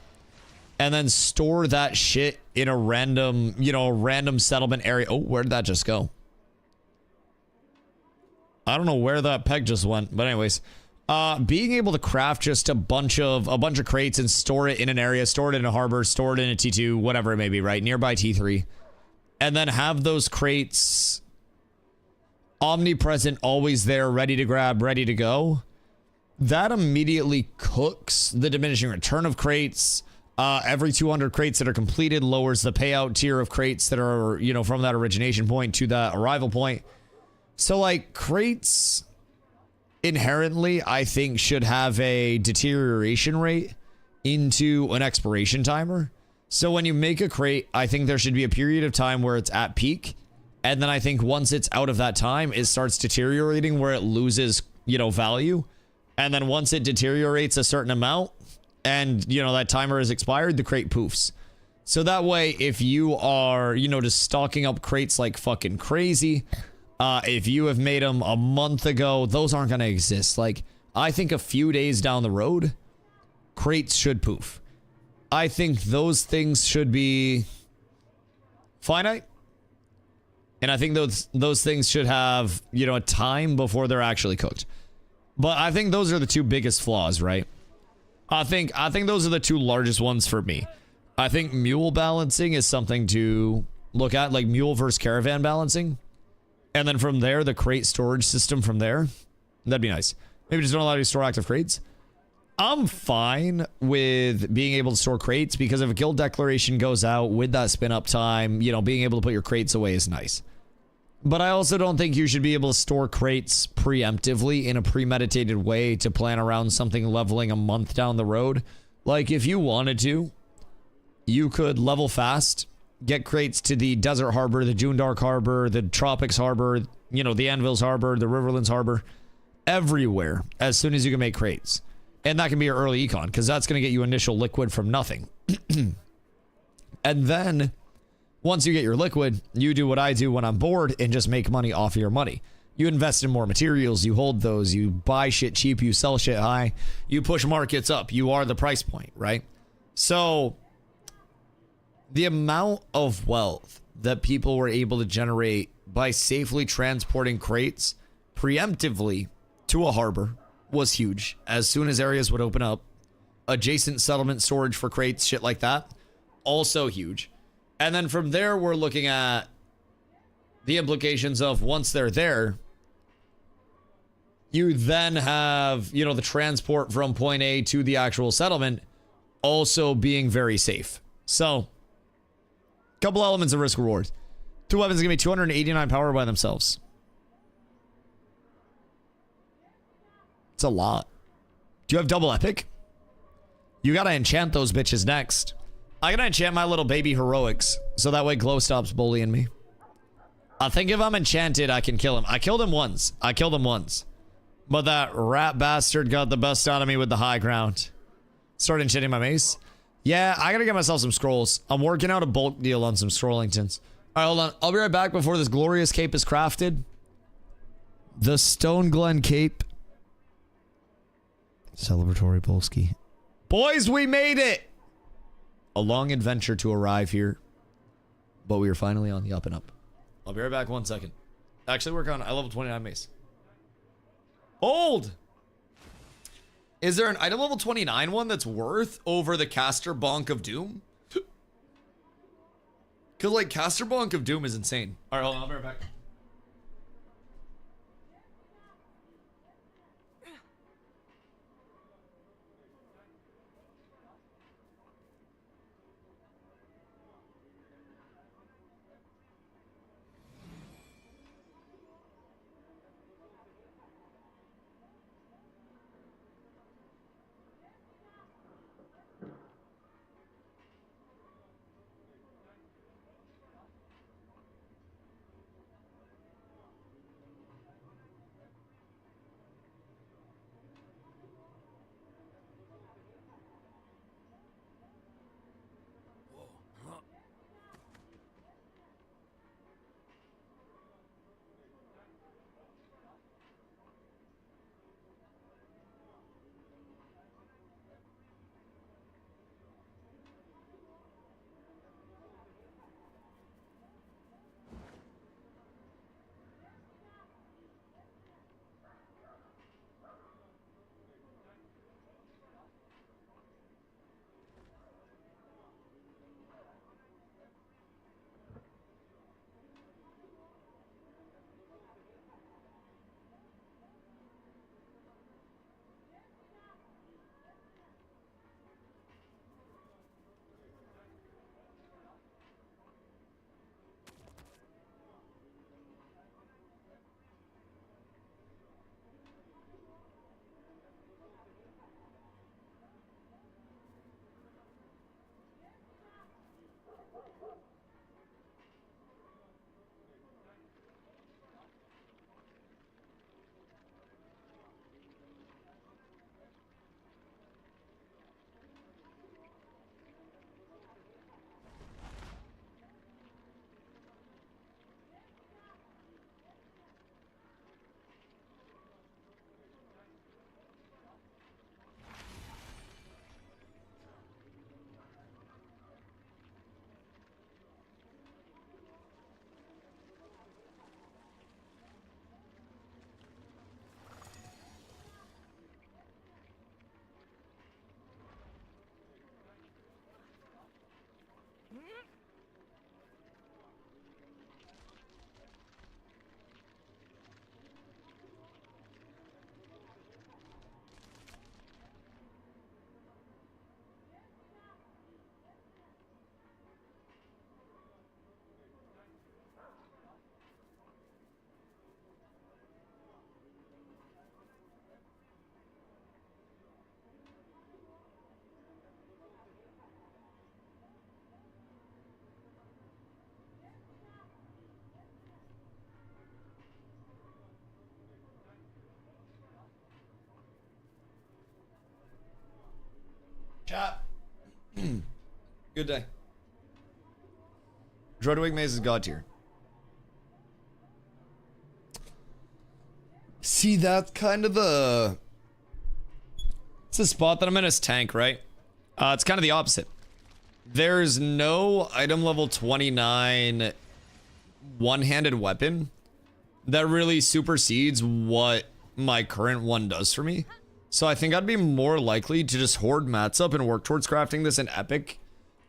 [SPEAKER 4] and then store that shit in a random, you know, random settlement area. Oh, where did that just go? I don't know where that peg just went, but anyways, being able to craft just a bunch of crates and store it in an area, store it in a harbor, store it in a T2, whatever it may be, right? Nearby T3. And then have those crates omnipresent, always there, ready to grab, ready to go. That immediately cooks the diminishing return of crates. Every 200 crates that are completed lowers the payout tier of crates that are, you know, from that origination point to that arrival point. So like crates inherently, I think, should have a deterioration rate into an expiration timer. So when you make a crate, I think there should be a period of time where it's at peak. And then I think once it's out of that time, it starts deteriorating where it loses, you know, value. And then once it deteriorates a certain amount and, you know, that timer is expired, the crate poofs. So that way, if you are, you know, just stocking up crates like fucking crazy, if you have made them a month ago, those aren't going to exist. Like, I think a few days down the road, crates should poof. I think those things should be finite. And I think those things should have, you know, a time before they're actually cooked. But I think those are the two biggest flaws, right? I think those are the two largest ones for me. I think mule balancing is something to look at, like mule versus caravan balancing. And then from there, the crate storage system from there. That'd be nice. Maybe just don't allow you to store active crates. I'm fine with being able to store crates because if a guild declaration goes out with that spin up time, you know, being able to put your crates away is nice. But I also don't think you should be able to store crates preemptively in a premeditated way to plan around something leveling a month down the road. Like, if you wanted to, you could level fast, get crates to the Desert Harbor, the Joondark Harbor, the Tropics Harbor, you know, the Anvil's Harbor, the Riverlands Harbor, everywhere as soon as you can make crates. And that can be your early econ, because that's going to get you initial liquid from nothing. And then once you get your liquid, you do what I do when I'm bored and just make money off of your money. You invest in more materials, you hold those, you buy shit cheap, you sell shit high, you push markets up. You are the price point, right? So the amount of wealth that people were able to generate by safely transporting crates preemptively to a harbor was huge. As soon as areas would open up, adjacent settlement storage for crates, shit like that, also huge. And then from there, we're looking at the implications of once they're there, you then have, you know, the transport from point A to the actual settlement also being very safe. So, couple elements of risk reward. 2 weapons are going to be 289 power by themselves. It's a lot. Do you have double epic? You got to enchant those bitches next. I gotta enchant my little baby heroics, so that way Glow stops bullying me. I think if I'm enchanted, I can kill him. I killed him once. But that rat bastard got the best out of me with the high ground. Started enchanting my mace. Yeah, I gotta get myself some scrolls. I'm working out a bulk deal on some scrollingtons. Alright, hold on. I'll be right back before this glorious cape is crafted. The Stone Glen cape. Celebratory Polski. Boys, we made it! A long adventure to arrive here, but we are finally on the up and up. I'll be right back 1 second. Actually work on I level 29 mace. Old! Is there an item level 29 one that's worth over the Caster Bonk of Doom? Cause like Caster Bonk of Doom is insane. Alright, hold on, I'll be right back. Chat. Good day. Droidwig Maze is god tier. See, that kind of the... It's a spot that I'm in as tank, right? It's kind of the opposite. There's no item level 29 one-handed weapon that really supersedes what my current one does for me. So I think I'd be more likely to just hoard mats up and work towards crafting this in epic,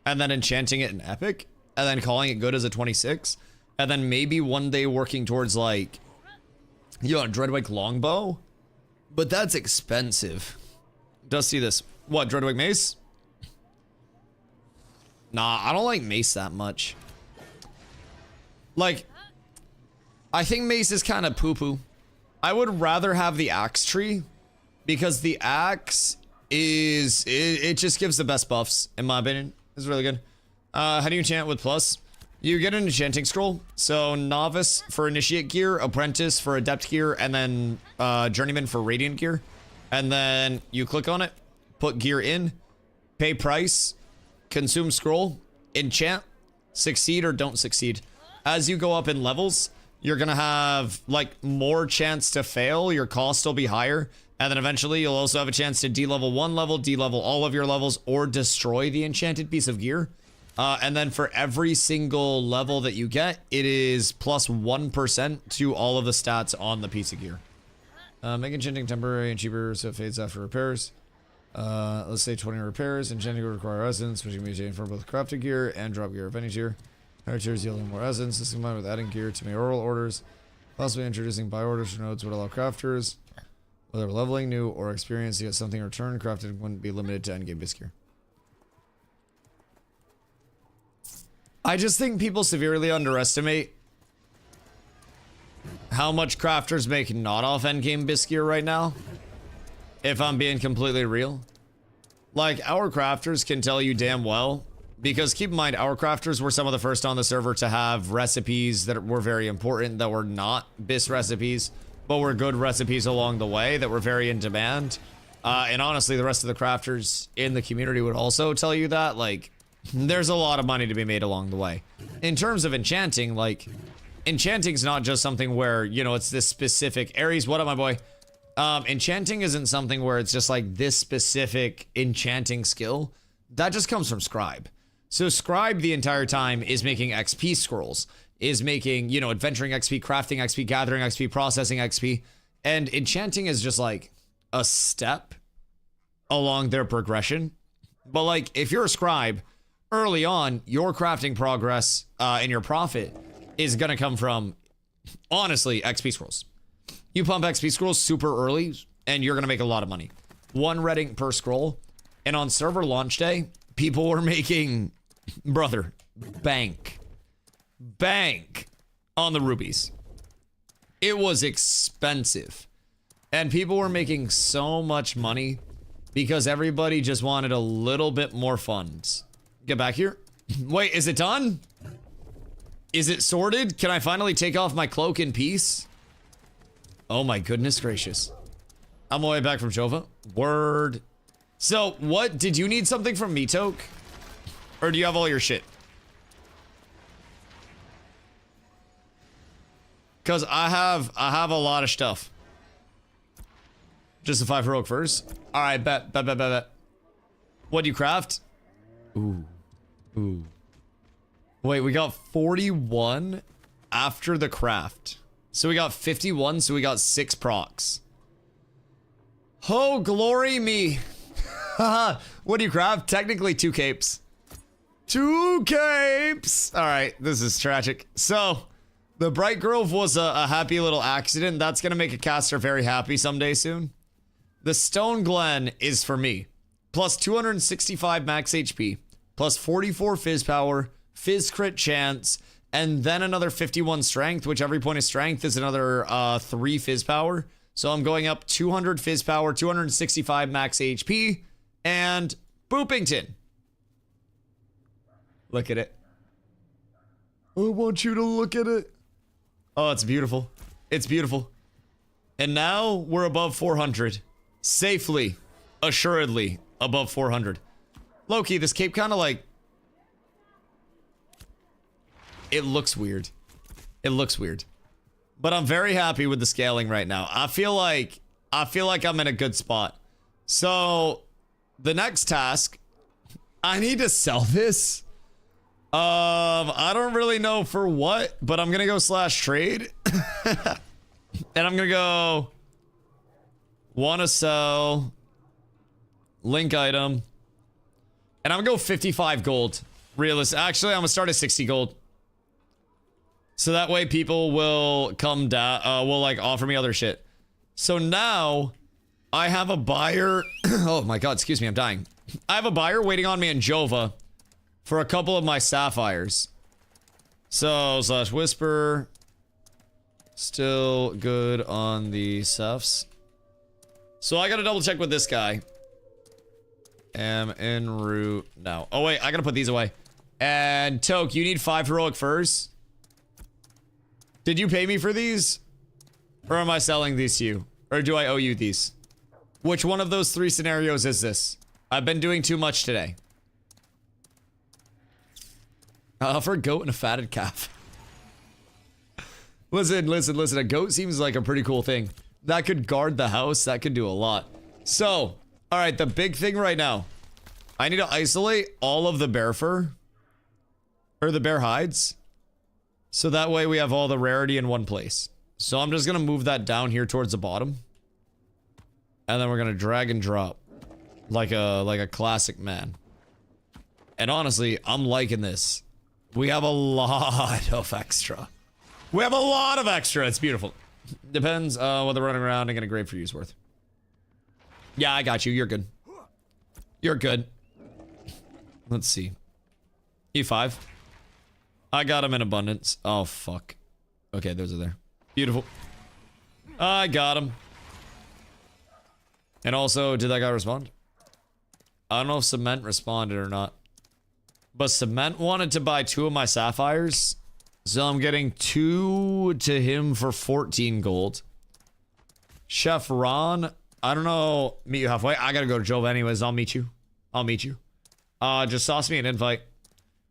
[SPEAKER 4] and then enchanting it in epic, and then calling it good as a 26, and then maybe one day working towards like, you know, a Dreadwig longbow, but that's expensive. Does see this? What, Dreadwig mace? Nah, I don't like mace that much. Like, I think mace is kind of poo-poo. I would rather have the axe tree, because the axe is, it just gives the best buffs, in my opinion. It's really good. How do you enchant with plus? You get an enchanting scroll. So novice for initiate gear, apprentice for adept gear, and then journeyman for radiant gear. And then you click on it, put gear in, pay price, consume scroll, enchant, succeed or don't succeed. As you go up in levels, you're gonna have like more chance to fail. Your cost will be higher. And then eventually you'll also have a chance to D-level one level, D-level all of your levels, or destroy the enchanted piece of gear. And then for every single level that you get, it is plus 1% to all of the stats on the piece of gear. Make enchanting temporary and cheaper so it fades after repairs. Let's say 20 repairs. Enchanting will require essence, which can be obtained for both crafted gear and drop gear of any tier. Higher tiers yielding more essence. This combined with adding gear to mayoral orders. Possibly introducing buy orders for nodes would allow crafters, whether leveling new or experienced, to get something returned. Crafted wouldn't be limited to endgame bis gear. I just think people severely underestimate how much crafters make not off endgame bis gear right now. If I'm being completely real. Like, our crafters can tell you damn well. Because keep in mind, our crafters were some of the first on the server to have recipes that were very important, that were not bis recipes, but were good recipes along the way that were very in demand. And honestly, the rest of the crafters in the community would also tell you that. Like, there's a lot of money to be made along the way. In terms of enchanting, like, enchanting's not just something where, you know, it's this specific... Ares, what up, my boy? Enchanting isn't something where it's just like this specific enchanting skill. That just comes from Scribe. So Scribe the entire time is making XP scrolls, is making, you know, adventuring XP, crafting XP, gathering XP, processing XP. And enchanting is just like a step along their progression. But like, if you're a Scribe, early on, your crafting progress and your profit is going to come from, honestly, XP scrolls. You pump XP scrolls super early, and you're going to make a lot of money. 1 red ink per scroll. And on server launch day, people were making, brother, bank on the rubies. It was expensive. And people were making so much money because everybody just wanted a little bit more funds. Get back here. Wait, is it done? Is it sorted? Can I finally take off my cloak in peace? Oh my goodness gracious. I'm on my way back from Jova. Word. So, what? Did you need something from me, Toke? Or do you have all your shit? Because I have a lot of stuff. Just a 5 heroic first. Alright, bet. What do you craft? Ooh. Wait, we got 41 after the craft. So we got 51, so we got 6 procs. Oh, glory me. What do you craft? Technically 2 capes. 2 capes! Alright, this is tragic. So, the Bright Grove was a happy little accident. That's gonna make a caster very happy someday soon. The Stone Glen is for me. Plus 265 max HP. Plus 44 fizz power. Fizz crit chance. And then another 51 strength, which every point of strength is another 3 fizz power. So I'm going up 200 fizz power, 265 max HP, and Boopington. Look at it. I want you to look at it. Oh, it's beautiful. It's beautiful. And now we're above 400. Safely, assuredly, above 400. Loki, this cape kind of like... It looks weird. It looks weird. But I'm very happy with the scaling right now. I feel like I'm in a good spot. So, the next task, I need to sell this. I don't really know for what, but I'm gonna go /trade. And I'm gonna go wanna sell link item. And I'm gonna go 55 gold. Realistic. Actually, I'm gonna start at 60 gold. So that way people will come down, will like offer me other shit. So now I have a buyer. Oh my god, excuse me, I'm dying. I have a buyer waiting on me in Jova for a couple of my sapphires. So /whisper. Still good on the saphs. So I gotta double check with this guy. Am en route now. Oh wait, I gotta put these away. And Toke, you need 5 heroic furs. Did you pay me for these? Or am I selling these to you? Or do I owe you these? Which one of those 3 scenarios is this? I've been doing too much today. I'll offer a goat and a fatted calf. Listen. A goat seems like a pretty cool thing. That could guard the house. That could do a lot. So, alright, the big thing right now. I need to isolate all of the bear fur. or the bear hides. So that way we have all the rarity in one place. So I'm just gonna move that down here towards the bottom. And then we're gonna drag and drop. Like a classic man. And honestly, I'm liking this. We have a lot of extra. We have a lot of extra. It's beautiful. Depends what they're running around and getting a grade for use worth. Yeah, I got you. You're good. You're good. Let's see. E5. I got him in abundance. Oh, fuck. Okay, those are there. Beautiful. I got him. And also, did that guy respond? I don't know if Cement responded or not. But Cement wanted to buy 2 of my sapphires. So I'm getting 2 to him for 14 gold. Chef Ron, I don't know. Meet you halfway. I gotta go to Jove anyways. I'll meet you. I'll meet you. Just sauce me an invite.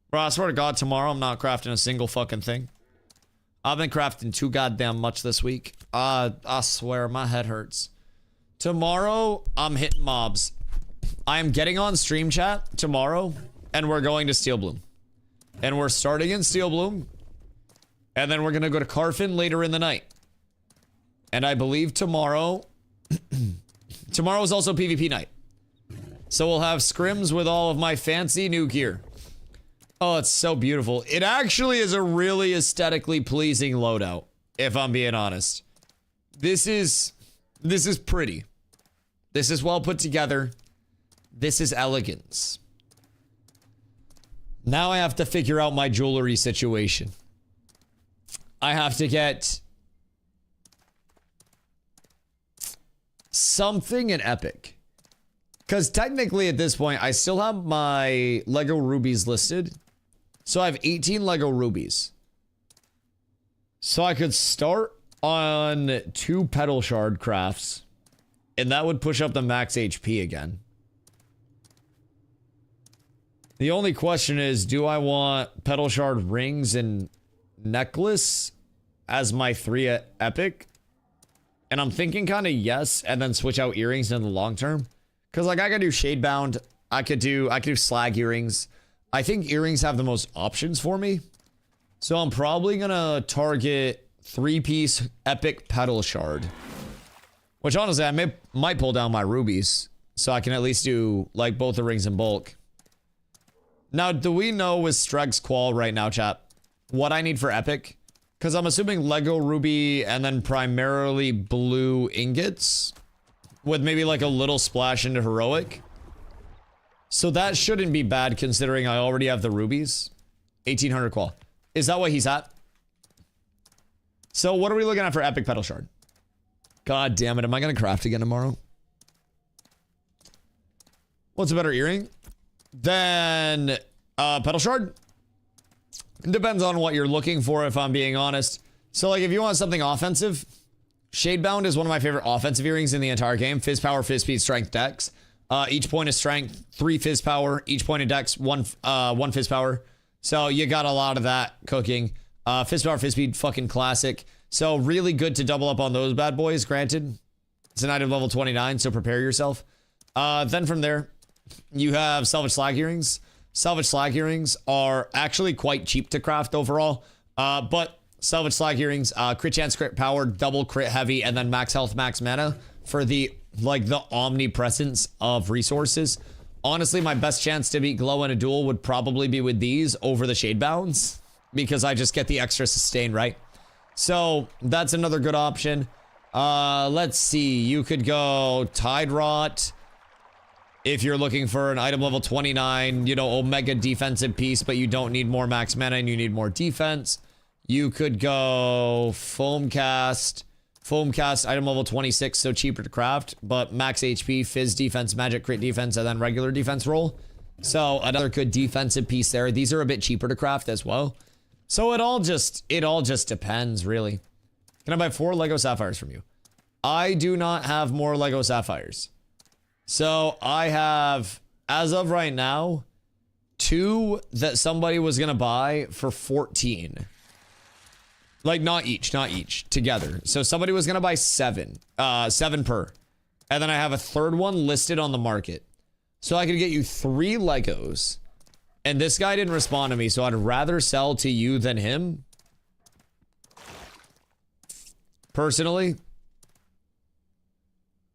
[SPEAKER 4] Bro, I swear to God, tomorrow I'm not crafting a single fucking thing. I've been crafting too goddamn much this week. I swear, my head hurts. Tomorrow, I'm hitting mobs. I am getting on stream chat tomorrow, and we're going to Steel Bloom. And we're starting in Steel Bloom, and then we're gonna go to Carfin later in the night. And I believe tomorrow... tomorrow is also PvP night. So we'll have scrims with all of my fancy new gear. Oh, it's so beautiful. It actually is a really aesthetically pleasing loadout, if I'm being honest. This is pretty. This is well put together. This is elegance. Now I have to figure out my jewelry situation. I have to get something in epic. Because technically at this point, I still have my Lego rubies listed. So I have 18 Lego rubies. So I could start on 2 petal shard crafts. And that would push up the max HP again. The only question is, do I want petal shard rings and necklace as my 3 epic? And I'm thinking kind of yes, and then switch out earrings in the long term. Because like I could do Shadebound, I could do slag earrings. I think earrings have the most options for me. So I'm probably gonna target 3-piece epic petal shard. Which honestly, I might pull down my rubies. So I can at least do like both the rings in bulk. Now, do we know with Streg's Qual right now, chat, what I need for epic? Because I'm assuming Lego ruby and then primarily blue ingots. With maybe like a little splash into heroic. So that shouldn't be bad considering I already have the rubies. 1800 qual. Is that what he's at? So what are we looking at for epic petal shard? God damn it, am I gonna craft again tomorrow? What's a better earring than petal shard? It depends on what you're looking for, if I'm being honest. So like if you want something offensive, Shadebound is one of my favorite offensive earrings in the entire game. Fizz power, fizz speed, strength, dex. Each point of strength, 3 fizz power. Each point of dex, 1 fizz power. So you got a lot of that cooking. Fizz power, fizz speed, fucking classic. So really good to double up on those bad boys, granted. It's an item level 29, so prepare yourself. Then from there, you have salvage slag earrings. Salvage slag earrings are actually quite cheap to craft overall. But salvage slag earrings, crit chance, crit power, double crit heavy, and then max health, max mana for the omnipresence of resources. Honestly, my best chance to beat Glow in a duel would probably be with these over the Shadebounds, because I just get the extra sustain, right? So that's another good option. Let's see. You could go Tide Rot if you're looking for an item level 29, you know, Omega defensive piece, but you don't need more max mana and you need more defense. You could go Foamcast. Foamcast, item level 26, so cheaper to craft, but max HP, fizz defense, magic crit defense, and then regular defense roll. So another good defensive piece there. These are a bit cheaper to craft as well. So it all just depends, really. Can I buy 4 Lego Sapphires from you? I do not have more Lego Sapphires. So I have, as of right now, 2 that somebody was gonna buy for 14. Like not each, together. So somebody was gonna buy 7, 7 per. And then I have a 3rd one listed on the market. So I could get you 3 Legos And this guy didn't respond to me, so I'd rather sell to you than him. Personally,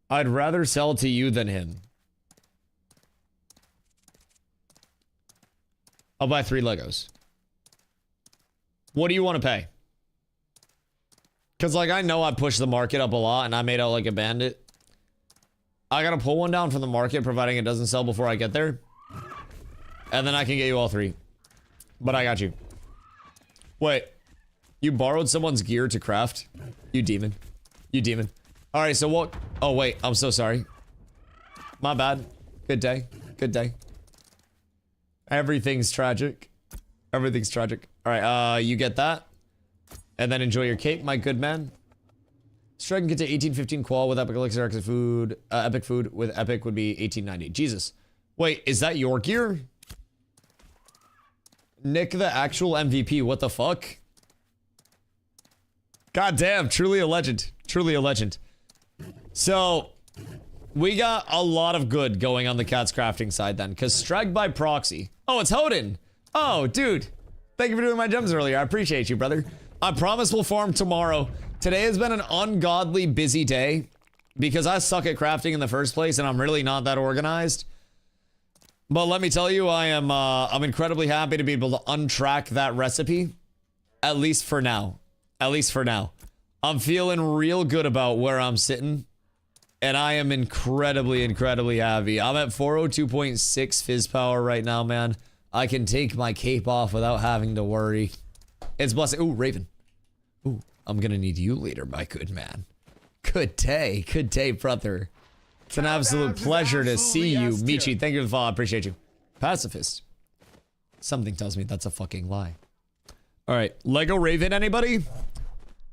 [SPEAKER 4] I'd rather sell to you than him. I'll buy 3 Legos. What do you want to pay? Because, like, I know I pushed the market up a lot and I made out like a bandit. I gotta pull one down from the market, providing it doesn't sell before I get there. And then I can get you all 3. But I got you. Wait. You borrowed someone's gear to craft? You demon. You demon. Alright, so what? Oh, wait. I'm so sorry. My bad. Good day. Good day. Everything's tragic. Everything's tragic. Alright, you get that. And then enjoy your cape, my good man. Strike and get to 1815 qual with epic elixir, epic food. Epic food with epic would be 1890. Jesus. Wait, is that your gear? Nick the actual MVP, what the fuck? God damn, truly a legend. Truly a legend. So, we got a lot of good going on the cat's crafting side then, because strike by proxy. Oh, it's Hodin. Oh, dude. Thank you for doing my gems earlier. I appreciate you, brother. I promise we'll farm tomorrow. Today has been an ungodly busy day because I suck at crafting in the first place and I'm really not that organized. But let me tell you, I'm incredibly happy to be able to untrack that recipe. At least for now. At least for now. I'm feeling real good about where I'm sitting. And I am incredibly, incredibly happy. I'm at 402.6 fizz power right now, man. I can take my cape off without having to worry. It's blessing. Ooh, Raven. Ooh, I'm gonna need you later, my good man. Good day, brother. It's an absolute pleasure to see you, Michi. Thank you for the follow. I appreciate you. Pacifist. Something tells me that's a fucking lie. All right, Lego Raven, anybody?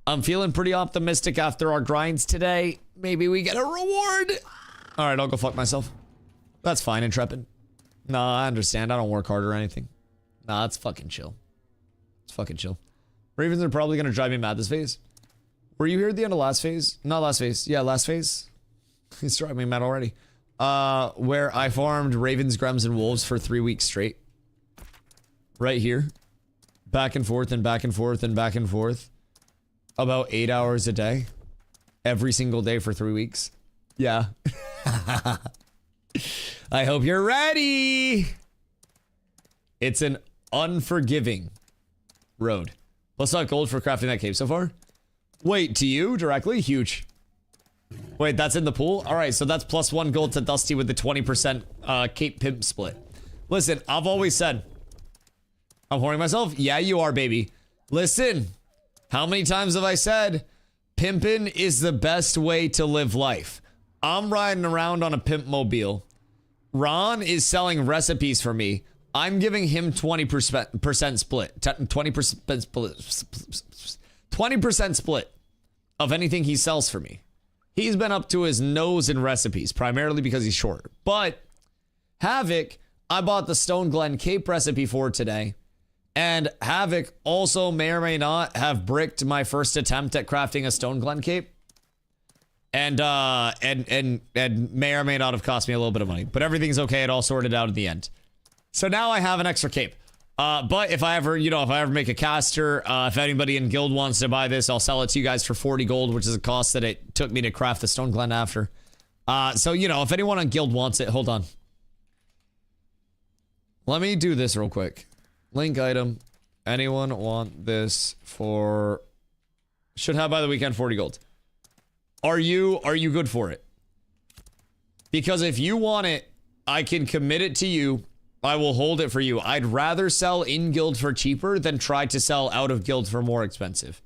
[SPEAKER 4] I'm feeling pretty optimistic after our grinds today. Maybe we get a reward. All right, I'll go fuck myself. That's fine, Intrepid. Nah, I understand. I don't work hard or anything. Nah, it's fucking chill. It's fucking chill. Ravens are probably gonna drive me mad this phase. Were you here at the end of last phase? Not last phase. Yeah, last phase. He's driving me mad already. Where I farmed Ravens, Grems, and Wolves for 3 weeks straight. Right here. Back and forth and back and forth and back and forth. About 8 hours a day. Every single day for 3 weeks. Yeah. I hope you're ready. It's an unforgiving road. Plus not gold for crafting that cape so far. Wait, to you directly? Huge. Wait, that's in the pool? Alright, so that's +1 gold to Dusty with the 20% cape pimp split. Listen, I've always said, I'm whoring myself? Yeah, you are, baby. Listen, how many times have I said, pimpin' is the best way to live life? I'm riding around on a pimp mobile. Ron is selling recipes for me. I'm giving him 20% split. 20% split. 20% split of anything he sells for me. He's been up to his nose in recipes, primarily because he's short. But Havoc, I bought the Stone Glen Cape recipe for today. And Havoc also may or may not have bricked my first attempt at crafting a Stone Glen Cape. And may or may not have cost me a little bit of money. But everything's okay. It all sorted out at the end. So now I have an extra cape. But if I ever, if I ever make a caster, if anybody in guild wants to buy this, I'll sell it to you guys for 40 gold, which is a cost that it took me to craft the Stone Glen after. So, if anyone on guild wants it, hold on. Let me do this real quick. Link item. Anyone want this for... Should have by the weekend 40 gold. Are you good for it? Because if you want it, I can commit it to you. I will hold it for you. I'd rather sell in guild for cheaper than try to sell out of guild for more expensive.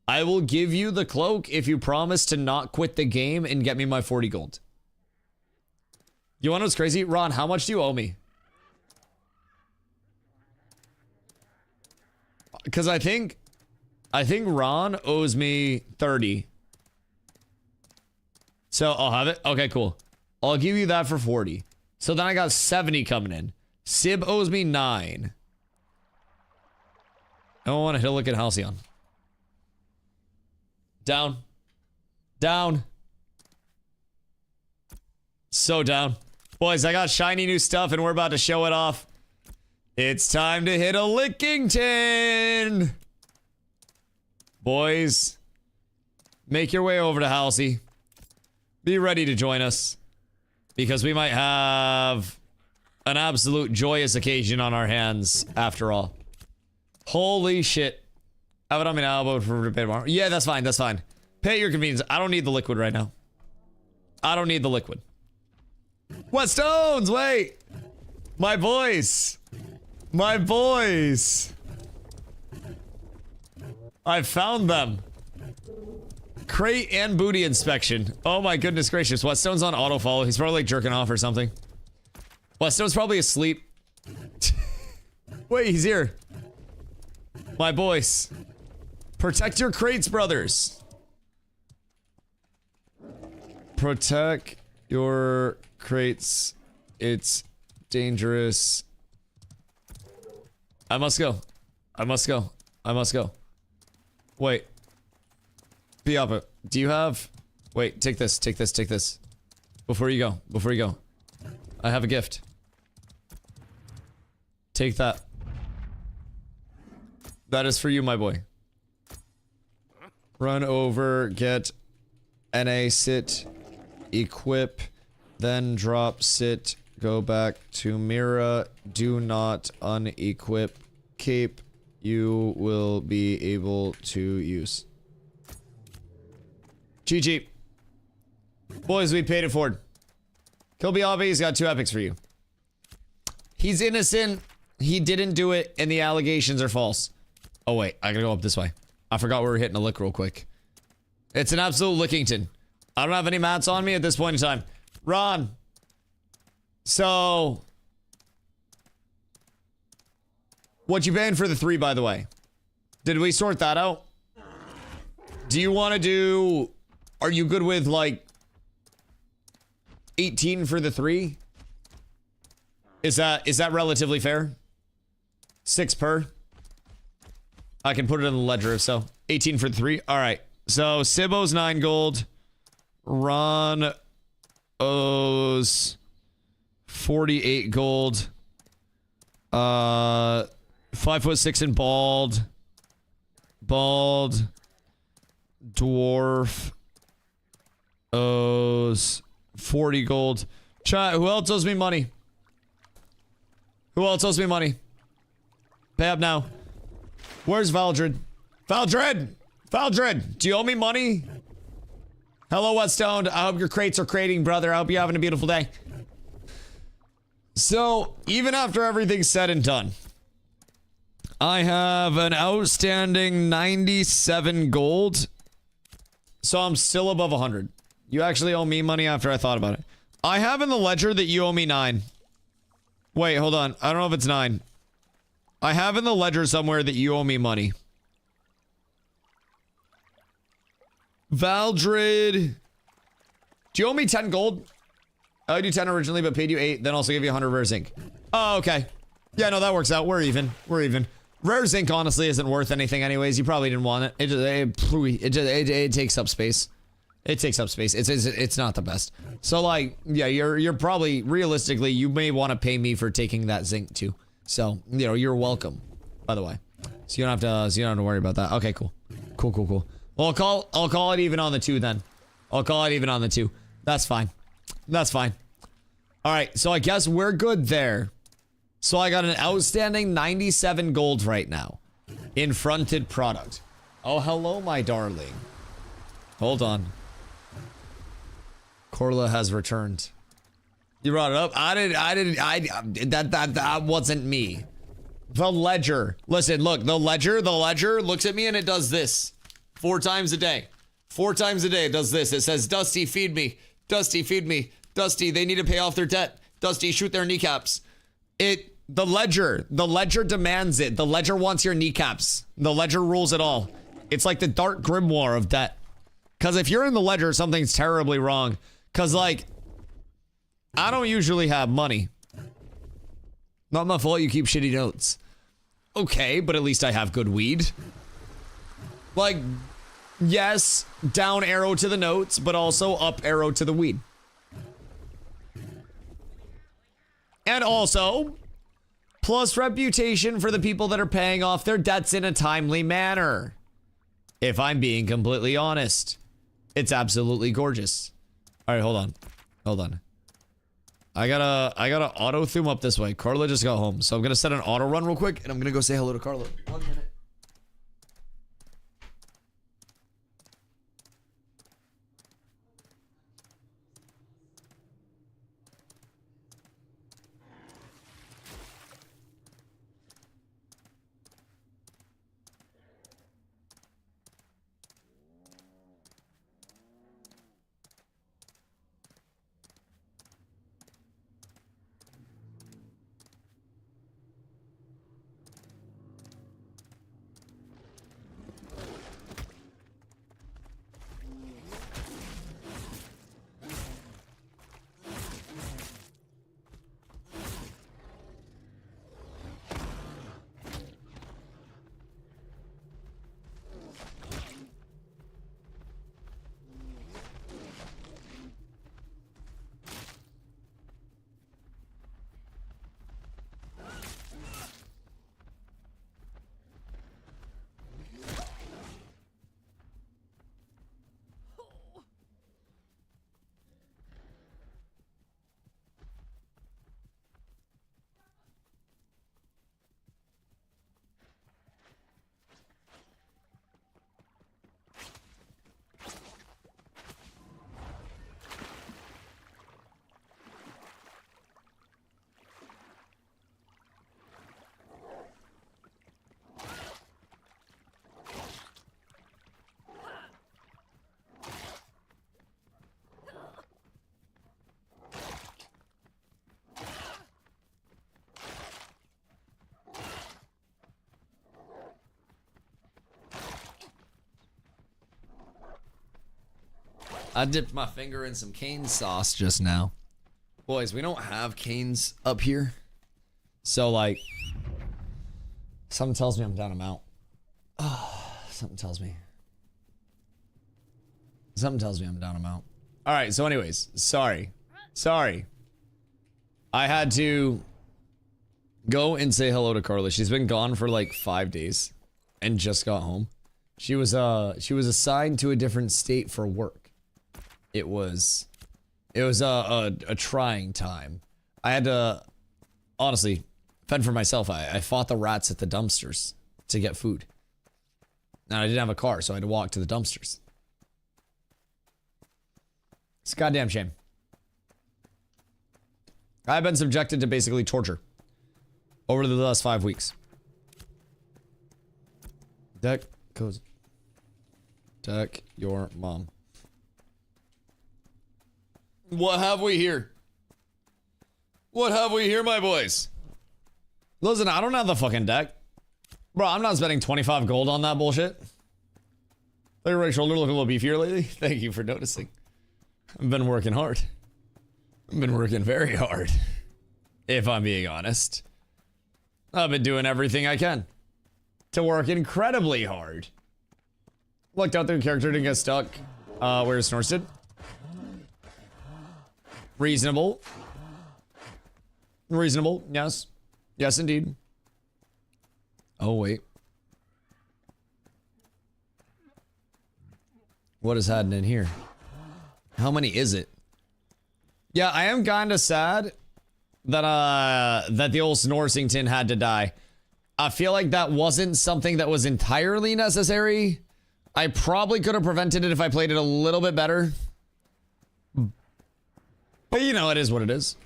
[SPEAKER 4] I will give you the cloak if you promise to not quit the game and get me my 40 gold. You want to know what's crazy? Ron, how much do you owe me? Because I think Ron owes me 30. So I'll have it. Okay, cool. I'll give you that for 40. So then I got 70 coming in. Sib owes me 9. I don't want to hit a look at Halcyon. Down. Down. So down. Boys, I got shiny new stuff and we're about to show it off. It's time to hit a Lickington! Boys, make your way over to Halsey. Be ready to join us. Because we might have an absolute joyous occasion on our hands, after all. Holy shit. Have it on me now, but for pay tomorrow. Yeah, that's fine, that's fine. Pay at your convenience. I don't need the liquid right now. I don't need the liquid. What stones? Wait. My boys. My boys. I found them. Crate and booty inspection. Oh my goodness gracious. Whetstone's on auto follow. He's probably like jerking off or something. Whetstone's probably asleep. Wait, he's here. My boys. Protect your crates, brothers. Protect your crates. It's dangerous. I must go. I must go. I must go. Wait. Biapa, do you have... Wait, take this, take this, take this. Before you go, before you go. I have a gift. Take that. That is for you, my boy. Run over, get NA, sit, equip, then drop, sit, go back to Mira, do not unequip, cape, you will be able to use. GG. Boys, we paid it forward. Kill Biabe, he's got 2 epics for you. He's innocent. He didn't do it, and the allegations are false. Oh, wait. I gotta go up this way. I forgot we were hitting a lick real quick. It's an absolute Lickington. I don't have any mats on me at this point in time. Ron. So... what you paying for the 3, by the way? Did we sort that out? Do you want to do... Are you good with, like... 18 for the 3? Is that relatively fair? 6 per? I can put it in the ledger, so 18 for 3. All right. So Sibbo's 9 gold. Ron owes 48 gold. 5'6" and bald. Bald dwarf owes 40 gold. Chat, who else owes me money? Who else owes me money? Pay up now. Where's Valdred? Valdred! Valdred! Do you owe me money? Hello, Whetstone. I hope your crates are crating, brother. I hope you're having a beautiful day. So, even after everything's said and done, I have an outstanding 97 gold. So I'm still above 100. You actually owe me money after I thought about it. I have in the ledger that you owe me 9. Wait, hold on. I don't know if it's 9. I have in the ledger somewhere that you owe me money. Valdred. Do you owe me 10 gold? I owed you 10 originally, but paid you 8. Then also give you 100 rare zinc. Oh, okay. Yeah, no, that works out. We're even. We're even. Rare zinc honestly isn't worth anything anyways. You probably didn't want it. It takes up space. It takes up space. It's not the best. So like, yeah, you're probably realistically you may want to pay me for taking that zinc too. So, you know, you're welcome, by the way. So you don't have to worry about that. Okay, cool. Cool. Well, I'll call it even on the 2 then. I'll call it even on the 2. That's fine. That's fine. All right, so I guess we're good there. So I got an outstanding 97 gold right now in fronted product. Oh, hello, my darling. Hold on. Corla has returned. You brought it up? That wasn't me. The ledger. Listen, look, the ledger looks at me and it does this 4 times a day. 4 times a day it does this. It says, Dusty, feed me. Dusty, feed me. Dusty, they need to pay off their debt. Dusty, shoot their kneecaps. The ledger demands it. The ledger wants your kneecaps. The ledger rules it all. It's like the dark grimoire of debt. Because if you're in the ledger, something's terribly wrong. Because, like, I don't usually have money. Not my fault you keep shitty notes. Okay, but at least I have good weed. Like, yes, down arrow to the notes, but also up arrow to the weed. And also, plus reputation for the people that are paying off their debts in a timely manner. If I'm being completely honest, it's absolutely gorgeous. All right, hold on. Hold on. I gotta auto zoom up this way. Carla just got home, so I'm gonna set an auto run real quick, and I'm gonna go say hello to Carla. 1 minute. I dipped my finger in some cane sauce just now. Boys, we don't have canes up here. So, like, something tells me I'm down amount. Oh, something tells me. Something tells me I'm down amount. All right, so anyways, sorry. I had to go and say hello to Carla. She's been gone for like 5 days and just got home. She was assigned to a different state for work. It was a trying time. I had to, honestly, fend for myself. I fought the rats at the dumpsters to get food. Now I didn't have a car, so I had to walk to the dumpsters. It's a goddamn shame. I've been subjected to basically torture over the last 5 weeks. Deck goes. Deck your mom. What have we here? What have we here, my boys? Listen, I don't have the fucking deck. Bro, I'm not spending 25 gold on that bullshit. Your right shoulder looking a little beefier lately. Thank you for noticing. I've been working hard. I've been working very hard. If I'm being honest. I've been doing everything I can to work incredibly hard. Looked out there, character didn't get stuck. Where's Snorts did? Reasonable. Reasonable, yes. Yes, indeed. Oh, wait. What is happening here? How many is it? Yeah, I am kind of sad that that the old Snorsington had to die. I feel like that wasn't something that was entirely necessary. I probably could have prevented it if I played it a little bit better. But you know, it is what it is.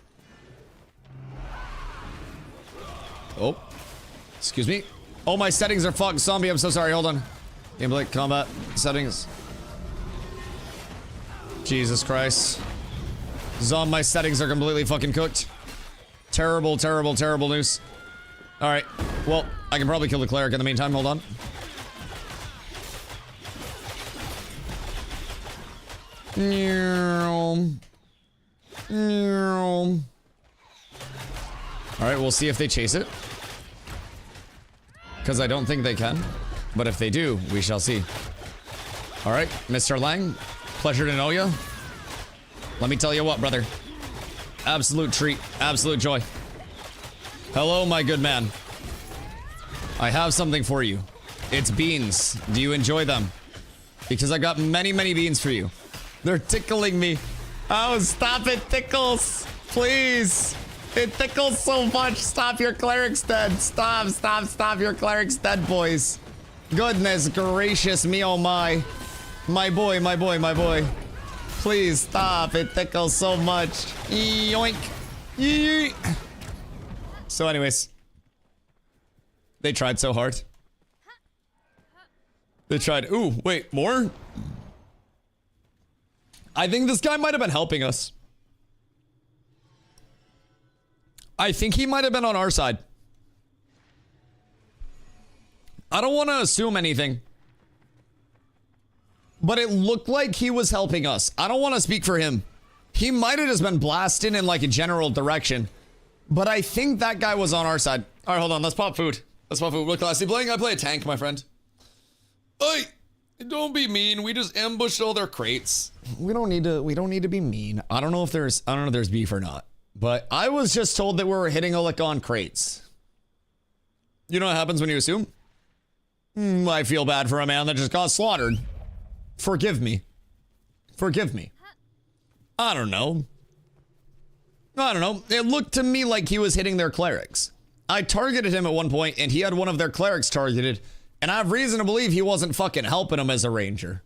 [SPEAKER 4] Oh. Excuse me. Oh, my settings are fucked. Zombie, I'm so sorry. Hold on. Gameplay, combat, settings. Jesus Christ. Zom, my settings are completely fucking cooked. Terrible, terrible, terrible news. Alright. Well, I can probably kill the cleric in the meantime. Hold on. Alright, we'll see if they chase it. Because I don't think they can. But if they do, we shall see. Alright, Mr. Lang. Pleasure to know you. Let me tell you what, brother. Absolute treat. Absolute joy. Hello, my good man. I have something for you. It's beans. Do you enjoy them? Because I got many, many beans for you. They're tickling me. Oh, stop it, tickles. Please. It tickles so much. Stop, your cleric's dead. Stop, stop, stop. Your cleric's dead, boys. Goodness gracious me, oh my. My boy, my boy, my boy. Please stop. It tickles so much. Yoink. Yeet. So anyways. They tried so hard. They tried. Ooh, wait, more? I think this guy might have been helping us. I think he might have been on our side. I don't want to assume anything. But it looked like he was helping us. I don't want to speak for him. He might have just been blasting in like a general direction. But I think that guy was on our side. All right, hold on. Let's pop food. Let's pop food. What class are you playing? I play a tank, my friend. Oi! Don't be mean. We just ambushed all their crates. We don't need to be mean. I don't know if there's beef or not. But I was just told that we were hitting a lick on crates. You know what happens when you assume? I feel bad for a man that just got slaughtered. Forgive me. Forgive me. I don't know. It looked to me like he was hitting their clerics. I targeted him at one point and he had one of their clerics targeted. And I have reason to believe he wasn't fucking helping him as a ranger.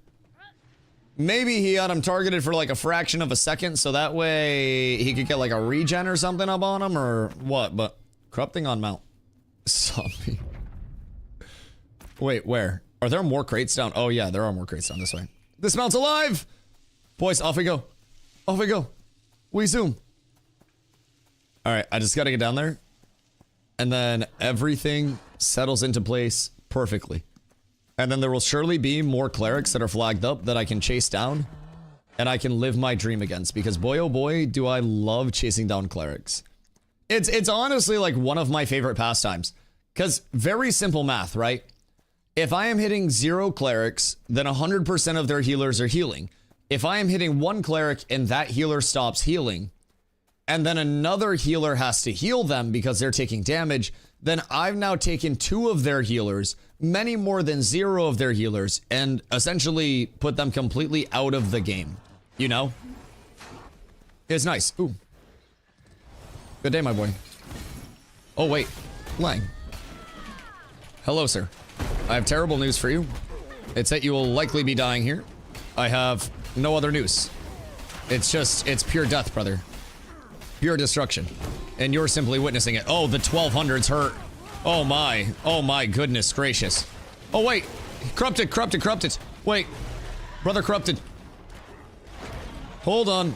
[SPEAKER 4] Maybe he had him targeted for like a fraction of a second so that way he could get like a regen or something up on him or what, but corrupting on mount. Zombie. Wait, where? Are there more crates down? Oh yeah, there are more crates down this way. This mount's alive! Boys, off we go. Off we go. We zoom. Alright, I just gotta get down there. And then everything settles into place perfectly. And then there will surely be more clerics that are flagged up that I can chase down. And I can live my dream against. Because boy oh boy, do I love chasing down clerics. It's honestly like one of my favorite pastimes. Because very simple math, right? If I am hitting 0 clerics, then 100% of their healers are healing. If I am hitting 1 cleric and that healer stops healing, and then another healer has to heal them because they're taking damage, then I've now taken 2 of their healers, many more than 0 of their healers, and essentially put them completely out of the game. You know? It's nice. Ooh. Good day, my boy. Oh, wait. Lang. Hello, sir. I have terrible news for you. It's that you will likely be dying here. I have no other news. It's pure death, brother. Pure destruction. And you're simply witnessing it. Oh, the 1200s hurt. Oh my goodness gracious. Oh wait, corrupted. Wait, brother corrupted. Hold on.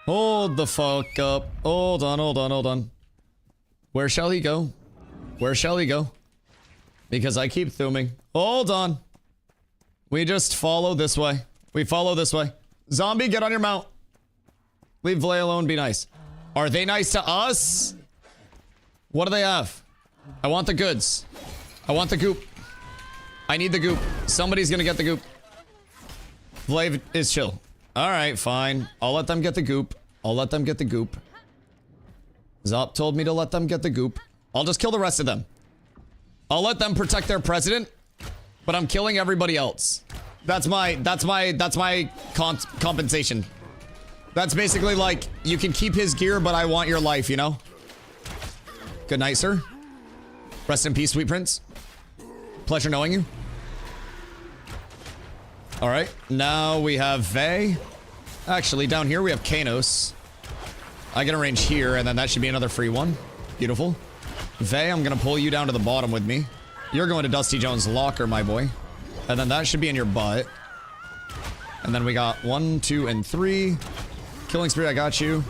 [SPEAKER 4] Hold the fuck up. Hold on. Where shall he go? Because I keep thumbing. Hold on. We just follow this way. Zombie, get on your mount. Leave Vlay alone, be nice. Are they nice to us? What do they have? I want the goods. I want the goop. I need the goop. Somebody's gonna get the goop. Vlay is chill. Alright, fine. I'll let them get the goop. Zop told me to let them get the goop. I'll just kill the rest of them. I'll let them protect their president, but I'm killing everybody else. That's my compensation. That's basically like, you can keep his gear, but I want your life, you know? Good night, sir. Rest in peace, sweet prince. Pleasure knowing you. Alright, now we have Vey. Actually, down here we have Kanos. I can arrange here, and then that should be another free one. Beautiful. Vey, I'm gonna pull you down to the bottom with me. You're going to Dusty Jones' locker, my boy. And then that should be in your butt. And then we got 1, 2, and 3. Killing spree, I got you.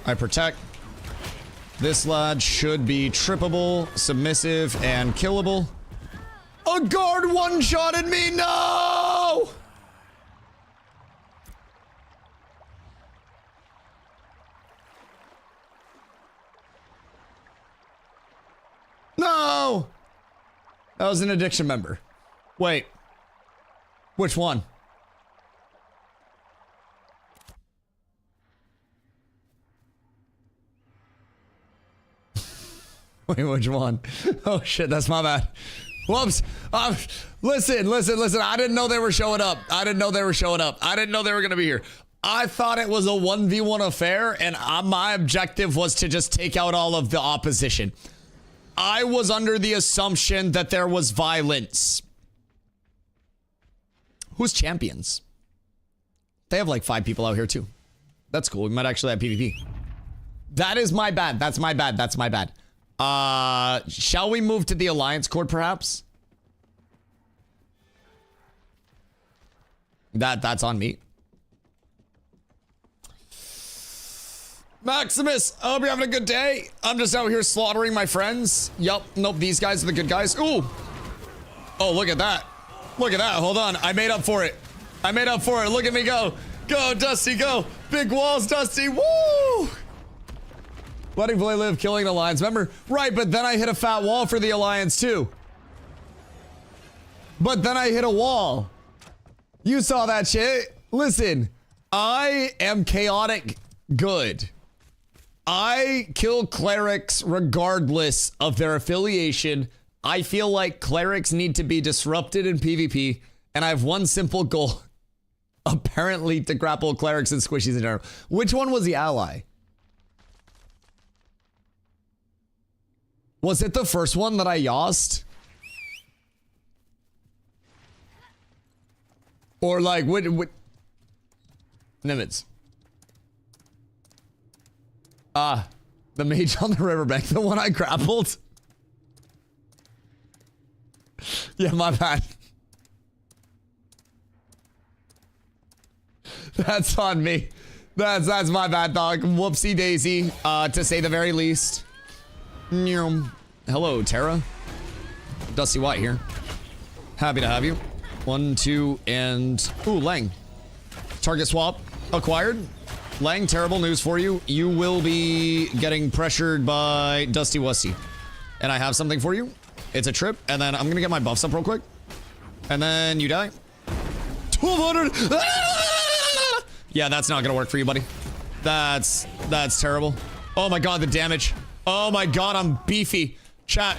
[SPEAKER 4] I protect. This lad should be trippable, submissive, and killable. A guard one-shotted me, no! No! That was an addiction member. Wait. Which one? Wait, which one? Oh shit, that's my bad. Whoops. Listen. I didn't know they were showing up. I didn't know they were gonna be here. I thought it was a 1v1 affair, and my objective was to just take out all of the opposition. I was under the assumption that there was violence. Who's champions? They have like 5 people out here too. That's cool. We might actually have PvP. That is my bad. That's my bad. Shall we move to the Alliance Court perhaps? That's on me. Maximus, I hope you're having a good day. I'm just out here slaughtering my friends. Yup, nope, these guys are the good guys. Ooh. Oh, look at that. Hold on, I made up for it. Look at me go. Go, Dusty, go. Big walls, Dusty, woo! Letting play live, killing the Alliance. Remember? Right, but then I hit a fat wall for the Alliance too. But then I hit a wall. You saw that shit. Listen, I am chaotic good. I kill clerics regardless of their affiliation. I feel like clerics need to be disrupted in PvP, and I have one simple goal. Apparently to grapple clerics and squishies in general. Which one was the ally? Was it the first one that I yossed? Or like, what? Nimitz. The mage on the riverbank, the one I grappled. Yeah, my bad. That's on me. That's my bad, dog. Whoopsie daisy, to say the very least. Hello, Tara. DustyWhy here. Happy to have you. 1, 2, and... Ooh, Lang. Target swap acquired. Lang, terrible news for you. You will be getting pressured by Dusty Wussy. And I have something for you. It's a trip, and then I'm gonna get my buffs up real quick. And then you die. 1200! Yeah, that's not gonna work for you, buddy. That's terrible. Oh my god, the damage. Oh my god, I'm beefy. Chat,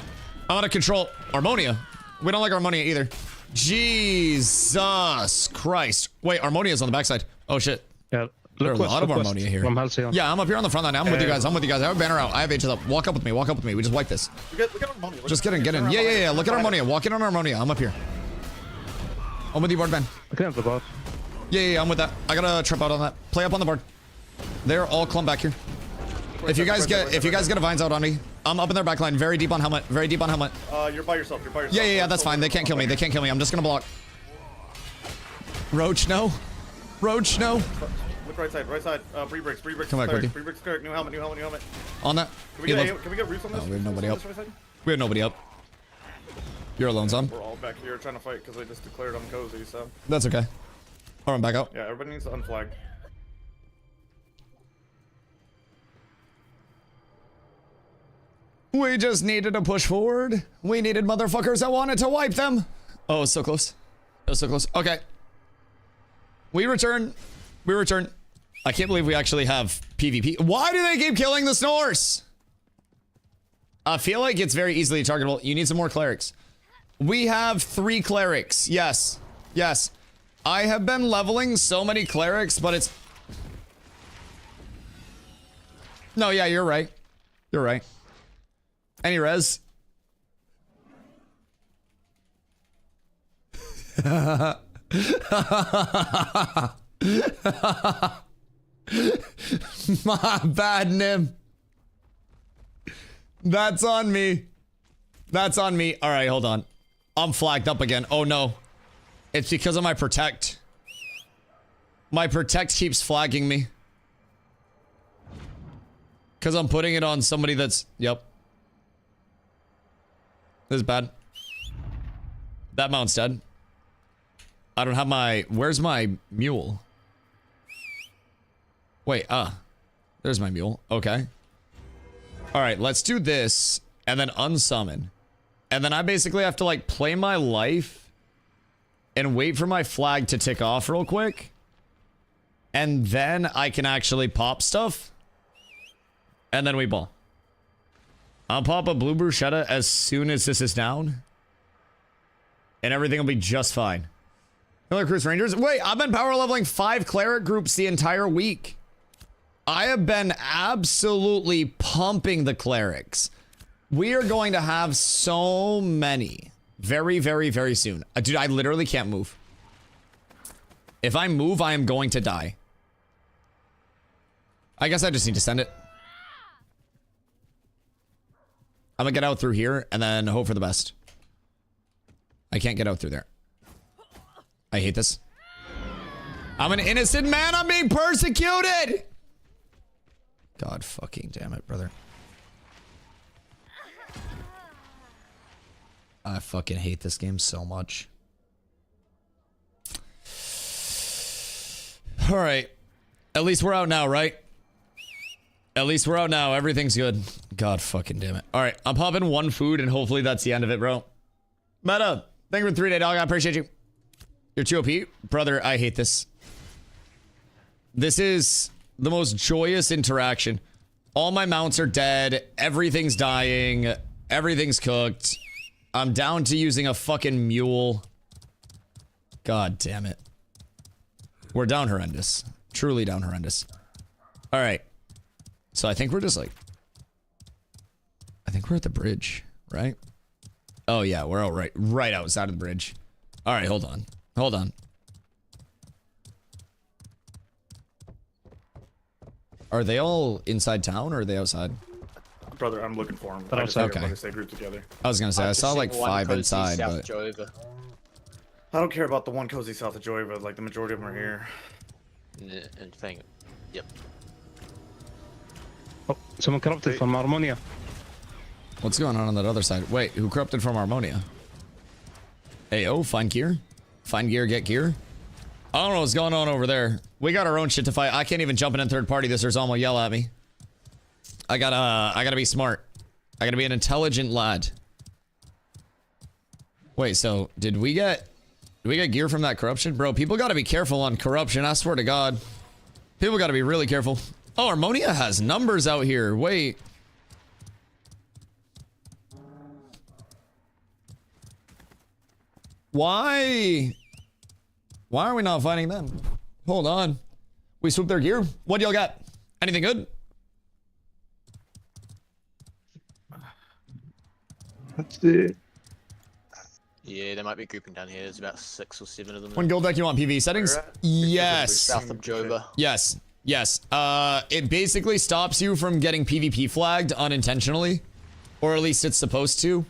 [SPEAKER 4] I'm out of control. Harmonia. We don't like Harmonia either. Jesus Christ. Wait, Harmonia's on the backside. Oh shit.
[SPEAKER 7] Yeah.
[SPEAKER 4] There are a lot of Harmonia here. Yeah, I'm up here on the front line. I'm with you guys. I have a banner out. I have H's up. Walk up with me. We just wipe this.
[SPEAKER 6] Look at Harmonia.
[SPEAKER 4] Just get in. Yeah. Look at Harmonia. Walk in on Harmonia. I'm up here. I'm with you, Boardman.
[SPEAKER 7] I can have the bot.
[SPEAKER 4] Yeah, I'm with that. I gotta trip out on that. Play up on the board. They're all clumped back here. If you guys get a vines out on me, I'm up in their back line. Very deep on helmet.
[SPEAKER 6] You're by yourself.
[SPEAKER 4] Yeah, that's fine. They can't kill me. I'm just gonna block. Roach, no.
[SPEAKER 6] Look right side. Bree bricks.
[SPEAKER 4] Come back, quickly.
[SPEAKER 6] Bree bricks cleric. New helmet.
[SPEAKER 4] On that.
[SPEAKER 6] Can we get roofs on this?
[SPEAKER 4] No, we have nobody up.
[SPEAKER 6] Right side?
[SPEAKER 4] We have nobody up. You're alone, son.
[SPEAKER 6] We're all back here trying to fight because they just declared I'm cozy, so.
[SPEAKER 4] That's okay. Alright, back out.
[SPEAKER 6] Yeah, everybody needs to unflag.
[SPEAKER 4] We just needed to push forward. We needed motherfuckers that wanted to wipe them. Oh, it's so close. Okay. We return. I can't believe we actually have PvP. Why do they keep killing the snores? I feel like it's very easily targetable. You need some more clerics. We have 3 clerics. Yes. I have been leveling so many clerics, but it's... No, yeah, you're right. Any res? My bad, Nim. That's on me. All right, hold on. I'm flagged up again. Oh no. It's because of my protect. My protect keeps flagging me. Because I'm putting it on somebody that's... Yep. This is bad. That mount's dead. I don't have my... Where's my mule? Wait, there's my mule. Okay. Alright, let's do this. And then unsummon. And then I basically have to, like, play my life. And wait for my flag to tick off real quick. And then I can actually pop stuff. And then we ball.
[SPEAKER 1] I'll pop a blue bruschetta as soon as this is down. And everything will be just fine. Hello, Cruise Rangers. Wait, I've been power leveling 5 cleric groups the entire week. I have been absolutely pumping the clerics. We are going to have so many very, very, very soon. Dude, I literally can't move. If I move, I am going to die. I guess I just need to send it. I'm gonna get out through here and then hope for the best. I can't get out through there. I hate this. I'm an innocent man. I'm being persecuted. God fucking damn it, brother. I fucking hate this game so much. All right. At least we're out now, right? At least we're out now. Everything's good. God fucking damn it. All right. I'm popping 1 food and hopefully that's the end of it, bro. Meta, thank you for the 3-day dog. I appreciate you. You're too OP. Brother, I hate this. This is the most joyous interaction. All my mounts are dead. Everything's dying. Everything's cooked. I'm down to using a fucking mule. God damn it. We're down horrendous. Truly down horrendous. All right. So I think we're just like... I think we're at the bridge, right? Oh yeah, we're all right outside of the bridge. All right, hold on. Hold on. Are they all inside town or are they outside?
[SPEAKER 7] Brother, I'm looking for them.
[SPEAKER 8] But
[SPEAKER 7] I
[SPEAKER 1] okay.
[SPEAKER 7] Stay grouped together.
[SPEAKER 1] I was gonna say, I saw like 5 inside, but...
[SPEAKER 7] I don't care about the one cozy south of Joyva. Like, the majority of them are here.
[SPEAKER 8] And thing. Yep.
[SPEAKER 9] Oh, someone corrupted from Harmonia.
[SPEAKER 1] What's going on that other side? Wait, who corrupted from Harmonia? Hey, oh, find gear. Find gear, get gear. I don't know what's going on over there. We got our own shit to fight. I can't even jump in third party. This Urzal will yell at me. I gotta be smart. I gotta be an intelligent lad. Wait, so did we get gear from that corruption? Bro, people gotta be careful on corruption. I swear to God. People gotta be really careful. Oh, Harmonia has numbers out here. Wait. Why are we not fighting them? Hold on. We swooped their gear. What y'all got? Anything good?
[SPEAKER 9] That's it.
[SPEAKER 8] Yeah, they might be grouping down here. There's about 6 or 7 of them.
[SPEAKER 1] When gold deck you want PV settings? Yes.
[SPEAKER 8] South of Jova.
[SPEAKER 1] Yes. Yes. It basically stops you from getting PvP flagged unintentionally. Or at least it's supposed to.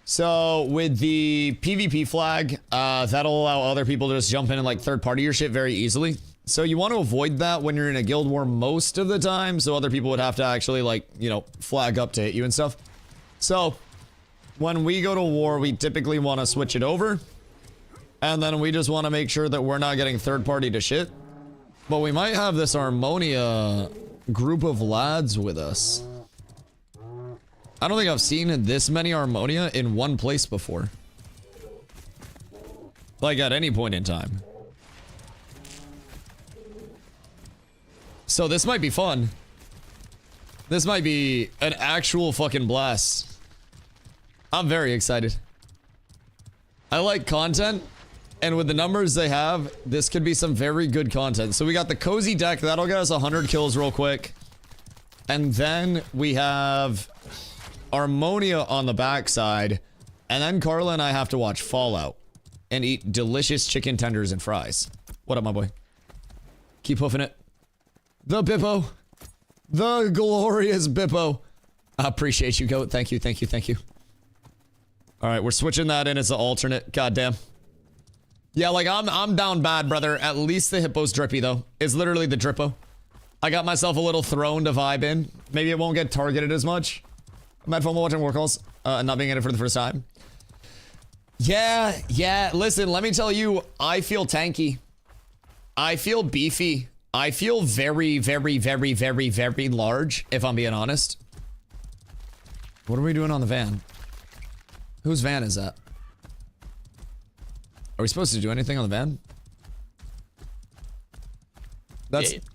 [SPEAKER 1] So with the PvP flag, that'll allow other people to just jump in and like third party your shit very easily. So you want to avoid that when you're in a guild war most of the time. So other people would have to actually like, you know, flag up to hit you and stuff. So when we go to war, we typically want to switch it over. And then we just want to make sure that we're not getting third party to shit. But we might have this Harmonia group of lads with us. I don't think I've seen this many Harmonia in one place before. Like at any point in time. So this might be fun. This might be an actual fucking blast. I'm very excited. I like content. And with the numbers they have, this could be some very good content. So we got the cozy deck. That'll get us 100 kills real quick. And then we have Harmonia on the backside. And then Carla and I have to watch Fallout. And eat delicious chicken tenders and fries. What up, my boy? Keep hoofing it. The Bippo. The glorious Bippo. I appreciate you, Goat. Thank you, thank you, thank you. Alright, we're switching that in as an alternate. Goddamn. Yeah, like, I'm down bad, brother. At least the hippo's drippy, though. It's literally the drippo. I got myself a little throne to vibe in. Maybe it won't get targeted as much. I'm at fun watching war calls. And not being in it for the first time. Yeah. Listen, let me tell you, I feel tanky. I feel beefy. I feel very, very, very, very, very large, if I'm being honest. What are we doing on the van? Whose van is that? Are we supposed to do anything on the van?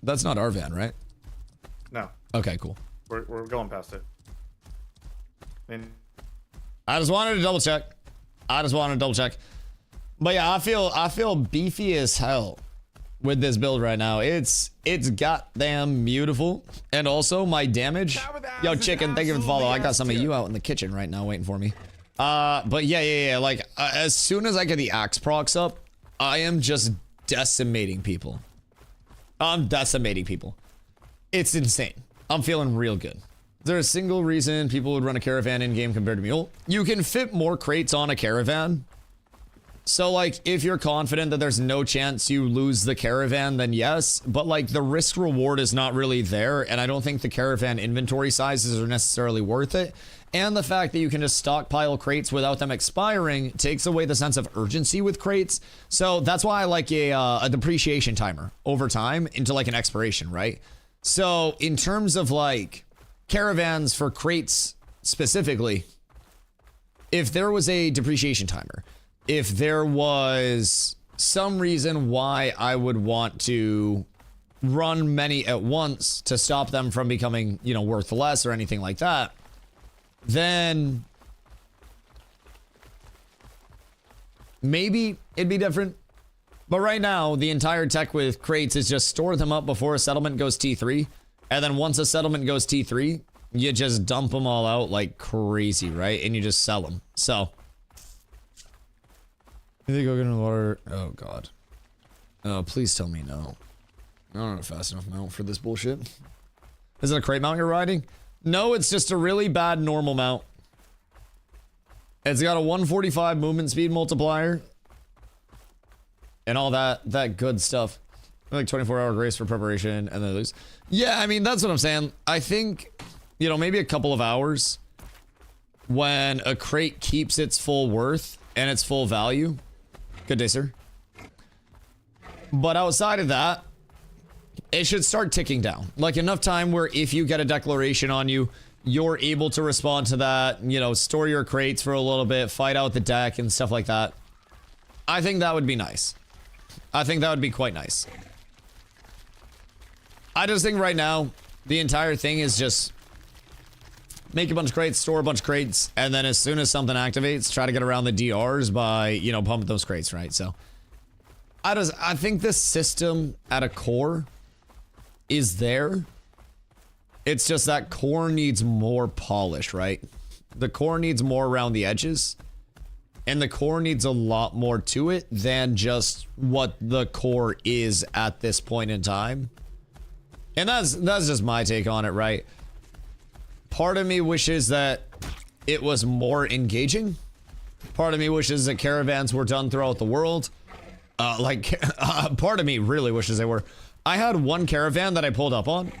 [SPEAKER 1] That's not our van, right?
[SPEAKER 7] No.
[SPEAKER 1] Okay, cool.
[SPEAKER 7] We're going past it.
[SPEAKER 1] I just wanted to double check. But yeah, I feel beefy as hell with this build right now. It's goddamn beautiful. And also my damage. Yo, chicken, thank you for the follow. I got some of you out in the kitchen right now waiting for me. But yeah. Like, as soon as I get the axe procs up, I am just decimating people. I'm decimating people. It's insane. I'm feeling real good. Is there a single reason people would run a caravan in game compared to mule? You can fit more crates on a caravan. So like, if you're confident that there's no chance you lose the caravan, then yes. But like, the risk reward is not really there. And I don't think the caravan inventory sizes are necessarily worth it. And the fact that you can just stockpile crates without them expiring takes away the sense of urgency with crates. So that's why I like a depreciation timer over time into like an expiration, right? So in terms of like caravans for crates specifically, if there was a depreciation timer, if there was some reason why I would want to run many at once to stop them from becoming, you know, worth less or anything like that, then maybe it'd be different. But right now, the entire tech with crates is just store them up before a settlement goes T3. And then once a settlement goes T3, you just dump them all out like crazy, right? And you just sell them. So, you think go get in the water? Oh, God. Oh, please tell me no. I don't have a fast enough mount for this bullshit. Is it a crate mount you're riding? No, it's just a really bad normal mount. It's got a 145 movement speed multiplier. And all that good stuff. Like 24-hour grace for preparation and then lose. Yeah, I mean, that's what I'm saying. I think, you know, maybe a couple of hours when a crate keeps its full worth and its full value. Good day, sir. But outside of that, it should start ticking down. Like enough time where if you get a declaration on you, you're able to respond to that, you know, store your crates for a little bit, fight out the deck and stuff like that. I think that would be nice. I think that would be quite nice. I just think right now, the entire thing is just make a bunch of crates, store a bunch of crates, and then as soon as something activates, try to get around the DRs by, you know, pumping those crates, right? So, I think this system at a core is there. It's just that core needs more polish, right? The core needs more around the edges. And the core needs a lot more to it than just what the core is at this point in time. And that's just my take on it, right? Part of me wishes that it was more engaging. Part of me wishes that caravans were done throughout the world. Part of me really wishes they were. I had one caravan that I pulled up on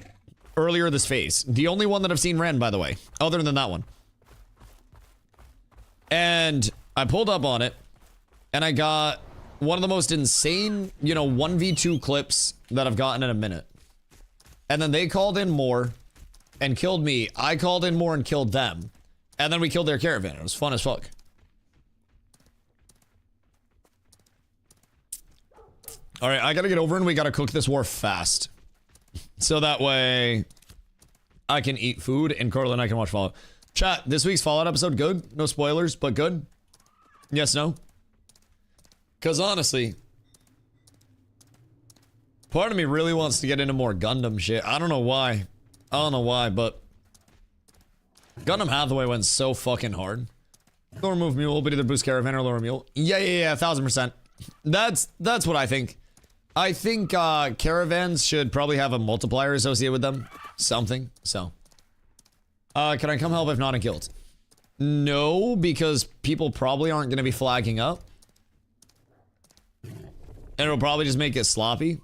[SPEAKER 1] earlier this phase. The only one that I've seen ran, by the way, other than that one. And I pulled up on it, and I got one of the most insane, you know, 1v2 clips that I've gotten in a minute. And then they called in more and killed me. I called in more and killed them. And then we killed their caravan. It was fun as fuck. All right, I gotta get over and we gotta cook this war fast. So that way I can eat food and Carla and I can watch Fallout. Chat, this week's Fallout episode, good? No spoilers, but good? Yes, no? Because honestly, part of me really wants to get into more Gundam shit. I don't know why. I don't know why, but Gundam Hathaway went so fucking hard. Go remove mule, but either boost caravan or lower mule. Yeah, 1000%. That's what I think. I think caravans should probably have a multiplier associated with them. Something, so. Can I come help if not in guild? No, because people probably aren't going to be flagging up. And it'll probably just make it sloppy.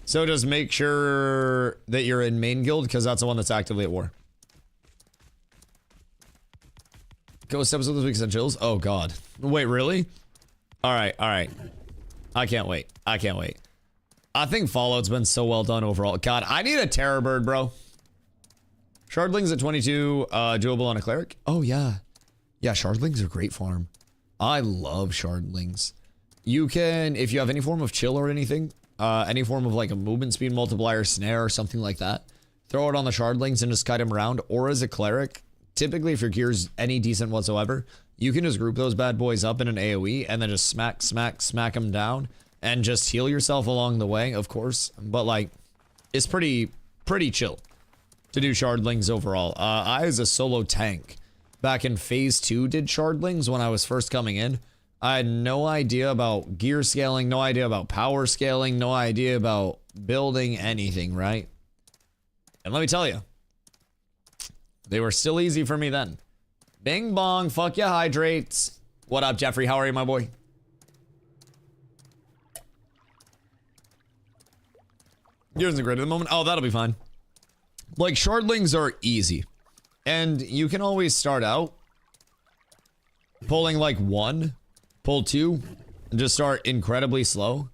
[SPEAKER 1] So just make sure that you're in main guild, because that's the one that's actively at war. Ghost episode this week sent chills? Oh god. Wait, really? Alright. I can't wait. I think Fallout's been so well done overall. God, I need a Terror Bird, bro. Shardlings at 22, doable on a cleric. Oh yeah. Yeah, Shardlings are great farm. I love Shardlings. You can, if you have any form of chill or anything, any form of like a movement speed multiplier, snare, or something like that, throw it on the Shardlings and just kite them around. Or as a cleric,
[SPEAKER 4] typically if your gear's any decent whatsoever, you can just group those bad boys up in an AoE and then just smack them down and just heal yourself along the way, of course. But like, it's pretty chill to do shardlings overall. I, as a solo tank, back in phase 2 did shardlings when I was first coming in. I had no idea about gear scaling, no idea about power scaling, no idea about building anything, right? And let me tell you, they were still easy for me then. Bing bong, fuck ya hydrates. What up, Jeffrey? How are you, my boy? Yours isn't great at the moment. Oh, that'll be fine. Like, shardlings are easy. And you can always start out pulling like 1, pull 2, and just start incredibly slow.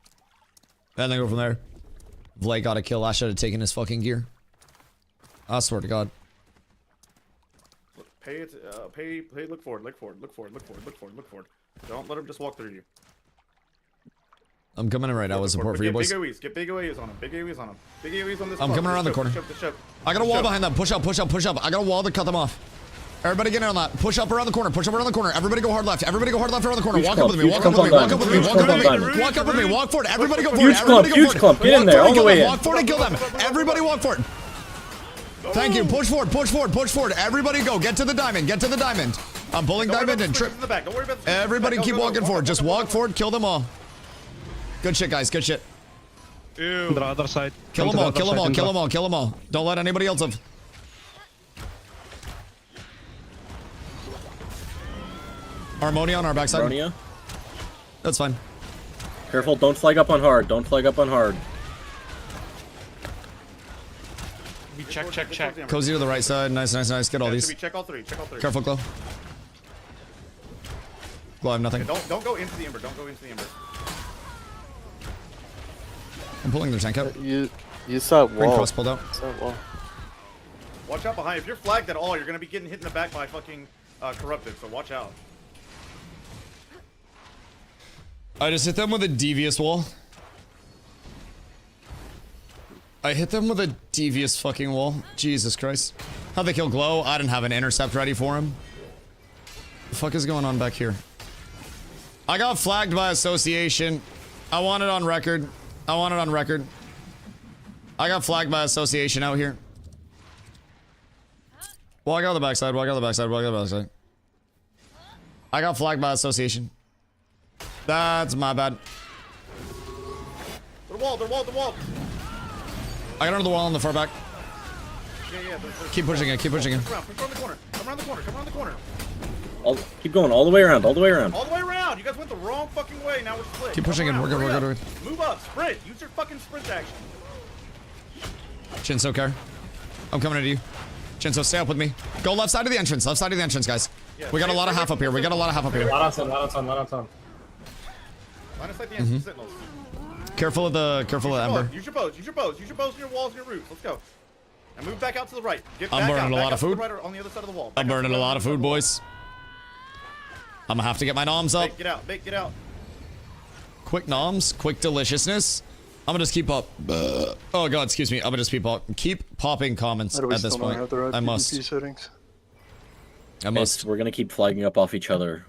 [SPEAKER 4] And then go from there. Vlad got a kill. I should have taken his fucking gear. I swear to God.
[SPEAKER 7] Pay, look forward, look forward, look forward, look forward, look forward, look forward. Don't let him just walk through you.
[SPEAKER 4] I'm coming in right now with support for you boys.
[SPEAKER 7] Big AoEs, get big AoEs on him, big AoEs on him. Big AoEs on this.
[SPEAKER 4] I'm coming around the corner. I got a wall behind them. Push up, push up, push up. I got a wall to cut them off. Everybody get in on that. Push up around the corner. Push up around the corner. Everybody go hard left. Everybody go hard left around the corner. Walk up with me. Walk up with me. Walk up with me. Walk up with me. Walk up with me. Walk forward. Everybody go forward. Everybody go forward.
[SPEAKER 10] Clump. Get in there all the way in.
[SPEAKER 4] Walk forward and kill them. Everybody walk forward. Thank you. Push forward. Push forward. Push forward. Everybody go. Get to the diamond. Get to the diamond. I'm pulling diamond and trip. Everybody keep walking forward. Just walk forward. Kill them all. Good shit, guys. Good shit.
[SPEAKER 9] On the other side.
[SPEAKER 4] Kill them all. Kill them all. Kill them all. Kill them all. Don't let anybody else have. Harmonia on our backside.
[SPEAKER 10] Harmonia.
[SPEAKER 4] That's fine.
[SPEAKER 10] Careful, don't flag up on hard. Don't flag up on hard.
[SPEAKER 5] Check.
[SPEAKER 4] Cozy to the right side. Nice, nice, nice. Get all these.
[SPEAKER 7] Check all three. Check all three.
[SPEAKER 4] Careful, Glow. Glow, I have nothing.
[SPEAKER 7] Okay, don't go into the ember. Don't go into the ember.
[SPEAKER 4] I'm pulling their tank out.
[SPEAKER 11] You saw
[SPEAKER 4] Green
[SPEAKER 11] wall.
[SPEAKER 4] cross pulled out.
[SPEAKER 7] Watch out behind. If you're flagged at all, you're gonna be getting hit in the back by fucking corrupted. So watch out.
[SPEAKER 4] I just hit them with a devious wall. I hit them with a devious fucking wall. Jesus Christ. How'd they kill Glow? I didn't have an intercept ready for him. The fuck is going on back here? I got flagged by association. I want it on record. I want it on record. I got flagged by association out here. Walk out the backside. Walk out the backside. Walk out the backside. I got flagged by association. That's my bad.
[SPEAKER 7] The wall. The wall. The wall.
[SPEAKER 4] I got under the wall on the far back.
[SPEAKER 7] Yeah.
[SPEAKER 4] Keep pushing it. Keep pushing it.
[SPEAKER 7] Come around the corner. Come around the corner. Come around the corner.
[SPEAKER 10] Keep going all the way around. All the way around.
[SPEAKER 7] All the way around. You guys went the wrong fucking way. Now we're split.
[SPEAKER 4] Keep pushing it. We're good. We're good.
[SPEAKER 7] Move up. Sprint. Use your fucking sprint action.
[SPEAKER 4] Shinso, care. I'm coming to you. Shinso, stay up with me. Go left side of the entrance. Left side of the entrance, guys.
[SPEAKER 7] Yeah,
[SPEAKER 4] we got a lot of half up here. We got a lot of half up here.
[SPEAKER 7] Line of sight the entrance sentinels.
[SPEAKER 4] Careful of the ember.
[SPEAKER 7] Use your bows. Use your bows. Use your bows and your walls and your roofs. Let's go. And move back out to the right. Get back
[SPEAKER 4] I'm burning
[SPEAKER 7] out,
[SPEAKER 4] a lot of food.
[SPEAKER 7] Right on the other side of the wall.
[SPEAKER 4] I'm burning a lot of food, boys. I'm gonna have to get my noms up.
[SPEAKER 7] Get out. Get out.
[SPEAKER 4] Quick noms. Quick deliciousness. I'm gonna just keep up. Oh god, excuse me. I'm gonna just keep popping comments at this point. I must. I must.
[SPEAKER 10] We're gonna keep flagging up off each other.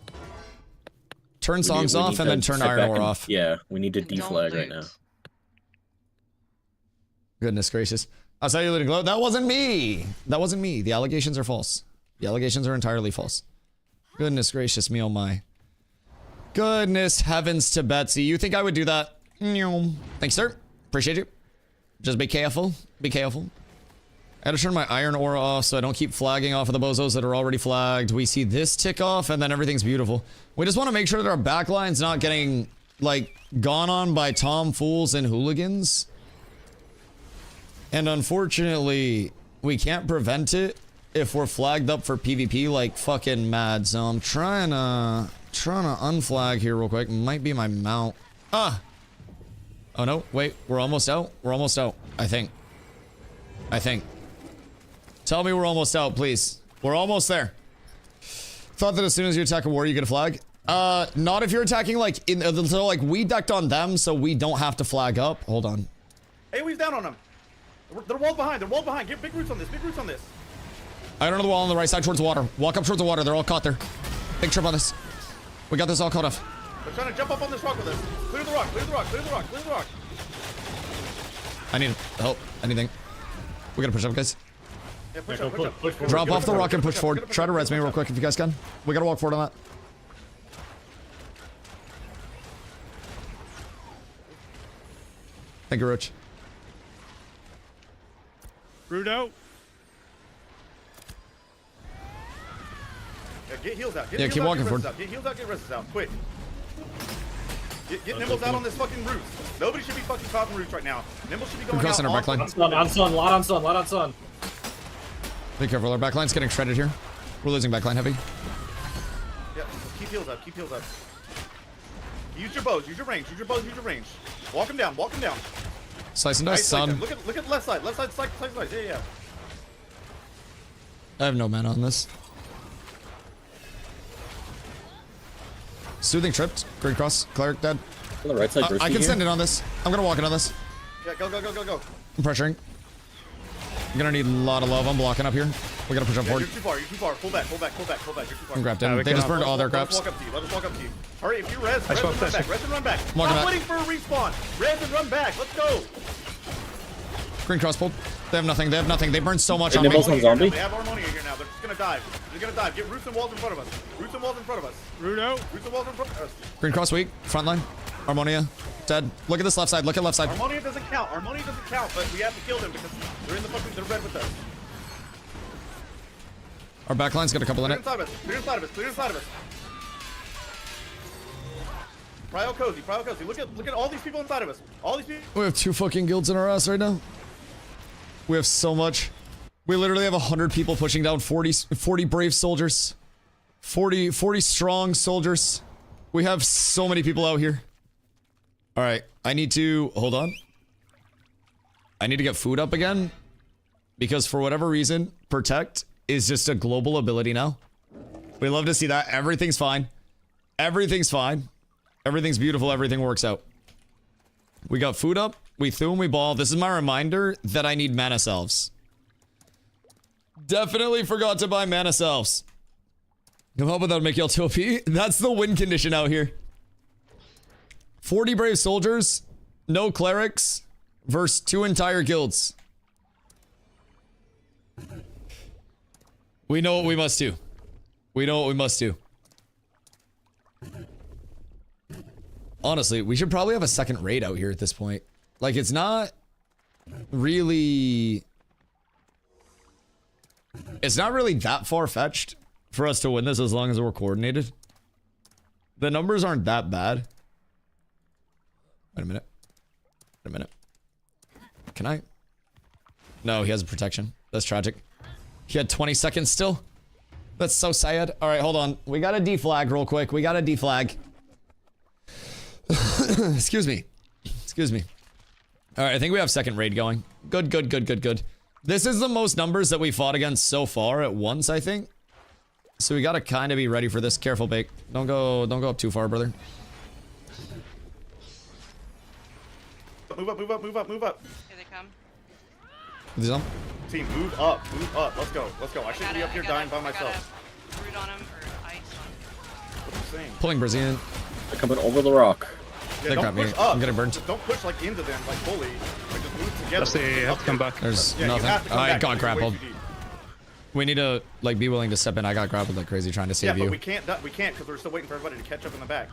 [SPEAKER 4] Turn songs off and then turn iron ore off.
[SPEAKER 10] Yeah, we need to deflag right now.
[SPEAKER 4] Goodness gracious. I saw you letting Glow. That wasn't me. That wasn't me. The allegations are false. The allegations are entirely false. Goodness gracious me, oh my. Goodness heavens to Betsy. You think I would do that? Thanks, sir. Appreciate you. Just be careful. Be careful. I gotta turn my iron ore off so I don't keep flagging off of the bozos that are already flagged. We see this tick off and then everything's beautiful. We just want to make sure that our backline's not getting, like, gone on by tomfools and hooligans. And unfortunately, we can't prevent it if we're flagged up for PvP like fucking mad. So I'm trying to unflag here real quick. Might be my mount. Ah! Oh no, wait, we're almost out. We're almost out, I think. Tell me we're almost out, please. We're almost there. Thought that as soon as you attack a war, you get a flag. Not if you're attacking like so like we decked on them, so we don't have to flag up. Hold on.
[SPEAKER 7] Hey, we's down on them. They're walled behind. They're walled behind. Get big roots on this. Big roots on this.
[SPEAKER 4] I got another wall on the right side towards the water. Walk up towards the water. They're all caught there. Big trip on this. We got this all caught off.
[SPEAKER 7] They're trying to jump up on this rock with us. Clear the rock, clear the rock, clear the rock, clear the rock.
[SPEAKER 4] I need help. Anything. We gotta push up, guys.
[SPEAKER 7] Yeah, push up, push up. Push forward.
[SPEAKER 4] Drop
[SPEAKER 7] Get
[SPEAKER 4] off
[SPEAKER 7] up
[SPEAKER 4] the
[SPEAKER 7] forward,
[SPEAKER 4] rock and
[SPEAKER 7] get
[SPEAKER 4] push
[SPEAKER 7] up,
[SPEAKER 4] forward.
[SPEAKER 7] get up,
[SPEAKER 4] Try to
[SPEAKER 7] get up,
[SPEAKER 4] res me
[SPEAKER 7] get up,
[SPEAKER 4] real quick if you guys can. We gotta walk forward on that. Thank you, Rich.
[SPEAKER 9] Root out.
[SPEAKER 7] Yeah, get heals out. Get
[SPEAKER 4] Yeah,
[SPEAKER 7] heals
[SPEAKER 4] keep
[SPEAKER 7] out,
[SPEAKER 4] walking
[SPEAKER 7] get
[SPEAKER 4] forward.
[SPEAKER 7] reses out. Get heals out, get reses out. Quick. Get Nimbles out on this fucking roots. Nobody should be fucking coughing roots right now. Nimbles should be going out.
[SPEAKER 4] crossing our backline.
[SPEAKER 10] On sun, lot on sun, lot on sun.
[SPEAKER 4] Be careful, our backline's getting shredded here. We're losing backline heavy.
[SPEAKER 7] Yeah, keep heals up, keep heals up. Use your bows, use your range, use your bows, use your range. Walk him down, walk him down.
[SPEAKER 4] Slice and dice,
[SPEAKER 7] Isolate them.
[SPEAKER 4] son.
[SPEAKER 7] Look at the left side, slice, yeah, yeah.
[SPEAKER 4] I have no mana on this. Soothing tripped. Great cross. Cleric dead.
[SPEAKER 10] On the right side,
[SPEAKER 4] I can send it on this. I'm gonna walk in on this.
[SPEAKER 7] Yeah, go.
[SPEAKER 4] I'm pressuring. I'm gonna need a lot of love. I'm blocking up here. We gotta push up
[SPEAKER 7] Yeah,
[SPEAKER 4] forward.
[SPEAKER 7] you're too far. Pull back. You're too far.
[SPEAKER 4] I'm grabbed in. They just burned all their
[SPEAKER 7] Let us
[SPEAKER 4] craps.
[SPEAKER 7] walk up to you. Let us walk up to you. Hurry, if you res and
[SPEAKER 9] swapped
[SPEAKER 7] run
[SPEAKER 9] this.
[SPEAKER 7] back. Res and run back.
[SPEAKER 4] Walking
[SPEAKER 7] I'm
[SPEAKER 4] back.
[SPEAKER 7] waiting for a respawn. Res and run back. Let's go.
[SPEAKER 4] Green cross pulled. They have nothing. They have nothing. They burned so much on me.
[SPEAKER 10] Nibbles on zombie.
[SPEAKER 7] They have Harmonia here now. They're just gonna dive. They're gonna dive. Get roots and walls in front of us. Roots and walls in front of us.
[SPEAKER 9] Root out.
[SPEAKER 7] Roots and walls in front of us.
[SPEAKER 4] Green cross weak. Front line. Harmonia. Dead. Look at this left side. Look at left side.
[SPEAKER 7] Harmonia doesn't count. Harmonia doesn't count, but we have to kill them because they're in the fucking. They're red with us.
[SPEAKER 4] Our backline's got a couple in
[SPEAKER 7] Clear
[SPEAKER 4] it.
[SPEAKER 7] inside of us. Clear inside of us. Clear inside of us. Cryo cozy. Cryo cozy. Look at all these people inside of us. All these people.
[SPEAKER 4] We have 2 fucking guilds in our ass right now. We have so much. We literally have 100 people pushing down 40 brave soldiers. 40 strong soldiers. We have so many people out here. All right, I need to hold on. I need to get food up again because for whatever reason, protect is just a global ability now. We love to see that. Everything's fine. Everything's fine. Everything's beautiful. Everything works out. We got food up. We threw and we ball. This is my reminder that I need mana selves. Definitely forgot to buy mana selves. Come help with that, make y'all 2 OP. That's the win condition out here. 40 brave soldiers, no clerics, versus 2 entire guilds. We know what we must do. We know what we must do. Honestly, we should probably have a second raid out here at this point. Like, it's not really... It's not really that far-fetched for us to win this as long as we're coordinated. The numbers aren't that bad. Wait a minute. Wait a minute. Can I? No, he has a protection. That's tragic. He had 20 seconds still. That's so sad. All right, hold on. We got a deflag real quick. We got a deflag. Excuse me. Excuse me. All right, I think we have second raid going. Good. This is the most numbers that we fought against so far at once, I think. So we gotta kind of be ready for this. Careful, Bake. Don't go up too far, brother.
[SPEAKER 7] Move up.
[SPEAKER 11] Here they come.
[SPEAKER 4] These on?
[SPEAKER 7] Team, move up. Let's go. I shouldn't be up here dying by myself.
[SPEAKER 11] Root on him or ice on him.
[SPEAKER 7] What are you saying?
[SPEAKER 4] Pulling Brazilian.
[SPEAKER 10] They're coming over the rock.
[SPEAKER 7] Yeah,
[SPEAKER 4] They
[SPEAKER 7] don't
[SPEAKER 4] got me.
[SPEAKER 7] push up.
[SPEAKER 4] I'm getting burned.
[SPEAKER 7] Don't push like into them like fully. Like just move together.
[SPEAKER 9] Dusty, you have to come back.
[SPEAKER 4] There's
[SPEAKER 7] Yeah, you
[SPEAKER 4] nothing.
[SPEAKER 7] have to come
[SPEAKER 4] I
[SPEAKER 7] back.
[SPEAKER 4] got
[SPEAKER 7] You're way
[SPEAKER 4] grappled.
[SPEAKER 7] too deep.
[SPEAKER 4] We need to like be willing to step in. I got grappled like crazy trying to save
[SPEAKER 7] Yeah, but
[SPEAKER 4] you.
[SPEAKER 7] we can't because we're still waiting for everybody to catch up in the back.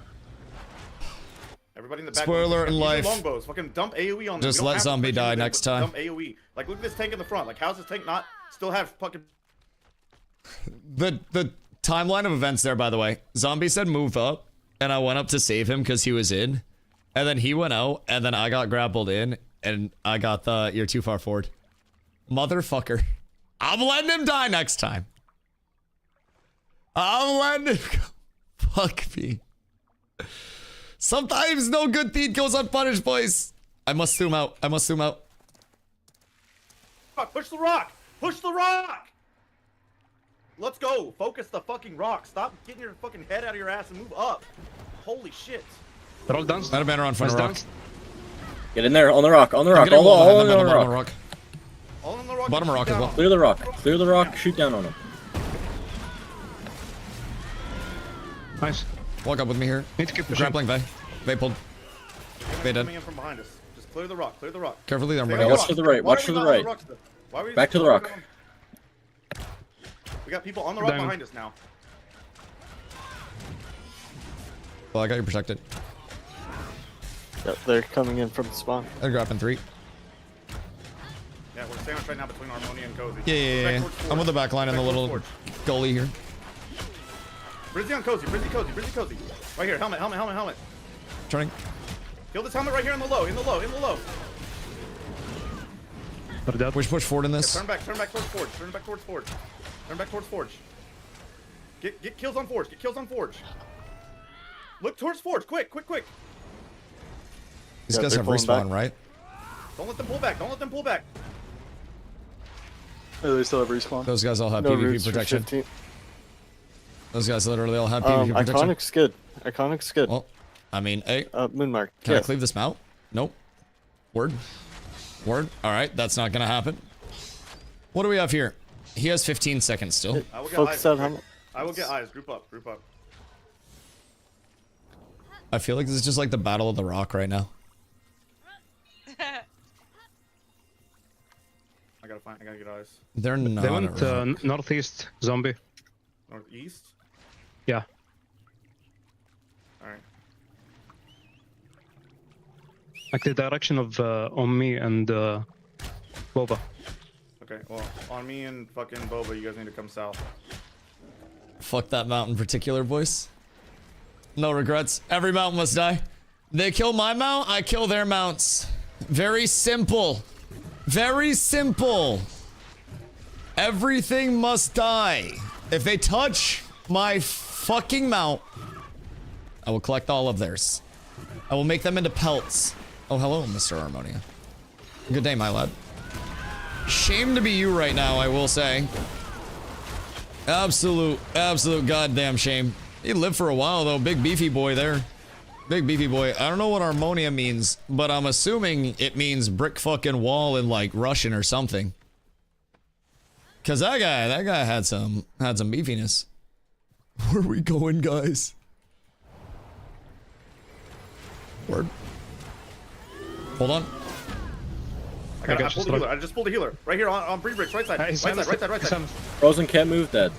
[SPEAKER 7] Everybody in the back.
[SPEAKER 4] Spoiler in
[SPEAKER 7] use your
[SPEAKER 4] life.
[SPEAKER 7] Longbows. Fucking dump AoE on them.
[SPEAKER 4] Just
[SPEAKER 7] We don't
[SPEAKER 4] let
[SPEAKER 7] have to
[SPEAKER 4] zombie
[SPEAKER 7] push
[SPEAKER 4] die
[SPEAKER 7] into them,
[SPEAKER 4] next
[SPEAKER 7] but
[SPEAKER 4] time.
[SPEAKER 7] Dump AoE. Like look at this tank in the front. Like how's this tank not still have fucking?
[SPEAKER 4] The timeline of events there, by the way. Zombie said move up, and I went up to save him because he was in, and then he went out, and then I got grappled in, and I got the you're too far forward, motherfucker. I'm letting him die next time. I'm letting him. Fuck me. Sometimes no good deed goes unpunished, boys. I must zoom out.
[SPEAKER 7] Push the rock. Let's go. Focus the fucking rock. Stop getting your fucking head out of your ass and move up. Holy shit.
[SPEAKER 9] They're all done.
[SPEAKER 4] Let a banner on front of rock.
[SPEAKER 10] Get in there on the rock.
[SPEAKER 4] I'm getting
[SPEAKER 10] All
[SPEAKER 4] wall
[SPEAKER 10] on
[SPEAKER 4] behind
[SPEAKER 10] the
[SPEAKER 4] them,
[SPEAKER 10] rock.
[SPEAKER 7] All on the rock.
[SPEAKER 4] Bottom of rock as well.
[SPEAKER 10] Clear the rock. Clear the rock. Shoot down on him.
[SPEAKER 9] Nice.
[SPEAKER 4] Walk up with me here.
[SPEAKER 9] Need to keep pushing.
[SPEAKER 4] Grappling Vay. Vay pulled. Vay dead.
[SPEAKER 7] Coming in from behind us. Just clear the rock. Clear the rock.
[SPEAKER 4] Carefully, I'm
[SPEAKER 7] Stay
[SPEAKER 4] running.
[SPEAKER 7] on the
[SPEAKER 10] watch
[SPEAKER 7] rock.
[SPEAKER 10] to the right,
[SPEAKER 7] Why
[SPEAKER 10] watch
[SPEAKER 7] are we
[SPEAKER 10] to the
[SPEAKER 7] not on
[SPEAKER 10] right.
[SPEAKER 7] rock still? Why are we
[SPEAKER 10] Back to the rock.
[SPEAKER 7] We got people on the rock
[SPEAKER 9] Diamond.
[SPEAKER 7] behind us now.
[SPEAKER 4] Well, I got you protected.
[SPEAKER 8] Yep, they're coming in from the spawn.
[SPEAKER 4] I'm grappling 3.
[SPEAKER 7] Yeah, we're sandwiched right now between Harmonia and Cozy.
[SPEAKER 4] Yeah.
[SPEAKER 7] Back towards
[SPEAKER 4] I'm with the
[SPEAKER 7] Forge.
[SPEAKER 4] back line in the
[SPEAKER 7] Back
[SPEAKER 4] little
[SPEAKER 7] towards Forge.
[SPEAKER 4] gully here.
[SPEAKER 7] Brizzy on Cozy. Brizzy Cozy. Right here. Helmet.
[SPEAKER 4] Turning.
[SPEAKER 7] Kill this helmet right here in the low.
[SPEAKER 9] They're dead.
[SPEAKER 4] Push forward in this.
[SPEAKER 7] Turn back towards Forge. Get kills on Forge. Look towards Forge. Quick.
[SPEAKER 4] These
[SPEAKER 8] Yeah,
[SPEAKER 4] guys
[SPEAKER 8] they're
[SPEAKER 4] have
[SPEAKER 8] pulling
[SPEAKER 4] respawn,
[SPEAKER 8] back.
[SPEAKER 4] right?
[SPEAKER 7] Don't let them pull back.
[SPEAKER 8] Oh, they still have respawn.
[SPEAKER 4] Those guys all have
[SPEAKER 8] No
[SPEAKER 4] PvP
[SPEAKER 8] roots for
[SPEAKER 4] protection.
[SPEAKER 8] 15.
[SPEAKER 4] Those guys literally all have PvP protection.
[SPEAKER 8] Iconic's good.
[SPEAKER 4] Well, I mean, hey,
[SPEAKER 8] Moonmark.
[SPEAKER 4] can I cleave this mount? Nope. Word. All right, that's not gonna happen. What do we have here? He has 15 seconds still.
[SPEAKER 7] I will get
[SPEAKER 8] Focus
[SPEAKER 7] eyes.
[SPEAKER 8] that helmet.
[SPEAKER 7] I will get eyes. Group up.
[SPEAKER 4] I feel like this is just like the Battle of the Rock right now.
[SPEAKER 7] I gotta get eyes.
[SPEAKER 4] They're not.
[SPEAKER 9] They
[SPEAKER 4] at
[SPEAKER 9] went
[SPEAKER 4] rock.
[SPEAKER 9] northeast zombie.
[SPEAKER 7] Northeast.
[SPEAKER 9] Yeah.
[SPEAKER 7] All right.
[SPEAKER 9] Like the direction of on me and Boba.
[SPEAKER 7] Okay. Well, on me and fucking Boba, you guys need to come south.
[SPEAKER 4] Fuck that mount in particular, boys. No regrets. Every mount must die. They kill my mount, I kill their mounts. Very simple. Very simple. Everything must die. If they touch my fucking mount, I will collect all of theirs. I will make them into pelts. Oh, hello, Mr. Harmonia. Good day, my lad. Shame to be you right now, I will say. Absolute goddamn shame. He lived for a while, though. Big beefy boy there. Big beefy boy. I don't know what Harmonia means, but I'm assuming it means brick fucking wall in, like, Russian or something. Cause that guy had some beefiness. Where are we going, guys? Word. Hold on.
[SPEAKER 7] I pulled a healer. I just pulled a healer. Right here on Bree Bricks, right side. Right side.
[SPEAKER 10] Frozen can't move dead.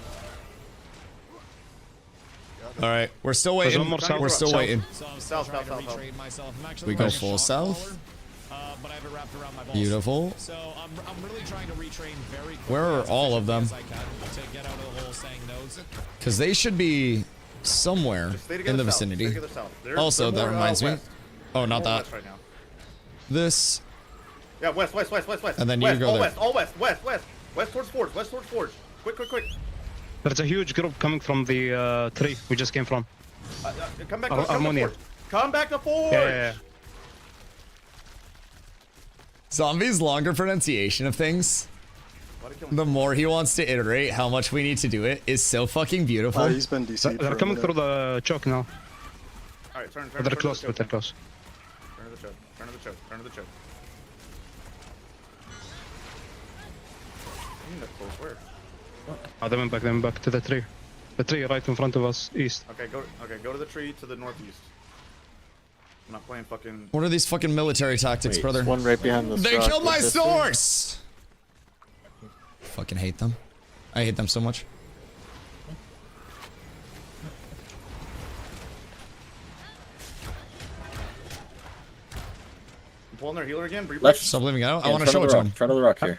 [SPEAKER 4] All right, we're still waiting.
[SPEAKER 9] one more south.
[SPEAKER 4] We're still waiting.
[SPEAKER 7] South.
[SPEAKER 4] We go full south.
[SPEAKER 1] But I have it wrapped around my balls.
[SPEAKER 4] Beautiful.
[SPEAKER 1] So I'm really trying to retrain very quickly.
[SPEAKER 4] Where are
[SPEAKER 1] as
[SPEAKER 4] all of them?
[SPEAKER 1] efficiently as I can to get out of the hole saying no's.
[SPEAKER 4] Because they should be somewhere in the vicinity. Also, that reminds me. Oh, not that.
[SPEAKER 7] Right now.
[SPEAKER 4] This.
[SPEAKER 7] Yeah, west.
[SPEAKER 4] And then
[SPEAKER 7] west,
[SPEAKER 4] you go
[SPEAKER 7] all
[SPEAKER 4] there.
[SPEAKER 7] west, all west. West towards Forge. Quick.
[SPEAKER 9] There's a huge group coming from the tree we just came from.
[SPEAKER 7] Come back
[SPEAKER 9] Harmonia.
[SPEAKER 7] to Forge. Come back to Forge.
[SPEAKER 9] Yeah.
[SPEAKER 4] Zombie's longer pronunciation of things, the more he wants to iterate how much we need to do it, is so fucking beautiful.
[SPEAKER 8] He's been DC'd.
[SPEAKER 9] They're coming through the choke now.
[SPEAKER 7] All right, turn.
[SPEAKER 9] They're close. They're close.
[SPEAKER 7] Turn to the choke. Where?
[SPEAKER 9] Oh, they went back to the tree. The tree right in front of us, east.
[SPEAKER 7] Okay, go to the tree to the northeast. I'm not playing fucking.
[SPEAKER 4] What are these fucking military tactics, brother?
[SPEAKER 8] One right behind this
[SPEAKER 4] They
[SPEAKER 8] rock
[SPEAKER 4] killed my
[SPEAKER 8] with this
[SPEAKER 4] source! Fucking hate them. I hate them so much.
[SPEAKER 7] I'm pulling their healer again.
[SPEAKER 10] Left.
[SPEAKER 4] Stop leaving out. I
[SPEAKER 10] Yeah,
[SPEAKER 4] want to show it to him.
[SPEAKER 10] Front of the rock here.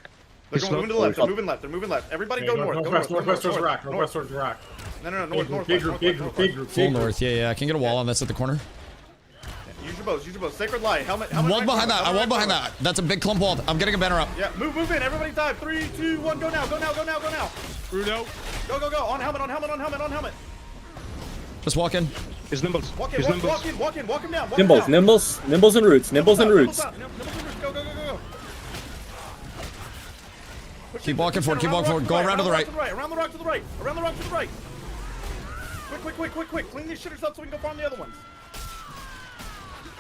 [SPEAKER 7] They're moving to the left. They're moving left. Everybody go north.
[SPEAKER 6] Northwest towards rock. Northwest towards rock.
[SPEAKER 7] No, north.
[SPEAKER 6] Big group.
[SPEAKER 4] Full north. Yeah. I can get a wall on this at the corner.
[SPEAKER 7] Use your bows. Sacred Light. Helmet.
[SPEAKER 4] Walk behind that. I walk behind that. That's a big clump wall. I'm getting a banner up.
[SPEAKER 7] Yeah, move in. Everybody dive. 3, 2, 1. Go now.
[SPEAKER 6] Bruno.
[SPEAKER 7] Go. On helmet.
[SPEAKER 4] Just walk in.
[SPEAKER 9] His nimbles.
[SPEAKER 7] Walk
[SPEAKER 9] His
[SPEAKER 7] in
[SPEAKER 9] nimbles.
[SPEAKER 7] down. Walk him
[SPEAKER 10] Nimbles
[SPEAKER 7] down.
[SPEAKER 10] and roots. Nimbles and roots.
[SPEAKER 7] Go.
[SPEAKER 4] Keep walking forward. Go around to the right.
[SPEAKER 7] Around the rock to the right. Quick. Clean these shitters up so we can go farm the other ones.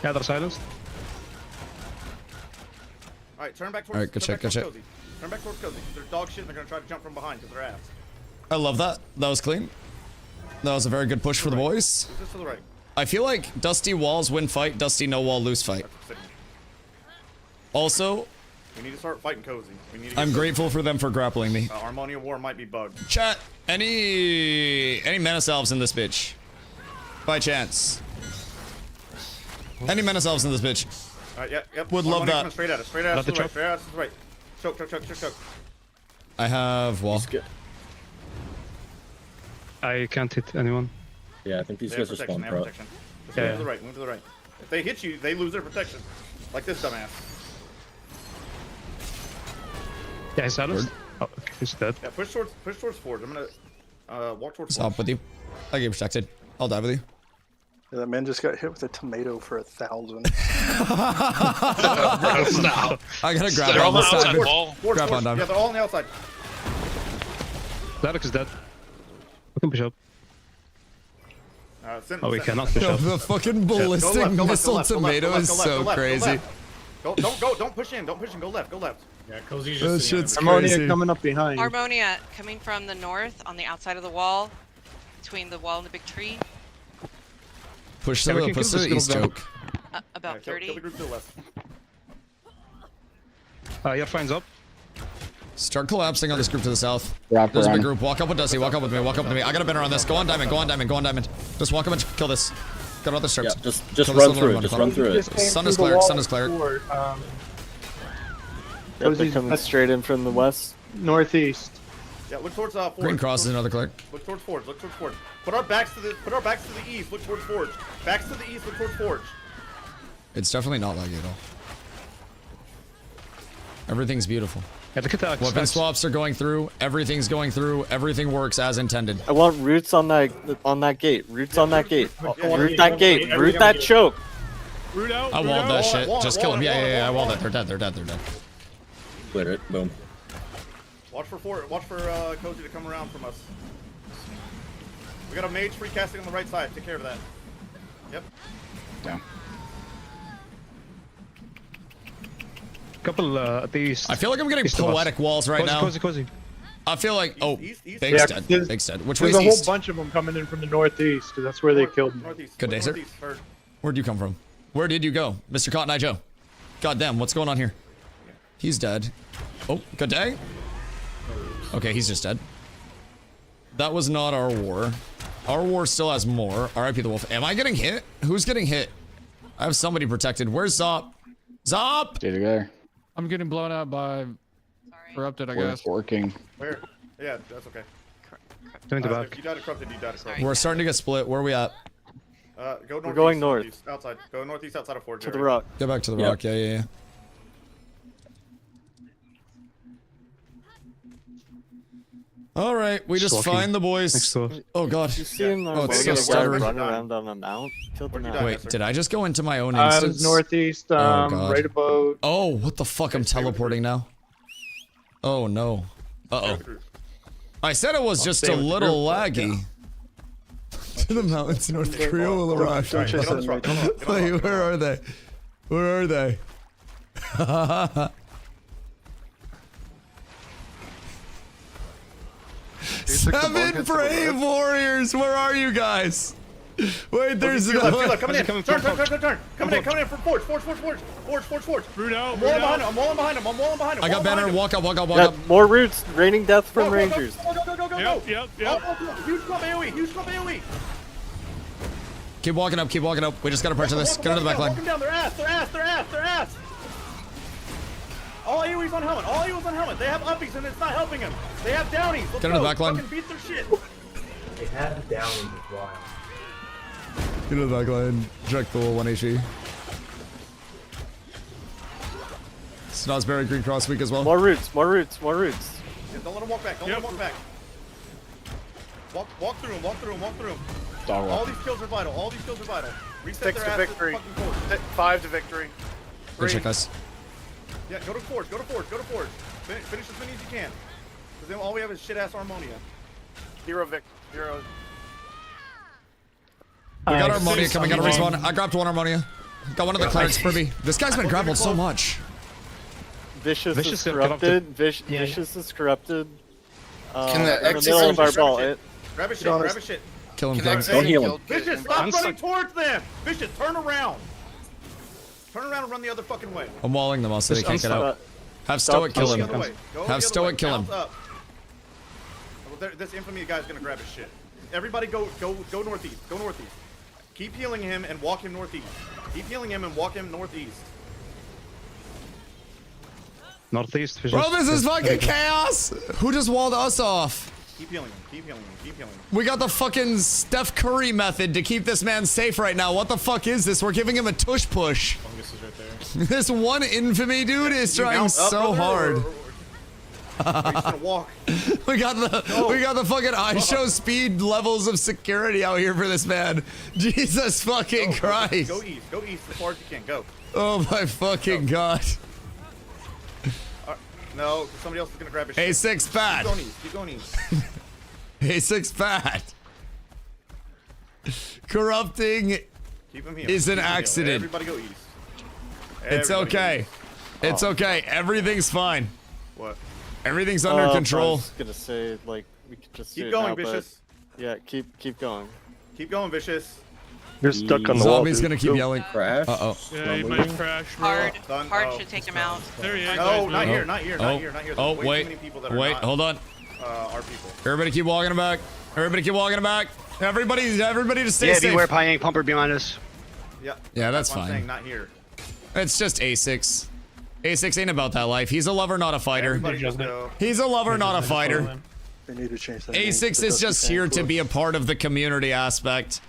[SPEAKER 9] Yeah, they're silenced.
[SPEAKER 7] Alright, turn back towards,
[SPEAKER 4] Alright, good
[SPEAKER 7] turn
[SPEAKER 4] check,
[SPEAKER 7] back
[SPEAKER 4] good
[SPEAKER 7] towards Cozy. Turn back towards Cozy. They're dog shit and they're gonna try to jump from behind because they're ass.
[SPEAKER 4] I love that. That was clean. That was a very good push for the boys.
[SPEAKER 7] Just to the right.
[SPEAKER 4] I feel like Dusty walls win fight, Dusty no wall lose fight. Also,
[SPEAKER 7] We need to start fighting Cozy. We need to
[SPEAKER 4] I'm grateful for them for grappling me.
[SPEAKER 7] Harmonia War might be bugged.
[SPEAKER 4] Chat, any menace elves in this bitch? By chance. Any menace elves in this bitch?
[SPEAKER 7] Alright, yep.
[SPEAKER 4] Would love
[SPEAKER 7] Harmonia
[SPEAKER 4] that.
[SPEAKER 7] coming straight at us, straight at us to the right, straight at us to the right. Choke.
[SPEAKER 4] I have wall.
[SPEAKER 9] I can't hit anyone.
[SPEAKER 10] Yeah, I think these
[SPEAKER 7] They
[SPEAKER 10] guys
[SPEAKER 7] have
[SPEAKER 10] are
[SPEAKER 7] protection,
[SPEAKER 10] spawn
[SPEAKER 7] they have
[SPEAKER 10] pro.
[SPEAKER 7] protection. Just move to the right, move to the right. If they hit you, they lose their protection. Like this dumbass.
[SPEAKER 9] Yeah, he's silenced. Oh, okay, he's dead.
[SPEAKER 7] Yeah, push towards Forge. I'm gonna walk towards
[SPEAKER 4] Stop with you. I get protected. I'll die with you.
[SPEAKER 12] Yeah, that man just got hit with a tomato for 1,000.
[SPEAKER 4] I gotta grab
[SPEAKER 8] They're
[SPEAKER 4] on
[SPEAKER 8] on the
[SPEAKER 4] this
[SPEAKER 8] outside
[SPEAKER 4] time.
[SPEAKER 8] wall.
[SPEAKER 4] Grab on them.
[SPEAKER 7] Yeah, they're all on the outside.
[SPEAKER 9] Dark is dead. We can push up. Oh, we cannot push
[SPEAKER 4] Yo,
[SPEAKER 9] up.
[SPEAKER 4] the fucking ballistic missile tomato is so crazy.
[SPEAKER 7] Don't push in, go left.
[SPEAKER 6] Yeah, Cozy's
[SPEAKER 4] That
[SPEAKER 6] just
[SPEAKER 4] shit's
[SPEAKER 12] Harmonia
[SPEAKER 4] crazy.
[SPEAKER 12] coming up behind.
[SPEAKER 11] Harmonia coming from the north on the outside of the wall, between the wall and the big tree.
[SPEAKER 4] Push
[SPEAKER 9] Yeah, we
[SPEAKER 4] the
[SPEAKER 9] can kill this
[SPEAKER 4] east
[SPEAKER 9] little
[SPEAKER 4] choke.
[SPEAKER 11] About
[SPEAKER 7] Kill
[SPEAKER 11] 30.
[SPEAKER 7] the group to the left.
[SPEAKER 9] Yeah, finds up.
[SPEAKER 4] Start collapsing on this group to the south. There's a big group. Walk up with Dusty. Walk up with me. I got a banner on this. Go on diamond. Just walk up and kill this. Got another strips.
[SPEAKER 10] Yeah, just
[SPEAKER 4] Kill
[SPEAKER 10] run
[SPEAKER 4] this
[SPEAKER 10] through
[SPEAKER 4] little
[SPEAKER 10] it. Just
[SPEAKER 4] one.
[SPEAKER 10] run through it.
[SPEAKER 4] Sun is clear.
[SPEAKER 12] They're coming straight in from the west. Northeast.
[SPEAKER 7] Yeah, look towards Forge.
[SPEAKER 4] Green cross is another clear.
[SPEAKER 7] Look towards Forge. Put our backs to the east. Look towards Forge. Backs to the east. Look towards Forge.
[SPEAKER 4] It's definitely not laggy at all. Everything's beautiful.
[SPEAKER 9] Yeah, look at that.
[SPEAKER 4] Weapon swaps are going through. Everything's going through. Everything works as intended.
[SPEAKER 12] I want roots on that gate. Roots on that gate. Root that gate. Root that choke.
[SPEAKER 6] Root out.
[SPEAKER 4] I walled that shit. Just kill him. Yeah. I walled it. They're dead.
[SPEAKER 10] Clear it. Boom.
[SPEAKER 7] Watch for Cozy to come around from us. We got a mage free casting on the right side. Take care of that. Yep.
[SPEAKER 10] Down.
[SPEAKER 9] Couple at the east.
[SPEAKER 4] I feel like I'm getting
[SPEAKER 9] East of us.
[SPEAKER 4] poetic walls right now.
[SPEAKER 9] Cozy.
[SPEAKER 4] I feel like
[SPEAKER 7] East.
[SPEAKER 4] Big's dead. Big's dead. Which
[SPEAKER 12] There's
[SPEAKER 4] way's
[SPEAKER 12] a whole
[SPEAKER 4] east?
[SPEAKER 12] bunch of them coming in from the northeast, because that's where they killed me.
[SPEAKER 7] Northeast.
[SPEAKER 4] Good day, sir.
[SPEAKER 7] Northeast, heard.
[SPEAKER 4] Where'd you come from? Where did you go, Mr. Cotton Eye Joe? God damn, what's going on here? He's dead. Oh, good day. Okay, he's just dead. That was not our war. Our war still has more. R.I.P. the wolf. Am I getting hit? Who's getting hit? I have somebody protected. Where's Zop? Zop!
[SPEAKER 5] Stay together. I'm getting blown out by corrupted, I guess.
[SPEAKER 10] Working.
[SPEAKER 7] Where? Yeah, that's okay.
[SPEAKER 9] Doing the back.
[SPEAKER 7] If you died of corrupted, you died of corrupted.
[SPEAKER 4] We're starting to get split. Where are we at?
[SPEAKER 7] Go northeast.
[SPEAKER 12] We're going north.
[SPEAKER 7] Northeast, outside. Go northeast outside of Forge.
[SPEAKER 12] To the rock.
[SPEAKER 4] Go back to the
[SPEAKER 10] Yep.
[SPEAKER 4] rock. Yeah. All right, we just
[SPEAKER 9] Walking
[SPEAKER 4] find the boys.
[SPEAKER 9] next to us.
[SPEAKER 4] Oh god.
[SPEAKER 12] You see him
[SPEAKER 4] Oh, it's so
[SPEAKER 7] Yeah,
[SPEAKER 4] stuttering.
[SPEAKER 12] run around on a mount? Killed
[SPEAKER 7] Where'd you
[SPEAKER 12] him
[SPEAKER 7] die?
[SPEAKER 4] Wait, did I just go into my own
[SPEAKER 12] It was
[SPEAKER 4] instance?
[SPEAKER 12] northeast,
[SPEAKER 4] God.
[SPEAKER 12] right above.
[SPEAKER 4] Oh, what the fuck? I'm teleporting now. Oh no. Uh-oh. I said it was just a little laggy. To the mountains north of Creole Rush.
[SPEAKER 7] Alright, get on this rock. Get on the
[SPEAKER 4] Wait,
[SPEAKER 7] rock.
[SPEAKER 4] where are they? Where are they? Seven brave warriors! Where are you guys? Wait, there's
[SPEAKER 7] Feel
[SPEAKER 4] another.
[SPEAKER 7] left, coming in.
[SPEAKER 9] Coming
[SPEAKER 7] Turn.
[SPEAKER 9] from
[SPEAKER 7] Coming in from Forge.
[SPEAKER 6] Root out.
[SPEAKER 7] I'm walling behind him.
[SPEAKER 4] I got banner. Walk up.
[SPEAKER 12] Yeah, more roots. Raining death from rangers.
[SPEAKER 7] Go.
[SPEAKER 6] Yep.
[SPEAKER 7] Huge club AoE.
[SPEAKER 4] Keep walking up. We just gotta pressure this. Get into the back
[SPEAKER 7] Walk
[SPEAKER 4] line.
[SPEAKER 7] them down. They're ass. All AoE's on helmet. They have uppies and it's not helping them. They have downies. Let's
[SPEAKER 4] Get into the back line.
[SPEAKER 7] Fucking beat their shit.
[SPEAKER 12] They have downies as well.
[SPEAKER 4] Get into the back line. Check the 1 HP. Snosberry Green Cross week as well.
[SPEAKER 12] More roots.
[SPEAKER 7] Yeah, don't let them walk back. Walk through them. All these kills are vital. Reset their ass to fucking Forge.
[SPEAKER 12] 5 to victory.
[SPEAKER 4] Good shit, guys.
[SPEAKER 7] Yeah, go to Forge. Finish as many as you can. Because then all we have is shit ass Harmonia.
[SPEAKER 12] Hero.
[SPEAKER 4] We got Harmonia coming out of respawn. I grabbed one Harmonia. Got one of the clerics, Privy. This guy's been grappled so much.
[SPEAKER 12] Vicious is
[SPEAKER 9] Vicious is
[SPEAKER 12] corrupted.
[SPEAKER 9] corrupted.
[SPEAKER 12] Vicious is corrupted.
[SPEAKER 2] Can the
[SPEAKER 12] in the
[SPEAKER 2] X
[SPEAKER 12] middle of our
[SPEAKER 7] grab
[SPEAKER 12] ball.
[SPEAKER 7] his shit. Grab his shit, grab his shit.
[SPEAKER 4] Kill him,
[SPEAKER 2] Can I
[SPEAKER 4] Kings.
[SPEAKER 10] Don't heal him.
[SPEAKER 7] Vicious, stop
[SPEAKER 9] I'm
[SPEAKER 7] running
[SPEAKER 9] stuck.
[SPEAKER 7] towards them! Vicious, turn around! Turn around and run the other fucking way.
[SPEAKER 4] I'm walling them all so they
[SPEAKER 9] Just
[SPEAKER 4] can't get out.
[SPEAKER 12] Uh,
[SPEAKER 4] Have Stoic kill
[SPEAKER 7] Go the
[SPEAKER 4] him.
[SPEAKER 7] other way. Go the
[SPEAKER 4] Have
[SPEAKER 7] other
[SPEAKER 4] Stoic
[SPEAKER 7] way.
[SPEAKER 4] kill him.
[SPEAKER 7] Bounce up. Well, this infamy guy's gonna grab his shit. Everybody go northeast. Go northeast. Keep healing him and walk him northeast. Keep healing him and walk him northeast.
[SPEAKER 9] Northeast. Vicious.
[SPEAKER 4] Bro, this is fucking chaos! Who just walled us off?
[SPEAKER 7] Keep healing him. Keep healing him. Keep healing him.
[SPEAKER 4] We got the fucking Steph Curry method to keep this man safe right now. What the fuck is this? We're giving him a tush push.
[SPEAKER 6] Fungus is right there.
[SPEAKER 4] This one infamy dude is
[SPEAKER 7] You
[SPEAKER 4] trying
[SPEAKER 7] mount up,
[SPEAKER 4] so
[SPEAKER 7] brother,
[SPEAKER 4] hard.
[SPEAKER 7] or you're just gonna walk.
[SPEAKER 4] We got the fucking ISO speed levels of security out here for this man. Jesus fucking Christ.
[SPEAKER 7] Go east. Go east as far as you can. Go.
[SPEAKER 4] Oh my fucking god.
[SPEAKER 7] No, somebody else is gonna grab his shit.
[SPEAKER 4] A6
[SPEAKER 7] Keep
[SPEAKER 4] bad.
[SPEAKER 7] going east. Keep going east.
[SPEAKER 4] A6 bad. Corrupting.
[SPEAKER 7] Keep him healed.
[SPEAKER 4] Is an
[SPEAKER 7] Keep him healed.
[SPEAKER 4] accident.
[SPEAKER 7] Everybody go east.
[SPEAKER 4] It's
[SPEAKER 7] Everybody go
[SPEAKER 4] okay.
[SPEAKER 7] east.
[SPEAKER 4] It's okay. Everything's fine.
[SPEAKER 7] What?
[SPEAKER 4] Everything's under
[SPEAKER 12] I
[SPEAKER 4] control.
[SPEAKER 12] was gonna say like we could just do
[SPEAKER 7] Keep
[SPEAKER 12] it
[SPEAKER 7] going,
[SPEAKER 12] now, but-
[SPEAKER 7] Vicious.
[SPEAKER 12] Yeah, keep going.
[SPEAKER 7] Keep going, Vicious.
[SPEAKER 9] You're stuck on the wall.
[SPEAKER 4] Zombie's gonna keep yelling.
[SPEAKER 10] Crash.
[SPEAKER 4] Uh-oh.
[SPEAKER 6] Yeah, you might crash, bro.
[SPEAKER 7] Done.
[SPEAKER 11] Hard
[SPEAKER 7] Oh,
[SPEAKER 11] should take him out.
[SPEAKER 6] There he is.
[SPEAKER 7] No, not
[SPEAKER 6] guys,
[SPEAKER 7] here, not here, not here, not here.
[SPEAKER 4] Oh,
[SPEAKER 7] There's way
[SPEAKER 4] wait.
[SPEAKER 7] too many people that are
[SPEAKER 4] Wait,
[SPEAKER 7] not,
[SPEAKER 4] hold on.
[SPEAKER 7] our people.
[SPEAKER 4] Everybody keep walking it back. Everybody keep walking it back. Everybody to stay
[SPEAKER 5] Yeah,
[SPEAKER 4] safe.
[SPEAKER 5] beware Pyang Pumper behind us.
[SPEAKER 7] Yeah.
[SPEAKER 4] Yeah, that's
[SPEAKER 7] what I'm
[SPEAKER 4] fine.
[SPEAKER 7] saying, not here.
[SPEAKER 4] It's just A6. A6 ain't about that life. He's a lover, not a fighter.
[SPEAKER 7] Everybody just go.
[SPEAKER 4] He's a lover, not a fighter.
[SPEAKER 3] They need to change that.
[SPEAKER 4] A6 is just here to be a part of the community aspect.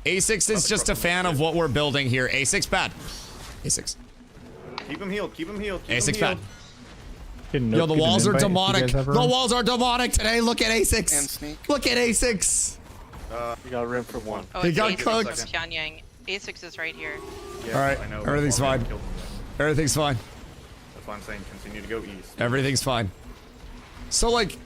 [SPEAKER 4] A6 is just a fan of what we're building here. A6 bad. A6.
[SPEAKER 7] Keep him healed. Keep him healed. Keep
[SPEAKER 4] A6
[SPEAKER 7] him
[SPEAKER 4] bad.
[SPEAKER 7] healed.
[SPEAKER 4] Yo, the walls are demonic. The walls are demonic today. Look at A6. Look at A6.
[SPEAKER 12] You got room for one.
[SPEAKER 11] Oh,
[SPEAKER 4] He
[SPEAKER 11] it's
[SPEAKER 4] got
[SPEAKER 11] A6
[SPEAKER 4] cooked.
[SPEAKER 11] from Pyongyang. A6 is right here.
[SPEAKER 7] Yeah,
[SPEAKER 4] All right,
[SPEAKER 7] I know.
[SPEAKER 4] everything's
[SPEAKER 7] That's why I
[SPEAKER 4] fine.
[SPEAKER 7] killed him.
[SPEAKER 4] Everything's fine.
[SPEAKER 7] That's why I'm saying continue to go east.
[SPEAKER 4] Everything's fine. So, like,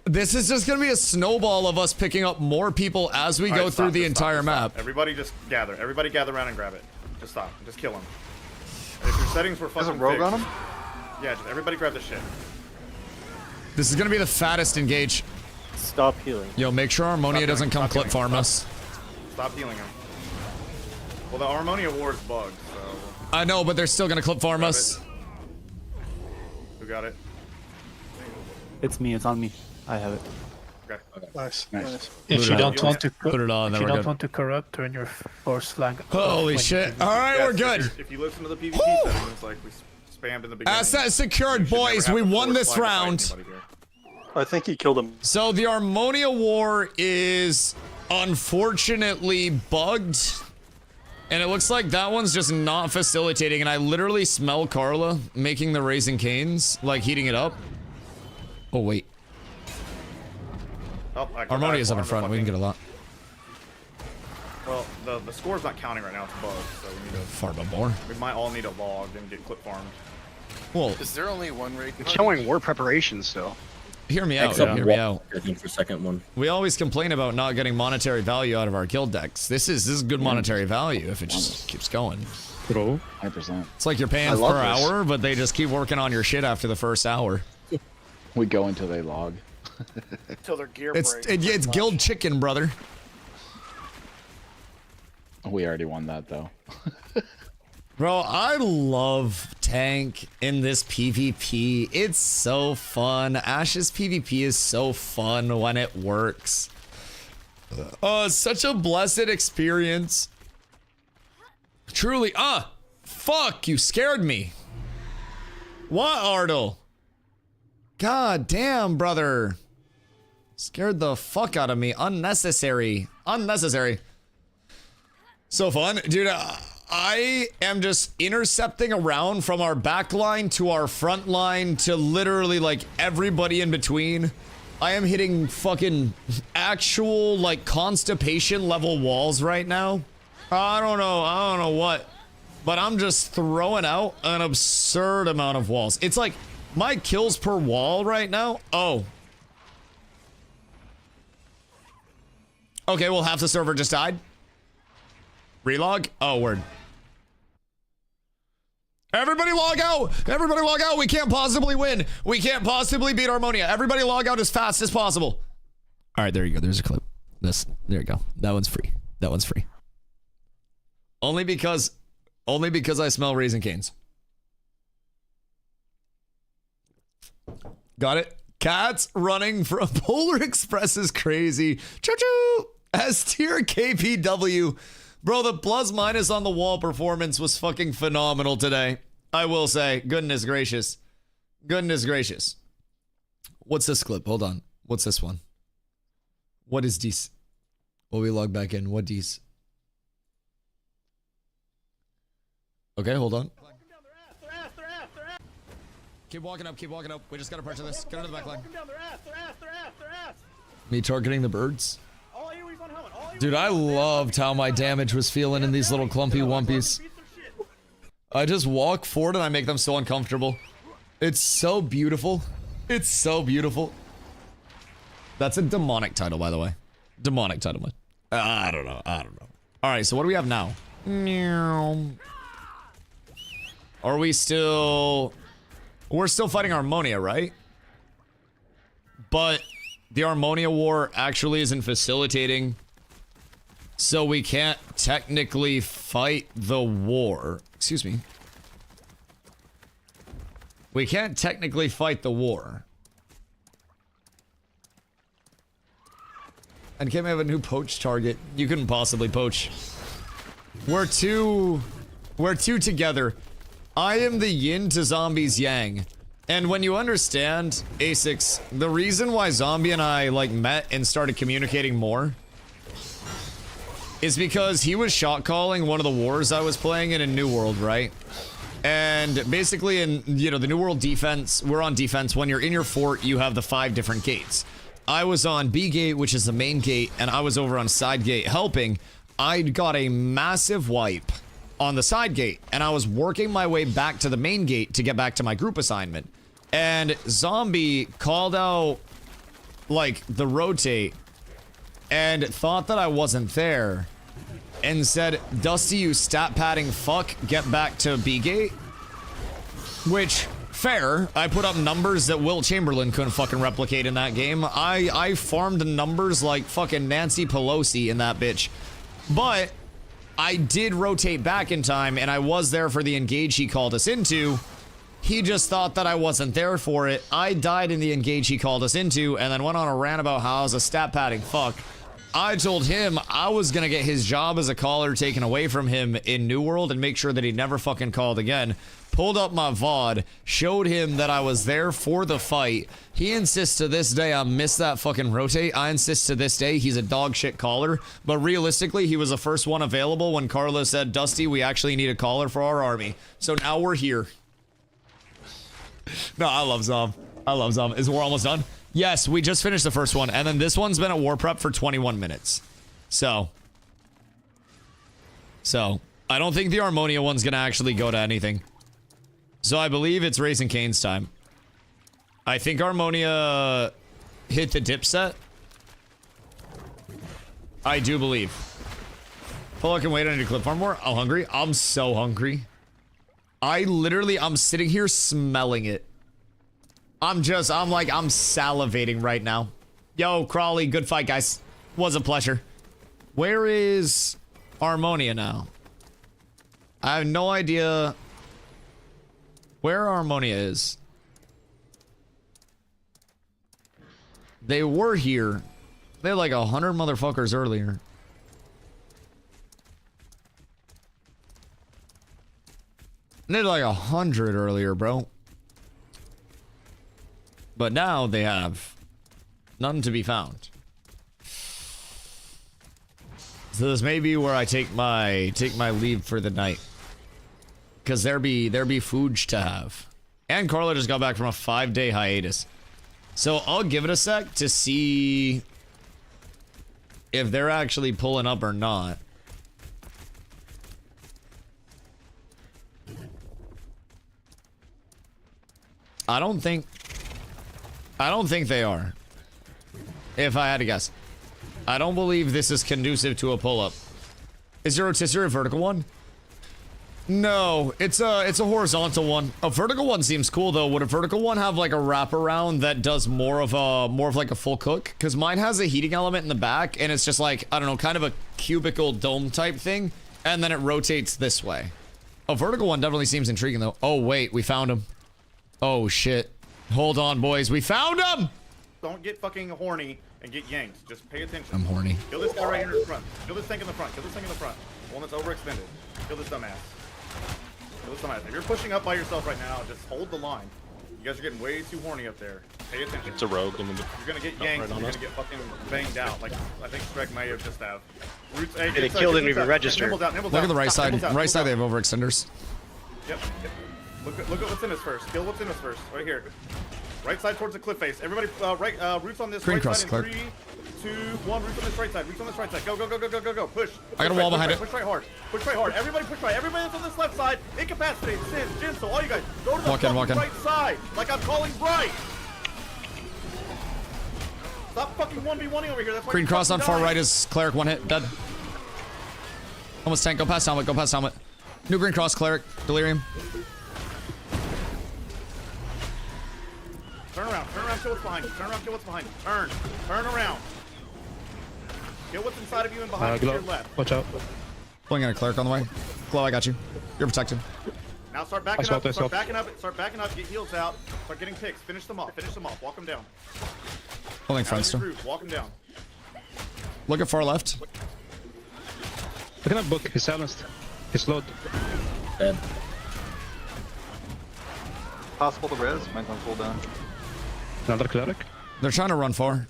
[SPEAKER 4] this is just gonna be a snowball of us picking up more people as we
[SPEAKER 7] All
[SPEAKER 4] go
[SPEAKER 7] right,
[SPEAKER 4] through
[SPEAKER 7] stop,
[SPEAKER 4] the
[SPEAKER 7] just stop,
[SPEAKER 4] entire
[SPEAKER 7] just
[SPEAKER 4] map.
[SPEAKER 7] stop. Everybody just gather. Everybody gather around and grab it. Just stop. Just kill him. If your settings were fucking
[SPEAKER 12] rogue
[SPEAKER 7] fixed,
[SPEAKER 12] on him?
[SPEAKER 7] Yeah, just everybody grab the shit.
[SPEAKER 4] This is gonna be the fattest engage.
[SPEAKER 12] Stop healing.
[SPEAKER 4] Yo, make sure Harmonia
[SPEAKER 7] Stop
[SPEAKER 4] doesn't
[SPEAKER 7] healing,
[SPEAKER 4] come
[SPEAKER 7] stop
[SPEAKER 4] clip
[SPEAKER 7] healing,
[SPEAKER 4] farm
[SPEAKER 7] stop.
[SPEAKER 4] us.
[SPEAKER 7] Stop healing him. Well, the Harmonia War is bugged, so
[SPEAKER 4] I know, but they're still gonna clip farm
[SPEAKER 7] Grab
[SPEAKER 4] us.
[SPEAKER 7] it. Who got it?
[SPEAKER 3] It's me. It's on me. I have it.
[SPEAKER 7] Okay.
[SPEAKER 3] Nice.
[SPEAKER 9] If you don't want to,
[SPEAKER 4] Put it on,
[SPEAKER 9] if
[SPEAKER 4] then
[SPEAKER 9] you
[SPEAKER 4] we're
[SPEAKER 9] don't
[SPEAKER 4] good.
[SPEAKER 9] want to corrupt, turn your force flag.
[SPEAKER 4] Holy shit. Alright,
[SPEAKER 7] Yes,
[SPEAKER 4] we're good.
[SPEAKER 7] If you listen to the PvP settings, like we spammed in the beginning.
[SPEAKER 4] Asset secured,
[SPEAKER 7] you should never
[SPEAKER 4] boys.
[SPEAKER 7] have
[SPEAKER 4] We
[SPEAKER 7] to
[SPEAKER 4] won
[SPEAKER 7] force
[SPEAKER 4] this
[SPEAKER 7] flag to fight
[SPEAKER 4] round.
[SPEAKER 7] anybody here.
[SPEAKER 12] I think he killed him.
[SPEAKER 4] So the Harmonia War is unfortunately bugged. And it looks like that one's just not facilitating. And I literally smell Carla making the Raising Canes, like heating it up. Oh, wait.
[SPEAKER 7] Oh,
[SPEAKER 4] Harmonia's up in front. We can get a lot.
[SPEAKER 7] Well, the score's not counting right now. It's bugged, so we need to.
[SPEAKER 4] Far but more.
[SPEAKER 7] We might all need a log and get clip farmed.
[SPEAKER 4] Well,
[SPEAKER 2] Is there only one raid?
[SPEAKER 5] It's showing war preparation still.
[SPEAKER 4] hear me out.
[SPEAKER 10] Except
[SPEAKER 4] Hear me out.
[SPEAKER 10] for second one.
[SPEAKER 4] We always complain about not getting monetary value out of our guild decks. This is good monetary value if it just keeps going.
[SPEAKER 9] Bro.
[SPEAKER 13] 100%.
[SPEAKER 4] It's like you're paying
[SPEAKER 13] I
[SPEAKER 4] per
[SPEAKER 13] love this.
[SPEAKER 4] hour, but they just keep working on your shit after the first hour.
[SPEAKER 13] We go until they log.
[SPEAKER 12] Until their gear
[SPEAKER 4] It's
[SPEAKER 12] breaks.
[SPEAKER 4] it's guild chicken, brother.
[SPEAKER 13] We already won that though.
[SPEAKER 4] Bro, I love tank in this PvP. It's so fun. Ash's PvP is so fun when it works. Such a blessed experience. Truly. Fuck, you scared me. What, Ardle? God damn, brother. Scared the fuck out of me. Unnecessary. Unnecessary. So fun. Dude, I am just intercepting around from our back line to our front line to literally like everybody in between. I am hitting fucking actual like constipation level walls right now. I don't know what, but I'm just throwing out an absurd amount of walls. It's like my kills per wall right now. Oh. Okay, well, half the server just died. Relog? Oh, word. Everybody log out! Everybody log out! We can't possibly win! We can't possibly beat Harmonia! Everybody log out as fast as possible! Alright, there you go. There's a clip. There you go. That one's free. That one's free. Only because I smell Raisin Canes. Got it? Cats running from Polar Express is crazy. Choo-choo! S tier KPW. Bro, the plus minus on the wall performance was fucking phenomenal today. I will say, goodness gracious. Goodness gracious. What's this clip? Hold on. What's this one? What is this? Will we log back in? What these? Okay, hold on. Keep walking up, keep walking up. We just gotta pressure this. Get under the back line. Me targeting the birds? Dude, I loved how my damage was feeling in these little clumpy wumpies. I just walk forward and I make them so uncomfortable. It's so beautiful. It's so beautiful. That's a demonic title, by the way. Demonic title. I don't know. I don't know. Alright, so what do we have now? Meow. Are we still... We're still fighting Harmonia, right? But the Harmonia war actually isn't facilitating, so we can't technically fight the war. Excuse me. We can't technically fight the war. And can't we have a new poach target? You couldn't possibly poach. We're two together. I am the yin to zombies yang. And when you understand, Asics, the reason why Zombie and I, like, met and started communicating more is because he was shot calling one of the wars I was playing in New World, right? And basically in, you know, the New World defense, we're on defense. When you're in your fort, you have the 5 different gates. I was on B gate, which is the main gate, and I was over on side gate helping. I got a massive wipe on the side gate, and I was working my way back to the main gate to get back to my group assignment. And Zombie called out, like, the rotate, and thought that I wasn't there, and said, Dusty, you stat padding fuck, get back to B gate. Which, fair, I put up numbers that Will Chamberlain couldn't fucking replicate in that game. I farmed numbers like fucking Nancy Pelosi in that bitch. But I did rotate back in time, and I was there for the engage he called us into. He just thought that I wasn't there for it. I died in the engage he called us into, and then went on a rant about how I was a stat padding fuck. I told him I was gonna get his job as a caller taken away from him in New World and make sure that he never fucking called again. Pulled up my VOD, showed him that I was there for the fight. He insists to this day I missed that fucking rotate. I insist to this day he's a dog shit caller. But realistically, he was the first one available when Carla said, Dusty, we actually need a caller for our army. So now we're here. No, I love Zom. I love Zom. Is war almost done? Yes, we just finished the first one. And then this one's been at war prep for 21 minutes. So, I don't think the Harmonia one's gonna actually go to anything. So I believe it's Raisin Cane's time. I think Harmonia hit the dip set. I do believe. Pull, I can wait on you to clip farm more. I'm hungry. I'm so hungry. I'm sitting here smelling it. I'm salivating right now. Yo, Crawley, good fight, guys. Was a pleasure. Where is Harmonia now? I have no idea where Harmonia is. They were here. They had like 100 motherfuckers earlier. They had like 100 earlier, bro. But now they have none to be found. So this may be where I take my leave for the night. Cause there be fooj to have. And Carla just got back from a 5-day hiatus. So I'll give it a sec to see if they're actually pulling up or not. I don't think they are. If I had to guess. I don't believe this is conducive to a pull-up. Is your rotisserie a vertical one? No, it's a horizontal one. A vertical one seems cool though. Would a vertical one have like a wraparound that does more of like a full cook? Because mine has a heating element in the back, and it's just like, I don't know, kind of a cubicle dome type thing, and then it rotates this way. A vertical one definitely seems intriguing though. Oh wait, we found him. Oh shit. Hold on, boys. We found him!
[SPEAKER 7] Don't get fucking horny and get yanked. Just pay attention.
[SPEAKER 4] I'm horny.
[SPEAKER 7] Kill this guy right here in the front. Kill this tank in the front. Kill this tank in the front. The one that's overextended. Kill this dumbass. Kill this dumbass. If you're pushing up by yourself right now, just hold the line. You guys are getting way too horny up there. Pay attention.
[SPEAKER 14] It's a rogue.
[SPEAKER 7] You're gonna get yanked. You're gonna get fucking banged out. Like I think Shrek may have just have. Roots, hey,
[SPEAKER 8] They killed and even registered.
[SPEAKER 7] Look
[SPEAKER 4] Look at the right side. Right side, they have overextenders.
[SPEAKER 7] Yep. Look at what's in us first. Kill what's in us first. Right here. Right side towards the cliff face. Everybody, roots on this
[SPEAKER 4] Green
[SPEAKER 7] right
[SPEAKER 4] cross,
[SPEAKER 7] side.
[SPEAKER 4] Clark.
[SPEAKER 7] 3, 2, 1. Roots on this right side. Roots on this right side. Go, go, go, go, go, go, go. Push.
[SPEAKER 4] I got a wall behind it.
[SPEAKER 7] Push right hard. Push right hard. Everybody push right. Everybody that's on this left side. Incapacitate. Sin. Jinso. All you guys. Go to the fucking right side. Like I'm calling Bright. Stop fucking 1v1ing over here. That's why
[SPEAKER 4] Green cross on far
[SPEAKER 7] dying.
[SPEAKER 4] right is Cleric, one hit, dead. Almost tank, go past helmet, go past helmet. New green cross, Cleric, Delirium.
[SPEAKER 7] Turn around, kill what's behind you. Turn around, kill what's behind you. Turn around. Kill what's inside of you and behind you to your left.
[SPEAKER 9] Watch out.
[SPEAKER 4] Pulling in a Cleric on the way. Glow, I got you. You're protected.
[SPEAKER 7] Now start backing up, start backing up, get heals out, start getting picks, finish them off, walk them down.
[SPEAKER 4] Pulling front still.
[SPEAKER 7] Walk them down.
[SPEAKER 4] Look at far left.
[SPEAKER 9] Look at that book, he's silenced. He's slowed.
[SPEAKER 12] Dead.
[SPEAKER 3] Possible to res. Mine's on cooldown.
[SPEAKER 9] Another cleric.
[SPEAKER 4] They're trying to run far.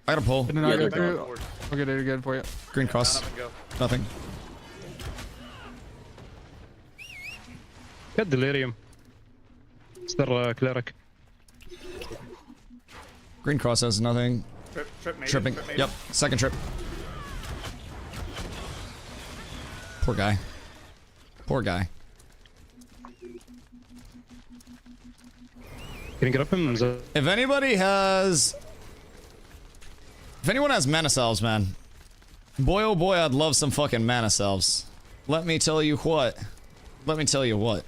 [SPEAKER 4] I gotta pull.
[SPEAKER 12] Yeah, they're going.
[SPEAKER 6] Okay, they're good for you.
[SPEAKER 4] Green cross. Nothing.
[SPEAKER 9] Get delirium. It's their cleric.
[SPEAKER 4] Green cross has nothing. Tripping. Yep. Second trip. Poor guy. Poor guy.
[SPEAKER 9] Can you get up him?
[SPEAKER 4] If anybody has... If anyone has mana salves, man. Boy, oh boy, I'd love some fucking mana salves. Let me tell you what. Let me tell you what.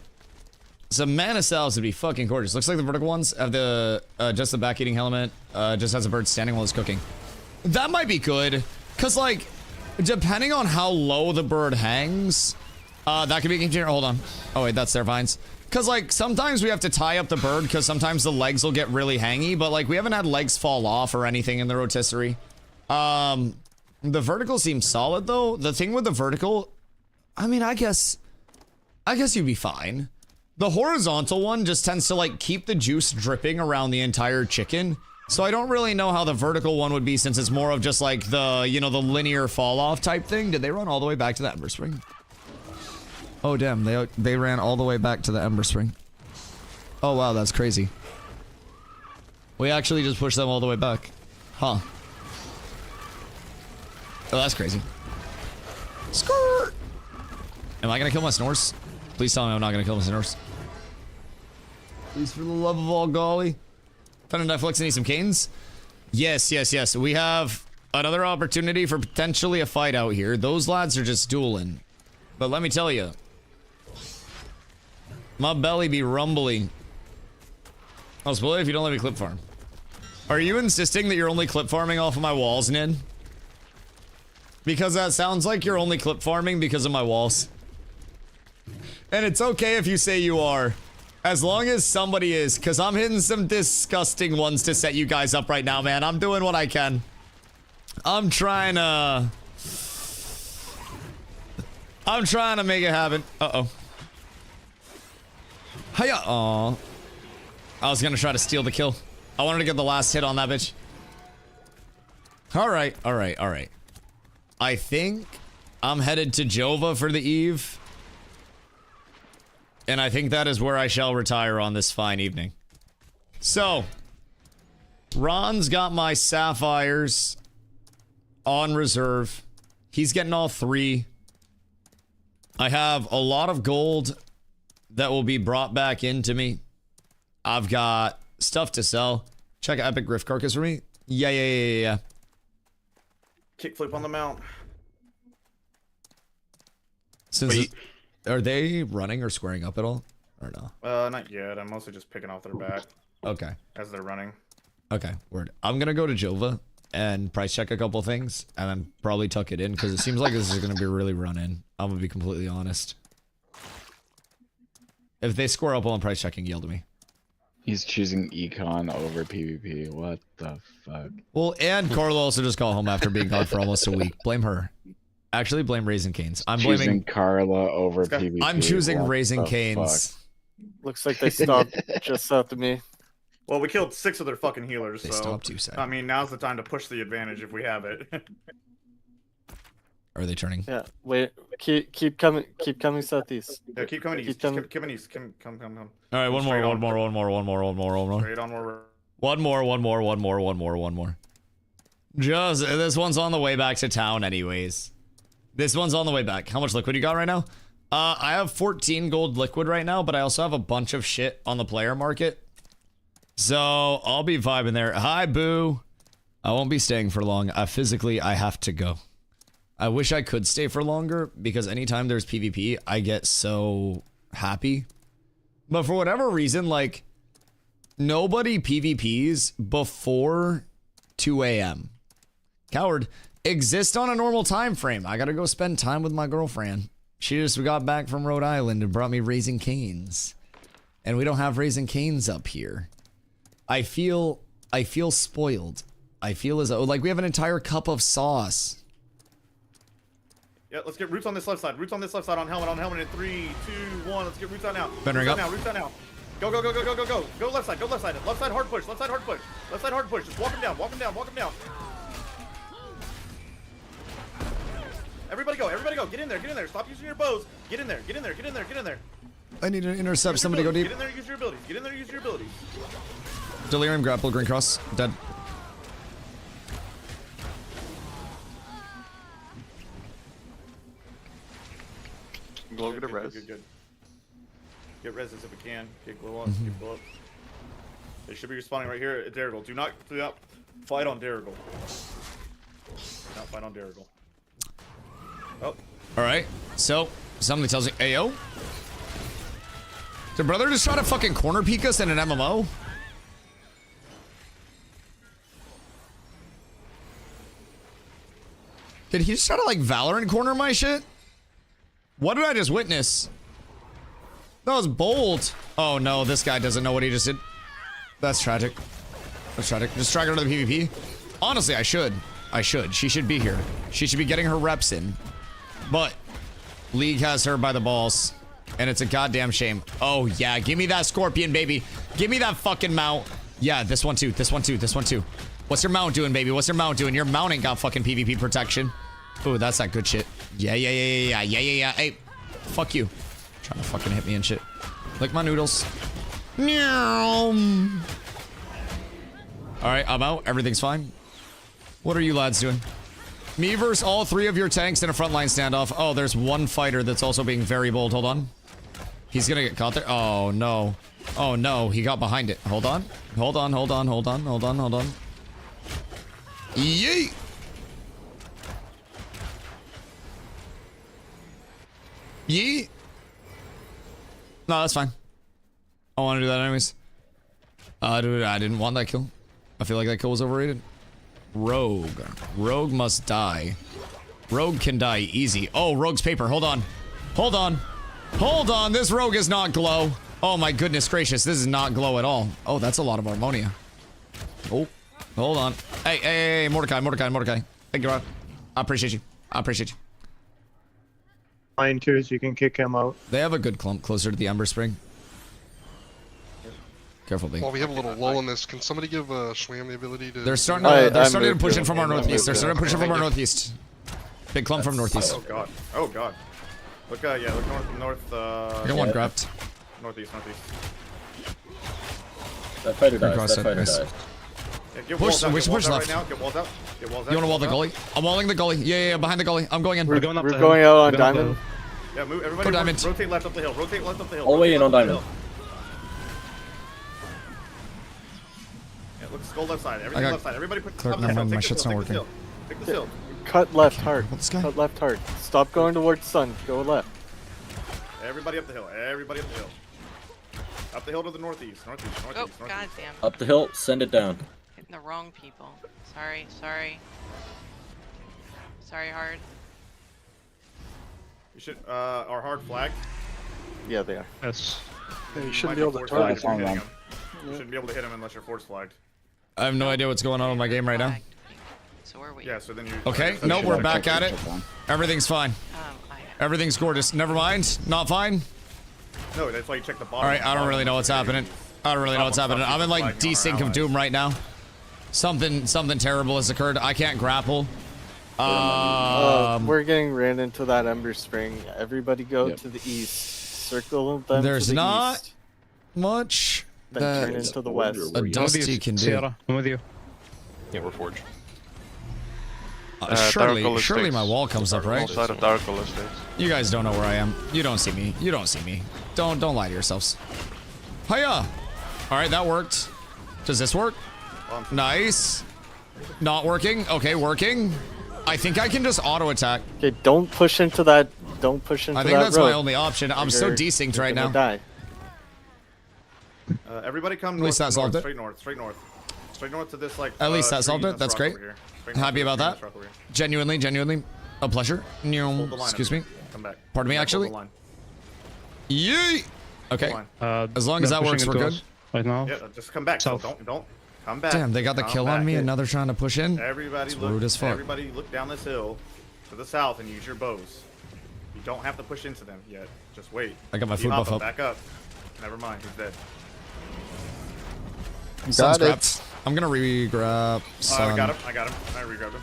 [SPEAKER 4] Some mana salves would be fucking gorgeous. Looks like the vertical ones have the, just the back eating element, just has a bird standing while it's cooking. That might be good. Cause like, depending on how low the bird hangs, that could be a game changer. Hold on. Oh wait, that's their vines. Cause like, sometimes we have to tie up the bird cause sometimes the legs will get really hangy, but like we haven't had legs fall off or anything in the rotisserie. The vertical seems solid though. The thing with the vertical, I mean, I guess you'd be fine. The horizontal one just tends to like keep the juice dripping around the entire chicken. So I don't really know how the vertical one would be since it's more of just like the, you know, the linear fall off type thing. Did they run all the way back to the Ember Spring? Oh damn, they ran all the way back to the Ember Spring. Oh wow, that's crazy. We actually just pushed them all the way back. Huh. Oh, that's crazy. Skirt! Am I gonna kill my snores? Please tell me I'm not gonna kill my snores. Please, for the love of all golly. Fun and Netflix need some canes? Yes, yes, yes. We have another opportunity for potentially a fight out here. Those lads are just dueling. But let me tell you. My belly be rumbling. I'll spoil it if you don't let me clip farm. Are you insisting that you're only clip farming off of my walls, Nin? Because that sounds like you're only clip farming because of my walls. And it's okay if you say you are. As long as somebody is, because I'm hitting some disgusting ones to set you guys up right now, man. I'm doing what I can. I'm trying to make it happen. Uh-oh. Hiya. Aw. I was gonna try to steal the kill. I wanted to get the last hit on that bitch. Alright, alright, alright. I think I'm headed to Jova for the eve. And I think that is where I shall retire on this fine evening. So, Ron's got my sapphires on reserve. He's getting all 3. I have a lot of gold that will be brought back into me. I've got stuff to sell. Check Epic Griff Carcass for me. Yeah.
[SPEAKER 7] Kickflip on the mount.
[SPEAKER 4] Since Are they running or squaring up at all? Or no?
[SPEAKER 7] Not yet. I'm mostly just picking off their back
[SPEAKER 4] Okay.
[SPEAKER 7] as they're running.
[SPEAKER 4] Okay, word. I'm gonna go to Jova and price check a couple things and then probably tuck it in because it seems like this is gonna be really run in. I'm gonna be completely honest. If they square up while I'm price checking, yell to me.
[SPEAKER 13] He's choosing econ over PvP. What the fuck?
[SPEAKER 4] Well, and Carla also just got home after being gone for almost a week. Blame her. Actually, blame Raising Cane's. I'm
[SPEAKER 13] Choosing
[SPEAKER 4] blaming
[SPEAKER 13] Carla over PvP.
[SPEAKER 4] I'm choosing
[SPEAKER 13] What
[SPEAKER 4] Raising
[SPEAKER 13] the
[SPEAKER 4] Cane's.
[SPEAKER 13] fuck?
[SPEAKER 12] Looks like they stopped just south of me.
[SPEAKER 7] Well, we killed 6 of their fucking healers,
[SPEAKER 4] They
[SPEAKER 7] so
[SPEAKER 4] stopped you, Sam.
[SPEAKER 7] I mean, now's the time to push the advantage if we have it.
[SPEAKER 4] Are they turning?
[SPEAKER 12] Yeah, wait, keep coming southeast.
[SPEAKER 7] Yeah, keep coming east.
[SPEAKER 12] coming.
[SPEAKER 7] Keep coming east. Come.
[SPEAKER 4] All right, one more.
[SPEAKER 7] Straight onward.
[SPEAKER 4] One more. Just this one's on the way back to town, anyways. This one's on the way back. How much liquid you got right now? I have 14 gold liquid right now, but I also have a bunch of shit on the player market. So I'll be vibing there. Hi, boo. I won't be staying for long. Physically, I have to go. I wish I could stay for longer because anytime there's PvP, I get so happy. But for whatever reason, like, nobody PvPs before 2 a.m. Coward. Exist on a normal time frame. I gotta go spend time with my girlfriend. She just got back from Rhode Island and brought me Raising Cane's. And we don't have Raising Cane's up here. I feel spoiled. I feel as though, like, we have an entire cup of sauce.
[SPEAKER 7] Yeah, let's get roots on this left side. Roots on this left side on helmet in 3, 2, 1. Let's get roots out now.
[SPEAKER 4] Bendering up.
[SPEAKER 7] Roots out now. Go. Go left side. Left side hard push. Left side hard push. Just walk him down. Everybody go. Get in there. Stop using your bows. Get in there.
[SPEAKER 4] I need to intercept. Somebody go deep.
[SPEAKER 7] Get in there, use your abilities.
[SPEAKER 4] Delirium, grapple, green cross. Dead.
[SPEAKER 12] Go get a res.
[SPEAKER 7] Good. Get reses if we can. Get glow up. Get glow up. They should be respawning right here at Darigal. Do not fight on Darigal. Oh.
[SPEAKER 4] Alright. So, something tells me, Ayo? Did brother just try to fucking corner peek us in an MMO? Did he just try to, like, Valorant corner my shit? What did I just witness? That was bold. Oh no, this guy doesn't know what he just did. That's tragic. Just drag her to the PvP. Honestly, I should. She should be here. She should be getting her reps in. But League has her by the balls. And it's a goddamn shame. Oh yeah, give me that scorpion, baby. Give me that fucking mount. Yeah, this one too. What's your mount doing, baby? Your mount ain't got fucking PvP protection. Ooh, that's that good shit. Yeah. Hey, fuck you. Trying to fucking hit me and shit. Lick my noodles. Alright, I'm out. Everything's fine. What are you lads doing? Me versus all 3 of your tanks in a frontline standoff. Oh, there's one fighter that's also being very bold. Hold on. He's gonna get caught there. Oh, no. Oh, no. He got behind it. Hold on. Yay! Yee. No, that's fine. I want to do that anyways. Dude, I didn't want that kill. I feel like that kill was overrated. Rogue must die. Rogue can die easy. Oh, Rogue's paper. Hold on. This Rogue is not glow. Oh my goodness gracious. This is not glow at all. Oh, that's a lot of ammonia. Oh, hold on. Hey, Mordecai. Thank you, Rod. I appreciate you.
[SPEAKER 9] Fine, too, so you can kick him out.
[SPEAKER 4] They have a good clump closer to the Ember Spring. Careful, Big.
[SPEAKER 14] While we have a little lull in this, can somebody give Schwam the ability to...
[SPEAKER 4] They're starting to push in from our northeast. Big clump from northeast.
[SPEAKER 7] Oh god. Look, look north.
[SPEAKER 4] I got one grabbed.
[SPEAKER 7] Northeast.
[SPEAKER 10] That fighter dies.
[SPEAKER 7] Yeah,
[SPEAKER 4] we should push left.
[SPEAKER 7] Right now. Get walls out.
[SPEAKER 4] You wanna wall the gully? I'm walling the gully. Yeah, behind the gully. I'm going in.
[SPEAKER 3] We're going up.
[SPEAKER 12] We're going out on diamond.
[SPEAKER 7] Yeah, move. Everybody
[SPEAKER 4] go diamond.
[SPEAKER 7] Rotate left up the hill.
[SPEAKER 10] All the way in on diamond.
[SPEAKER 7] Yeah, look, skull left side. Everything left side. Everybody put
[SPEAKER 4] Never mind, my shit's not working.
[SPEAKER 7] Take this hill.
[SPEAKER 12] Cut left hard.
[SPEAKER 4] What's this guy?
[SPEAKER 12] Cut left hard. Stop going towards sun. Go left.
[SPEAKER 7] Everybody up the hill. Everybody up the hill. Up the hill to the northeast. Northeast.
[SPEAKER 11] Oh,
[SPEAKER 7] Northeast. Northeast.
[SPEAKER 11] goddamn.
[SPEAKER 10] Up the hill, send it down.
[SPEAKER 11] Hitting the wrong people. Sorry, sorry. Sorry, hard.
[SPEAKER 7] You should, our hard flagged.
[SPEAKER 12] Yeah, they are.
[SPEAKER 9] Yes.
[SPEAKER 12] Yeah, you
[SPEAKER 7] You
[SPEAKER 12] shouldn't
[SPEAKER 7] might
[SPEAKER 12] be able to
[SPEAKER 7] force
[SPEAKER 12] target
[SPEAKER 7] flagged if you're
[SPEAKER 13] them.
[SPEAKER 7] hitting him. You shouldn't be able to hit him unless you're force flagged.
[SPEAKER 4] I have no idea what's going on in my game right now.
[SPEAKER 11] Flagged. So are we?
[SPEAKER 7] Yeah, so then you.
[SPEAKER 4] Okay,
[SPEAKER 7] so
[SPEAKER 4] no,
[SPEAKER 7] you
[SPEAKER 4] we're
[SPEAKER 7] should-
[SPEAKER 4] back at it. Everything's fine.
[SPEAKER 11] I
[SPEAKER 4] Everything's gorgeous. Never mind. Not fine.
[SPEAKER 7] No, that's why you check the bottom.
[SPEAKER 4] All right, I don't really know what's happening. I don't really know what's happening. I'm in like desync of doom right now. Something terrible has occurred. I can't grapple.
[SPEAKER 12] We're getting ran into that Ember Spring. Everybody go to the east. Circle them
[SPEAKER 4] There's
[SPEAKER 12] to the
[SPEAKER 4] not
[SPEAKER 12] east.
[SPEAKER 4] much
[SPEAKER 12] Then turn
[SPEAKER 4] that
[SPEAKER 12] into the west.
[SPEAKER 4] a Dusty can do.
[SPEAKER 9] Sierra, I'm with you.
[SPEAKER 14] Yeah, we're forged.
[SPEAKER 4] Surely my wall comes up, right?
[SPEAKER 6] Side of Darkle Estates.
[SPEAKER 4] You guys don't know where I am. You don't see me. You don't see me. Don't lie to yourselves. Hiya! All right, that worked. Does this work? Nice. Not working. Okay, working. I think I can just auto attack.
[SPEAKER 12] Okay, don't push into that. Don't push into that.
[SPEAKER 4] I think that's
[SPEAKER 12] road.
[SPEAKER 4] my only option. I'm so desynced right now.
[SPEAKER 12] Die.
[SPEAKER 7] Everybody come
[SPEAKER 4] At least that solved it.
[SPEAKER 7] straight north, straight north. Straight north to this, like.
[SPEAKER 4] At least that solved
[SPEAKER 7] tree
[SPEAKER 4] it. That's
[SPEAKER 7] rock
[SPEAKER 4] great.
[SPEAKER 7] over here. Straight north
[SPEAKER 4] Happy
[SPEAKER 7] to
[SPEAKER 4] about
[SPEAKER 7] this
[SPEAKER 4] that.
[SPEAKER 7] rock over here.
[SPEAKER 4] Genuinely a pleasure.
[SPEAKER 7] Hold the line
[SPEAKER 4] Excuse
[SPEAKER 7] up.
[SPEAKER 4] me.
[SPEAKER 7] Come back.
[SPEAKER 4] Pardon me,
[SPEAKER 7] Hold
[SPEAKER 4] actually.
[SPEAKER 7] the line.
[SPEAKER 4] Yee. Okay.
[SPEAKER 7] Hold the line.
[SPEAKER 4] As long as
[SPEAKER 9] they're
[SPEAKER 4] that works,
[SPEAKER 9] pushing
[SPEAKER 4] we're
[SPEAKER 9] into
[SPEAKER 4] good.
[SPEAKER 9] us Right now.
[SPEAKER 7] Yeah, just come back. So
[SPEAKER 9] South.
[SPEAKER 7] don't come back.
[SPEAKER 4] Damn, they got the
[SPEAKER 7] Come
[SPEAKER 4] kill on
[SPEAKER 7] back.
[SPEAKER 4] me and now they're trying to push in.
[SPEAKER 7] Everybody
[SPEAKER 4] It's
[SPEAKER 7] look.
[SPEAKER 4] rude as fuck.
[SPEAKER 7] Everybody look down this hill to the south and use your bows. You don't have to push into them yet. Just wait.
[SPEAKER 4] I got my
[SPEAKER 7] See
[SPEAKER 4] food buff
[SPEAKER 7] Hoppa,
[SPEAKER 4] up.
[SPEAKER 7] Back up. Never mind. He's dead.
[SPEAKER 4] Sun's
[SPEAKER 12] Got it.
[SPEAKER 4] grabbed. I'm gonna re-grab
[SPEAKER 7] I
[SPEAKER 4] Sun.
[SPEAKER 7] got him. I re-grabbed him.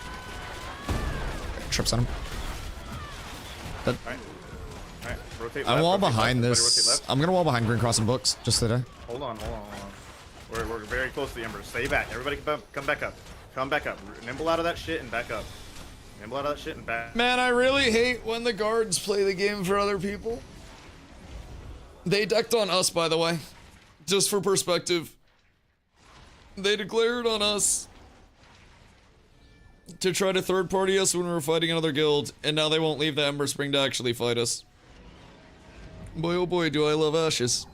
[SPEAKER 4] Trips on him. That,
[SPEAKER 7] Alright, rotate
[SPEAKER 4] I'm
[SPEAKER 7] left,
[SPEAKER 4] wall
[SPEAKER 7] rotate
[SPEAKER 4] behind
[SPEAKER 7] left,
[SPEAKER 4] this.
[SPEAKER 7] everybody rotate left.
[SPEAKER 4] I'm gonna wall behind Green Cross and Books just today.
[SPEAKER 7] Hold on. We're very close to the embers. Stay back. Everybody come back up. Come back up. Nimble out of that shit and back up. Nimble out of that shit and back.
[SPEAKER 4] Man, I really hate when the guards play the game for other people. They decked on us, by the way. Just for perspective. They declared on us to try to third party us when we were fighting another guild, and now they won't leave the Ember Spring to actually fight us. Boy, oh boy, do I love Ashes.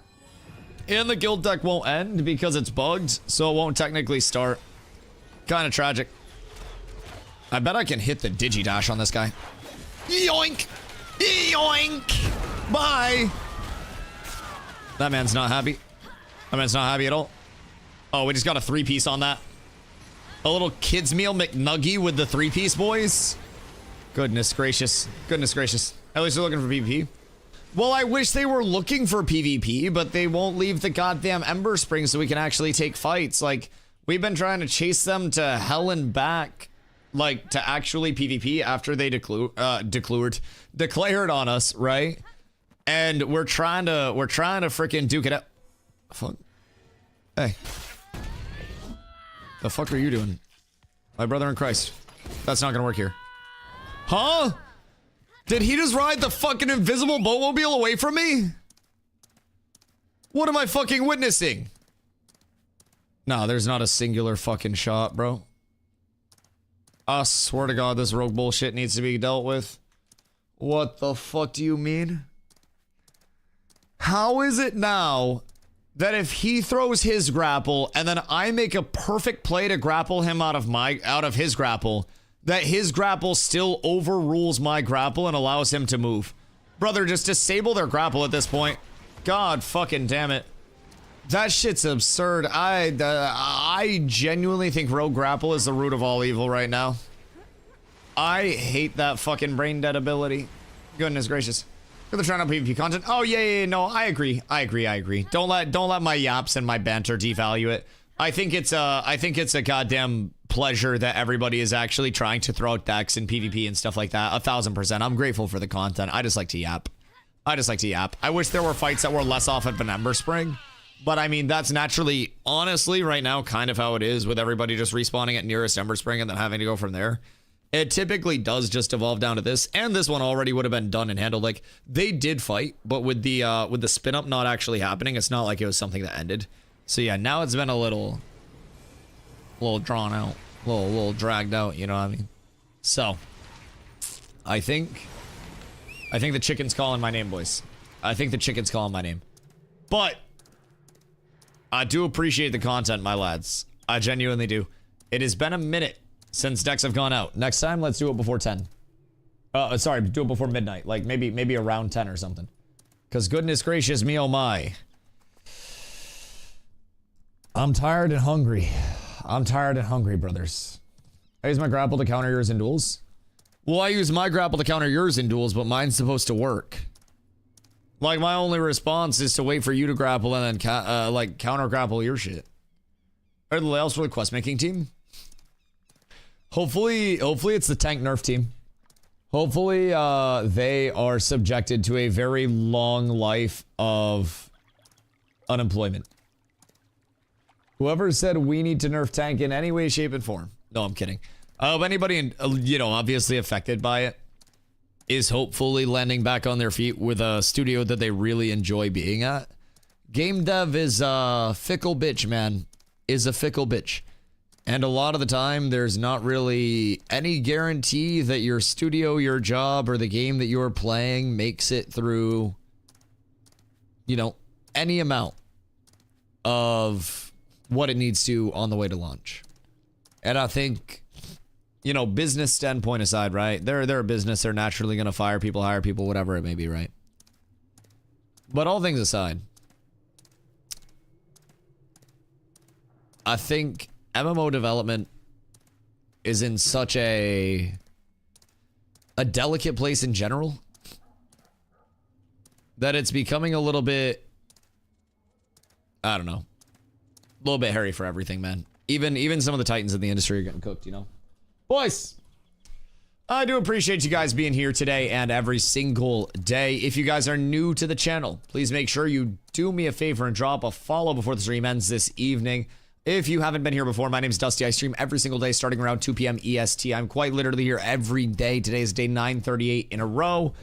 [SPEAKER 4] And the guild deck won't end because it's bugged, so it won't technically start. Kind of tragic. I bet I can hit the Digidash on this guy. Yoink! Yoink! Bye! That man's not happy. That man's not happy at all. Oh, we just got a 3-piece on that. A little kids meal McNuggie with the 3-piece, boys. Goodness gracious. Goodness gracious. At least they're looking for PvP. Well, I wish they were looking for PvP, but they won't leave the goddamn Ember Spring so we can actually take fights. Like, we've been trying to chase them to hell and back, like, to actually PvP after they declared on us, right? And we're trying to freaking duke it out. Fuck. Hey. The fuck are you doing? My brother in Christ. That's not gonna work here. Huh? Did he just ride the fucking invisible boatmobile away from me? What am I fucking witnessing? Nah, there's not a singular fucking shot, bro. I swear to God, this rogue bullshit needs to be dealt with. What the fuck do you mean? How is it now that if he throws his grapple and then I make a perfect play to grapple him out of his grapple, that his grapple still overrules my grapple and allows him to move? Brother, just disable their grapple at this point. God fucking damn it. That shit's absurd. I genuinely think rogue grapple is the root of all evil right now. I hate that fucking brain dead ability. Goodness gracious. They're trying to PvP content. Oh yeah, no, I agree. Don't let my yaps and my banter devalue it. I think it's a goddamn pleasure that everybody is actually trying to throw out decks and PvP and stuff like that. 1000%. I'm grateful for the content. I just like to yap. I wish there were fights that were less off of an Ember Spring. But I mean, that's naturally, honestly, right now, kind of how it is with everybody just respawning at nearest Ember Spring and then having to go from there. It typically does just evolve down to this, and this one already would have been done and handled. Like, they did fight, but with the spin up not actually happening, it's not like it was something that ended. So yeah, now it's been a little drawn out, a little dragged out. You know what I mean? So, I think the chicken's calling my name, boys. I think the chicken's calling my name. But I do appreciate the content, my lads. I genuinely do. It has been a minute since decks have gone out. Next time, let's do it before 10. Sorry, do it before midnight. Like, maybe around 10 or something. Because goodness gracious me, oh my. I'm tired and hungry. I'm tired and hungry, brothers. I use my grapple to counter yours in duels. Well, I use my grapple to counter yours in duels, but mine's supposed to work. Like, my only response is to wait for you to grapple and then, like, counter grapple your shit. Are the layouts for the quest making team? Hopefully it's the tank nerf team. Hopefully, they are subjected to a very long life of unemployment. Whoever said we need to nerf tank in any way, shape, and form. No, I'm kidding. Anybody, you know, obviously affected by it is hopefully landing back on their feet with a studio that they really enjoy being at. Game dev is a fickle bitch, man. Is a fickle bitch. And a lot of the time, there's not really any guarantee that your studio, your job, or the game that you're playing makes it through, you know, any amount of what it needs to on the way to launch. And I think, you know, business standpoint aside, right? They're a business. They're naturally going to fire people, hire people, whatever it may be, right? But all things aside, I think MMO development is in such a delicate place in general that it's becoming a little bit, I don't know, a little bit hairy for everything, man. Even some of the titans in the industry are getting cooked, you know? Boys, I do appreciate you guys being here today and every single day. If you guys are new to the channel, please make sure you do me a favor and drop a follow before the stream ends this evening. If you haven't been here before, my name is Dusty. I stream every single day starting around 2 p.m. EST. I'm quite literally here every day. Today is day 938 in a row.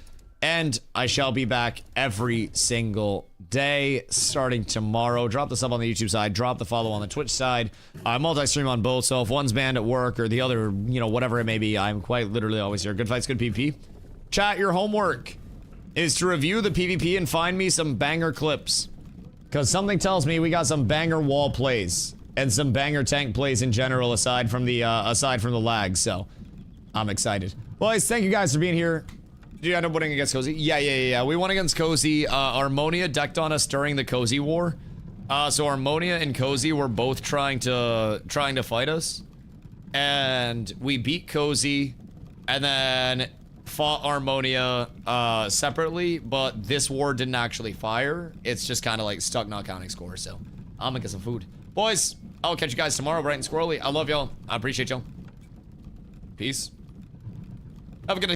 [SPEAKER 4] And I shall be back every single day starting tomorrow. Drop the sub on the YouTube side. Drop the follow on the Twitch side. I multi-stream on both, so if one's banned at work or the other, you know, whatever it may be, I'm quite literally always here. Good fights, good PvP. Chat, your homework is to review the PvP and find me some banger clips. Because something tells me we got some banger wall plays. And some banger tank plays in general aside from the lag, so I'm excited. Boys, thank you guys for being here. Did you end up winning against Cozy? Yeah. We won against Cozy. Armonia decked on us during the Cozy war. So Armonia and Cozy were both trying to fight us. And we beat Cozy and then fought Armonia separately, but this war didn't actually fire. It's just kind of like stuck not counting score, so I'm gonna get some food. Boys, I'll catch you guys tomorrow bright and squirrely. I love y'all. I appreciate y'all. Peace. Have a good night.